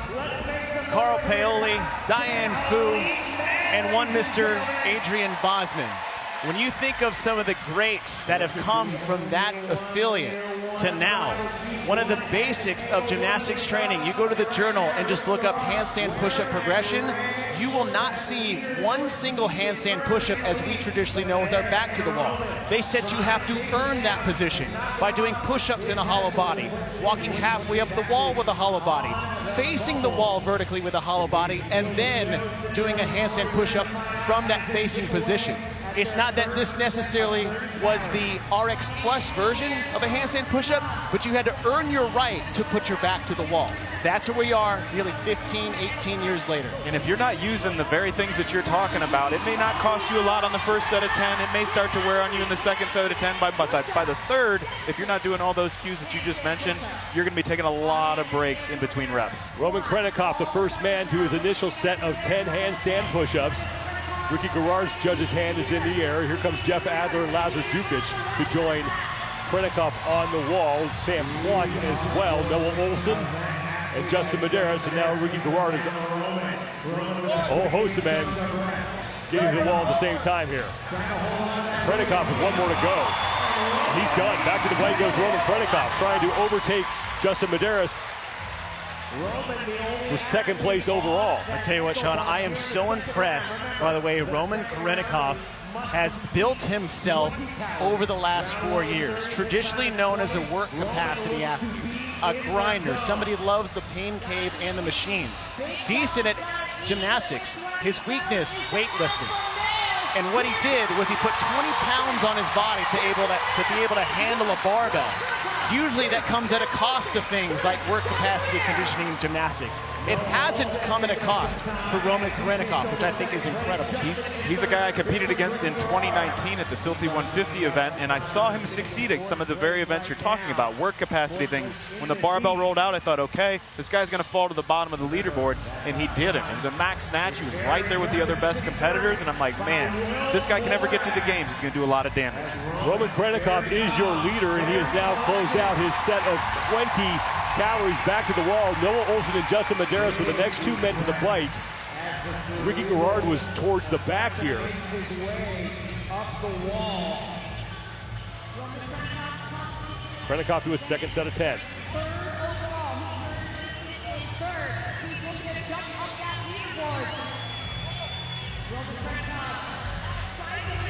Carl Paoli, Diane Fu, and one Mr. Adrian Bosman. When you think of some of the greats that have come from that affiliate to now, one of the basics of gymnastics training, you go to the journal and just look up handstand push-up progression, you will not see one single handstand push-up as we traditionally know with our back to the wall. They said you have to earn that position by doing push-ups in a hollow body, walking halfway up the wall with a hollow body, facing the wall vertically with a hollow body, and then doing a handstand push-up from that facing position. It's not that this necessarily was the RX Plus version of a handstand push-up, but you had to earn your right to put your back to the wall. That's where we are nearly 15, 18 years later. And if you're not using the very things that you're talking about, it may not cost you a lot on the first set of 10. It may start to wear on you in the second set of 10. But by the third, if you're not doing all those cues that you just mentioned, you're going to be taking a lot of breaks in between reps. Roman Krennikov, the first man to his initial set of 10 handstand push-ups. Ricky Garrard's judge's hand is in the air. Here comes Jeff Adler and Lazar Jukic to join Krennikov on the wall. Sam Quant as well. Noah Olson and Justin Medeiros. And now Ricky Garrard is a whole host of men getting to the wall at the same time here. Krennikov with one more to go. He's done. Back to the plate goes Roman Krennikov, trying to overtake Justin Medeiros for second place overall. I tell you what, Sean, I am so impressed by the way Roman Krennikov has built himself over the last 4 years. Traditionally known as a work capacity athlete, a grinder, somebody who loves the pain cave and the machines. Decent at gymnastics, his weakness, weightlifting. And what he did was he put 20 pounds on his body to be able to handle a barbell. Usually that comes at a cost of things like work capacity, conditioning, and gymnastics. It hasn't come at a cost for Roman Krennikov, which I think is incredible. He's a guy I competed against in 2019 at the Filthy 150 event, and I saw him succeed at some of the very events you're talking about, work capacity things. When the barbell rolled out, I thought, okay, this guy's going to fall to the bottom of the leaderboard, and he didn't. And the max snatch, he was right there with the other best competitors, and I'm like, man, this guy can never get to the games. He's going to do a lot of damage. Roman Krennikov is your leader, and he has now closed out his set of 20 calories back to the wall. Noah Olson and Justin Medeiros were the next two men to the plate. Ricky Garrard was towards the back here. Krennikov to his second set of 10.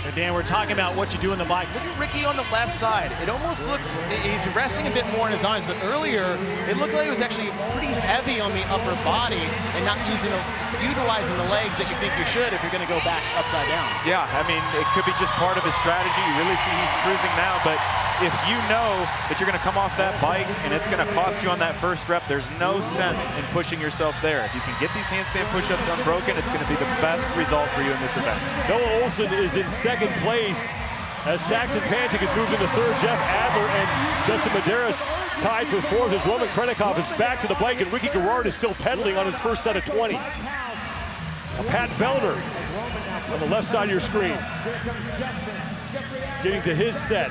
And Dan, we're talking about what you do in the bike. Look at Ricky on the left side. It almost looks, he's resting a bit more in his arms, but earlier it looked like he was actually pretty heavy on the upper body and not utilizing the legs that you think you should if you're going to go back upside down. Yeah, I mean, it could be just part of his strategy. You really see he's cruising now, but if you know that you're going to come off that bike and it's going to cost you on that first rep, there's no sense in pushing yourself there. If you can get these handstand push-ups unbroken, it's going to be the best result for you in this event. Noah Olson is in second place as Saxon Panchik has moved into third. Jeff Adler and Justin Medeiros tied for fourth as Roman Krennikov is back to the bike and Ricky Garrard is still pedaling on his first set of 20. Pat Fellner on the left side of your screen, getting to his set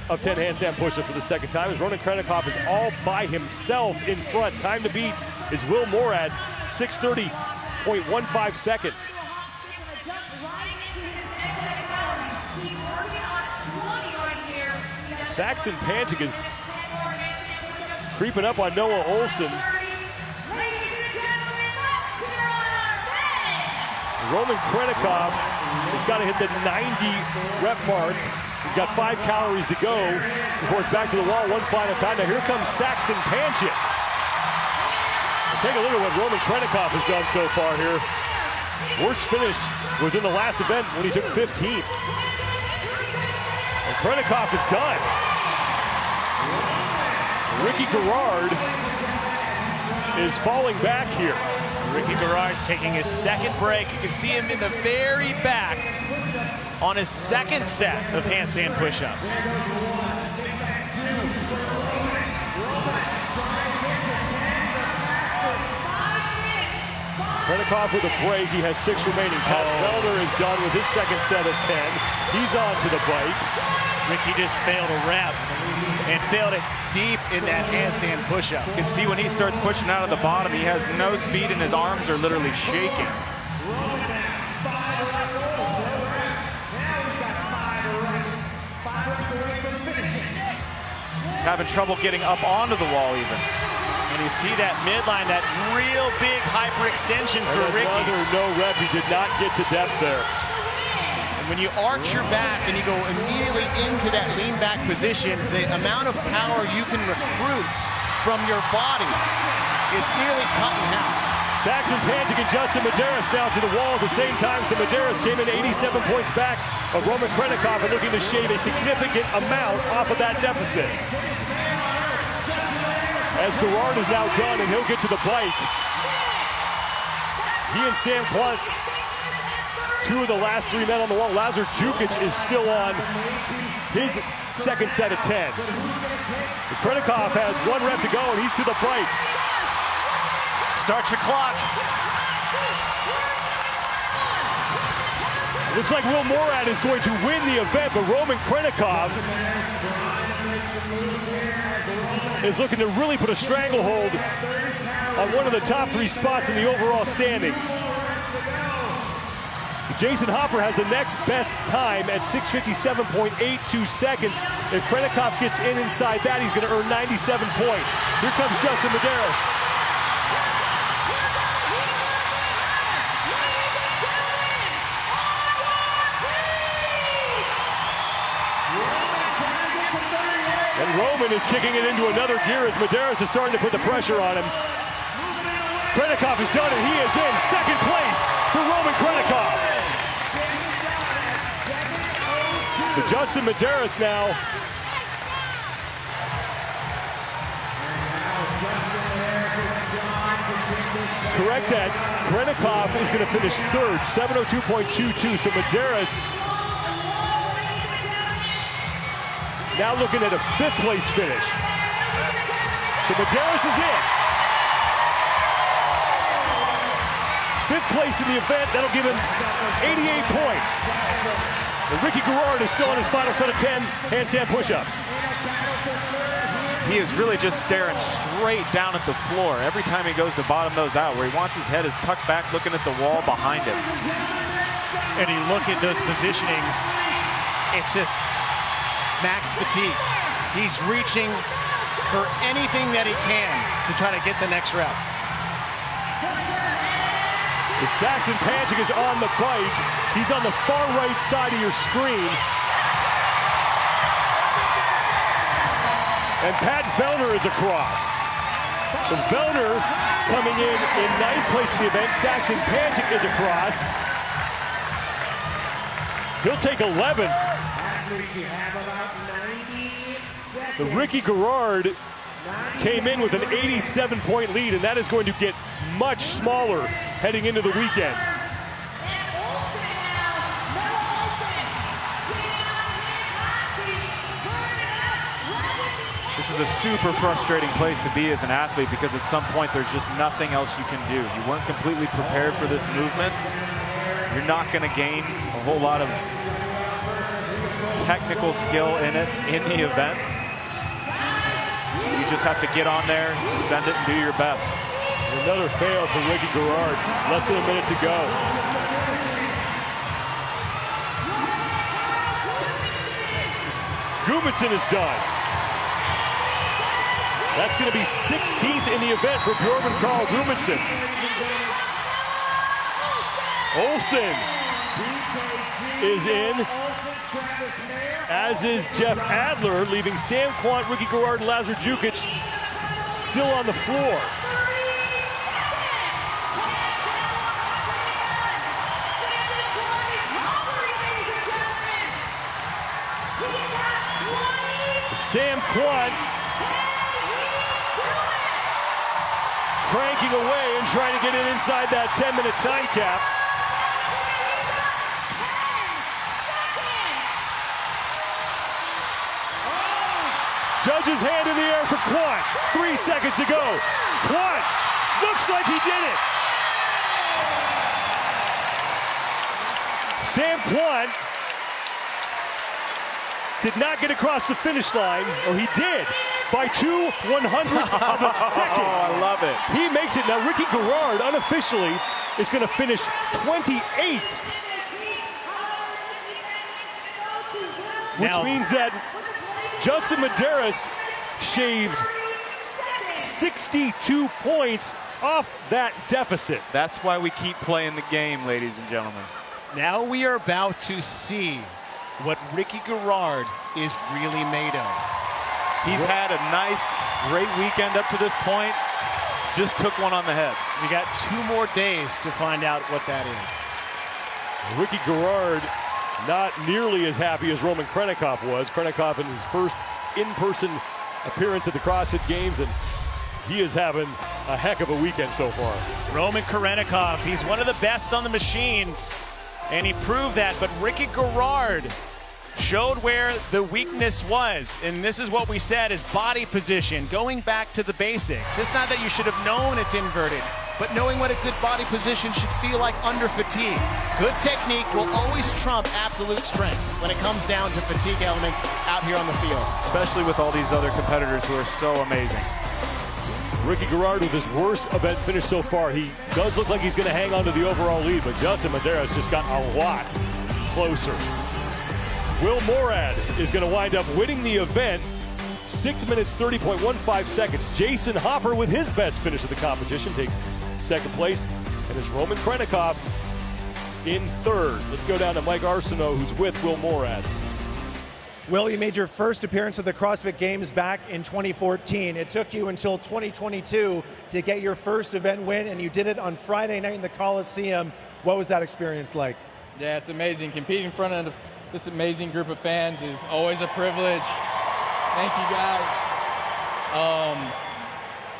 of 10 handstand push-ups for the second time as Roman Krennikov is all by himself in front. Time to beat is Will Morad's 6:30.15 seconds. Saxon Panchik is creeping up on Noah Olson. Roman Krennikov has got to hit the 90 rep mark. He's got 5 calories to go before it's back to the wall one final time. Now here comes Saxon Panchik. Take a look at what Roman Krennikov has done so far here. Worst finish was in the last event when he took 15th. And Krennikov is done. Ricky Garrard is falling back here. Ricky Garrard's taking his second break. You can see him in the very back on his second set of handstand push-ups. Krennikov with a break. He has 6 remaining. Pat Felder is done with his second set of 10. He's on to the bike. Ricky just failed a rep and failed it deep in that handstand push-up. You can see when he starts pushing out of the bottom, he has no speed and his arms are literally shaking. He's having trouble getting up onto the wall even. And you see that midline, that real big hyperextension for Ricky. Another no rep. He did not get to depth there. When you arch your back and you go immediately into that lean back position, the amount of power you can recruit from your body is nearly cut in half. Saxon Pantic and Judson Medeiros now to the wall at the same time. So Medeiros came in 87 points back of Roman Krennikov and looking to shave a significant amount off of that deficit. As Gerard is now done and he'll get to the bike. He and Sam Quant, two of the last three men on the wall. Lazar Jukic is still on his second set of 10. Krennikov has 1 rep to go and he's to the bike. Start your clock. Looks like Will Morad is going to win the event, but Roman Krennikov is looking to really put a stranglehold on one of the top 3 spots in the overall standings. Jason Hopper has the next best time at 6:57.82 seconds. If Krennikov gets in inside that, he's going to earn 97 points. Here comes Justin Medeiros. And Roman is kicking it into another gear as Medeiros is starting to put the pressure on him. Krennikov is done and he is in second place for Roman Krennikov. But Justin Medeiros now correct that. Krennikov is going to finish third, 7:02.22. So Medeiros now looking at a 5th place finish. So Medeiros is in. 5th place in the event, that'll give him 88 points. And Ricky Gerard is still on his final set of 10 handstand push-ups. He is really just staring straight down at the floor every time he goes to bottom those out, where he wants his head is tucked back looking at the wall behind him. And you look at those positionings, it's just max fatigue. He's reaching for anything that he can to try to get the next rep. As Saxon Pantic is on the bike, he's on the far right side of your screen. And Pat Vellner is across. The Vellner coming in 9th place in the event. Saxon Pantic is across. He'll take 11th. The Ricky Gerard came in with an 87-point lead, and that is going to get much smaller heading into the weekend. This is a super frustrating place to be as an athlete, because at some point there's just nothing else you can do. You weren't completely prepared for this movement. You're not going to gain a whole lot of technical skill in it in the event. You just have to get on there, send it, and do your best. Another fail for Ricky Gerard. Less than a minute to go. Gudmundsson is done. That's going to be 16th in the event for Bjorn Karl Gudmundsson. Olsen is in, as is Jeff Adler, leaving Sam Quant, Ricky Gerard, and Lazar Jukic still on the floor. Sam Quant cranking away and trying to get it inside that 10-minute time cap. Judge's hand in the air for Quant. 3 seconds to go. Quant looks like he did it. Sam Quant did not get across the finish line, or he did, by 2/100ths of a second. Oh, I love it. He makes it. Now, Ricky Gerard, unofficially, is going to finish 28th. Which means that Justin Medeiros shaved 62 points off that deficit. That's why we keep playing the game, ladies and gentlemen. Now we are about to see what Ricky Garrard is really made of. He's had a nice, great weekend up to this point. Just took one on the head. We got 2 more days to find out what that is. Ricky Garrard not nearly as happy as Roman Krennikov was. Krennikov in his first in-person appearance at the CrossFit Games, and he is having a heck of a weekend so far. Roman Krennikov, he's one of the best on the machines, and he proved that, but Ricky Garrard showed where the weakness was, and this is what we said is body position, going back to the basics. It's not that you should have known it's inverted, but knowing what a good body position should feel like under fatigue. Good technique will always trump absolute strength when it comes down to fatigue elements out here on the field. Especially with all these other competitors who are so amazing. Ricky Garrard with his worst event finish so far. He does look like he's going to hang on to the overall lead, but Justin Medeiros just got a lot closer. Will Morad is going to wind up winning the event. 6 minutes, 30.15 seconds. Jason Hopper with his best finish of the competition takes second place, and it's Roman Krennikov in third. Let's go down to Mike Arsenault, who's with Will Morad. Will, you made your first appearance at the CrossFit Games back in 2014. It took you until 2022 to get your first event win, and you did it on Friday night in the Coliseum. What was that experience like? Yeah, it's amazing. Competing in front of this amazing group of fans is always a privilege. Thank you, guys.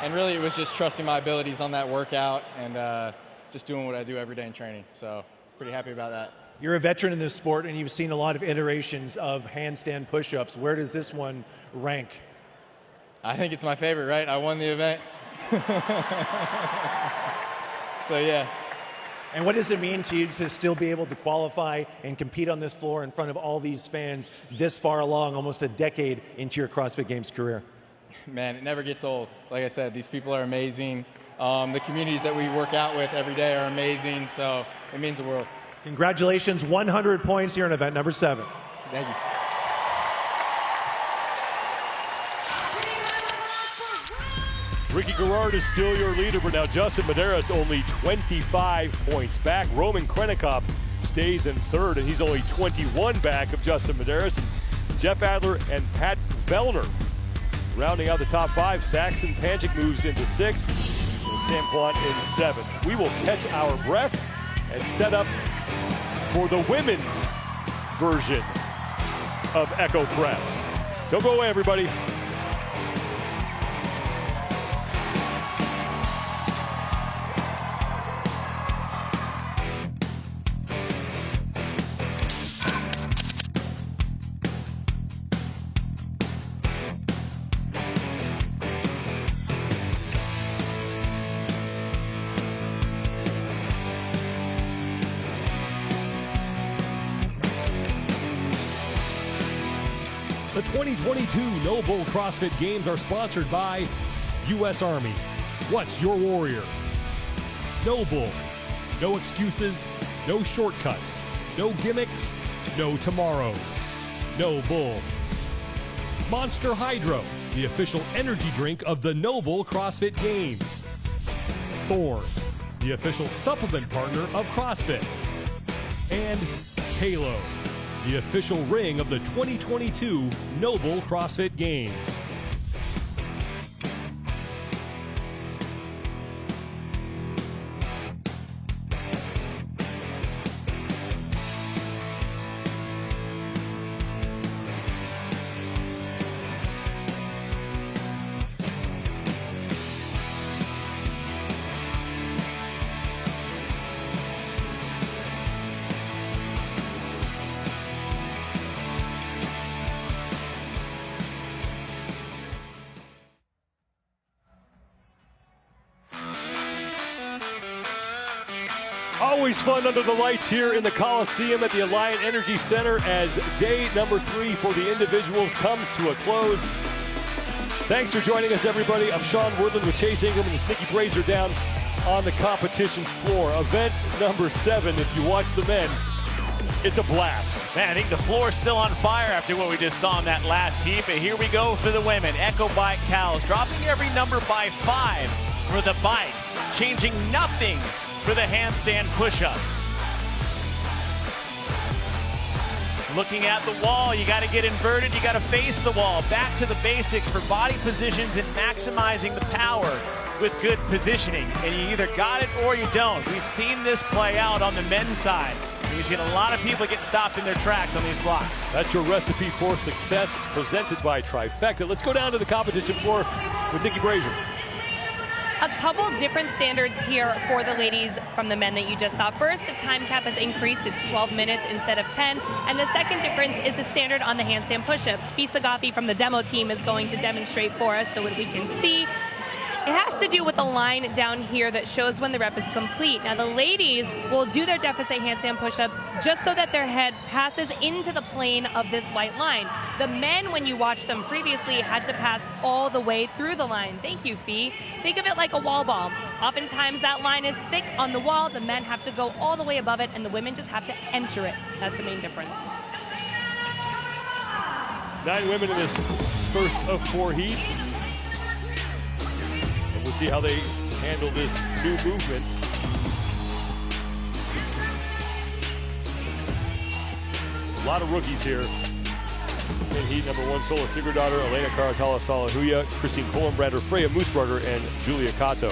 And really, it was just trusting my abilities on that workout and just doing what I do every day in training. So pretty happy about that. You're a veteran in this sport, and you've seen a lot of iterations of handstand push-ups. Where does this one rank? I think it's my favorite, right? I won the event. So, yeah. And what does it mean to you to still be able to qualify and compete on this floor in front of all these fans this far along, almost a decade into your CrossFit Games career? Man, it never gets old. Like I said, these people are amazing. The communities that we work out with every day are amazing, so it means the world. Congratulations, 100 points here in event number 7. Thank you. Ricky Garrard is still your leader, but now Justin Medeiros only 25 points back. Roman Krennikov stays in third, and he's only 21 back of Justin Medeiros. And Jeff Adler and Pat Vellner rounding out the top 5. Saxon Panchik moves into 6th, and Sam Quant in 7th. We will catch our breath and set up for the women's version of Echo Press. Don't go away, everybody. The 2022 NOBULL CrossFit Games are sponsored by U.S. Army. What's your warrior? NOBULL. No excuses, no shortcuts, no gimmicks, no tomorrows. NOBULL. Monster Hydro, the official energy drink of the NOBULL CrossFit Games. Thorn, the official supplement partner of CrossFit. And Halo, the official ring of the 2022 NOBULL CrossFit Games. Always fun under the lights here in the Coliseum at the Alliant Energy Center as day number 3 for the individuals comes to a close. Thanks for joining us, everybody. I'm Sean Worthland with Chase Ingram and the Sneaky Brazier down on the competition floor. Event number 7, if you watch the men, It's a blast. Man, I think the floor is still on fire after what we just saw in that last heat. But here we go for the women. Echo Bike cows dropping every number by 5 for the bike, changing nothing for the handstand push-ups. Looking at the wall, you got to get inverted, you got to face the wall. Back to the basics for body positions and maximizing the power with good positioning. And you either got it or you don't. We've seen this play out on the men's side. We've seen a lot of people get stopped in their tracks on these blocks. That's your recipe for success, presented by Trifecta. Let's go down to the competition floor with Nikki Brazier. A couple different standards here for the ladies from the men that you just saw. First, the time cap has increased. It's 12 minutes instead of 10. And the second difference is the standard on the handstand push-ups. Fisa Gothi from the demo team is going to demonstrate for us so that we can see. It has to do with the line down here that shows when the rep is complete. Now the ladies will do their deficit handstand push-ups just so that their head passes into the plane of this white line. The men, when you watch them previously, had to pass all the way through the line. Thank you, Fee. Think of it like a wall ball. Oftentimes that line is thick on the wall. The men have to go all the way above it, and the women just have to enter it. That's the main difference. 9 women in this first of 4 heats. We'll see how they handle this new movement. A lot of rookies here. In heat number 1, Sola Sigurdardottir, Elena Karatala-Salahuya, Christine Kohlenbrander, Freya Moosbrugger, and Julia Kato.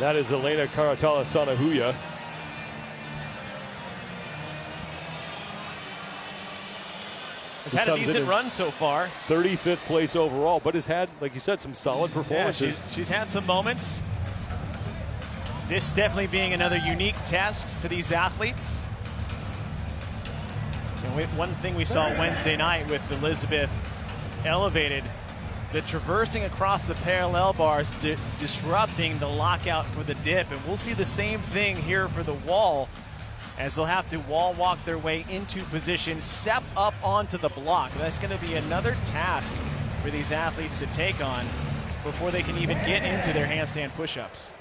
That is Elena Karatala-Salahuya. Has had a decent run so far. 35th place overall, but has had, like you said, some solid performances. Yeah, she's had some moments. This definitely being another unique test for these athletes. And one thing we saw Wednesday night with Elizabeth elevated, the traversing across the parallel bars, disrupting the lockout for the dip. And we'll see the same thing here for the wall, as they'll have to wall walk their way into position, step up onto the block. That's going to be another task for these athletes to take on before they can even get into their handstand push-ups.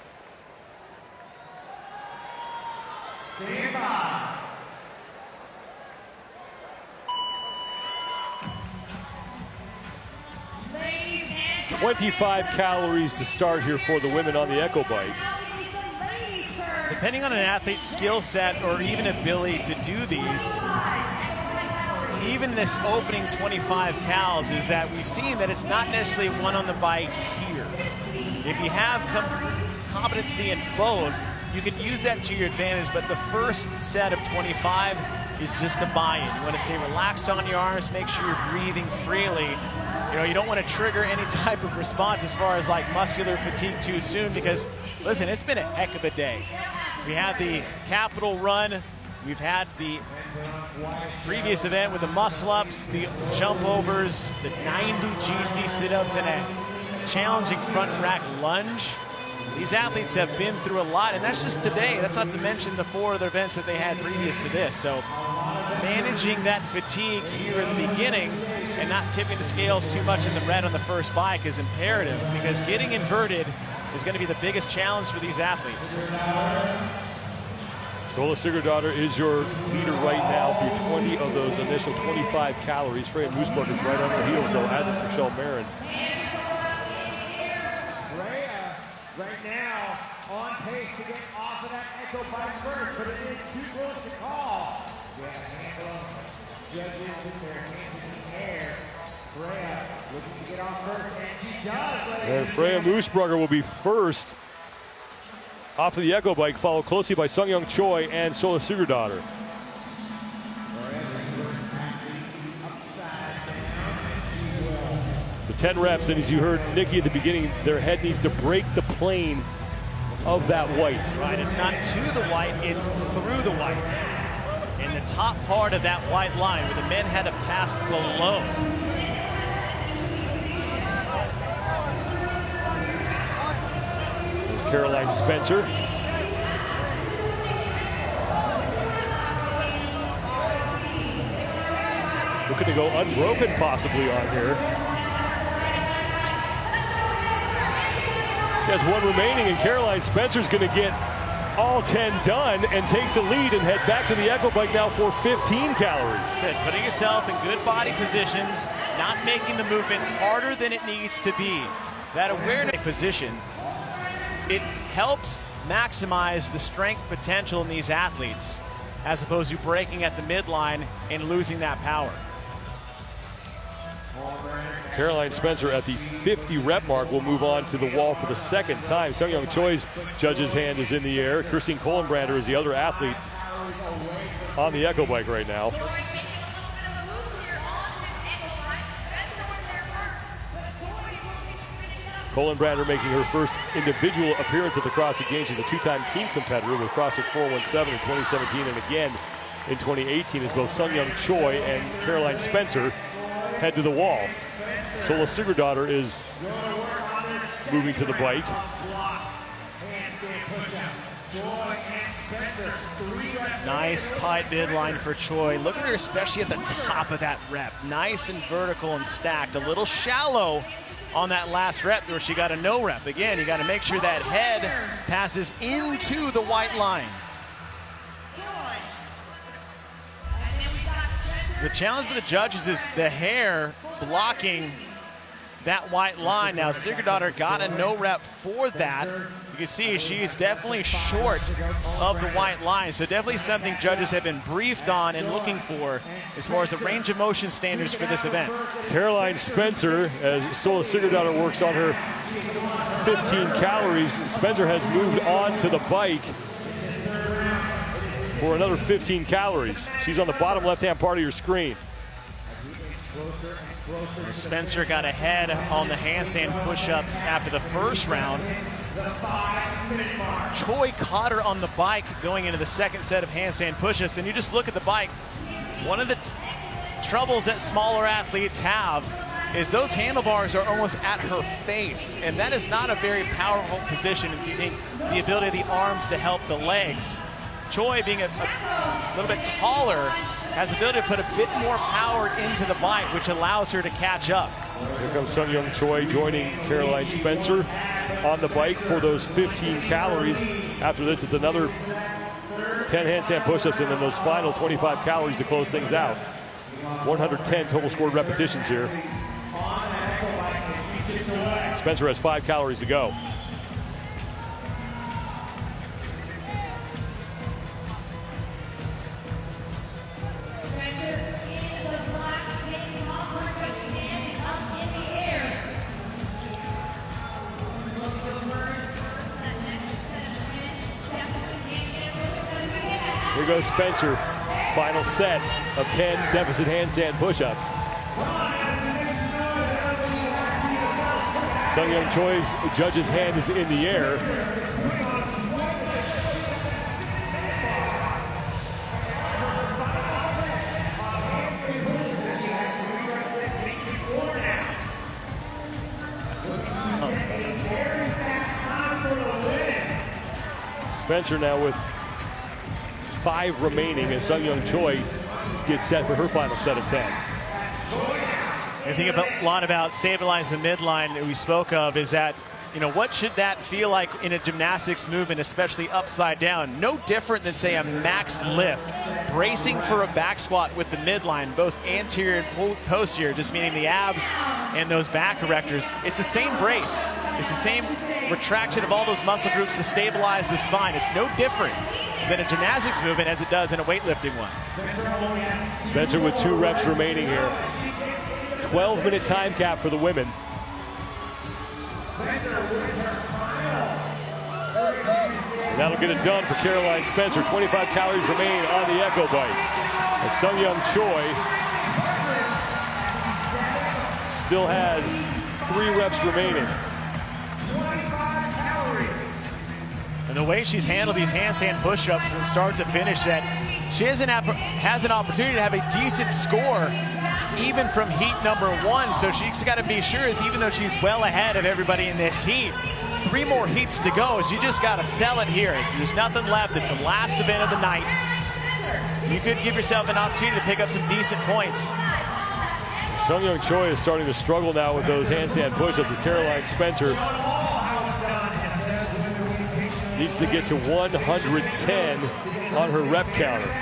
Stand by. 25 calories to start here for the women on the Echo Bike. Depending on an athlete's skill set or even ability to do these, even this opening 25 cals is that we've seen that it's not necessarily one on the bike here. If you have competency in both, you can use that to your advantage, but the first set of 25 is just a buy-in. You want to stay relaxed on your arms, make sure you're breathing freely. You know, you don't want to trigger any type of response as far as like muscular fatigue too soon, because listen, it's been a heck of a day. We had the Capital Run, we've had the previous event with the muscle-ups, the jump overs, the 90 GHD sit-ups, and a challenging front rack lunge. These athletes have been through a lot, and that's just today. That's not to mention the 4 other events that they had previous to this. So managing that fatigue here in the beginning and not tipping the scales too much in the red on the first bike is imperative, because getting inverted is going to be the biggest challenge for these athletes. Sola Sigurdardottir is your leader right now through 20 of those initial 25 calories. Freya Moosbrugger is right on her heels, though, as is Michelle Marin. Freya, right now, on pace to get off of that Echo Bike first, but it is too close to call. We have a handful of judges with their hands in the air. Freya looking to get off first, and she does. And Freya Moosbrugger will be first off of the Echo Bike, followed closely by Sungyoung Choi and Sola Sigurdardottir. The 10 reps, and as you heard Nikki at the beginning, their head needs to break the plane of that white. Right, it's not to the white, it's through the white. In the top part of that white line, where the men had to pass below. Caroline Spencer. Looking to go unbroken possibly on here. She has one remaining, and Caroline Spencer's going to get all 10 done and take the lead and head back to the Echo Bike now for 15 calories. Good. Putting yourself in good body positions, not making the movement harder than it needs to be. That awareness position, it helps maximize the strength potential in these athletes, as opposed to breaking at the midline and losing that power. Caroline Spencer at the 50 rep mark will move on to the wall for the second time. Sungyeong Choi's judge's hand is in the air. Christine Kohlenbrander is the other athlete on the Echo Bike right now. Kohlenbrander making her first individual appearance at the CrossFit Games. She's a two-time team competitor with CrossFit 417 in 2017 and again in 2018 as both Sungyeong Choi and Caroline Spencer head to the wall. Sola Sigurdardottir is moving to the bike. Nice tight midline for Choi. Look at her, especially at the top of that rep. Nice and vertical and stacked. A little shallow on that last rep where she got a no rep. Again, you got to make sure that head passes into the white line. The challenge for the judges is the hair blocking that white line. Now, Sigurdardottir got a no rep for that. You can see she's definitely short of the white line. So definitely something judges have been briefed on and looking for as far as the range of motion standards for this event. Caroline Spencer, as Sola Sigurdardottir works on her 15 calories, Spencer has moved on to the bike for another 15 calories. She's on the bottom left-hand part of your screen. Spencer got ahead on the handstand push-ups after the first round. Choi caught her on the bike going into the second set of handstand push-ups, and you just look at the bike. One of the troubles that smaller athletes have is those handlebars are almost at her face, and that is not a very powerful position if you think the ability of the arms to help the legs. Choi, being a little bit taller, has the ability to put a bit more power into the bike, which allows her to catch up. Here comes Sungyeong Choi joining Caroline Spencer on the bike for those 15 calories. After this, it's another 10 handstand push-ups and then those final 25 calories to close things out. 110 total scored repetitions here. Spencer has 5 calories to go. Here goes Spencer, final set of 10 deficit handstand push-ups. Sungyeong Choi's judge's hand is in the air. Spencer now with 5 remaining as Sungyeong Choi gets set for her final set of 10. The thing a lot about stabilizing the midline that we spoke of is that, you know, what should that feel like in a gymnastics movement, especially upside down? No different than, say, a max lift. Bracing for a back squat with the midline, both anterior and posterior, just meaning the abs and those back erectors. It's the same brace. It's the same retraction of all those muscle groups to stabilize the spine. It's no different than a gymnastics movement as it does in a weightlifting one. Spencer with 2 reps remaining here. 12-minute time cap for the women. And that'll get it done for Caroline Spencer. 25 calories remain on the Echo Bike. And Sungyeong Choi still has 3 reps remaining. And the way she's handled these handstand push-ups from start to finish, that she has an opportunity to have a decent score even from heat number 1. So she's got to be sure, is even though she's well ahead of everybody in this heat, 3 more heats to go. So you just got to sell it here. There's nothing left. It's the last event of the night. You could give yourself an opportunity to pick up some decent points. Sungyeong Choi is starting to struggle now with those handstand push-ups with Caroline Spencer. Needs to get to 110 on her rep counter.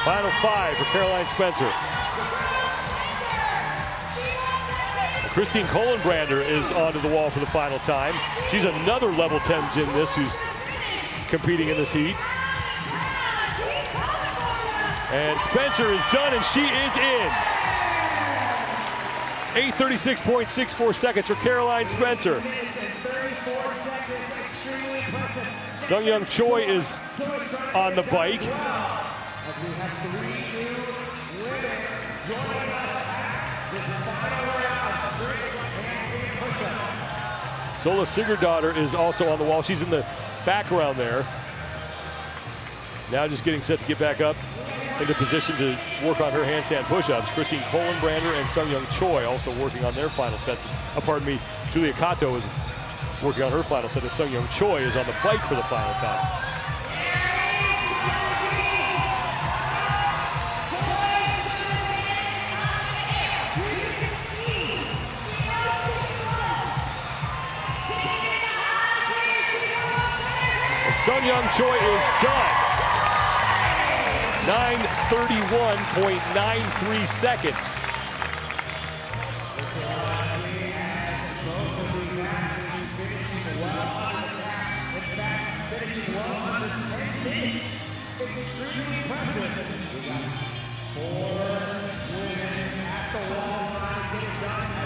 Final 5 for Caroline Spencer. Christine Kohlenbrander is onto the wall for the final time. She's another level 10 gymnast who's competing in this heat. And Spencer is done, and she is in. 8:36.64 seconds for Caroline Spencer. Sungyeong Choi is on the bike. Sola Sigurdardottir is also on the wall. She's in the background there. Now just getting set to get back up into position to work on her handstand push-ups. Christine Kohlenbrander and Sungyeong Choi also working on their final sets. Pardon me, Julia Kato is working on her final set, and Sungyeong Choi is on the bike for the final time. Sungyeong Choi is done. 9:31.93 seconds.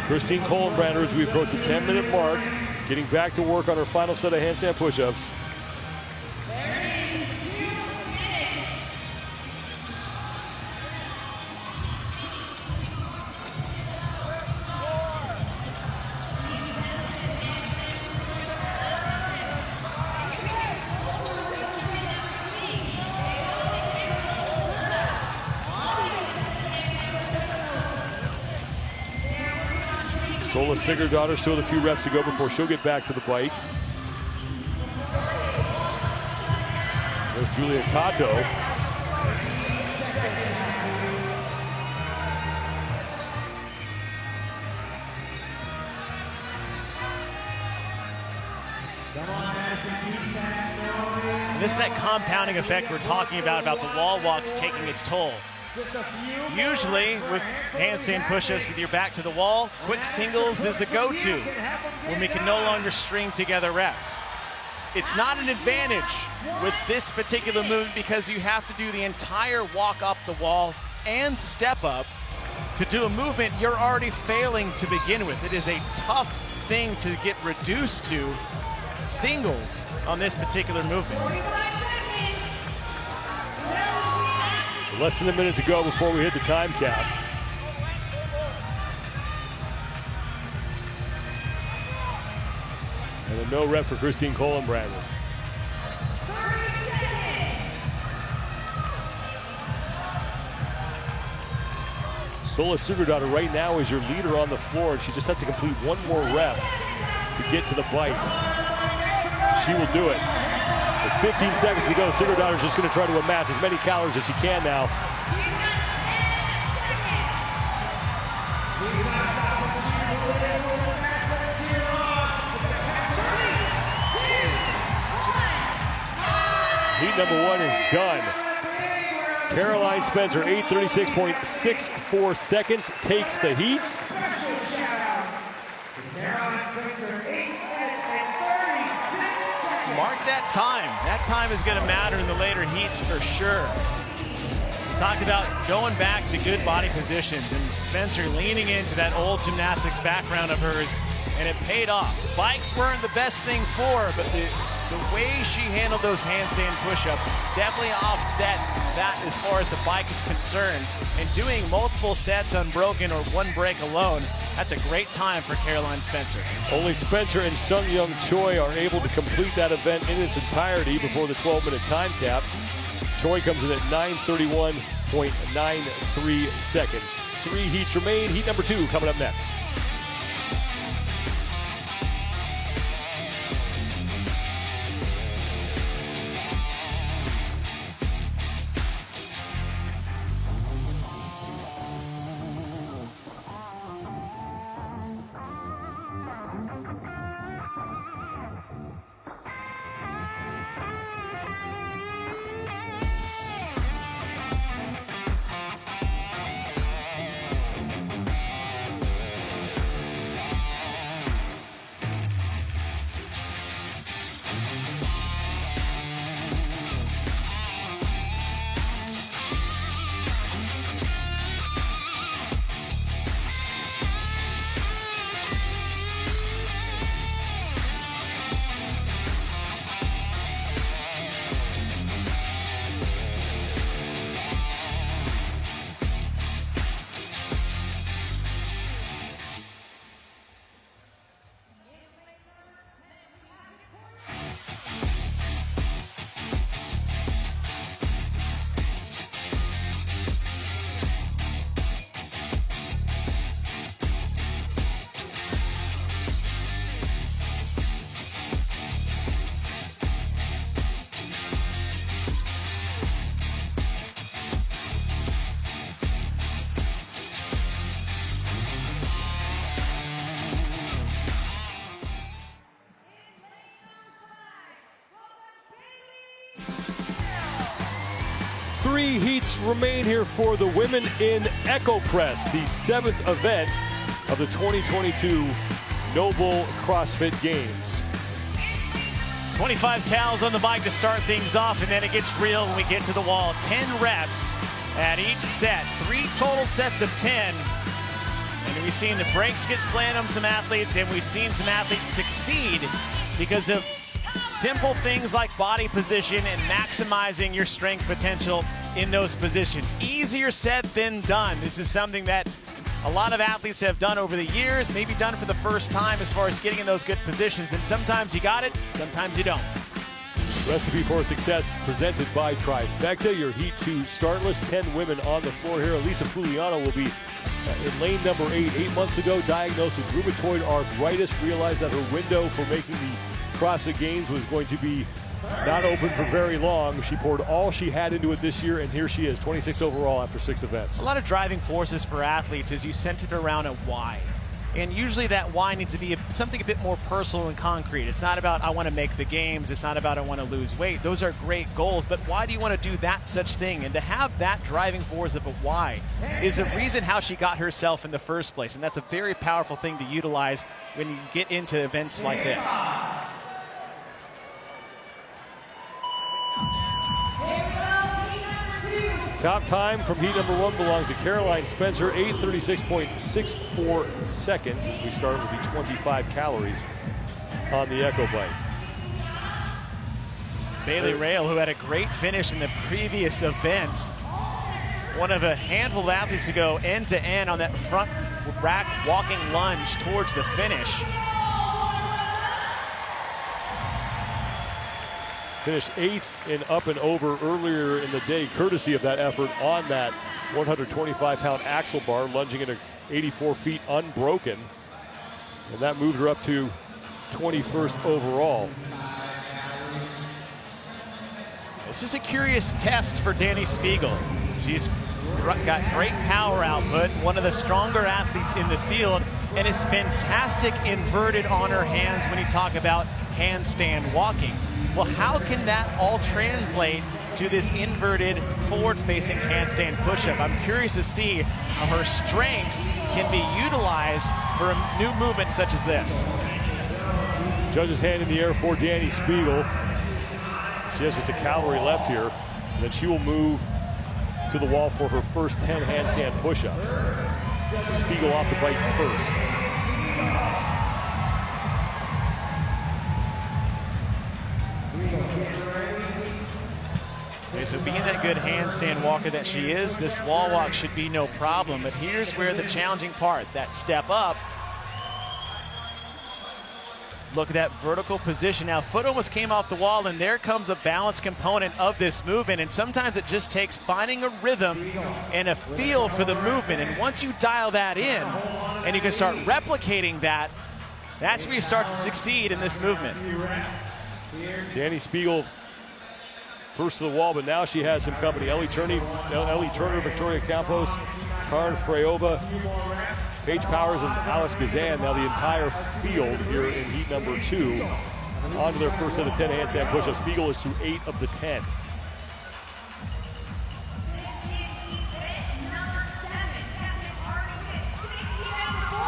Christine Kohlenbrander, as we approach the 10-minute mark, getting back to work on her final set of handstand push-ups. Sola Sigurdardottir still with a few reps to go before she'll get back to the bike. There's Julia Kato. And this is that compounding effect we're talking about the wall walks taking its toll. Usually with handstand push-ups with your back to the wall, quick singles is the go-to when we can no longer string together reps. It's not an advantage with this particular movement because you have to do the entire walk up the wall and step up to do a movement you're already failing to begin with. It is a tough thing to get reduced to singles on this particular movement. Less than a minute to go before we hit the time cap. And a no rep for Christine Kohlenbrander. Sola Sigurdardottir right now is your leader on the floor, and she just has to complete one more rep to get to the bike. She will do it. With 15 seconds to go, Sigurdardottir is just going to try to amass as many calories as she can now. Heat number 1 is done. Caroline Spencer, 8:36.64 seconds, takes the heat. Mark that time. That time is going to matter in the later heats for sure. We talked about going back to good body positions, and Spencer leaning into that old gymnastics background of hers, and it paid off. Bikes weren't the best thing for her, but the way she handled those handstand push-ups definitely offset that as far as the bike is concerned. And doing multiple sets unbroken or one break alone, that's a great time for Caroline Spencer. Only Spencer and Sungyeong Choi are able to complete that event in its entirety before the 12-minute time cap. Choi comes in at 9:31.93 seconds. 3 heats remain. Heat number 2 coming up next. events remain here for the women in Echo Press, the 7th event of the 2022 NOBULL CrossFit Games. 25 cows on the bike to start things off, and then it gets real when we get to the wall. 10 reps at each set, 3 total sets of 10. And we've seen the brakes get slammed on some athletes, and we've seen some athletes succeed because of simple things like body position and maximizing your strength potential in those positions. Easier said than done. This is something that a lot of athletes have done over the years, maybe done for the first time as far as getting in those good positions. And sometimes you got it, sometimes you don't. Recipe for Success presented by Trifecta. Your Heat 2 startless. 10 women on the floor here. Elisa Pugliano will be in lane number 8. 8 months ago, diagnosed with rheumatoid arthritis. Realized that her window for making the CrossFit Games was going to be not open for very long. She poured all she had into it this year, and here she is, 26 overall after 6 events. A lot of driving forces for athletes is you center it around a why. And usually that why needs to be something a bit more personal and concrete. It's not about, I want to make the games. It's not about, I want to lose weight. Those are great goals, but why do you want to do that such thing? And to have that driving force of a why is the reason how she got herself in the first place. And that's a very powerful thing to utilize when you get into events like this. Top time from heat number 1 belongs to Caroline Spencer, 8:36.64 seconds. We start with the 25 calories on the Echo bike. Bailey Rail, who had a great finish in the previous event, one of a handful of athletes to go end to end on that front rack walking lunge towards the finish. Finished 8th in up and over earlier in the day, courtesy of that effort on that 125-pound axle bar, lunging at 84 feet unbroken. And that moved her up to 21st overall. This is a curious test for Dani Spiegel. She's got great power output, one of the stronger athletes in the field, and is fantastic inverted on her hands when you talk about handstand walking. Well, how can that all translate to this inverted forward-facing handstand push-up? I'm curious to see how her strengths can be utilized for a new movement such as this. Judge's hand in the air for Dani Spiegel. She has just a calorie left here. And then she will move to the wall for her first 10 handstand push-ups. Spiegel off the bike first. Okay, so being that good handstand walker that she is, this wall walk should be no problem. But here's where the challenging part, that step up. Look at that vertical position. Now, foot almost came off the wall, and there comes a balance component of this movement. And sometimes it just takes finding a rhythm and a feel for the movement. And once you dial that in, and you can start replicating that, that's where you start to succeed in this movement. Dani Spiegel first to the wall, but now she has some company. Ellie Turner, Victoria Campos, Karen Freyova, Paige Powers, and Alex Gazan. Now the entire field here in heat number 2 on to their first set of 10 handstand push-ups. Spiegel is through 8 of the 10.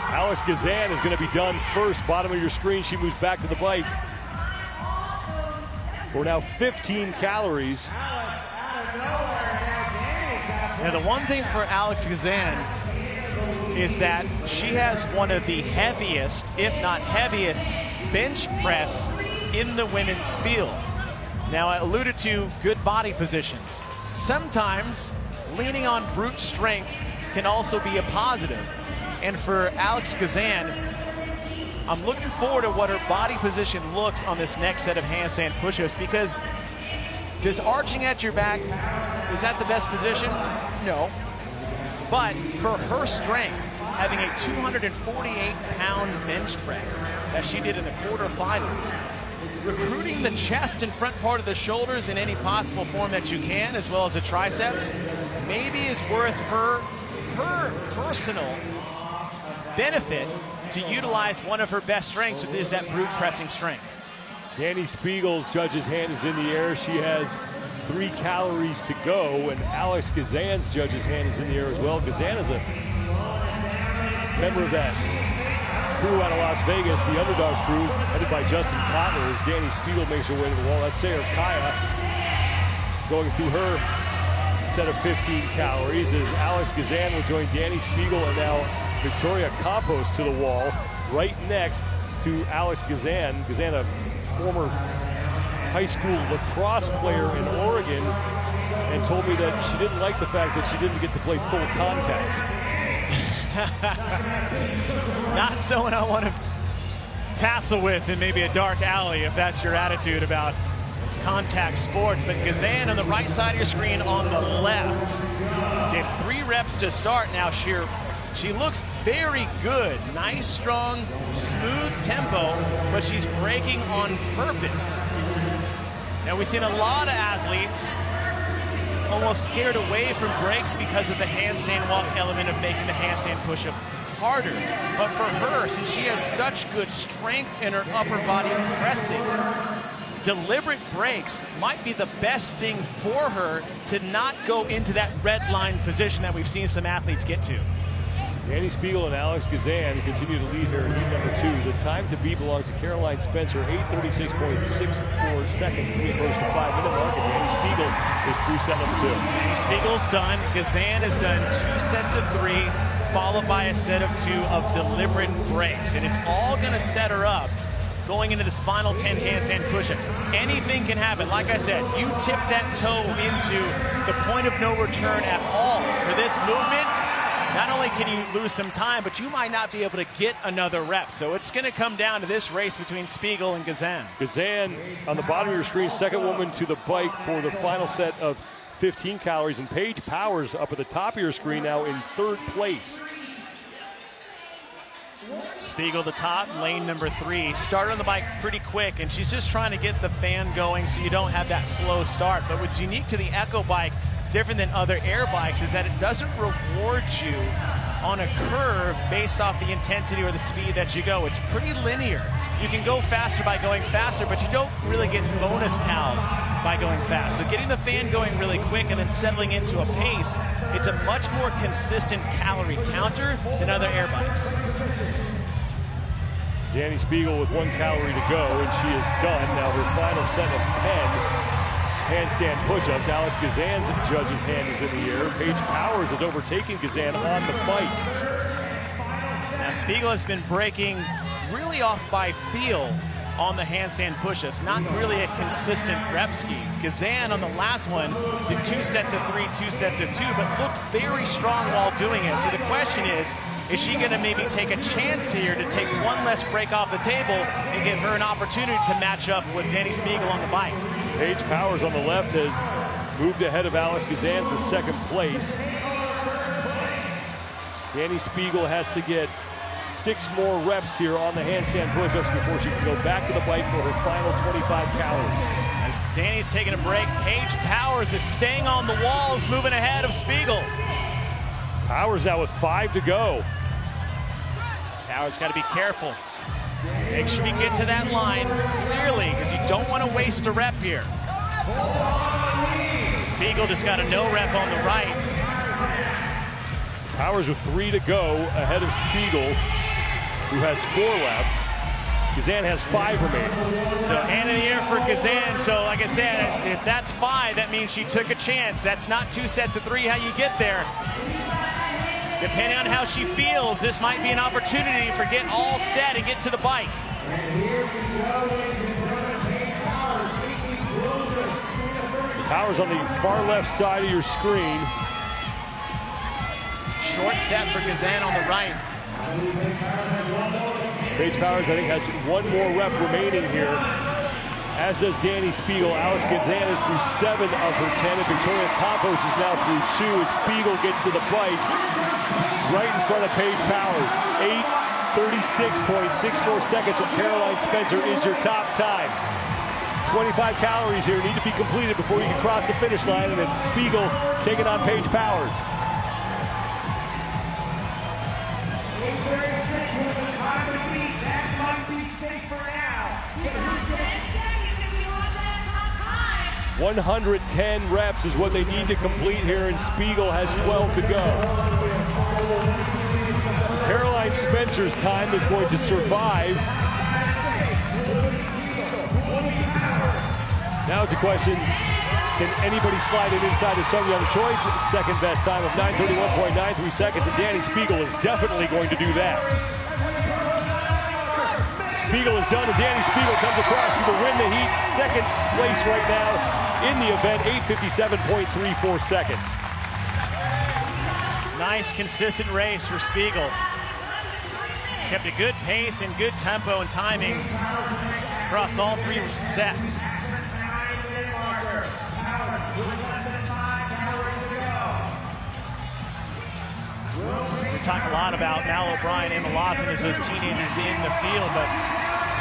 Alex Gazan is going to be done first. Bottom of your screen, she moves back to the bike. We're now 15 calories. Now the one thing for Alex Gazan is that she has one of the heaviest, if not heaviest, bench press in the women's field. Now I alluded to good body positions. Sometimes leaning on brute strength can also be a positive. And for Alex Gazan, I'm looking forward to what her body position looks on this next set of handstand push-ups, because does arching at your back, is that the best position? No. But for her strength, having a 248-pound bench press that she did in the quarterfinals, recruiting the chest and front part of the shoulders in any possible form that you can, as well as the triceps, maybe is worth her personal benefit to utilize one of her best strengths, which is that brute pressing strength. Dani Spiegel's judge's hand is in the air. She has 3 calories to go, and Alex Gazan's judge's hand is in the air as well. Gazan is a member of that crew out of Las Vegas, the Underdogs crew, headed by Justin Kotler, as Danny Spiegel makes her way to the wall. That's Sarah Kaya going through her set of 15 calories, as Alex Gazan will join Danny Spiegel and now Victoria Campos to the wall, right next to Alex Gazan. Gazan, a former high school lacrosse player in Oregon, and told me that she didn't like the fact that she didn't get to play full contact. Not someone I want to tassel with in maybe a dark alley if that's your attitude about contact sports. But Gazan on the right side of your screen on the left did 3 reps to start. Now she looks very good. Nice, strong, smooth tempo, but she's breaking on purpose. Now we've seen a lot of athletes almost scared away from breaks because of the handstand walk element of making the handstand push-up harder. But for her, since she has such good strength in her upper body pressing, deliberate breaks might be the best thing for her to not go into that red line position that we've seen some athletes get to. Danny Spiegel and Alex Gazan continue to lead here in heat number 2. The time to beat belongs to Caroline Spencer, 8:36.64 seconds to approach the 5-minute mark, and Danny Spiegel is through set number 2. Danny Spiegel's done. Gazan has done 2 sets of 3, followed by a set of 2 of deliberate breaks, and it's all going to set her up going into this final 10 handstand push-ups. Anything can happen. Like I said, you tip that toe into the point of no return at all for this movement, not only can you lose some time, but you might not be able to get another rep. So it's going to come down to this race between Spiegel and Gazan. Gazan on the bottom of your screen, second woman to the bike for the final set of 15 calories. And Paige Powers up at the top of your screen now in 3rd place. Spiegel the top, lane number 3. Started on the bike pretty quick, and she's just trying to get the fan going so you don't have that slow start. But what's unique to the Echo bike, different than other air bikes, is that it doesn't reward you on a curve based off the intensity or the speed that you go. It's pretty linear. You can go faster by going faster, but you don't really get bonus cals by going fast. So getting the fan going really quick and then settling into a pace, it's a much more consistent calorie counter than other air bikes. Danny Spiegel with 1 calorie to go, and she is done. Now her final set of 10 handstand push-ups. Alex Gazan's judge's hand is in the air. Paige Powers has overtaken Gazan on the bike. Now Spiegel has been breaking really off by feel on the handstand push-ups, not really a consistent rep scheme. Gazan on the last one did 2 sets of 3, 2 sets of 2, but looked very strong while doing it. So the question is she going to maybe take a chance here to take 1 less break off the table and give her an opportunity to match up with Danny Spiegel on the bike? Paige Powers on the left has moved ahead of Alex Gazan for 2nd place. Danny Spiegel has to get 6 more reps here on the handstand push-ups before she can go back to the bike for her final 25 calories. As Danny's taking a break, Paige Powers is staying on the walls, moving ahead of Spiegel. Powers now with 5 to go. Powers got to be careful. Make sure you get to that line clearly, because you don't want to waste a rep here. Spiegel just got a no rep on the right. Powers with 3 to go ahead of Spiegel, who has 4 left. Gazan has 5 remaining. So hand in the air for Gazan. So like I said, if that's 5, that means she took a chance. That's not 2 sets of 3 how you get there. Depending on how she feels, this might be an opportunity for get all set and get to the bike. Powers on the far left side of your screen. Short set for Gazan on the right. Paige Powers, I think, has 1 more rep remaining here, as does Danny Spiegel. Alex Gazan is through 7 of her 10, and Victoria Campos is now through 2 as Spiegel gets to the bike right in front of Paige Powers. 8:36.64 seconds from Caroline Spencer is your top time. 25 calories here need to be completed before you can cross the finish line, and it's Spiegel taking on Paige Powers. 110 reps is what they need to complete here, and Spiegel has 12 to go. Caroline Spencer's time is going to survive. Now it's a question, can anybody slide it inside of Sonia on the choice? Second best time of 9:31.93 seconds, and Danny Spiegel is definitely going to do that. Spiegel is done, and Danny Spiegel comes across. She will win the heat. Second place right now in the event, 8:57.34 seconds. Nice, consistent race for Spiegel. Kept a good pace and good tempo and timing across all three sets. We talk a lot about Mal O'Brien and Lawson as those teenagers in the field, but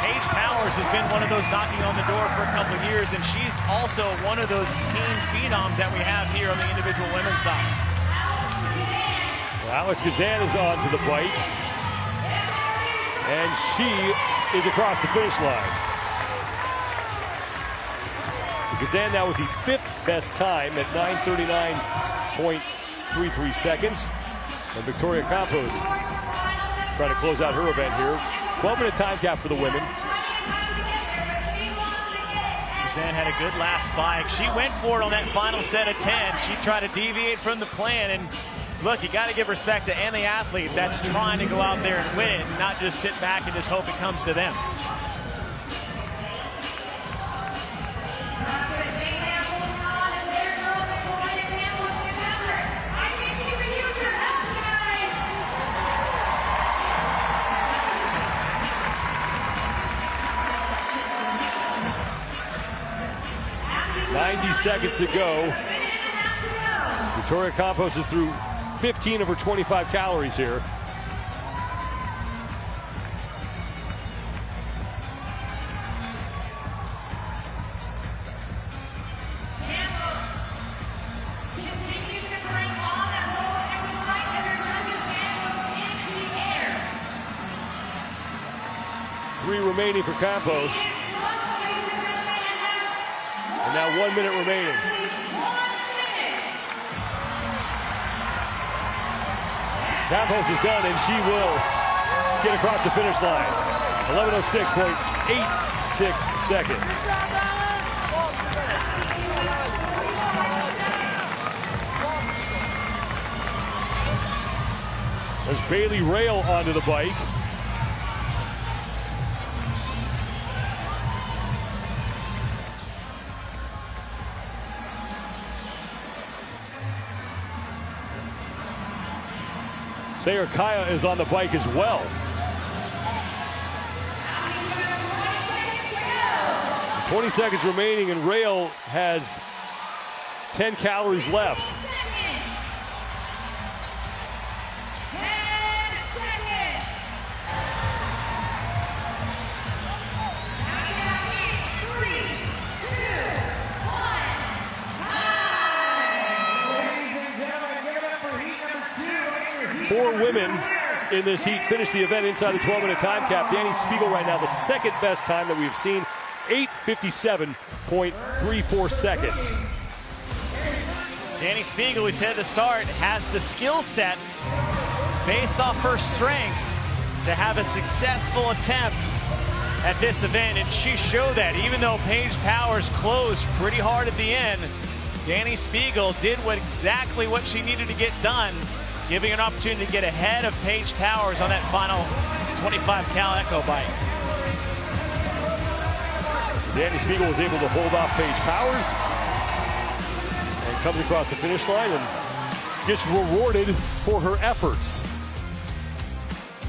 Paige Powers has been one of those knocking on the door for a couple of years, and she's also one of those teen phenoms that we have here on the individual women's side. Well, Alex Kazan is on to the bike, and she is across the finish line. Kazan now with the fifth best time at 9:39.33 seconds. And Victoria Campos trying to close out her event here. 12-minute time cap for the women. Kazan had a good last spike. She went for it on that final set of 10. She tried to deviate from the plan, and look, you got to give respect to any athlete that's trying to go out there and win, not just sit back and just hope it comes to them. Seconds to go. Victoria Campos is through 15 of her 25 calories here. Three remaining for Campos. And now 1 minute remaining. Campos is done, and she will get across the finish line. 11:06.86 seconds. There's Bailey Rail onto the bike. Sayer Kaya is on the bike as well. 20 seconds remaining, and Rail has 10 calories left. Four women in this heat finish the event inside the 12-minute time cap. Danny Spiegel right now, the second best time that we've seen, 8:57.34 seconds. Danny Spiegel, we said at the start, has the skill set based off her strengths to have a successful attempt at this event, and she showed that. Even though Paige Powers closed pretty hard at the end, Danny Spiegel did exactly what she needed to get done, giving an opportunity to get ahead of Paige Powers on that final 25 cal Echo bike. Danny Spiegel was able to hold off Paige Powers and comes across the finish line and gets rewarded for her efforts.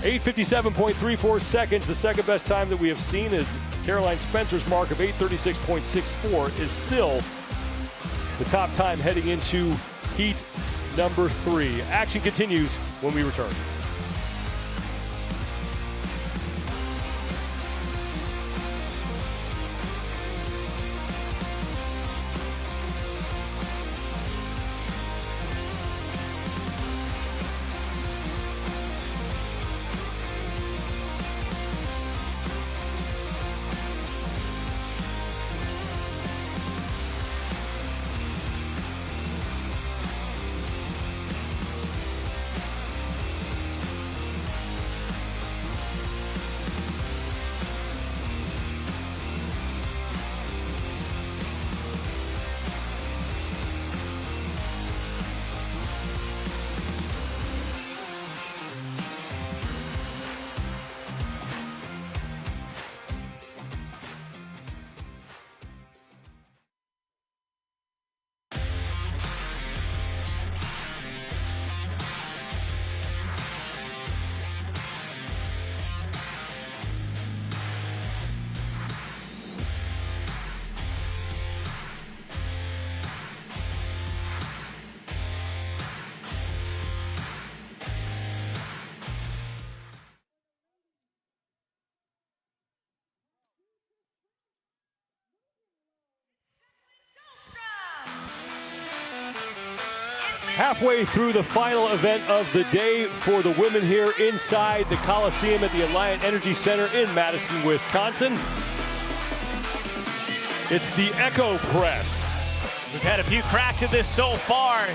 8:57.34 seconds, the second best time that we have seen, is Caroline Spencer's mark of 8:36.64 is still the top time heading into heat number 3. Action continues when we return. Halfway through the final event of the day for the women here inside the Coliseum at the Alliant Energy Center in Madison, Wisconsin. It's the Echo Press. We've had a few cracks at this so far.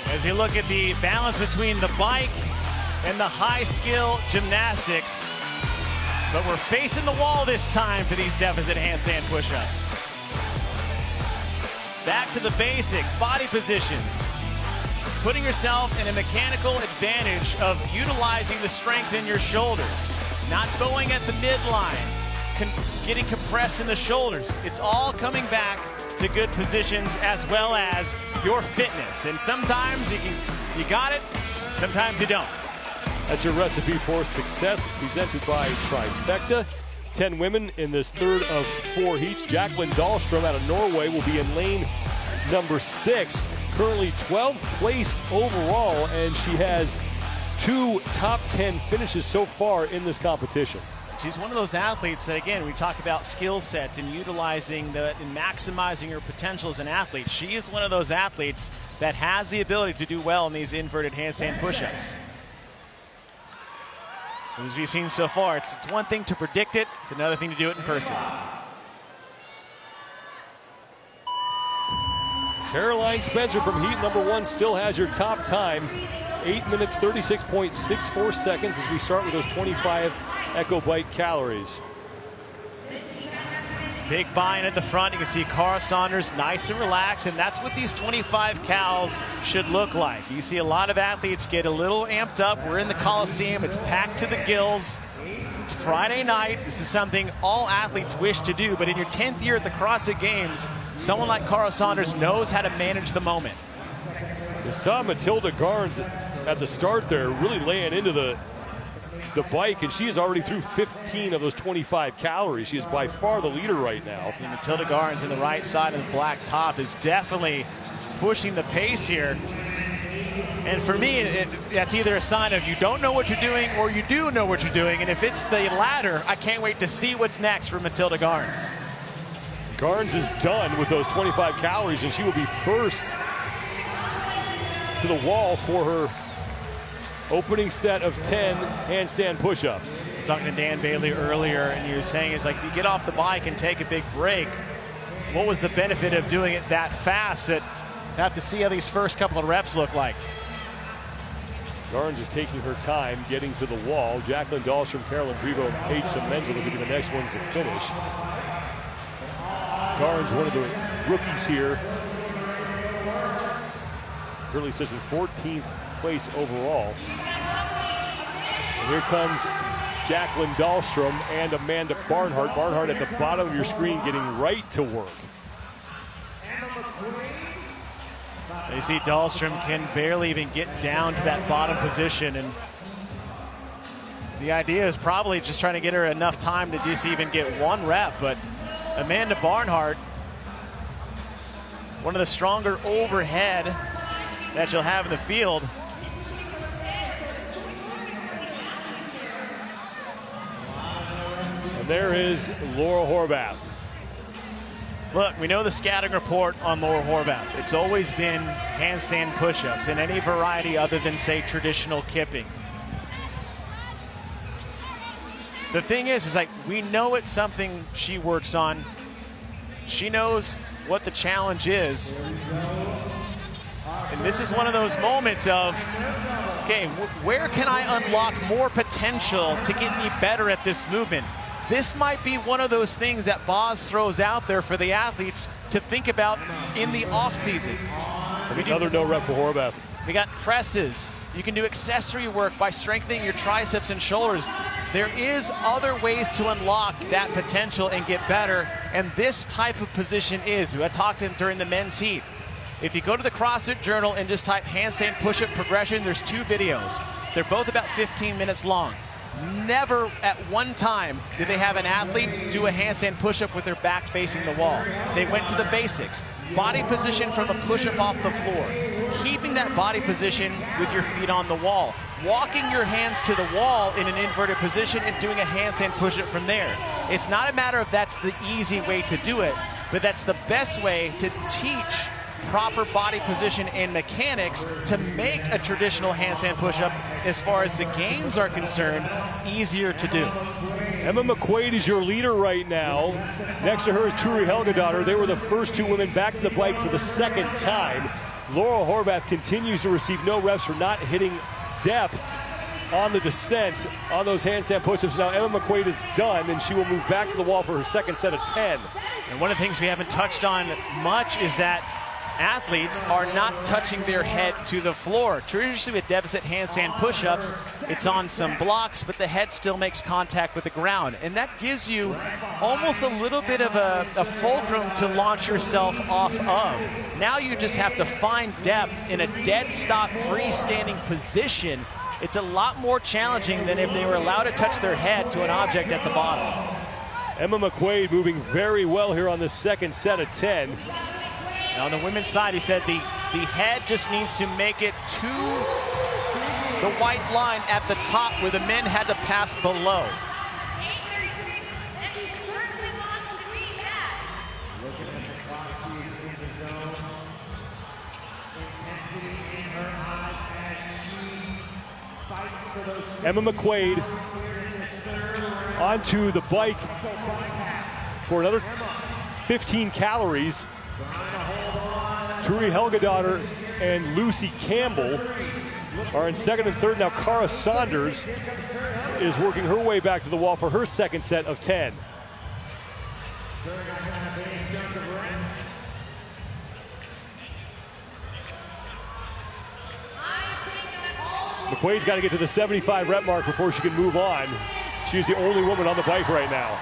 As you look at the balance between the bike and the high skill gymnastics. But we're facing the wall this time for these deficit handstand push-ups. Back to the basics, body positions. Putting yourself in a mechanical advantage of utilizing the strength in your shoulders. Not going at the midline, getting compressed in the shoulders. It's all coming back to good positions as well as your fitness. And sometimes you got it, sometimes you don't. That's your recipe for success, presented by Trifecta. 10 women in this third of 4 heats. Jacqueline Dahlstrom out of Norway will be in lane number 6. Currently 12th place overall, and she has 2 top 10 finishes so far in this competition. She's one of those athletes that, again, we talk about skill sets and utilizing and maximizing your potential as an athlete. She is one of those athletes that has the ability to do well in these inverted handstand push-ups. As we've seen so far, it's one thing to predict it, it's another thing to do it in person. Caroline Spencer from heat number 1 still has your top time. 8 minutes, 36.64 seconds as we start with those 25 Echo Bike calories. Big buy-in at the front. You can see Cara Saunders nice and relaxed, and that's what these 25 cals should look like. You see a lot of athletes get a little amped up. We're in the Coliseum. It's packed to the gills. It's Friday night. This is something all athletes wish to do, but in your 10th year at the CrossFit Games, someone like Cara Saunders knows how to manage the moment. You saw Matilda Garnes at the start there really laying into the bike, and she is already through 15 of those 25 calories. She is by far the leader right now. See, Matilda Garnes on the right side of the black top is definitely pushing the pace here. And for me, that's either a sign of you don't know what you're doing or you do know what you're doing. And if it's the latter, I can't wait to see what's next for Matilda Garnes. Garnes is done with those 25 calories, and she will be first to the wall for her opening set of 10 handstand push-ups. Talking to Dan Bailey earlier, and he was saying, it's like, you get off the bike and take a big break. What was the benefit of doing it that fast? That have to see how these first couple of reps look like. Garnes is taking her time getting to the wall. Jacqueline Dahlstrom, Carolyn Grivo, and Paige Semenza will be the next ones to finish. Garnes, one of the rookies here, currently sits in 14th place overall. And here comes Jacqueline Dahlstrom and Amanda Barnhart. Barnhart at the bottom of your screen getting right to work. You see Dahlstrom can barely even get down to that bottom position, and the idea is probably just trying to get her enough time to just even get 1 rep, but Amanda Barnhart, one of the stronger overhead that you'll have in the field. And there is Laura Horvath. Look, we know the scouting report on Laura Horvath. It's always been handstand push-ups in any variety other than, say, traditional kipping. The thing is like, we know it's something she works on. She knows what the challenge is. And this is one of those moments of, okay, where can I unlock more potential to get me better at this movement? This might be one of those things that Boz throws out there for the athletes to think about in the off season. Another no rep for Horvath. We got presses. You can do accessory work by strengthening your triceps and shoulders. There is other ways to unlock that potential and get better, and this type of position is. I talked to him during the men's heat. If you go to the CrossFit Journal and just type handstand push-up progression, there's 2 videos. They're both about 15 minutes long. Never at one time did they have an athlete do a handstand push-up with their back facing the wall. They went to the basics. Body position from a push-up off the floor. Keeping that body position with your feet on the wall. Walking your hands to the wall in an inverted position and doing a handstand push-up from there. It's not a matter of that's the easy way to do it, but that's the best way to teach proper body position and mechanics to make a traditional handstand push-up, as far as the games are concerned, easier to do. Emma McQuaid is your leader right now. Next to her is Turi Helgadottir. They were the first two women back to the bike for the second time. Laura Horvath continues to receive no reps for not hitting depth on the descent on those handstand push-ups. Now Emma McQuaid is done, and she will move back to the wall for her second set of 10. And one of the things we haven't touched on much is that athletes are not touching their head to the floor. Traditionally with deficit handstand push-ups, it's on some blocks, but the head still makes contact with the ground. And that gives you almost a little bit of a fulcrum to launch yourself off of. Now you just have to find depth in a dead stop freestanding position. It's a lot more challenging than if they were allowed to touch their head to an object at the bottom. Emma McQuaid moving very well here on the second set of 10. Now on the women's side, he said the head just needs to make it to the white line at the top where the men had to pass below. Emma McQuaid onto the bike for another 15 calories. Turi Helgadottir and Lucy Campbell are in second and third. Now Cara Saunders is working her way back to the wall for her second set of 10. McQuaid's got to get to the 75 rep mark before she can move on. She's the only woman on the bike right now.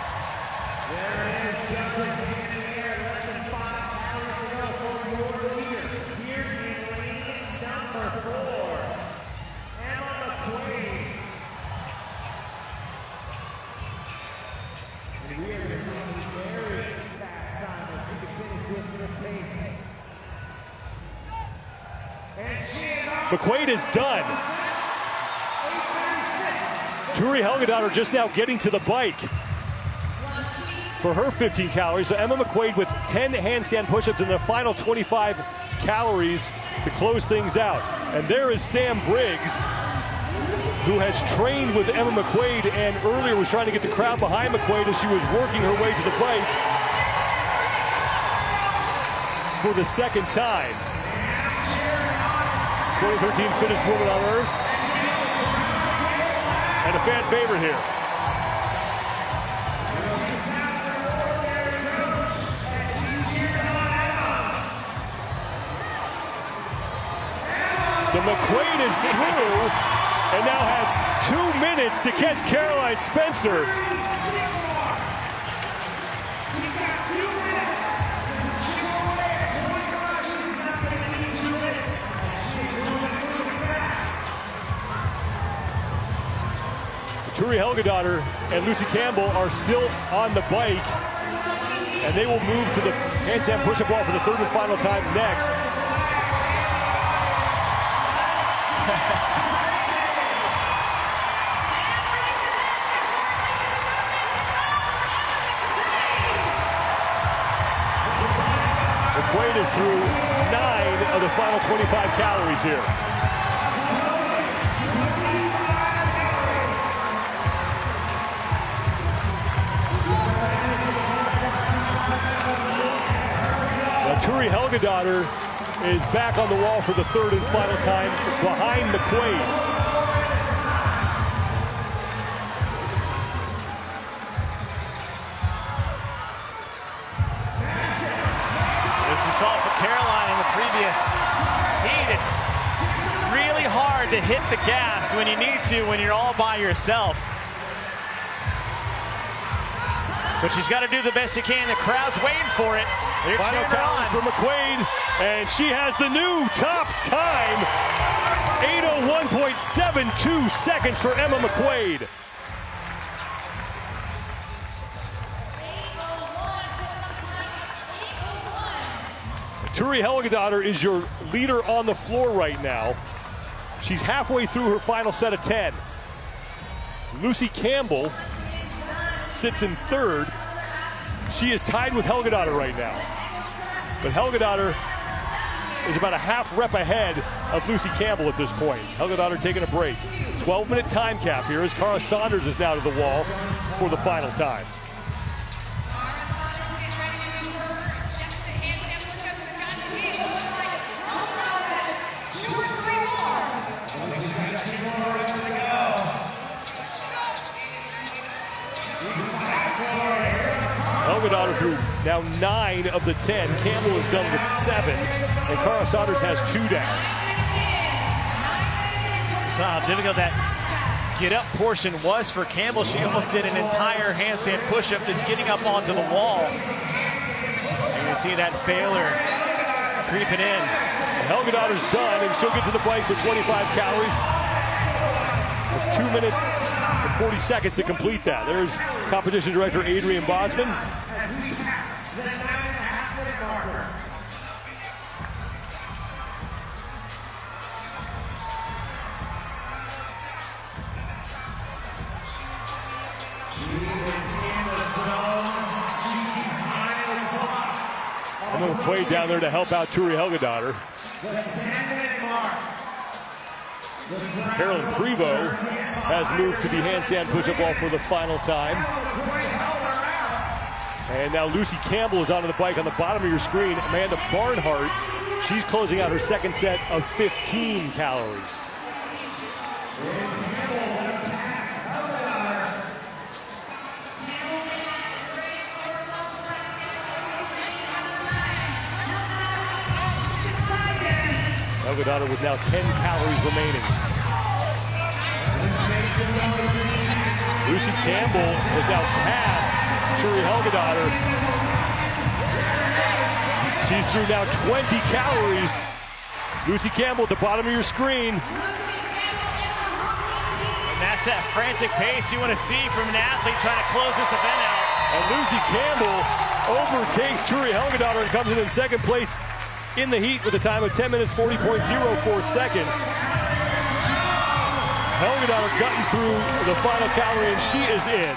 McQuaid is done. Turi Helgadottir just now getting to the bike for her 15 calories. So Emma McQuaid with 10 handstand push-ups in the final 25 calories to close things out. And there is Sam Briggs, who has trained with Emma McQuaid and earlier was trying to get the crowd behind McQuaid as she was working her way to the bike for the second time. 2013 fittest woman on earth. And a fan favorite here. So McQuaid is through and now has 2 minutes to catch Caroline Spencer. Turi Helgadottir and Lucy Campbell are still on the bike, and they will move to the handstand push-up wall for the third and final time next. McQuaid is through 9 of the final 25 calories here. Turi Helgadottir is back on the wall for the third and final time behind McQuaid. As you saw for Caroline in the previous heat, it's really hard to hit the gas when you need to when you're all by yourself. But she's got to do the best she can. The crowd's waiting for it. They're Final calories for McQuaid, and she has the new top time. 8:01.72 seconds for Emma McQuaid. Turi Helgadottir is your leader on the floor right now. She's halfway through her final set of 10. Lucy Campbell sits in third. She is tied with Helgadottir right now. But Helgadottir is about a half rep ahead of Lucy Campbell at this point. Helgadottir taking a break. 12-minute time cap here as Cara Saunders is now to the wall for the final time. Helgadottir through now 9 of the 10. Campbell is done with 7, and Cara Saunders has 2 down. So how difficult that get-up portion was for Campbell. She almost did an entire handstand push-up just getting up onto the wall. And you see that failure creeping in. Helgadottir's done, and she'll get to the bike for 25 calories. It's 2 minutes and 40 seconds to complete that. There's competition director Adrian Bosman. Emma McQuaid down there to help out Turi Helgadottir. Carolyn Prevost has moved to the handstand push-up wall for the final time. And now Lucy Campbell is onto the bike on the bottom of your screen. Amanda Barnhart, she's closing out her second set of 15 calories. Helgadottir with now 10 calories remaining. Lucy Campbell has now passed Turi Helgadottir. She's through now 20 calories. Lucy Campbell at the bottom of your screen. And that's that frantic pace you want to see from an athlete trying to close this event out. And Lucy Campbell overtakes Turi Helgadottir and comes in second place in the heat with a time of 10 minutes, 40.04 seconds. Helgadottir gutting through the final calorie, and she is in.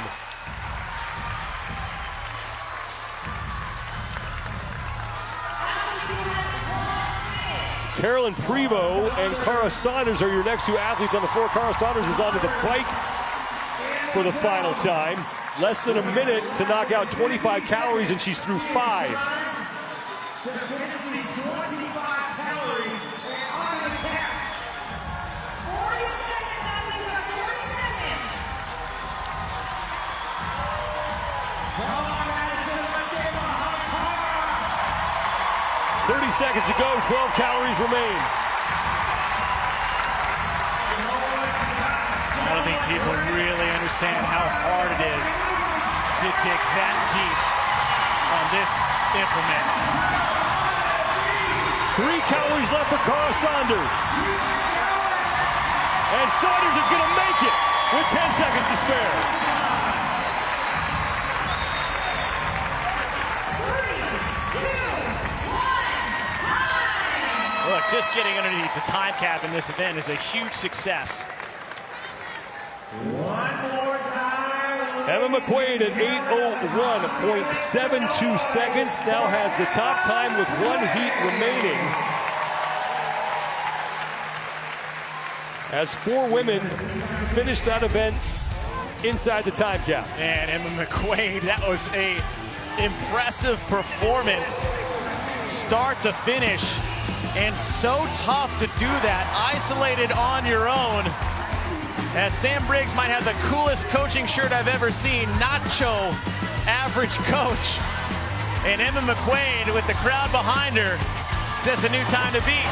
Carolyn Prevost and Cara Saunders are your next 2 athletes on the floor. Cara Saunders is onto the bike for the final time. Less than a minute to knock out 25 calories, and she's through 5. 30 seconds to go, 12 calories remain. I don't think people really understand how hard it is to dig that deep on this implement. 3 calories left for Cara Saunders. And Saunders is going to make it with 10 seconds to spare. Look, just getting underneath the time cap in this event is a huge success. One more time. Emma McQuaid at 8:01.72 seconds now has the top time with 1 heat remaining. As 4 women finish that event inside the time cap. And Emma McQuaid, that was a impressive performance, start to finish. And so tough to do that, isolated on your own. As Sam Briggs might have the coolest coaching shirt I've ever seen, Nacho, average coach. And Emma McQuaid with the crowd behind her sets the new time to beat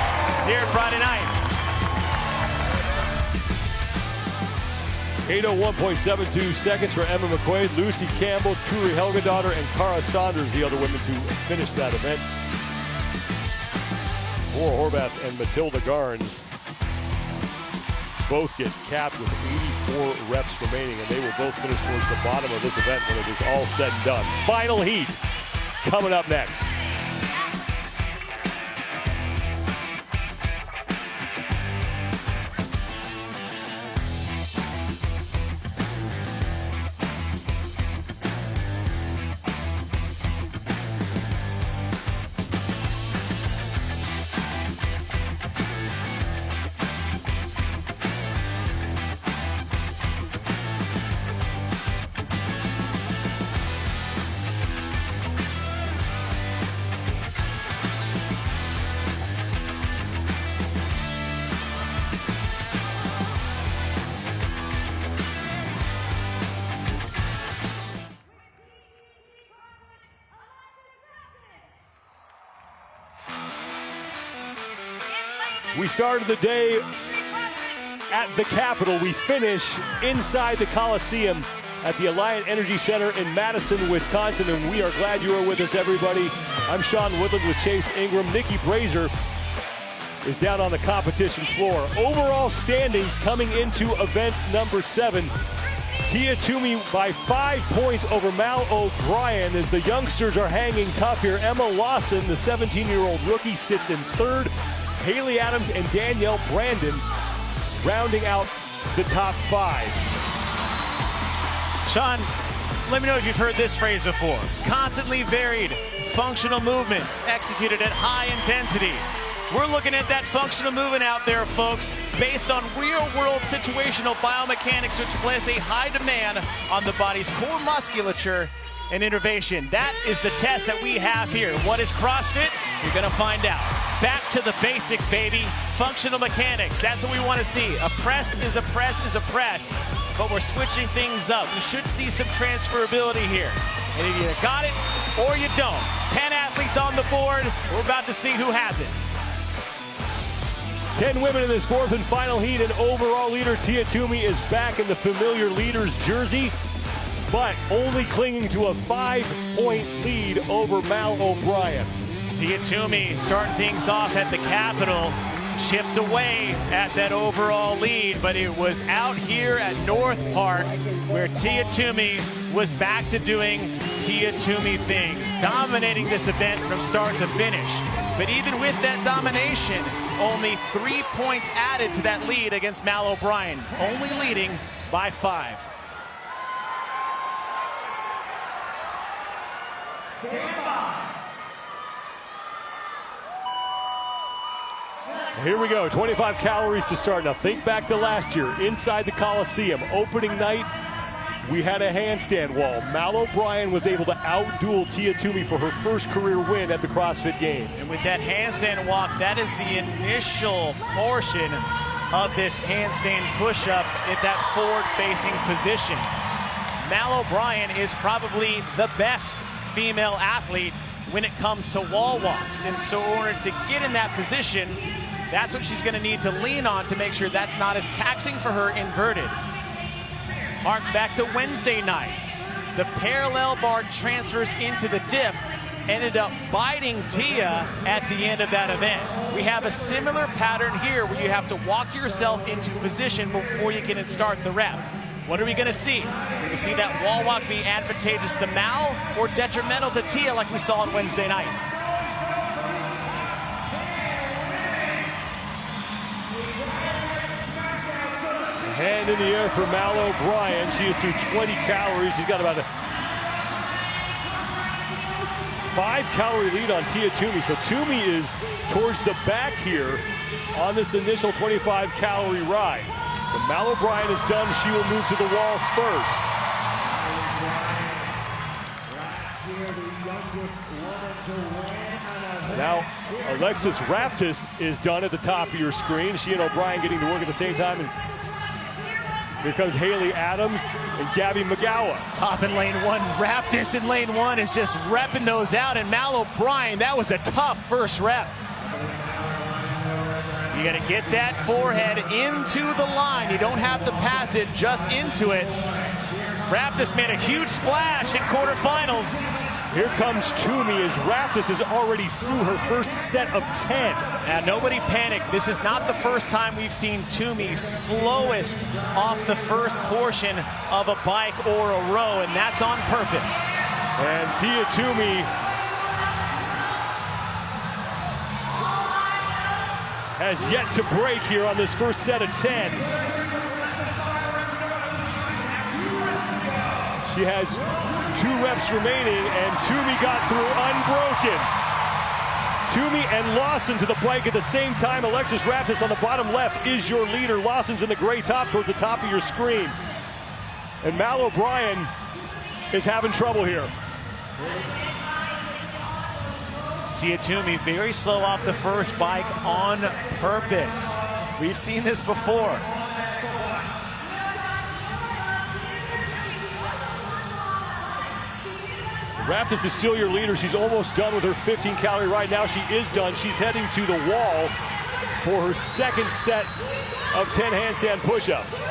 here Friday night. 8:01.72 seconds for Emma McQuaid, Lucy Campbell, Turi Helgadottir, and Cara Saunders, the other women to finish that event. Laura Horvath and Matilda Garns both get capped with 84 reps remaining, and they will both finish towards the bottom of this event when it is all said and done. Final heat coming up next. We started the day at the Capitol. We finish inside the Coliseum at the Alliant Energy Center in Madison, Wisconsin, and we are glad you are with us, everybody. I'm Sean Woodland with Chase Ingram. Nikki Brazier is down on the competition floor. Overall standings coming into event number 7. Tia Toomey by 5 points over Mal O'Brien as the youngsters are hanging tough here. Emma Lawson, the 17-year-old rookie, sits in 3rd. Haley Adams and Danielle Brandon rounding out the top 5. Sean, let me know if you've heard this phrase before. Constantly varied functional movements executed at high intensity. We're looking at that functional movement out there, folks, based on real-world situational biomechanics, which place a high demand on the body's core musculature and innervation. That is the test that we have here. What is CrossFit? You're going to find out. Back to the basics, baby. Functional mechanics. That's what we want to see. A press is a press is a press, but we're switching things up. We should see some transferability here. And either you got it or you don't. 10 athletes on the board. We're about to see who has it. 10 women in this 4th and final heat, and overall leader Tia Toomey is back in the familiar leader's jersey, but only clinging to a 5-point lead over Mal O'Brien. Tia Toomey starting things off at the Capitol, chipped away at that overall lead, but it was out here at North Park where Tia Toomey was back to doing Tia Toomey things, dominating this event from start to finish. But even with that domination, only 3 points added to that lead against Mal O'Brien, only leading by 5. Stand by. Here we go, 25 calories to start. Now think back to last year, inside the Coliseum, opening night, we had a handstand wall. Mal O'Brien was able to outduel Tia Toomey for her first career win at the CrossFit Games. And with that handstand walk, that is the initial portion of this handstand push-up at that forward-facing position. Mal O'Brien is probably the best female athlete when it comes to wall walks. And so in order to get in that position, that's what she's going to need to lean on to make sure that's not as taxing for her inverted. Hark back to Wednesday night. The parallel bar transfers into the dip ended up biting Tia at the end of that event. We have a similar pattern here where you have to walk yourself into position before you can start the rep. What are we going to see? We're going to see that wall walk be advantageous to Mal or detrimental to Tia like we saw on Wednesday night. Hand in the air for Mal O'Brien. She is through 20 calories. She's got about a 5-calorie lead on Tia Toomey. So Toomey is towards the back here on this initial 25-calorie ride. When Mal O'Brien is done, she will move to the wall first. Now, Alexis Raptis is done at the top of your screen. She and O'Brien getting to work at the same time. And here comes Haley Adams and Gabby McGowan. Top in lane 1. Raptis in lane 1 is just repping those out. And Mal O'Brien, that was a tough first rep. You got to get that forehead into the line. You don't have to pass it, just into it. Raptis made a huge splash in quarterfinals. Here comes Toomey as Raptis is already through her first set of 10. Now, nobody panic. This is not the first time we've seen Toomey slowest off the first portion of a bike or a row, and that's on purpose. And Tia Toomey has yet to break here on this first set of 10. She has 2 reps remaining, and Toomey got through unbroken. Toomey and Lawson to the bike at the same time. Alexis Raptis on the bottom left is your leader. Lawson's in the gray top towards the top of your screen. And Mal O'Brien is having trouble here. Tia Toomey very slow off the first bike on purpose. We've seen this before. Raptis is still your leader. She's almost done with her 15-calorie ride. Now she is done. She's heading to the wall. for her second set of 10 handstand push-ups.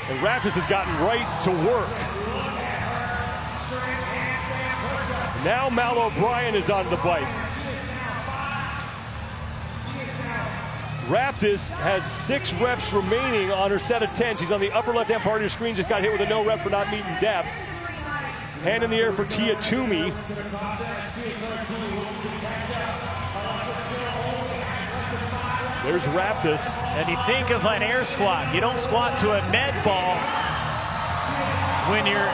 And Raptis has gotten right to work. Now Mal O'Brien is on the bike. Raptis has 6 reps remaining on her set of 10. She's on the upper left-hand part of your screen, just got hit with a no rep for not meeting depth. Hand in the air for Tia Toomey. There's Raptis. And you think of an air squat. You don't squat to a med ball when you're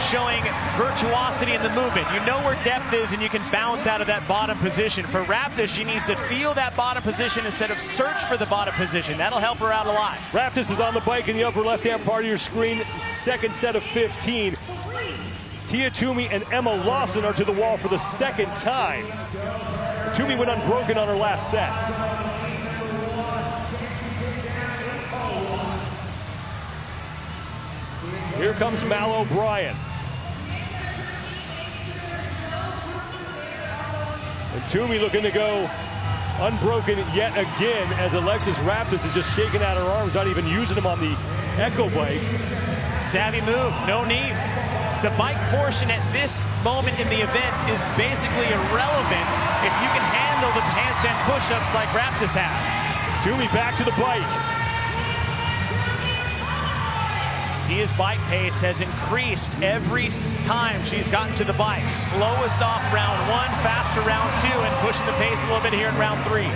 showing virtuosity in the movement. You know where depth is and you can bounce out of that bottom position. For Raptis, she needs to feel that bottom position instead of search for the bottom position. That'll help her out a lot. Raptis is on the bike in the upper left-hand part of your screen. Second set of 15. Tia Toomey and Emma Lawson are to the wall for the second time. Toomey went unbroken on her last set. Here comes Mal O'Brien. And Toomey looking to go unbroken yet again as Alexis Raptis is just shaking out her arms, not even using them on the Echo bike. Savvy move, no knee. The bike portion at this moment in the event is basically irrelevant if you can handle the handstand push-ups like Raptis has. Toomey back to the bike. Tia's bike pace has increased every time she's gotten to the bike. Slowest off round 1, faster round 2, and pushing the pace a little bit here in round 3.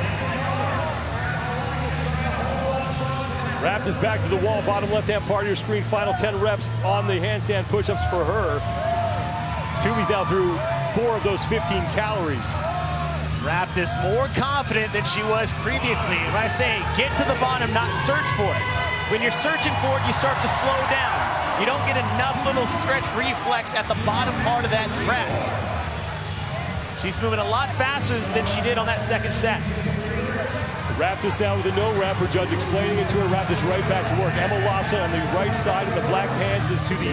Raptis back to the wall, bottom left-hand part of your screen. Final 10 reps on the handstand push-ups for her. Toomey's now through 4 of those 15 calories. Raptis more confident than she was previously. When I say get to the bottom, not search for it. When you're searching for it, you start to slow down. You don't get enough little stretch reflex at the bottom part of that press. She's moving a lot faster than she did on that second set. Raptis now with a no rep. Her judge explaining it to her. Raptis right back to work. Emma Lawson on the right side in the black pants is to the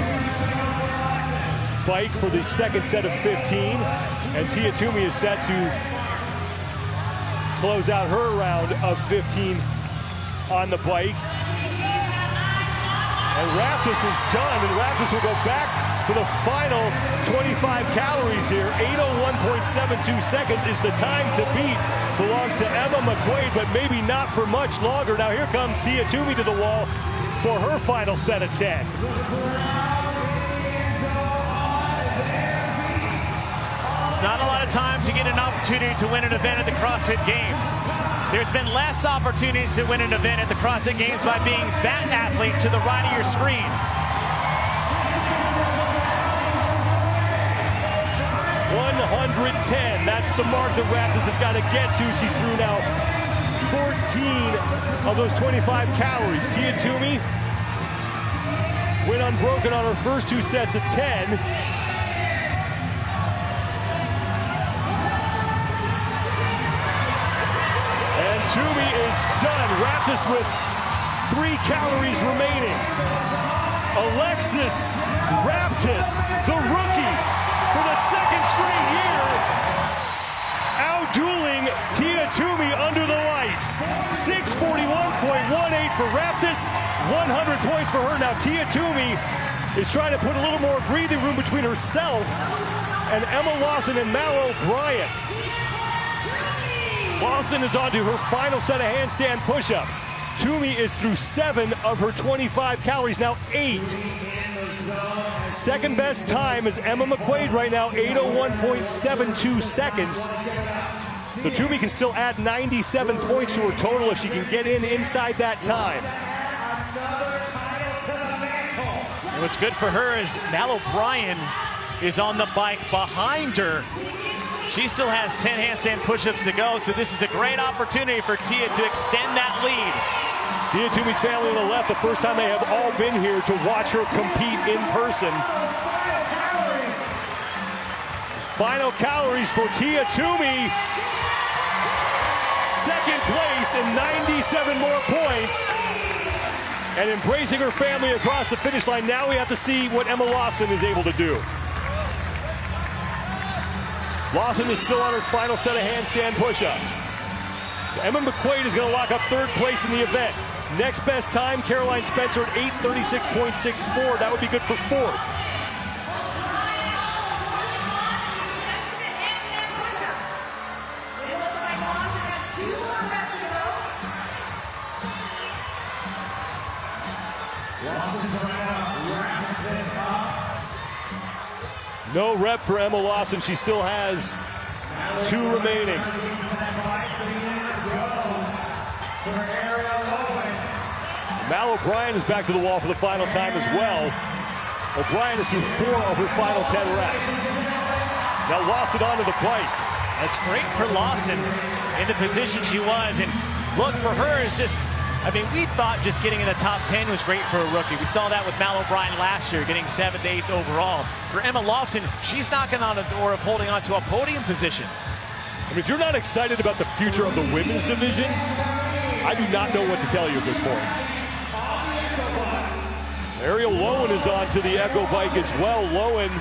bike for the second set of 15. And Tia Toomey is set to close out her round of 15 on the bike. And Raptis is done, and Raptis will go back for the final 25 calories here. 8:01.72 seconds is the time to beat. Belongs to Emma McQuaid, but maybe not for much longer. Now here comes Tia Toomey to the wall for her final set of 10. It's not a lot of times you get an opportunity to win an event at the CrossFit Games. There's been less opportunities to win an event at the CrossFit Games by being that athlete to the right of your screen. $110. That's the mark that Raptis has got to get to. She's through now 14 of those 25 calories. Tia Toomey went unbroken on her first 2 sets of 10. Toomey is done. Raptis with 3 calories remaining. Alexis Raptis, the rookie, for the second straight year, outdueling Tia Toomey under the lights. 641.18 for Raptis, 100 points for her. Now Tia Toomey is trying to put a little more breathing room between herself and Emma Lawson and Mal O'Brien. Lawson is on to her final set of handstand push-ups. Toomey is through 7 of her 25 calories, now 8. Second best time is Emma McQuaid right now, 8:01.72 seconds. So Toomey can still add 97 points to her total if she can get inside that time. And what's good for her is Mal O'Brien is on the bike behind her. She still has 10 handstand push-ups to go, so this is a great opportunity for Tia to extend that lead. Tia Toomey's family on the left, the first time they have all been here to watch her compete in person. Final calories for Tia Toomey. Second place and 97 more points. And embracing her family across the finish line. Now we have to see what Emma Lawson is able to do. Lawson is still on her final set of handstand push-ups. Emma McQuaid is going to lock up third place in the event. Next best time, Caroline Spencer at 8:36.64. That would be good for fourth. No rep for Emma Lawson. She still has 2 remaining. Mal O'Brien is back to the wall for the final time as well. O'Brien is through 4 of her final 10 reps. Now Lawson onto the bike. That's great for Lawson in the position she was. And look, for her, it's just, I mean, we thought just getting in the top 10 was great for a rookie. We saw that with Mal O'Brien last year, getting 7th, 8th overall. For Emma Lawson, she's knocking on the door of holding on to a podium position. I mean, if you're not excited about the future of the women's division, I do not know what to tell you at this point. Ariel Lowen is on to the Echo bike as well. Lowen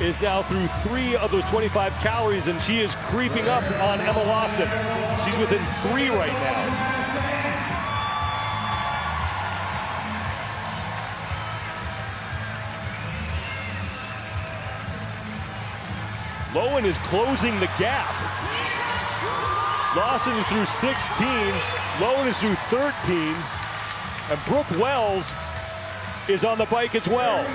is now through 3 of those 25 calories, and she is creeping up on Emma Lawson. She's within 3 right now. Lowen is closing the gap. Lawson is through 16. Lowen is through 13. And Brooke Wells is on the bike as well.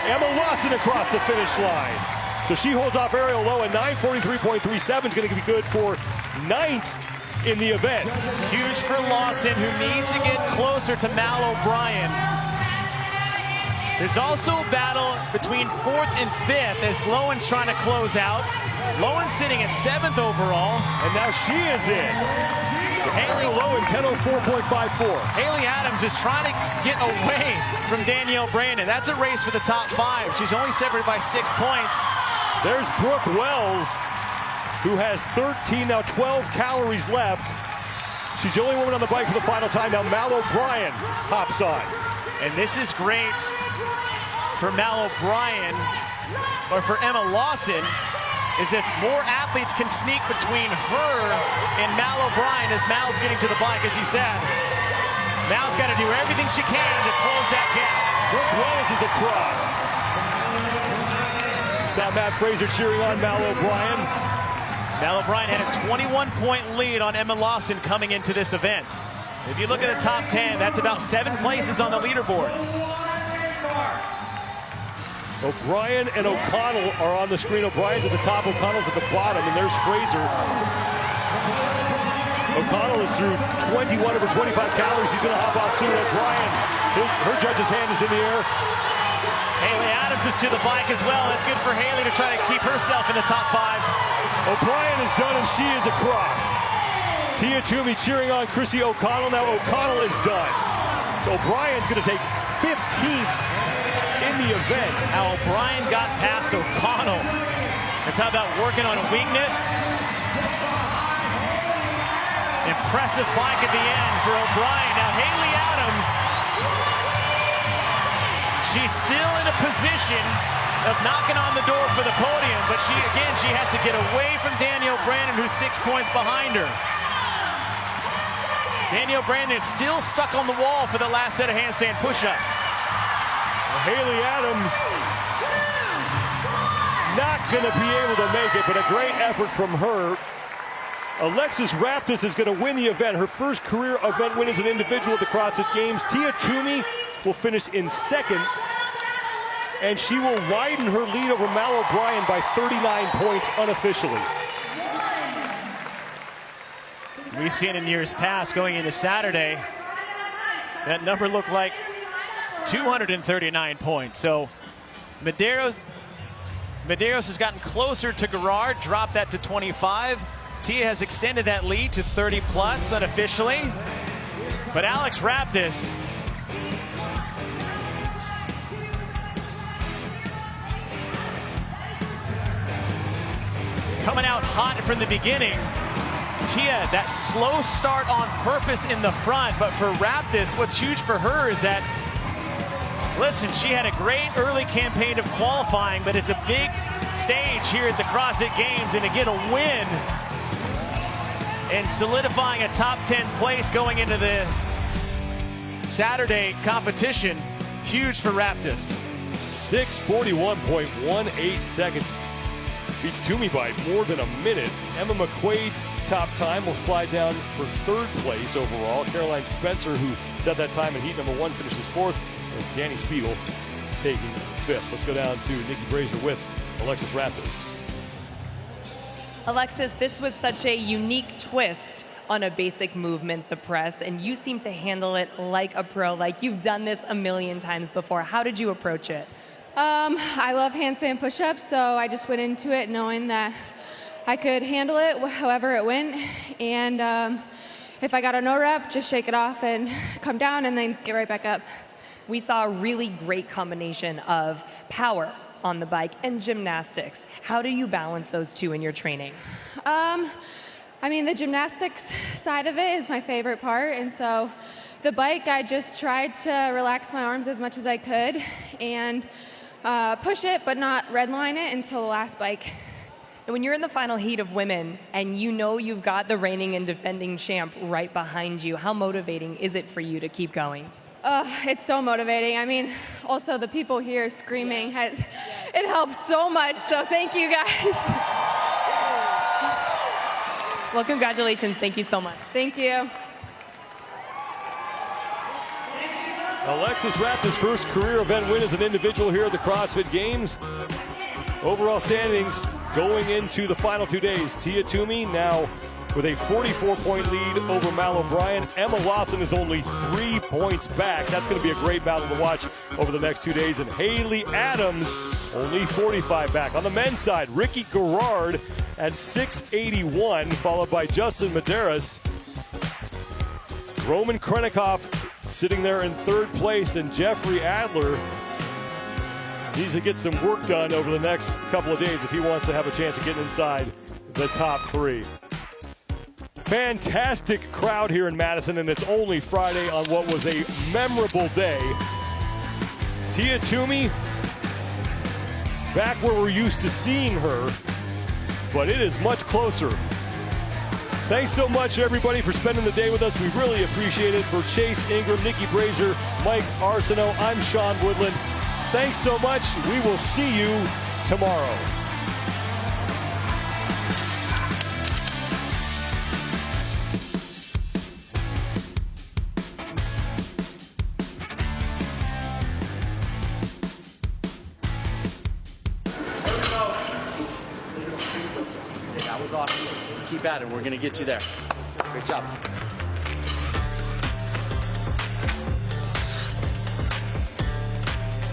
Emma Lawson across the finish line. So she holds off Ariel Lowen. 9:43.37 is going to be good for 9th in the event. Huge for Lawson, who needs to get closer to Mal O'Brien. There's also a battle between 4th and 5th as Lowen's trying to close out. Lowen's sitting at 7th overall. And now she is in. Haley Lowen, 10:04.54. Haley Adams is trying to get away from Danielle Brandon. That's a race for the top 5. She's only separated by 6 points. There's Brooke Wells, who has 13, now 12 calories left. She's the only woman on the bike for the final time. Now Mal O'Brien hops on. And this is great for Mal O'Brien, or for Emma Lawson, is if more athletes can sneak between her and Mal O'Brien as Mal's getting to the bike, as he said. Mal's got to do everything she can to close that gap. Brooke Wells is across. Saw Matt Fraser cheering on Mal O'Brien. Mal O'Brien had a 21-point lead on Emma Lawson coming into this event. If you look at the top 10, that's about 7 places on the leaderboard. O'Brien and O'Connell are on the screen. O'Brien's at the top, O'Connell's at the bottom, and there's Fraser. O'Connell is through 21 of her 25 calories. He's going to hop off soon. O'Brien, her judge's hand is in the air. Haley Adams is to the bike as well. That's good for Haley to try to keep herself in the top 5. O'Brien is done, and she is across. Tia Toomey cheering on Chrissy O'Connell. Now O'Connell is done. So O'Brien's going to take 15th in the event. Now O'Brien got past O'Connell. And talk about working on a weakness. Impressive bike at the end for O'Brien. Now Haley Adams, she's still in a position of knocking on the door for the podium, but she has to get away from Danielle Brandon, who's 6 points behind her. Danielle Brandon is still stuck on the wall for the last set of handstand push-ups. Haley Adams not going to be able to make it, but a great effort from her. Alexis Raptis is going to win the event. Her first career event win as an individual at the CrossFit Games. Tia Toomey will finish in 2nd, and she will widen her lead over Mal O'Brien by 39 points unofficially. We've seen in years past, going into Saturday, that number looked like 239 points. So Medeiros has gotten closer to Garrard, dropped that to 25. Tia has extended that lead to 30 plus unofficially. But Alex Raptis coming out hot from the beginning. Tia, that slow start on purpose in the front, but for Raptis, what's huge for her is that, listen, she had a great early campaign of qualifying, but it's a big stage here at the CrossFit Games and to get a win and solidifying a top 10 place going into the Saturday competition. Huge for Raptis. 6:41.18 seconds. Beats Toomey by more than a minute. Emma McQuaid's top time will slide down for 3rd place overall. Caroline Spencer, who set that time in heat number 1, finishes 4th. And Danny Spiegel taking 5th. Let's go down to Nikki Brazier with Alexis Raptis. Alexis, this was such a unique twist on a basic movement, the press, and you seem to handle it like a pro, like you've done this a million times before. How did you approach it? I love handstand push-ups, so I just went into it knowing that I could handle it however it went, and if I got a no rep, just shake it off and come down and then get right back up. We saw a really great combination of power on the bike and gymnastics. How do you balance those two in your training? I mean, the gymnastics side of it is my favorite part, and so the bike, I just tried to relax my arms as much as I could and push it, but not redline it until the last bike. And when you're in the final heat of women and you know you've got the reigning and defending champ right behind you, how motivating is it for you to keep going? It's so motivating. I mean, also the people here screaming, it helps so much, so thank you guys. Well, congratulations. Thank you so much. Thank you. Alexis Raptis' first career event win as an individual here at the CrossFit Games. Overall standings going into the final 2 days. Tia Toomey now with a 44-point lead over Mal O'Brien. Emma Lawson is only 3 points back. That's going to be a great battle to watch over the next 2 days. And Haley Adams only 45 back. On the men's side, Ricky Garrard at 681, followed by Justin Medeiros. Roman Krenikoff sitting there in 3rd place, and Jeffrey Adler needs to get some work done over the next couple of days if he wants to have a chance of getting inside the top 3. Fantastic crowd here in Madison, and it's only Friday on what was a memorable day. Tia Toomey, back where we're used to seeing her, but it is much closer. Thanks so much, everybody, for spending the day with us. We really appreciate it. For Chase Ingram, Nikki Brazier, Mike Arsenault, I'm Sean Woodland. Thanks so much. We will see you tomorrow. That was awesome. Keep at it. We're going to get you there. Great job.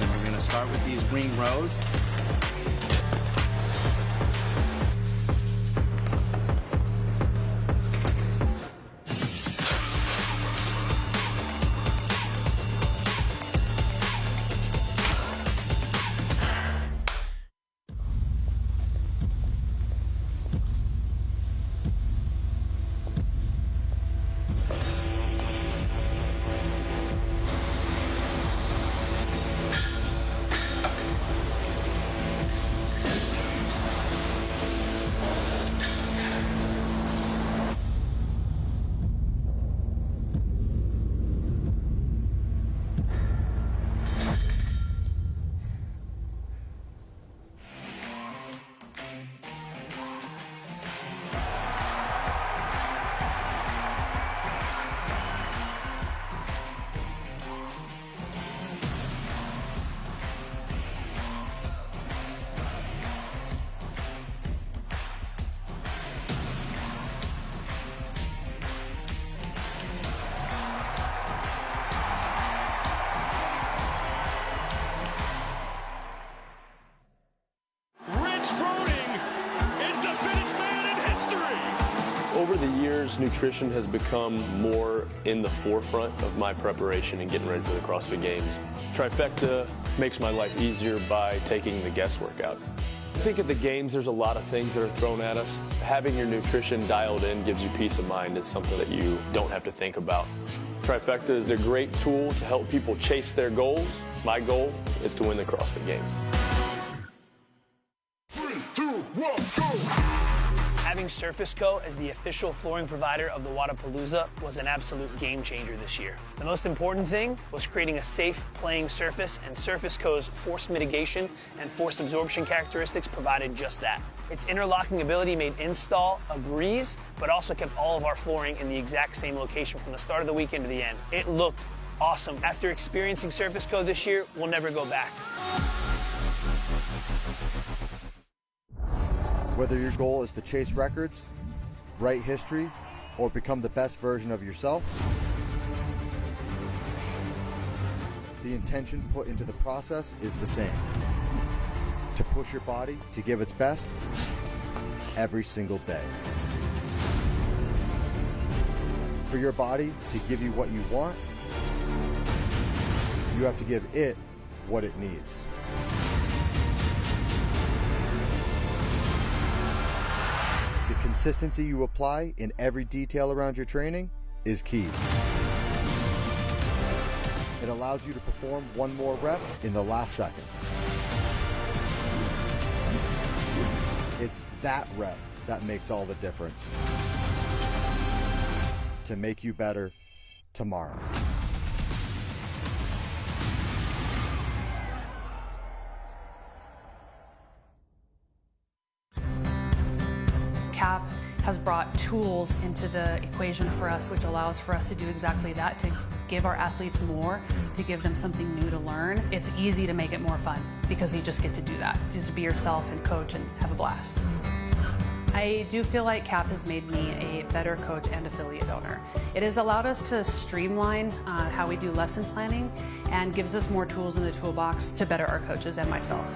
We're going to start with these ring rows. Over the years, nutrition has become more in the forefront of my preparation and getting ready for the CrossFit Games. Trifecta makes my life easier by taking the guesswork out. I think at the Games, there's a lot of things that are thrown at us. Having your nutrition dialed in gives you peace of mind. It's something that you don't have to think about. Trifecta is a great tool to help people chase their goals. My goal is to win the CrossFit Games. 3, Choosing Surface Co. as the official flooring provider of the Wodapalooza was an absolute game changer this year. The most important thing was creating a safe playing surface, and Surface Co.'s force mitigation and force absorption characteristics provided just that. Its interlocking ability made install a breeze, but also kept all of our flooring in the exact same location from the start of the weekend to the end. It looked awesome. After experiencing Surface Co. this year, we'll never go back. Whether your goal is to chase records, write history, or become the best version of yourself, the intention put into the process is the same. To push your body to give its best every single day. For your body to give you what you want, you have to give it what it needs. The consistency you apply in every detail around your training is key. It allows you to perform one more rep in the last second. It's that rep that makes all the difference to make you better tomorrow. CAP has brought tools into the equation for us, which allows for us to do exactly that, to give our athletes more, to give them something new to learn. It's easy to make it more fun because you just get to do that. Just be yourself and coach and have a blast. I do feel like CAP has made me a better coach and affiliate owner. It has allowed us to streamline how we do lesson planning and gives us more tools in the toolbox to better our coaches and myself.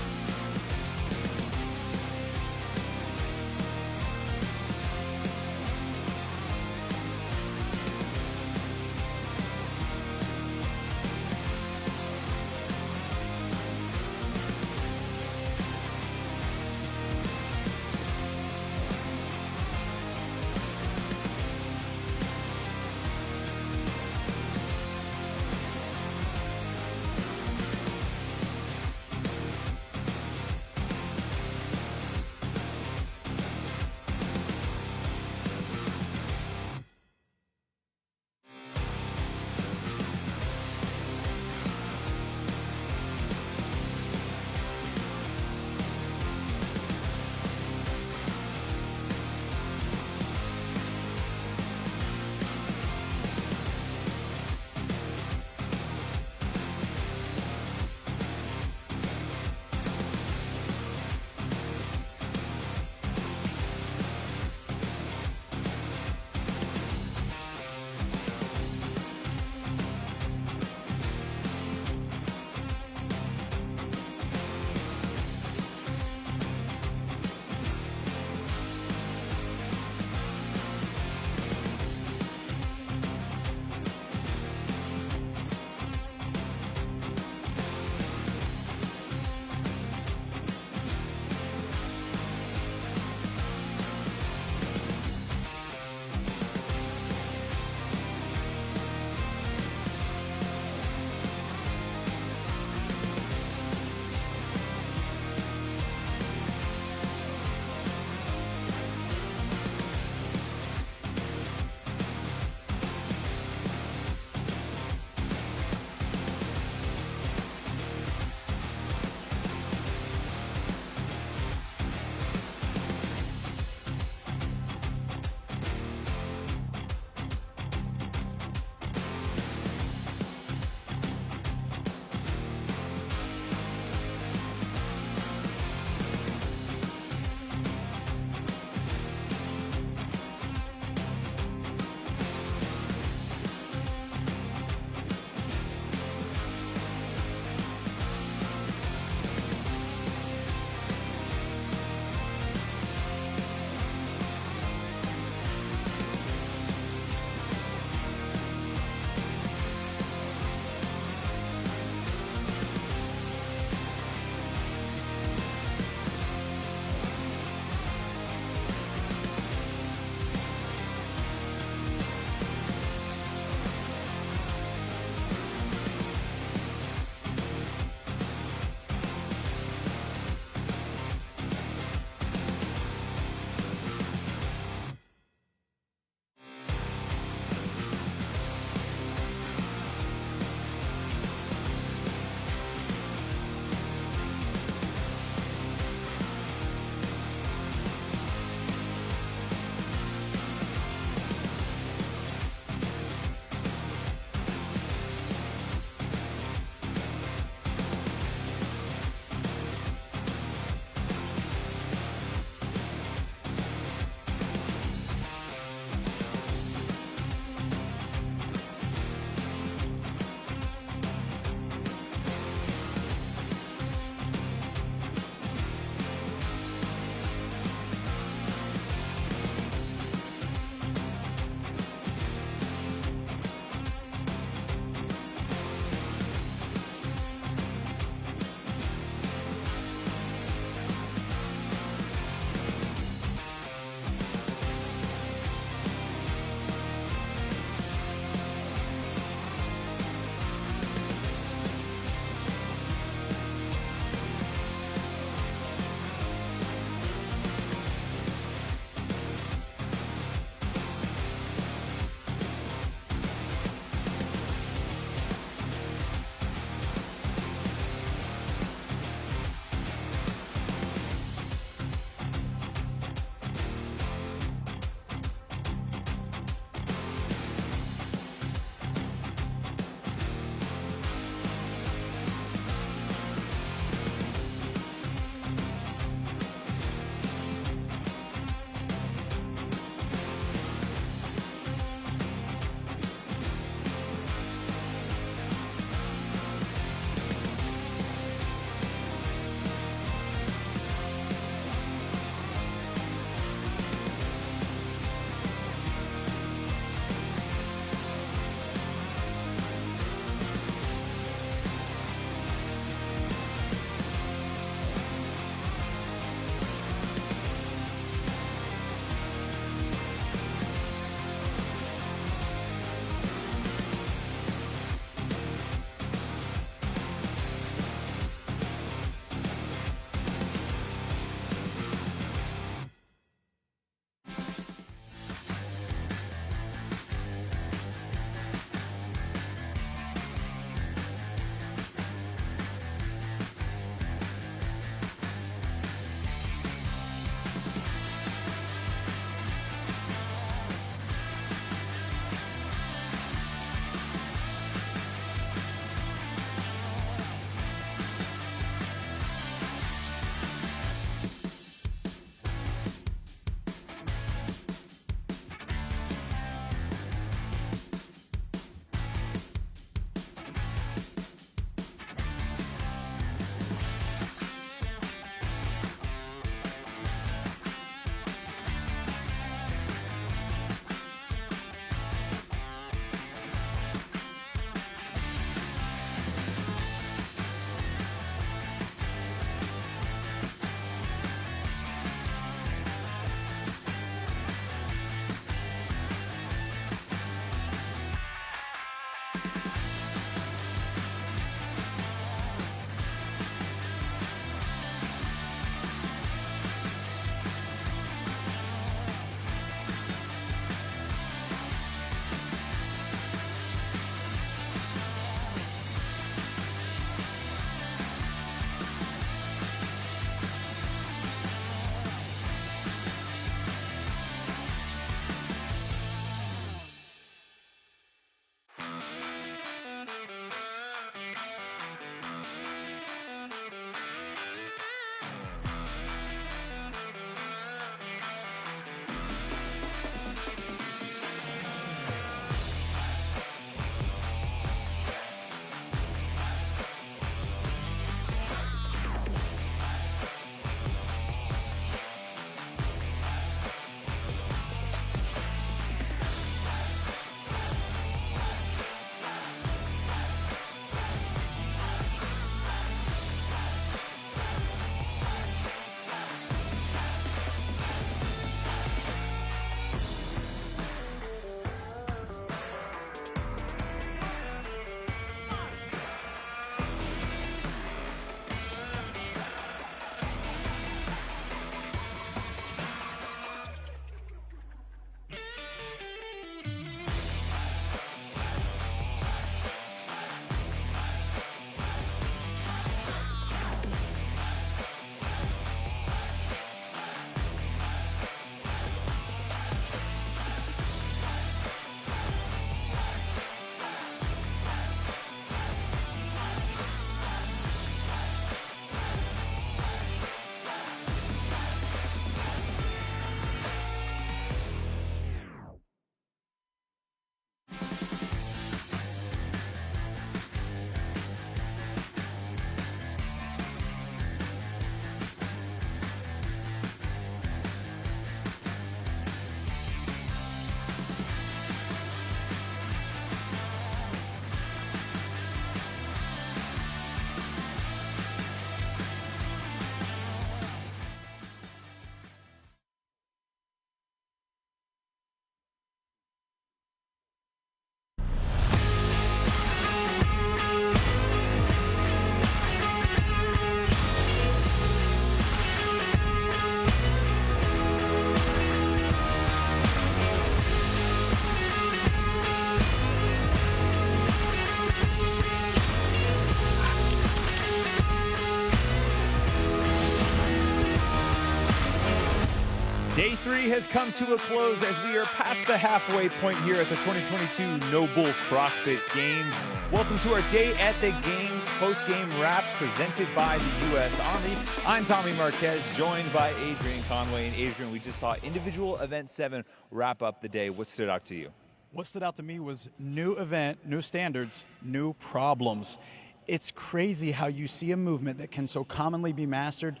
Day 3 has come to a close as we are past the halfway point here at the 2022 NOBULL CrossFit Games. Welcome to our Day at the Games post-game wrap presented by the U.S. Army. I'm Tommy Marquez, joined by Adrian Conway. And Adrian, we just saw individual event 7 wrap up the day. What stood out to you? What stood out to me was new event, new standards, new problems. It's crazy how you see a movement that can so commonly be mastered,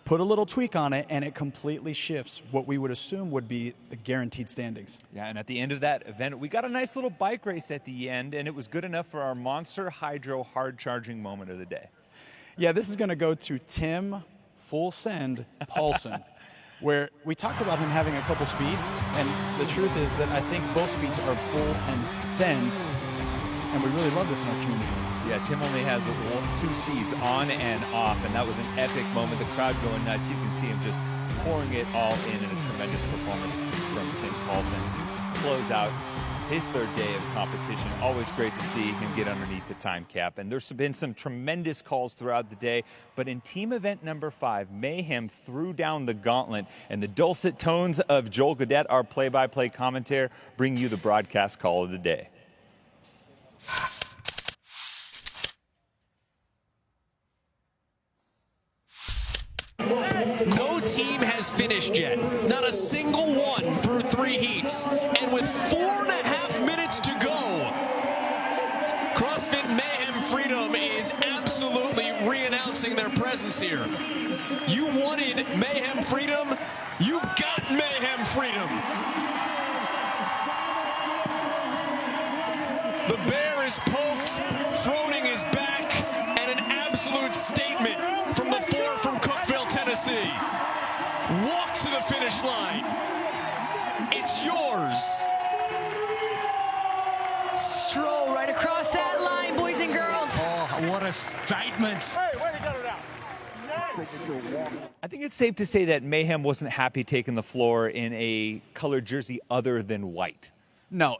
put a little tweak on it, and it completely shifts what we would assume would be the guaranteed standings. Yeah, and at the end of that event, we got a nice little bike race at the end, and it was good enough for our Monster Hydro hard charging moment of the day. Yeah, this is going to go to Tim Full Send Paulson, where we talked about him having a couple speeds, and the truth is that I think both speeds are full and send, and we really love this in our community. Yeah, Tim only has 2 speeds, on and off, and that was an epic moment. The crowd going nuts. You can see him just pouring it all in a tremendous performance from Tim Paulson to close out his 3rd day of competition. Always great to see him get underneath the time cap. And there's been some tremendous calls throughout the day, but in team event number 5, Mayhem threw down the gauntlet, and the dulcet tones of Joel Godet, our play-by-play commentator, bring you the broadcast call of the day. No team has finished yet. Not a single one through 3 heats. And with 4.5 minutes to go, CrossFit Mayhem Freedom is absolutely re-announcing their presence here. You wanted Mayhem Freedom, you got Mayhem Freedom. The bear is poked, Froning is back, and an absolute statement from the 4 from Cookeville, Tennessee. Walk to the finish line. It's yours. Stroll right across that line, boys and girls. Oh, what a statement. Hey, where you got it out? I think it's safe to say that Mayhem wasn't happy taking the floor in a colored jersey other than white. No,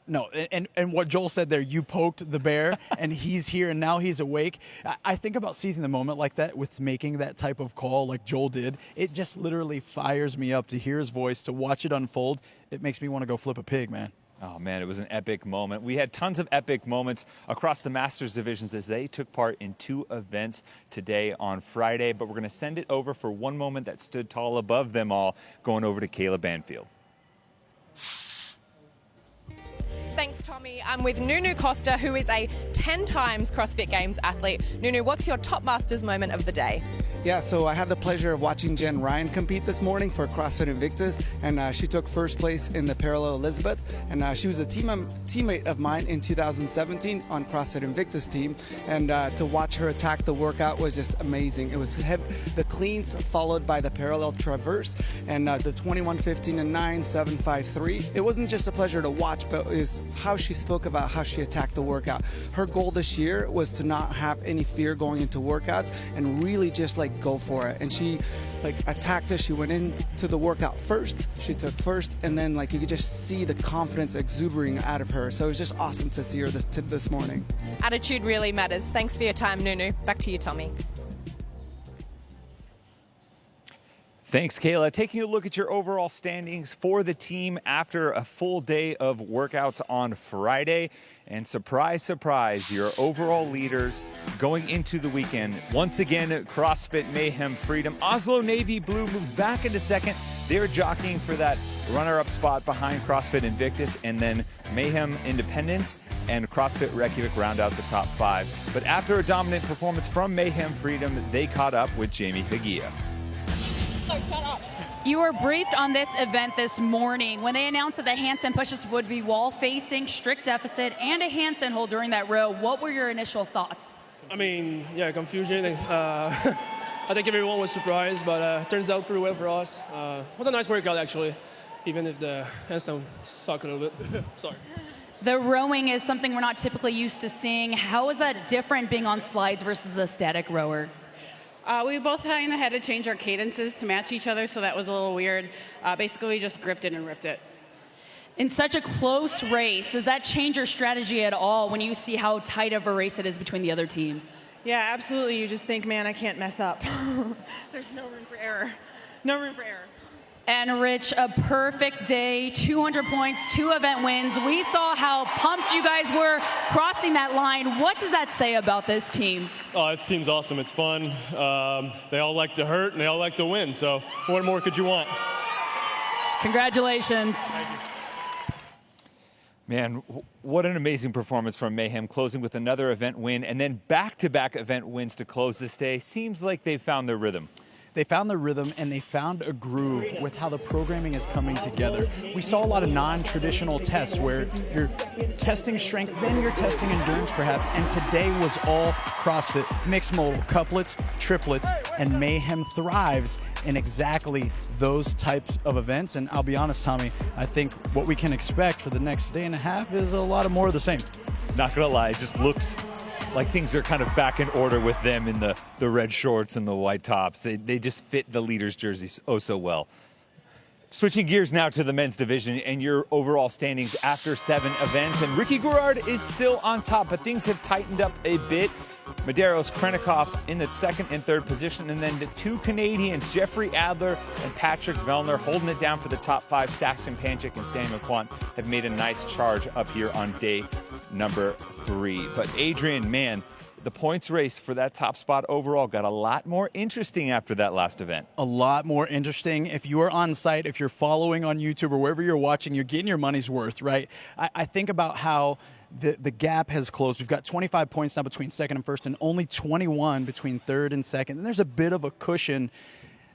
and what Joel said there, you poked the bear, and he's here, and now he's awake. I think about seizing the moment like that with making that type of call like Joel did. It just literally fires me up to hear his voice, to watch it unfold. It makes me want to go flip a pig, man. Oh, man, it was an epic moment. We had tons of epic moments across the Masters divisions as they took part in 2 events today on Friday, but we're going to send it over for one moment that stood tall above them all, going over to Kayla Banfield. Thanks, Tommy. I'm with Nunu Costa, who is a 10 times CrossFit Games athlete. Nunu, what's your top Masters moment of the day? Yeah, so I had the pleasure of watching Jen Ryan compete this morning for CrossFit Invictus, and she took 1st place in the Parallel Elizabeth, and she was a teammate of mine in 2017 on CrossFit Invictus team, and to watch her attack the workout was just amazing. It was the cleans followed by the Parallel Traverse, and the 21:15 and 9, 7:53. It wasn't just a pleasure to watch, but is how she spoke about how she attacked the workout. Her goal this year was to not have any fear going into workouts and really just go for it. And she attacked it. She went into the workout first. She took first, and then you could just see the confidence exuberating out of her. So it was just awesome to see her this morning. Attitude really matters. Thanks for your time, Nunu. Back to you, Tommy. Thanks, Kayla. Taking a look at your overall standings for the team after a full day of workouts on Friday. And surprise, surprise, your overall leaders going into the weekend. Once again, CrossFit Mayhem Freedom. Oslo Navy Blue moves back into 2nd. They're jockeying for that runner-up spot behind CrossFit Invictus. And then Mayhem Independence and CrossFit Reykjavik round out the top 5. But after a dominant performance from Mayhem Freedom, they caught up with Jamie Hagia. Oh, shut up. You were briefed on this event this morning when they announced that the handstand push-ups would be wall-facing, strict deficit, and a handstand hold during that row. What were your initial thoughts? I mean, yeah, confusion. I think everyone was surprised, but turns out pretty well for us. It was a nice workout, actually, even if the handstand sucked a little bit. Sorry. The rowing is something we're not typically used to seeing. How is that different being on slides versus a static rower? We both kind of had to change our cadences to match each other, so that was a little weird. Basically, we just gripped it and ripped it. In such a close race, does that change your strategy at all when you see how tight of a race it is between the other teams? Yeah, absolutely. You just think, man, I can't mess up. There's no room for error. No room for error. And Rich, a perfect day, 200 points, 2 event wins. We saw how pumped you guys were crossing that line. What does that say about this team? Oh, this team's awesome. It's fun. They all like to hurt and they all like to win. So what more could you want? Congratulations. Thank you. Man, what an amazing performance from Mayhem, closing with another event win and then back-to-back event wins to close this day. Seems like they've found their rhythm. They found their rhythm and they found a groove with how the programming is coming together. We saw a lot of non-traditional tests where you're testing strength, then you're testing endurance perhaps, and today was all CrossFit, mixed modal, couplets, triplets, and Mayhem thrives in exactly those types of events. And I'll be honest, Tommy, I think what we can expect for the next day and a half is a lot of more of the same. Not gonna lie, it just looks like things are kind of back in order with them in the red shorts and the white tops. They just fit the leaders' jerseys oh so well. Switching gears now to the men's division and your overall standings after 7 events. And Ricky Garrard is still on top, but things have tightened up a bit. Medeiros Krennikov in the 2nd and 3rd position, and then the 2 Canadians, Jeffrey Adler and Patrick Vellner, holding it down for the top 5. Saxon Panchik and Sam McQuant have made a nice charge up here on day number 3. But Adrian, man, the points race for that top spot overall got a lot more interesting after that last event. A lot more interesting. If you are on site, if you're following on YouTube or wherever you're watching, you're getting your money's worth, right? I think about how the gap has closed. We've got 25 points now between 2nd and 1st and only 21 between 3rd and 2nd. And there's a bit of a cushion.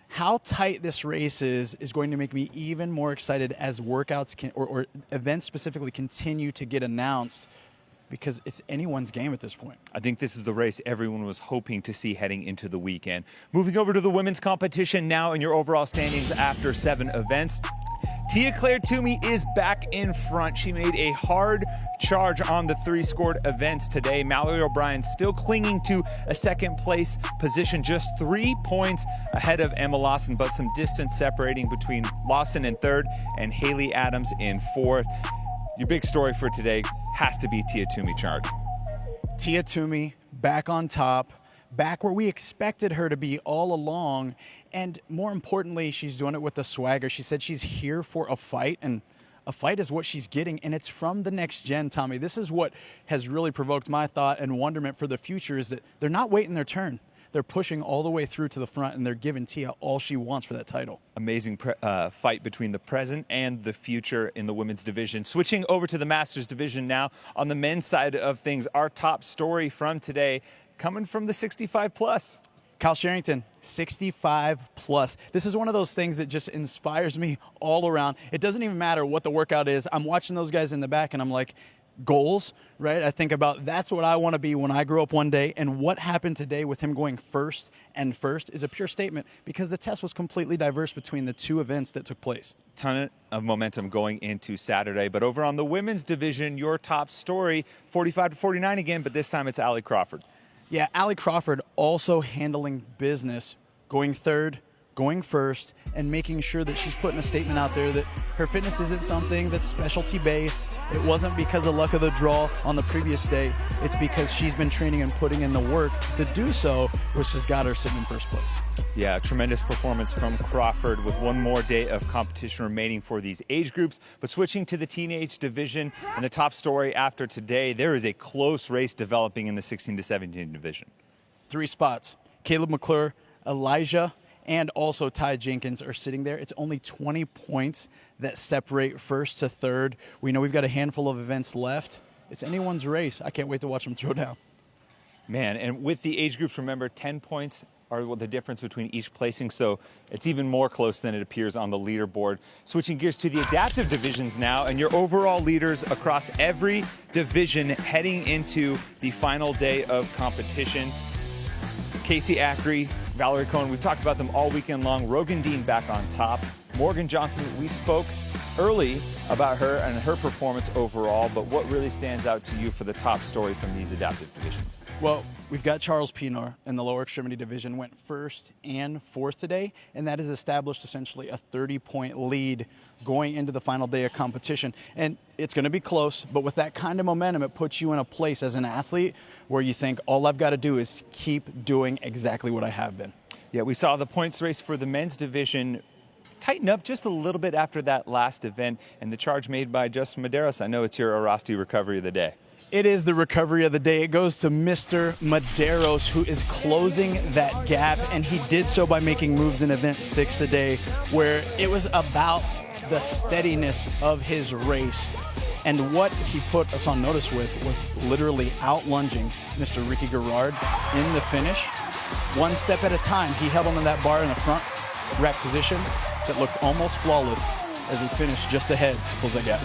How tight this race is going to make me even more excited as workouts or events specifically continue to get announced, because it's anyone's game at this point. I think this is the race everyone was hoping to see heading into the weekend. Moving over to the women's competition now in your overall standings after 7 events. Tia-Clair Toomey is back in front. She made a hard charge on the 3 scored events today. Mallory O'Brien still clinging to a 2nd place position, just 3 points ahead of Emma Lawson, but some distance separating between Lawson in 3rd and Haley Adams in 4th. Your big story for today has to be Tia Toomey charge. Tia Toomey back on top, back where we expected her to be all along. And more importantly, she's doing it with the swagger. She said she's here for a fight, and a fight is what she's getting, and it's from the next gen, Tommy. This is what has really provoked my thought and wonderment for the future, is that they're not waiting their turn. They're pushing all the way through to the front, and they're giving Tia all she wants for that title. Amazing fight between the present and the future in the women's division. Switching over to the Masters division now. On the men's side of things, our top story from today coming from the 65 plus. Kyle Sherrington, 65 plus. This is one of those things that just inspires me all around. It doesn't even matter what the workout is. I'm watching those guys in the back and I'm like, goals, right? I think about that's what I want to be when I grow up one day. And what happened today with him going 1st and 1st is a pure statement, because the test was completely diverse between the 2 events that took place. Ton of momentum going into Saturday. But over on the women's division, your top story, 45-49 again, but this time it's Allie Crawford. Yeah, Allie Crawford also handling business, going 3rd, going 1st, and making sure that she's putting a statement out there that her fitness isn't something that's specialty based. It wasn't because of luck of the draw on the previous day. It's because she's been training and putting in the work to do so, which has got her sitting in 1st place. Yeah, tremendous performance from Crawford with one more day of competition remaining for these age groups. But switching to the teenage division and the top story after today, there is a close race developing in the 16 to 17 division. 3 spots. Caleb McClure, Elijah, and also Ty Jenkins are sitting there. It's only 20 points that separate 1st to 3rd. We know we've got a handful of events left. It's anyone's race. I can't wait to watch them throw down. Man, and with the age groups, remember, 10 points are the difference between each placing, so it's even more close than it appears on the leaderboard. Switching gears to the adaptive divisions now, and your overall leaders across every division heading into the final day of competition. Casey Ackery, Valerie Cohen, we've talked about them all weekend long. Rogan Dean back on top. Morgan Johnson, we spoke early about her and her performance overall, but what really stands out to you for the top story from these adaptive divisions? Well, we've got Charles Pinor in the lower extremity division, went 1st and 4th today, and that has established essentially a 30-point lead going into the final day of competition. And it's going to be close, but with that kind of momentum, it puts you in a place as an athlete where you think, all I've got to do is keep doing exactly what I have been. Yeah, we saw the points race for the men's division tighten up just a little bit after that last event and the charge made by Justin Medeiros. I know it's your Arasti recovery of the day. It is the recovery of the day. It goes to Mr. Medeiros, who is closing that gap, and he did so by making moves in event 6 today, where it was about the steadiness of his race. And what he put us on notice with was literally out-lunging Mr. Ricky Garrard in the finish. One step at a time, he held onto that bar in the front rack position that looked almost flawless as he finished just ahead to close that gap.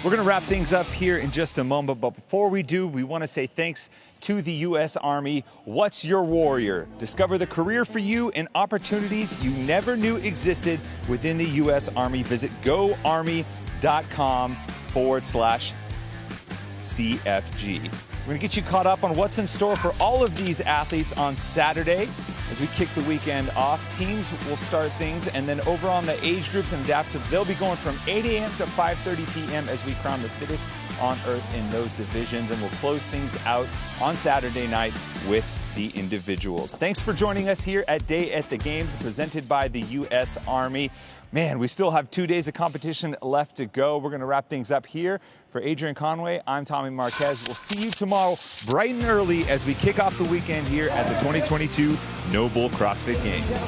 We're going to wrap things up here in just a moment, but before we do, we want to say thanks to the U.S. Army. What's your warrior? Discover the career for you and opportunities you never knew existed within the U.S. Army. Visit goarmy.com/CFG. We're going to get you caught up on what's in store for all of these athletes on Saturday as we kick the weekend off. Teams will start things, and then over on the age groups and adaptives, they'll be going from 8 a.m. to 5:30 p.m. as we crown the fittest on earth in those divisions, and we'll close things out on Saturday night with the individuals. Thanks for joining us here at Day at the Games, presented by the U.S. Army. Man, we still have 2 days of competition left to go. We're going to wrap things up here. For Adrian Conway, I'm Tommy Marquez. We'll see you tomorrow bright and early as we kick off the weekend here at the 2022 NOBULL CrossFit Games.